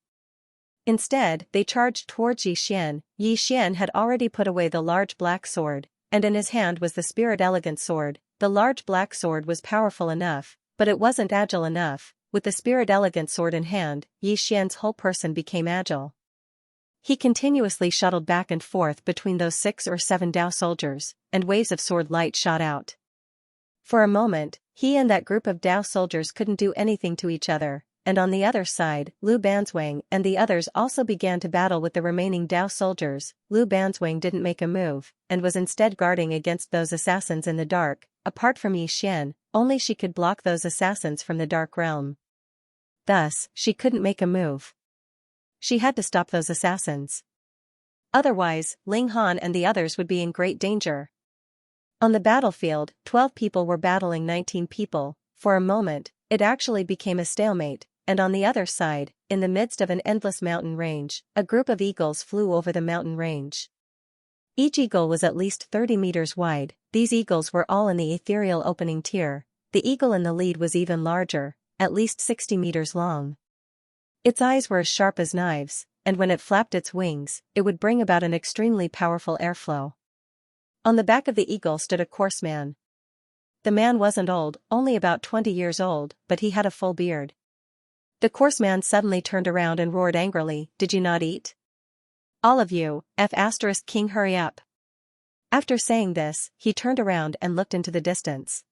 Instead, they charged towards Yi Xian. Yi Xian had already put away the large black sword, and in his hand was the Spirit Elegant sword. The large black sword was powerful enough, but it wasn't agile enough. With the Spirit Elegant sword in hand, Yi Xian's whole person became agile. He continuously shuttled back and forth between those 6 or 7 Dao soldiers, and waves of sword light shot out. For a moment, he and that group of Dao soldiers couldn't do anything to each other, and on the other side, Lu Banzwang and the others also began to battle with the remaining Dao soldiers. Lu Banzwang didn't make a move, and was instead guarding against those assassins in the dark. Apart from Yi Xian, only she could block those assassins from the Dark Realm. Thus, she couldn't make a move. She had to stop those assassins. Otherwise, Ling Han and the others would be in great danger. On the battlefield, 12 people were battling 19 people. For a moment, it actually became a stalemate, and on the other side, in the midst of an endless mountain range, a group of eagles flew over the mountain range. Each eagle was at least 30 meters wide. These eagles were all in the ethereal opening tier. The eagle in the lead was even larger, at least 60 meters long. Its eyes were as sharp as knives, and when it flapped its wings, it would bring about an extremely powerful airflow. On the back of the eagle stood a coarse man. The man wasn't old, only about 20 years old, but he had a full beard. The coarse man suddenly turned around and roared angrily, "Did you not eat? All of you, King, hurry up." After saying this, he turned around and looked into the distance.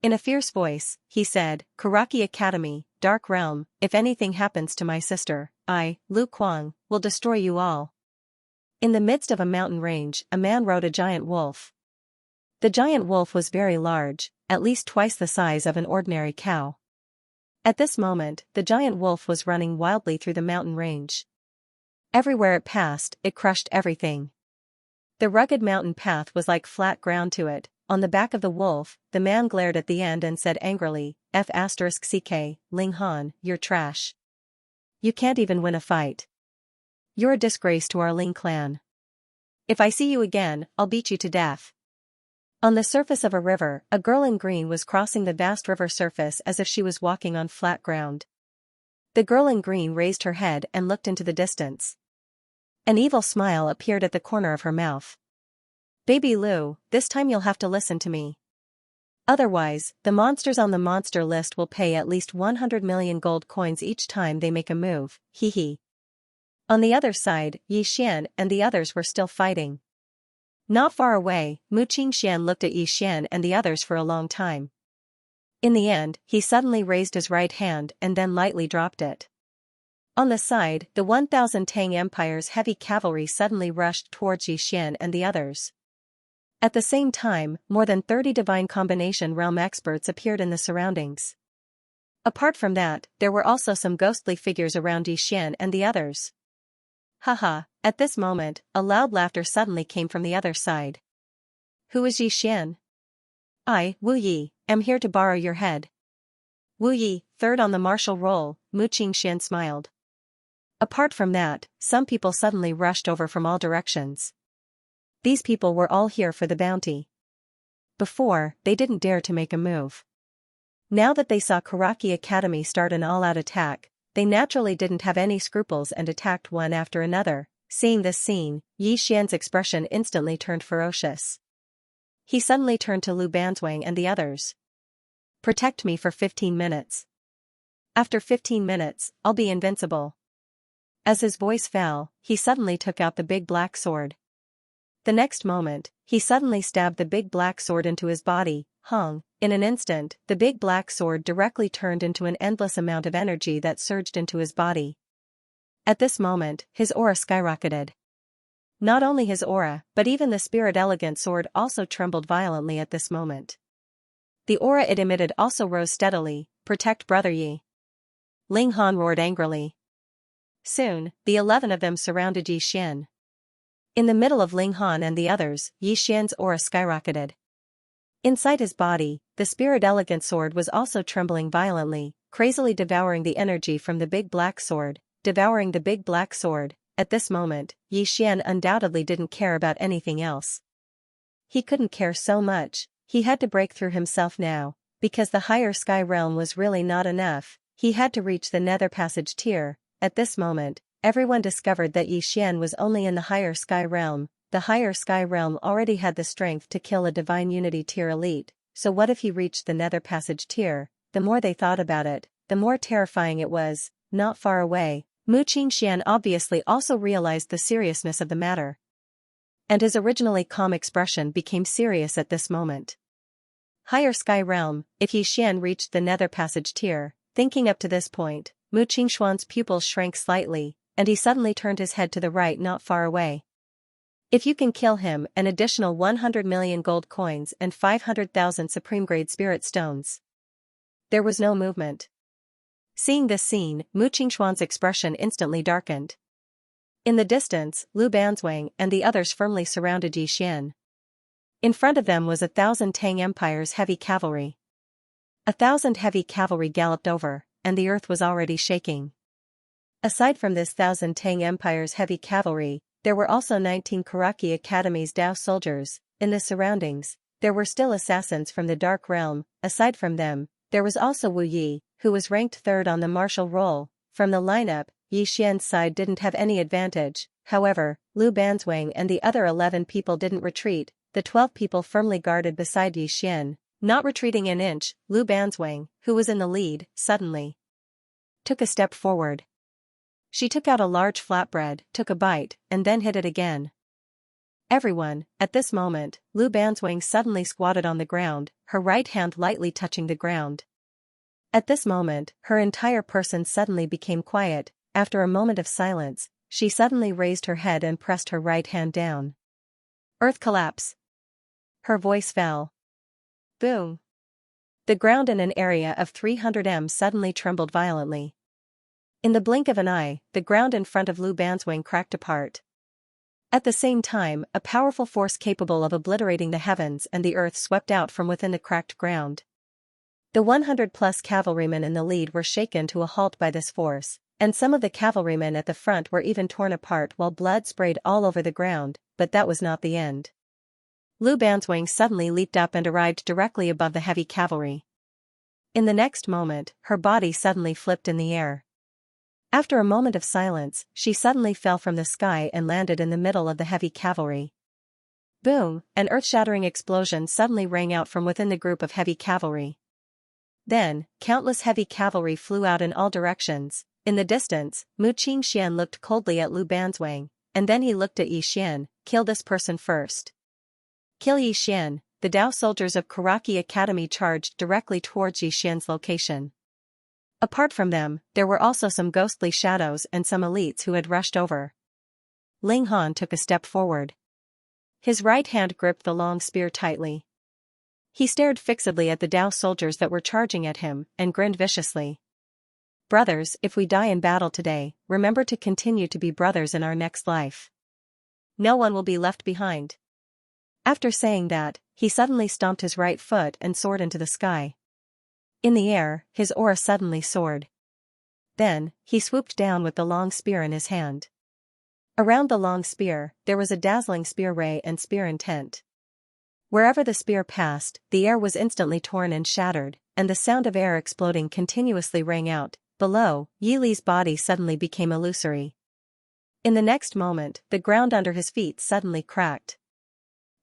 In a fierce voice, he said, "Karaki Academy, Dark Realm, if anything happens to my sister, I, Lu Kuang, will destroy you all." In the midst of a mountain range, a man rode a giant wolf. The giant wolf was very large, at least twice the size of an ordinary cow. At this moment, the giant wolf was running wildly through the mountain range. Everywhere it passed, it crushed everything. The rugged mountain path was like flat ground to it. On the back of the wolf, the man glared at the end and said angrily, "Ck, Ling Han, you're trash. You can't even win a fight. You're a disgrace to our Ling clan. If I see you again, I'll beat you to death." On the surface of a river, a girl in green was crossing the vast river surface as if she was walking on flat ground. The girl in green raised her head and looked into the distance. An evil smile appeared at the corner of her mouth. "Baby Lu, this time you'll have to listen to me. Otherwise, the monsters on the monster list will pay at least 100 million gold coins each time they make a move, hee hee." On the other side, Xian and the others were still fighting. Not far away, Xianxia looked at Xian and the others for a long time. In the end, he suddenly raised his right hand and then lightly dropped it. On the side, the 1,000 Tang Empire's heavy cavalry suddenly rushed towards Xian and the others. At the same time, more than 30 divine combination realm experts appeared in the surroundings. Apart from that, there were also some ghostly figures around Xian and the others. Haha, at this moment, a loud laughter suddenly came from the other side. "Who is Xian?" "I, Wu Yi, am here to borrow your head." Wu Yi, third on the martial roll, Xian smiled. Apart from that, some people suddenly rushed over from all directions. These people were all here for the bounty. Before, they didn't dare to make a move. Now that they saw Karaki Academy start an all-out attack, they naturally didn't have any scruples and attacked one after another. Seeing this scene, Xian's expression instantly turned ferocious. He suddenly turned to Lu Banzwang and the others. "Protect me for 15 minutes. After 15 minutes, I'll be invincible." As his voice fell, he suddenly took out the big black sword. The next moment, he suddenly stabbed the big black sword into his body, hung. In an instant, the big black sword directly turned into an endless amount of energy that surged into his body. At this moment, his aura skyrocketed. Not only his aura, but even the spirit elegant sword also trembled violently at this moment. The aura it emitted also rose steadily. "Protect Brother Yi!" Ling Han roared angrily. Soon, the 11 of them surrounded Xian. In the middle of Ling Han and the others, Xian's aura skyrocketed. Inside his body, the spirit elegant sword was also trembling violently, crazily devouring the energy from the big black sword, devouring the big black sword. At this moment, Xian undoubtedly didn't care about anything else. He couldn't care so much, he had to break through himself now, because the higher sky realm was really not enough, he had to reach the nether passage tier. At this moment, everyone discovered that Xian was only in the higher sky realm. The higher sky realm already had the strength to kill a divine unity tier elite, so what if he reached the nether passage tier? The more they thought about it, the more terrifying it was. Not far away, Xian obviously also realized the seriousness of the matter. And his originally calm expression became serious at this moment. Higher sky realm, if Xian reached the nether passage tier. Thinking up to this point, Xuan's pupils shrank slightly, and he suddenly turned his head to the right not far away. "If you can kill him, an additional 100 million gold coins and 500,000 supreme grade spirit stones." There was no movement. Seeing this scene, Mu Qingxuan's expression instantly darkened. In the distance, Lu Banzwang and the others firmly surrounded Yi Xian. In front of them was 1,000 Tang Empire's heavy cavalry. 1,000 heavy cavalry galloped over, and the earth was already shaking. Aside from this 1,000 Tang Empire's heavy cavalry, there were also 19 Karaki Academy's Dao soldiers. In the surroundings, there were still assassins from the Dark Realm. Aside from them, there was also Wu Yi, who was ranked third on the martial roll. From the lineup, Yi Xian's side didn't have any advantage. However, Lu Banzwang and the other 11 people didn't retreat. The 12 people firmly guarded beside Yi Xian, not retreating an inch. Lu Banzwang, who was in the lead, suddenly took a step forward. She took out a large flatbread, took a bite, and then hit it again. Everyone, at this moment, Lu Banzwang suddenly squatted on the ground, her right hand lightly touching the ground. At this moment, her entire person suddenly became quiet. After a moment of silence, she suddenly raised her head and pressed her right hand down. Earth collapse. Her voice fell. Boom. The ground in an area of 300 m suddenly trembled violently. In the blink of an eye, the ground in front of Lu Banzwang cracked apart. At the same time, a powerful force capable of obliterating the heavens and the earth swept out from within the cracked ground. The 100-plus cavalrymen in the lead were shaken to a halt by this force, and some of the cavalrymen at the front were even torn apart while blood sprayed all over the ground, but that was not the end. Lu Banzwang suddenly leaped up and arrived directly above the heavy cavalry. In the next moment, her body suddenly flipped in the air. After a moment of silence, she suddenly fell from the sky and landed in the middle of the heavy cavalry. Boom! An earth-shattering explosion suddenly rang out from within the group of heavy cavalry. Then, countless heavy cavalry flew out in all directions. In the distance, Mu Qingxian looked coldly at Lu Banzwang, and then he looked at Yi Xian. Kill this person first. Kill Yi Xian. The Dao soldiers of Karaki Academy charged directly towards Yi Xian's location. Apart from them, there were also some ghostly shadows and some elites who had rushed over. Ling Han took a step forward. His right hand gripped the long spear tightly. He stared fixedly at the Dao soldiers that were charging at him, and grinned viciously. Brothers, if we die in battle today, remember to continue to be brothers in our next life. No one will be left behind. After saying that, he suddenly stomped his right foot and soared into the sky. In the air, his aura suddenly soared. Then, he swooped down with the long spear in his hand. Around the long spear, there was a dazzling spear ray and spear intent. Wherever the spear passed, the air was instantly torn and shattered, and the sound of air exploding continuously rang out. Below, Yi Li's body suddenly became illusory. In the next moment, the ground under his feet suddenly cracked.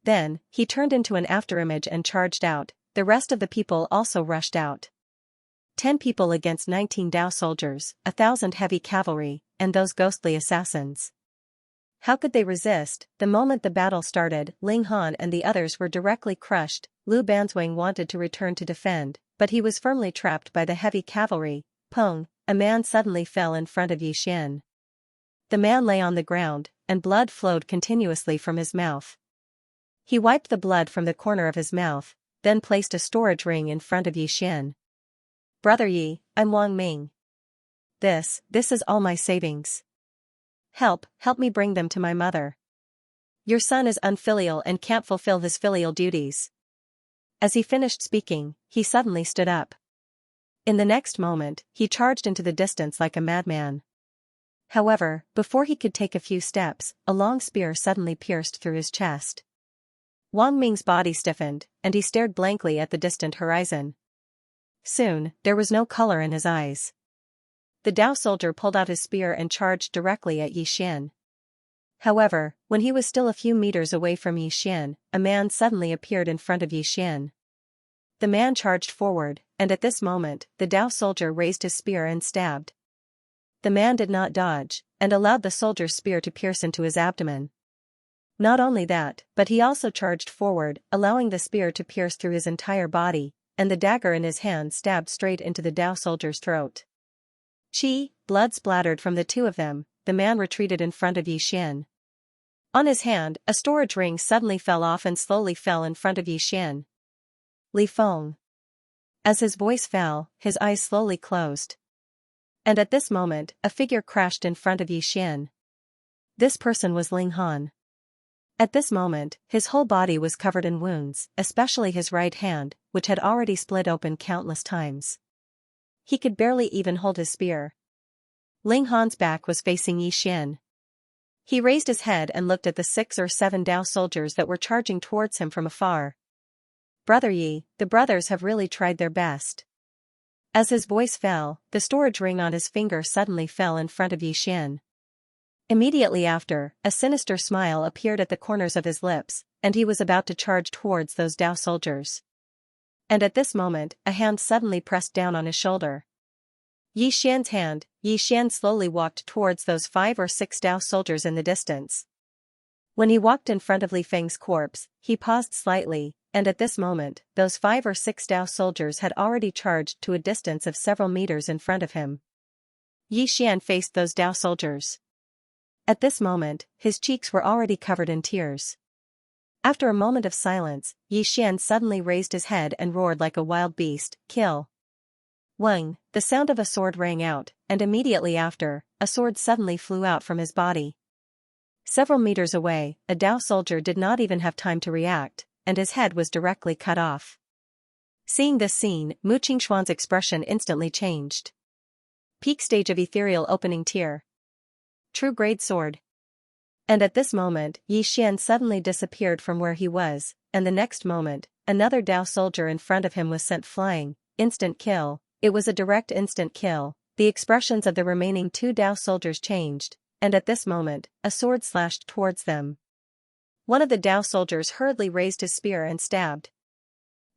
Then, he turned into an afterimage and charged out. The rest of the people also rushed out. 10 people against 19 Dao soldiers, 1,000 heavy cavalry, and those ghostly assassins. How could they resist? The moment the battle started, Ling Han and the others were directly crushed. Lu Banzwang wanted to return to defend, but he was firmly trapped by the heavy cavalry. Pong! A man suddenly fell in front of Yi Xian. The man lay on the ground, and blood flowed continuously from his mouth. He wiped the blood from the corner of his mouth, then placed a storage ring in front of Yi Xian. Brother Yi, I'm Wang Ming. This is all my savings. Help me bring them to my mother. Your son is unfilial and can't fulfill his filial duties. As he finished speaking, he suddenly stood up. In the next moment, he charged into the distance like a madman. However, before he could take a few steps, a long spear suddenly pierced through his chest. Wang Ming's body stiffened, and he stared blankly at the distant horizon. Soon, there was no color in his eyes. The Dao soldier pulled out his spear and charged directly at Yi Xian. However, when he was still a few meters away from Yi Xian, a man suddenly appeared in front of Yi Xian. The man charged forward, and at this moment, the Dao soldier raised his spear and stabbed. The man did not dodge, and allowed the soldier's spear to pierce into his abdomen. Not only that, but he also charged forward, allowing the spear to pierce through his entire body, and the dagger in his hand stabbed straight into the Dao soldier's throat. Blood splattered from the two of them. The man retreated in front of Yi Xian. On his hand, a storage ring suddenly fell off and slowly fell in front of Yi Xian. Li Feng. As his voice fell, his eyes slowly closed. And at this moment, a figure crashed in front of Xian. This person was Ling Han. At this moment, his whole body was covered in wounds, especially his right hand, which had already split open countless times. He could barely even hold his spear. Ling Han's back was facing Xian. He raised his head and looked at the 6 or 7 Dao soldiers that were charging towards him from afar. "Brother Yi, the brothers have really tried their best." As his voice fell, the storage ring on his finger suddenly fell in front of Xian. Immediately after, a sinister smile appeared at the corners of his lips, and he was about to charge towards those Dao soldiers. And at this moment, a hand suddenly pressed down on his shoulder. Xian's hand. Xian slowly walked towards those 5 or 6 Dao soldiers in the distance. When he walked in front of Li Feng's corpse, he paused slightly, and at this moment, those 5 or 6 Dao soldiers had already charged to a distance of several meters in front of him. Xian faced those Dao soldiers. At this moment, his cheeks were already covered in tears. After a moment of silence, Xian suddenly raised his head and roared like a wild beast, "Kill!" Wang, the sound of a sword rang out, and immediately after, a sword suddenly flew out from his body. Several meters away, a Dao soldier did not even have time to react, and his head was directly cut off. Seeing this scene, Mu Qingxuan's expression instantly changed. Peak stage of ethereal opening tier. True grade sword. And at this moment, Xian suddenly disappeared from where he was, and the next moment, another Dao soldier in front of him was sent flying. Instant kill. It was a direct instant kill. The expressions of the remaining 2 Dao soldiers changed, and at this moment, a sword slashed towards them. One of the Dao soldiers hurriedly raised his spear and stabbed.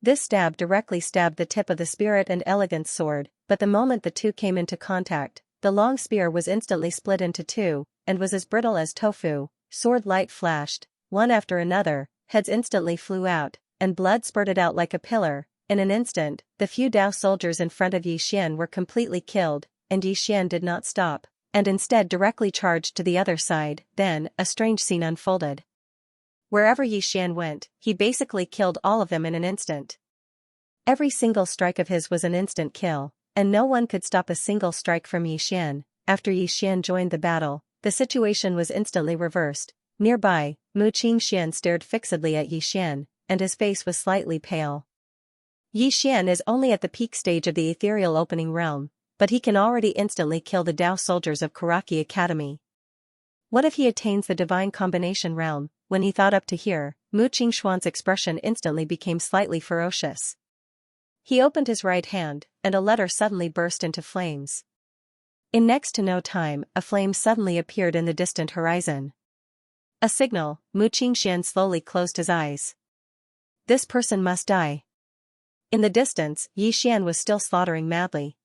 This stab directly stabbed the tip of the Spirit and Elegance sword, but the moment the two came into contact, the long spear was instantly split into 2, and was as brittle as tofu. Sword light flashed, one after another, heads instantly flew out, and blood spurted out like a pillar. In an instant, the few Dao soldiers in front of Xian were completely killed, and Xian did not stop, and instead directly charged to the other side. Then, a strange scene unfolded. Wherever Xian went, he basically killed all of them in an instant. Every single strike of his was an instant kill, and no one could stop a single strike from Xian. After Xian joined the battle, the situation was instantly reversed. Nearby, Mu Qingxian stared fixedly at Xian, and his face was slightly pale. Xian is only at the peak stage of the ethereal opening realm, but he can already instantly kill the Dao soldiers of Karaki Academy. What if he attains the divine combination realm? When he thought up to here, Mu Qingxuan's expression instantly became slightly ferocious. He opened his right hand, and a letter suddenly burst into flames. In next to no time, a flame suddenly appeared in the distant horizon. A signal. Mu Qingxian slowly closed his eyes. This person must die. In the distance, Xian was still slaughtering madly.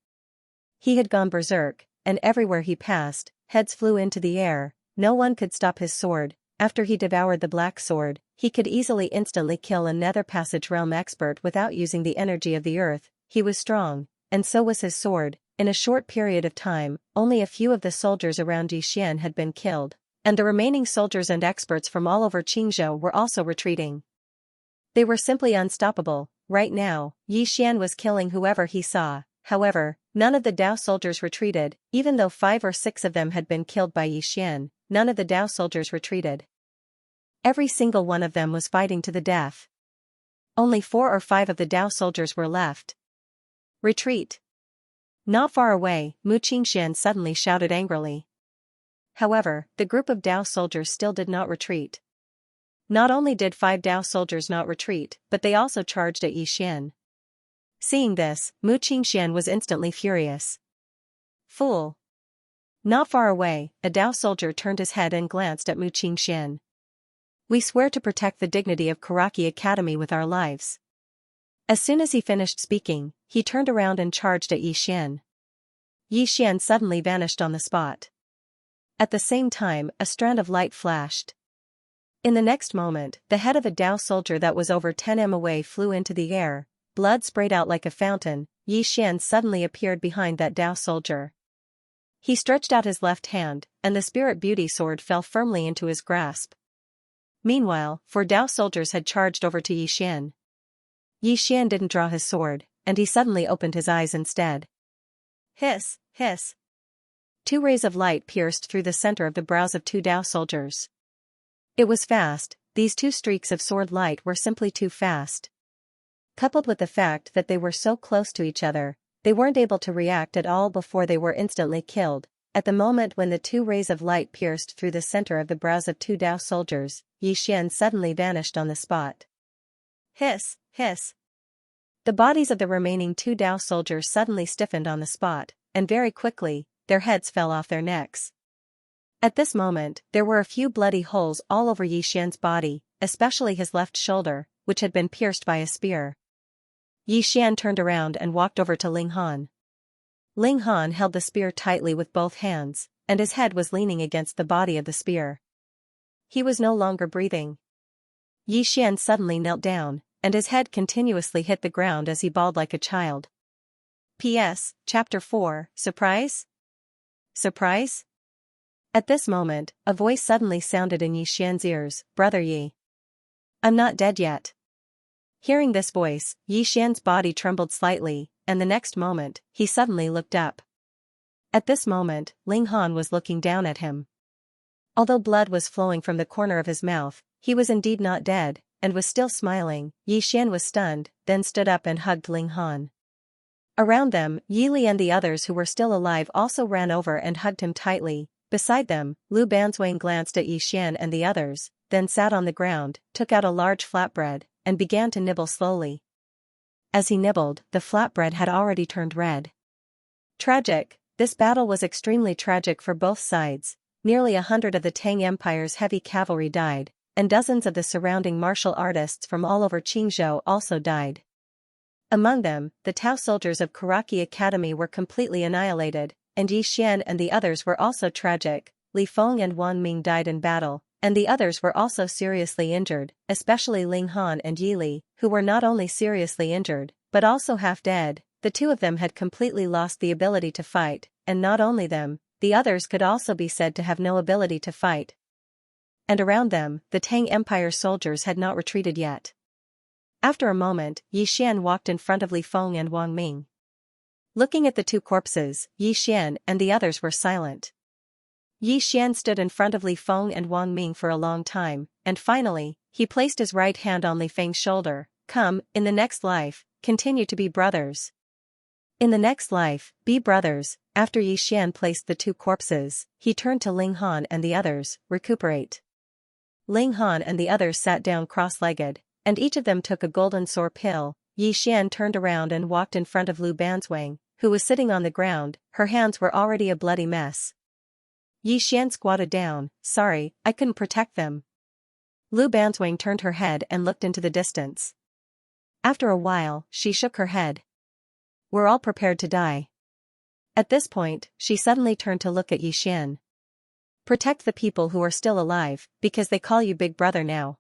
He had gone berserk, and everywhere he passed, heads flew into the air. No one could stop his sword. After he devoured the black sword, he could easily instantly kill a nether passage realm expert without using the energy of the earth. He was strong, and so was his sword. In a short period of time, only a few of the soldiers around Xian had been killed, and the remaining soldiers and experts from all over Qingzhou were also retreating. They were simply unstoppable. Right now, Xian was killing whoever he saw. However, none of the Dao soldiers retreated. Even though 5 or 6 of them had been killed by Xian, none of the Dao soldiers retreated. Every single one of them was fighting to the death. Only 4 or 5 of the Dao soldiers were left. Retreat! Not far away, Mu Qingxian suddenly shouted angrily. However, the group of Dao soldiers still did not retreat. Not only did 5 Dao soldiers not retreat, but they also charged at Xian. Seeing this, Mu Qingxian was instantly furious. Fool! Not far away, a Dao soldier turned his head and glanced at Mu Qingxian. We swear to protect the dignity of Karaki Academy with our lives. As soon as he finished speaking, he turned around and charged at Xian. Xian suddenly vanished on the spot. At the same time, a strand of light flashed. In the next moment, the head of a Dao soldier that was over 10 m away flew into the air. Blood sprayed out like a fountain. Xian suddenly appeared behind that Dao soldier. He stretched out his left hand, and the Spirit Beauty sword fell firmly into his grasp. Meanwhile, 4 Dao soldiers had charged over to Xian. Xian didn't draw his sword, and he suddenly opened his eyes instead. Hiss, hiss. 2 rays of light pierced through the center of the brows of 2 Dao soldiers. It was fast, these 2 streaks of sword light were simply too fast. Coupled with the fact that they were so close to each other, they weren't able to react at all before they were instantly killed. At the moment when the 2 rays of light pierced through the center of the brows of 2 Dao soldiers, Xian suddenly vanished on the spot. Hiss, hiss. The bodies of the remaining 2 Dao soldiers suddenly stiffened on the spot, and very quickly, their heads fell off their necks. At this moment, there were a few bloody holes all over Xian's body, especially his left shoulder, which had been pierced by a spear. Xian turned around and walked over to Ling Han. Ling Han held the spear tightly with both hands, and his head was leaning against the body of the spear. He was no longer breathing. Xian suddenly knelt down, and his head continuously hit the ground as he bawled like a child. P.S. Chapter 4, Surprise? Surprise? At this moment, a voice suddenly sounded in Xian's ears, "Brother Yi. I'm not dead yet." Hearing this voice, Xian's body trembled slightly, and the next moment, he suddenly looked up. At this moment, Ling Han was looking down at him. Although blood was flowing from the corner of his mouth, he was indeed not dead, and was still smiling. Xian was stunned, then stood up and hugged Ling Han. Around them, Yili and the others who were still alive also ran over and hugged him tightly. Beside them, Lu Banzwang glanced at Xian and the others, then sat on the ground, took out a large flatbread, and began to nibble slowly. As he nibbled, the flatbread had already turned red. Tragic. This battle was extremely tragic for both sides. Nearly 100 of the Tang Empire's heavy cavalry died, and dozens of the surrounding martial artists from all over Qingzhou also died. Among them, the Tao soldiers of Karaki Academy were completely annihilated, and Xian and the others were also tragic. Li Feng and Wang Ming died in battle, and the others were also seriously injured, especially Ling Han and Yili, who were not only seriously injured, but also half dead. The 2 of them had completely lost the ability to fight, and not only them, the others could also be said to have no ability to fight. And around them, the Tang Empire soldiers had not retreated yet. After a moment, Xian walked in front of Li Feng and Wang Ming. Looking at the 2 corpses, Xian and the others were silent. Xian stood in front of Li Feng and Wang Ming for a long time, and finally, he placed his right hand on Li Feng's shoulder. "Come, in the next life, continue to be brothers. In the next life, be brothers." After Xian placed the 2 corpses, he turned to Ling Han and the others, "Recuperate." Ling Han and the others sat down cross-legged, and each of them took a golden sore pill. Xian turned around and walked in front of Lu Banzwang, who was sitting on the ground. Her hands were already a bloody mess. Xian squatted down. "Sorry, I couldn't protect them." Lu Banzwang turned her head and looked into the distance. After a while, she shook her head. "We're all prepared to die." At this point, she suddenly turned to look at Xian. "Protect the people who are still alive, because they call you Big Brother now."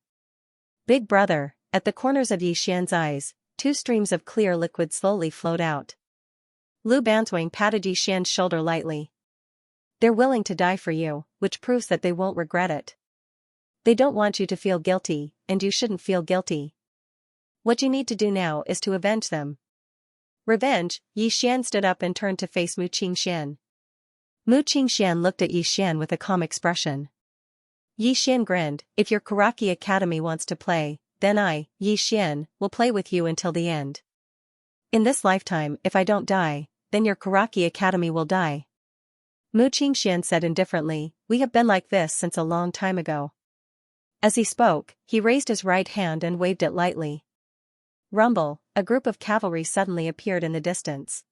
Big Brother. At the corners of Xian's eyes, 2 streams of clear liquid slowly flowed out. Lu Banzwang patted Xian's shoulder lightly. "They're willing to die for you, which proves that they won't regret it. They don't want you to feel guilty, and you shouldn't feel guilty. What you need to do now is to avenge them." Revenge. Xian stood up and turned to face Mu Qingxian. Mu Qingxian looked at Xian with a calm expression. Xian grinned. "If your Karaki Academy wants to play, then I, Xian, will play with you until the end. In this lifetime, if I don't die, then your Karaki Academy will die." Mu Qingxian said indifferently, "We have been like this since a long time ago." As he spoke, he raised his right hand and waved it lightly. Rumble. A group of cavalry suddenly appeared in the distance.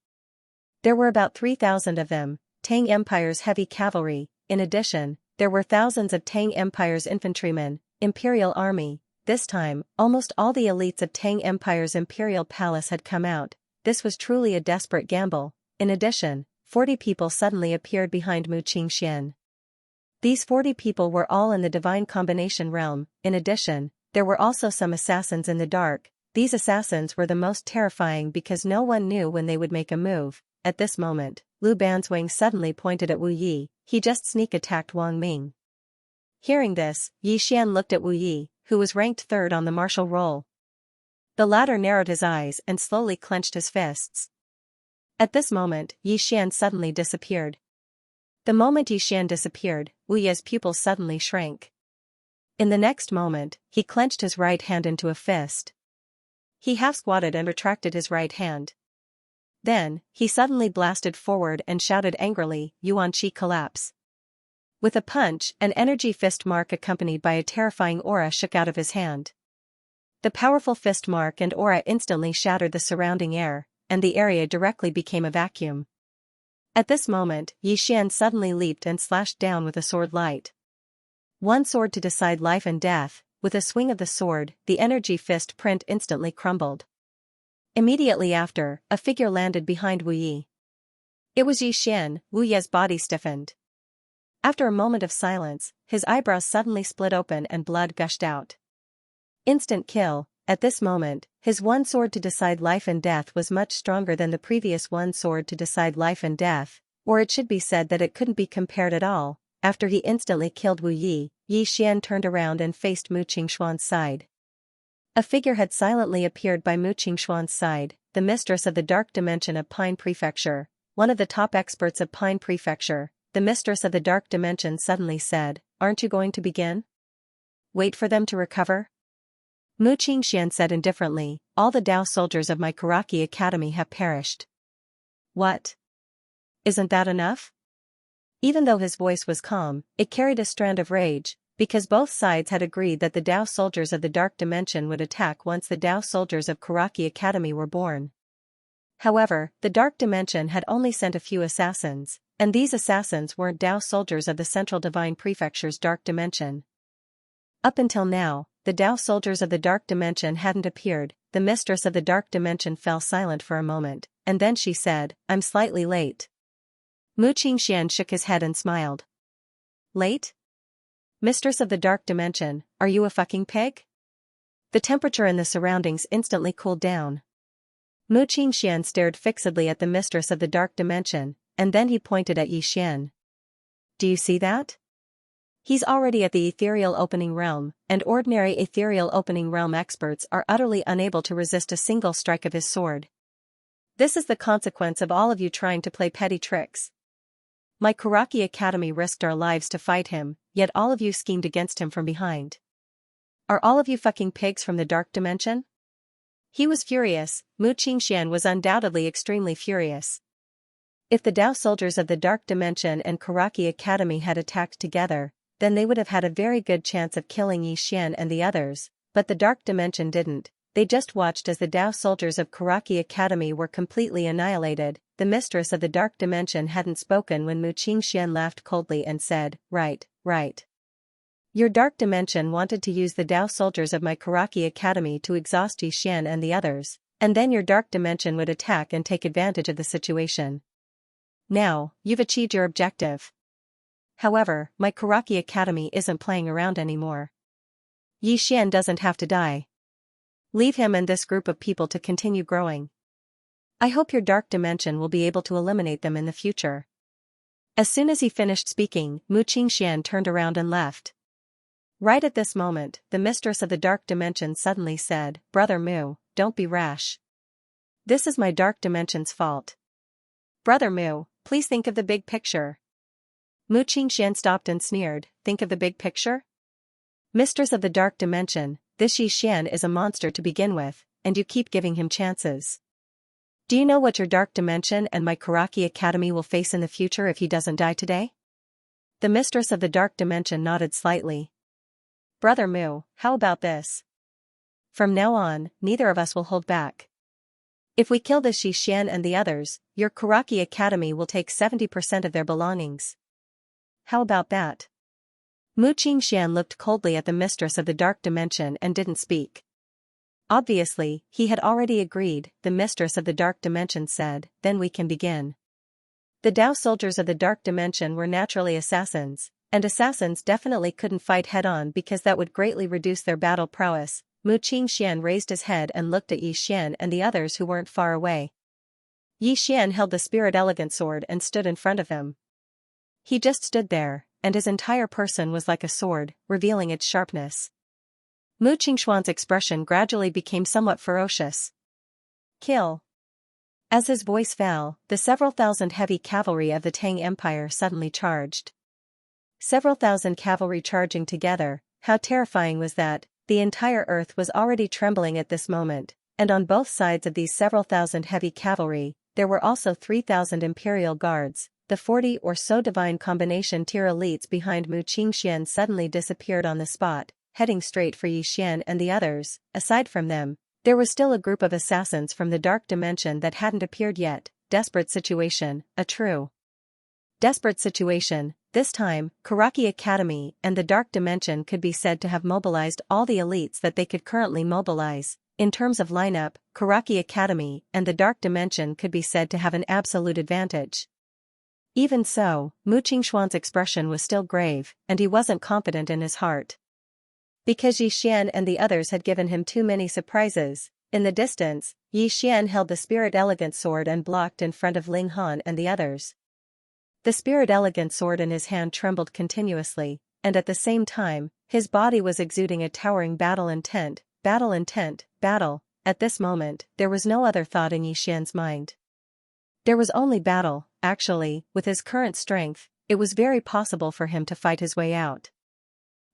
There were about 3,000 of them, Tang Empire's heavy cavalry. In addition, there were thousands of Tang Empire's infantrymen, Imperial Army. This time, almost all the elites of Tang Empire's Imperial Palace had come out. This was truly a desperate gamble. In addition, 40 people suddenly appeared behind Mu Qingxian. These 40 people were all in the divine combination realm. In addition, there were also some assassins in the dark. These assassins were the most terrifying because no one knew when they would make a move. At this moment, Lu Banzwang suddenly pointed at Wu Yi. He just sneak attacked Wang Ming. Hearing this, Xian looked at Wu Yi, who was ranked 3rd on the martial roll. The latter narrowed his eyes and slowly clenched his fists. At this moment, Xian suddenly disappeared. The moment Yi Xian disappeared, Wu Ye's pupils suddenly shrank. In the next moment, he clenched his right hand into a fist. He half-squatted and retracted his right hand. Then, he suddenly blasted forward and shouted angrily, Yuan Qi collapse. With a punch, an energy fist mark accompanied by a terrifying aura shook out of his hand. The powerful fist mark and aura instantly shattered the surrounding air, and the area directly became a vacuum. At this moment, Yi Xian suddenly leaped and slashed down with a sword light. One sword to decide life and death. With a swing of the sword, the energy fist print instantly crumbled. Immediately after, a figure landed behind Wu Yi. It was Yi Xian. Wu Ye's body stiffened. After a moment of silence, his eyebrows suddenly split open and blood gushed out. Instant kill. At this moment, his one sword to decide life and death was much stronger than the previous one sword to decide life and death, or it should be said that it couldn't be compared at all. After he instantly killed Wu Yi, Yi Xian turned around and faced Mu Qingxuan's side. A figure had silently appeared by Mu Qingxuan's side, the mistress of the Dark Dimension of Pine Prefecture, one of the top experts of Pine Prefecture. The mistress of the Dark Dimension suddenly said, "Aren't you going to begin? Wait for them to recover?" Mu Qingxian said indifferently, "All the Dao soldiers of my Karaki Academy have perished." "What? Isn't that enough?" Even though his voice was calm, it carried a strand of rage, because both sides had agreed that the Dao soldiers of the Dark Dimension would attack once the Dao soldiers of Karaki Academy were born. However, the Dark Dimension had only sent a few assassins, and these assassins weren't Dao soldiers of the Central Divine Prefecture's Dark Dimension. Up until now, the Dao soldiers of the Dark Dimension hadn't appeared. The mistress of the Dark Dimension fell silent for a moment, and then she said, "I'm slightly late." Mu Qingxian shook his head and smiled. "Late? Mistress of the Dark Dimension, are you a fucking pig?" The temperature in the surroundings instantly cooled down. Mu Qingxian stared fixedly at the mistress of the Dark Dimension, and then he pointed at Yi Xian. "Do you see that? He's already at the ethereal opening realm, and ordinary ethereal opening realm experts are utterly unable to resist a single strike of his sword. This is the consequence of all of you trying to play petty tricks. My Karaki Academy risked our lives to fight him, yet all of you schemed against him from behind. Are all of you fucking pigs from the Dark Dimension?" He was furious. Mu Qingxian was undoubtedly extremely furious. If the Dao soldiers of the Dark Dimension and Karaki Academy had attacked together, then they would have had a very good chance of killing Yi Xian and the others, but the Dark Dimension didn't. They just watched as the Dao soldiers of Karaki Academy were completely annihilated. The mistress of the Dark Dimension hadn't spoken when Mu Qingxian laughed coldly and said, Right. Your Dark Dimension wanted to use the Dao soldiers of my Karaki Academy to exhaust Yi Xian and the others, and then your Dark Dimension would attack and take advantage of the situation. Now, you've achieved your objective. However, my Karaki Academy isn't playing around anymore. Yi Xian doesn't have to die. Leave him and this group of people to continue growing. I hope your Dark Dimension will be able to eliminate them in the future." As soon as he finished speaking, Mu Qingxian turned around and left. Right at this moment, the mistress of the Dark Dimension suddenly said, "Brother Mu, don't be rash. This is my Dark Dimension's fault. Brother Mu, please think of the big picture." Mu Qingxian stopped and sneered, "Think of the big picture? Mistress of the Dark Dimension, this Yi Xian is a monster to begin with, and you keep giving him chances. Do you know what your Dark Dimension and my Karaki Academy will face in the future if he doesn't die today?" The mistress of the Dark Dimension nodded slightly. "Brother Mu, how about this? From now on, neither of us will hold back. If we kill this Yi Xian and the others, your Karaki Academy will take 70% of their belongings. How about that?" Mu Qingxian looked coldly at the mistress of the Dark Dimension and didn't speak. Obviously, he had already agreed. The mistress of the Dark Dimension said, "Then we can begin." The Dao soldiers of the Dark Dimension were naturally assassins, and assassins definitely couldn't fight head-on because that would greatly reduce their battle prowess. Mu Qingxian raised his head and looked at Yi Xian and the others who weren't far away. Yi Xian held the Spirit Elegant sword and stood in front of him. He just stood there, and his entire person was like a sword, revealing its sharpness. Mu Qingxuan's expression gradually became somewhat ferocious. "Kill." As his voice fell, the several thousand heavy cavalry of the Tang Empire suddenly charged. Several thousand cavalry charging together, how terrifying was that? The entire earth was already trembling at this moment, and on both sides of these several thousand heavy cavalry, there were also 3,000 imperial guards. The 40 or so divine combination tier elites behind Mu Qingxian suddenly disappeared on the spot, heading straight for Yi Xian and the others. Aside from them, there was still a group of assassins from the dark dimension that hadn't appeared yet. Desperate situation, a true desperate situation. This time, Karaki Academy and the Dark Dimension could be said to have mobilized all the elites that they could currently mobilize. In terms of lineup, Karaki Academy and the Dark Dimension could be said to have an absolute advantage. Even so, Mu Qingxuan's expression was still grave, and he wasn't confident in his heart. Because Yi Xian and the others had given him too many surprises. In the distance, Yi Xian held the Spirit Elegant sword and blocked in front of Ling Han and the others. The Spirit Elegant sword in his hand trembled continuously, and at the same time, his body was exuding a towering battle intent. Battle. At this moment, there was no other thought in Yi Xian's mind. There was only battle. Actually, with his current strength, it was very possible for him to fight his way out.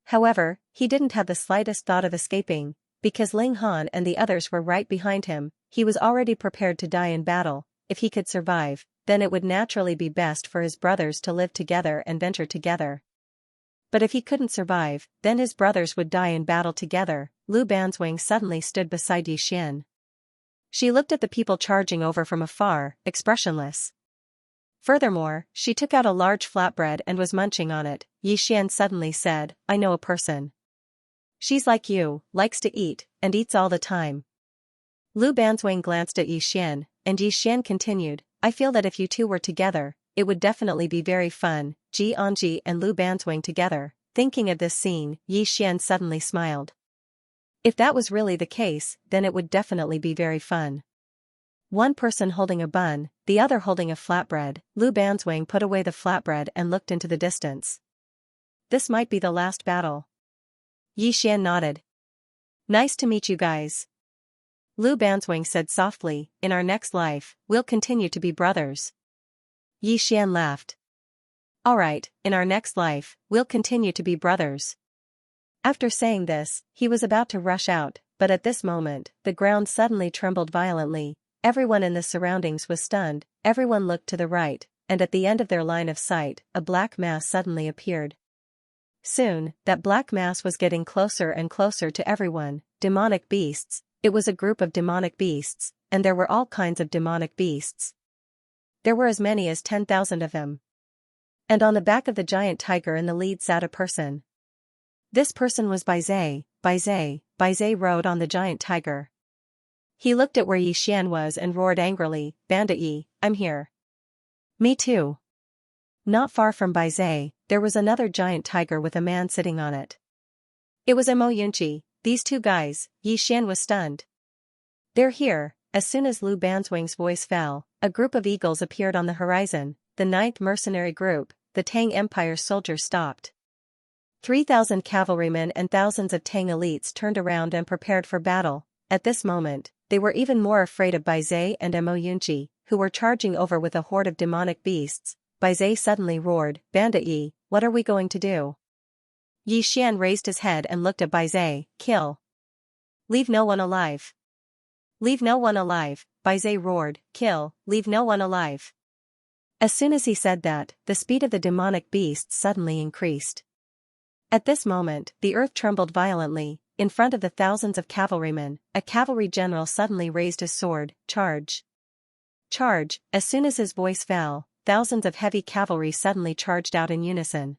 However, he didn't have the slightest thought of escaping, because Ling Han and the others were right behind him. He was already prepared to die in battle. If he could survive, then it would naturally be best for his brothers to live together and venture together. But if he couldn't survive, then his brothers would die in battle together. Lu Banzwang suddenly stood beside Yi Xian. She looked at the people charging over from afar, expressionless. Furthermore, she took out a large flatbread and was munching on it. Yi Xian suddenly said, "I know a person. She's like you, likes to eat, and eats all the time." Lu Banzwang glanced at Yi Xian, and Yi Xian continued, "I feel that if you two were together, it would definitely be very fun." Ji Anji and Lu Banzwang together. Thinking of this scene, Yi Xian suddenly smiled. If that was really the case, then it would definitely be very fun. One person holding a bun, the other holding a flatbread. Lu Banzwang put away the flatbread and looked into the distance. This might be the last battle. Yi Xian nodded. "Nice to meet you guys." Lu Banzwang said softly, "In our next life, we'll continue to be brothers." Yi Xian laughed. "Alright, in our next life, we'll continue to be brothers." After saying this, he was about to rush out, but at this moment, the ground suddenly trembled violently. Everyone in the surroundings was stunned. Everyone looked to the right, and at the end of their line of sight, a black mass suddenly appeared. Soon, that black mass was getting closer and closer to everyone. Demonic beasts. It was a group of demonic beasts, and there were all kinds of demonic beasts. There were as many as 10,000 of them. And on the back of the giant tiger in the lead sat a person. This person was Bai Zai. Bai Zai rode on the giant tiger. He looked at where Yi Xian was and roared angrily, "Bandit Yi, I'm here." "Me too." Not far from Bai Zai, there was another giant tiger with a man sitting on it. It was Mo Yunqi. These two guys. Yi Xian was stunned. "They're here." As soon as Lu Banzwang's voice fell, a group of eagles appeared on the horizon. The 9th mercenary group, the Tang Empire's soldiers stopped. 3,000 cavalrymen and thousands of Tang elites turned around and prepared for battle. At this moment, they were even more afraid of Bai Zai and Mo Yunqi, who were charging over with a horde of demonic beasts. Bai Zai suddenly roared, "Bandit Yi, what are we going to do?" Yi Xian raised his head and looked at Bai Zai. "Kill. Leave no one alive." "Leave no one alive," Bai Zai roared. "Kill, leave no one alive." As soon as he said that, the speed of the demonic beasts suddenly increased. At this moment, the earth trembled violently. In front of the thousands of cavalrymen, a cavalry general suddenly raised his sword. "Charge! Charge!" As soon as his voice fell, thousands of heavy cavalry suddenly charged out in unison.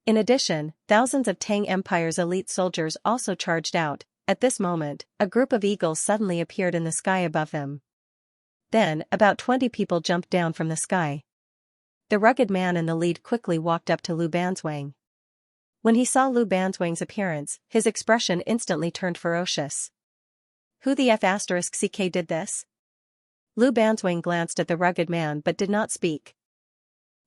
In addition, thousands of Tang Empire's elite soldiers also charged out. At this moment, a group of eagles suddenly appeared in the sky above them. Then, about 20 people jumped down from the sky. The rugged man in the lead quickly walked up to Lu Banzwang. When he saw Lu Banzwang's appearance, his expression instantly turned ferocious. "Who the F***ck did this?" Lu Banzwang glanced at the rugged man but did not speak.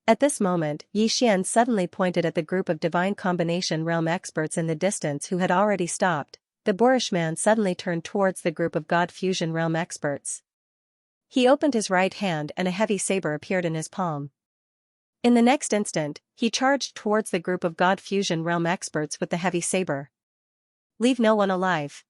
At this moment, Yi Xian suddenly pointed at the group of divine combination realm experts in the distance who had already stopped. The boorish man suddenly turned towards the group of God fusion realm experts. He opened his right hand and a heavy saber appeared in his palm. In the next instant, he charged towards the group of God Fusion Realm experts with the heavy saber. Leave no one alive.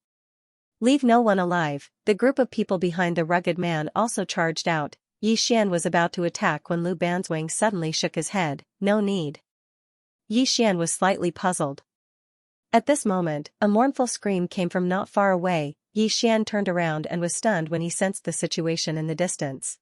Leave no one alive. The group of people behind the rugged man also charged out. Xian was about to attack when Lu Banzwang suddenly shook his head. No need. Xian was slightly puzzled. At this moment, a mournful scream came from not far away. Xian turned around and was stunned when he sensed the situation in the distance.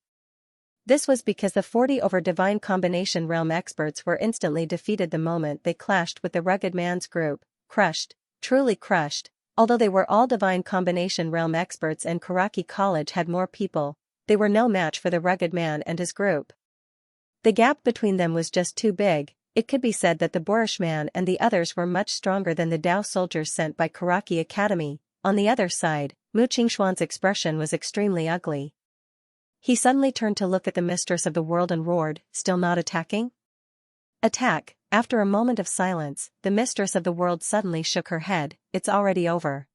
This was because the 40 over Divine Combination Realm experts were instantly defeated the moment they clashed with the rugged man's group. Crushed. Truly crushed. Although they were all Divine Combination Realm experts and Karaki College had more people, they were no match for the rugged man and his group. The gap between them was just too big. It could be said that the boorish man and the others were much stronger than the Dao soldiers sent by Karaki Academy. On the other side, Mu Qingxuan's expression was extremely ugly. He suddenly turned to look at the mistress of the world and roared, "Still not attacking? Attack!" After a moment of silence, the mistress of the world suddenly shook her head. "It's already over.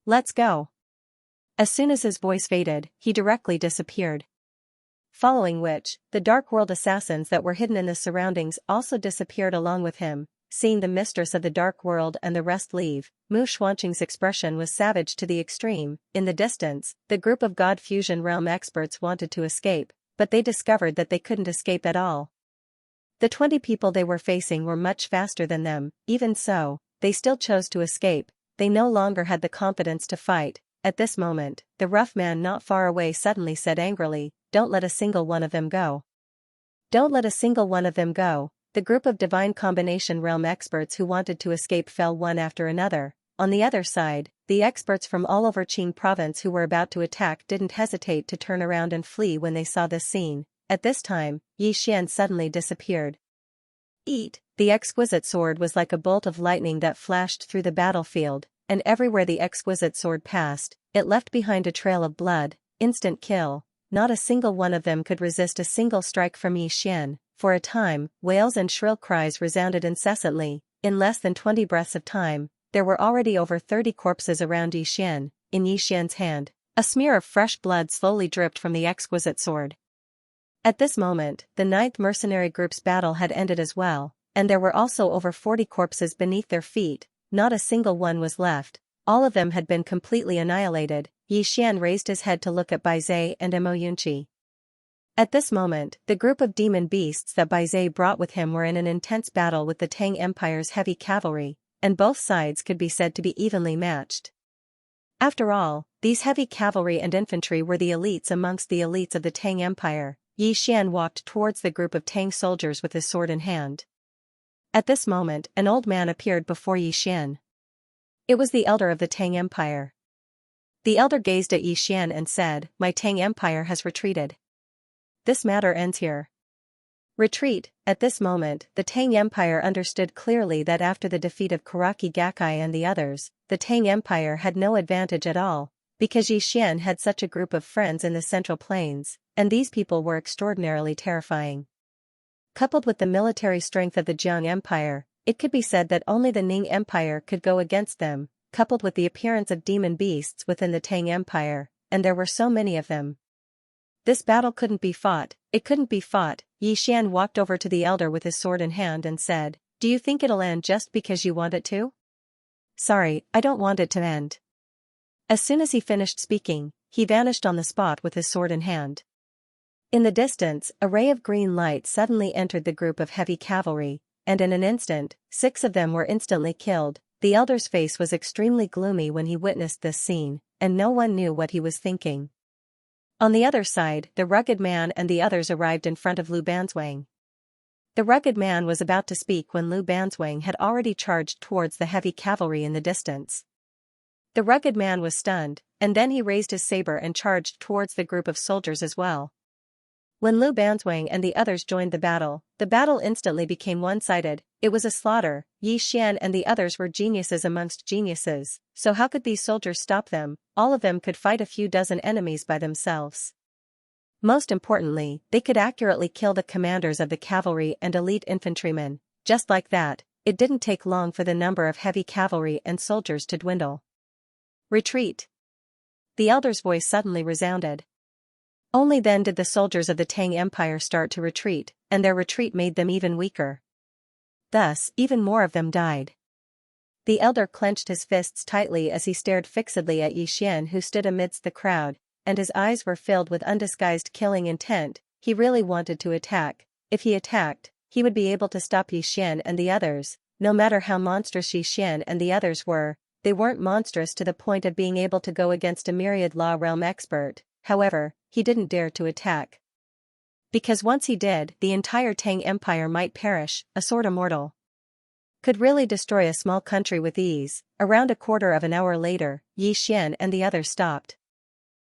Let's go." As soon as his voice faded, he directly disappeared. Following which, the Dark World assassins that were hidden in the surroundings also disappeared along with him. Seeing the mistress of the Dark World and the rest leave, Mu Xuanqing's expression was savage to the extreme. In the distance, the group of God Fusion Realm experts wanted to escape, but they discovered that they couldn't escape at all. The 20 people they were facing were much faster than them. Even so, they still chose to escape. They no longer had the confidence to fight. At this moment, the rough man not far away suddenly said angrily, "Don't let a single one of them go. Don't let a single one of them go." The group of Divine Combination Realm experts who wanted to escape fell one after another. On the other side, the experts from all over Qing province who were about to attack didn't hesitate to turn around and flee when they saw this scene. At this time, Xian suddenly disappeared. Eat! The exquisite sword was like a bolt of lightning that flashed through the battlefield, and everywhere the exquisite sword passed, it left behind a trail of blood. Instant kill. Not a single one of them could resist a single strike from Xian. For a time, wails and shrill cries resounded incessantly. In less than 20 breaths of time, there were already over 30 corpses around Xian. In Xian's hand, a smear of fresh blood slowly dripped from the exquisite sword. At this moment, the 9th mercenary group's battle had ended as well, and there were also over 40 corpses beneath their feet. Not a single one was left. All of them had been completely annihilated. Xian raised his head to look at Baizhe and Mo Yunqi. At this moment, the group of demon beasts that Baizhe brought with him were in an intense battle with the Tang Empire's heavy cavalry, and both sides could be said to be evenly matched. After all, these heavy cavalry and infantry were the elites amongst the elites of the Tang Empire. Xian walked towards the group of Tang soldiers with his sword in hand. At this moment, an old man appeared before Xian. It was the elder of the Tang Empire. The elder gazed at Xian and said, "My Tang Empire has retreated. This matter ends here." Retreat. At this moment, the Tang Empire understood clearly that after the defeat of Karaki Gakkai and the others, the Tang Empire had no advantage at all, because Xian had such a group of friends in the Central Plains, and these people were extraordinarily terrifying. Coupled with the military strength of the Jiang Empire, it could be said that only the Ning Empire could go against them, coupled with the appearance of demon beasts within the Tang Empire, and there were so many of them. This battle couldn't be fought. It couldn't be fought. Xian walked over to the elder with his sword in hand and said, "Do you think it'll end just because you want it to?" "Sorry, I don't want it to end." As soon as he finished speaking, he vanished on the spot with his sword in hand. In the distance, a ray of green light suddenly entered the group of heavy cavalry, and in an instant, 6 of them were instantly killed. The elder's face was extremely gloomy when he witnessed this scene, and no one knew what he was thinking. On the other side, the rugged man and the others arrived in front of Lu Banzwang. The rugged man was about to speak when Lu Banzwang had already charged towards the heavy cavalry in the distance. The rugged man was stunned, and then he raised his saber and charged towards the group of soldiers as well. When Lu Banzwang and the others joined the battle instantly became one-sided. It was a slaughter. Xian and the others were geniuses amongst geniuses, so how could these soldiers stop them? All of them could fight a few dozen enemies by themselves. Most importantly, they could accurately kill the commanders of the cavalry and elite infantrymen. Just like that, it didn't take long for the number of heavy cavalry and soldiers to dwindle. "Retreat!" The elder's voice suddenly resounded. Only then did the soldiers of the Tang Empire start to retreat, and their retreat made them even weaker. Thus, even more of them died. The elder clenched his fists tightly as he stared fixedly at Xian, who stood amidst the crowd, and his eyes were filled with undisguised killing intent. He really wanted to attack. If he attacked, he would be able to stop Xian and the others. No matter how monstrous Xian and the others were, they weren't monstrous to the point of being able to go against a myriad law realm expert. However, he didn't dare to attack. Because once he did, the entire Tang Empire might perish. A sword immortal could really destroy a small country with ease. Around a quarter of an hour later, Xian and the others stopped.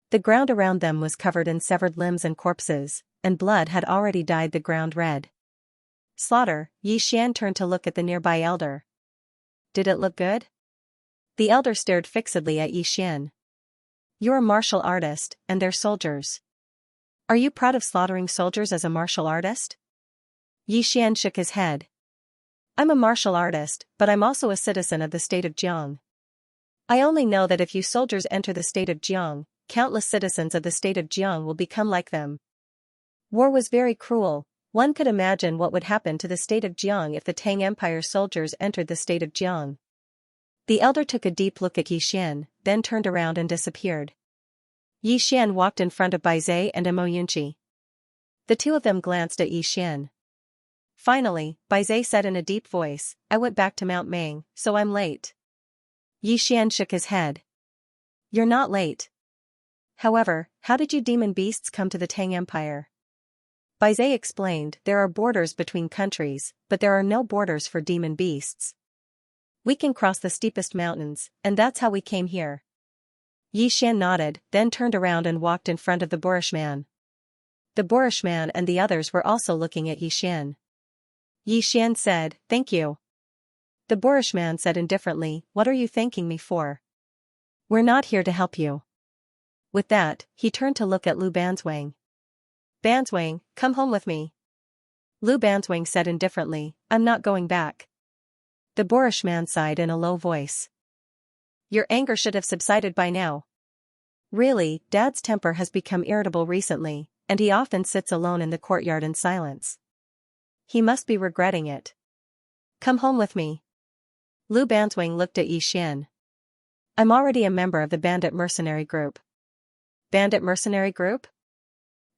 The ground around them was covered in severed limbs and corpses, and blood had already dyed the ground red. Slaughter. Xian turned to look at the nearby elder. Did it look good? The elder stared fixedly at Xian. You're a martial artist, and they're soldiers. Are you proud of slaughtering soldiers as a martial artist? Xian shook his head. I'm a martial artist, but I'm also a citizen of the state of Jiang. I only know that if you soldiers enter the state of Jiang, countless citizens of the state of Jiang will become like them. War was very cruel. One could imagine what would happen to the state of Jiang if the Tang Empire soldiers entered the state of Jiang. The elder took a deep look at Xian, then turned around and disappeared. Xian walked in front of Baizhe and Yunqi. The two of them glanced at Xian. Finally, Baizhe said in a deep voice, I went back to Mount Mang, so I'm late. Xian shook his head. You're not late. However, how did you demon beasts come to the Tang Empire? Baizhe explained, there are borders between countries, but there are no borders for demon beasts. We can cross the steepest mountains, and that's how we came here. Xian nodded, then turned around and walked in front of the boorish man. The boorish man and the others were also looking at Xian. Xian said, thank you. The boorish man said indifferently, what are you thanking me for? We're not here to help you. With that, he turned to look at Lu Banzwang. Banzwang, come home with me. Lu Banzwang said indifferently, I'm not going back. The boorish man sighed in a low voice. Your anger should have subsided by now. Really, Dad's temper has become irritable recently, and he often sits alone in the courtyard in silence. He must be regretting it. Come home with me. Lu Banzwang looked at Xian. I'm already a member of the bandit mercenary group. Bandit mercenary group?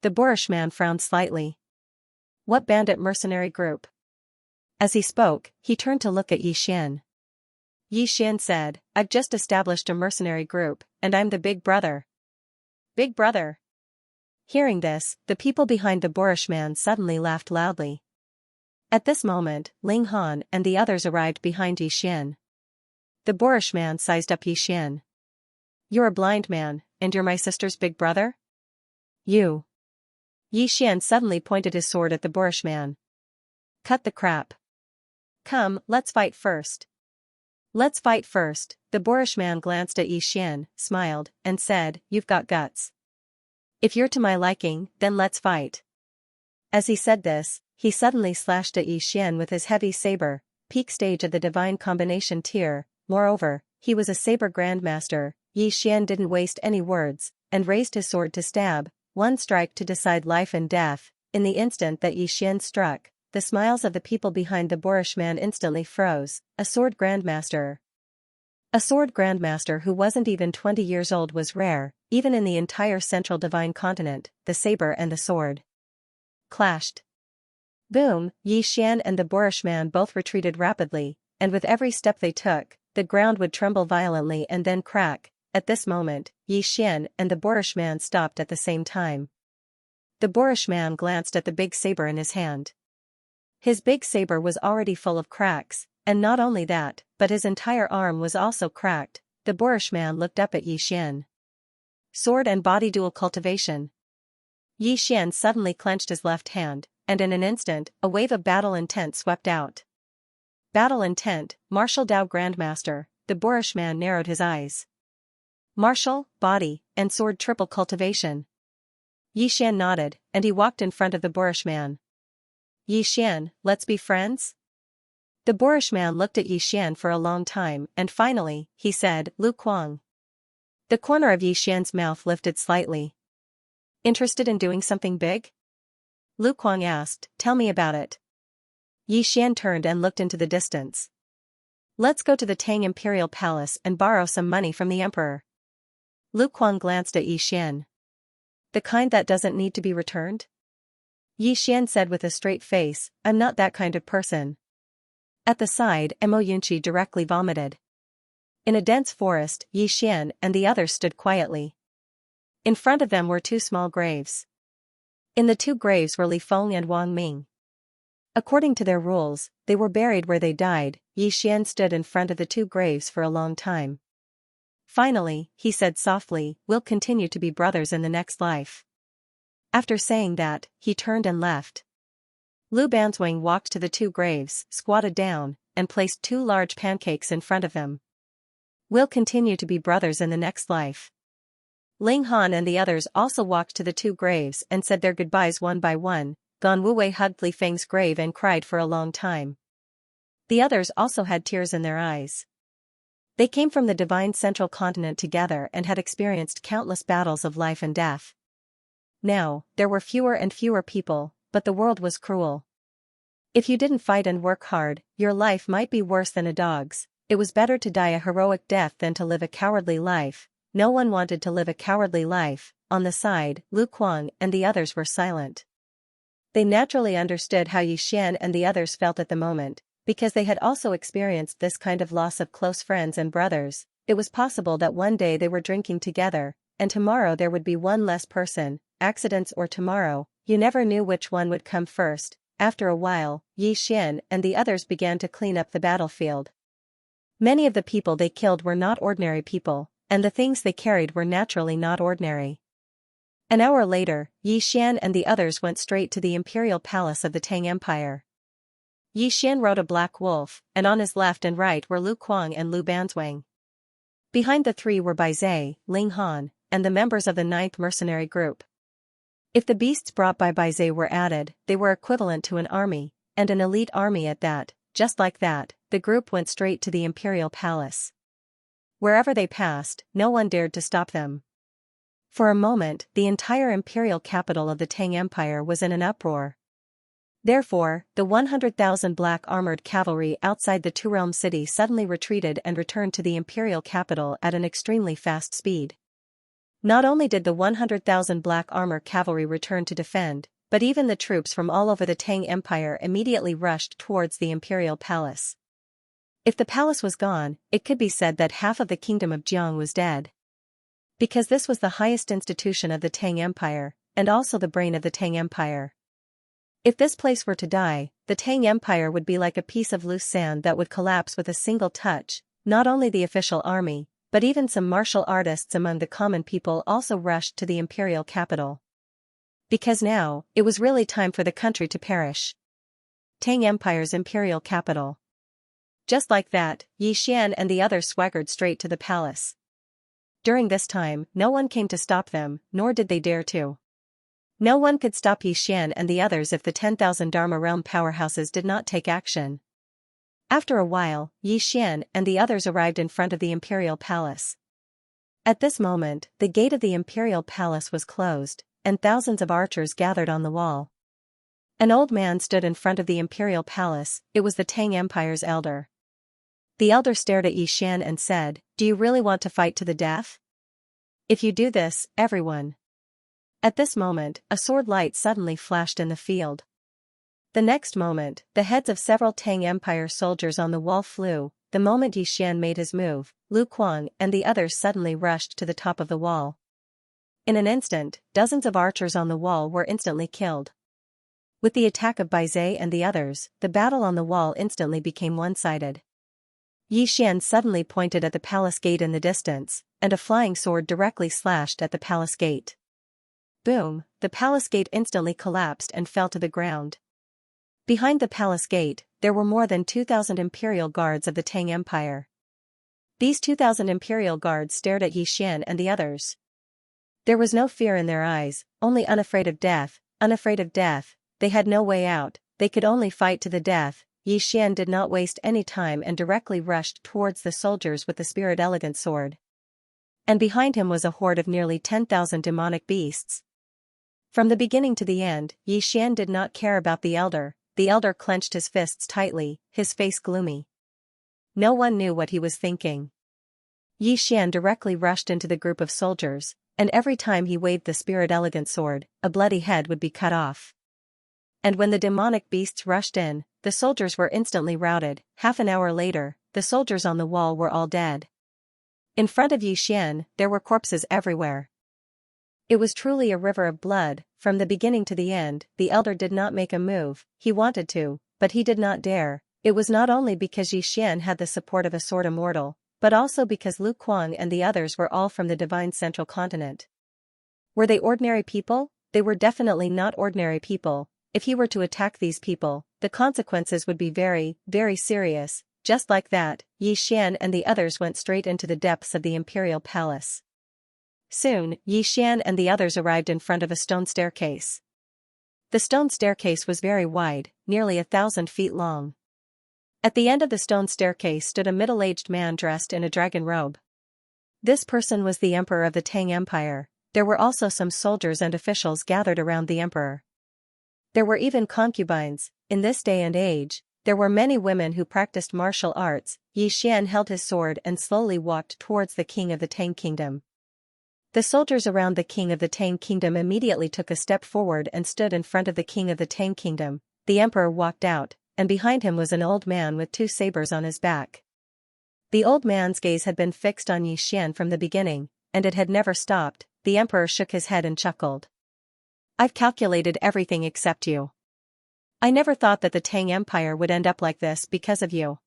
The boorish man frowned slightly. What bandit mercenary group? As he spoke, he turned to look at Xian. Xian said, I've just established a mercenary group, and I'm the big brother. Big brother. Hearing this, the people behind the boorish man suddenly laughed loudly. At this moment, Ling Han and the others arrived behind Xian. The boorish man sized up Xian. You're a blind man, and you're my sister's big brother? You. Xian suddenly pointed his sword at the boorish man. Cut the crap. Come, let's fight first. Let's fight first. The boorish man glanced at Xian, smiled, and said, you've got guts. If you're to my liking, then let's fight. As he said this, he suddenly slashed at Xian with his heavy saber, peak stage of the divine combination tier. Moreover, he was a saber grandmaster. Xian didn't waste any words, and raised his sword to stab, one strike to decide life and death. In the instant that Xian struck, the smiles of the people behind the boorish man instantly froze. A sword grandmaster. A sword grandmaster who wasn't even 20 years old was rare, even in the entire central divine continent. The saber and the sword clashed. Boom! Xian and the boorish man both retreated rapidly, and with every step they took, the ground would tremble violently and then crack. At this moment, Xian and the boorish man stopped at the same time. The boorish man glanced at the big saber in his hand. His big saber was already full of cracks, and not only that, but his entire arm was also cracked. The boorish man looked up at Xian. Sword and body dual cultivation. Xian suddenly clenched his left hand, and in an instant, a wave of battle intent swept out. Battle intent, martial Dao grandmaster. The boorish man narrowed his eyes. Martial, body, and sword triple cultivation. Xian nodded, and he walked in front of the boorish man. Xian, let's be friends? The boorish man looked at Xian for a long time, and finally, he said, Lu Kuang. The corner of Xian's mouth lifted slightly. Interested in doing something big? Lu Kuang asked, tell me about it. Yi Xian turned and looked into the distance. Let's go to the Tang Imperial Palace and borrow some money from the Emperor. Lu Kuang glanced at Yi Xian. The kind that doesn't need to be returned? Yi Xian said with a straight face, I'm not that kind of person. At the side, Mo Yunqi directly vomited. In a dense forest, Yi Xian and the others stood quietly. In front of them were two small graves. In the two graves were Li Feng and Wang Ming. According to their rules, they were buried where they died. Yi Xian stood in front of the two graves for a long time. Finally, he said softly, we'll continue to be brothers in the next life. After saying that, he turned and left. Lu Banzwang walked to the two graves, squatted down, and placed two large pancakes in front of them. We'll continue to be brothers in the next life. Ling Han and the others also walked to the two graves and said their goodbyes one by one. Gan Wuwei hugged Li Feng's grave and cried for a long time. The others also had tears in their eyes. They came from the divine central continent together and had experienced countless battles of life and death. Now, there were fewer and fewer people, but the world was cruel. If you didn't fight and work hard, your life might be worse than a dog's. It was better to die a heroic death than to live a cowardly life. No one wanted to live a cowardly life. On the side, Lu Kuang and the others were silent. They naturally understood how Yi Xian and the others felt at the moment, because they had also experienced this kind of loss of close friends and brothers. It was possible that one day they were drinking together, and tomorrow there would be one less person. Accidents or tomorrow, you never knew which one would come first. After a while, Yi Xian and the others began to clean up the battlefield. Many of the people they killed were not ordinary people, and the things they carried were naturally not ordinary. An hour later, Yi Xian and the others went straight to the imperial palace of the Tang Empire. Yi Xian rode a black wolf, and on his left and right were Lu Kuang and Lu Banzwang. Behind the three were Bai Zhe, Ling Han, and the members of the 9th mercenary group. If the beasts brought by Bai Zhe were added, they were equivalent to an army, and an elite army at that. Just like that, the group went straight to the imperial palace. Wherever they passed, no one dared to stop them. For a moment, the entire imperial capital of the Tang Empire was in an uproar. Therefore, the 100,000 black armored cavalry outside the Two-Realm city suddenly retreated and returned to the imperial capital at an extremely fast speed. Not only did the 100,000 black armor cavalry return to defend, but even the troops from all over the Tang Empire immediately rushed towards the imperial palace. If the palace was gone, it could be said that half of the kingdom of Jiang was dead. Because this was the highest institution of the Tang Empire, and also the brain of the Tang Empire. If this place were to die, the Tang Empire would be like a piece of loose sand that would collapse with a single touch. Not only the official army, but even some martial artists among the common people also rushed to the imperial capital. Because now, it was really time for the country to perish. Tang Empire's imperial capital. Just like that, Yi Xian and the others swaggered straight to the palace. During this time, no one came to stop them, nor did they dare to. No one could stop Yi Xian and the others if the 10,000 Dharma realm powerhouses did not take action. After a while, Yi Xian and the others arrived in front of the imperial palace. At this moment, the gate of the imperial palace was closed, and thousands of archers gathered on the wall. An old man stood in front of the imperial palace. It was the Tang Empire's elder. The elder stared at Yi Xian and said, "Do you really want to fight to the death? If you do this, everyone." At this moment, a sword light suddenly flashed in the field. The next moment, the heads of several Tang Empire soldiers on the wall flew. The moment Yi Xian made his move, Lu Kuang and the others suddenly rushed to the top of the wall. In an instant, dozens of archers on the wall were instantly killed. With the attack of Bai Zhe and the others, the battle on the wall instantly became one-sided. Yi Xian suddenly pointed at the palace gate in the distance, and a flying sword directly slashed at the palace gate. Boom, the palace gate instantly collapsed and fell to the ground. Behind the palace gate, there were more than 2,000 imperial guards of the Tang Empire. These 2,000 imperial guards stared at Yi Xian and the others. There was no fear in their eyes, only unafraid of death. Unafraid of death, they had no way out, they could only fight to the death. Yi Xian did not waste any time and directly rushed towards the soldiers with the spirit elegant sword. And behind him was a horde of nearly 10,000 demonic beasts. From the beginning to the end, Xian did not care about the elder. The elder clenched his fists tightly, his face gloomy. No one knew what he was thinking. Xian directly rushed into the group of soldiers, and every time he waved the spirit-elegant sword, a bloody head would be cut off. And when the demonic beasts rushed in, the soldiers were instantly routed. Half an hour later, the soldiers on the wall were all dead. In front of Xian, there were corpses everywhere. It was truly a river of blood. From the beginning to the end. The elder did not make a move. He wanted to, but he did not dare. It was not only because Xian had the support of a sword immortal, but also because Lu Kuang and the others were all from the divine central continent. Were they ordinary people? They were definitely not ordinary people. If he were to attack these people, the consequences would be very, very serious. Just like that, Xian and the others went straight into the depths of the imperial palace. Soon, Xian and the others arrived in front of a stone staircase. The stone staircase was very wide, nearly 1,000 feet long. At the end of the stone staircase stood a middle-aged man dressed in a dragon robe. This person was the emperor of the Tang Empire. There were also some soldiers and officials gathered around the emperor. There were even concubines. In this day and age, there were many women who practiced martial arts. Xian held his sword and slowly walked towards the king of the Tang kingdom. The soldiers around the king of the Tang kingdom immediately took a step forward and stood in front of the king of the Tang kingdom. The emperor walked out, and behind him was an old man with 2 sabers on his back. The old man's gaze had been fixed on Xian from the beginning, and it had never stopped. The emperor shook his head and chuckled. "I've calculated everything except you. I never thought that the Tang Empire would end up like this because of you."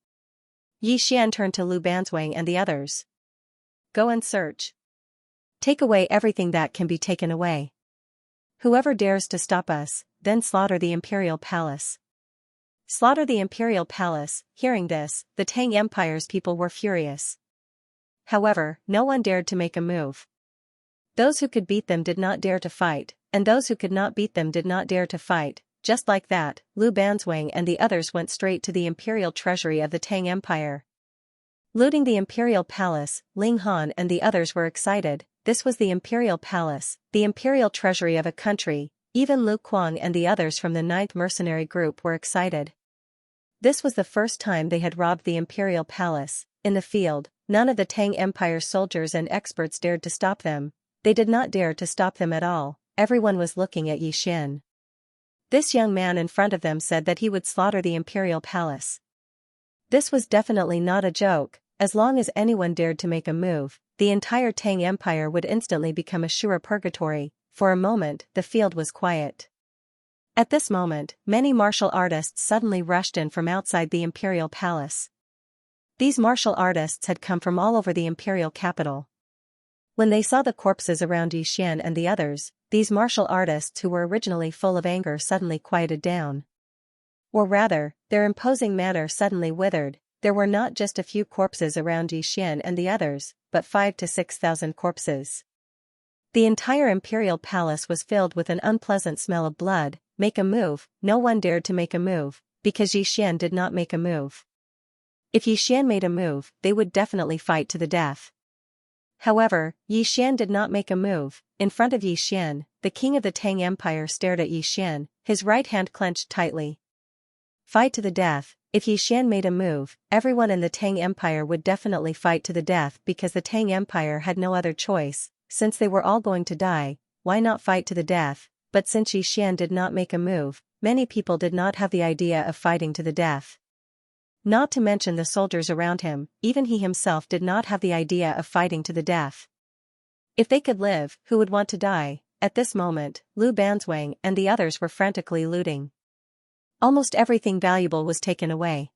Xian turned to Lu Banzwang and the others. "Go and search. Take away everything that can be taken away. Whoever dares to stop us, then slaughter the imperial palace." Slaughter the imperial palace. Hearing this, the Tang Empire's people were furious. However, no one dared to make a move. Those who could beat them did not dare to fight, and those who could not beat them did not dare to fight. Just like that, Lu Banzwang and the others went straight to the imperial treasury of the Tang Empire. Looting the imperial palace, Ling Han and the others were excited. This was the imperial palace, the imperial treasury of a country. Even Lu Kuang and the others from the 9th mercenary group were excited. This was the first time they had robbed the imperial palace. In the field, none of the Tang Empire soldiers and experts dared to stop them. They did not dare to stop them at all. Everyone was looking at Xian. This young man in front of them said that he would slaughter the imperial palace. This was definitely not a joke. As long as anyone dared to make a move, the entire Tang Empire would instantly become a sure purgatory. For a moment, the field was quiet. At this moment, many martial artists suddenly rushed in from outside the imperial palace. These martial artists had come from all over the imperial capital. When they saw the corpses around Xian and the others, these martial artists who were originally full of anger suddenly quieted down. Or rather, their imposing manner suddenly withered. There were not just a few corpses around Xian and the others, but 5,000 to 6,000 corpses. The entire imperial palace was filled with an unpleasant smell of blood. Make a move. No one dared to make a move, because Xian did not make a move. If Xian made a move, they would definitely fight to the death. However, Xian did not make a move. In front of Xian, the king of the Tang Empire stared at Xian, his right hand clenched tightly. Fight to the death. If Xian made a move, everyone in the Tang Empire would definitely fight to the death because the Tang Empire had no other choice. Since they were all going to die, why not fight to the death? But since Xian did not make a move, many people did not have the idea of fighting to the death. Not to mention the soldiers around him, even he himself did not have the idea of fighting to the death. If they could live, who would want to die? At this moment, Lu Banzwang and the others were frantically looting. Almost everything valuable was taken away.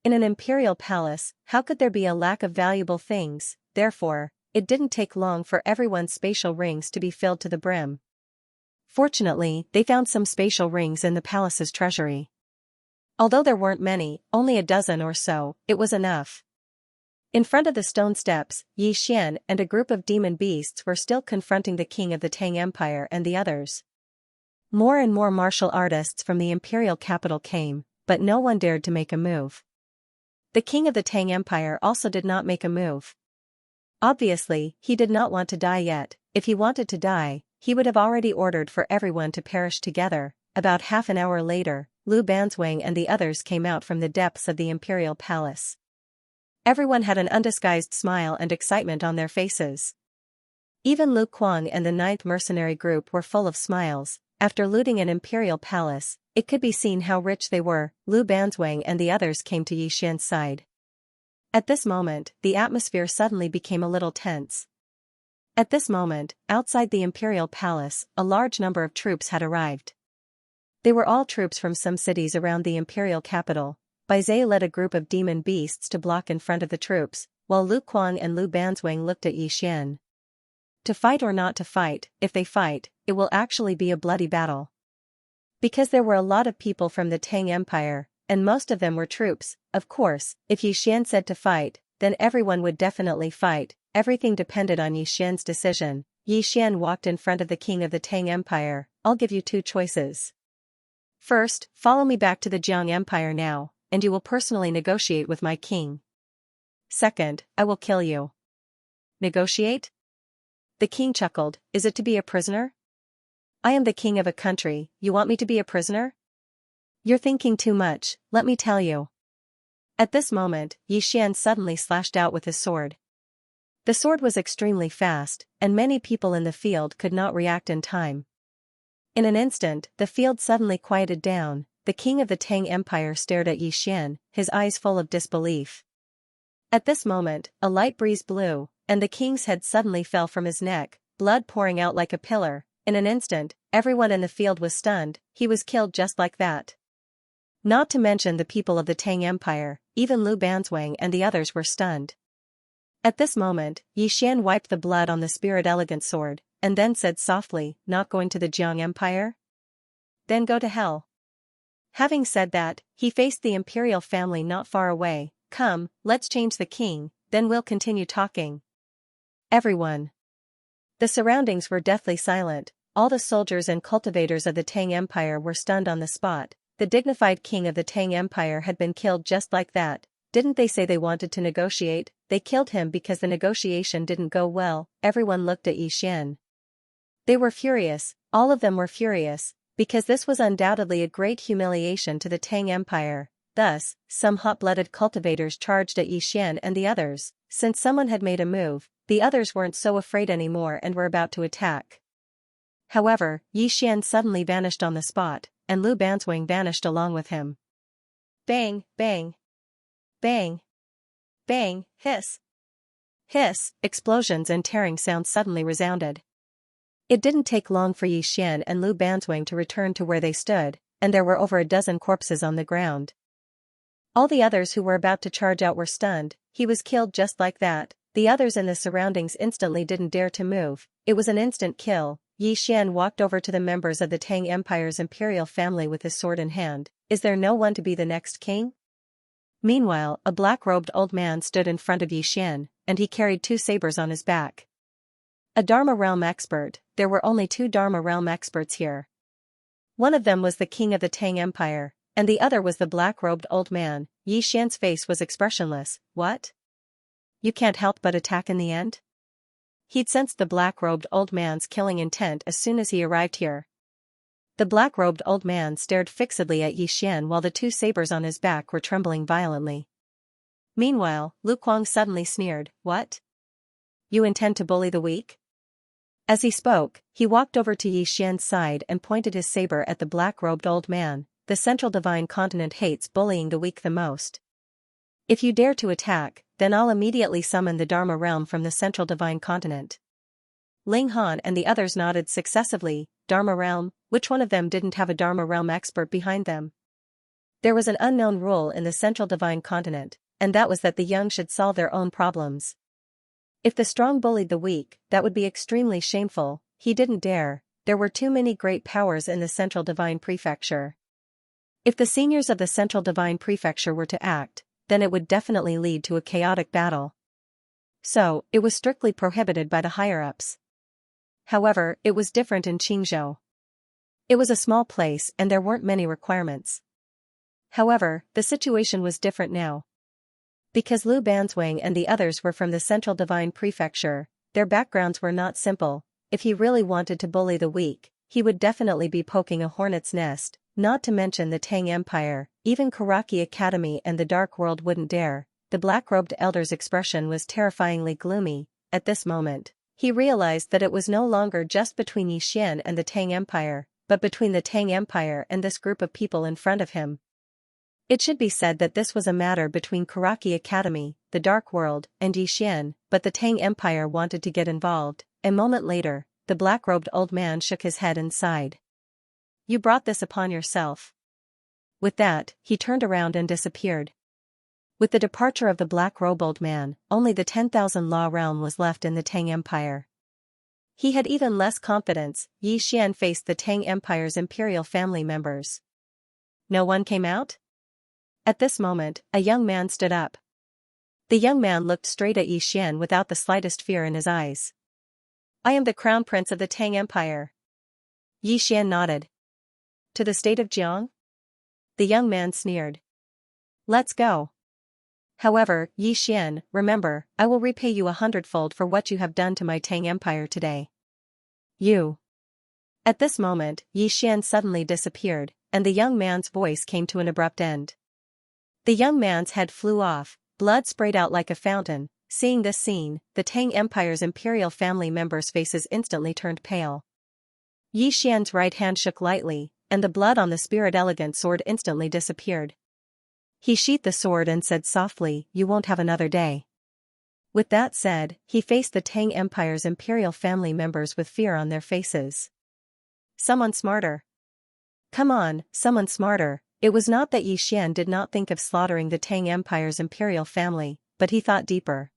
In an imperial palace, how could there be a lack of valuable things? Therefore, it didn't take long for everyone's spatial rings to be filled to the brim. Fortunately, they found some spatial rings in the palace's treasury. Although there weren't many, only a dozen or so, it was enough. In front of the stone steps, Xian and a group of demon beasts were still confronting the king of the Tang Empire and the others. More and more martial artists from the imperial capital came, but no one dared to make a move. The king of the Tang Empire also did not make a move. Obviously, he did not want to die yet. If he wanted to die, he would have already ordered for everyone to perish together. About half an hour later, Lu Banzwang and the others came out from the depths of the imperial palace. Everyone had an undisguised smile and excitement on their faces. Even Lu Kuang and the 9th mercenary group were full of smiles. After looting an imperial palace, it could be seen how rich they were. Lu Banzwang and the others came to Xianxia's side. At this moment, the atmosphere suddenly became a little tense. At this moment, outside the imperial palace, a large number of troops had arrived. They were all troops from some cities around the imperial capital. Bai Zhe led a group of demon beasts to block in front of the troops, while Lu Kuang and Lu Banzwang looked at Xian. To fight or not to fight, if they fight, it will actually be a bloody battle. Because there were a lot of people from the Tang Empire, and most of them were troops, of course, if Xian said to fight, then everyone would definitely fight. Everything depended on Xian's decision. Xian walked in front of the king of the Tang Empire. I'll give you 2 choices. First, follow me back to the Jiang Empire now, and you will personally negotiate with my king. Second, I will kill you. Negotiate? The king chuckled. Is it to be a prisoner? I am the king of a country, you want me to be a prisoner? You're thinking too much, let me tell you. At this moment, Xian suddenly slashed out with his sword. The sword was extremely fast, and many people in the field could not react in time. In an instant, the field suddenly quieted down. The king of the Tang Empire stared at Xian, his eyes full of disbelief. At this moment, a light breeze blew, and the king's head suddenly fell from his neck, blood pouring out like a pillar. In an instant, everyone in the field was stunned. He was killed just like that. Not to mention the people of the Tang Empire, even Lu Banzwang and the others were stunned. At this moment, Xian wiped the blood on the spirit elegant sword, and then said softly, not going to the Jiang Empire? Then go to hell. Having said that, he faced the imperial family not far away. Come, let's change the king, then we'll continue talking. Everyone. The surroundings were deathly silent. All the soldiers and cultivators of the Tang Empire were stunned on the spot. The dignified king of the Tang Empire had been killed just like that. Didn't they say they wanted to negotiate? They killed him because the negotiation didn't go well. Everyone looked at Xian. They were furious, all of them were furious, because this was undoubtedly a great humiliation to the Tang Empire. Thus, some hot-blooded cultivators charged at Xian and the others. Since someone had made a move, the others weren't so afraid anymore and were about to attack. However, Xian suddenly vanished on the spot, and Lu Banzwang vanished along with him. Bang, bang. Bang. Bang, hiss. Hiss, explosions and tearing sounds suddenly resounded. It didn't take long for Xian and Lu Banzwang to return to where they stood, and there were over a dozen corpses on the ground. All the others who were about to charge out were stunned. He was killed just like that. The others in the surroundings instantly didn't dare to move. It was an instant kill. Xian walked over to the members of the Tang Empire's imperial family with his sword in hand. Is there no one to be the next king? Meanwhile, a black-robed old man stood in front of Xian, and he carried 2 sabers on his back. A Dharma realm expert. There were only 2 Dharma realm experts here. One of them was the king of the Tang Empire, and the other was the black-robed old man. Xian's face was expressionless. What? You can't help but attack in the end? He'd sensed the black-robed old man's killing intent as soon as he arrived here. The black-robed old man stared fixedly at Xian while the 2 sabers on his back were trembling violently. Meanwhile, Lu Kuang suddenly sneered. What? You intend to bully the weak? As he spoke, he walked over to Xian's side and pointed his saber at the black-robed old man. The Central Divine Continent hates bullying the weak the most. If you dare to attack, then I'll immediately summon the Dharma realm from the Central Divine Continent. Ling Han and the others nodded successively. Dharma realm? Which one of them didn't have a Dharma realm expert behind them? There was an unknown rule in the Central Divine Continent, and that was that the young should solve their own problems. If the strong bullied the weak, that would be extremely shameful. He didn't dare. There were too many great powers in the Central Divine Prefecture. If the seniors of the Central Divine Prefecture were to act, then it would definitely lead to a chaotic battle. So, it was strictly prohibited by the higher-ups. However, it was different in Qingzhou. It was a small place and there weren't many requirements. However, the situation was different now. Because Lu Banzwang and the others were from the Central Divine Prefecture, their backgrounds were not simple. if he really wanted to bully the weak, he would definitely be poking a hornet's nest, not to mention the Tang Empire, even Karaki Academy and the Dark World wouldn't dare. The black-robed elder's expression was terrifyingly gloomy. At this moment, he realized that it was no longer just between Yixian and the Tang Empire, but between the Tang Empire and this group of people in front of him. It should be said that this was a matter between Karaki Academy, the Dark World, and Yixian, but the Tang Empire wanted to get involved. A moment later, the black-robed old man shook his head and sighed. You brought this upon yourself. With that, he turned around and disappeared. With the departure of the black-robed old man, only the 10,000 law realm was left in the Tang Empire. He had even less confidence. Yixian faced the Tang Empire's imperial family members. No one came out? At this moment, a young man stood up. The young man looked straight at Yixian without the slightest fear in his eyes. I am the crown prince of the Tang Empire. Yixian nodded. To the state of Jiang? The young man sneered. Let's go. However, Yixian, remember, I will repay you 100-fold for what you have done to my Tang Empire today. You. At this moment, Yixian suddenly disappeared, and the young man's voice came to an abrupt end. The young man's head flew off, blood sprayed out like a fountain. Seeing this scene, the Tang Empire's imperial family members' faces instantly turned pale. Yixian's right hand shook lightly, and the blood on the spirit elegant sword instantly disappeared. He sheathed the sword and said softly, You won't have another day. With that said, he faced the Tang Empire's imperial family members with fear on their faces. Someone smarter. Come on, someone smarter. It was not that Yixian did not think of slaughtering the Tang Empire's imperial family, but he thought deeper.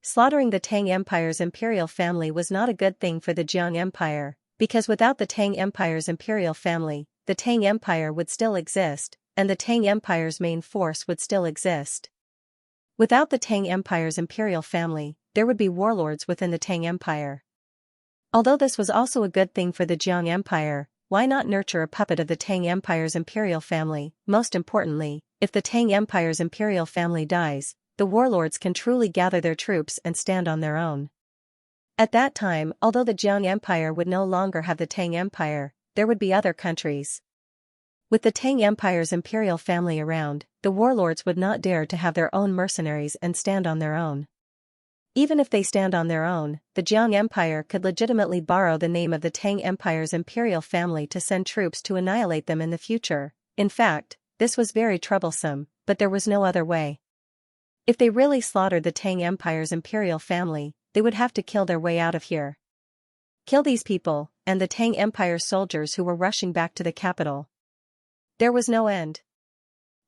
Slaughtering the Tang Empire's imperial family was not a good thing for the Jiang Empire, because without the Tang Empire's imperial family, the Tang Empire would still exist, and the Tang Empire's main force would still exist. Without the Tang Empire's imperial family, there would be warlords within the Tang Empire. Although this was also a good thing for the Jiang Empire, why not nurture a puppet of the Tang Empire's imperial family? Most importantly, if the Tang Empire's imperial family dies, the warlords can truly gather their troops and stand on their own. At that time, although the Jiang Empire would no longer have the Tang Empire, there would be other countries. With the Tang Empire's imperial family around, the warlords would not dare to have their own mercenaries and stand on their own. Even if they stand on their own, the Jiang Empire could legitimately borrow the name of the Tang Empire's imperial family to send troops to annihilate them in the future. In fact, this was very troublesome, but there was no other way. If they really slaughtered the Tang Empire's imperial family, they would have to kill their way out of here. Kill these people, and the Tang Empire soldiers who were rushing back to the capital. There was no end.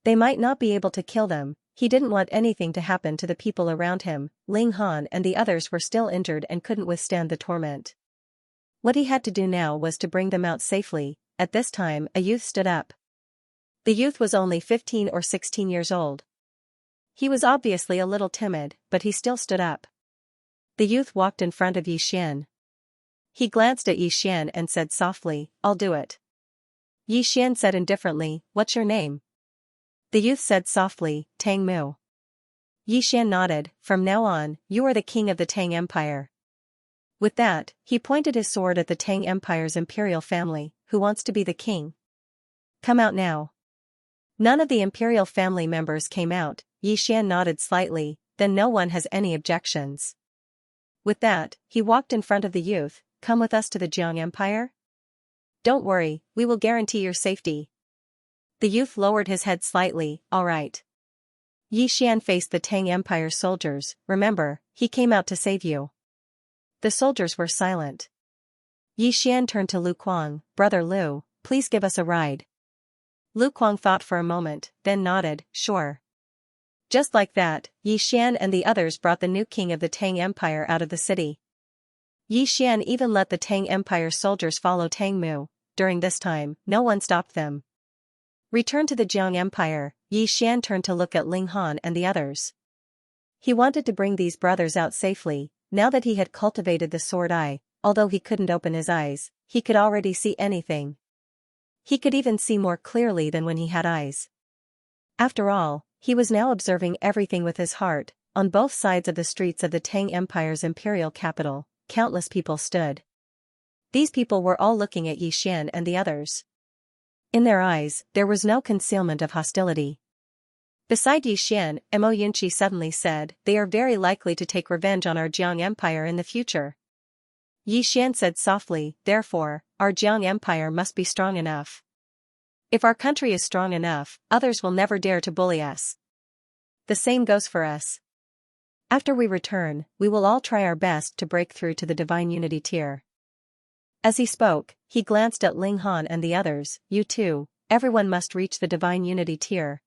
They might not be able to kill them. He didn't want anything to happen to the people around him. Ling Han and the others were still injured and couldn't withstand the torment. What he had to do now was to bring them out safely. At this time, a youth stood up. The youth was only 15 or 16 years old. He was obviously a little timid, but he still stood up. The youth walked in front of Yixian. He glanced at Yixian and said softly, I'll do it. Yixian said indifferently, What's your name? The youth said softly, Tang Mu. Yixian nodded, From now on, you are the king of the Tang Empire. With that, he pointed his sword at the Tang Empire's imperial family. Who wants to be the king? Come out now. None of the imperial family members came out. Yixian nodded slightly, then no one has any objections. With that, he walked in front of the youth. Come with us to the Jiang Empire? Don't worry, we will guarantee your safety. The youth lowered his head slightly, All right. Yixian faced the Tang Empire soldiers. Remember, he came out to save you. The soldiers were silent. Yixian turned to Lu Kuang, Brother Lu, please give us a ride. Lu Kuang thought for a moment, then nodded, Sure. Just like that, Yixian and the others brought the new king of the Tang Empire out of the city. Yixian even let the Tang Empire soldiers follow Tang Mu. During this time, no one stopped them. Return to the Jiang Empire. Yixian turned to look at Ling Han and the others. He wanted to bring these brothers out safely. Now that he had cultivated the sword eye, although he couldn't open his eyes, he could already see anything. He could even see more clearly than when he had eyes. After all, he was now observing everything with his heart. On both sides of the streets of the Tang Empire's imperial capital, countless people stood. These people were all looking at Xian and the others. In their eyes, there was no concealment of hostility. Beside Xian, Mo Yunqi suddenly said, "They are very likely to take revenge on our Jiang Empire in the future." Xian said softly, "Therefore, our Jiang Empire must be strong enough. If our country is strong enough, others will never dare to bully us. The same goes for us. After we return, we will all try our best to break through to the Divine Unity tier." As he spoke, he glanced at Ling Han and the others. "You too, everyone must reach the Divine Unity tier."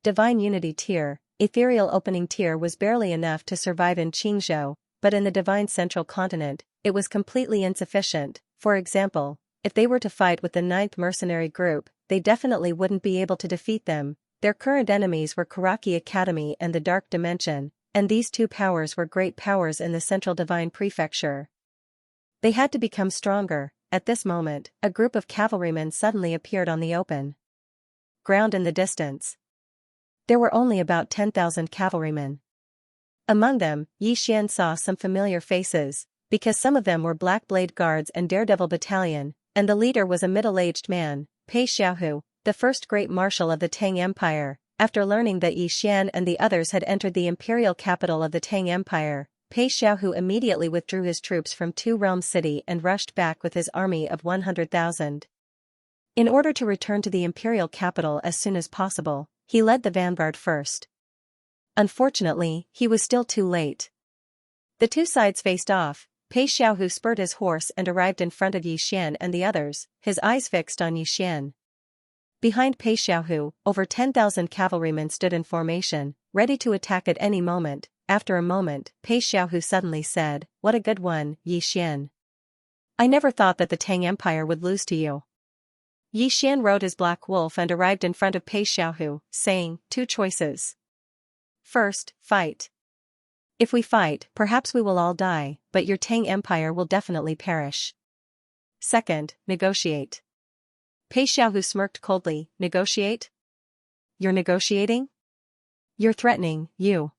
Divine Unity tier, ethereal opening tier was barely enough to survive in Qingzhou, but in the Divine Central Continent, it was completely insufficient. For example, if they were to fight with the 9th Mercenary Group, they definitely wouldn't be able to defeat them. Their current enemies were Karaki Academy and the Dark Dimension, and these two powers were great powers in the Central Divine Prefecture. They had to become stronger. At this moment, a group of cavalrymen suddenly appeared on the open ground in the distance. There were only about 10,000 cavalrymen. Among them, Xian saw some familiar faces, because some of them were Black Blade Guards and Daredevil Battalion, and the leader was a middle-aged man, Pei Xiaohu, the first great marshal of the Tang Empire. After learning that Xian and the others had entered the imperial capital of the Tang Empire, Pei Xiaohu immediately withdrew his troops from Two Realms City and rushed back with his army of 100,000. In order to return to the imperial capital as soon as possible, he led the vanguard first. Unfortunately, he was still too late. The two sides faced off. Pei Xiaohu spurred his horse and arrived in front of Xian and the others, his eyes fixed on Xian. Behind Pei Xiaohu, over 10,000 cavalrymen stood in formation, ready to attack at any moment. After a moment, Pei Xiaohu suddenly said, "What a good one, Xian. I never thought that the Tang Empire would lose to you." Xian rode his black wolf and arrived in front of Pei Xiaohu, saying, "Two choices. First, fight. If we fight, perhaps we will all die, but your Tang Empire will definitely perish. Second, negotiate." Pei Xiaohu smirked coldly. "Negotiate? You're negotiating? You're threatening, you."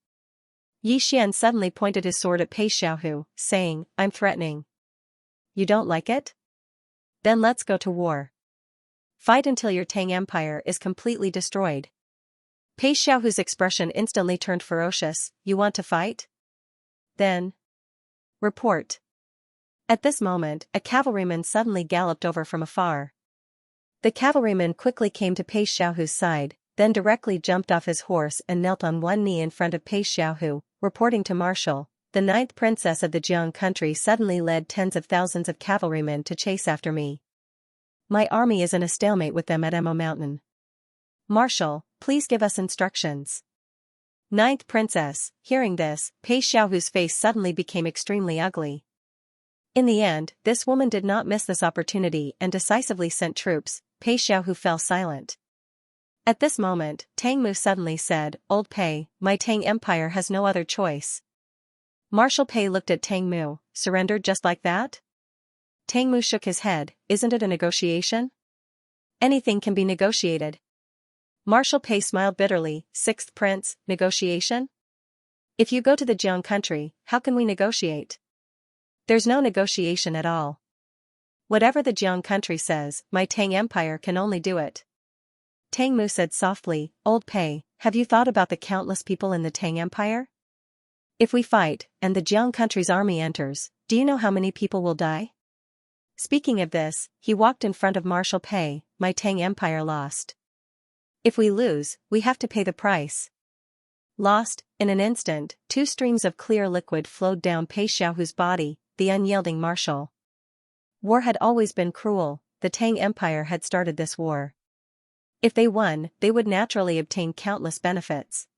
Xian suddenly pointed his sword at Pei Xiaohu, saying, "I'm threatening. You don't like it? Then let's go to war. Fight until your Tang Empire is completely destroyed." Pei Xiaohu's expression instantly turned ferocious. "You want to fight? Then report." At this moment, a cavalryman suddenly galloped over from afar. The cavalryman quickly came to Pei Xiaohu's side, then directly jumped off his horse and knelt on one knee in front of Pei Xiaohu, reporting to Marshal. "The 9th princess of the Jiang country suddenly led tens of thousands of cavalrymen to chase after me. My army is in a stalemate with them at Mo Mountain. Marshal, please give us instructions." 9th princess, hearing this, Pei Xiaohu's face suddenly became extremely ugly. In the end, this woman did not miss this opportunity and decisively sent troops. Pei Xiaohu fell silent. At this moment, Tang Mu suddenly said, "Old Pei, my Tang Empire has no other choice." Marshal Pei looked at Tang Mu. "Surrendered just like that?" Tang Mu shook his head. "Isn't it a negotiation? Anything can be negotiated." Marshal Pei smiled bitterly. "6th prince, negotiation? If you go to the Jiang country, how can we negotiate? There's no negotiation at all. Whatever the Jiang country says, my Tang Empire can only do it." Tang Mu said softly, "Old Pei, have you thought about the countless people in the Tang Empire? If we fight, and the Jiang country's army enters, do you know how many people will die?" Speaking of this, he walked in front of Marshal Pei. "My Tang Empire lost. If we lose, we have to pay the price." Lost. In an instant, two streams of clear liquid flowed down Pei Xiaohu's body. The unyielding marshal. War had always been cruel. The Tang Empire had started this war. If they won, they would naturally obtain countless benefits.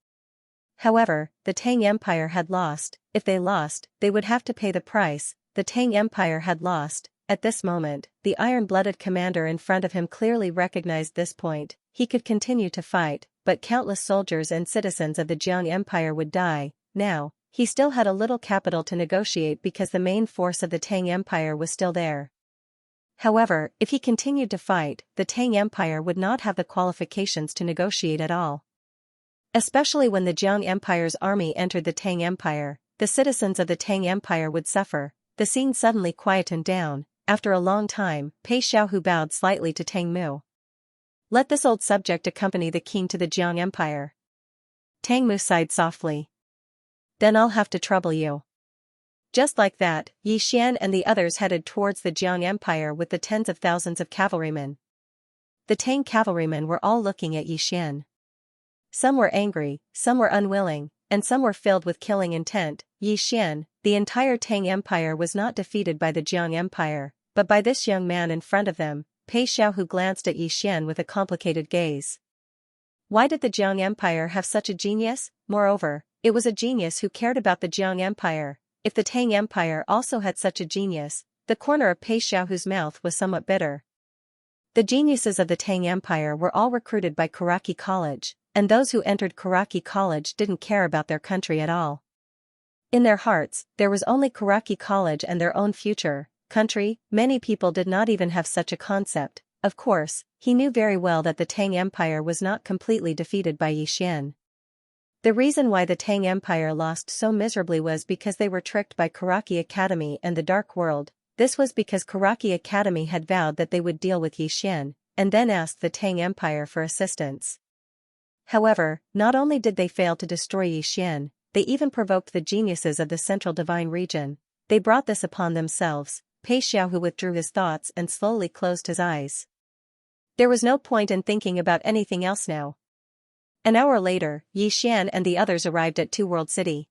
However, the Tang Empire had lost. If they lost, they would have to pay the price. The Tang Empire had lost. At this moment, the iron-blooded commander in front of him clearly recognized this point. He could continue to fight, but countless soldiers and citizens of the Jiang Empire would die. Now, he still had a little capital to negotiate because the main force of the Tang Empire was still there. However, if he continued to fight, the Tang Empire would not have the qualifications to negotiate at all. Especially when the Jiang Empire's army entered the Tang Empire, the citizens of the Tang Empire would suffer. The scene suddenly quietened down. After a long time, Pei Xiaohu bowed slightly to Tang Mu. Let this old subject accompany the king to the Jiang Empire. Tang Mu sighed softly. Then I'll have to trouble you. Just like that, Yi Xian and the others headed towards the Jiang Empire with the tens of thousands of cavalrymen. The Tang cavalrymen were all looking at Yi Xian. Some were angry, some were unwilling, and some were filled with killing intent. Yi Xian, the entire Tang Empire was not defeated by the Jiang Empire, but by this young man in front of them. Pei Xiaohu glanced at Yi Xian with a complicated gaze. Why did the Jiang Empire have such a genius? Moreover, it was a genius who cared about the Jiang Empire. If the Tang Empire also had such a genius, the corner of Pei Xiaohu's mouth was somewhat bitter. The geniuses of the Tang Empire were all recruited by Karaki College, and those who entered Karaki College didn't care about their country at all. In their hearts, there was only Karaki College and their own future. Country, many people did not even have such a concept. Of course, he knew very well that the Tang Empire was not completely defeated by Yi Xian. The reason why the Tang Empire lost so miserably was because they were tricked by Karaki Academy and the Dark World. This was because Karaki Academy had vowed that they would deal with Yi Xian, and then asked the Tang Empire for assistance. However, not only did they fail to destroy Yi Xian, they even provoked the geniuses of the Central Divine Region. They brought this upon themselves. Pei Xiaohu withdrew his thoughts and slowly closed his eyes. There was no point in thinking about anything else now. An hour later, Yi Xian and the others arrived at Two World City.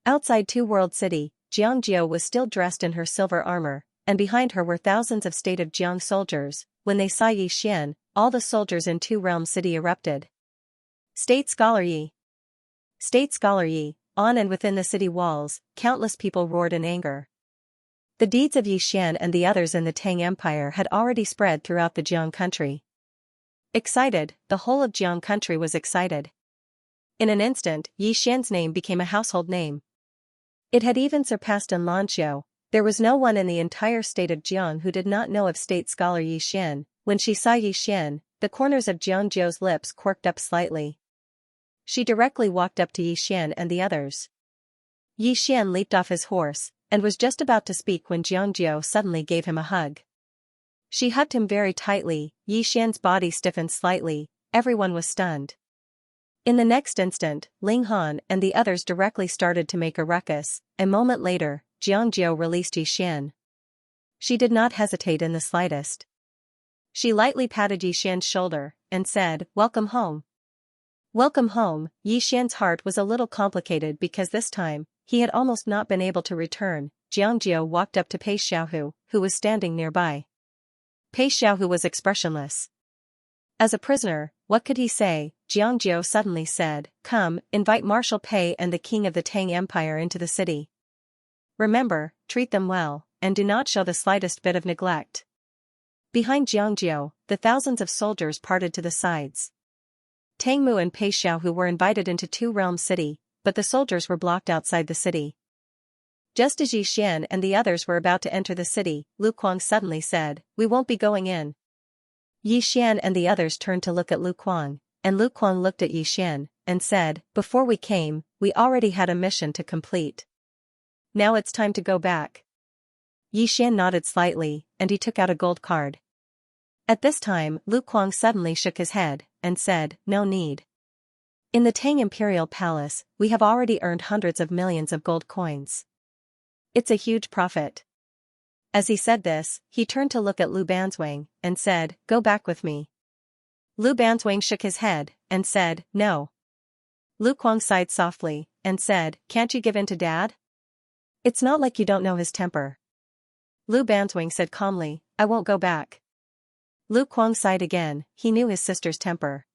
Outside Two World City, Xianxia was still dressed in her silver armor, and behind her were thousands of state of Jiang soldiers. When they saw Yi Xian, all the soldiers in Two Realm City erupted. State Scholar Yi! State Scholar Yi! On and within the city walls, countless people roared in anger. The deeds of Yi Xian and the others in the Tang Empire had already spread throughout the Jiang country. Excited, the whole of Jiang country was excited. In an instant, Yi Xian's name became a household name. It had even surpassed in Lanqiao. There was no one in the entire state of Jiang who did not know of state scholar Yi Xian. When she saw Yi Xian, the corners of Jiangzhou's lips quirked up slightly. She directly walked up to Yi Xian and the others. Yi Xian leaped off his horse, and was just about to speak when Jiangzhou suddenly gave him a hug. She hugged him very tightly. Yi Xian's body stiffened slightly. Everyone was stunned. In the next instant, Ling Han and the others directly started to make a ruckus. A moment later, Jiangzhou released Yi Xian. She did not hesitate in the slightest. She lightly patted Yi Xian's shoulder, and said, "Welcome home." Welcome home. Yi Xian's heart was a little complicated because this time, he had almost not been able to return. Jiangzhou walked up to Pei Xiaohu, who was standing nearby. Pei Xiaohu was expressionless. As a prisoner, what could he say? Jiangzhou suddenly said, "Come, invite Marshal Pei and the king of the Tang Empire into the city. Remember, treat them well, and do not show the slightest bit of neglect." Behind Jiangzhou, the thousands of soldiers parted to the sides. Tang Mu and Pei Xiaohu were invited into Two Realm City, but the soldiers were blocked outside the city. Just as Yi Xian and the others were about to enter the city, Lu Kuang suddenly said, "We won't be going in." Yi Xian and the others turned to look at Lu Kuang, and Lu Kuang looked at Yi Xian, and said, "Before we came, we already had a mission to complete. Now it's time to go back." Yi Xian nodded slightly, and he took out a gold card. At this time, Lu Kuang suddenly shook his head, and said, "No need. In the Tang Imperial Palace, we have already earned hundreds of millions of gold coins. It's a huge profit." As he said this, he turned to look at Lu Banzwang, and said, "Go back with me." Lu Banzwang shook his head, and said, "No." Lu Kuang sighed softly, and said, "Can't you give in to Dad? It's not like you don't know his temper." Lu Banzwang said calmly, "I won't go back." Lu Kuang sighed again. He knew his sister's temper.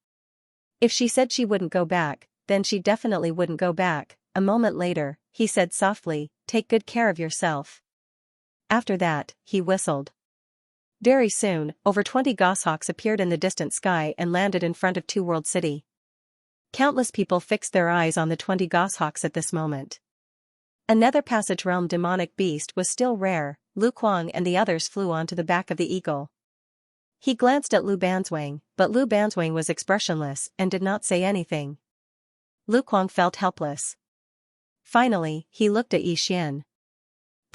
If she said she wouldn't go back, then she definitely wouldn't go back. A moment later, he said softly, "Take good care of yourself." After that, he whistled. Very soon, over 20 goshawks appeared in the distant sky and landed in front of Two World City. Countless people fixed their eyes on the 20 goshawks at this moment. A nether passage realm demonic beast was still rare. Lu Kuang and the others flew onto the back of the eagle. He glanced at Lu Banzwang, but Lu Banzwang was expressionless and did not say anything. Lu Kuang felt helpless. Finally, he looked at Yi Xian.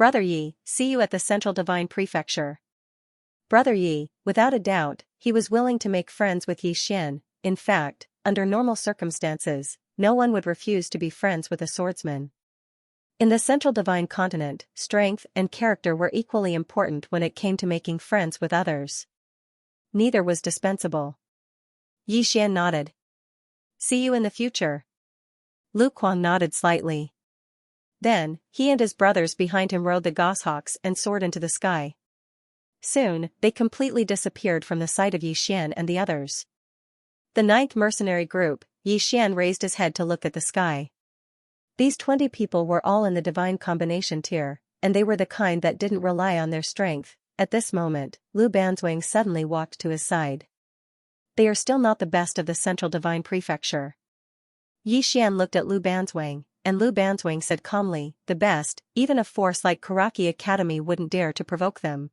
Brother Yi, see you at the Central Divine Prefecture. Brother Yi, without a doubt, he was willing to make friends with Yi Xian. In fact, under normal circumstances, no one would refuse to be friends with a swordsman. In the Central Divine Continent, strength and character were equally important when it came to making friends with others. Neither was dispensable. Yi Xian nodded. See you in the future. Lu Kuang nodded slightly. Then, he and his brothers behind him rode the goshawks and soared into the sky. Soon, they completely disappeared from the sight of Yi Xian and the others. The 9th mercenary group, Yi Xian raised his head to look at the sky. These 20 people were all in the divine combination tier, and they were the kind that didn't rely on their strength. At this moment, Lu Banzwang suddenly walked to his side. They are still not the best of the Central Divine Prefecture. Yi Xian looked at Lu Banzwang, and Lu Banzwang said calmly, the best, even a force like Karaki Academy wouldn't dare to provoke them.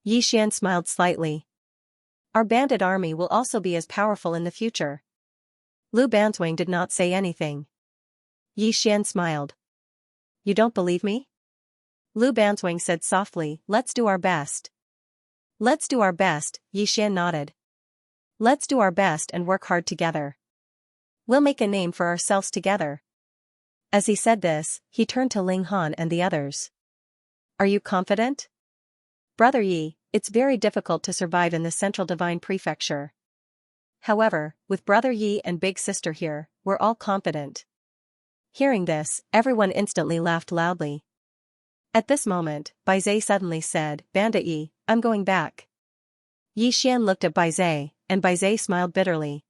Yi Xian smiled slightly. Our bandit army will also be as powerful in the future. Lu Banzwang did not say anything. Yi Xian smiled. You don't believe me? Lu Banzwang said softly, let's do our best. Let's do our best, Yi Xian nodded. Let's do our best and work hard together. We'll make a name for ourselves together. As he said this, he turned to Ling Han and the others. Are you confident? Brother Yi, it's very difficult to survive in the Central Divine Prefecture. However, with Brother Yi and Big Sister here, we're all confident. Hearing this, everyone instantly laughed loudly. At this moment, Bai Zhe suddenly said, Bandit Yi, I'm going back. Yi Xian looked at Bai Zhe, and Bai Zhe smiled bitterly.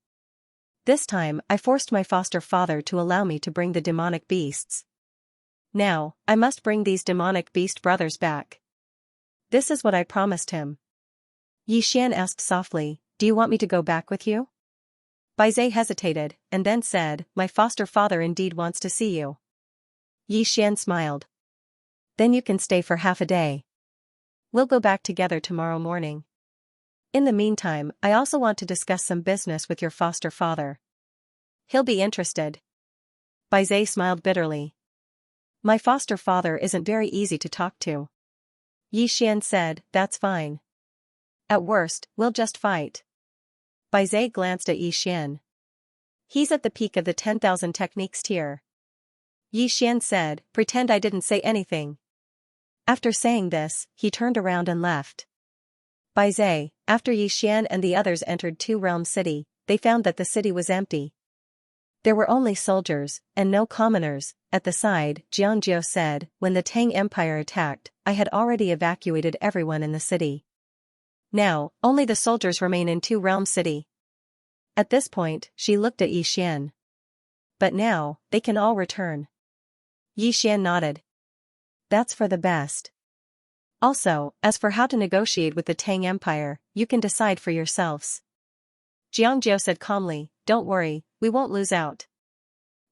This time, I forced my foster father to allow me to bring the demonic beasts. Now, I must bring these demonic beast brothers back. This is what I promised him. Yi Xian asked softly, do you want me to go back with you? Bai Zhe hesitated, and then said, my foster father indeed wants to see you. Yi Xian smiled. Then you can stay for half a day. We'll go back together tomorrow morning. In the meantime, I also want to discuss some business with your foster father. He'll be interested. Bai Zhe smiled bitterly. My foster father isn't very easy to talk to. Yi Xian said, that's fine. At worst, we'll just fight. Bai Zhe glanced at Yi Xian. He's at the peak of the 10,000 techniques tier. Yi Xian said, pretend I didn't say anything. After saying this, he turned around and left. Bai Zhe, after Yi Xian and the others entered Two Realm City, they found that the city was empty. There were only soldiers, and no commoners. At the side, Xianxia said, when the Tang Empire attacked, I had already evacuated everyone in the city. Now, only the soldiers remain in Two Realm City. At this point, she looked at Yi Xian. But now, they can all return. Yi Xian nodded. That's for the best. Also, as for how to negotiate with the Tang Empire, you can decide for yourselves. Xianxia said calmly, don't worry, we won't lose out.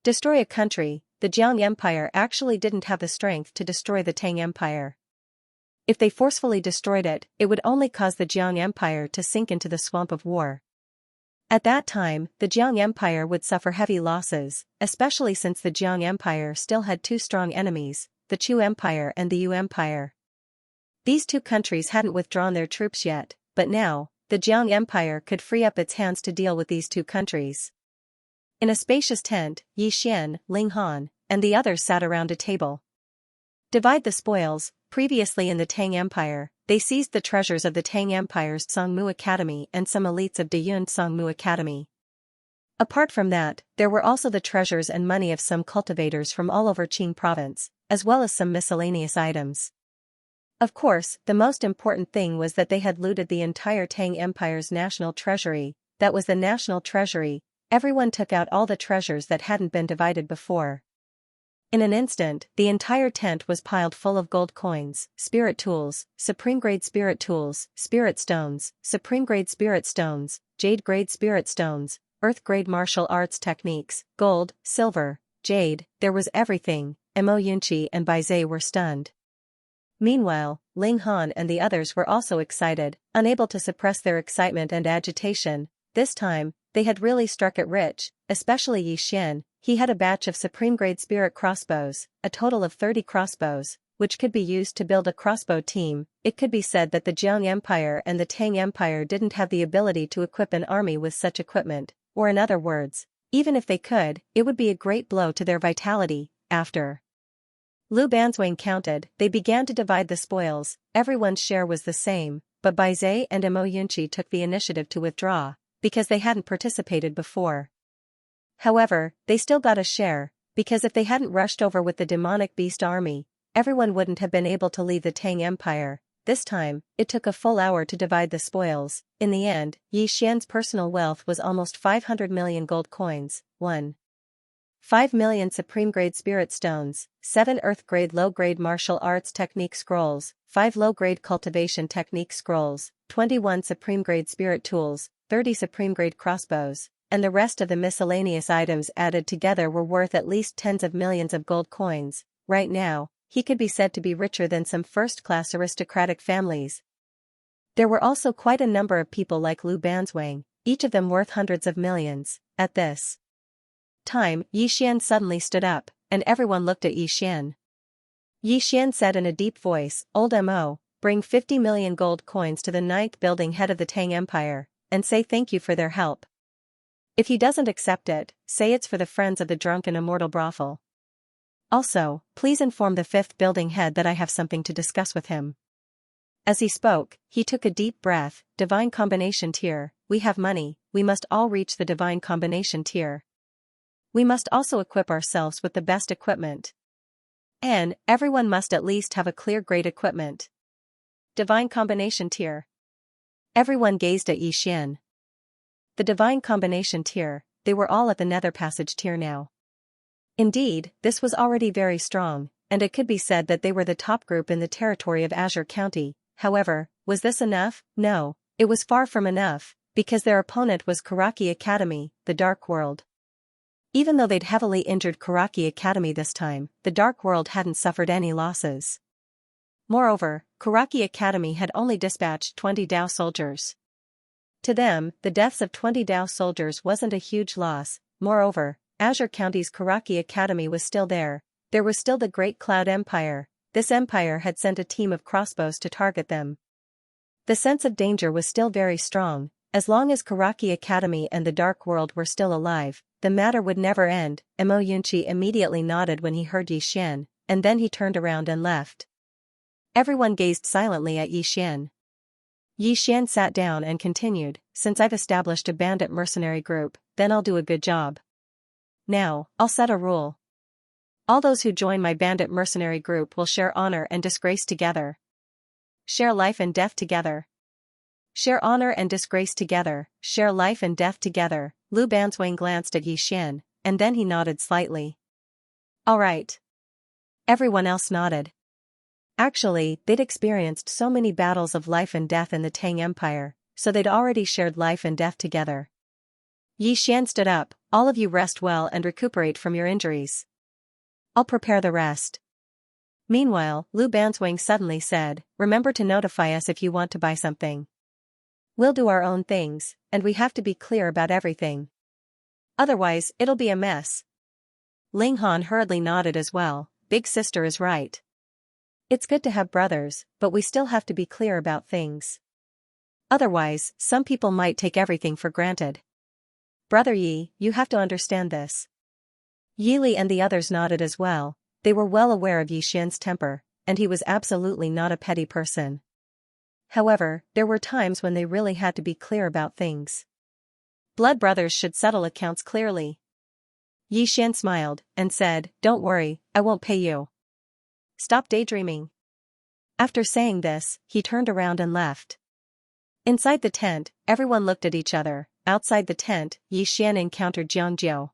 Destroy a country, the Jiang Empire actually didn't have the strength to destroy the Tang Empire. If they forcefully destroyed it, it would only cause the Jiang Empire to sink into the swamp of war. At that time, the Jiang Empire would suffer heavy losses, especially since the Jiang Empire still had two strong enemies, the Chu Empire and the Yu Empire. These two countries hadn't withdrawn their troops yet, but now, the Jiang Empire could free up its hands to deal with these two countries. In a spacious tent, Yi Xian, Ling Han, and the others sat around a table. Divide the spoils. Previously in the Tang Empire, they seized the treasures of the Tang Empire's Songmu Academy and some elites of Deyun Songmu Academy. Apart from that, there were also the treasures and money of some cultivators from all over Qing province, as well as some miscellaneous items. Of course, the most important thing was that they had looted the entire Tang Empire's national treasury. That was the national treasury. Everyone took out all the treasures that hadn't been divided before. In an instant, the entire tent was piled full of gold coins, spirit tools, supreme-grade spirit tools, spirit stones, supreme-grade spirit stones, jade-grade spirit stones, earth-grade martial arts techniques, gold, silver, jade, there was everything. Mo Yunqi and Bai Zhe were stunned. Meanwhile, Ling Han and the others were also excited, unable to suppress their excitement and agitation. This time, they had really struck it rich, especially Yi Xian. He had a batch of supreme-grade spirit crossbows, a total of 30 crossbows, which could be used to build a crossbow team. It could be said that the Jiang Empire and the Tang Empire didn't have the ability to equip an army with such equipment, or in other words, even if they could, it would be a great blow to their vitality. After Lu Banzwang counted, they began to divide the spoils. Everyone's share was the same, but Bai Zhe and Mo Yunqi took the initiative to withdraw, because they hadn't participated before. However, they still got a share, because if they hadn't rushed over with the demonic beast army, everyone wouldn't have been able to leave the Tang Empire. This time, it took a full hour to divide the spoils. In the end, Yi Xian's personal wealth was almost 500 million gold coins, 1.5 million supreme-grade spirit stones, 7 earth-grade low-grade martial arts technique scrolls, 5 low-grade cultivation technique scrolls, 21 supreme-grade spirit tools, 30 supreme-grade crossbows, and the rest of the miscellaneous items added together were worth at least tens of millions of gold coins. Right now, he could be said to be richer than some first-class aristocratic families. There were also quite a number of people like Lu Banzwang, each of them worth hundreds of millions. At this time, Yi Xian suddenly stood up, and everyone looked at Yi Xian. Yi Xian said in a deep voice, "Old Mo, bring 50 million gold coins to the 9th building head of the Tang Empire, and say thank you for their help. If he doesn't accept it, say it's for the friends of the drunken immortal brothel. Also, please inform the 5th building head that I have something to discuss with him." As he spoke, he took a deep breath. Divine combination tier. We have money, we must all reach the divine combination tier. We must also equip ourselves with the best equipment. And everyone must at least have a clear grade equipment. Divine combination tier. Everyone gazed at Yi Xian. The divine combination tier, they were all at the nether passage tier now. Indeed, this was already very strong, and it could be said that they were the top group in the territory of Azure County. However, was this enough? No, it was far from enough, because their opponent was Karaki Academy, the Dark World. Even though they'd heavily injured Karaki Academy this time, the Dark World hadn't suffered any losses. Moreover, Karaki Academy had only dispatched 20 Dao soldiers. To them, the deaths of 20 Dao soldiers wasn't a huge loss. Moreover, Azure County's Karaki Academy was still there. There was still the Great Cloud Empire. This empire had sent a team of crossbows to target them. The sense of danger was still very strong. As long as Karaki Academy and the Dark World were still alive, the matter would never end. Mo Yunqi immediately nodded when he heard Yi Xian, and then he turned around and left. Everyone gazed silently at Yi Xian. Yi Xian sat down and continued, "Since I've established a bandit mercenary group, then I'll do a good job. Now, I'll set a rule. All those who join my bandit mercenary group will share honor and disgrace together. Share life and death together. Share honor and disgrace together, share life and death together." Lu Banzwang glanced at Yi Xian, and then he nodded slightly. "All right." Everyone else nodded. Actually, they'd experienced so many battles of life and death in the Tang Empire, so they'd already shared life and death together. Yi Xian stood up. "All of you rest well and recuperate from your injuries. I'll prepare the rest." Meanwhile, Lu Banzwang suddenly said, "Remember to notify us if you want to buy something. We'll do our own things, and we have to be clear about everything. Otherwise, it'll be a mess." Ling Han hurriedly nodded as well. Big sister is right. It's good to have brothers, but we still have to be clear about things. Otherwise, some people might take everything for granted. Brother Yi, you have to understand this. Yi Li and the others nodded as well. They were well aware of Yi Xian's temper, and he was absolutely not a petty person. However, there were times when they really had to be clear about things. Blood brothers should settle accounts clearly. Yi Xian smiled, and said, "Don't worry, I won't pay you. Stop daydreaming." After saying this, he turned around and left. Inside the tent, everyone looked at each other. Outside the tent, Yi Xian encountered Xianxia.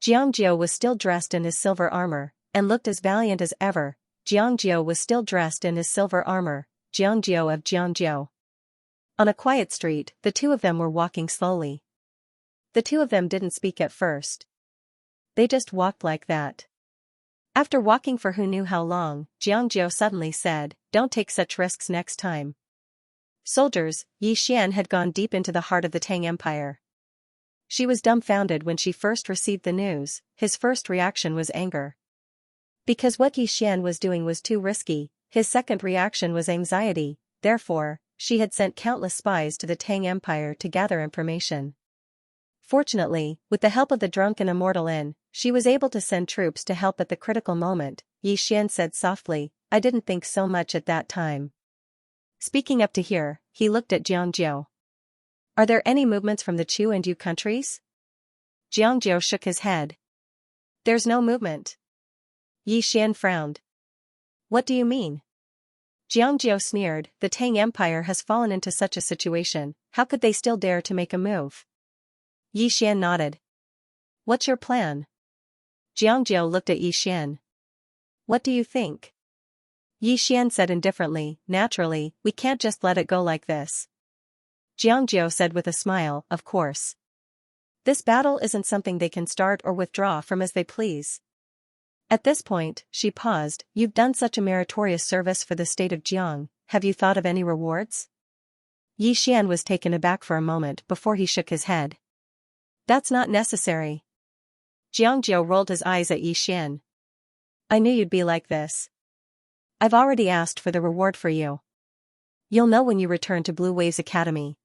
Xianxia was still dressed in his silver armor, and looked as valiant as ever. Xianxia was still dressed in his silver armor. Xianxia of Xianxia. On a quiet street, the two of them were walking slowly. The two of them didn't speak at first. They just walked like that. After walking for who knew how long, Xianxia suddenly said, "Don't take such risks next time." Soldiers, Yi Xian had gone deep into the heart of the Tang Empire. She was dumbfounded when she first received the news. His first reaction was anger. Because what Yi Xian was doing was too risky, his second reaction was anxiety, therefore, she had sent countless spies to the Tang Empire to gather information. Fortunately, with the help of the drunken immortal inn, she was able to send troops to help at the critical moment. Yi Xian said softly, I didn't think so much at that time. Speaking up to here, he looked at Xianxia. Are there any movements from the Chu and Yu countries? Xianxia shook his head. There's no movement. Yi Xian frowned. What do you mean? Xianxia sneered, the Tang Empire has fallen into such a situation, how could they still dare to make a move? Yi Xian nodded. What's your plan? Xianxia looked at Yi Xian. What do you think? Yi Xian said indifferently, naturally, we can't just let it go like this. Xianxia said with a smile, of course. This battle isn't something they can start or withdraw from as they please. At this point, she paused, you've done such a meritorious service for the state of Jiang, have you thought of any rewards? Yi Xian was taken aback for a moment before he shook his head. That's not necessary. Xianxia rolled his eyes at Yi Xian. I knew you'd be like this. I've already asked for the reward for you. You'll know when you return to Blue Waves Academy.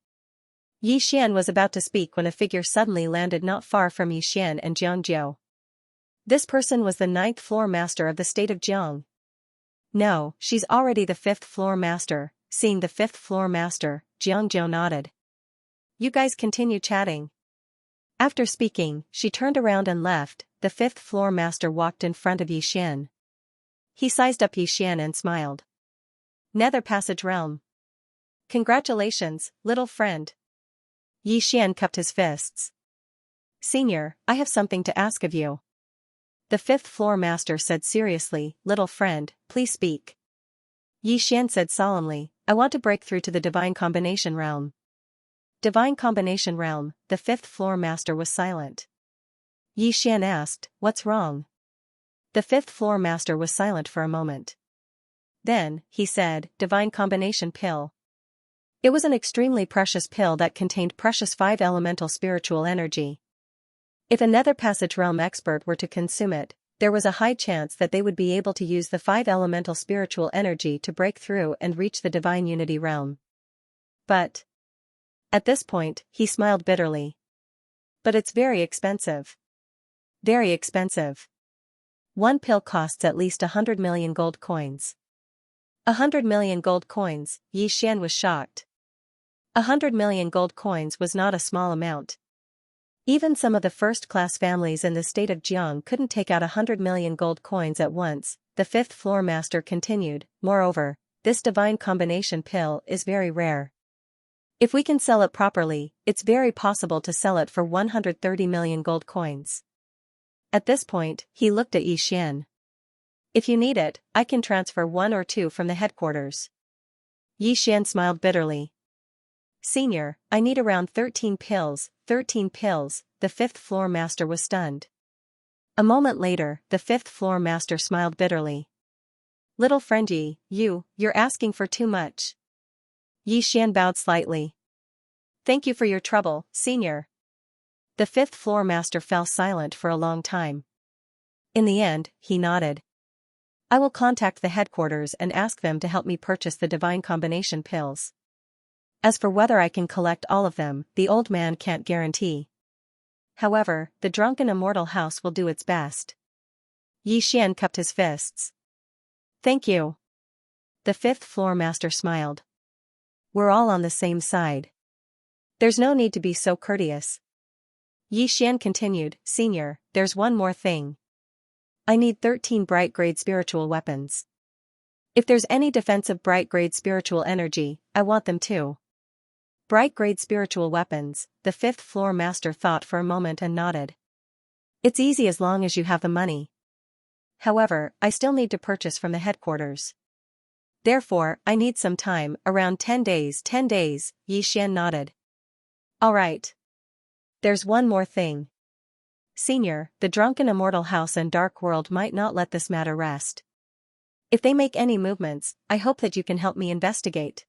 Yi Xian was about to speak when a figure suddenly landed not far from Yi Xian and Xianxia. This person was the 9th floor master of the state of Jiang. No, she's already the 5th floor master. Seeing the 5th floor master, Xianxia nodded. You guys continue chatting. After speaking, she turned around and left. The 5th floor master walked in front of Yi Xian. He sized up Yi Xian and smiled. Nether Passage Realm. Congratulations, little friend. Yi Xian cupped his fists. Senior, I have something to ask of you. The 5th floor master said seriously, little friend, please speak. Yi Xian said solemnly, I want to break through to the Divine Combination Realm. Divine Combination Realm, the 5th floor master was silent. Yi Xian asked, what's wrong? The 5th floor master was silent for a moment. Then, he said, Divine Combination Pill. It was an extremely precious pill that contained precious 5 elemental spiritual energy. If a Nether Passage Realm expert were to consume it, there was a high chance that they would be able to use the 5 elemental spiritual energy to break through and reach the Divine Unity Realm. But at this point, he smiled bitterly. But it's very expensive. Very expensive. One pill costs at least 100 million gold coins. 100 million gold coins, Yi Xian was shocked. 100 million gold coins was not a small amount. Even some of the first-class families in the state of Jiang couldn't take out 100 million gold coins at once, the 5th floor master continued. Moreover, this divine combination pill is very rare. If we can sell it properly, it's very possible to sell it for 130 million gold coins. At this point, he looked at Yi Xian. If you need it, I can transfer 1 or 2 from the headquarters. Yi Xian smiled bitterly. Senior, I need around 13 pills, 13 pills, the 5th floor master was stunned. A moment later, the 5th floor master smiled bitterly. Little friend Yi, you're asking for too much. Yi Xian bowed slightly. Thank you for your trouble, senior. The 5th floor master fell silent for a long time. In the end, he nodded. I will contact the headquarters and ask them to help me purchase the divine combination pills. As for whether I can collect all of them, the old man can't guarantee. However, the drunken immortal house will do its best. Yi Xian cupped his fists. Thank you. The 5th floor master smiled. We're all on the same side. There's no need to be so courteous. Yi Xian continued, Senior, there's one more thing. I need 13 bright grade spiritual weapons. If there's any defensive bright grade spiritual energy, I want them too. Bright grade spiritual weapons, the 5th floor master thought for a moment and nodded. It's easy as long as you have the money. However, I still need to purchase from the headquarters. Therefore, I need some time, around 10 days. 10 days, Yi Xian nodded. All right. There's one more thing. Senior, the drunken immortal house and dark world might not let this matter rest. If they make any movements, I hope that you can help me investigate.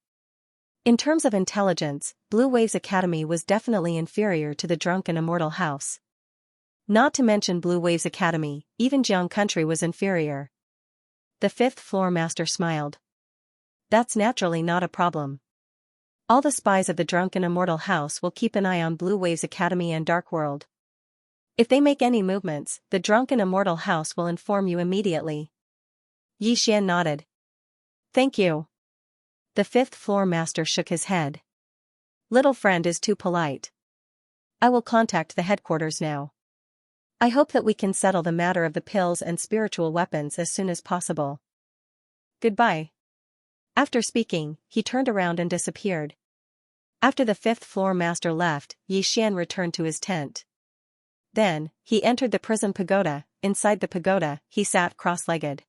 In terms of intelligence, Blue Waves Academy was definitely inferior to the drunken immortal house. Not to mention Blue Waves Academy, even Jiang country was inferior. The fifth floor master smiled. That's naturally not a problem. All the spies of the Drunken Immortal House will keep an eye on Blue Waves Academy and Dark World. If they make any movements, the Drunken Immortal House will inform you immediately. Yi Xian nodded. Thank you. The fifth floor master shook his head. Little friend is too polite. I will contact the headquarters now. I hope that we can settle the matter of the pills and spiritual weapons as soon as possible. Goodbye. After speaking, he turned around and disappeared. After the fifth floor master left, Yi Xian returned to his tent. Then, he entered the prison pagoda. Inside the pagoda, he sat cross-legged.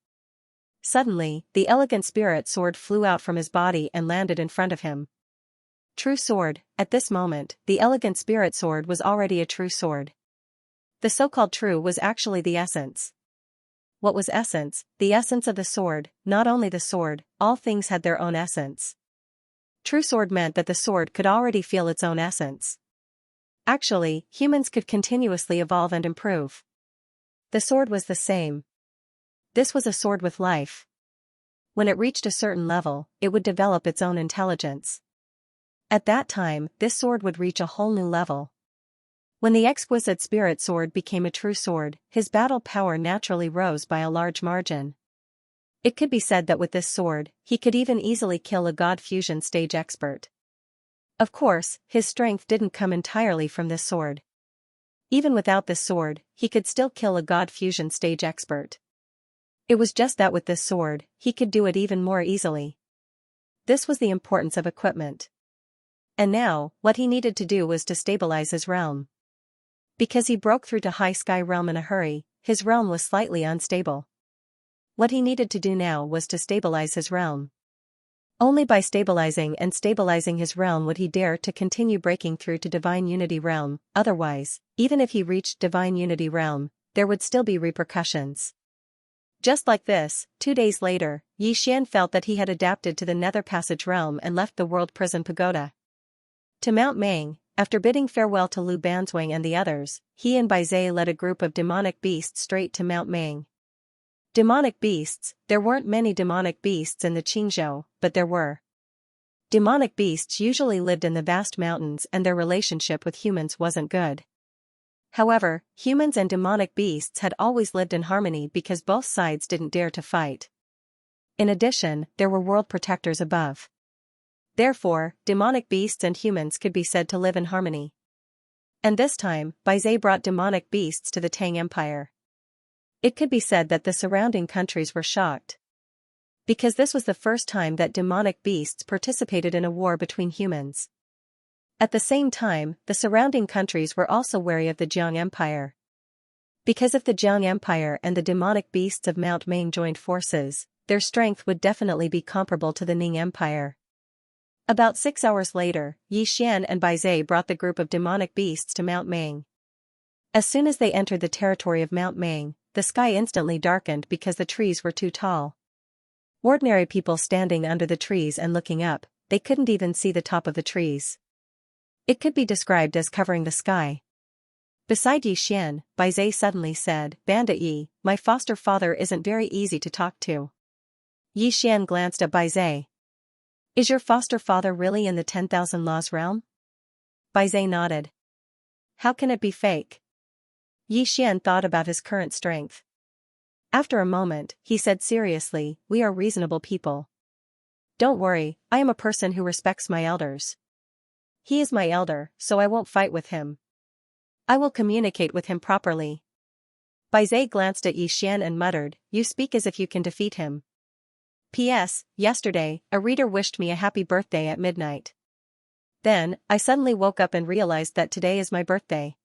Suddenly, the elegant spirit sword flew out from his body and landed in front of him. True sword. At this moment, the elegant spirit sword was already a true sword. The so-called true was actually the essence. What was essence? The essence of the sword, not only the sword, all things had their own essence. True sword meant that the sword could already feel its own essence. Actually, humans could continuously evolve and improve. The sword was the same. This was a sword with life. When it reached a certain level, it would develop its own intelligence. At that time, this sword would reach a whole new level. When the exquisite spirit sword became a true sword, his battle power naturally rose by a large margin. It could be said that with this sword, he could even easily kill a god fusion stage expert. Of course, his strength didn't come entirely from this sword. Even without this sword, he could still kill a god fusion stage expert. It was just that with this sword, he could do it even more easily. This was the importance of equipment. And now, what he needed to do was to stabilize his realm. Because he broke through to High Sky Realm in a hurry, his realm was slightly unstable. What he needed to do now was to stabilize his realm. Only by stabilizing his realm would he dare to continue breaking through to Divine Unity Realm, otherwise, even if he reached Divine Unity Realm, there would still be repercussions. Just like this, 2 days later, Yi Xian felt that he had adapted to the Nether Passage Realm and left the World Prison Pagoda. To Mount Mang, after bidding farewell to Lu Banzwang and the others, he and Bai Zhe led a group of demonic beasts straight to Mount Mang. Demonic beasts? There weren't many demonic beasts in the Qingzhou, but there were. Demonic beasts usually lived in the vast mountains and their relationship with humans wasn't good. However, humans and demonic beasts had always lived in harmony because both sides didn't dare to fight. In addition, there were world protectors above. Therefore, demonic beasts and humans could be said to live in harmony. And this time, Bai Zhe brought demonic beasts to the Tang Empire. It could be said that the surrounding countries were shocked. Because this was the first time that demonic beasts participated in a war between humans. At the same time, the surrounding countries were also wary of the Jiang Empire. Because if the Jiang Empire and the demonic beasts of Mount Mang joined forces, their strength would definitely be comparable to the Ning Empire. About 6 hours later, Yi Xian and Bai Zhe brought the group of demonic beasts to Mount Mang. As soon as they entered the territory of Mount Mang, the sky instantly darkened because the trees were too tall. Ordinary people standing under the trees and looking up, they couldn't even see the top of the trees. It could be described as covering the sky. Beside Yi Xian, Bai Zhe suddenly said, "Bandit Yi, my foster father isn't very easy to talk to." Yi Xian glanced at Bai Zhe. "Is your foster father really in the 10,000 Laws realm?" Bai Zhe nodded. "How can it be fake?" Yi Xian thought about his current strength. After a moment, he said seriously, "We are reasonable people. Don't worry, I am a person who respects my elders. He is my elder, so I won't fight with him. I will communicate with him properly." Bai Zhe glanced at Yi Xian and muttered, "You speak as if you can defeat him." P.S. Yesterday, a reader wished me a happy birthday at midnight. Then, I suddenly woke up and realized that today is my birthday.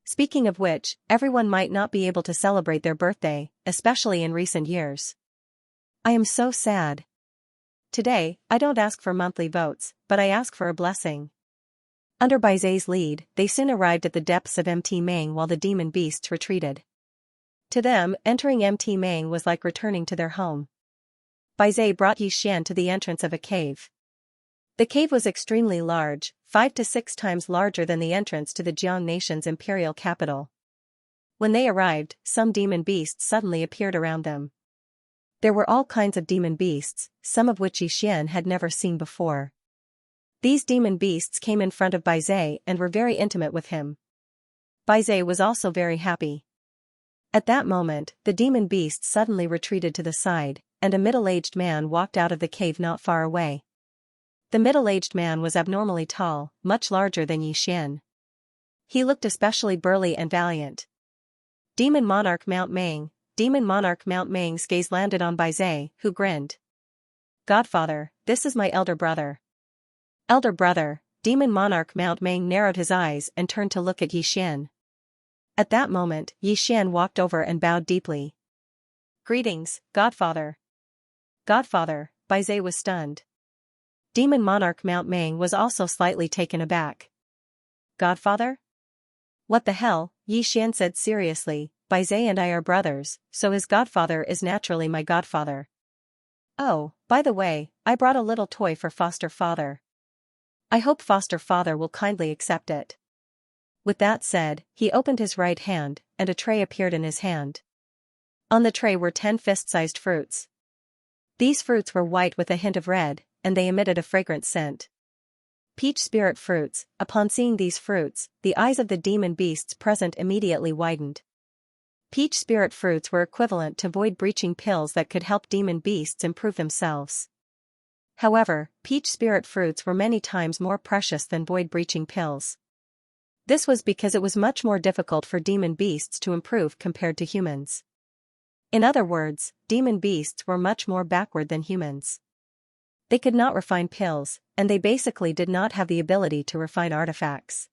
Speaking of which, everyone might not be able to celebrate their birthday, especially in recent years. I am so sad. Today, I don't ask for monthly votes, but I ask for a blessing. Under Bai Zhe's lead, they soon arrived at the depths of Mt. Mang while the demon beasts retreated. To them, entering Mt. Mang was like returning to their home. Bai Zhe brought Yi Xian to the entrance of a cave. The cave was extremely large, 5 to 6 times larger than the entrance to the Jiang nation's imperial capital. When they arrived, some demon beasts suddenly appeared around them. There were all kinds of demon beasts, some of which Xian had never seen before. These demon beasts came in front of Baizé and were very intimate with him. Baizé was also very happy. At that moment, the demon beasts suddenly retreated to the side, and a middle-aged man walked out of the cave not far away. The middle-aged man was abnormally tall, much larger than Xian. He looked especially burly and valiant. Demon Monarch Mount Meng. Demon Monarch Mount Meng's gaze landed on Baizé, who grinned. Godfather, this is my elder brother. Elder brother. Demon Monarch Mount Meng narrowed his eyes and turned to look at Xian. At that moment, Xian walked over and bowed deeply. Greetings, Godfather. Godfather. Baizé was stunned. Demon Monarch Mount Meng was also slightly taken aback. Godfather? What the hell? Xian said seriously. Baizé and I are brothers, so his godfather is naturally my godfather. Oh, by the way, I brought a little toy for foster father. I hope foster father will kindly accept it. With that said, he opened his right hand, and a tray appeared in his hand. On the tray were 10 fist-sized fruits. These fruits were white with a hint of red, and they emitted a fragrant scent. Peach spirit fruits. Upon seeing these fruits, the eyes of the demon beasts present immediately widened. Peach spirit fruits were equivalent to void-breaching pills that could help demon beasts improve themselves. However, peach spirit fruits were many times more precious than void-breaching pills. This was because it was much more difficult for demon beasts to improve compared to humans. In other words, demon beasts were much more backward than humans. They could not refine pills, and they basically did not have the ability to refine artifacts.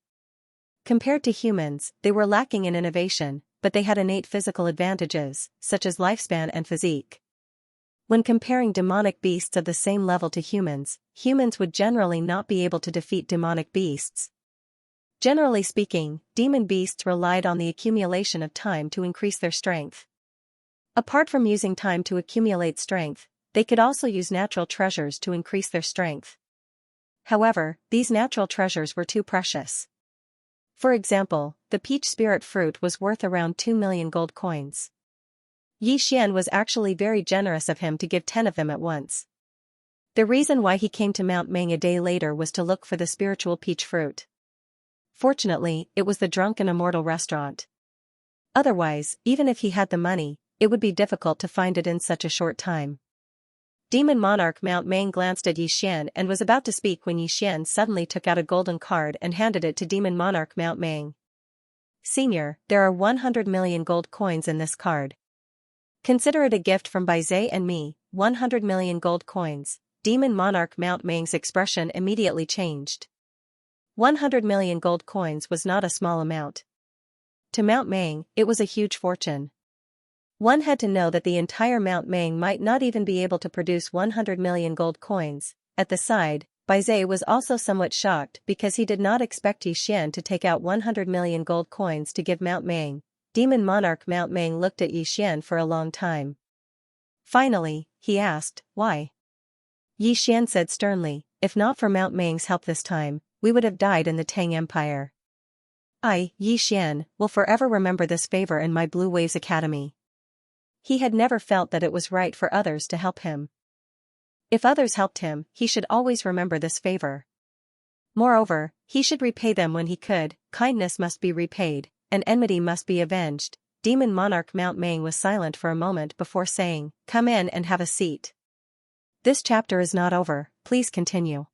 Compared to humans, they were lacking in innovation, but they had innate physical advantages, such as lifespan and physique. When comparing demonic beasts of the same level to humans, humans would generally not be able to defeat demonic beasts. Generally speaking, demon beasts relied on the accumulation of time to increase their strength. Apart from using time to accumulate strength, they could also use natural treasures to increase their strength. However, these natural treasures were too precious. For example, the peach spirit fruit was worth around 2 million gold coins. Xian was actually very generous of him to give 10 of them at once. The reason why he came to Mount Meng a day later was to look for the spiritual peach fruit. Fortunately, it was the Drunken Immortal restaurant. Otherwise, even if he had the money, it would be difficult to find it in such a short time. Demon Monarch Mount Meng glanced at Xian and was about to speak when Xian suddenly took out a golden card and handed it to Demon Monarch Mount Meng. Senior, there are 100 million gold coins in this card. Consider it a gift from Baizé and me, 100 million gold coins. Demon Monarch Mount Meng's expression immediately changed. 100 million gold coins was not a small amount. To Mount Meng, it was a huge fortune. One had to know that the entire Mount Meng might not even be able to produce 100 million gold coins. At the side, Baizé was also somewhat shocked because he did not expect Xian to take out 100 million gold coins to give Mount Meng. Demon Monarch Mount Meng looked at Xian for a long time. Finally, he asked, why? Xian said sternly, if not for Mount Meng's help this time, we would have died in the Tang Empire. I, Xian, will forever remember this favor in my Blue Waves Academy. He had never felt that it was right for others to help him. If others helped him, he should always remember this favor. Moreover, he should repay them when he could. Kindness must be repaid, and enmity must be avenged. Demon Monarch Mount Meng was silent for a moment before saying, come in and have a seat. This chapter is not over, please continue.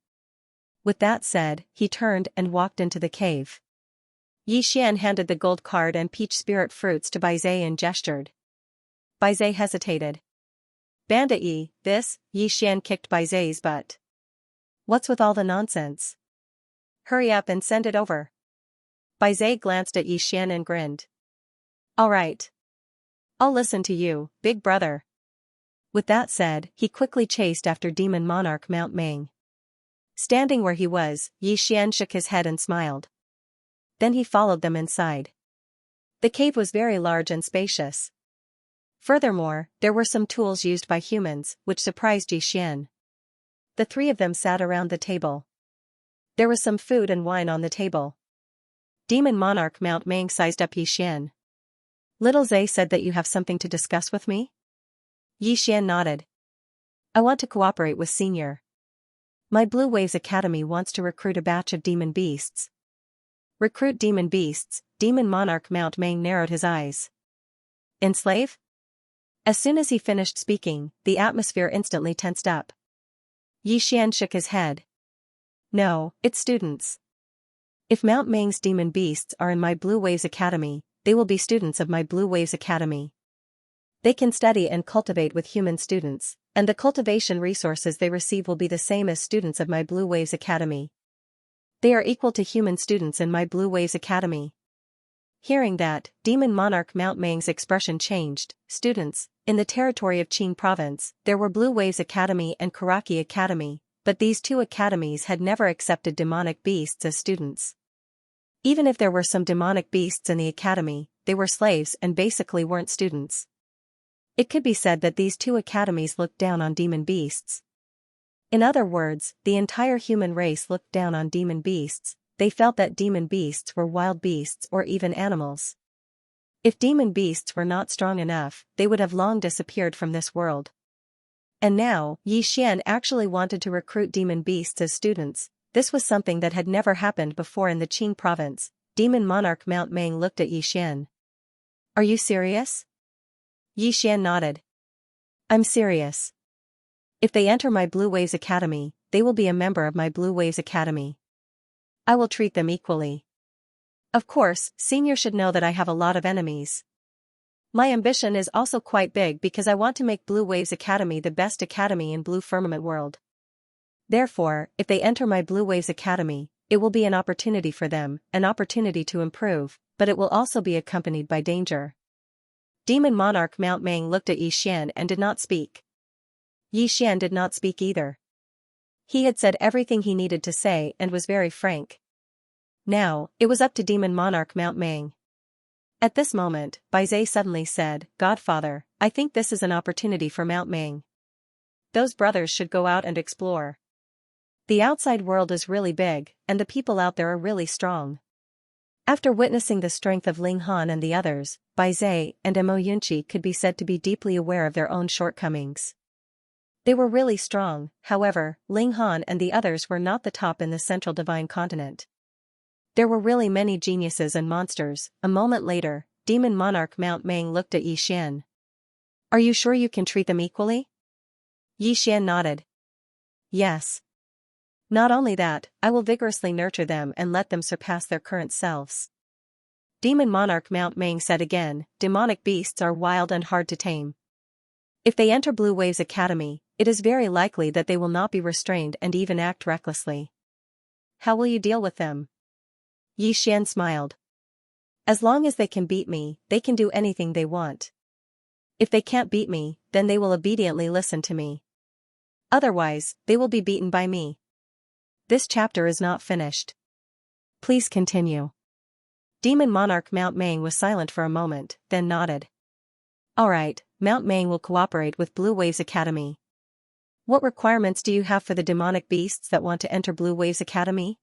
With that said, he turned and walked into the cave. Xian handed the gold card and peach spirit fruits to Baizé and gestured. Baizé hesitated. Bandit Yi, this, Xian kicked Baizé's butt. What's with all the nonsense? Hurry up and send it over. Baizé glanced at Xian and grinned. All right. I'll listen to you, big brother. With that said, he quickly chased after Demon Monarch Mount Meng. Standing where he was, Xian shook his head and smiled. Then he followed them inside. The cave was very large and spacious. Furthermore, there were some tools used by humans, which surprised Xian. The three of them sat around the table. There was some food and wine on the table. Demon Monarch Mount Meng sized up Xian. Little Zay said that you have something to discuss with me? Yi Xian nodded. I want to cooperate with Senior. My Blue Waves Academy wants to recruit a batch of demon beasts. Recruit demon beasts, Demon Monarch Mount Meng narrowed his eyes. Enslave? As soon as he finished speaking, the atmosphere instantly tensed up. Yi Xian shook his head. No, it's students. If Mount Meng's demon beasts are in my Blue Waves Academy, they will be students of my Blue Waves Academy. They can study and cultivate with human students, and the cultivation resources they receive will be the same as students of my Blue Waves Academy. They are equal to human students in my Blue Waves Academy. Hearing that, Demon Monarch Mount Meng's expression changed. Students, in the territory of Qing Province, there were Blue Waves Academy and Karaki Academy, but these two academies had never accepted demonic beasts as students. Even if there were some demonic beasts in the academy, they were slaves and basically weren't students. It could be said that these two academies looked down on demon beasts. In other words, the entire human race looked down on demon beasts. They felt that demon beasts were wild beasts or even animals. If demon beasts were not strong enough, they would have long disappeared from this world. And now, Yi Xian actually wanted to recruit demon beasts as students. This was something that had never happened before in the Qing province. Demon Monarch Mount Meng looked at Yi Xian. Are you serious? Yi Xian nodded. I'm serious. If they enter my Blue Waves Academy, they will be a member of my Blue Waves Academy. I will treat them equally. Of course, Senior should know that I have a lot of enemies. My ambition is also quite big because I want to make Blue Waves Academy the best academy in Blue Firmament World. Therefore, if they enter my Blue Waves Academy, it will be an opportunity for them, an opportunity to improve, but it will also be accompanied by danger. Demon Monarch Mount Meng looked at Yi Xian and did not speak. Yi Xian did not speak either. He had said everything he needed to say and was very frank. Now, it was up to Demon Monarch Mount Meng. At this moment, Baizhe suddenly said, Godfather, I think this is an opportunity for Mount Meng. Those brothers should go out and explore. The outside world is really big, and the people out there are really strong. After witnessing the strength of Ling Han and the others, Baizhe and Mo Yunqi could be said to be deeply aware of their own shortcomings. They were really strong, however, Ling Han and the others were not the top in the Central Divine Continent. There were really many geniuses and monsters. A moment later, Demon Monarch Mount Meng looked at Yi Xian. Are you sure you can treat them equally? Yi Xian nodded. Yes. Not only that, I will vigorously nurture them and let them surpass their current selves. Demon Monarch Mount Meng said again, demonic beasts are wild and hard to tame. If they enter Blue Waves Academy, it is very likely that they will not be restrained and even act recklessly. How will you deal with them? Yi Xian smiled. As long as they can beat me, they can do anything they want. If they can't beat me, then they will obediently listen to me. Otherwise, they will be beaten by me. This chapter is not finished. Please continue. Demon Monarch Mount Meng was silent for a moment, then nodded. Alright, Mount Meng will cooperate with Blue Waves Academy. What requirements do you have for the demonic beasts that want to enter Blue Waves Academy?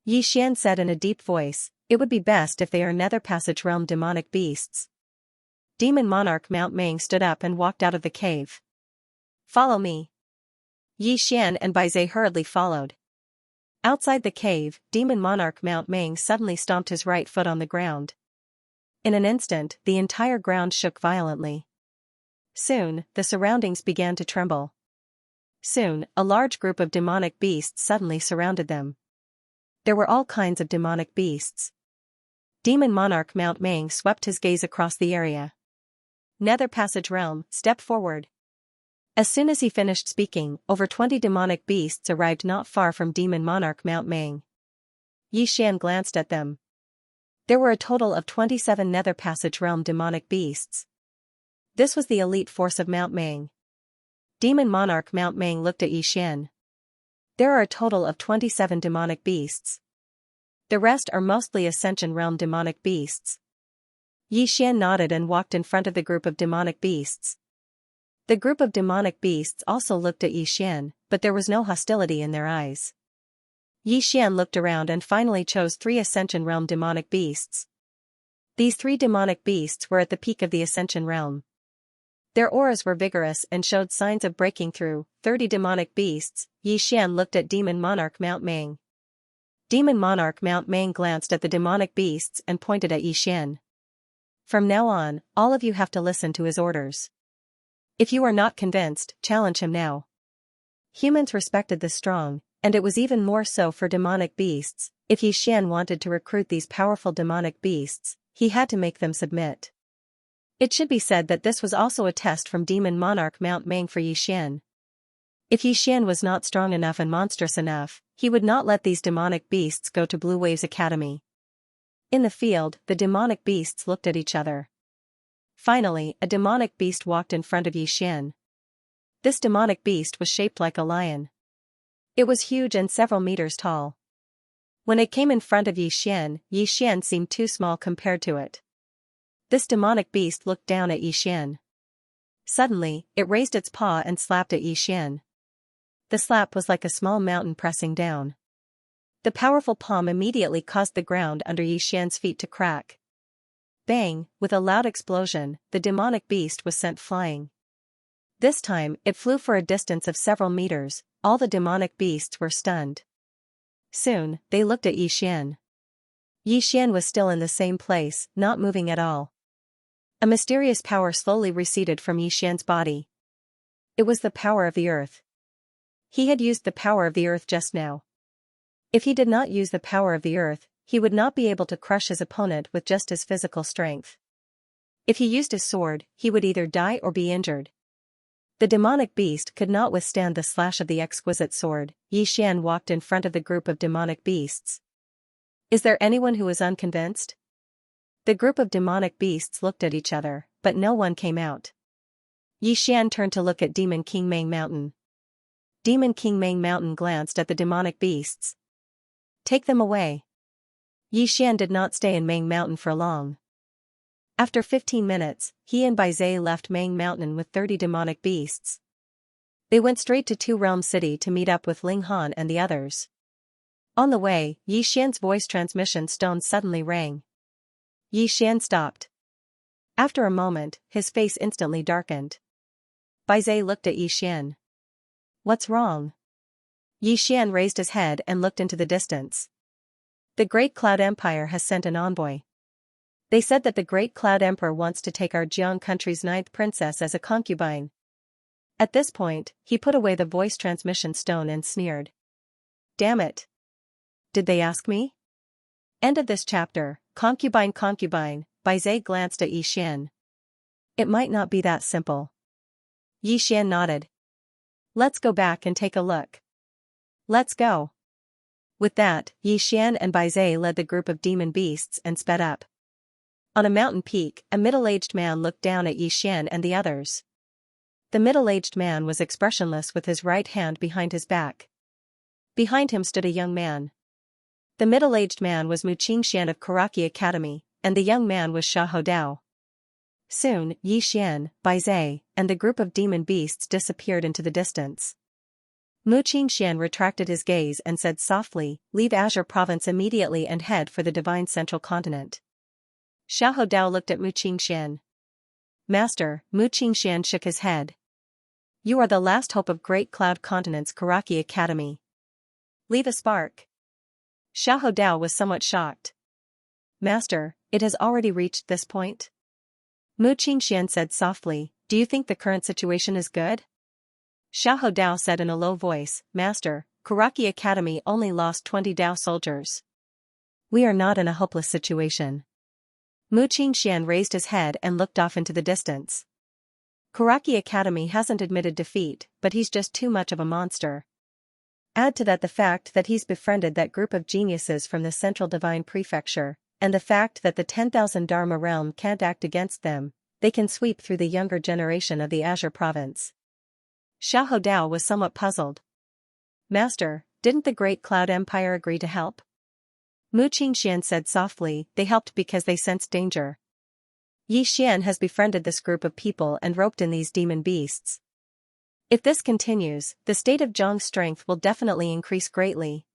Yi Xian said in a deep voice, it would be best if they are Nether Passage Realm demonic beasts. Demon Monarch Mount Meng stood up and walked out of the cave. Follow me. Yi Xian and Baizhe hurriedly followed. Outside the cave, Demon Monarch Mount Meng suddenly stomped his right foot on the ground. In an instant, the entire ground shook violently. Soon, the surroundings began to tremble. Soon, a large group of demonic beasts suddenly surrounded them. There were all kinds of demonic beasts. Demon Monarch Mount Meng swept his gaze across the area. Nether Passage Realm, step forward. As soon as he finished speaking, over 20 demonic beasts arrived not far from Demon Monarch Mount Meng. Yi Xian glanced at them. There were a total of 27 Nether Passage Realm demonic beasts. This was the elite force of Mount Meng. Demon Monarch Mount Meng looked at Yi Xian. There are a total of 27 demonic beasts. The rest are mostly Ascension Realm demonic beasts. Yi Xian nodded and walked in front of the group of demonic beasts. The group of demonic beasts also looked at Yi Xian, but there was no hostility in their eyes. Yi Xian looked around and finally chose 3 Ascension Realm demonic beasts. These 3 demonic beasts were at the peak of the Ascension Realm. Their auras were vigorous and showed signs of breaking through. 30 demonic beasts. Yixian looked at Demon Monarch Mount Meng. Demon Monarch Mount Meng glanced at the demonic beasts and pointed at Yixian. From now on, all of you have to listen to his orders. If you are not convinced, challenge him now. Humans respected the strong, and it was even more so for demonic beasts. If Yixian wanted to recruit these powerful demonic beasts, he had to make them submit. It should be said that this was also a test from Demon Monarch Mount Meng for Yixian. If Yixian was not strong enough and monstrous enough, he would not let these demonic beasts go to Blue Waves Academy. In the field, the demonic beasts looked at each other. Finally, a demonic beast walked in front of Yixian. This demonic beast was shaped like a lion. It was huge and several meters tall. When it came in front of Yixian, Yixian seemed too small compared to it. This demonic beast looked down at Yixian. Suddenly, it raised its paw and slapped at Yixian. The slap was like a small mountain pressing down. The powerful palm immediately caused the ground under Yixian's feet to crack. Bang! With a loud explosion, the demonic beast was sent flying. This time, it flew for a distance of several meters. All the demonic beasts were stunned. Soon, they looked at Yixian. Yixian was still in the same place, not moving at all. A mysterious power slowly receded from Yixian's body. It was the power of the earth. He had used the power of the earth just now. If he did not use the power of the earth, he would not be able to crush his opponent with just his physical strength. If he used his sword, he would either die or be injured. The demonic beast could not withstand the slash of the exquisite sword. Yixian walked in front of the group of demonic beasts. Is there anyone who is unconvinced? The group of demonic beasts looked at each other, but no one came out. Yixian turned to look at Demon King Meng Mountain. Demon King Meng Mountain glanced at the demonic beasts. Take them away. Yixian did not stay in Meng Mountain for long. After 15 minutes, he and Baizhe left Meng Mountain with 30 demonic beasts. They went straight to Two Realm City to meet up with Ling Han and the others. On the way, Yixian's voice transmission stone suddenly rang. Yixian stopped. After a moment, his face instantly darkened. Baizhe looked at Yixian. What's wrong? Yixian raised his head and looked into the distance. The Great Cloud Empire has sent an envoy. They said that the Great Cloud Emperor wants to take our Jiang country's 9th princess as a concubine. At this point, he put away the voice transmission stone and sneered. Damn it. Did they ask me? End of this chapter. Concubine. Baizhe glanced at Yixian. It might not be that simple. Yixian nodded. Let's go back and take a look. Let's go. With that, Yixian and Baizhe led the group of demon beasts and sped up. On a mountain peak, a middle-aged man looked down at Yixian and the others. The middle-aged man was expressionless with his right hand behind his back. Behind him stood a young man. The middle-aged man was Mu Qingxian of Karaki Academy, and the young man was Xiahou Dao. Soon, Yixian, Baizhe, and the group of demon beasts disappeared into the distance. Mu Qingxian retracted his gaze and said softly, "Leave Azure Province immediately and head for the Divine Central Continent." Xiahou Dao looked at Mu Qingxian. Master, Mu Qingxian shook his head. You are the last hope of Great Cloud Continent's Karaki Academy. Leave a spark. Xiahou Dao was somewhat shocked. Master, it has already reached this point? Mu Qingxian said softly, do you think the current situation is good? Xiahou Dao said in a low voice, Master, Karaki Academy only lost 20 Dao soldiers. We are not in a hopeless situation. Mu Qingxian raised his head and looked off into the distance. Karaki Academy hasn't admitted defeat, but he's just too much of a monster. Add to that the fact that he's befriended that group of geniuses from the Central Divine Prefecture, and the fact that the 10,000 Dharma realm can't act against them, they can sweep through the younger generation of the Azure Province. Xiahou Dao was somewhat puzzled. Master, didn't the Great Cloud Empire agree to help? Mu Qingxian said softly, they helped because they sensed danger. Yixian has befriended this group of people and roped in these demon beasts. If this continues, the state of Zhang's strength will definitely increase greatly.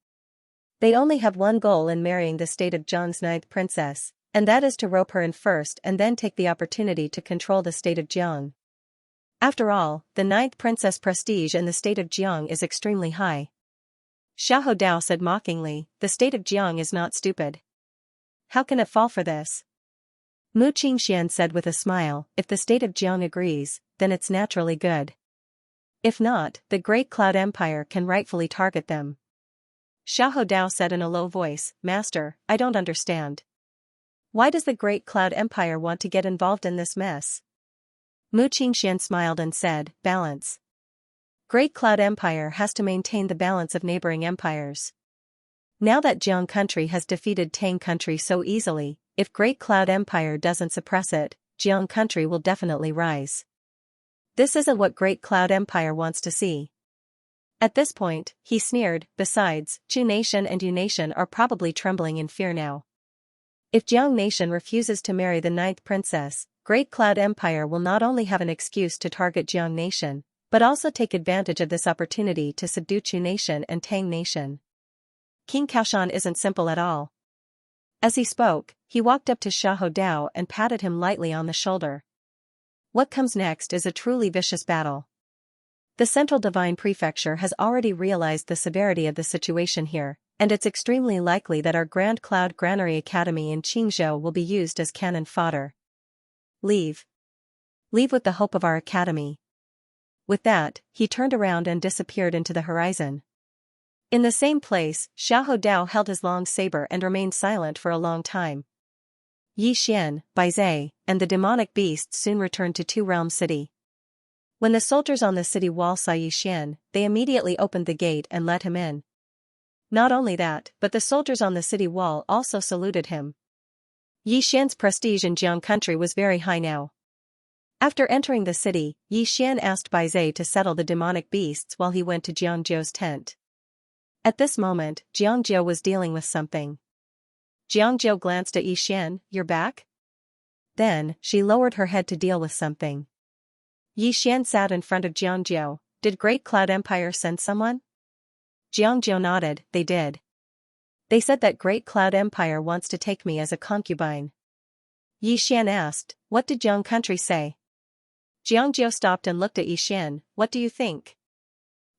They only have one goal in marrying the state of Zhang's 9th princess, and that is to rope her in first and then take the opportunity to control the state of Jiang. After all, the ninth princess prestige in the state of Jiang is extremely high. Xiahou Dao said mockingly, the state of Jiang is not stupid. How can it fall for this? Mu Qingxian said with a smile, if the state of Jiang agrees, then it's naturally good. If not, the Great Cloud Empire can rightfully target them. Xiahou Dao said in a low voice, Master, I don't understand. Why does the Great Cloud Empire want to get involved in this mess? Mu Qingxian smiled and said, balance. Great Cloud Empire has to maintain the balance of neighboring empires. Now that Jiang country has defeated Tang country so easily, if Great Cloud Empire doesn't suppress it, Jiang country will definitely rise. This isn't what Great Cloud Empire wants to see. At this point, he sneered, besides, Chu nation and Yu nation are probably trembling in fear now. If Jiang nation refuses to marry the ninth princess, Great Cloud Empire will not only have an excuse to target Jiang nation, but also take advantage of this opportunity to subdue Chu nation and Tang nation. King Kaoshan isn't simple at all. As he spoke, he walked up to Xiahou Dao and patted him lightly on the shoulder. What comes next is a truly vicious battle. The Central Divine Prefecture has already realized the severity of the situation here, and it's extremely likely that our Grand Cloud Granary Academy in Qingzhou will be used as cannon fodder. Leave. Leave with the hope of our academy. With that, he turned around and disappeared into the horizon. In the same place, Xiahou Dao held his long saber and remained silent for a long time. Yi Xian, Bai Zai, and the demonic beasts soon returned to Two Realm City. When the soldiers on the city wall saw Yi Xian, they immediately opened the gate and let him in. Not only that, but the soldiers on the city wall also saluted him. Yi Xian's prestige in Jiang country was very high now. After entering the city, Yi Xian asked Bai Zai to settle the demonic beasts while he went to Jiangzhou's tent. At this moment, Jiangzhou was dealing with something. Jiangzhou glanced at Yi Xian, you're back? Then, she lowered her head to deal with something. Yi Xian sat in front of Jiangzhou. Did Great Cloud Empire send someone? Jiangzhou nodded, they did. They said that Great Cloud Empire wants to take me as a concubine. Yi Xian asked, what did Jiang country say? Jiangzhou stopped and looked at Yi Xian, what do you think?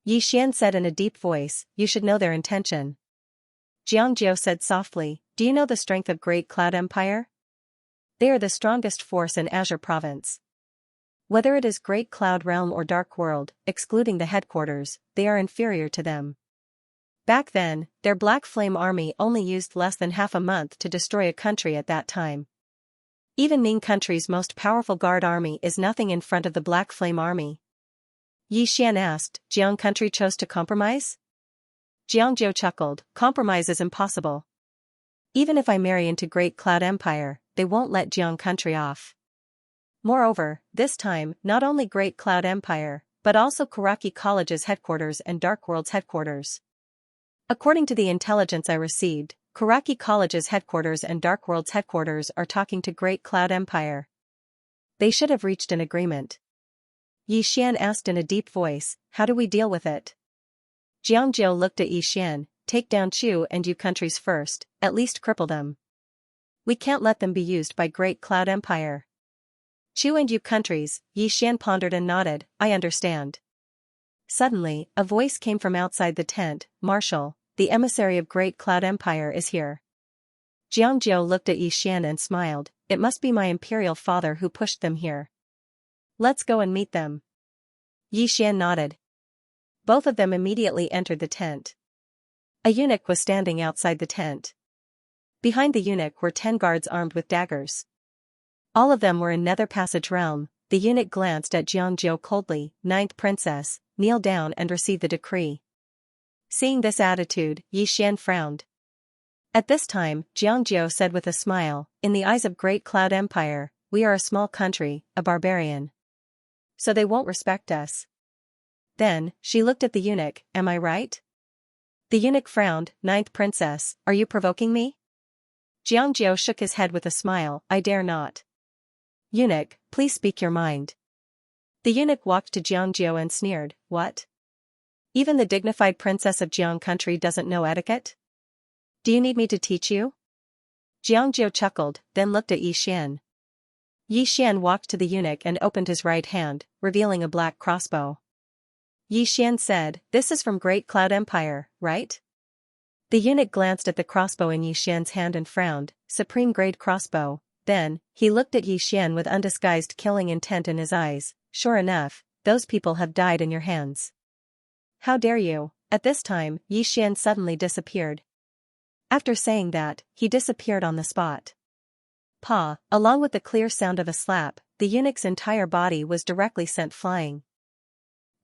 Yi Xian said in a deep voice, you should know their intention. Jiangzhou said softly, do you know the strength of Great Cloud Empire? They are the strongest force in Azure Province. Whether it is Great Cloud Realm or Dark World, excluding the headquarters, they are inferior to them. Back then, their Black Flame army only used less than half a month to destroy a country at that time. Even Ning country's most powerful guard army is nothing in front of the Black Flame army. Yi Xian asked, Jiang country chose to compromise? Jiangzhou chuckled, compromise is impossible. Even if I marry into Great Cloud Empire, they won't let Jiang country off. Moreover, this time, not only Great Cloud Empire, but also Karaki College's headquarters and Dark World's headquarters. According to the intelligence I received, Karaki College's headquarters and Dark World's headquarters are talking to Great Cloud Empire. They should have reached an agreement. Yi Xian asked in a deep voice, how do we deal with it? Jiangzhou looked at Yi Xian, take down Chu and Yu countries first, at least cripple them. We can't let them be used by Great Cloud Empire. Chu and Yu countries, Yi Xian pondered and nodded, I understand. Suddenly, a voice came from outside the tent, Marshal, the emissary of Great Cloud Empire is here. Jiangzhou looked at Yi Xian and smiled, it must be my imperial father who pushed them here. Let's go and meet them. Yi Xian nodded. Both of them immediately entered the tent. A eunuch was standing outside the tent. Behind the eunuch were 10 guards armed with daggers. All of them were in Nether Passage realm. The eunuch glanced at Jiangzhou coldly, Ninth Princess, kneel down and receive the decree. Seeing this attitude, Yi Xian frowned. At this time, Jiangzhou said with a smile, in the eyes of Great Cloud Empire, we are a small country, a barbarian. So they won't respect us. Then, she looked at the eunuch, am I right? The eunuch frowned, Ninth Princess, are you provoking me? Jiangzhou shook his head with a smile, I dare not. Eunuch, please speak your mind. The eunuch walked to Jiangzhou and sneered, what? Even the dignified princess of Jiang country doesn't know etiquette? Do you need me to teach you? Jiangzhou chuckled, then looked at Yi Xian. Yi Xian walked to the eunuch and opened his right hand, revealing a black crossbow. Yi Xian said, "This is from Great Cloud Empire, right?" The eunuch glanced at the crossbow in Yi Xian's hand and frowned. Supreme grade crossbow. Then, he looked at Yi Xian with undisguised killing intent in his eyes. "Sure enough, those people have died in your hands. How dare you?" At this time, Yi Xian suddenly disappeared. After saying that, he disappeared on the spot. Pa, along with the clear sound of a slap, the eunuch's entire body was directly sent flying.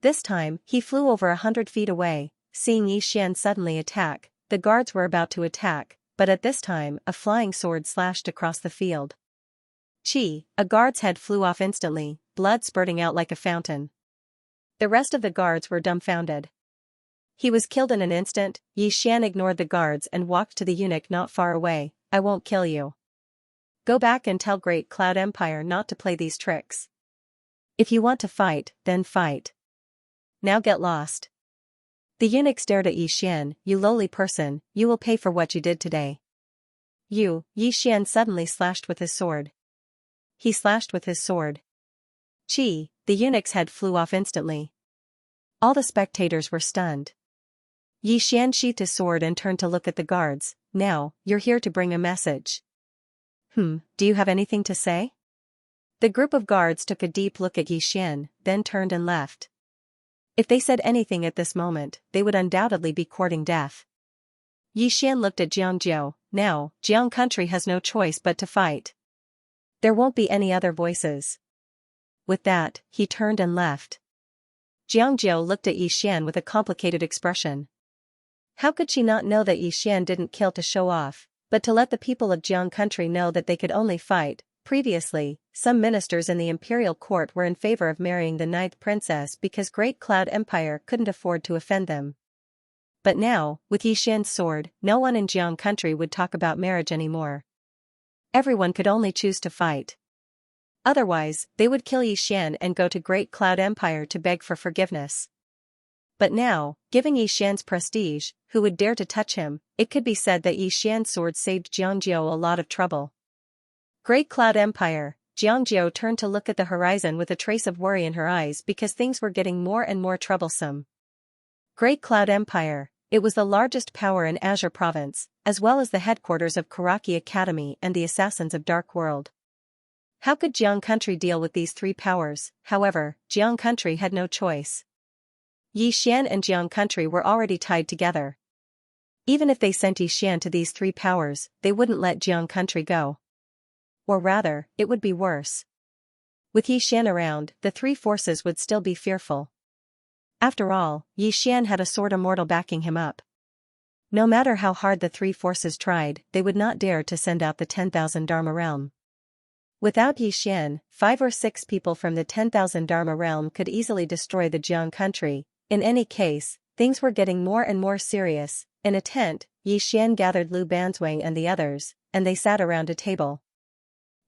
This time, he flew over 100 feet away. Seeing Yi Xian suddenly attack, the guards were about to attack, but at this time, a flying sword slashed across the field. Chi, a guard's head flew off instantly, blood spurting out like a fountain. The rest of the guards were dumbfounded. He was killed in an instant. Yi Xian ignored the guards and walked to the eunuch not far away. "I won't kill you. Go back and tell Great Cloud Empire not to play these tricks. If you want to fight, then fight. Now get lost." The eunuch stared at Yi Xian. "You lowly person, you will pay for what you did today." Yi Xian suddenly slashed with his sword. He slashed with his sword. Chi, the eunuch's head flew off instantly. All the spectators were stunned. Yi Xian sheathed his sword and turned to look at the guards. "Now, you're here to bring a message. Do you have anything to say?" The group of guards took a deep look at Yi Xian, then turned and left. If they said anything at this moment, they would undoubtedly be courting death. Yi Xian looked at Xianxia. "Now, Jiang country has no choice but to fight. There won't be any other voices." With that, he turned and left. Xianxia looked at Yi Xian with a complicated expression. How could she not know that Yi Xian didn't kill to show off, but to let the people of Jiang country know that they could only fight? Previously, some ministers in the imperial court were in favor of marrying the 9th princess because Great Cloud Empire couldn't afford to offend them. But now, with Yi Xian's sword, no one in Jiang country would talk about marriage anymore. Everyone could only choose to fight. Otherwise, they would kill Yi Xian and go to Great Cloud Empire to beg for forgiveness. But now, given Yi Xian's prestige, who would dare to touch him? It could be said that Yi Xian's sword saved Xianxia a lot of trouble. Great Cloud Empire. Xianxia turned to look at the horizon with a trace of worry in her eyes because things were getting more and more troublesome. Great Cloud Empire. It was the largest power in Azure Province, as well as the headquarters of Karaki Academy and the Assassins of Dark World. How could Jiang country deal with these three powers? However, Jiang country had no choice. Yi Xian and Jiang country were already tied together. Even if they sent Yi Xian to these three powers, they wouldn't let Jiang country go. Or rather, it would be worse. With Yi Xian around, the three forces would still be fearful. After all, Yi Xian had a sword immortal backing him up. No matter how hard the three forces tried, they would not dare to send out the 10,000 Dharma realm. Without Yi Xian, 5 or 6 people from the 10,000 Dharma realm could easily destroy the Jiang country. In any case, things were getting more and more serious. In a tent, Yi Xian gathered Lu Banzwang and the others, and they sat around a table.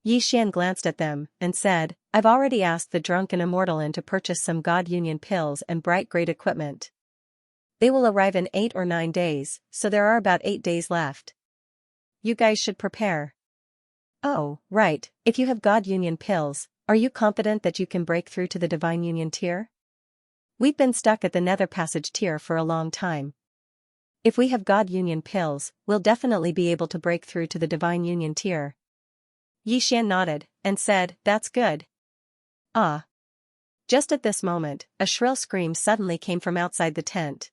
Yi Xian glanced at them, and said, "I've already asked the drunken immortal in to purchase some God Union pills and bright grade equipment. They will arrive in 8 or 9 days, so there are about 8 days left. You guys should prepare." "Oh, right, if you have God Union pills, are you confident that you can break through to the Divine Union tier? We've been stuck at the Nether Passage tier for a long time. If we have God Union pills, we'll definitely be able to break through to the Divine Union tier." Yi Xian nodded, and said, "That's good." Ah. Just at this moment, a shrill scream suddenly came from outside the tent.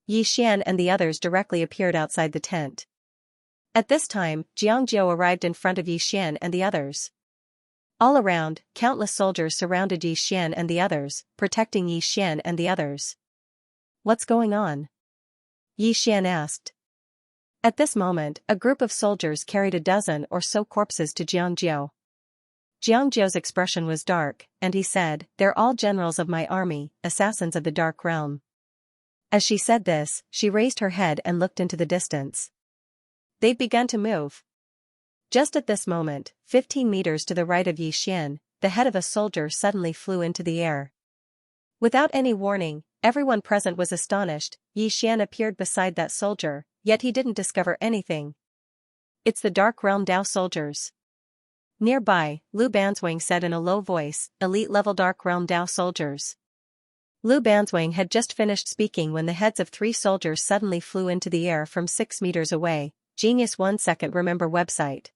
Yi Xian and the others directly appeared outside the tent. At this time, Xianxia arrived in front of Yi Xian and the others. All around, countless soldiers surrounded Yi Xian and the others, protecting Yi Xian and the others. "What's going on?" Yi Xian asked. At this moment, a group of soldiers carried a dozen or so corpses to Xianxia. Xianxia's expression was dark, and he said, "They're all generals of my army, assassins of the Dark Realm." As she said this, she raised her head and looked into the distance. They'd begun to move. Just at this moment, 15 meters to the right of Yi Xian, the head of a soldier suddenly flew into the air. Without any warning, everyone present was astonished. Yi Xian appeared beside that soldier, yet he didn't discover anything. "It's the Dark Realm Dao soldiers." Nearby, Lu Banzwang said in a low voice, elite-level Dark Realm Dao soldiers. Lu Banzwang had just finished speaking when the heads of 3 soldiers suddenly flew into the air from 6 meters away. Genius 1 second remember website.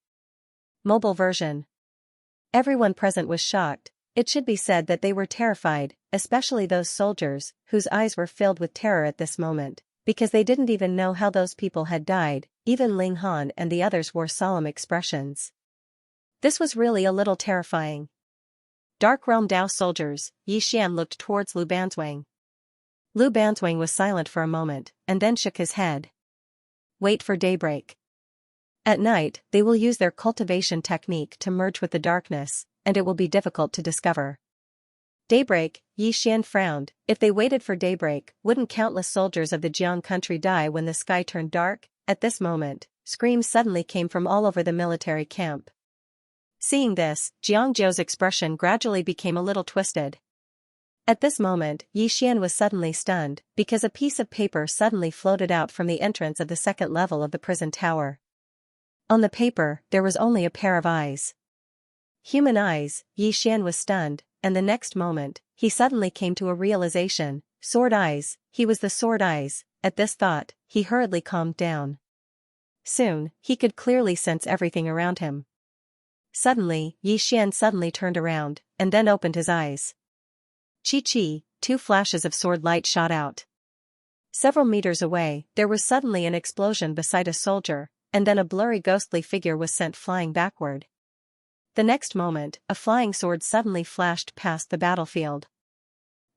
Mobile version. Everyone present was shocked. It should be said that they were terrified, especially those soldiers, whose eyes were filled with terror at this moment, because they didn't even know how those people had died. Even Ling Han and the others wore solemn expressions. This was really a little terrifying. Dark Realm Dao soldiers. Yi Xian looked towards Lu Banzwang. Lu Banzwang was silent for a moment, and then shook his head. Wait for daybreak. At night, they will use their cultivation technique to merge with the darkness, and it will be difficult to discover. Daybreak, Yi Xian frowned. If they waited for daybreak, wouldn't countless soldiers of the Jiang country die when the sky turned dark? At this moment, screams suddenly came from all over the military camp. Seeing this, Xianxio's expression gradually became a little twisted. At this moment, Yi Xian was suddenly stunned, because a piece of paper suddenly floated out from the entrance of the second level of the prison tower. On the paper, there was only a pair of eyes. Human eyes. Yi Xian was stunned, and the next moment, he suddenly came to a realization. Sword eyes. He was the sword eyes. At this thought, he hurriedly calmed down. Soon, he could clearly sense everything around him. Suddenly, Yi Xian suddenly turned around, and then opened his eyes. Chi-chi, 2 flashes of sword light shot out. Several meters away, there was suddenly an explosion beside a soldier, and then a blurry ghostly figure was sent flying backward. The next moment, a flying sword suddenly flashed past the battlefield.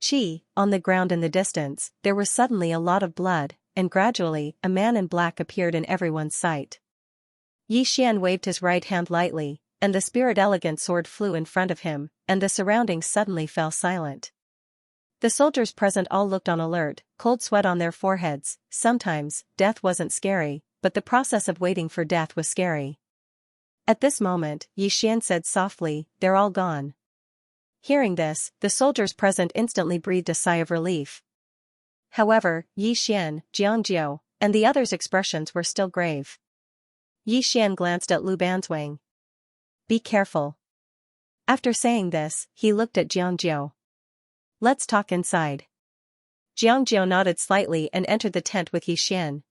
Chi, on the ground in the distance, there was suddenly a lot of blood, and gradually, a man in black appeared in everyone's sight. Yi Xian waved his right hand lightly, and the spirit elegant sword flew in front of him, and the surroundings suddenly fell silent. The soldiers present all looked on alert, cold sweat on their foreheads. Sometimes, death wasn't scary, but the process of waiting for death was scary. At this moment, Yi Xian said softly, "They're all gone." Hearing this, the soldiers present instantly breathed a sigh of relief. However, Yi Xian, Xianxia, and the others' expressions were still grave. Yi Xian glanced at Lu Banzwang. "Be careful." After saying this, he looked at Xianxia. "Let's talk inside." Xianxia nodded slightly and entered the tent with Yi Xian.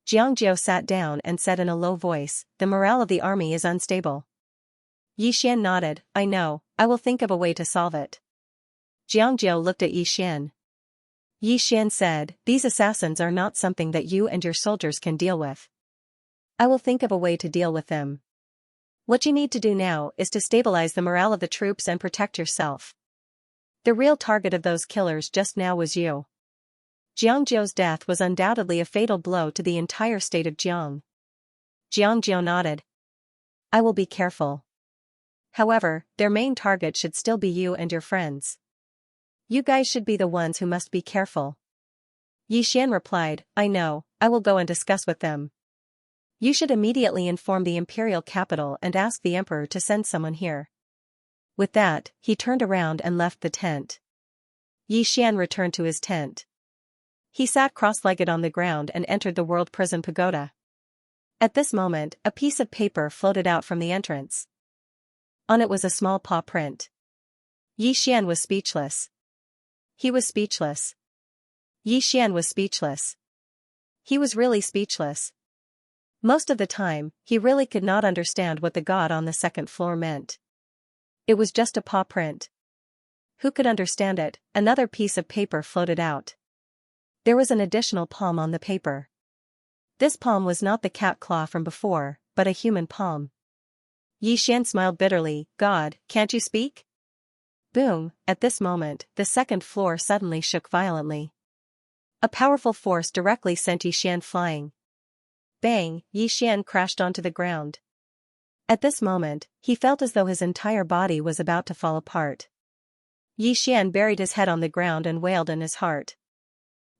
Xianxia sat down and said in a low voice, "The morale of the army is unstable." Yi Xian nodded. "I know, I will think of a way to solve it." Xianxia looked at Yi Xian. Yi Xian said, "These assassins are not something that you and your soldiers can deal with. I will think of a way to deal with them. What you need to do now is to stabilize the morale of the troops and protect yourself. The real target of those killers just now was you." Xianxia's death was undoubtedly a fatal blow to the entire state of Jiang. Xianxia nodded. "I will be careful. However, their main target should still be you and your friends. You guys should be the ones who must be careful." Yi Xian replied, "I know, I will go and discuss with them. You should immediately inform the imperial capital and ask the emperor to send someone here." With that, he turned around and left the tent. Yi Xian returned to his tent. He sat cross-legged on the ground and entered the World Prison Pagoda. At this moment, a piece of paper floated out from the entrance. On it was a small paw print. Yi Xian was speechless. He was speechless. Yi Xian was speechless. He was really speechless. Most of the time, he really could not understand what the god on the second floor meant. It was just a paw print. Who could understand it? Another piece of paper floated out. There was an additional palm on the paper. This palm was not the cat claw from before, but a human palm. Yi Xian smiled bitterly. "God, can't you speak?" Boom! At this moment, the second floor suddenly shook violently. A powerful force directly sent Yi Xian flying. Bang! Yi Xian crashed onto the ground. At this moment, he felt as though his entire body was about to fall apart. Yi Xian buried his head on the ground and wailed in his heart.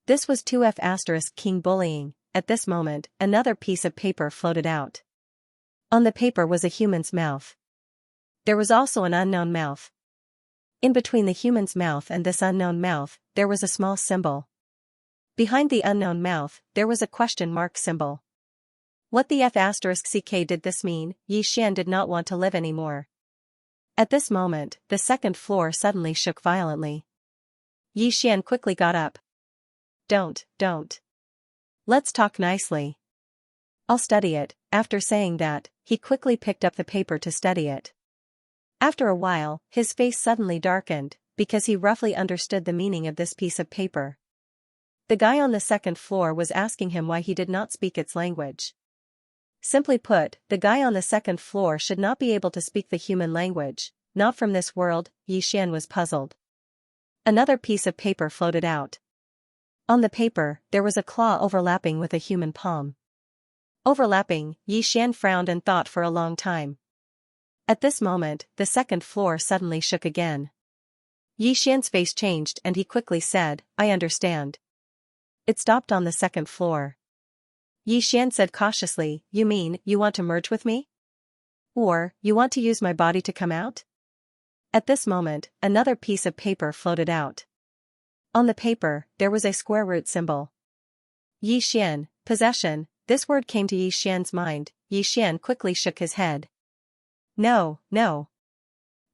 This was 2F** king bullying. At this moment, another piece of paper floated out. On the paper was a human's mouth. There was also an unknown mouth. In between the human's mouth and this unknown mouth, there was a small symbol. Behind the unknown mouth, there was a question mark symbol. What the F***ck did this mean? Xian did not want to live anymore. At this moment, the second floor suddenly shook violently. Xian quickly got up. Don't. Let's talk nicely. I'll study it. After saying that, he quickly picked up the paper to study it. After a while, his face suddenly darkened, because he roughly understood the meaning of this piece of paper. The guy on the second floor was asking him why he did not speak its language. Simply put, the guy on the second floor should not be able to speak the human language, not from this world. Xian was puzzled. Another piece of paper floated out. On the paper, there was a claw overlapping with a human palm. Overlapping, Xian frowned and thought for a long time. At this moment, the second floor suddenly shook again. Xian's face changed and he quickly said, I understand. It stopped on the second floor. Xian said cautiously, you mean, you want to merge with me? Or, you want to use my body to come out? At this moment, another piece of paper floated out. On the paper, there was a square root symbol. Xian, possession, this word came to Xian's mind. Xian quickly shook his head. No.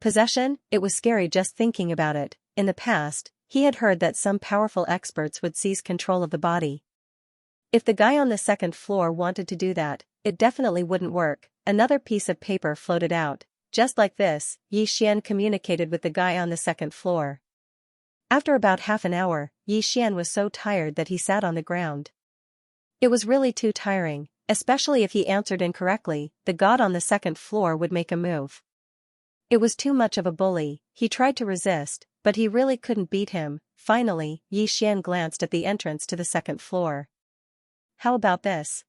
Possession? It was scary just thinking about it. In the past, he had heard that some powerful experts would seize control of the body. If the guy on the second floor wanted to do that, it definitely wouldn't work. Another piece of paper floated out. Just like this, Xian communicated with the guy on the second floor. After about half an hour, Xian was so tired that he sat on the ground. It was really too tiring, especially if he answered incorrectly, the god on the second floor would make a move. It was too much of a bully. He tried to resist, but he really couldn't beat him. Finally, Xian glanced at the entrance to the second floor. How about this?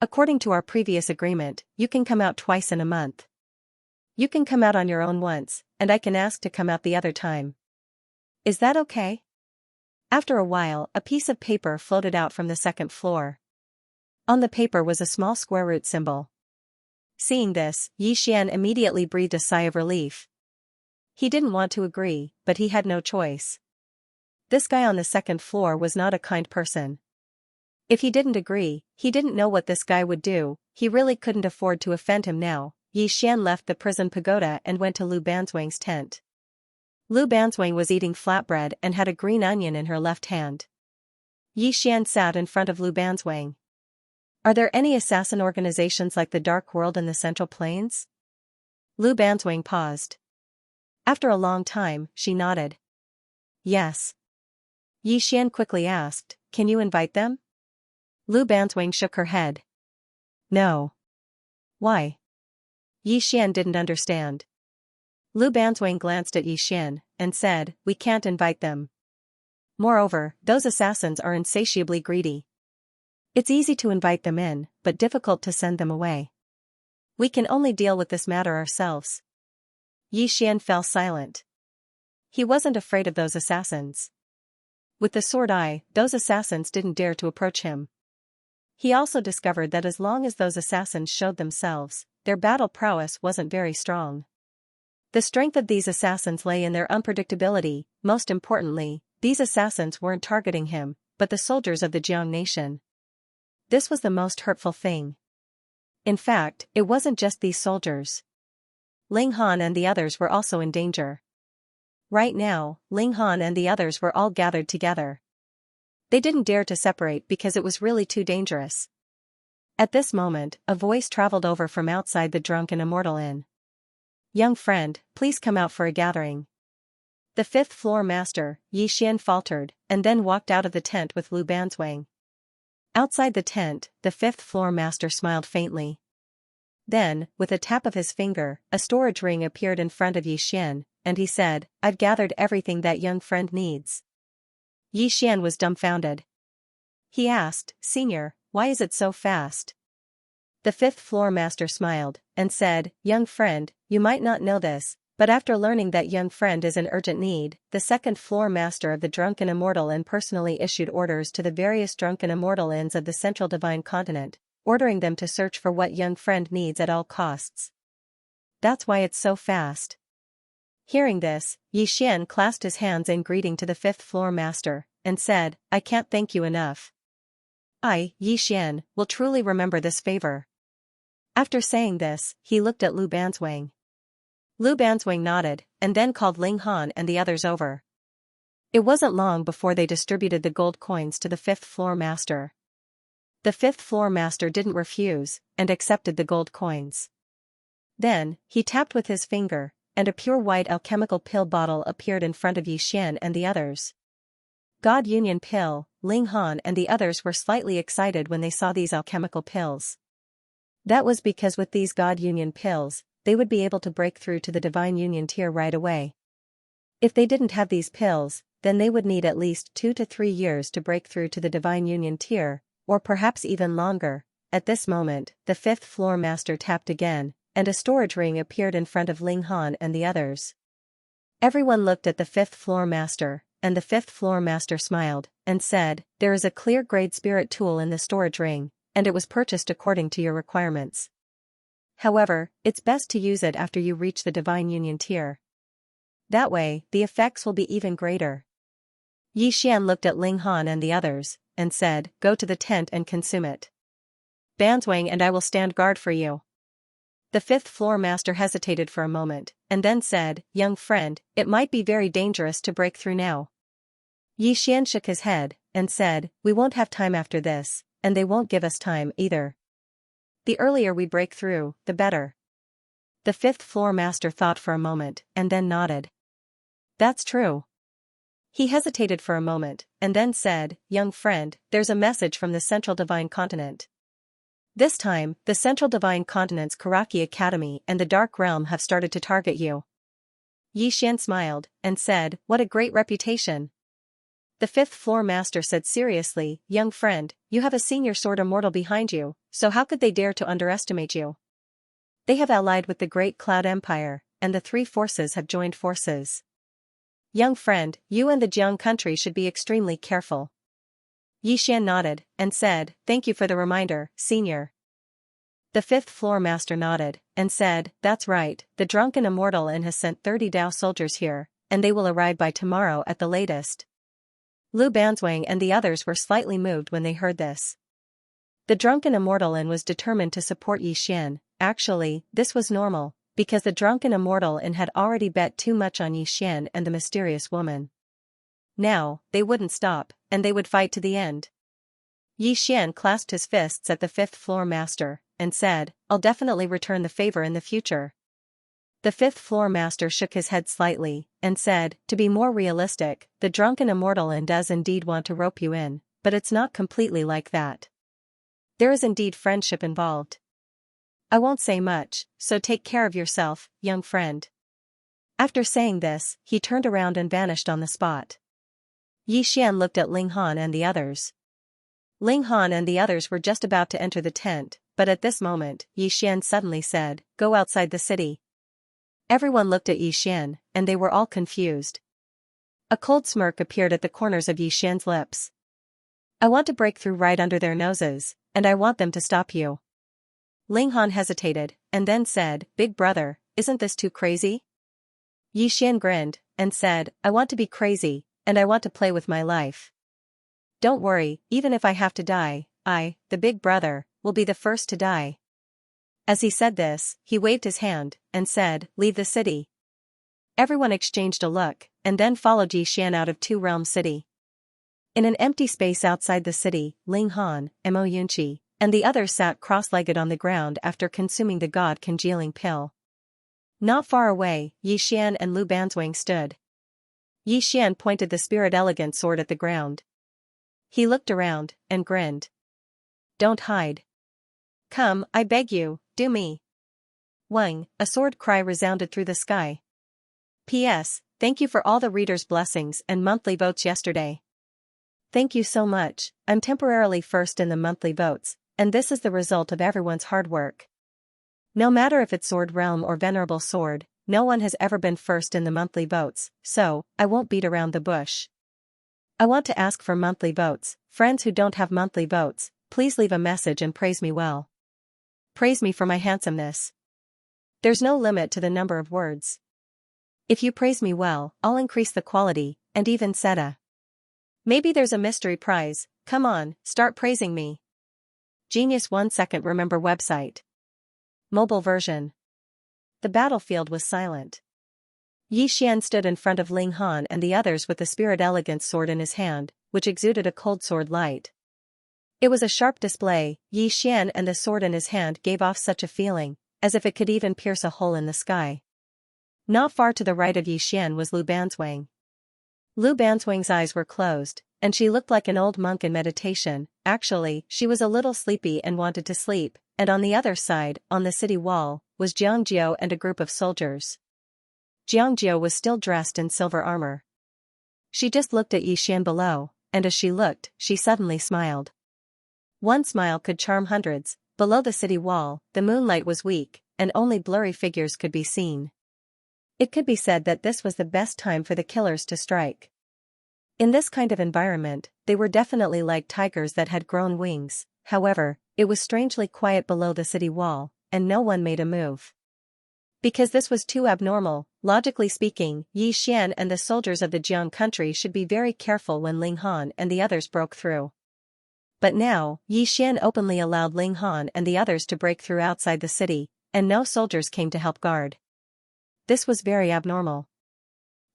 According to our previous agreement, you can come out twice in a month. You can come out on your own once, and I can ask to come out the other time. Is that okay? After a while, a piece of paper floated out from the second floor. On the paper was a small square root symbol. Seeing this, Xian immediately breathed a sigh of relief. He didn't want to agree, but he had no choice. This guy on the second floor was not a kind person. If he didn't agree, he didn't know what this guy would do. He really couldn't afford to offend him now. Xian left the prison pagoda and went to Lu Banzwang's tent. Lu Banzwang was eating flatbread and had a green onion in her left hand. Xian sat in front of Lu Banzwang. Are there any assassin organizations like the Dark World in the Central Plains? Lu Banzwang paused. After a long time, she nodded. Yes. Xian quickly asked, can you invite them? Lu Banzwang shook her head. No. Why? Xian didn't understand. Lu Banzwang glanced at Xian and said, we can't invite them. Moreover, those assassins are insatiably greedy. It's easy to invite them in, but difficult to send them away. We can only deal with this matter ourselves. Xian fell silent. He wasn't afraid of those assassins. With the sword eye, those assassins didn't dare to approach him. He also discovered that as long as those assassins showed themselves, their battle prowess wasn't very strong. The strength of these assassins lay in their unpredictability. Most importantly, these assassins weren't targeting him, but the soldiers of the Jiang nation. This was the most hurtful thing. In fact, it wasn't just these soldiers. Ling Han and the others were also in danger. Right now, Ling Han and the others were all gathered together. They didn't dare to separate because it was really too dangerous. At this moment, a voice traveled over from outside the Drunken Immortal Inn. Young friend, please come out for a gathering. The fifth floor master, Xian faltered, and then walked out of the tent with Lu Banzwang. Outside the tent, the fifth floor master smiled faintly. Then, with a tap of his finger, a storage ring appeared in front of Xian, and he said, I've gathered everything that young friend needs. Xian was dumbfounded. He asked, Senior, why is it so fast? The fifth floor master smiled, and said, Young friend, you might not know this, but after learning that young friend is in urgent need, the second floor master of the Drunken Immortal Inn personally issued orders to the various Drunken Immortal Inns of the Central Divine Continent, ordering them to search for what young friend needs at all costs. That's why it's so fast. Hearing this, Xian clasped his hands in greeting to the fifth floor master, and said, I can't thank you enough. I, Yi Xian, will truly remember this favor. After saying this, he looked at Lu Banzwang. Lu Banzwang nodded, and then called Ling Han and the others over. It wasn't long before they distributed the gold coins to the fifth floor master. The fifth floor master didn't refuse, and accepted the gold coins. Then, he tapped with his finger, and a pure white alchemical pill bottle appeared in front of Yi Xian and the others. God Union Pill. Ling Han and the others were slightly excited when they saw these alchemical pills. That was because with these God Union pills, they would be able to break through to the Divine Union tier right away. If they didn't have these pills, then they would need at least 2 to 3 years to break through to the Divine Union tier, or perhaps even longer. At this moment, the fifth floor master tapped again, and a storage ring appeared in front of Ling Han and the others. Everyone looked at the fifth floor master, and the fifth floor master smiled, and said, "There is a clear grade spirit tool in the storage ring, and it was purchased according to your requirements. However, it's best to use it after you reach the Divine Union tier. That way, the effects will be even greater." Yi Xian looked at Ling Han and the others, and said, "Go to the tent and consume it. Banzwang and I will stand guard for you." The fifth floor master hesitated for a moment, and then said, "Young friend, it might be very dangerous to break through now." Yi Xian shook his head, and said, "We won't have time after this, and they won't give us time either. The earlier we break through, the better." The fifth floor master thought for a moment, and then nodded. "That's true." He hesitated for a moment, and then said, "Young friend, there's a message from the Central Divine Continent. This time, the Central Divine Continent's Karaki Academy and the Dark Realm have started to target you." Yi Xian smiled, and said, "What a great reputation." The fifth floor master said seriously, "Young friend, you have a senior sword immortal behind you, so how could they dare to underestimate you? They have allied with the Great Cloud Empire, and the three forces have joined forces. Young friend, you and the Jiang country should be extremely careful." Yi Xian nodded, and said, "Thank you for the reminder, senior." The fifth floor master nodded, and said, "That's right, the drunken immortal Yin has sent 30 Dao soldiers here, and they will arrive by tomorrow at the latest." Lu Banzwang and the others were slightly moved when they heard this. The drunken immortal Yin was determined to support Yi Xian. Actually, this was normal, because the drunken immortal Yin had already bet too much on Yi Xian and the mysterious woman. Now, they wouldn't stop, and they would fight to the end. Yi Xian clasped his fists at the fifth floor master, and said, "I'll definitely return the favor in the future." The fifth floor master shook his head slightly, and said, "To be more realistic, the drunken immortal Yin does indeed want to rope you in, but it's not completely like that. There is indeed friendship involved. I won't say much, so take care of yourself, young friend." After saying this, he turned around and vanished on the spot. Yi Xian looked at Ling Han and the others. Ling Han and the others were just about to enter the tent, but at this moment, Yi Xian suddenly said, "Go outside the city." Everyone looked at Yi Xian, and they were all confused. A cold smirk appeared at the corners of Yi Xian's lips. "I want to break through right under their noses, and I want them to stop you." Ling Han hesitated, and then said, "Big brother, isn't this too crazy?" Yi Xian grinned, and said, "I want to be crazy, and I want to play with my life. Don't worry, even if I have to die, I, the big brother, will be the first to die." As he said this, he waved his hand, and said, "Leave the city." Everyone exchanged a look, and then followed Yi Xian out of Two Realm City. In an empty space outside the city, Ling Han, Mo Yunqi, and the others sat cross-legged on the ground after consuming the God-congealing pill. Not far away, Yi Xian and Lu Banzwang stood. Yi Xian pointed the spirit elegant sword at the ground. He looked around, and grinned. "Don't hide. Come, I beg you, do me." Wang, a sword cry resounded through the sky. P.S. Thank you for all the readers' blessings and monthly votes yesterday. Thank you so much. I'm temporarily first in the monthly votes, and this is the result of everyone's hard work. No matter if it's Sword Realm or Venerable Sword, no one has ever been first in the monthly votes, so I won't beat around the bush. I want to ask for monthly votes. Friends who don't have monthly votes, please leave a message and praise me well. Praise me for my handsomeness. There's no limit to the number of words. If you praise me well, I'll increase the quality, and even Seta. Maybe there's a mystery prize, come on, start praising me. Genius 1 second remember website. Mobile version. The battlefield was silent. Yi Xian stood in front of Ling Han and the others with the spirit elegance sword in his hand, which exuded a cold sword light. It was a sharp display. Yi Xian and the sword in his hand gave off such a feeling, as if it could even pierce a hole in the sky. Not far to the right of Yi Xian was Lu Banzwang. Lu Banzwang's eyes were closed, and she looked like an old monk in meditation. Actually, she was a little sleepy and wanted to sleep, and on the other side, on the city wall, was Xianxia and a group of soldiers. Xianxia was still dressed in silver armor. She just looked at Yi Xian below, and as she looked, she suddenly smiled. One smile could charm hundreds. Below the city wall, the moonlight was weak, and only blurry figures could be seen. It could be said that this was the best time for the killers to strike. In this kind of environment, they were definitely like tigers that had grown wings. However, it was strangely quiet below the city wall, and no one made a move. Because this was too abnormal, logically speaking, Yi Xian and the soldiers of the Jiang country should be very careful when Ling Han and the others broke through. But now, Yi Xian openly allowed Ling Han and the others to break through outside the city, and no soldiers came to help guard. This was very abnormal.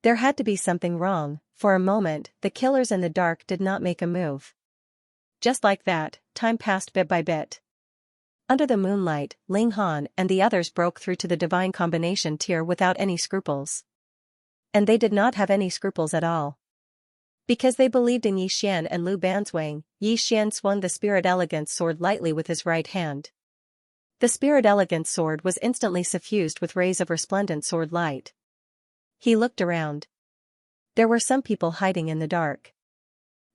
There had to be something wrong. For a moment, the killers in the dark did not make a move. Just like that, time passed bit by bit. Under the moonlight, Ling Han and the others broke through to the divine combination tier without any scruples. And they did not have any scruples at all. Because they believed in Yi Xian and Lu Banzwang, Yi Xian swung the Spirit Elegance sword lightly with his right hand. The Spirit Elegance sword was instantly suffused with rays of resplendent sword light. He looked around. There were some people hiding in the dark.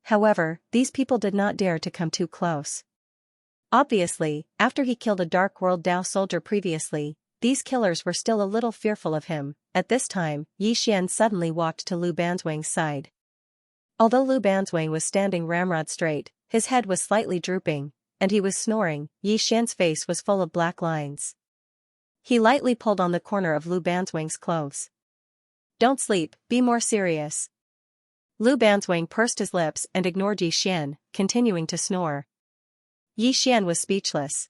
However, these people did not dare to come too close. Obviously, after he killed a Dark World Dao soldier previously, these killers were still a little fearful of him. At this time, Yi Xian suddenly walked to Lu Banzwang's side. Although Lu Banzwang was standing ramrod straight, his head was slightly drooping, and he was snoring. Yi Xian's face was full of black lines. He lightly pulled on the corner of Lu Banzwang's clothes. Don't sleep, be more serious. Lu Banzwang pursed his lips and ignored Yi Xian, continuing to snore. Yi Xian was speechless.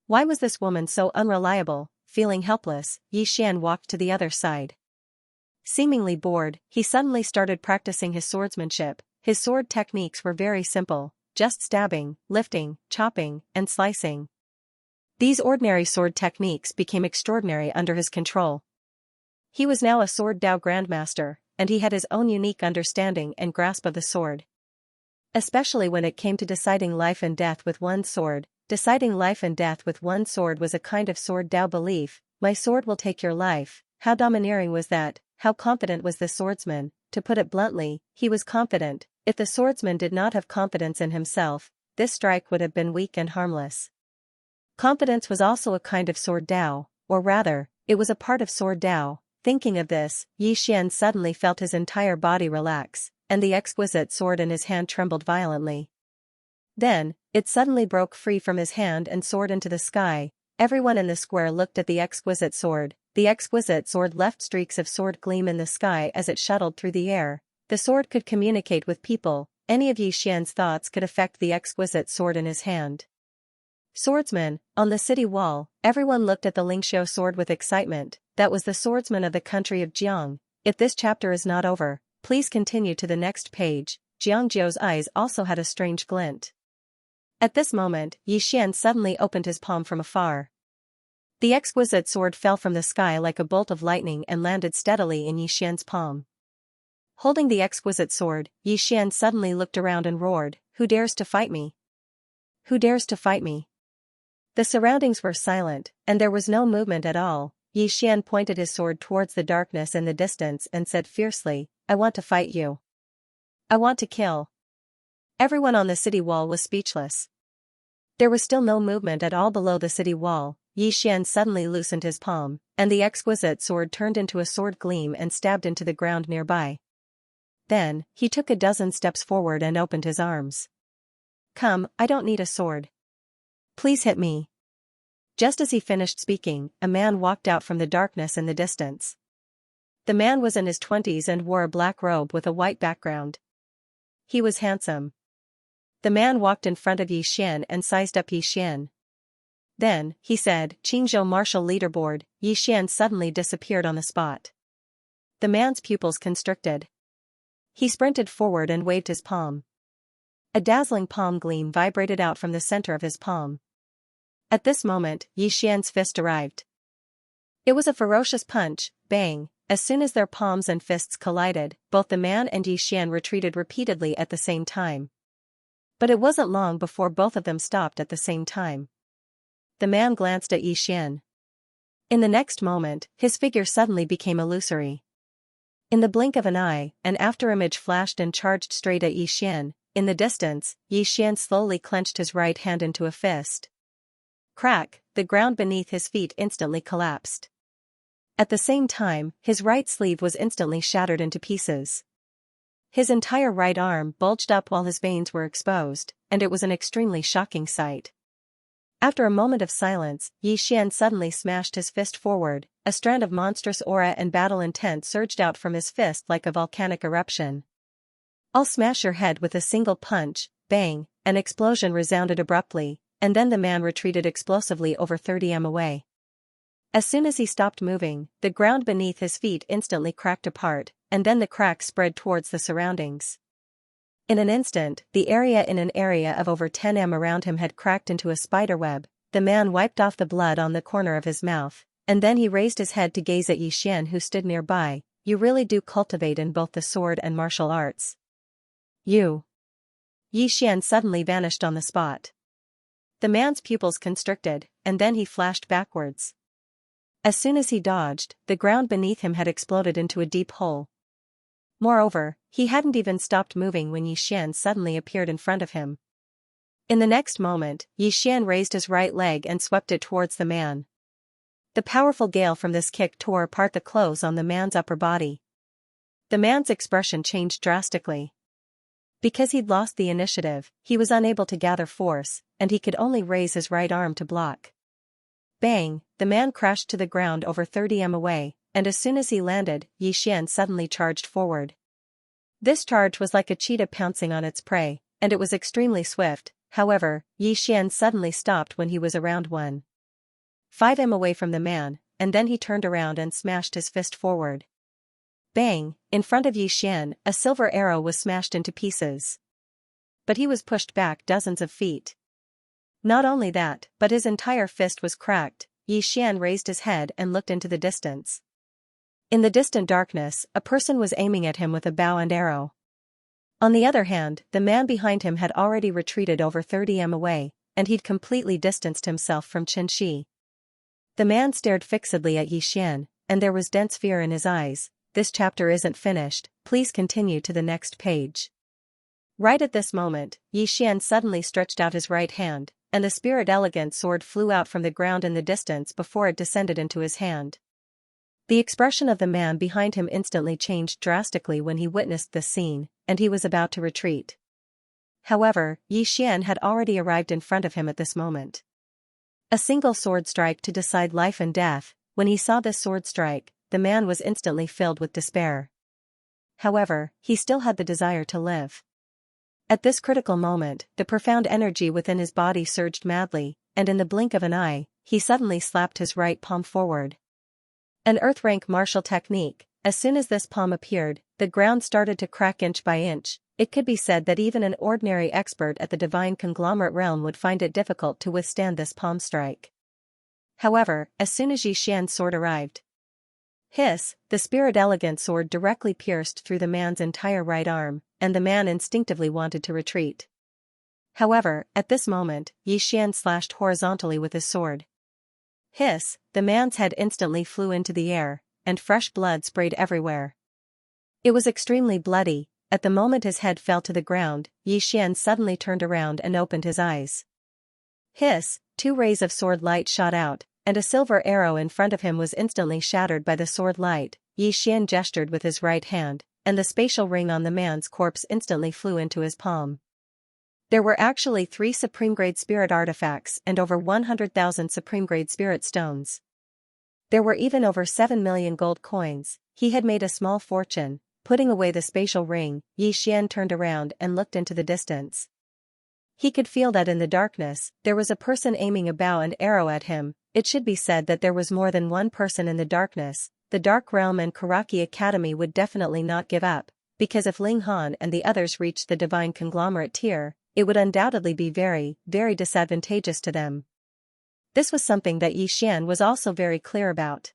Why was this woman so unreliable? Feeling helpless, Yi Xian walked to the other side. Seemingly bored, he suddenly started practicing his swordsmanship. His sword techniques were very simple, just stabbing, lifting, chopping, and slicing. These ordinary sword techniques became extraordinary under his control. He was now a Sword Dao Grandmaster, and he had his own unique understanding and grasp of the sword. Especially when it came to deciding life and death with one sword. Deciding life and death with one sword was a kind of Sword Dao belief. My sword will take your life. How domineering was that? How confident was the swordsman? To put it bluntly, he was confident. If the swordsman did not have confidence in himself, this strike would have been weak and harmless. Confidence was also a kind of Sword Dao, or rather, it was a part of Sword Dao. Thinking of this, Yi Xian suddenly felt his entire body relax, and the exquisite sword in his hand trembled violently. Then, it suddenly broke free from his hand and soared into the sky. Everyone in the square looked at the exquisite sword. The exquisite sword left streaks of sword gleam in the sky as it shuttled through the air. The sword could communicate with people. Any of Yi Xian's thoughts could affect the exquisite sword in his hand. Swordsman, on the city wall, everyone looked at the Lingxiu sword with excitement. That was the swordsman of the country of Jiang. If this chapter is not over, please continue to the next page. Jiangzhou's eyes also had a strange glint. At this moment, Yi Xian suddenly opened his palm from afar. The exquisite sword fell from the sky like a bolt of lightning and landed steadily in Yi Xian's palm. Holding the exquisite sword, Yi Xian suddenly looked around and roared, "Who dares to fight me? Who dares to fight me?" The surroundings were silent, and there was no movement at all. Yi Xian pointed his sword towards the darkness in the distance and said fiercely, "I want to fight you. I want to kill." Everyone on the city wall was speechless. There was still no movement at all below the city wall. Yi Xian suddenly loosened his palm, and the exquisite sword turned into a sword gleam and stabbed into the ground nearby. Then, he took a dozen steps forward and opened his arms. "Come, I don't need a sword. Please hit me." Just as he finished speaking, a man walked out from the darkness in the distance. The man was in his 20s and wore a black robe with a white background. He was handsome. The man walked in front of Xian and sized up Xian. Then, he said, "Qingzhou martial leaderboard." Xian suddenly disappeared on the spot. The man's pupils constricted. He sprinted forward and waved his palm. A dazzling palm gleam vibrated out from the center of his palm. At this moment, Xian's fist arrived. It was a ferocious punch, bang. As soon as their palms and fists collided, both the man and Xian retreated repeatedly at the same time. But it wasn't long before both of them stopped at the same time. The man glanced at Xian. In the next moment, his figure suddenly became illusory. In the blink of an eye, an afterimage flashed and charged straight at Xian. In the distance, Xian slowly clenched his right hand into a fist. Crack, the ground beneath his feet instantly collapsed. At the same time, his right sleeve was instantly shattered into pieces. His entire right arm bulged up while his veins were exposed, and it was an extremely shocking sight. After a moment of silence, Xian suddenly smashed his fist forward. A strand of monstrous aura and battle intent surged out from his fist like a volcanic eruption. "I'll smash your head with a single punch." Bang, an explosion resounded abruptly, and then the man retreated explosively over 30 m away. As soon as he stopped moving, the ground beneath his feet instantly cracked apart, and then the crack spread towards the surroundings. In an instant, the area of over 10 m around him had cracked into a spiderweb. The man wiped off the blood on the corner of his mouth, and then he raised his head to gaze at Xian, who stood nearby. "You really do cultivate in both the sword and martial arts." "You." Xian suddenly vanished on the spot. The man's pupils constricted, and then he flashed backwards. As soon as he dodged, the ground beneath him had exploded into a deep hole. Moreover, he hadn't even stopped moving when Xian suddenly appeared in front of him. In the next moment, Xian raised his right leg and swept it towards the man. The powerful gale from this kick tore apart the clothes on the man's upper body. The man's expression changed drastically. Because he'd lost the initiative, he was unable to gather force, and he could only raise his right arm to block. Bang, the man crashed to the ground over 30 m away, and as soon as he landed, Xian suddenly charged forward. This charge was like a cheetah pouncing on its prey, and it was extremely swift. However, Xian suddenly stopped when he was around 1.5 m away from the man, and then he turned around and smashed his fist forward. Bang, in front of Xian, a silver arrow was smashed into pieces. But he was pushed back dozens of feet. Not only that, but his entire fist was cracked. Xian raised his head and looked into the distance. In the distant darkness, a person was aiming at him with a bow and arrow. On the other hand, the man behind him had already retreated over 30 m away, and he'd completely distanced himself from Xianxia. The man stared fixedly at Xian, and there was dense fear in his eyes. "This chapter isn't finished, please continue to the next page." Right at this moment, Xian suddenly stretched out his right hand, and the spirit elegant sword flew out from the ground in the distance before it descended into his hand. The expression of the man behind him instantly changed drastically when he witnessed this scene, and he was about to retreat. However, Xian had already arrived in front of him at this moment. A single sword strike to decide life and death. When he saw this sword strike, the man was instantly filled with despair. However, he still had the desire to live. At this critical moment, the profound energy within his body surged madly, and in the blink of an eye, he suddenly slapped his right palm forward. An earth-rank martial technique. As soon as this palm appeared, the ground started to crack inch by inch. It could be said that even an ordinary expert at the divine conglomerate realm would find it difficult to withstand this palm strike. However, as soon as Xian's sword arrived, hiss, the spirit elegant sword directly pierced through the man's entire right arm, and the man instinctively wanted to retreat. However, at this moment, Xian slashed horizontally with his sword. Hiss, the man's head instantly flew into the air, and fresh blood sprayed everywhere. It was extremely bloody. At the moment his head fell to the ground, Xian suddenly turned around and opened his eyes. Hiss, 2 rays of sword light shot out, and a silver arrow in front of him was instantly shattered by the sword light. Xian gestured with his right hand, and the spatial ring on the man's corpse instantly flew into his palm. There were actually 3 supreme-grade spirit artifacts and over 100,000 supreme-grade spirit stones. There were even over 7 million gold coins. He had made a small fortune. putting away the spatial ring, Xian turned around and looked into the distance. He could feel that in the darkness, there was a person aiming a bow and arrow at him. It should be said that there was more than one person in the darkness. The Dark Realm and Karaki Academy would definitely not give up, because if Ling Han and the others reached the divine conglomerate tier, it would undoubtedly be very, very disadvantageous to them. This was something that Xian was also very clear about.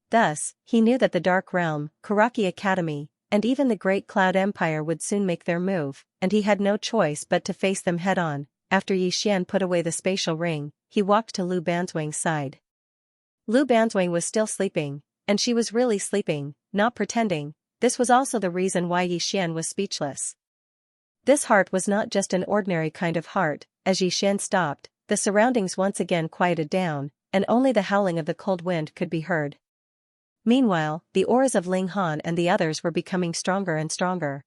Thus, he knew that the Dark Realm, Karaki Academy, and even the Great Cloud Empire would soon make their move, and he had no choice but to face them head-on. After Xian put away the spatial ring, he walked to Lu Banzwang's side. Lu Banzwang was still sleeping, and she was really sleeping, not pretending. This was also the reason why Xian was speechless. This heart was not just an ordinary kind of heart. As Xian stopped, the surroundings once again quieted down, and only the howling of the cold wind could be heard. Meanwhile, the auras of Ling Han and the others were becoming stronger and stronger.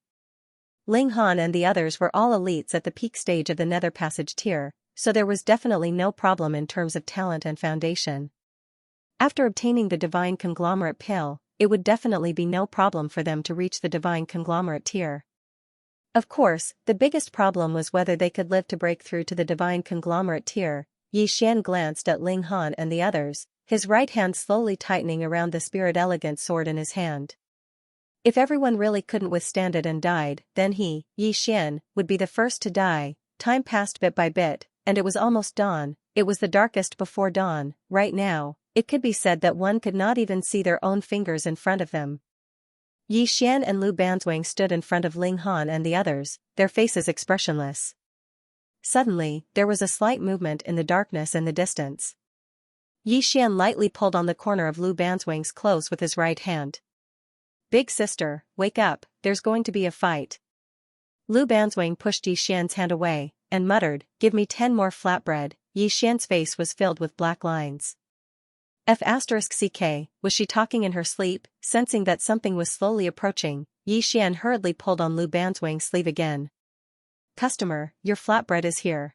Ling Han and the others were all elites at the peak stage of the Nether Passage tier, so there was definitely no problem in terms of talent and foundation. After obtaining the Divine Conglomerate Pill, it would definitely be no problem for them to reach the Divine Conglomerate tier. Of course, the biggest problem was whether they could live to break through to the Divine Conglomerate tier. Xian glanced at Ling Han and the others, his right hand slowly tightening around the Spirit Elegant sword in his hand. If everyone really couldn't withstand it and died, then he, Xian, would be the first to die. Time passed bit by bit, and it was almost dawn. It was the darkest before dawn. Right now, it could be said that one could not even see their own fingers in front of them. Xian and Lu Banzwang stood in front of Ling Han and the others, their faces expressionless. Suddenly, there was a slight movement in the darkness in the distance. Xian lightly pulled on the corner of Lu Banzwang's clothes with his right hand. "Big sister, wake up, there's going to be a fight." Lu Banzwang pushed Xian's hand away, and muttered, "Give me 10 more flatbread." Xian's face was filled with black lines. *CK, was she talking in her sleep? Sensing that something was slowly approaching, Xian hurriedly pulled on Lu Banzwang's sleeve again. "Customer, your flatbread is here."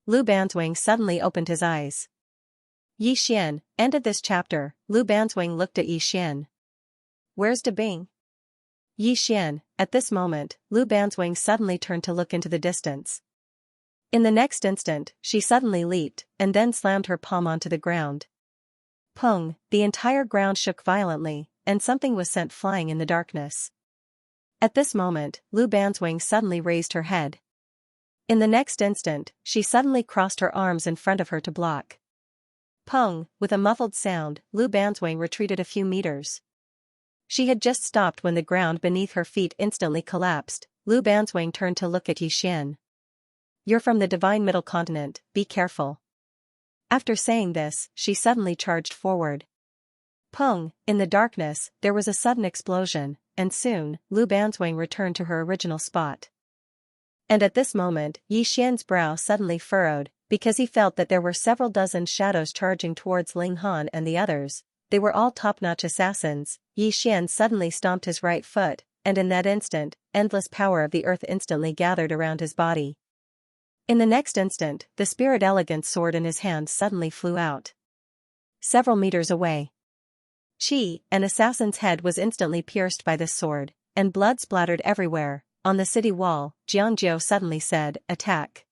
Lu Banzwang suddenly opened his eyes. Xian, ended this chapter. Lu Banzwang looked at Xian. "Where's De Bing?" Xian, at this moment, Lu Banzwang suddenly turned to look into the distance. In the next instant, she suddenly leaped, and then slammed her palm onto the ground. Pung, the entire ground shook violently, and something was sent flying in the darkness. At this moment, Lu Banzwang suddenly raised her head. In the next instant, she suddenly crossed her arms in front of her to block. Pung, with a muffled sound, Lu Banzwang retreated a few meters. She had just stopped when the ground beneath her feet instantly collapsed. Lu Banzwang turned to look at Xian. "You're from the Divine Middle Continent, be careful." After saying this, she suddenly charged forward. Pung, in the darkness, there was a sudden explosion, and soon, Lu Banzwang returned to her original spot. And at this moment, Xian's brow suddenly furrowed, because he felt that there were several dozen shadows charging towards Ling Han and the others. They were all top-notch assassins. Xian suddenly stomped his right foot, and in that instant, endless power of the earth instantly gathered around his body. In the next instant, the Spirit Elegant sword in his hand suddenly flew out. Several meters away, an assassin's head was instantly pierced by this sword, and blood splattered everywhere. On the city wall, Xianxia suddenly said, "Attack."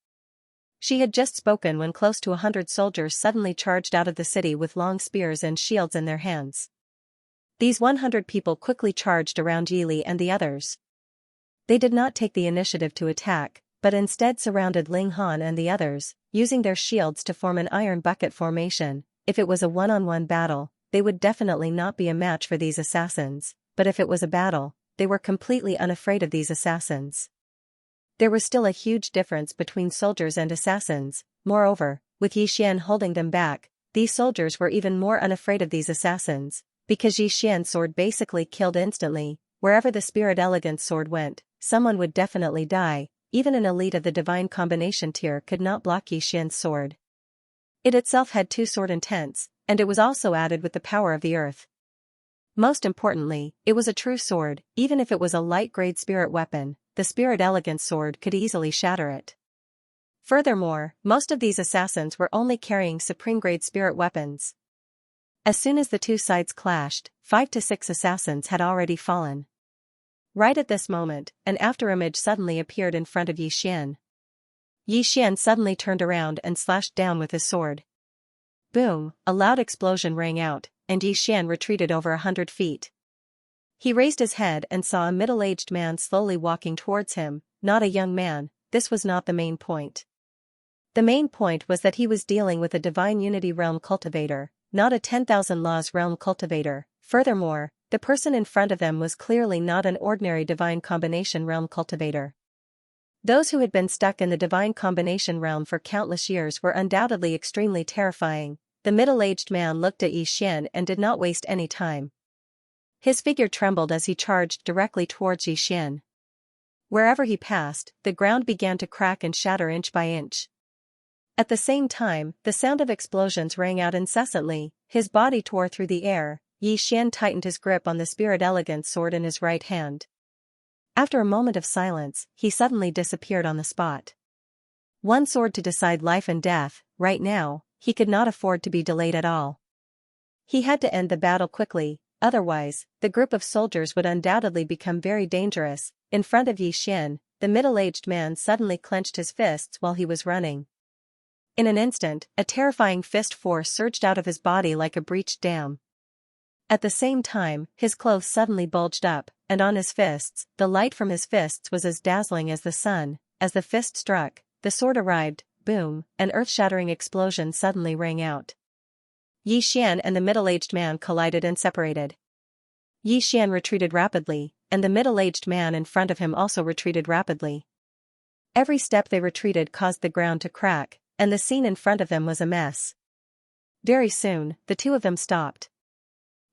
She had just spoken when close to 100 soldiers suddenly charged out of the city with long spears and shields in their hands. These 100 people quickly charged around Yili and the others. They did not take the initiative to attack, but instead surrounded Ling Han and the others, using their shields to form an iron bucket formation. If it was a one-on-one battle, they would definitely not be a match for these assassins, but if it was a battle, they were completely unafraid of these assassins. There was still a huge difference between soldiers and assassins. Moreover, with Xian holding them back, these soldiers were even more unafraid of these assassins, because Xian's sword basically killed instantly. Wherever the Spirit Elegant sword went, someone would definitely die. Even an elite of the Divine Combination tier could not block Xian's sword. It itself had 2 sword intents, and it was also added with the power of the earth. Most importantly, it was a true sword. Even if it was a light-grade spirit weapon, the Spirit Elegant sword could easily shatter it. Furthermore, most of these assassins were only carrying supreme-grade spirit weapons. As soon as the two sides clashed, 5 to 6 assassins had already fallen. Right at this moment, an afterimage suddenly appeared in front of Yi Xian. Yi Xian suddenly turned around and slashed down with his sword. Boom, a loud explosion rang out, and Yi Xian retreated over 100 feet. He raised his head and saw a middle-aged man slowly walking towards him, not a young man. This was not the main point. The main point was that he was dealing with a Divine Unity Realm cultivator, not a 10,000 Laws Realm cultivator. Furthermore, the person in front of them was clearly not an ordinary Divine Combination Realm cultivator. Those who had been stuck in the Divine Combination Realm for countless years were undoubtedly extremely terrifying. The middle-aged man looked at Yi Xian and did not waste any time. His figure trembled as he charged directly towards Yi Xian. Wherever he passed, the ground began to crack and shatter inch by inch. At the same time, the sound of explosions rang out incessantly. His body tore through the air. Yi Xian tightened his grip on the Spirit Elegance sword in his right hand. After a moment of silence, he suddenly disappeared on the spot. One sword to decide life and death. Right now, he could not afford to be delayed at all. He had to end the battle quickly, otherwise, the group of soldiers would undoubtedly become very dangerous. In front of Yi Xian, the middle-aged man suddenly clenched his fists while he was running. In an instant, a terrifying fist force surged out of his body like a breached dam. At the same time, his clothes suddenly bulged up, and on his fists, the light from his fists was as dazzling as the sun. As the fist struck, the sword arrived. Boom, an earth-shattering explosion suddenly rang out. Yi Xian and the middle-aged man collided and separated. Yi Xian retreated rapidly, and the middle-aged man in front of him also retreated rapidly. Every step they retreated caused the ground to crack, and the scene in front of them was a mess. Very soon, the two of them stopped.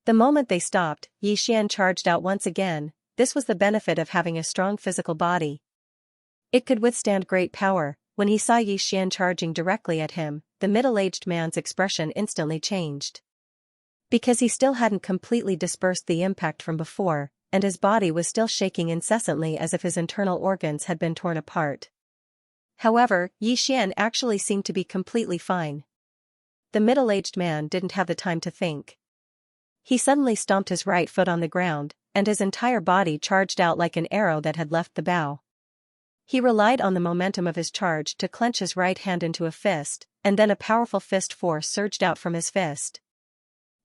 The moment they stopped, Yi Xian charged out once again. This was the benefit of having a strong physical body. It could withstand great power. When he saw Yi Xian charging directly at him, the middle-aged man's expression instantly changed. Because he still hadn't completely dispersed the impact from before, and his body was still shaking incessantly as if his internal organs had been torn apart. However, Yi Xian actually seemed to be completely fine. The middle-aged man didn't have the time to think. He suddenly stomped his right foot on the ground, and his entire body charged out like an arrow that had left the bow. He relied on the momentum of his charge to clench his right hand into a fist, and then a powerful fist force surged out from his fist.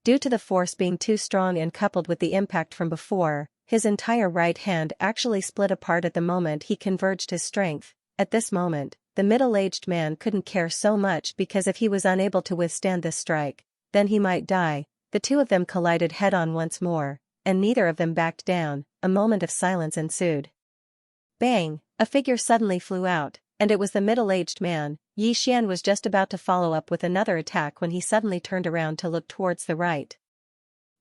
Due to the force being too strong and coupled with the impact from before, his entire right hand actually split apart at the moment he converged his strength. At this moment, the middle-aged man couldn't care so much because if he was unable to withstand this strike, then he might die. The two of them collided head-on once more, and neither of them backed down. A moment of silence ensued. Bang! A figure suddenly flew out, and it was the middle-aged man. Yi Xian was just about to follow up with another attack when he suddenly turned around to look towards the right.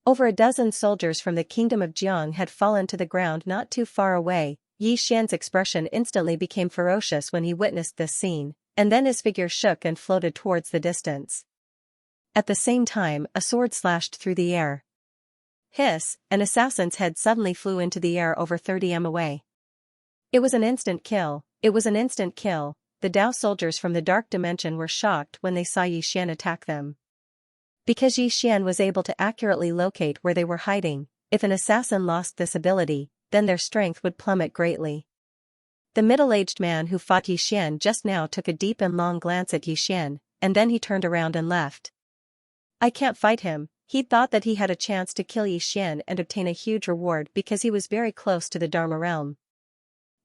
Over a dozen soldiers from the kingdom of Jiang had fallen to the ground not too far away. Yi Xian's expression instantly became ferocious when he witnessed this scene, and then his figure shook and floated towards the distance. At the same time, a sword slashed through the air. Hiss! An assassin's head suddenly flew into the air over 30 m away. It was an instant kill. The Dao soldiers from the dark dimension were shocked when they saw Yi Xian attack them. Because Yi Xian was able to accurately locate where they were hiding, if an assassin lost this ability, then their strength would plummet greatly. The middle-aged man who fought Yi Xian just now took a deep and long glance at Yi Xian, and then he turned around and left. I can't fight him. He'd thought that he had a chance to kill Yi Xian and obtain a huge reward because he was very close to the Dharma realm.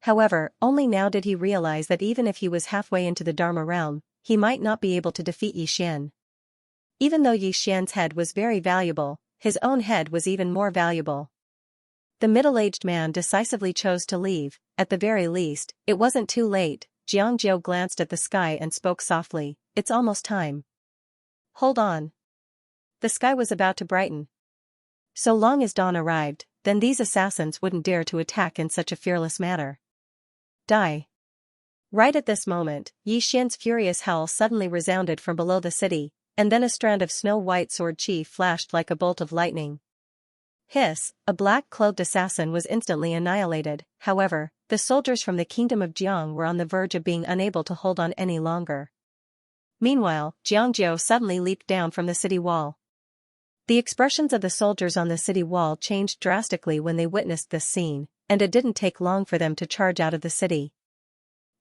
However, only now did he realize that even if he was halfway into the Dharma realm, he might not be able to defeat Yi Xian. Even though Yi Xian's head was very valuable, his own head was even more valuable. The middle-aged man decisively chose to leave. At the very least, it wasn't too late. Xianxia glanced at the sky and spoke softly. It's almost time. Hold on. The sky was about to brighten. So long as dawn arrived, then these assassins wouldn't dare to attack in such a fearless manner. Die. Right at this moment, Yi Xian's furious howl suddenly resounded from below the city, and then a strand of snow-white sword chi flashed like a bolt of lightning. Hiss! A black-clothed assassin was instantly annihilated. However, the soldiers from the kingdom of Jiang were on the verge of being unable to hold on any longer. Meanwhile, Xianxia suddenly leaped down from the city wall. The expressions of the soldiers on the city wall changed drastically when they witnessed this scene, and it didn't take long for them to charge out of the city.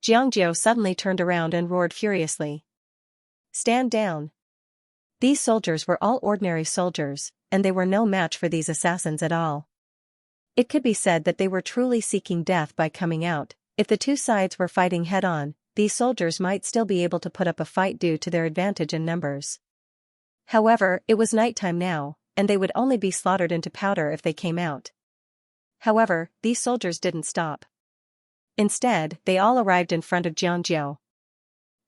Xianxia suddenly turned around and roared furiously. "Stand down!" These soldiers were all ordinary soldiers, and they were no match for these assassins at all. It could be said that they were truly seeking death by coming out. If the two sides were fighting head-on, these soldiers might still be able to put up a fight due to their advantage in numbers. However, it was nighttime now, and they would only be slaughtered into powder if they came out. However, these soldiers didn't stop. Instead, they all arrived in front of Xianxia.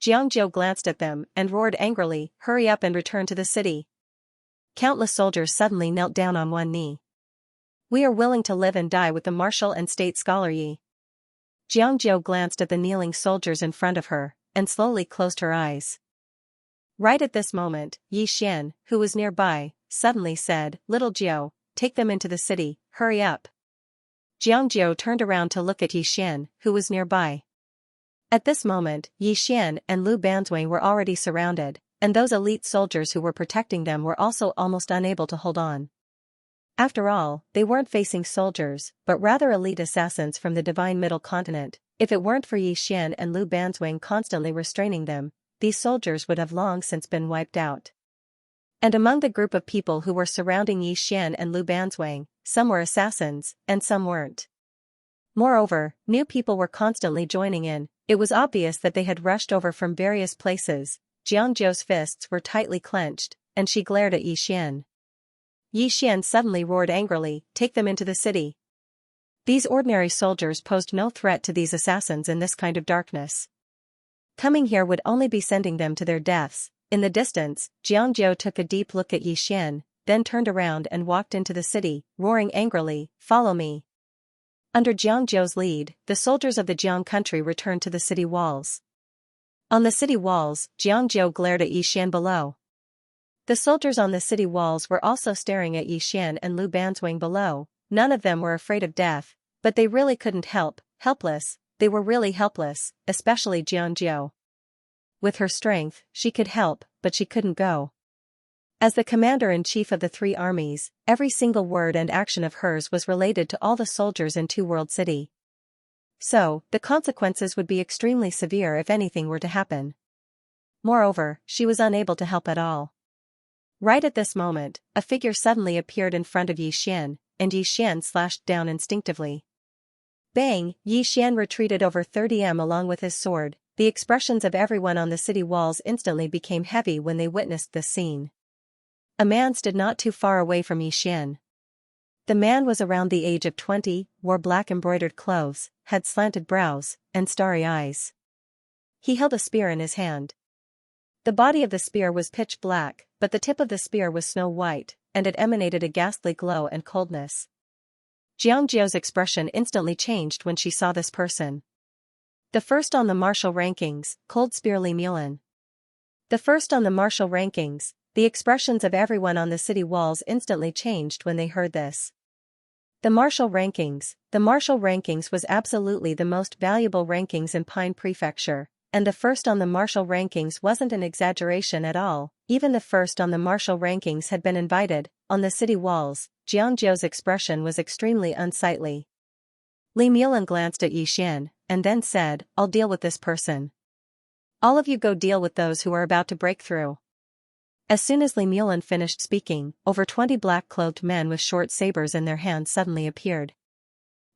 Xianxia glanced at them and roared angrily, "Hurry up and return to the city." Countless soldiers suddenly knelt down on one knee. "We are willing to live and die with the marshal and state scholar Yi." Xianxia glanced at the kneeling soldiers in front of her, and slowly closed her eyes. Right at this moment, Yi Xian, who was nearby, suddenly said, "Little Jiao, take them into the city, hurry up." Xianxia turned around to look at Yi Xian, who was nearby. At this moment, Yi Xian and Lu Banzwang were already surrounded, and those elite soldiers who were protecting them were also almost unable to hold on. After all, they weren't facing soldiers, but rather elite assassins from the divine middle continent. If it weren't for Yi Xian and Lu Banzwang constantly restraining them, these soldiers would have long since been wiped out. And among the group of people who were surrounding Yi Xian and Lu Banzwang, some were assassins, and some weren't. Moreover, new people were constantly joining in. It was obvious that they had rushed over from various places. Xianxia's fists were tightly clenched, and she glared at Yi Xian. Yi Xian suddenly roared angrily, "Take them into the city." These ordinary soldiers posed no threat to these assassins in this kind of darkness. Coming here would only be sending them to their deaths. In the distance, Xianxia took a deep look at Yi Xian, then turned around and walked into the city, roaring angrily, "Follow me." Under Xianxia's lead, the soldiers of the Jiang country returned to the city walls. On the city walls, Xianxia glared at Yi Xian below. The soldiers on the city walls were also staring at Yi Xian and Lu Banzwang below. None of them were afraid of death, but they really couldn't helpless, they were really helpless, especially Xianxia. With her strength, she could help, but she couldn't go. As the commander-in-chief of the three armies, every single word and action of hers was related to all the soldiers in Two World City. So, the consequences would be extremely severe if anything were to happen. Moreover, she was unable to help at all. Right at this moment, a figure suddenly appeared in front of Yi Xian, and Yi Xian slashed down instinctively. Bang! Yi Xian retreated over 30 m along with his sword. The expressions of everyone on the city walls instantly became heavy when they witnessed this scene. A man stood not too far away from Yi Xian. The man was around the age of 20, wore black embroidered clothes, had slanted brows, and starry eyes. He held a spear in his hand. The body of the spear was pitch black, but the tip of the spear was snow white, and it emanated a ghastly glow and coldness. Xianxia's expression instantly changed when she saw this person. The first on the martial rankings, Cold Spear Li Mulan. The first on the martial rankings. The expressions of everyone on the city walls instantly changed when they heard this. The martial rankings was absolutely the most valuable rankings in Pine Prefecture, and the first on the martial rankings wasn't an exaggeration at all. Even the first on the martial rankings had been invited. On the city walls, Xianxia's expression was extremely unsightly. Li Mulan glanced at Yi Xian, and then said, "I'll deal with this person. All of you go deal with those who are about to break through." As soon as Li Mulan finished speaking, over 20 black-clothed men with short sabers in their hands suddenly appeared.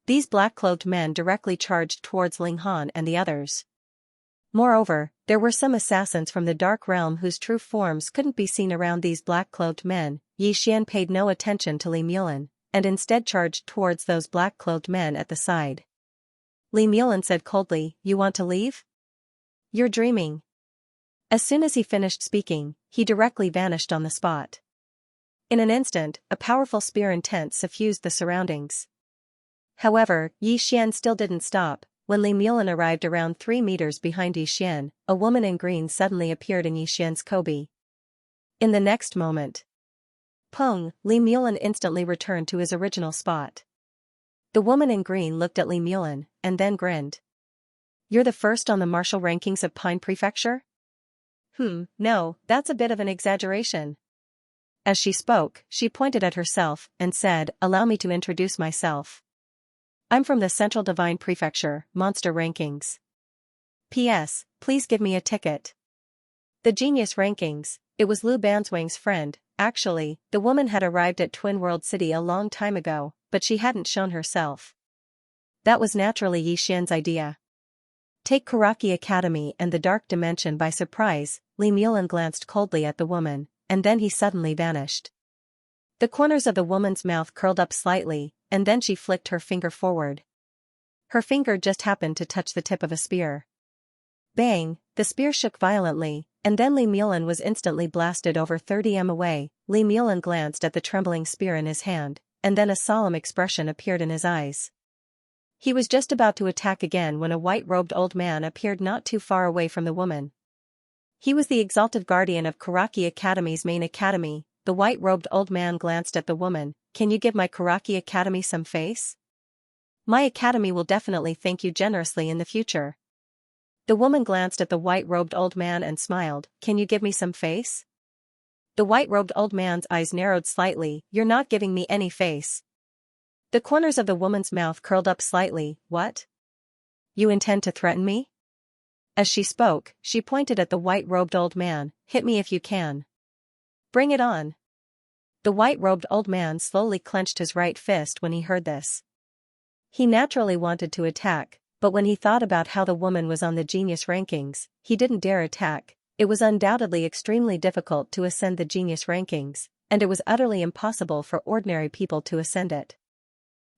These black-clothed men directly charged towards Ling Han and the others. Moreover, there were some assassins from the Dark Realm whose true forms couldn't be seen around these black-clothed men. Yi Xian paid no attention to Li Mulan, and instead charged towards those black-clothed men at the side. Li Mulan said coldly, "You want to leave? You're dreaming." As soon as he finished speaking, he directly vanished on the spot. In an instant, a powerful spear intent suffused the surroundings. However, Yi Xian still didn't stop. When Li Mulan arrived around 3 meters behind Yi Xian, a woman in green suddenly appeared in Yi Xian's Kobe. In the next moment, Peng, Li Mulan instantly returned to his original spot. The woman in green looked at Li Mulan, and then grinned. "You're the first on the martial rankings of Pine Prefecture?" No, that's a bit of an exaggeration." As she spoke, she pointed at herself, and said, "Allow me to introduce myself. I'm from the Central Divine Prefecture, Monster Rankings. P.S. Please give me a ticket. The Genius Rankings. It was Lu Banzwang's friend. Actually, the woman had arrived at Twin World City a long time ago, but she hadn't shown herself. That was naturally Yixian's idea. Take Karaki Academy and the Dark Dimension by surprise. Li Mulan glanced coldly at the woman, and then he suddenly vanished. The corners of the woman's mouth curled up slightly, and then she flicked her finger forward. Her finger just happened to touch the tip of a spear. Bang! The spear shook violently, and then Li Mulan was instantly blasted over 30 m away. Li Mulan glanced at the trembling spear in his hand, and then a solemn expression appeared in his eyes. He was just about to attack again when a white-robed old man appeared not too far away from the woman. He was the exalted guardian of Karaki Academy's main academy. The white-robed old man glanced at the woman. Can you give my Karaki Academy some face? My academy will definitely thank you generously in the future. The woman glanced at the white-robed old man and smiled. Can you give me some face? The white-robed old man's eyes narrowed slightly. You're not giving me any face. The corners of the woman's mouth curled up slightly. What? You intend to threaten me? As she spoke, she pointed at the white-robed old man. Hit me if you can. Bring it on. The white-robed old man slowly clenched his right fist when he heard this. He naturally wanted to attack, but when he thought about how the woman was on the Genius Rankings, he didn't dare attack. It was undoubtedly extremely difficult to ascend the Genius Rankings, and it was utterly impossible for ordinary people to ascend it.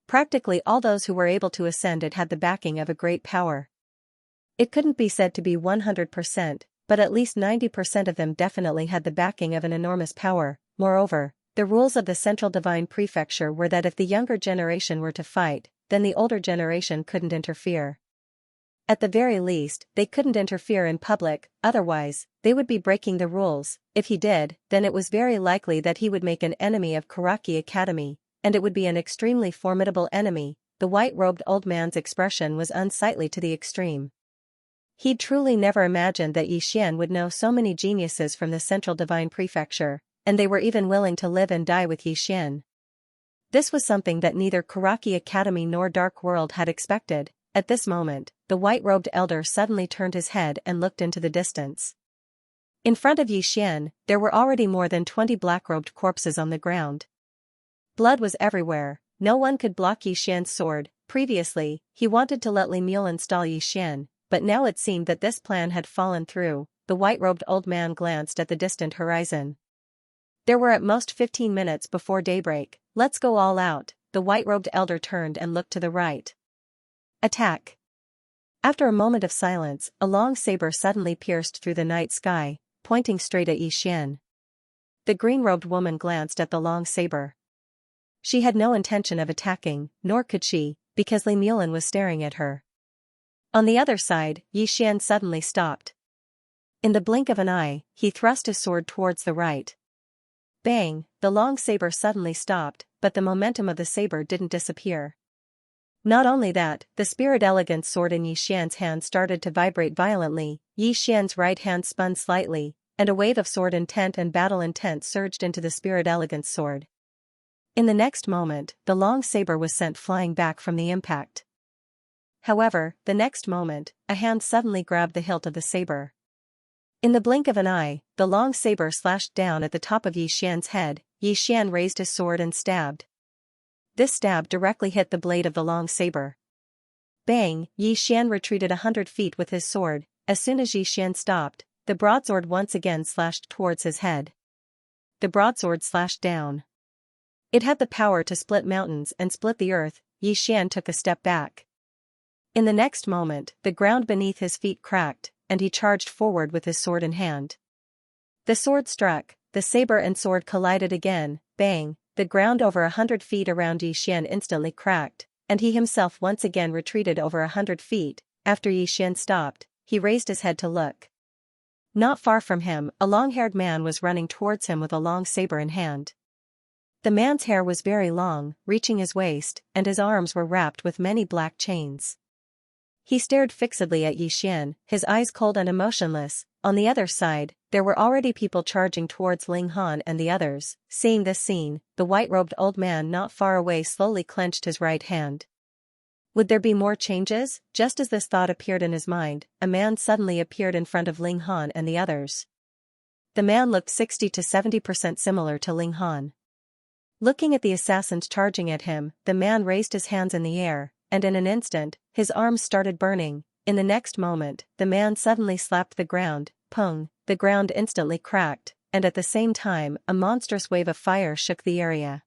Practically all those who were able to ascend it had the backing of a great power. It couldn't be said to be 100%, but at least 90% of them definitely had the backing of an enormous power. Moreover, the rules of the Central Divine Prefecture were that if the younger generation were to fight, then the older generation couldn't interfere. At the very least, they couldn't interfere in public, otherwise, they would be breaking the rules. If he did, then it was very likely that he would make an enemy of Karaki Academy, and it would be an extremely formidable enemy. The white-robed old man's expression was unsightly to the extreme. He'd truly never imagined that Yixian would know so many geniuses from the Central Divine Prefecture, and they were even willing to live and die with Yixian. This was something that neither Karaki Academy nor Dark World had expected. At this moment, the white-robed elder suddenly turned his head and looked into the distance. In front of Yixian, there were already more than 20 black-robed corpses on the ground. Blood was everywhere. No one could block Yixian's sword. Previously, he wanted to let Li Mulan stall Yixian, but now it seemed that this plan had fallen through. The white-robed old man glanced at the distant horizon. There were at most 15 minutes before daybreak. Let's go all out. The white-robed elder turned and looked to the right. Attack! After a moment of silence, a long saber suddenly pierced through the night sky, pointing straight at Yixian. The green-robed woman glanced at the long saber. She had no intention of attacking, nor could she, because Li Mulan was staring at her. On the other side, Yixian suddenly stopped. In the blink of an eye, he thrust his sword towards the right. Bang! The long saber suddenly stopped, but the momentum of the saber didn't disappear. Not only that, the spirit elegance sword in Yixian's hand started to vibrate violently. Yixian's right hand spun slightly, and a wave of sword intent and battle intent surged into the spirit elegance sword. In the next moment, the long saber was sent flying back from the impact. However, the next moment, a hand suddenly grabbed the hilt of the saber. In the blink of an eye, the long saber slashed down at the top of Yixian's head. Yixian raised his sword and stabbed. This stab directly hit the blade of the long saber. Bang! Yixian retreated 100 feet with his sword. As soon as Yixian stopped, the broadsword once again slashed towards his head. The broadsword slashed down. It had the power to split mountains and split the earth. Yixian took a step back. In the next moment, the ground beneath his feet cracked, and he charged forward with his sword in hand. The sword struck, the saber and sword collided again. Bang! The ground over 100 feet around Yixian instantly cracked, and he himself once again retreated over 100 feet. After Yixian stopped, he raised his head to look. Not far from him, a long-haired man was running towards him with a long saber in hand. The man's hair was very long, reaching his waist, and his arms were wrapped with many black chains. He stared fixedly at Yixian, his eyes cold and emotionless. On the other side, there were already people charging towards Ling Han and the others. Seeing this scene, the white-robed old man not far away slowly clenched his right hand. Would there be more changes? Just as this thought appeared in his mind, a man suddenly appeared in front of Ling Han and the others. The man looked 60 to 70% similar to Ling Han. Looking at the assassins charging at him, the man raised his hands in the air, and in an instant, his arms started burning. In the next moment, the man suddenly slapped the ground, pung, the ground instantly cracked, and at the same time, a monstrous wave of fire shook the area.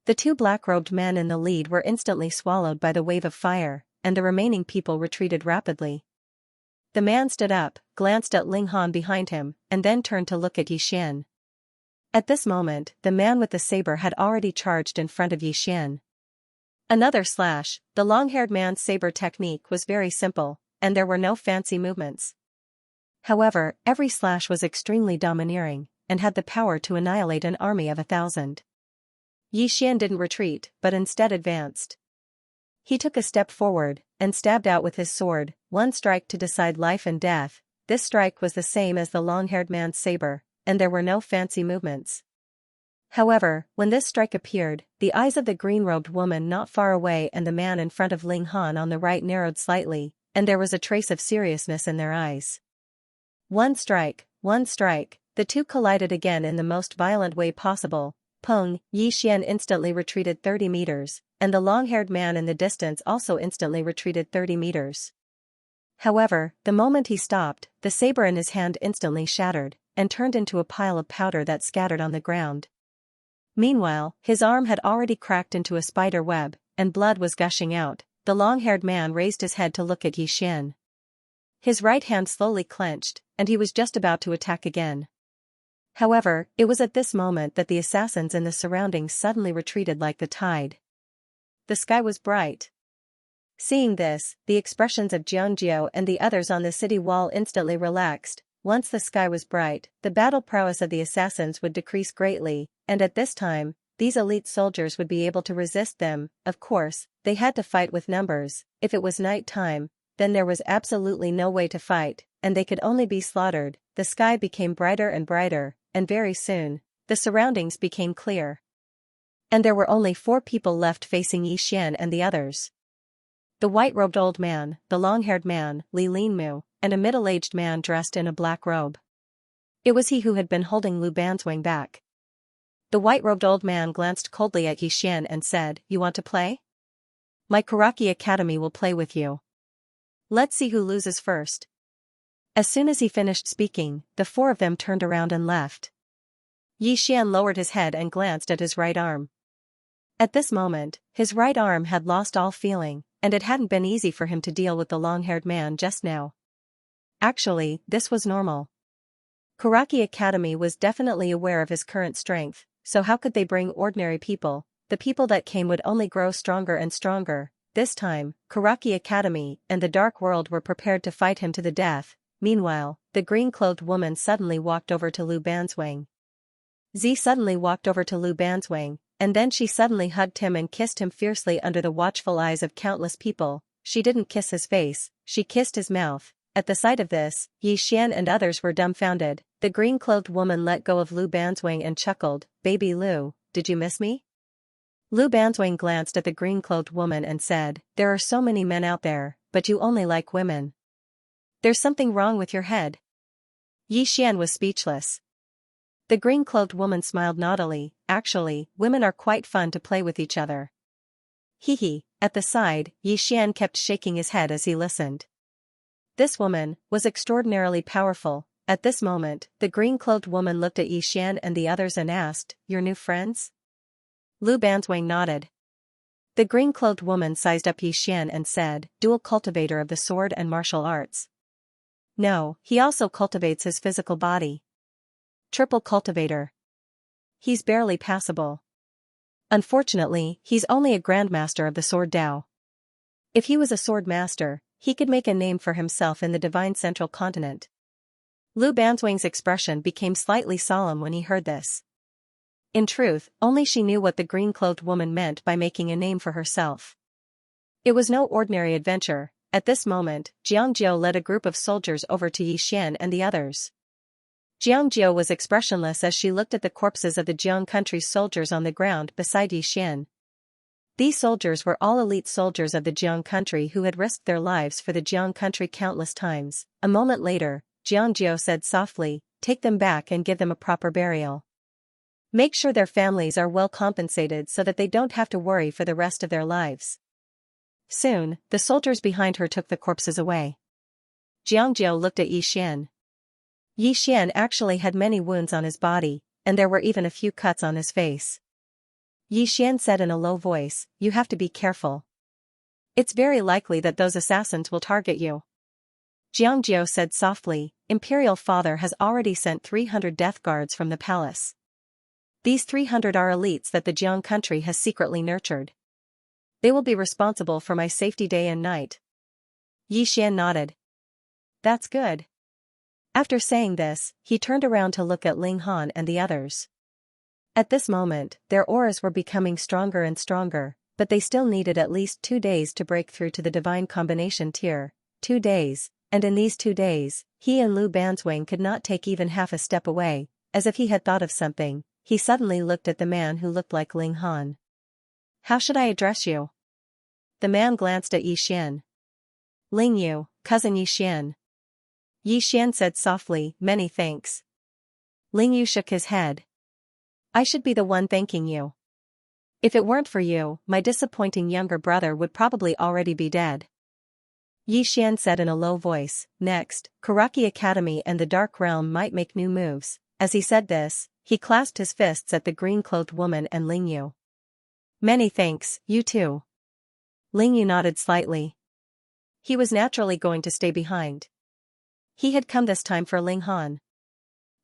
The two black-robed men in the lead were instantly swallowed by the wave of fire, and the remaining people retreated rapidly. The man stood up, glanced at Ling Han behind him, and then turned to look at Xian. At this moment, the man with the saber had already charged in front of Xian. Another slash. The long-haired man's saber technique was very simple, and there were no fancy movements. However, every slash was extremely domineering, and had the power to annihilate an army of 1,000. Xian didn't retreat, but instead advanced. He took a step forward, and stabbed out with his sword, one strike to decide life and death. This strike was the same as the long-haired man's saber, and there were no fancy movements. However, when this strike appeared, the eyes of the green-robed woman not far away and the man in front of Ling Han on the right narrowed slightly, and there was a trace of seriousness in their eyes. One strike, the two collided again in the most violent way possible. Pung, Xian instantly retreated 30 meters, and the long-haired man in the distance also instantly retreated 30 meters. However, the moment he stopped, the saber in his hand instantly shattered, and turned into a pile of powder that scattered on the ground. Meanwhile, his arm had already cracked into a spider web, and blood was gushing out. The long-haired man raised his head to look at Xian. His right hand slowly clenched, and he was just about to attack again. However, it was at this moment that the assassins in the surroundings suddenly retreated like the tide. The sky was bright. Seeing this, the expressions of Xianxia and the others on the city wall instantly relaxed. Once the sky was bright, the battle prowess of the assassins would decrease greatly, and at this time, these elite soldiers would be able to resist them. Of course, they had to fight with numbers. If it was night time, then there was absolutely no way to fight, and they could only be slaughtered. The sky became brighter and brighter, and very soon, the surroundings became clear. And there were only 4 people left facing Xian and the others. The white-robed old man, the long-haired man, Li Linmu, and a middle-aged man dressed in a black robe. It was he who had been holding Lu Banzwang back. The white-robed old man glanced coldly at Xian and said, "You want to play? My Karaki Academy will play with you. Let's see who loses first." As soon as he finished speaking, the 4 of them turned around and left. Xian lowered his head and glanced at his right arm. At this moment, his right arm had lost all feeling, and it hadn't been easy for him to deal with the long-haired man just now. Actually, this was normal. Karaki Academy was definitely aware of his current strength, so how could they bring ordinary people? The people that came would only grow stronger and stronger. This time, Karaki Academy and the Dark World were prepared to fight him to the death. Meanwhile, the green-clothed woman suddenly walked over to Lu Banzwang. Z suddenly walked over to Lu Banzwang, and then she suddenly hugged him and kissed him fiercely under the watchful eyes of countless people. She didn't kiss his face, she kissed his mouth. At the sight of this, Xian and others were dumbfounded. The green-clothed woman let go of Lu Banzwang and chuckled, "Baby Lu, did you miss me?" Lu Banzwang glanced at the green-clothed woman and said, "There are so many men out there, but you only like women. There's something wrong with your head." Xian was speechless. The green-clothed woman smiled naughtily. "Actually, women are quite fun to play with each other." Hee. At the side, Xian kept shaking his head as he listened. This woman was extraordinarily powerful. At this moment, the green-clothed woman looked at Xian and the others and asked, "Your new friends?" Lu Banzwang nodded. The green-clothed woman sized up Xian and said, "Dual cultivator of the sword and martial arts." "No, he also cultivates his physical body." "Triple cultivator. He's barely passable. Unfortunately, he's only a grandmaster of the sword Dao. If he was a sword master, he could make a name for himself in the divine central continent." Lu Banzwang's expression became slightly solemn when he heard this. In truth, only she knew what the green-clothed woman meant by making a name for herself. It was no ordinary adventure. At this moment, Xianxia led a group of soldiers over to Xian and the others. Xianxia was expressionless as she looked at the corpses of the Jiang country's soldiers on the ground beside Xian. These soldiers were all elite soldiers of the Jiang country who had risked their lives for the Jiang country countless times. A moment later, Xianxia said softly, "Take them back and give them a proper burial. Make sure their families are well compensated so that they don't have to worry for the rest of their lives." Soon, the soldiers behind her took the corpses away. Xianxia looked at Yi Xian. Yi Xian actually had many wounds on his body, and there were even a few cuts on his face. Yi Xian said in a low voice, "You have to be careful. It's very likely that those assassins will target you." Xianxia said softly, "Imperial Father has already sent 300 death guards from the palace. These 300 are elites that the Jiang country has secretly nurtured. They will be responsible for my safety day and night." Yi Xian nodded. "That's good." After saying this, he turned around to look at Ling Han and the others. At this moment, their auras were becoming stronger and stronger, but they still needed at least 2 days to break through to the divine combination tier. 2 days, and in these 2 days, he and Lu Banzwang could not take even half a step away. As if he had thought of something, he suddenly looked at the man who looked like Ling Han. "How should I address you?" The man glanced at Yi Xian. "Ling Yu, cousin Yi Xian." Yi Xian said softly, "Many thanks." Ling Yu shook his head. "I should be the one thanking you. If it weren't for you, my disappointing younger brother would probably already be dead." Yi Xian said in a low voice, "Next, Karaki Academy and the Dark Realm might make new moves." As he said this, he clasped his fists at the green-clothed woman and Ling Yu. "Many thanks, you too." Ling Yu nodded slightly. He was naturally going to stay behind. He had come this time for Ling Han.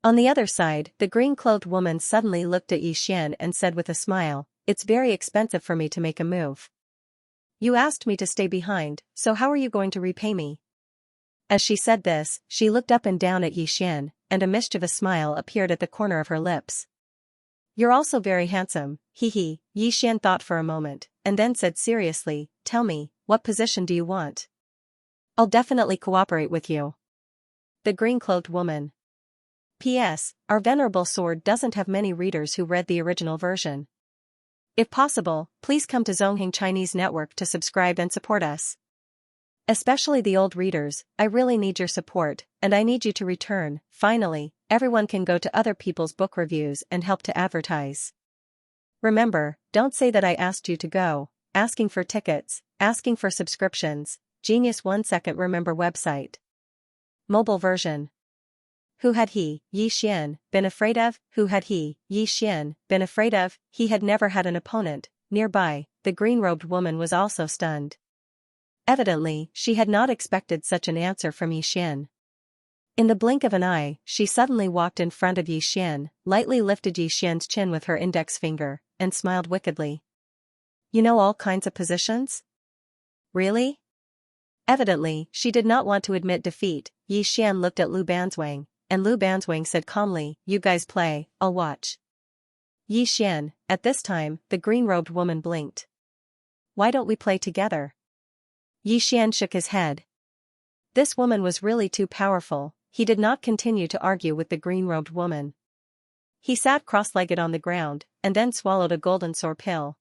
On the other side, the green-clothed woman suddenly looked at Yi Xian and said with a smile, "It's very expensive for me to make a move. You asked me to stay behind, so how are you going to repay me?" As she said this, she looked up and down at Yi Xian, and a mischievous smile appeared at the corner of her lips. "You're also very handsome, hee." Yi Xian thought for a moment, and then said seriously, "Tell me, what position do you want? I'll definitely cooperate with you." The green-cloaked woman. P.S. Our Venerable sword doesn't have many readers who read the original version. If possible, please come to Zongheng Chinese Network to subscribe and support us. Especially the old readers, I really need your support, and I need you to return. Finally, everyone can go to other people's book reviews and help to advertise. Remember, don't say that I asked you to go. Asking for tickets, asking for subscriptions. Genius 1 second. Remember website. Mobile version. Who had he, Yi Xian, been afraid of? Who had he, Yi Xian, been afraid of? He had never had an opponent. Nearby, the green-robed woman was also stunned. Evidently, she had not expected such an answer from Yi Xian. In the blink of an eye, she suddenly walked in front of Yi Xian, lightly lifted Yi Xian's chin with her index finger, and smiled wickedly. "You know all kinds of positions? Really?" Evidently, she did not want to admit defeat. Yi Xian looked at Lu Banzwang, and Lu Banzwang said calmly, "You guys play, I'll watch." Yi Xian, at this time, the green-robed woman blinked. "Why don't we play together?" Yi Xian shook his head. This woman was really too powerful. He did not continue to argue with the green-robed woman. He sat cross-legged on the ground, and then swallowed a golden sore pill.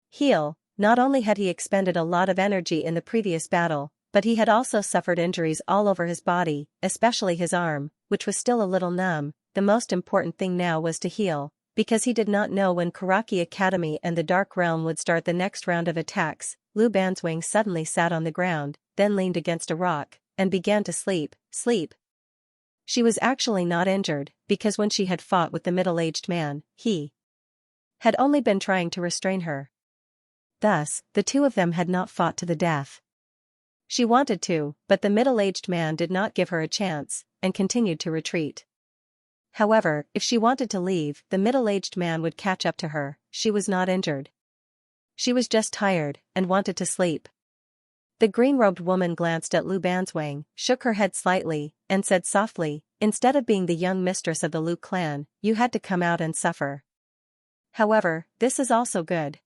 Heal. Not only had he expended a lot of energy in the previous battle, but he had also suffered injuries all over his body, especially his arm, which was still a little numb. The most important thing now was to heal, because he did not know when Karaki Academy and the Dark Realm would start the next round of attacks. Lu Banzwang suddenly sat on the ground, then leaned against a rock, and began to sleep. She was actually not injured, because when she had fought with the middle-aged man, he had only been trying to restrain her. Thus, the two of them had not fought to the death. She wanted to, but the middle-aged man did not give her a chance, and continued to retreat. However, if she wanted to leave, the middle-aged man would catch up to her. She was not injured. She was just tired, and wanted to sleep. The green-robed woman glanced at Lu Banzwang, shook her head slightly, and said softly, "Instead of being the young mistress of the Lu clan, you had to come out and suffer. However, this is also good.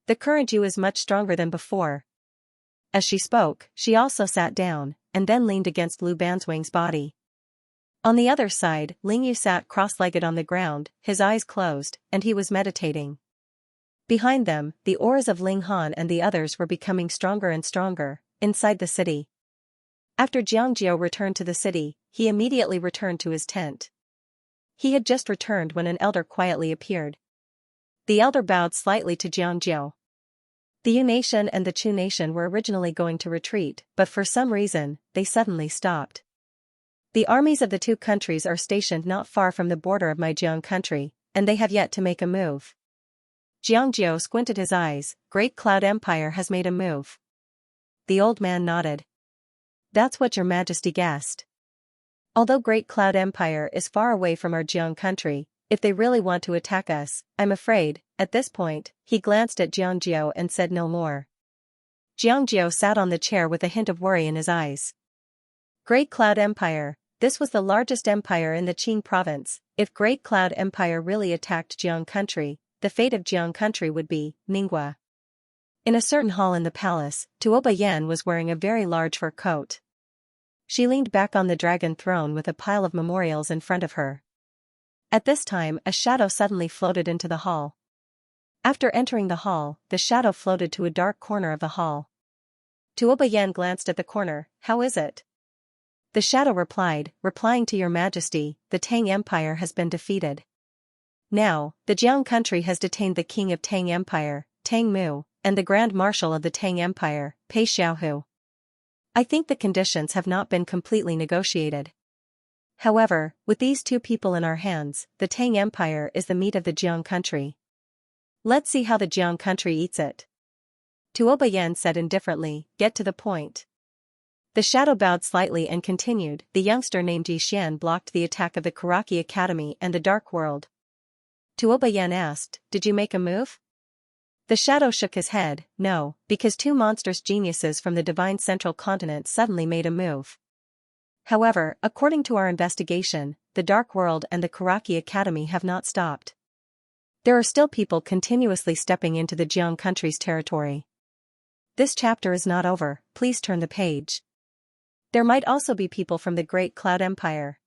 The current you is much stronger than before." As she spoke, she also sat down, and then leaned against Lu Banzwang's body. On the other side, Ling Yu sat cross-legged on the ground, his eyes closed, and he was meditating. Behind them, the auras of Ling Han and the others were becoming stronger and stronger, inside the city. After Xianxia returned to the city, he immediately returned to his tent. He had just returned when an elder quietly appeared. The elder bowed slightly to Xianxia. The Yu nation and the Chu nation were originally going to retreat, but for some reason, they suddenly stopped. The armies of the two countries are stationed not far from the border of my Jiang country, and they have yet to make a move. Xianxia squinted his eyes. Great Cloud Empire has made a move. The old man nodded. That's what your majesty guessed. Although Great Cloud Empire is far away from our Jiang country, if they really want to attack us, I'm afraid, at this point, he glanced at Xianxia and said no more. Xianxia sat on the chair with a hint of worry in his eyes. Great Cloud Empire, this was the largest empire in the Qing province. If Great Cloud Empire really attacked Jiang country, the fate of Jiang country would be Ningguo. In a certain hall in the palace, Tuoba Yan was wearing a very large fur coat. She leaned back on the dragon throne with a pile of memorials in front of her. At this time, a shadow suddenly floated into the hall. After entering the hall, the shadow floated to a dark corner of the hall. Tuoba Yan glanced at the corner. How is it? The shadow replied, replying to your majesty, the Tang Empire has been defeated. Now, the Jiang country has detained the king of Tang Empire, Tang Mu, and the Grand Marshal of the Tang Empire, Pei Xiaohu. I think the conditions have not been completely negotiated. However, with these two people in our hands, the Tang Empire is the meat of the Jiang country. Let's see how the Jiang country eats it. Tuoba Yan said indifferently, get to the point. The shadow bowed slightly and continued, the youngster named Yi Xian blocked the attack of the Karaki Academy and the Dark World. Tuoba Yan asked, did you make a move? The shadow shook his head, no, because two monstrous geniuses from the Divine Central Continent suddenly made a move. However, according to our investigation, the Dark World and the Karaki Academy have not stopped. There are still people continuously stepping into the Jiang country's territory. This chapter is not over, please turn the page. There might also be people from the Great Cloud Empire.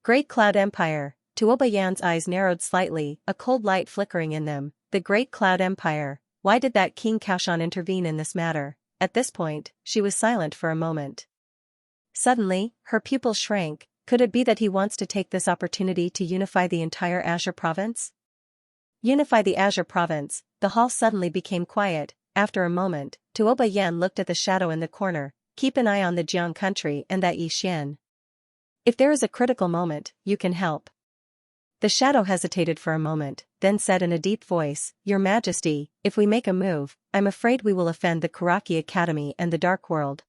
Great Cloud Empire, Tuoba Yan's eyes narrowed slightly, a cold light flickering in them. The Great Cloud Empire, why did that King Kaoshan intervene in this matter? At this point, she was silent for a moment. Suddenly, her pupils shrank. Could it be that he wants to take this opportunity to unify the entire Azure province? Unify the Azure province. The hall suddenly became quiet. After a moment, Tuoba Yan looked at the shadow in the corner. Keep an eye on the Jiang country and that Yi Xian. If there is a critical moment, you can help. The shadow hesitated for a moment, then said in a deep voice, Your Majesty, if we make a move, I'm afraid we will offend the Karaki Academy and the Dark World.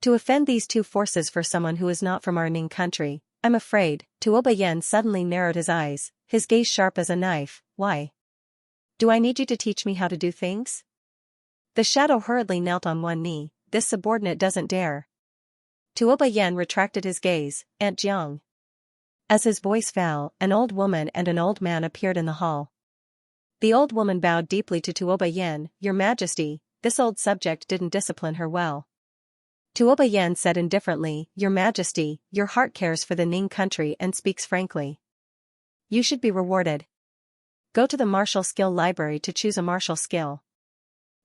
To offend these two forces for someone who is not from our Ning country, I'm afraid. Tuoba Yan suddenly narrowed his eyes, his gaze sharp as a knife. Why? Do I need you to teach me how to do things? The shadow hurriedly knelt on one knee. This subordinate doesn't dare. Tuoba Yan retracted his gaze. Aunt Jiang. As his voice fell, an old woman and an old man appeared in the hall. The old woman bowed deeply to Tuoba Yan. Your Majesty, this old subject didn't discipline her well. Tuoba Yan said indifferently, Your Majesty, your heart cares for the Ning country and speaks frankly. You should be rewarded. Go to the martial skill library to choose a martial skill.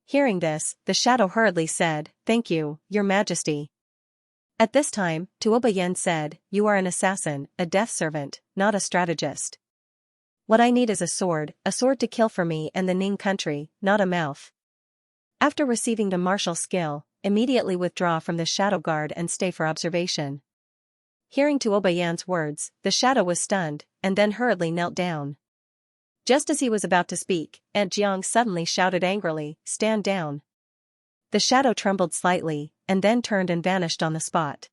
Hearing this, the shadow hurriedly said, Thank you, Your Majesty. At this time, Tuoba Yan said, You are an assassin, a death servant, not a strategist. What I need is a sword to kill for me and the Ning country, not a mouth. After receiving the martial skill, immediately withdraw from the shadow guard and stay for observation. Hearing Tuoba Yan's words, the shadow was stunned, and then hurriedly knelt down. Just as he was about to speak, Aunt Jiang suddenly shouted angrily, Stand down. The shadow trembled slightly, and then turned and vanished on the spot.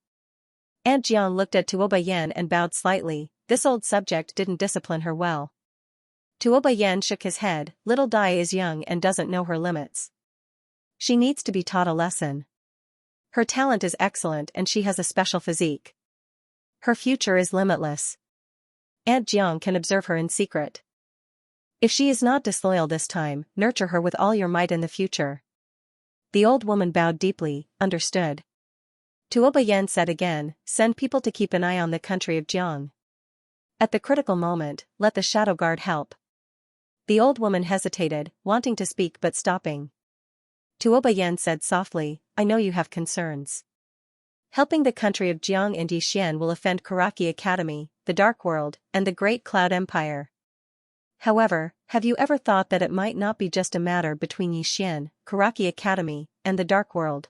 Aunt Jiang looked at Tuoba Yan and bowed slightly. This old subject didn't discipline her well. Tuoba Yan shook his head. Little Dai is young and doesn't know her limits. She needs to be taught a lesson. Her talent is excellent and she has a special physique. Her future is limitless. Aunt Jiang can observe her in secret. If she is not disloyal this time, nurture her with all your might in the future. The old woman bowed deeply, understood. Tuoba Yan said again, Send people to keep an eye on the country of Jiang. At the critical moment, let the shadow guard help. The old woman hesitated, wanting to speak but stopping. Tuoba Yan said softly, I know you have concerns. Helping the country of Jiang and Yixian will offend Karaki Academy, the Dark World, and the Great Cloud Empire. However, have you ever thought that it might not be just a matter between Yixian, Karaki Academy, and the Dark World?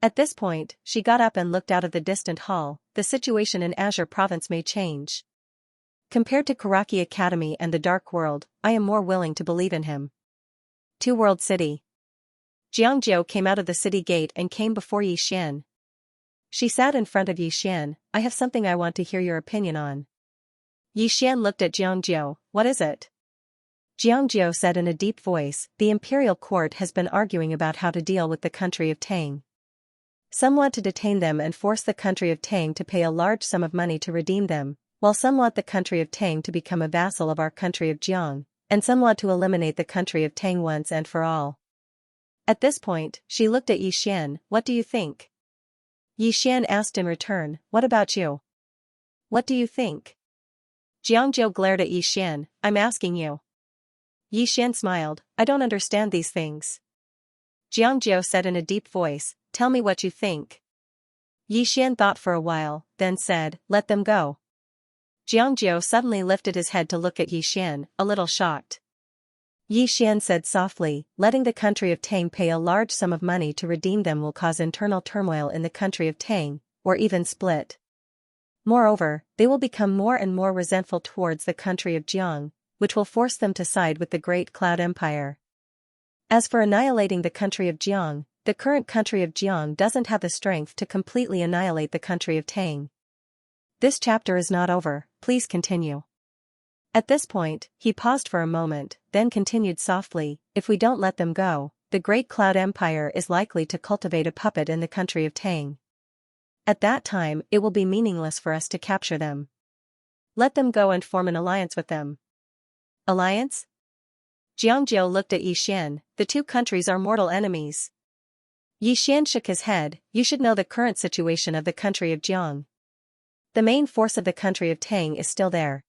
At this point, she got up and looked out of the distant hall. The situation in Azure Province may change. Compared to Karaki Academy and the Dark World, I am more willing to believe in him. Two World City. Jiangjiu came out of the city gate and came before Yixian. She sat in front of Yixian. I have something I want to hear your opinion on. Yixian looked at Jiangjiu. What is it? Jiangjiu said in a deep voice, the imperial court has been arguing about how to deal with the country of Tang. Some want to detain them and force the country of Tang to pay a large sum of money to redeem them, while some want the country of Tang to become a vassal of our country of Jiang, and some want to eliminate the country of Tang once and for all. At this point, she looked at Yixian. What do you think? Yixian asked in return, what about you? What do you think? Jiangjiu glared at Yixian. I'm asking you. Yixian smiled. I don't understand these things. Jiangjiu said in a deep voice, tell me what you think. Yixian thought for a while, then said, let them go. Jiangjiu suddenly lifted his head to look at Yixian, a little shocked. Yixian said softly, letting the country of Tang pay a large sum of money to redeem them will cause internal turmoil in the country of Tang, or even split. Moreover, they will become more and more resentful towards the country of Jiang, which will force them to side with the Great Cloud Empire. As for annihilating the country of Jiang, the current country of Jiang doesn't have the strength to completely annihilate the country of Tang. This chapter is not over, please continue. At this point, he paused for a moment, then continued softly, if we don't let them go, the Great Cloud Empire is likely to cultivate a puppet in the country of Tang. At that time, it will be meaningless for us to capture them. Let them go and form an alliance with them. Alliance? Jiangjiu looked at Yixian. The two countries are mortal enemies. Yixian shook his head. You should know the current situation of the country of Jiang. The main force of the country of Tang is still there.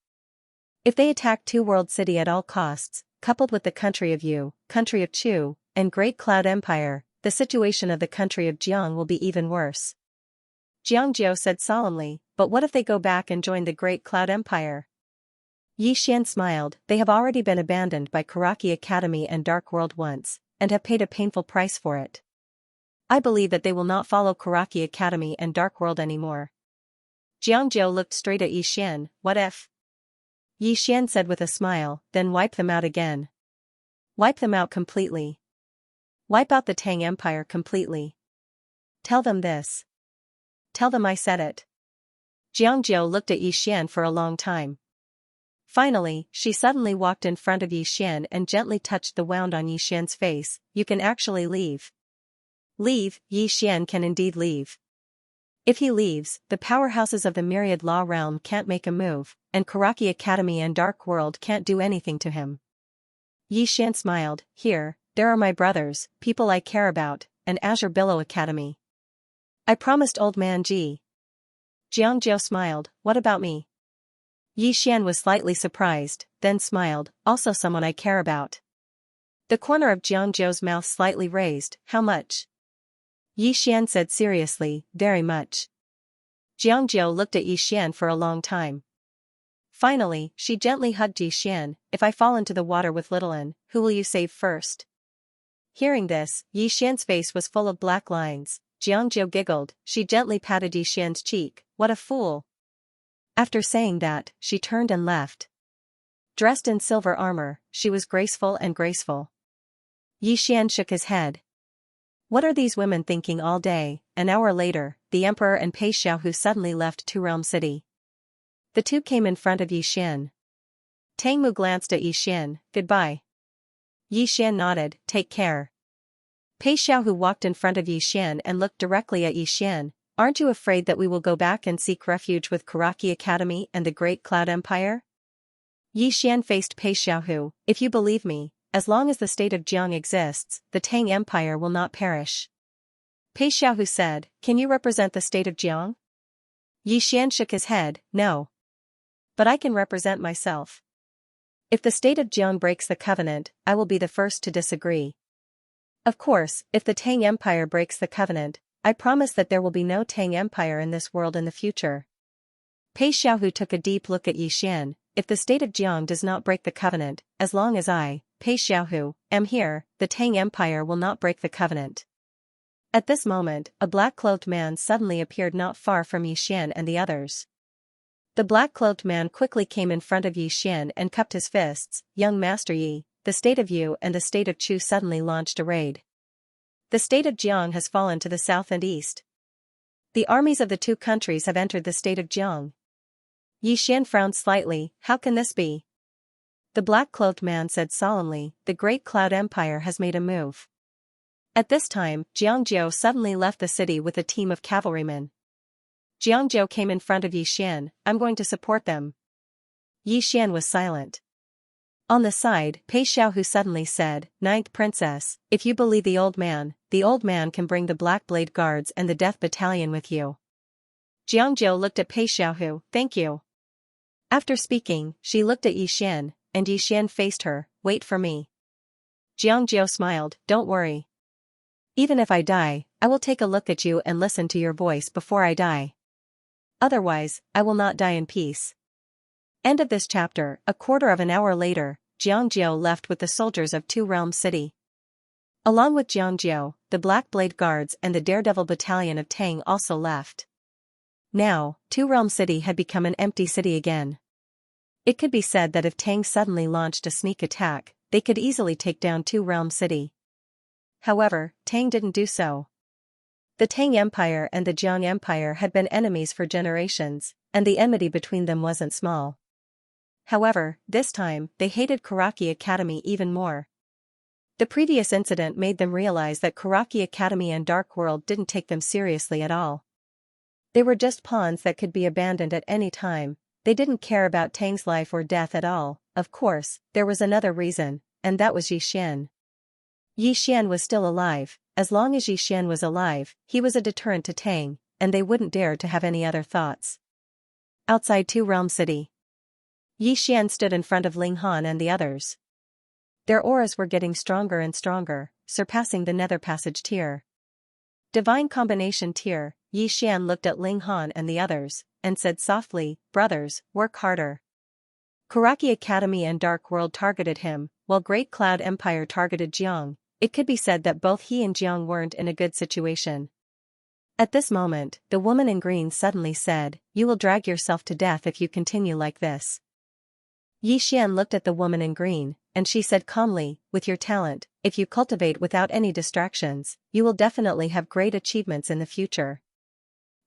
If they attack Two World City at all costs, coupled with the country of Yu, country of Chu, and Great Cloud Empire, the situation of the country of Jiang will be even worse. Jiangjiu said solemnly, but what if they go back and join the Great Cloud Empire? Yixian smiled. They have already been abandoned by Karaki Academy and Dark World once, and have paid a painful price for it. I believe that they will not follow Karaki Academy and Dark World anymore. Jiangjiu looked straight at Yixian. What if? Yixian said with a smile, then wipe them out again. Wipe them out completely. Wipe out the Tang Empire completely. Tell them this. Tell them I said it. Jiangjiu looked at Yixian for a long time. Finally, she suddenly walked in front of Yixian and gently touched the wound on Yixian's face. You can actually leave. Leave, Yixian can indeed leave. If he leaves, the powerhouses of the Myriad Law Realm can't make a move, and Karaki Academy and Dark World can't do anything to him. Yixian smiled. Here, there are my brothers, people I care about, and Azure Billow Academy. I promised Old Man Ji. Jiangjiu smiled. What about me? Yixian was slightly surprised, then smiled. Also someone I care about. The corner of Jiangjiu's mouth slightly raised. How much? Yixian said seriously, very much. Jiangjiu looked at Yixian for a long time. Finally, she gently hugged Yixian. If I fall into the water with Littlein, who will you save first? Hearing this, Yixian's face was full of black lines. Jiangjiu giggled. She gently patted Yixian's cheek. What a fool. After saying that, she turned and left. Dressed in silver armor, she was graceful and graceful. Yixian shook his head. What are these women thinking all day? An hour later, the emperor and Pei Xiaohu suddenly left Two Realm City. The two came in front of Yixian. Tang Mu glanced at Yixian. Goodbye. Yixian nodded. Take care. Pei Xiaohu walked in front of Yixian and looked directly at Yixian. Aren't you afraid that we will go back and seek refuge with Karaki Academy and the Great Cloud Empire? Yixian faced Pei Xiaohu. If you believe me, as long as the state of Jiang exists, the Tang Empire will not perish. Pei Xiaohu said, can you represent the state of Jiang? Yixian shook his head, no. But I can represent myself. If the state of Jiang breaks the covenant, I will be the first to disagree. Of course, if the Tang Empire breaks the covenant, I promise that there will be no Tang Empire in this world in the future. Pei Xiaohu took a deep look at Yi Xian. If the state of Jiang does not break the covenant, as long as I, Pei Xiaohu, am here, the Tang Empire will not break the covenant. At this moment, a black-clothed man suddenly appeared not far from Yi Xian and the others. The black-cloaked man quickly came in front of Yi Xian and cupped his fists. Young Master Yi, the state of Yu and the state of Chu suddenly launched a raid. The state of Jiang has fallen to the south and east. The armies of the two countries have entered the state of Jiang. Yi Xian frowned slightly. How can this be? The black-cloaked man said solemnly, the Great Cloud Empire has made a move. At this time, Jiangzhou suddenly left the city with a team of cavalrymen. Jiangzhou came in front of Yi Xian. I'm going to support them. Yi Xian was silent. On the side, Pei Xiaohu suddenly said, Ninth Princess, if you believe the old man can bring the Black Blade Guards and the Death Battalion with you. Jiangzhou looked at Pei Xiaohu. Thank you. After speaking, she looked at Yi Xian, and Yi Xian faced her. Wait for me. Jiangzhou smiled. Don't worry. Even if I die, I will take a look at you and listen to your voice before I die. Otherwise, I will not die in peace. End of this chapter. A quarter of an hour later, Jiangzhou left with the soldiers of Two Realms City. Along with Jiangzhou, the Black Blade Guards and the Daredevil Battalion of Tang also left. Now, Two Realms City had become an empty city again. It could be said that if Tang suddenly launched a sneak attack, they could easily take down Two Realms City. However, Tang didn't do so. The Tang Empire and the Jiang Empire had been enemies for generations, and the enmity between them wasn't small. However, this time, they hated Karaki Academy even more. The previous incident made them realize that Karaki Academy and Dark World didn't take them seriously at all. They were just pawns that could be abandoned at any time. They didn't care about Tang's life or death at all. Of course, there was another reason, and that was Yi Xian. Yi Xian was still alive. As long as Yi Xian was alive, he was a deterrent to Tang, and they wouldn't dare to have any other thoughts. Outside Two Realms City, Yi Xian stood in front of Ling Han and the others. Their auras were getting stronger and stronger, surpassing the Nether Passage tier. Divine Combination tier. Yi Xian looked at Ling Han and the others, and said softly, brothers, work harder. Karaki Academy and Dark World targeted him, while Great Cloud Empire targeted Jiang. It could be said that both he and Jiang weren't in a good situation. At this moment, the woman in green suddenly said, you will drag yourself to death if you continue like this. Yi Xian looked at the woman in green, and she said calmly, with your talent, if you cultivate without any distractions, you will definitely have great achievements in the future.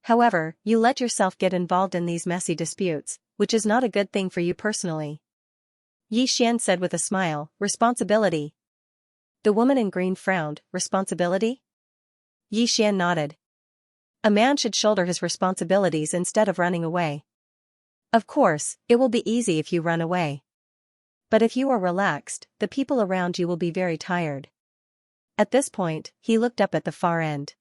However, you let yourself get involved in these messy disputes, which is not a good thing for you personally. Yi Xian said with a smile, responsibility. The woman in green frowned, responsibility? Yi Xian nodded. A man should shoulder his responsibilities instead of running away. Of course, it will be easy if you run away. But if you are relaxed, the people around you will be very tired. At this point, he looked up at the far end.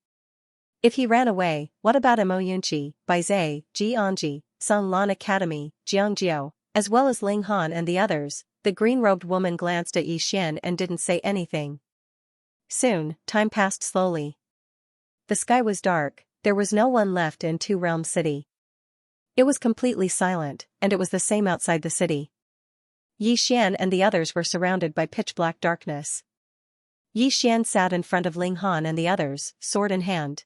If he ran away, what about Mo Yunqi, Baizhe, Ji Anji, Song Lan Academy, Jiangzhou, as well as Ling Han and the others? The green-robed woman glanced at Yi Xian and didn't say anything. Soon, time passed slowly. The sky was dark, there was no one left in Two Realms City. It was completely silent, and it was the same outside the city. Yi Xian and the others were surrounded by pitch-black darkness. Yi Xian sat in front of Ling Han and the others, sword in hand.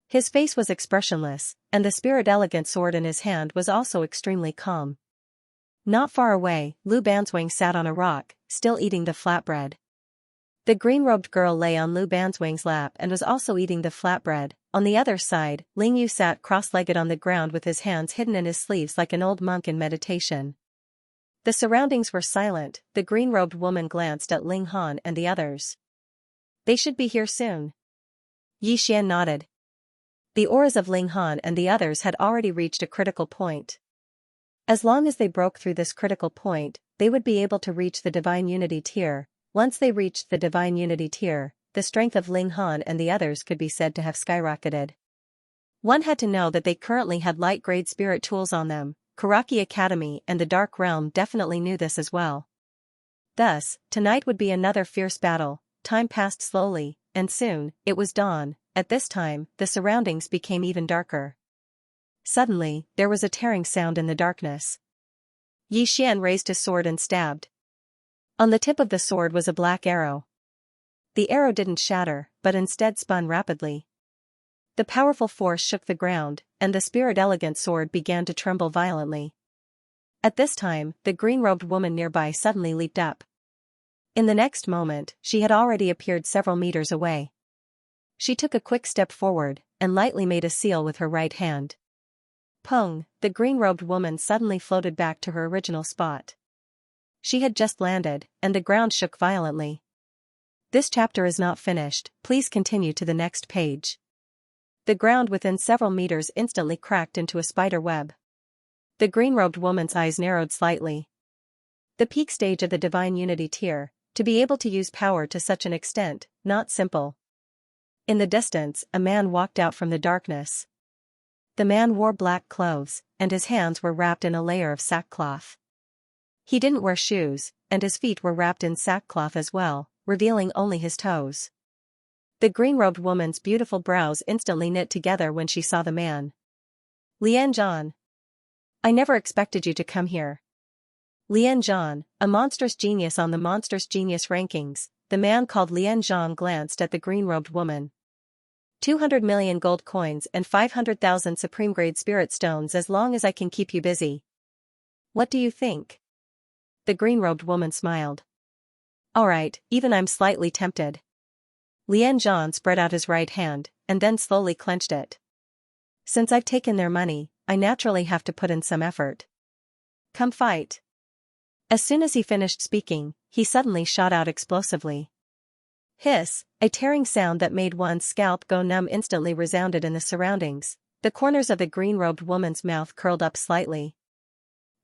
His face was expressionless, and the spirit-elegant sword in his hand was also extremely calm. Not far away, Lu Banzwang sat on a rock, still eating the flatbread. The green-robed girl lay on Lu Banzwang's lap and was also eating the flatbread. On the other side, Ling Yu sat cross-legged on the ground with his hands hidden in his sleeves like an old monk in meditation. The surroundings were silent. The green-robed woman glanced at Ling Han and the others. They should be here soon. Yi Xian nodded. The auras of Ling Han and the others had already reached a critical point. As long as they broke through this critical point, they would be able to reach the Divine Unity tier. Once they reached the Divine Unity tier, the strength of Ling Han and the others could be said to have skyrocketed. One had to know that they currently had light-grade spirit tools on them. Karaki Academy and the Dark Realm definitely knew this as well. Thus, tonight would be another fierce battle. Time passed slowly, and soon, it was dawn. At this time, the surroundings became even darker. Suddenly, there was a tearing sound in the darkness. Xian raised his sword and stabbed. On the tip of the sword was a black arrow. The arrow didn't shatter, but instead spun rapidly. The powerful force shook the ground, and the spirit-elegant sword began to tremble violently. At this time, the green-robed woman nearby suddenly leaped up. In the next moment, she had already appeared several meters away. She took a quick step forward, and lightly made a seal with her right hand. Pung, the green-robed woman suddenly floated back to her original spot. She had just landed, and the ground shook violently. This chapter is not finished, please continue to the next page. The ground within several meters instantly cracked into a spider web. The green-robed woman's eyes narrowed slightly. The peak stage of the Divine Unity tier, to be able to use power to such an extent, not simple. In the distance, a man walked out from the darkness. The man wore black clothes, and his hands were wrapped in a layer of sackcloth. He didn't wear shoes, and his feet were wrapped in sackcloth as well, revealing only his toes. The green-robed woman's beautiful brows instantly knit together when she saw the man. Lian Zhan. I never expected you to come here. Lian Zhan, a monstrous genius on the monstrous genius rankings, the man called Lian Zhan glanced at the green-robed woman. 200 million gold coins and 500,000 supreme-grade spirit stones as long as I can keep you busy. What do you think? The green-robed woman smiled. Alright, even I'm slightly tempted. Lian Zhan spread out his right hand, and then slowly clenched it. Since I've taken their money, I naturally have to put in some effort. Come fight. As soon as he finished speaking, he suddenly shot out explosively. Hiss, a tearing sound that made one's scalp go numb instantly resounded in the surroundings. The corners of the green-robed woman's mouth curled up slightly.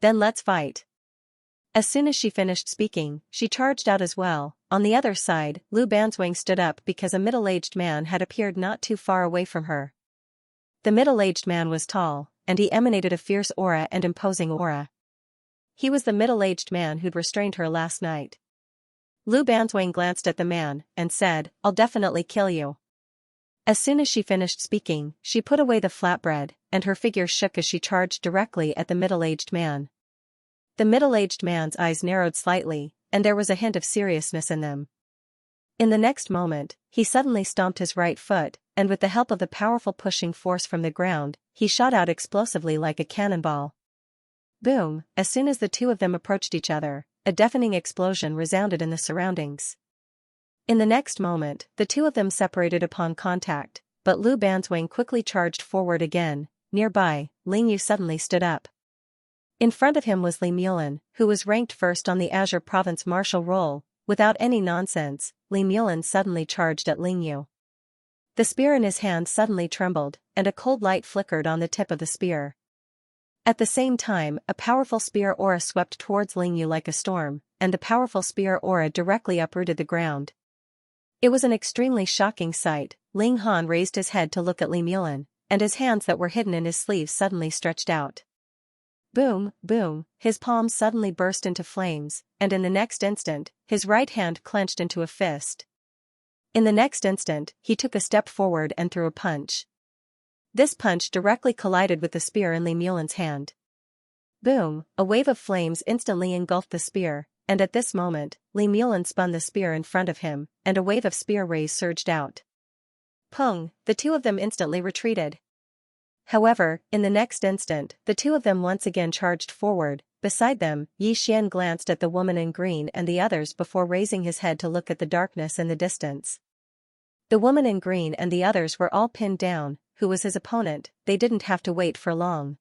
Then let's fight. As soon as she finished speaking, she charged out as well. On the other side, Lu Banzwang stood up because a middle-aged man had appeared not too far away from her. The middle-aged man was tall, and he emanated a fierce aura and imposing aura. He was the middle-aged man who'd restrained her last night. Lu Banzwang glanced at the man, and said, I'll definitely kill you. As soon as she finished speaking, she put away the flatbread, and her figure shook as she charged directly at the middle-aged man. The middle-aged man's eyes narrowed slightly, and there was a hint of seriousness in them. In the next moment, he suddenly stomped his right foot, and with the help of the powerful pushing force from the ground, he shot out explosively like a cannonball. Boom, as soon as the two of them approached each other, a deafening explosion resounded in the surroundings. In the next moment, the two of them separated upon contact, but Lu Banzwang quickly charged forward again. Nearby, Ling Yu suddenly stood up. In front of him was Li Mulin, who was ranked first on the Azure Province martial roll. Without any nonsense, Li Mulin suddenly charged at Ling Yu. The spear in his hand suddenly trembled, and a cold light flickered on the tip of the spear. At the same time, a powerful spear aura swept towards Ling Yu like a storm, and the powerful spear aura directly uprooted the ground. It was an extremely shocking sight. Ling Han raised his head to look at Li Mulin, and his hands that were hidden in his sleeves suddenly stretched out. Boom, boom, his palms suddenly burst into flames, and in the next instant, his right hand clenched into a fist. In the next instant, he took a step forward and threw a punch. This punch directly collided with the spear in Li Mulin's hand. Boom, a wave of flames instantly engulfed the spear, and at this moment, Li Mulin spun the spear in front of him, and a wave of spear rays surged out. Pung, the two of them instantly retreated. However, in the next instant, the two of them once again charged forward. Beside them, Xian glanced at the woman in green and the others before raising his head to look at the darkness in the distance. The woman in green and the others were all pinned down. Who was his opponent? They didn't have to wait for long.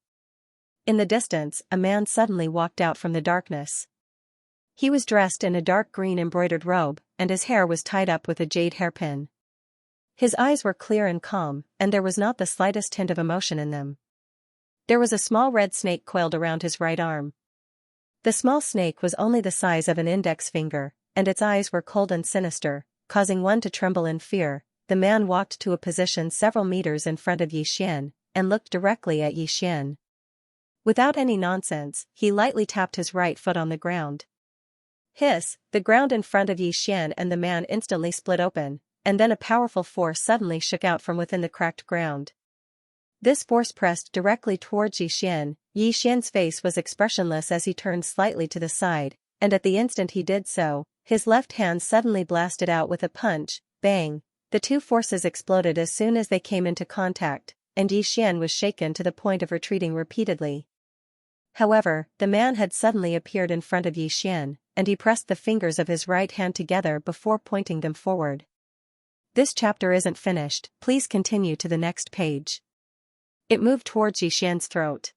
In the distance, a man suddenly walked out from the darkness. He was dressed in a dark green embroidered robe, and his hair was tied up with a jade hairpin. His eyes were clear and calm, and there was not the slightest hint of emotion in them. There was a small red snake coiled around his right arm. The small snake was only the size of an index finger, and its eyes were cold and sinister, causing one to tremble in fear. The man walked to a position several meters in front of Xian, and looked directly at Xian. Without any nonsense, he lightly tapped his right foot on the ground. Hiss, the ground in front of Xian and the man instantly split open, and then a powerful force suddenly shook out from within the cracked ground. This force pressed directly towards Xian. Xian's face was expressionless as he turned slightly to the side, and at the instant he did so, his left hand suddenly blasted out with a punch. Bang! The two forces exploded as soon as they came into contact, and Xian was shaken to the point of retreating repeatedly. However, the man had suddenly appeared in front of Xian, and he pressed the fingers of his right hand together before pointing them forward. This chapter isn't finished, please continue to the next page. It moved towards Xian's throat.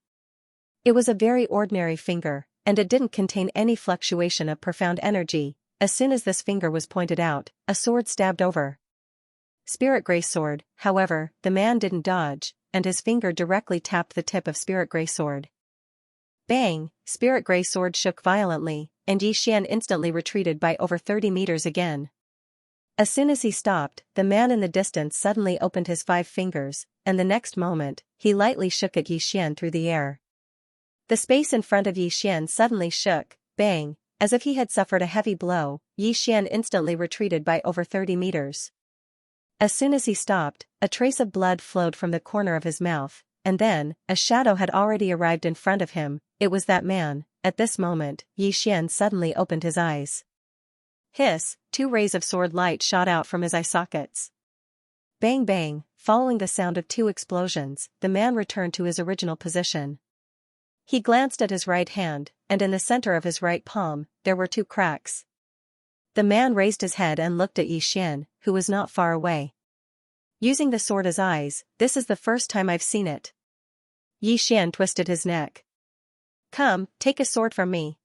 It was a very ordinary finger, and it didn't contain any fluctuation of profound energy. As soon as this finger was pointed out, a sword stabbed over. Spirit Grey Sword. However, the man didn't dodge, and his finger directly tapped the tip of Spirit Grey Sword. Bang! Spirit Grey Sword shook violently, and Xian instantly retreated by over 30 meters again. As soon as he stopped, the man in the distance suddenly opened his 5 fingers, and the next moment, he lightly shook at Xian through the air. The space in front of Xian suddenly shook. Bang! As if he had suffered a heavy blow, Xian instantly retreated by over 30 meters. As soon as he stopped, a trace of blood flowed from the corner of his mouth, and then, a shadow had already arrived in front of him. It was that man. At this moment, Xian suddenly opened his eyes. Hiss! 2 rays of sword light shot out from his eye sockets. Bang bang! Following the sound of 2 explosions, the man returned to his original position. He glanced at his right hand, and in the center of his right palm, there were 2 cracks. The man raised his head and looked at Xian, who was not far away. Using the sword as eyes, this is the first time I've seen it. Xian twisted his neck. Come, take a sword from me.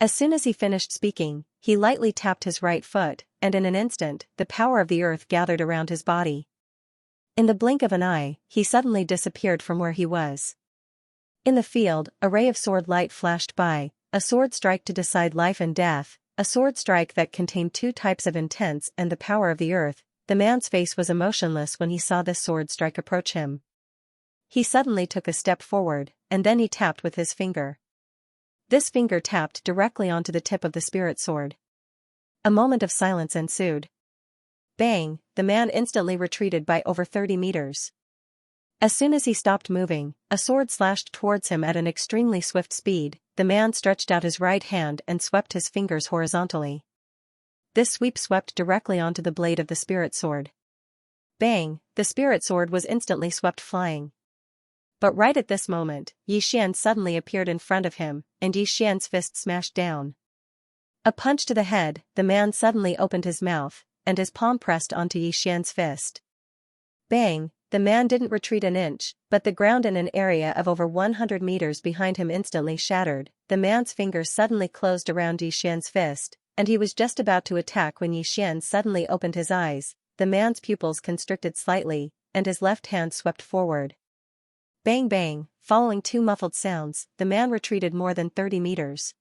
As soon as he finished speaking, he lightly tapped his right foot, and in an instant, the power of the earth gathered around his body. In the blink of an eye, he suddenly disappeared from where he was. In the field, a ray of sword light flashed by, a sword strike to decide life and death, a sword strike that contained 2 types of intense and the power of the earth. The man's face was emotionless when he saw this sword strike approach him. He suddenly took a step forward, and then he tapped with his finger. This finger tapped directly onto the tip of the spirit sword. A moment of silence ensued. Bang! The man instantly retreated by over 30 meters. As soon as he stopped moving, a sword slashed towards him at an extremely swift speed. The man stretched out his right hand and swept his fingers horizontally. This sweep swept directly onto the blade of the spirit sword. Bang! The spirit sword was instantly swept flying. But right at this moment, Xian suddenly appeared in front of him, and Xian's fist smashed down. A punch to the head, the man suddenly opened his mouth, and his palm pressed onto Xian's fist. Bang! The man didn't retreat an inch, but the ground in an area of over 100 meters behind him instantly shattered. The man's fingers suddenly closed around Xian's fist, and he was just about to attack when Xian suddenly opened his eyes. The man's pupils constricted slightly, and his left hand swept forward. Bang bang! Following 2 muffled sounds, the man retreated more than 30 meters.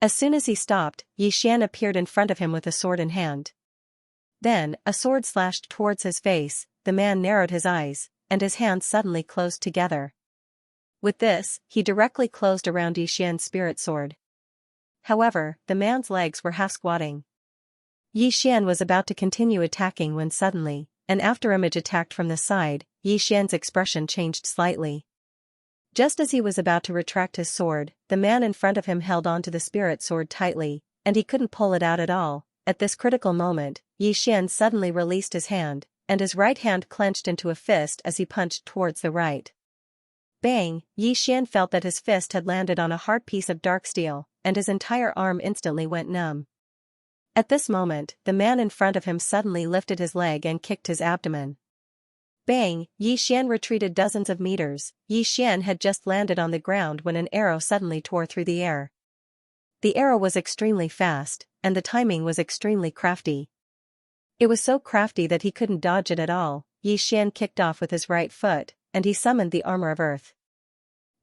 As soon as he stopped, Xian appeared in front of him with a sword in hand. Then, a sword slashed towards his face. The man narrowed his eyes, and his hands suddenly closed together. With this, he directly closed around Xian's spirit sword. However, the man's legs were half squatting. Xian was about to continue attacking when suddenly, an afterimage attacked from the side. Xian's expression changed slightly. Just as he was about to retract his sword, the man in front of him held onto the spirit sword tightly, and he couldn't pull it out at all. At this critical moment, Xian suddenly released his hand, and his right hand clenched into a fist as he punched towards the right. Bang! Xian felt that his fist had landed on a hard piece of dark steel, and his entire arm instantly went numb. At this moment, the man in front of him suddenly lifted his leg and kicked his abdomen. Bang! Xian retreated dozens of meters. Xian had just landed on the ground when an arrow suddenly tore through the air. The arrow was extremely fast, and the timing was extremely crafty. It was so crafty that he couldn't dodge it at all. Xian kicked off with his right foot, and he summoned the armor of earth.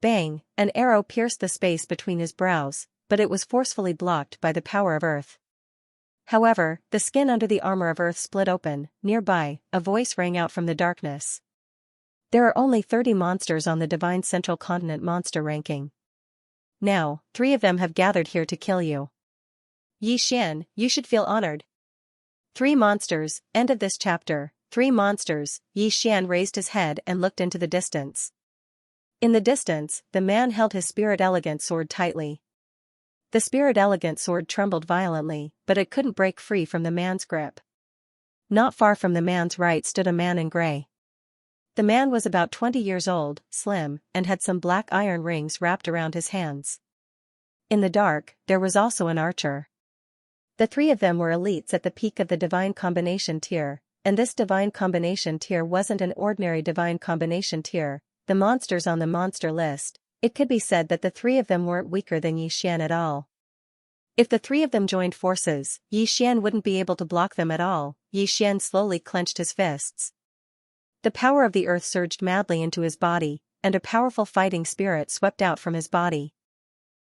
Bang! An arrow pierced the space between his brows, but it was forcefully blocked by the power of earth. However, the skin under the armor of earth split open. Nearby, a voice rang out from the darkness. There are only 30 monsters on the Divine Central Continent monster ranking. Now, 3 of them have gathered here to kill you. Yi Xian, you should feel honored. Three monsters, end of this chapter. Three monsters. Yi Xian raised his head and looked into the distance. In the distance, the man held his spirit elegant sword tightly. The spirit elegant sword trembled violently, but it couldn't break free from the man's grip. Not far from the man's right stood a man in gray. The man was about 20 years old, slim, and had some black iron rings wrapped around his hands. In the dark, there was also an archer. The three of them were elites at the peak of the divine combination tier, and this divine combination tier wasn't an ordinary divine combination tier. The monsters on the monster list, it could be said that the three of them weren't weaker than Yi Xian at all. If the three of them joined forces, Yi Xian wouldn't be able to block them at all. Yi Xian slowly clenched his fists. The power of the earth surged madly into his body, and a powerful fighting spirit swept out from his body.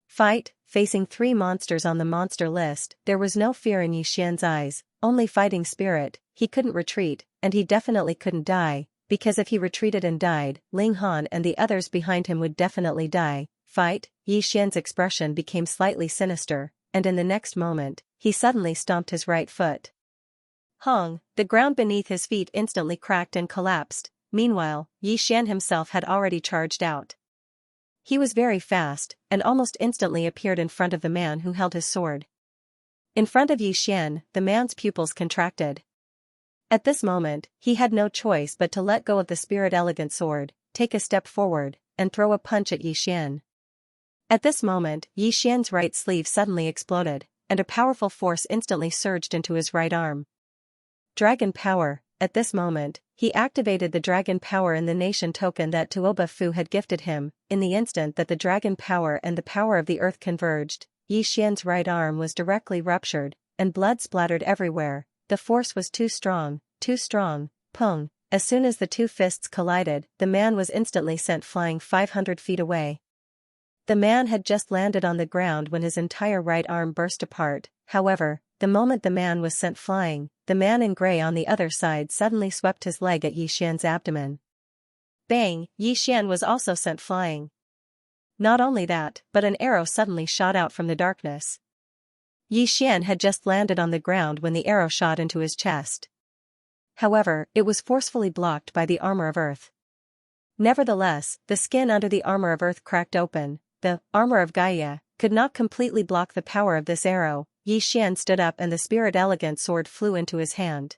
Fight, facing three monsters on the monster list, there was no fear in Yi Xian's eyes, only fighting spirit. He couldn't retreat, and he definitely couldn't die, because if he retreated and died, Ling Han and the others behind him would definitely die. Fight, Yi Xian's expression became slightly sinister, and in the next moment, he suddenly stomped his right foot. Hong, the ground beneath his feet instantly cracked and collapsed. Meanwhile, Yi Xian himself had already charged out. He was very fast, and almost instantly appeared in front of the man who held his sword. In front of Yi Xian, the man's pupils contracted. At this moment, he had no choice but to let go of the spirit elegant sword, take a step forward, and throw a punch at Yi Xian. At this moment, Yi Xian's right sleeve suddenly exploded, and a powerful force instantly surged into his right arm. Dragon power. At this moment, he activated the dragon power in the nation token that Tuoba Fu had gifted him. In the instant that the dragon power and the power of the earth converged, Yi Xian's right arm was directly ruptured, and blood splattered everywhere. The force was too strong, Pung. As soon as the two fists collided, the man was instantly sent flying 500 feet away. The man had just landed on the ground when his entire right arm burst apart. However, the moment the man was sent flying, the man in gray on the other side suddenly swept his leg at Yi Xian's abdomen. Bang! Yi Xian was also sent flying. Not only that, but an arrow suddenly shot out from the darkness. Yi Xian had just landed on the ground when the arrow shot into his chest. However, it was forcefully blocked by the armor of earth. Nevertheless, the skin under the armor of earth cracked open. The armor of Gaia could not completely block the power of this arrow. Yi Xian stood up and the spirit elegant sword flew into his hand.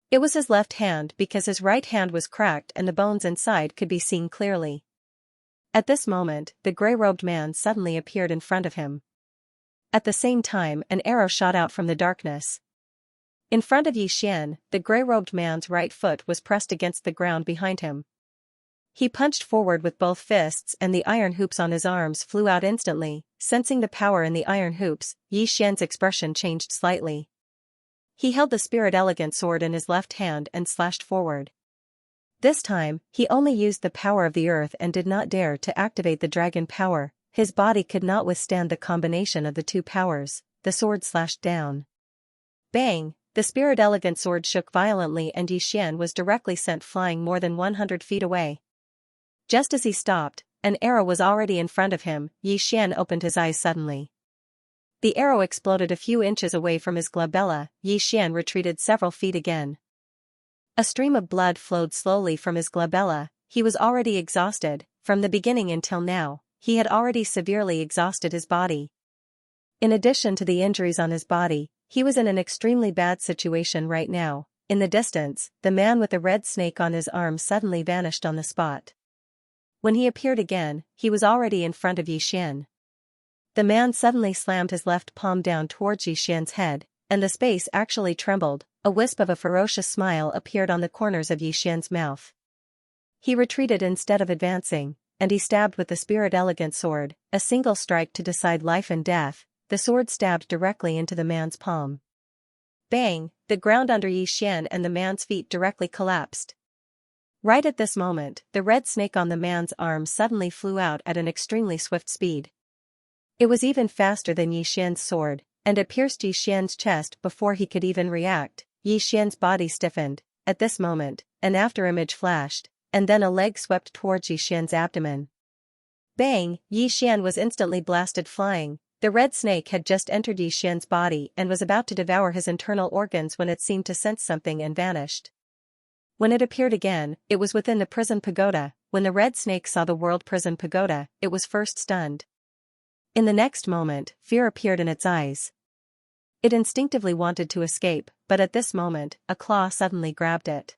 It was his left hand because his right hand was cracked and the bones inside could be seen clearly. At this moment, the gray-robed man suddenly appeared in front of him. At the same time, an arrow shot out from the darkness. In front of Yi Xian, the gray-robed man's right foot was pressed against the ground behind him. He punched forward with both fists and the iron hoops on his arms flew out instantly. Sensing the power in the iron hoops, Yi Xian's expression changed slightly. He held the spirit elegant sword in his left hand and slashed forward. This time, he only used the power of the earth and did not dare to activate the dragon power. His body could not withstand the combination of the two powers. The sword slashed down. Bang! The spirit elegant sword shook violently and Yi Xian was directly sent flying more than 100 feet away. Just as he stopped, an arrow was already in front of him. Yi Xian opened his eyes suddenly. The arrow exploded a few inches away from his glabella. Yi Xian retreated several feet again. A stream of blood flowed slowly from his glabella. He was already exhausted. From the beginning until now, he had already severely exhausted his body. In addition to the injuries on his body, he was in an extremely bad situation right now. In the distance, the man with the red snake on his arm suddenly vanished on the spot. When he appeared again, he was already in front of Yi Xian. The man suddenly slammed his left palm down towards Yi Xian's head, and the space actually trembled. A wisp of a ferocious smile appeared on the corners of Yi Xian's mouth. He retreated instead of advancing, and he stabbed with the spirit elegant sword, a single strike to decide life and death. The sword stabbed directly into the man's palm. Bang! The ground under Yi Xian and the man's feet directly collapsed. Right at this moment, the red snake on the man's arm suddenly flew out at an extremely swift speed. It was even faster than Yi Xian's sword, and it pierced Yi Xian's chest before he could even react. Yi Xian's body stiffened. At this moment, an afterimage flashed, and then a leg swept towards Yi Xian's abdomen. Bang! Yi Xian was instantly blasted flying. The red snake had just entered Yi Xian's body and was about to devour his internal organs when it seemed to sense something and vanished. When it appeared again, it was within the prison pagoda. When the red snake saw the world prison pagoda, it was first stunned. In the next moment, fear appeared in its eyes. It instinctively wanted to escape, but at this moment, a claw suddenly grabbed it.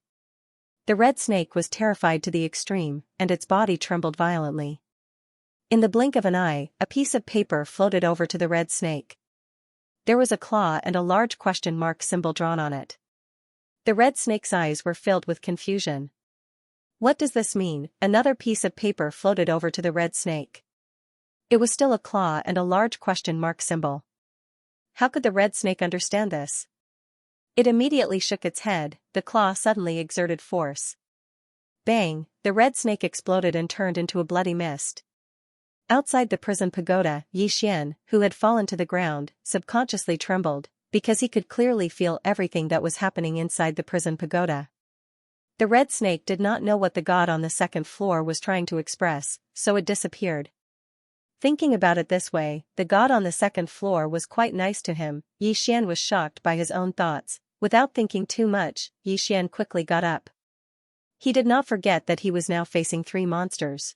The red snake was terrified to the extreme, and its body trembled violently. In the blink of an eye, a piece of paper floated over to the red snake. There was a claw and a large question mark symbol drawn on it. The red snake's eyes were filled with confusion. What does this mean? Another piece of paper floated over to the red snake. It was still a claw and a large question mark symbol. How could the red snake understand this? It immediately shook its head. The claw suddenly exerted force. Bang! The red snake exploded and turned into a bloody mist. Outside the prison pagoda, Yi Xian, who had fallen to the ground, subconsciously trembled, because he could clearly feel everything that was happening inside the prison pagoda. The red snake did not know what the god on the second floor was trying to express, so it disappeared. Thinking about it this way, the god on the second floor was quite nice to him. Yi Xian was shocked by his own thoughts. Without thinking too much, Yi Xian quickly got up. He did not forget that he was now facing 3 monsters.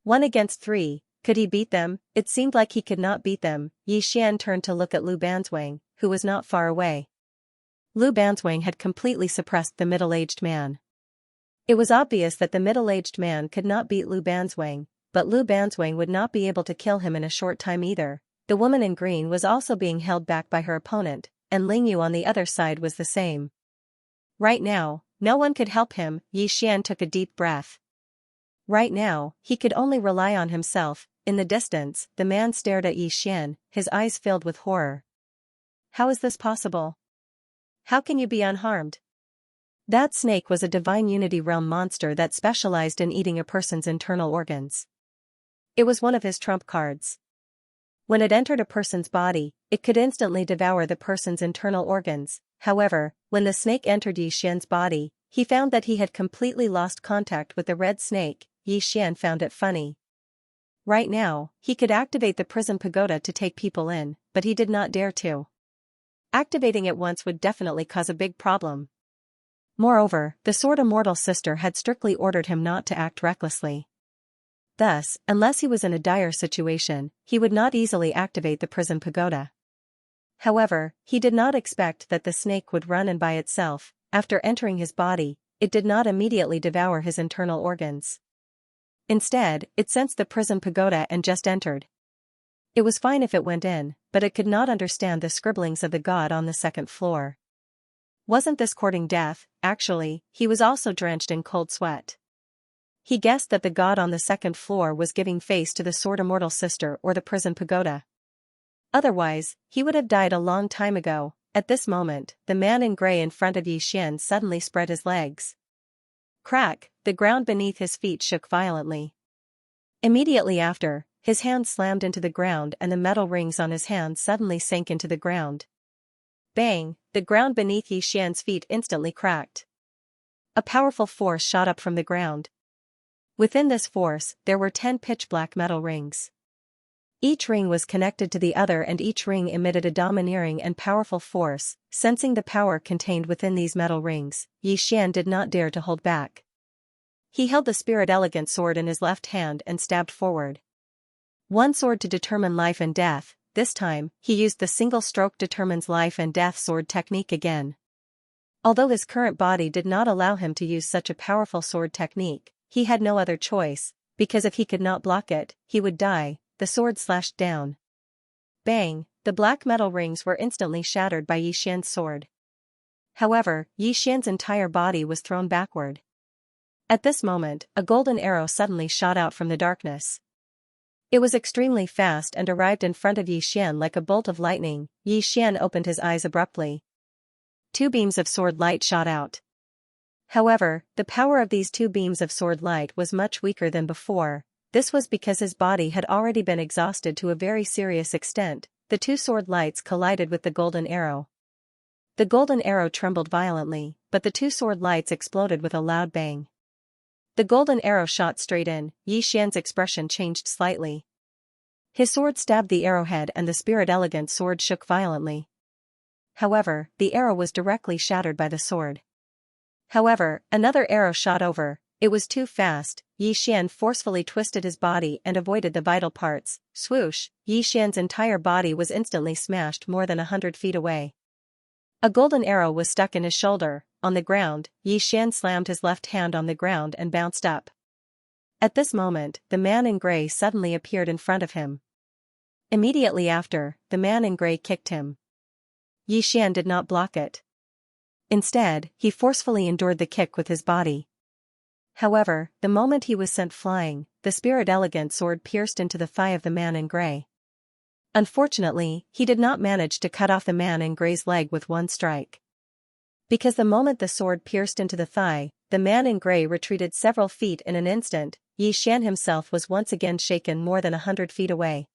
1 against 3, could he beat them? It seemed like he could not beat them. Yi Xian turned to look at Lu Banzwang, who was not far away. Lu Banzwang had completely suppressed the middle-aged man. It was obvious that the middle-aged man could not beat Lu Banzwang, but Lu Banzwang would not be able to kill him in a short time either. The woman in green was also being held back by her opponent, and Ling Yu on the other side was the same. Right now, no one could help him. Yi Xian took a deep breath. Right now, he could only rely on himself. In the distance, the man stared at Yi Xian, his eyes filled with horror. How is this possible? How can you be unharmed? That snake was a divine Unity Realm monster that specialized in eating a person's internal organs. It was one of his trump cards. When it entered a person's body, it could instantly devour the person's internal organs. However, when the snake entered Yi Xian's body, he found that he had completely lost contact with the red snake. Yi Xian found it funny. Right now, he could activate the prison pagoda to take people in, but he did not dare to. Activating it once would definitely cause a big problem. Moreover, the Sword Immortal sister had strictly ordered him not to act recklessly. Thus, unless he was in a dire situation, he would not easily activate the prison pagoda. However, he did not expect that the snake would run in by itself. After entering his body, it did not immediately devour his internal organs. Instead, it sensed the prison pagoda and just entered. It was fine if it went in, but it could not understand the scribblings of the god on the second floor. Wasn't this courting death? Actually, he was also drenched in cold sweat. He guessed that the god on the second floor was giving face to the Sword Immortal sister or the prison pagoda. Otherwise, he would have died a long time ago. At this moment, the man in grey in front of Yi Xian suddenly spread his legs. Crack! The ground beneath his feet shook violently. Immediately after, his hands slammed into the ground and the metal rings on his hands suddenly sank into the ground. Bang! The ground beneath Yi Xian's feet instantly cracked. A powerful force shot up from the ground. Within this force, there were 10 pitch-black metal rings. Each ring was connected to the other and each ring emitted a domineering and powerful force. Sensing the power contained within these metal rings, Yi Xian did not dare to hold back. He held the Spirit Elegant sword in his left hand and stabbed forward. One sword to determine life and death. This time, he used the single stroke determines life and death sword technique again. Although his current body did not allow him to use such a powerful sword technique, he had no other choice, because if he could not block it, he would die. The sword slashed down. Bang! The black metal rings were instantly shattered by Yi Xian's sword. However, Yi Xian's entire body was thrown backward. At this moment, a golden arrow suddenly shot out from the darkness. It was extremely fast and arrived in front of Yi Xian like a bolt of lightning. Yi Xian opened his eyes abruptly. 2 beams of sword light shot out. However, the power of these 2 beams of sword light was much weaker than before. This was because his body had already been exhausted to a very serious extent. The 2 sword lights collided with the golden arrow. The golden arrow trembled violently, but the 2 sword lights exploded with a loud bang. The golden arrow shot straight in. Yi Xian's expression changed slightly. His sword stabbed the arrowhead and the spirit elegant sword shook violently. However, the arrow was directly shattered by the sword. However, another arrow shot over. It was too fast. Yi Xian forcefully twisted his body and avoided the vital parts. Swoosh, Yi Xian's entire body was instantly smashed more than 100 feet away. A golden arrow was stuck in his shoulder. On the ground, Yi Xian slammed his left hand on the ground and bounced up. At this moment, the man in gray suddenly appeared in front of him. Immediately after, the man in gray kicked him. Yi Xian did not block it. Instead, he forcefully endured the kick with his body. However, the moment he was sent flying, the spirit elegant sword pierced into the thigh of the man in gray. Unfortunately, he did not manage to cut off the man in gray's leg with one strike. Because the moment the sword pierced into the thigh, the man in gray retreated several feet in an instant. Yi Xian himself was once again shaken more than 100 feet away.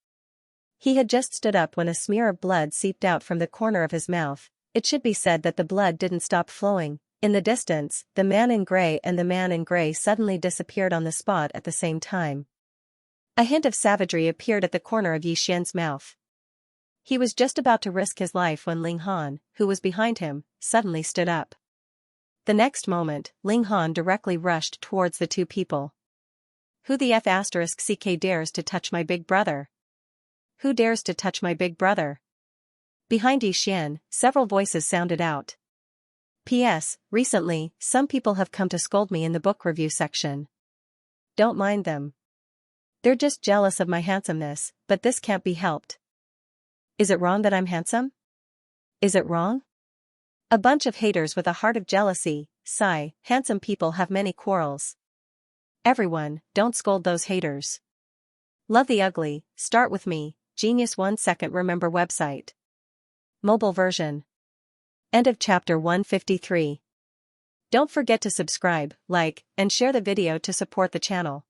He had just stood up when a smear of blood seeped out from the corner of his mouth. It should be said that the blood didn't stop flowing. In the distance, the man in gray and the man in gray suddenly disappeared on the spot at the same time. A hint of savagery appeared at the corner of Yi Xian's mouth. He was just about to risk his life when Ling Han, who was behind him, suddenly stood up. The next moment, Ling Han directly rushed towards the two people. Who the *CK dares to touch my big brother? Who dares to touch my big brother? Behind Yi Xian, several voices sounded out. P.S. Recently, some people have come to scold me in the book review section. Don't mind them. They're just jealous of my handsomeness, but this can't be helped. Is it wrong that I'm handsome? Is it wrong? A bunch of haters with a heart of jealousy. Sigh, handsome people have many quarrels. Everyone, don't scold those haters. Love the ugly, start with me, Genius 1 Second Remember website. Mobile version. End of chapter 153. Don't forget to subscribe, like, and share the video to support the channel.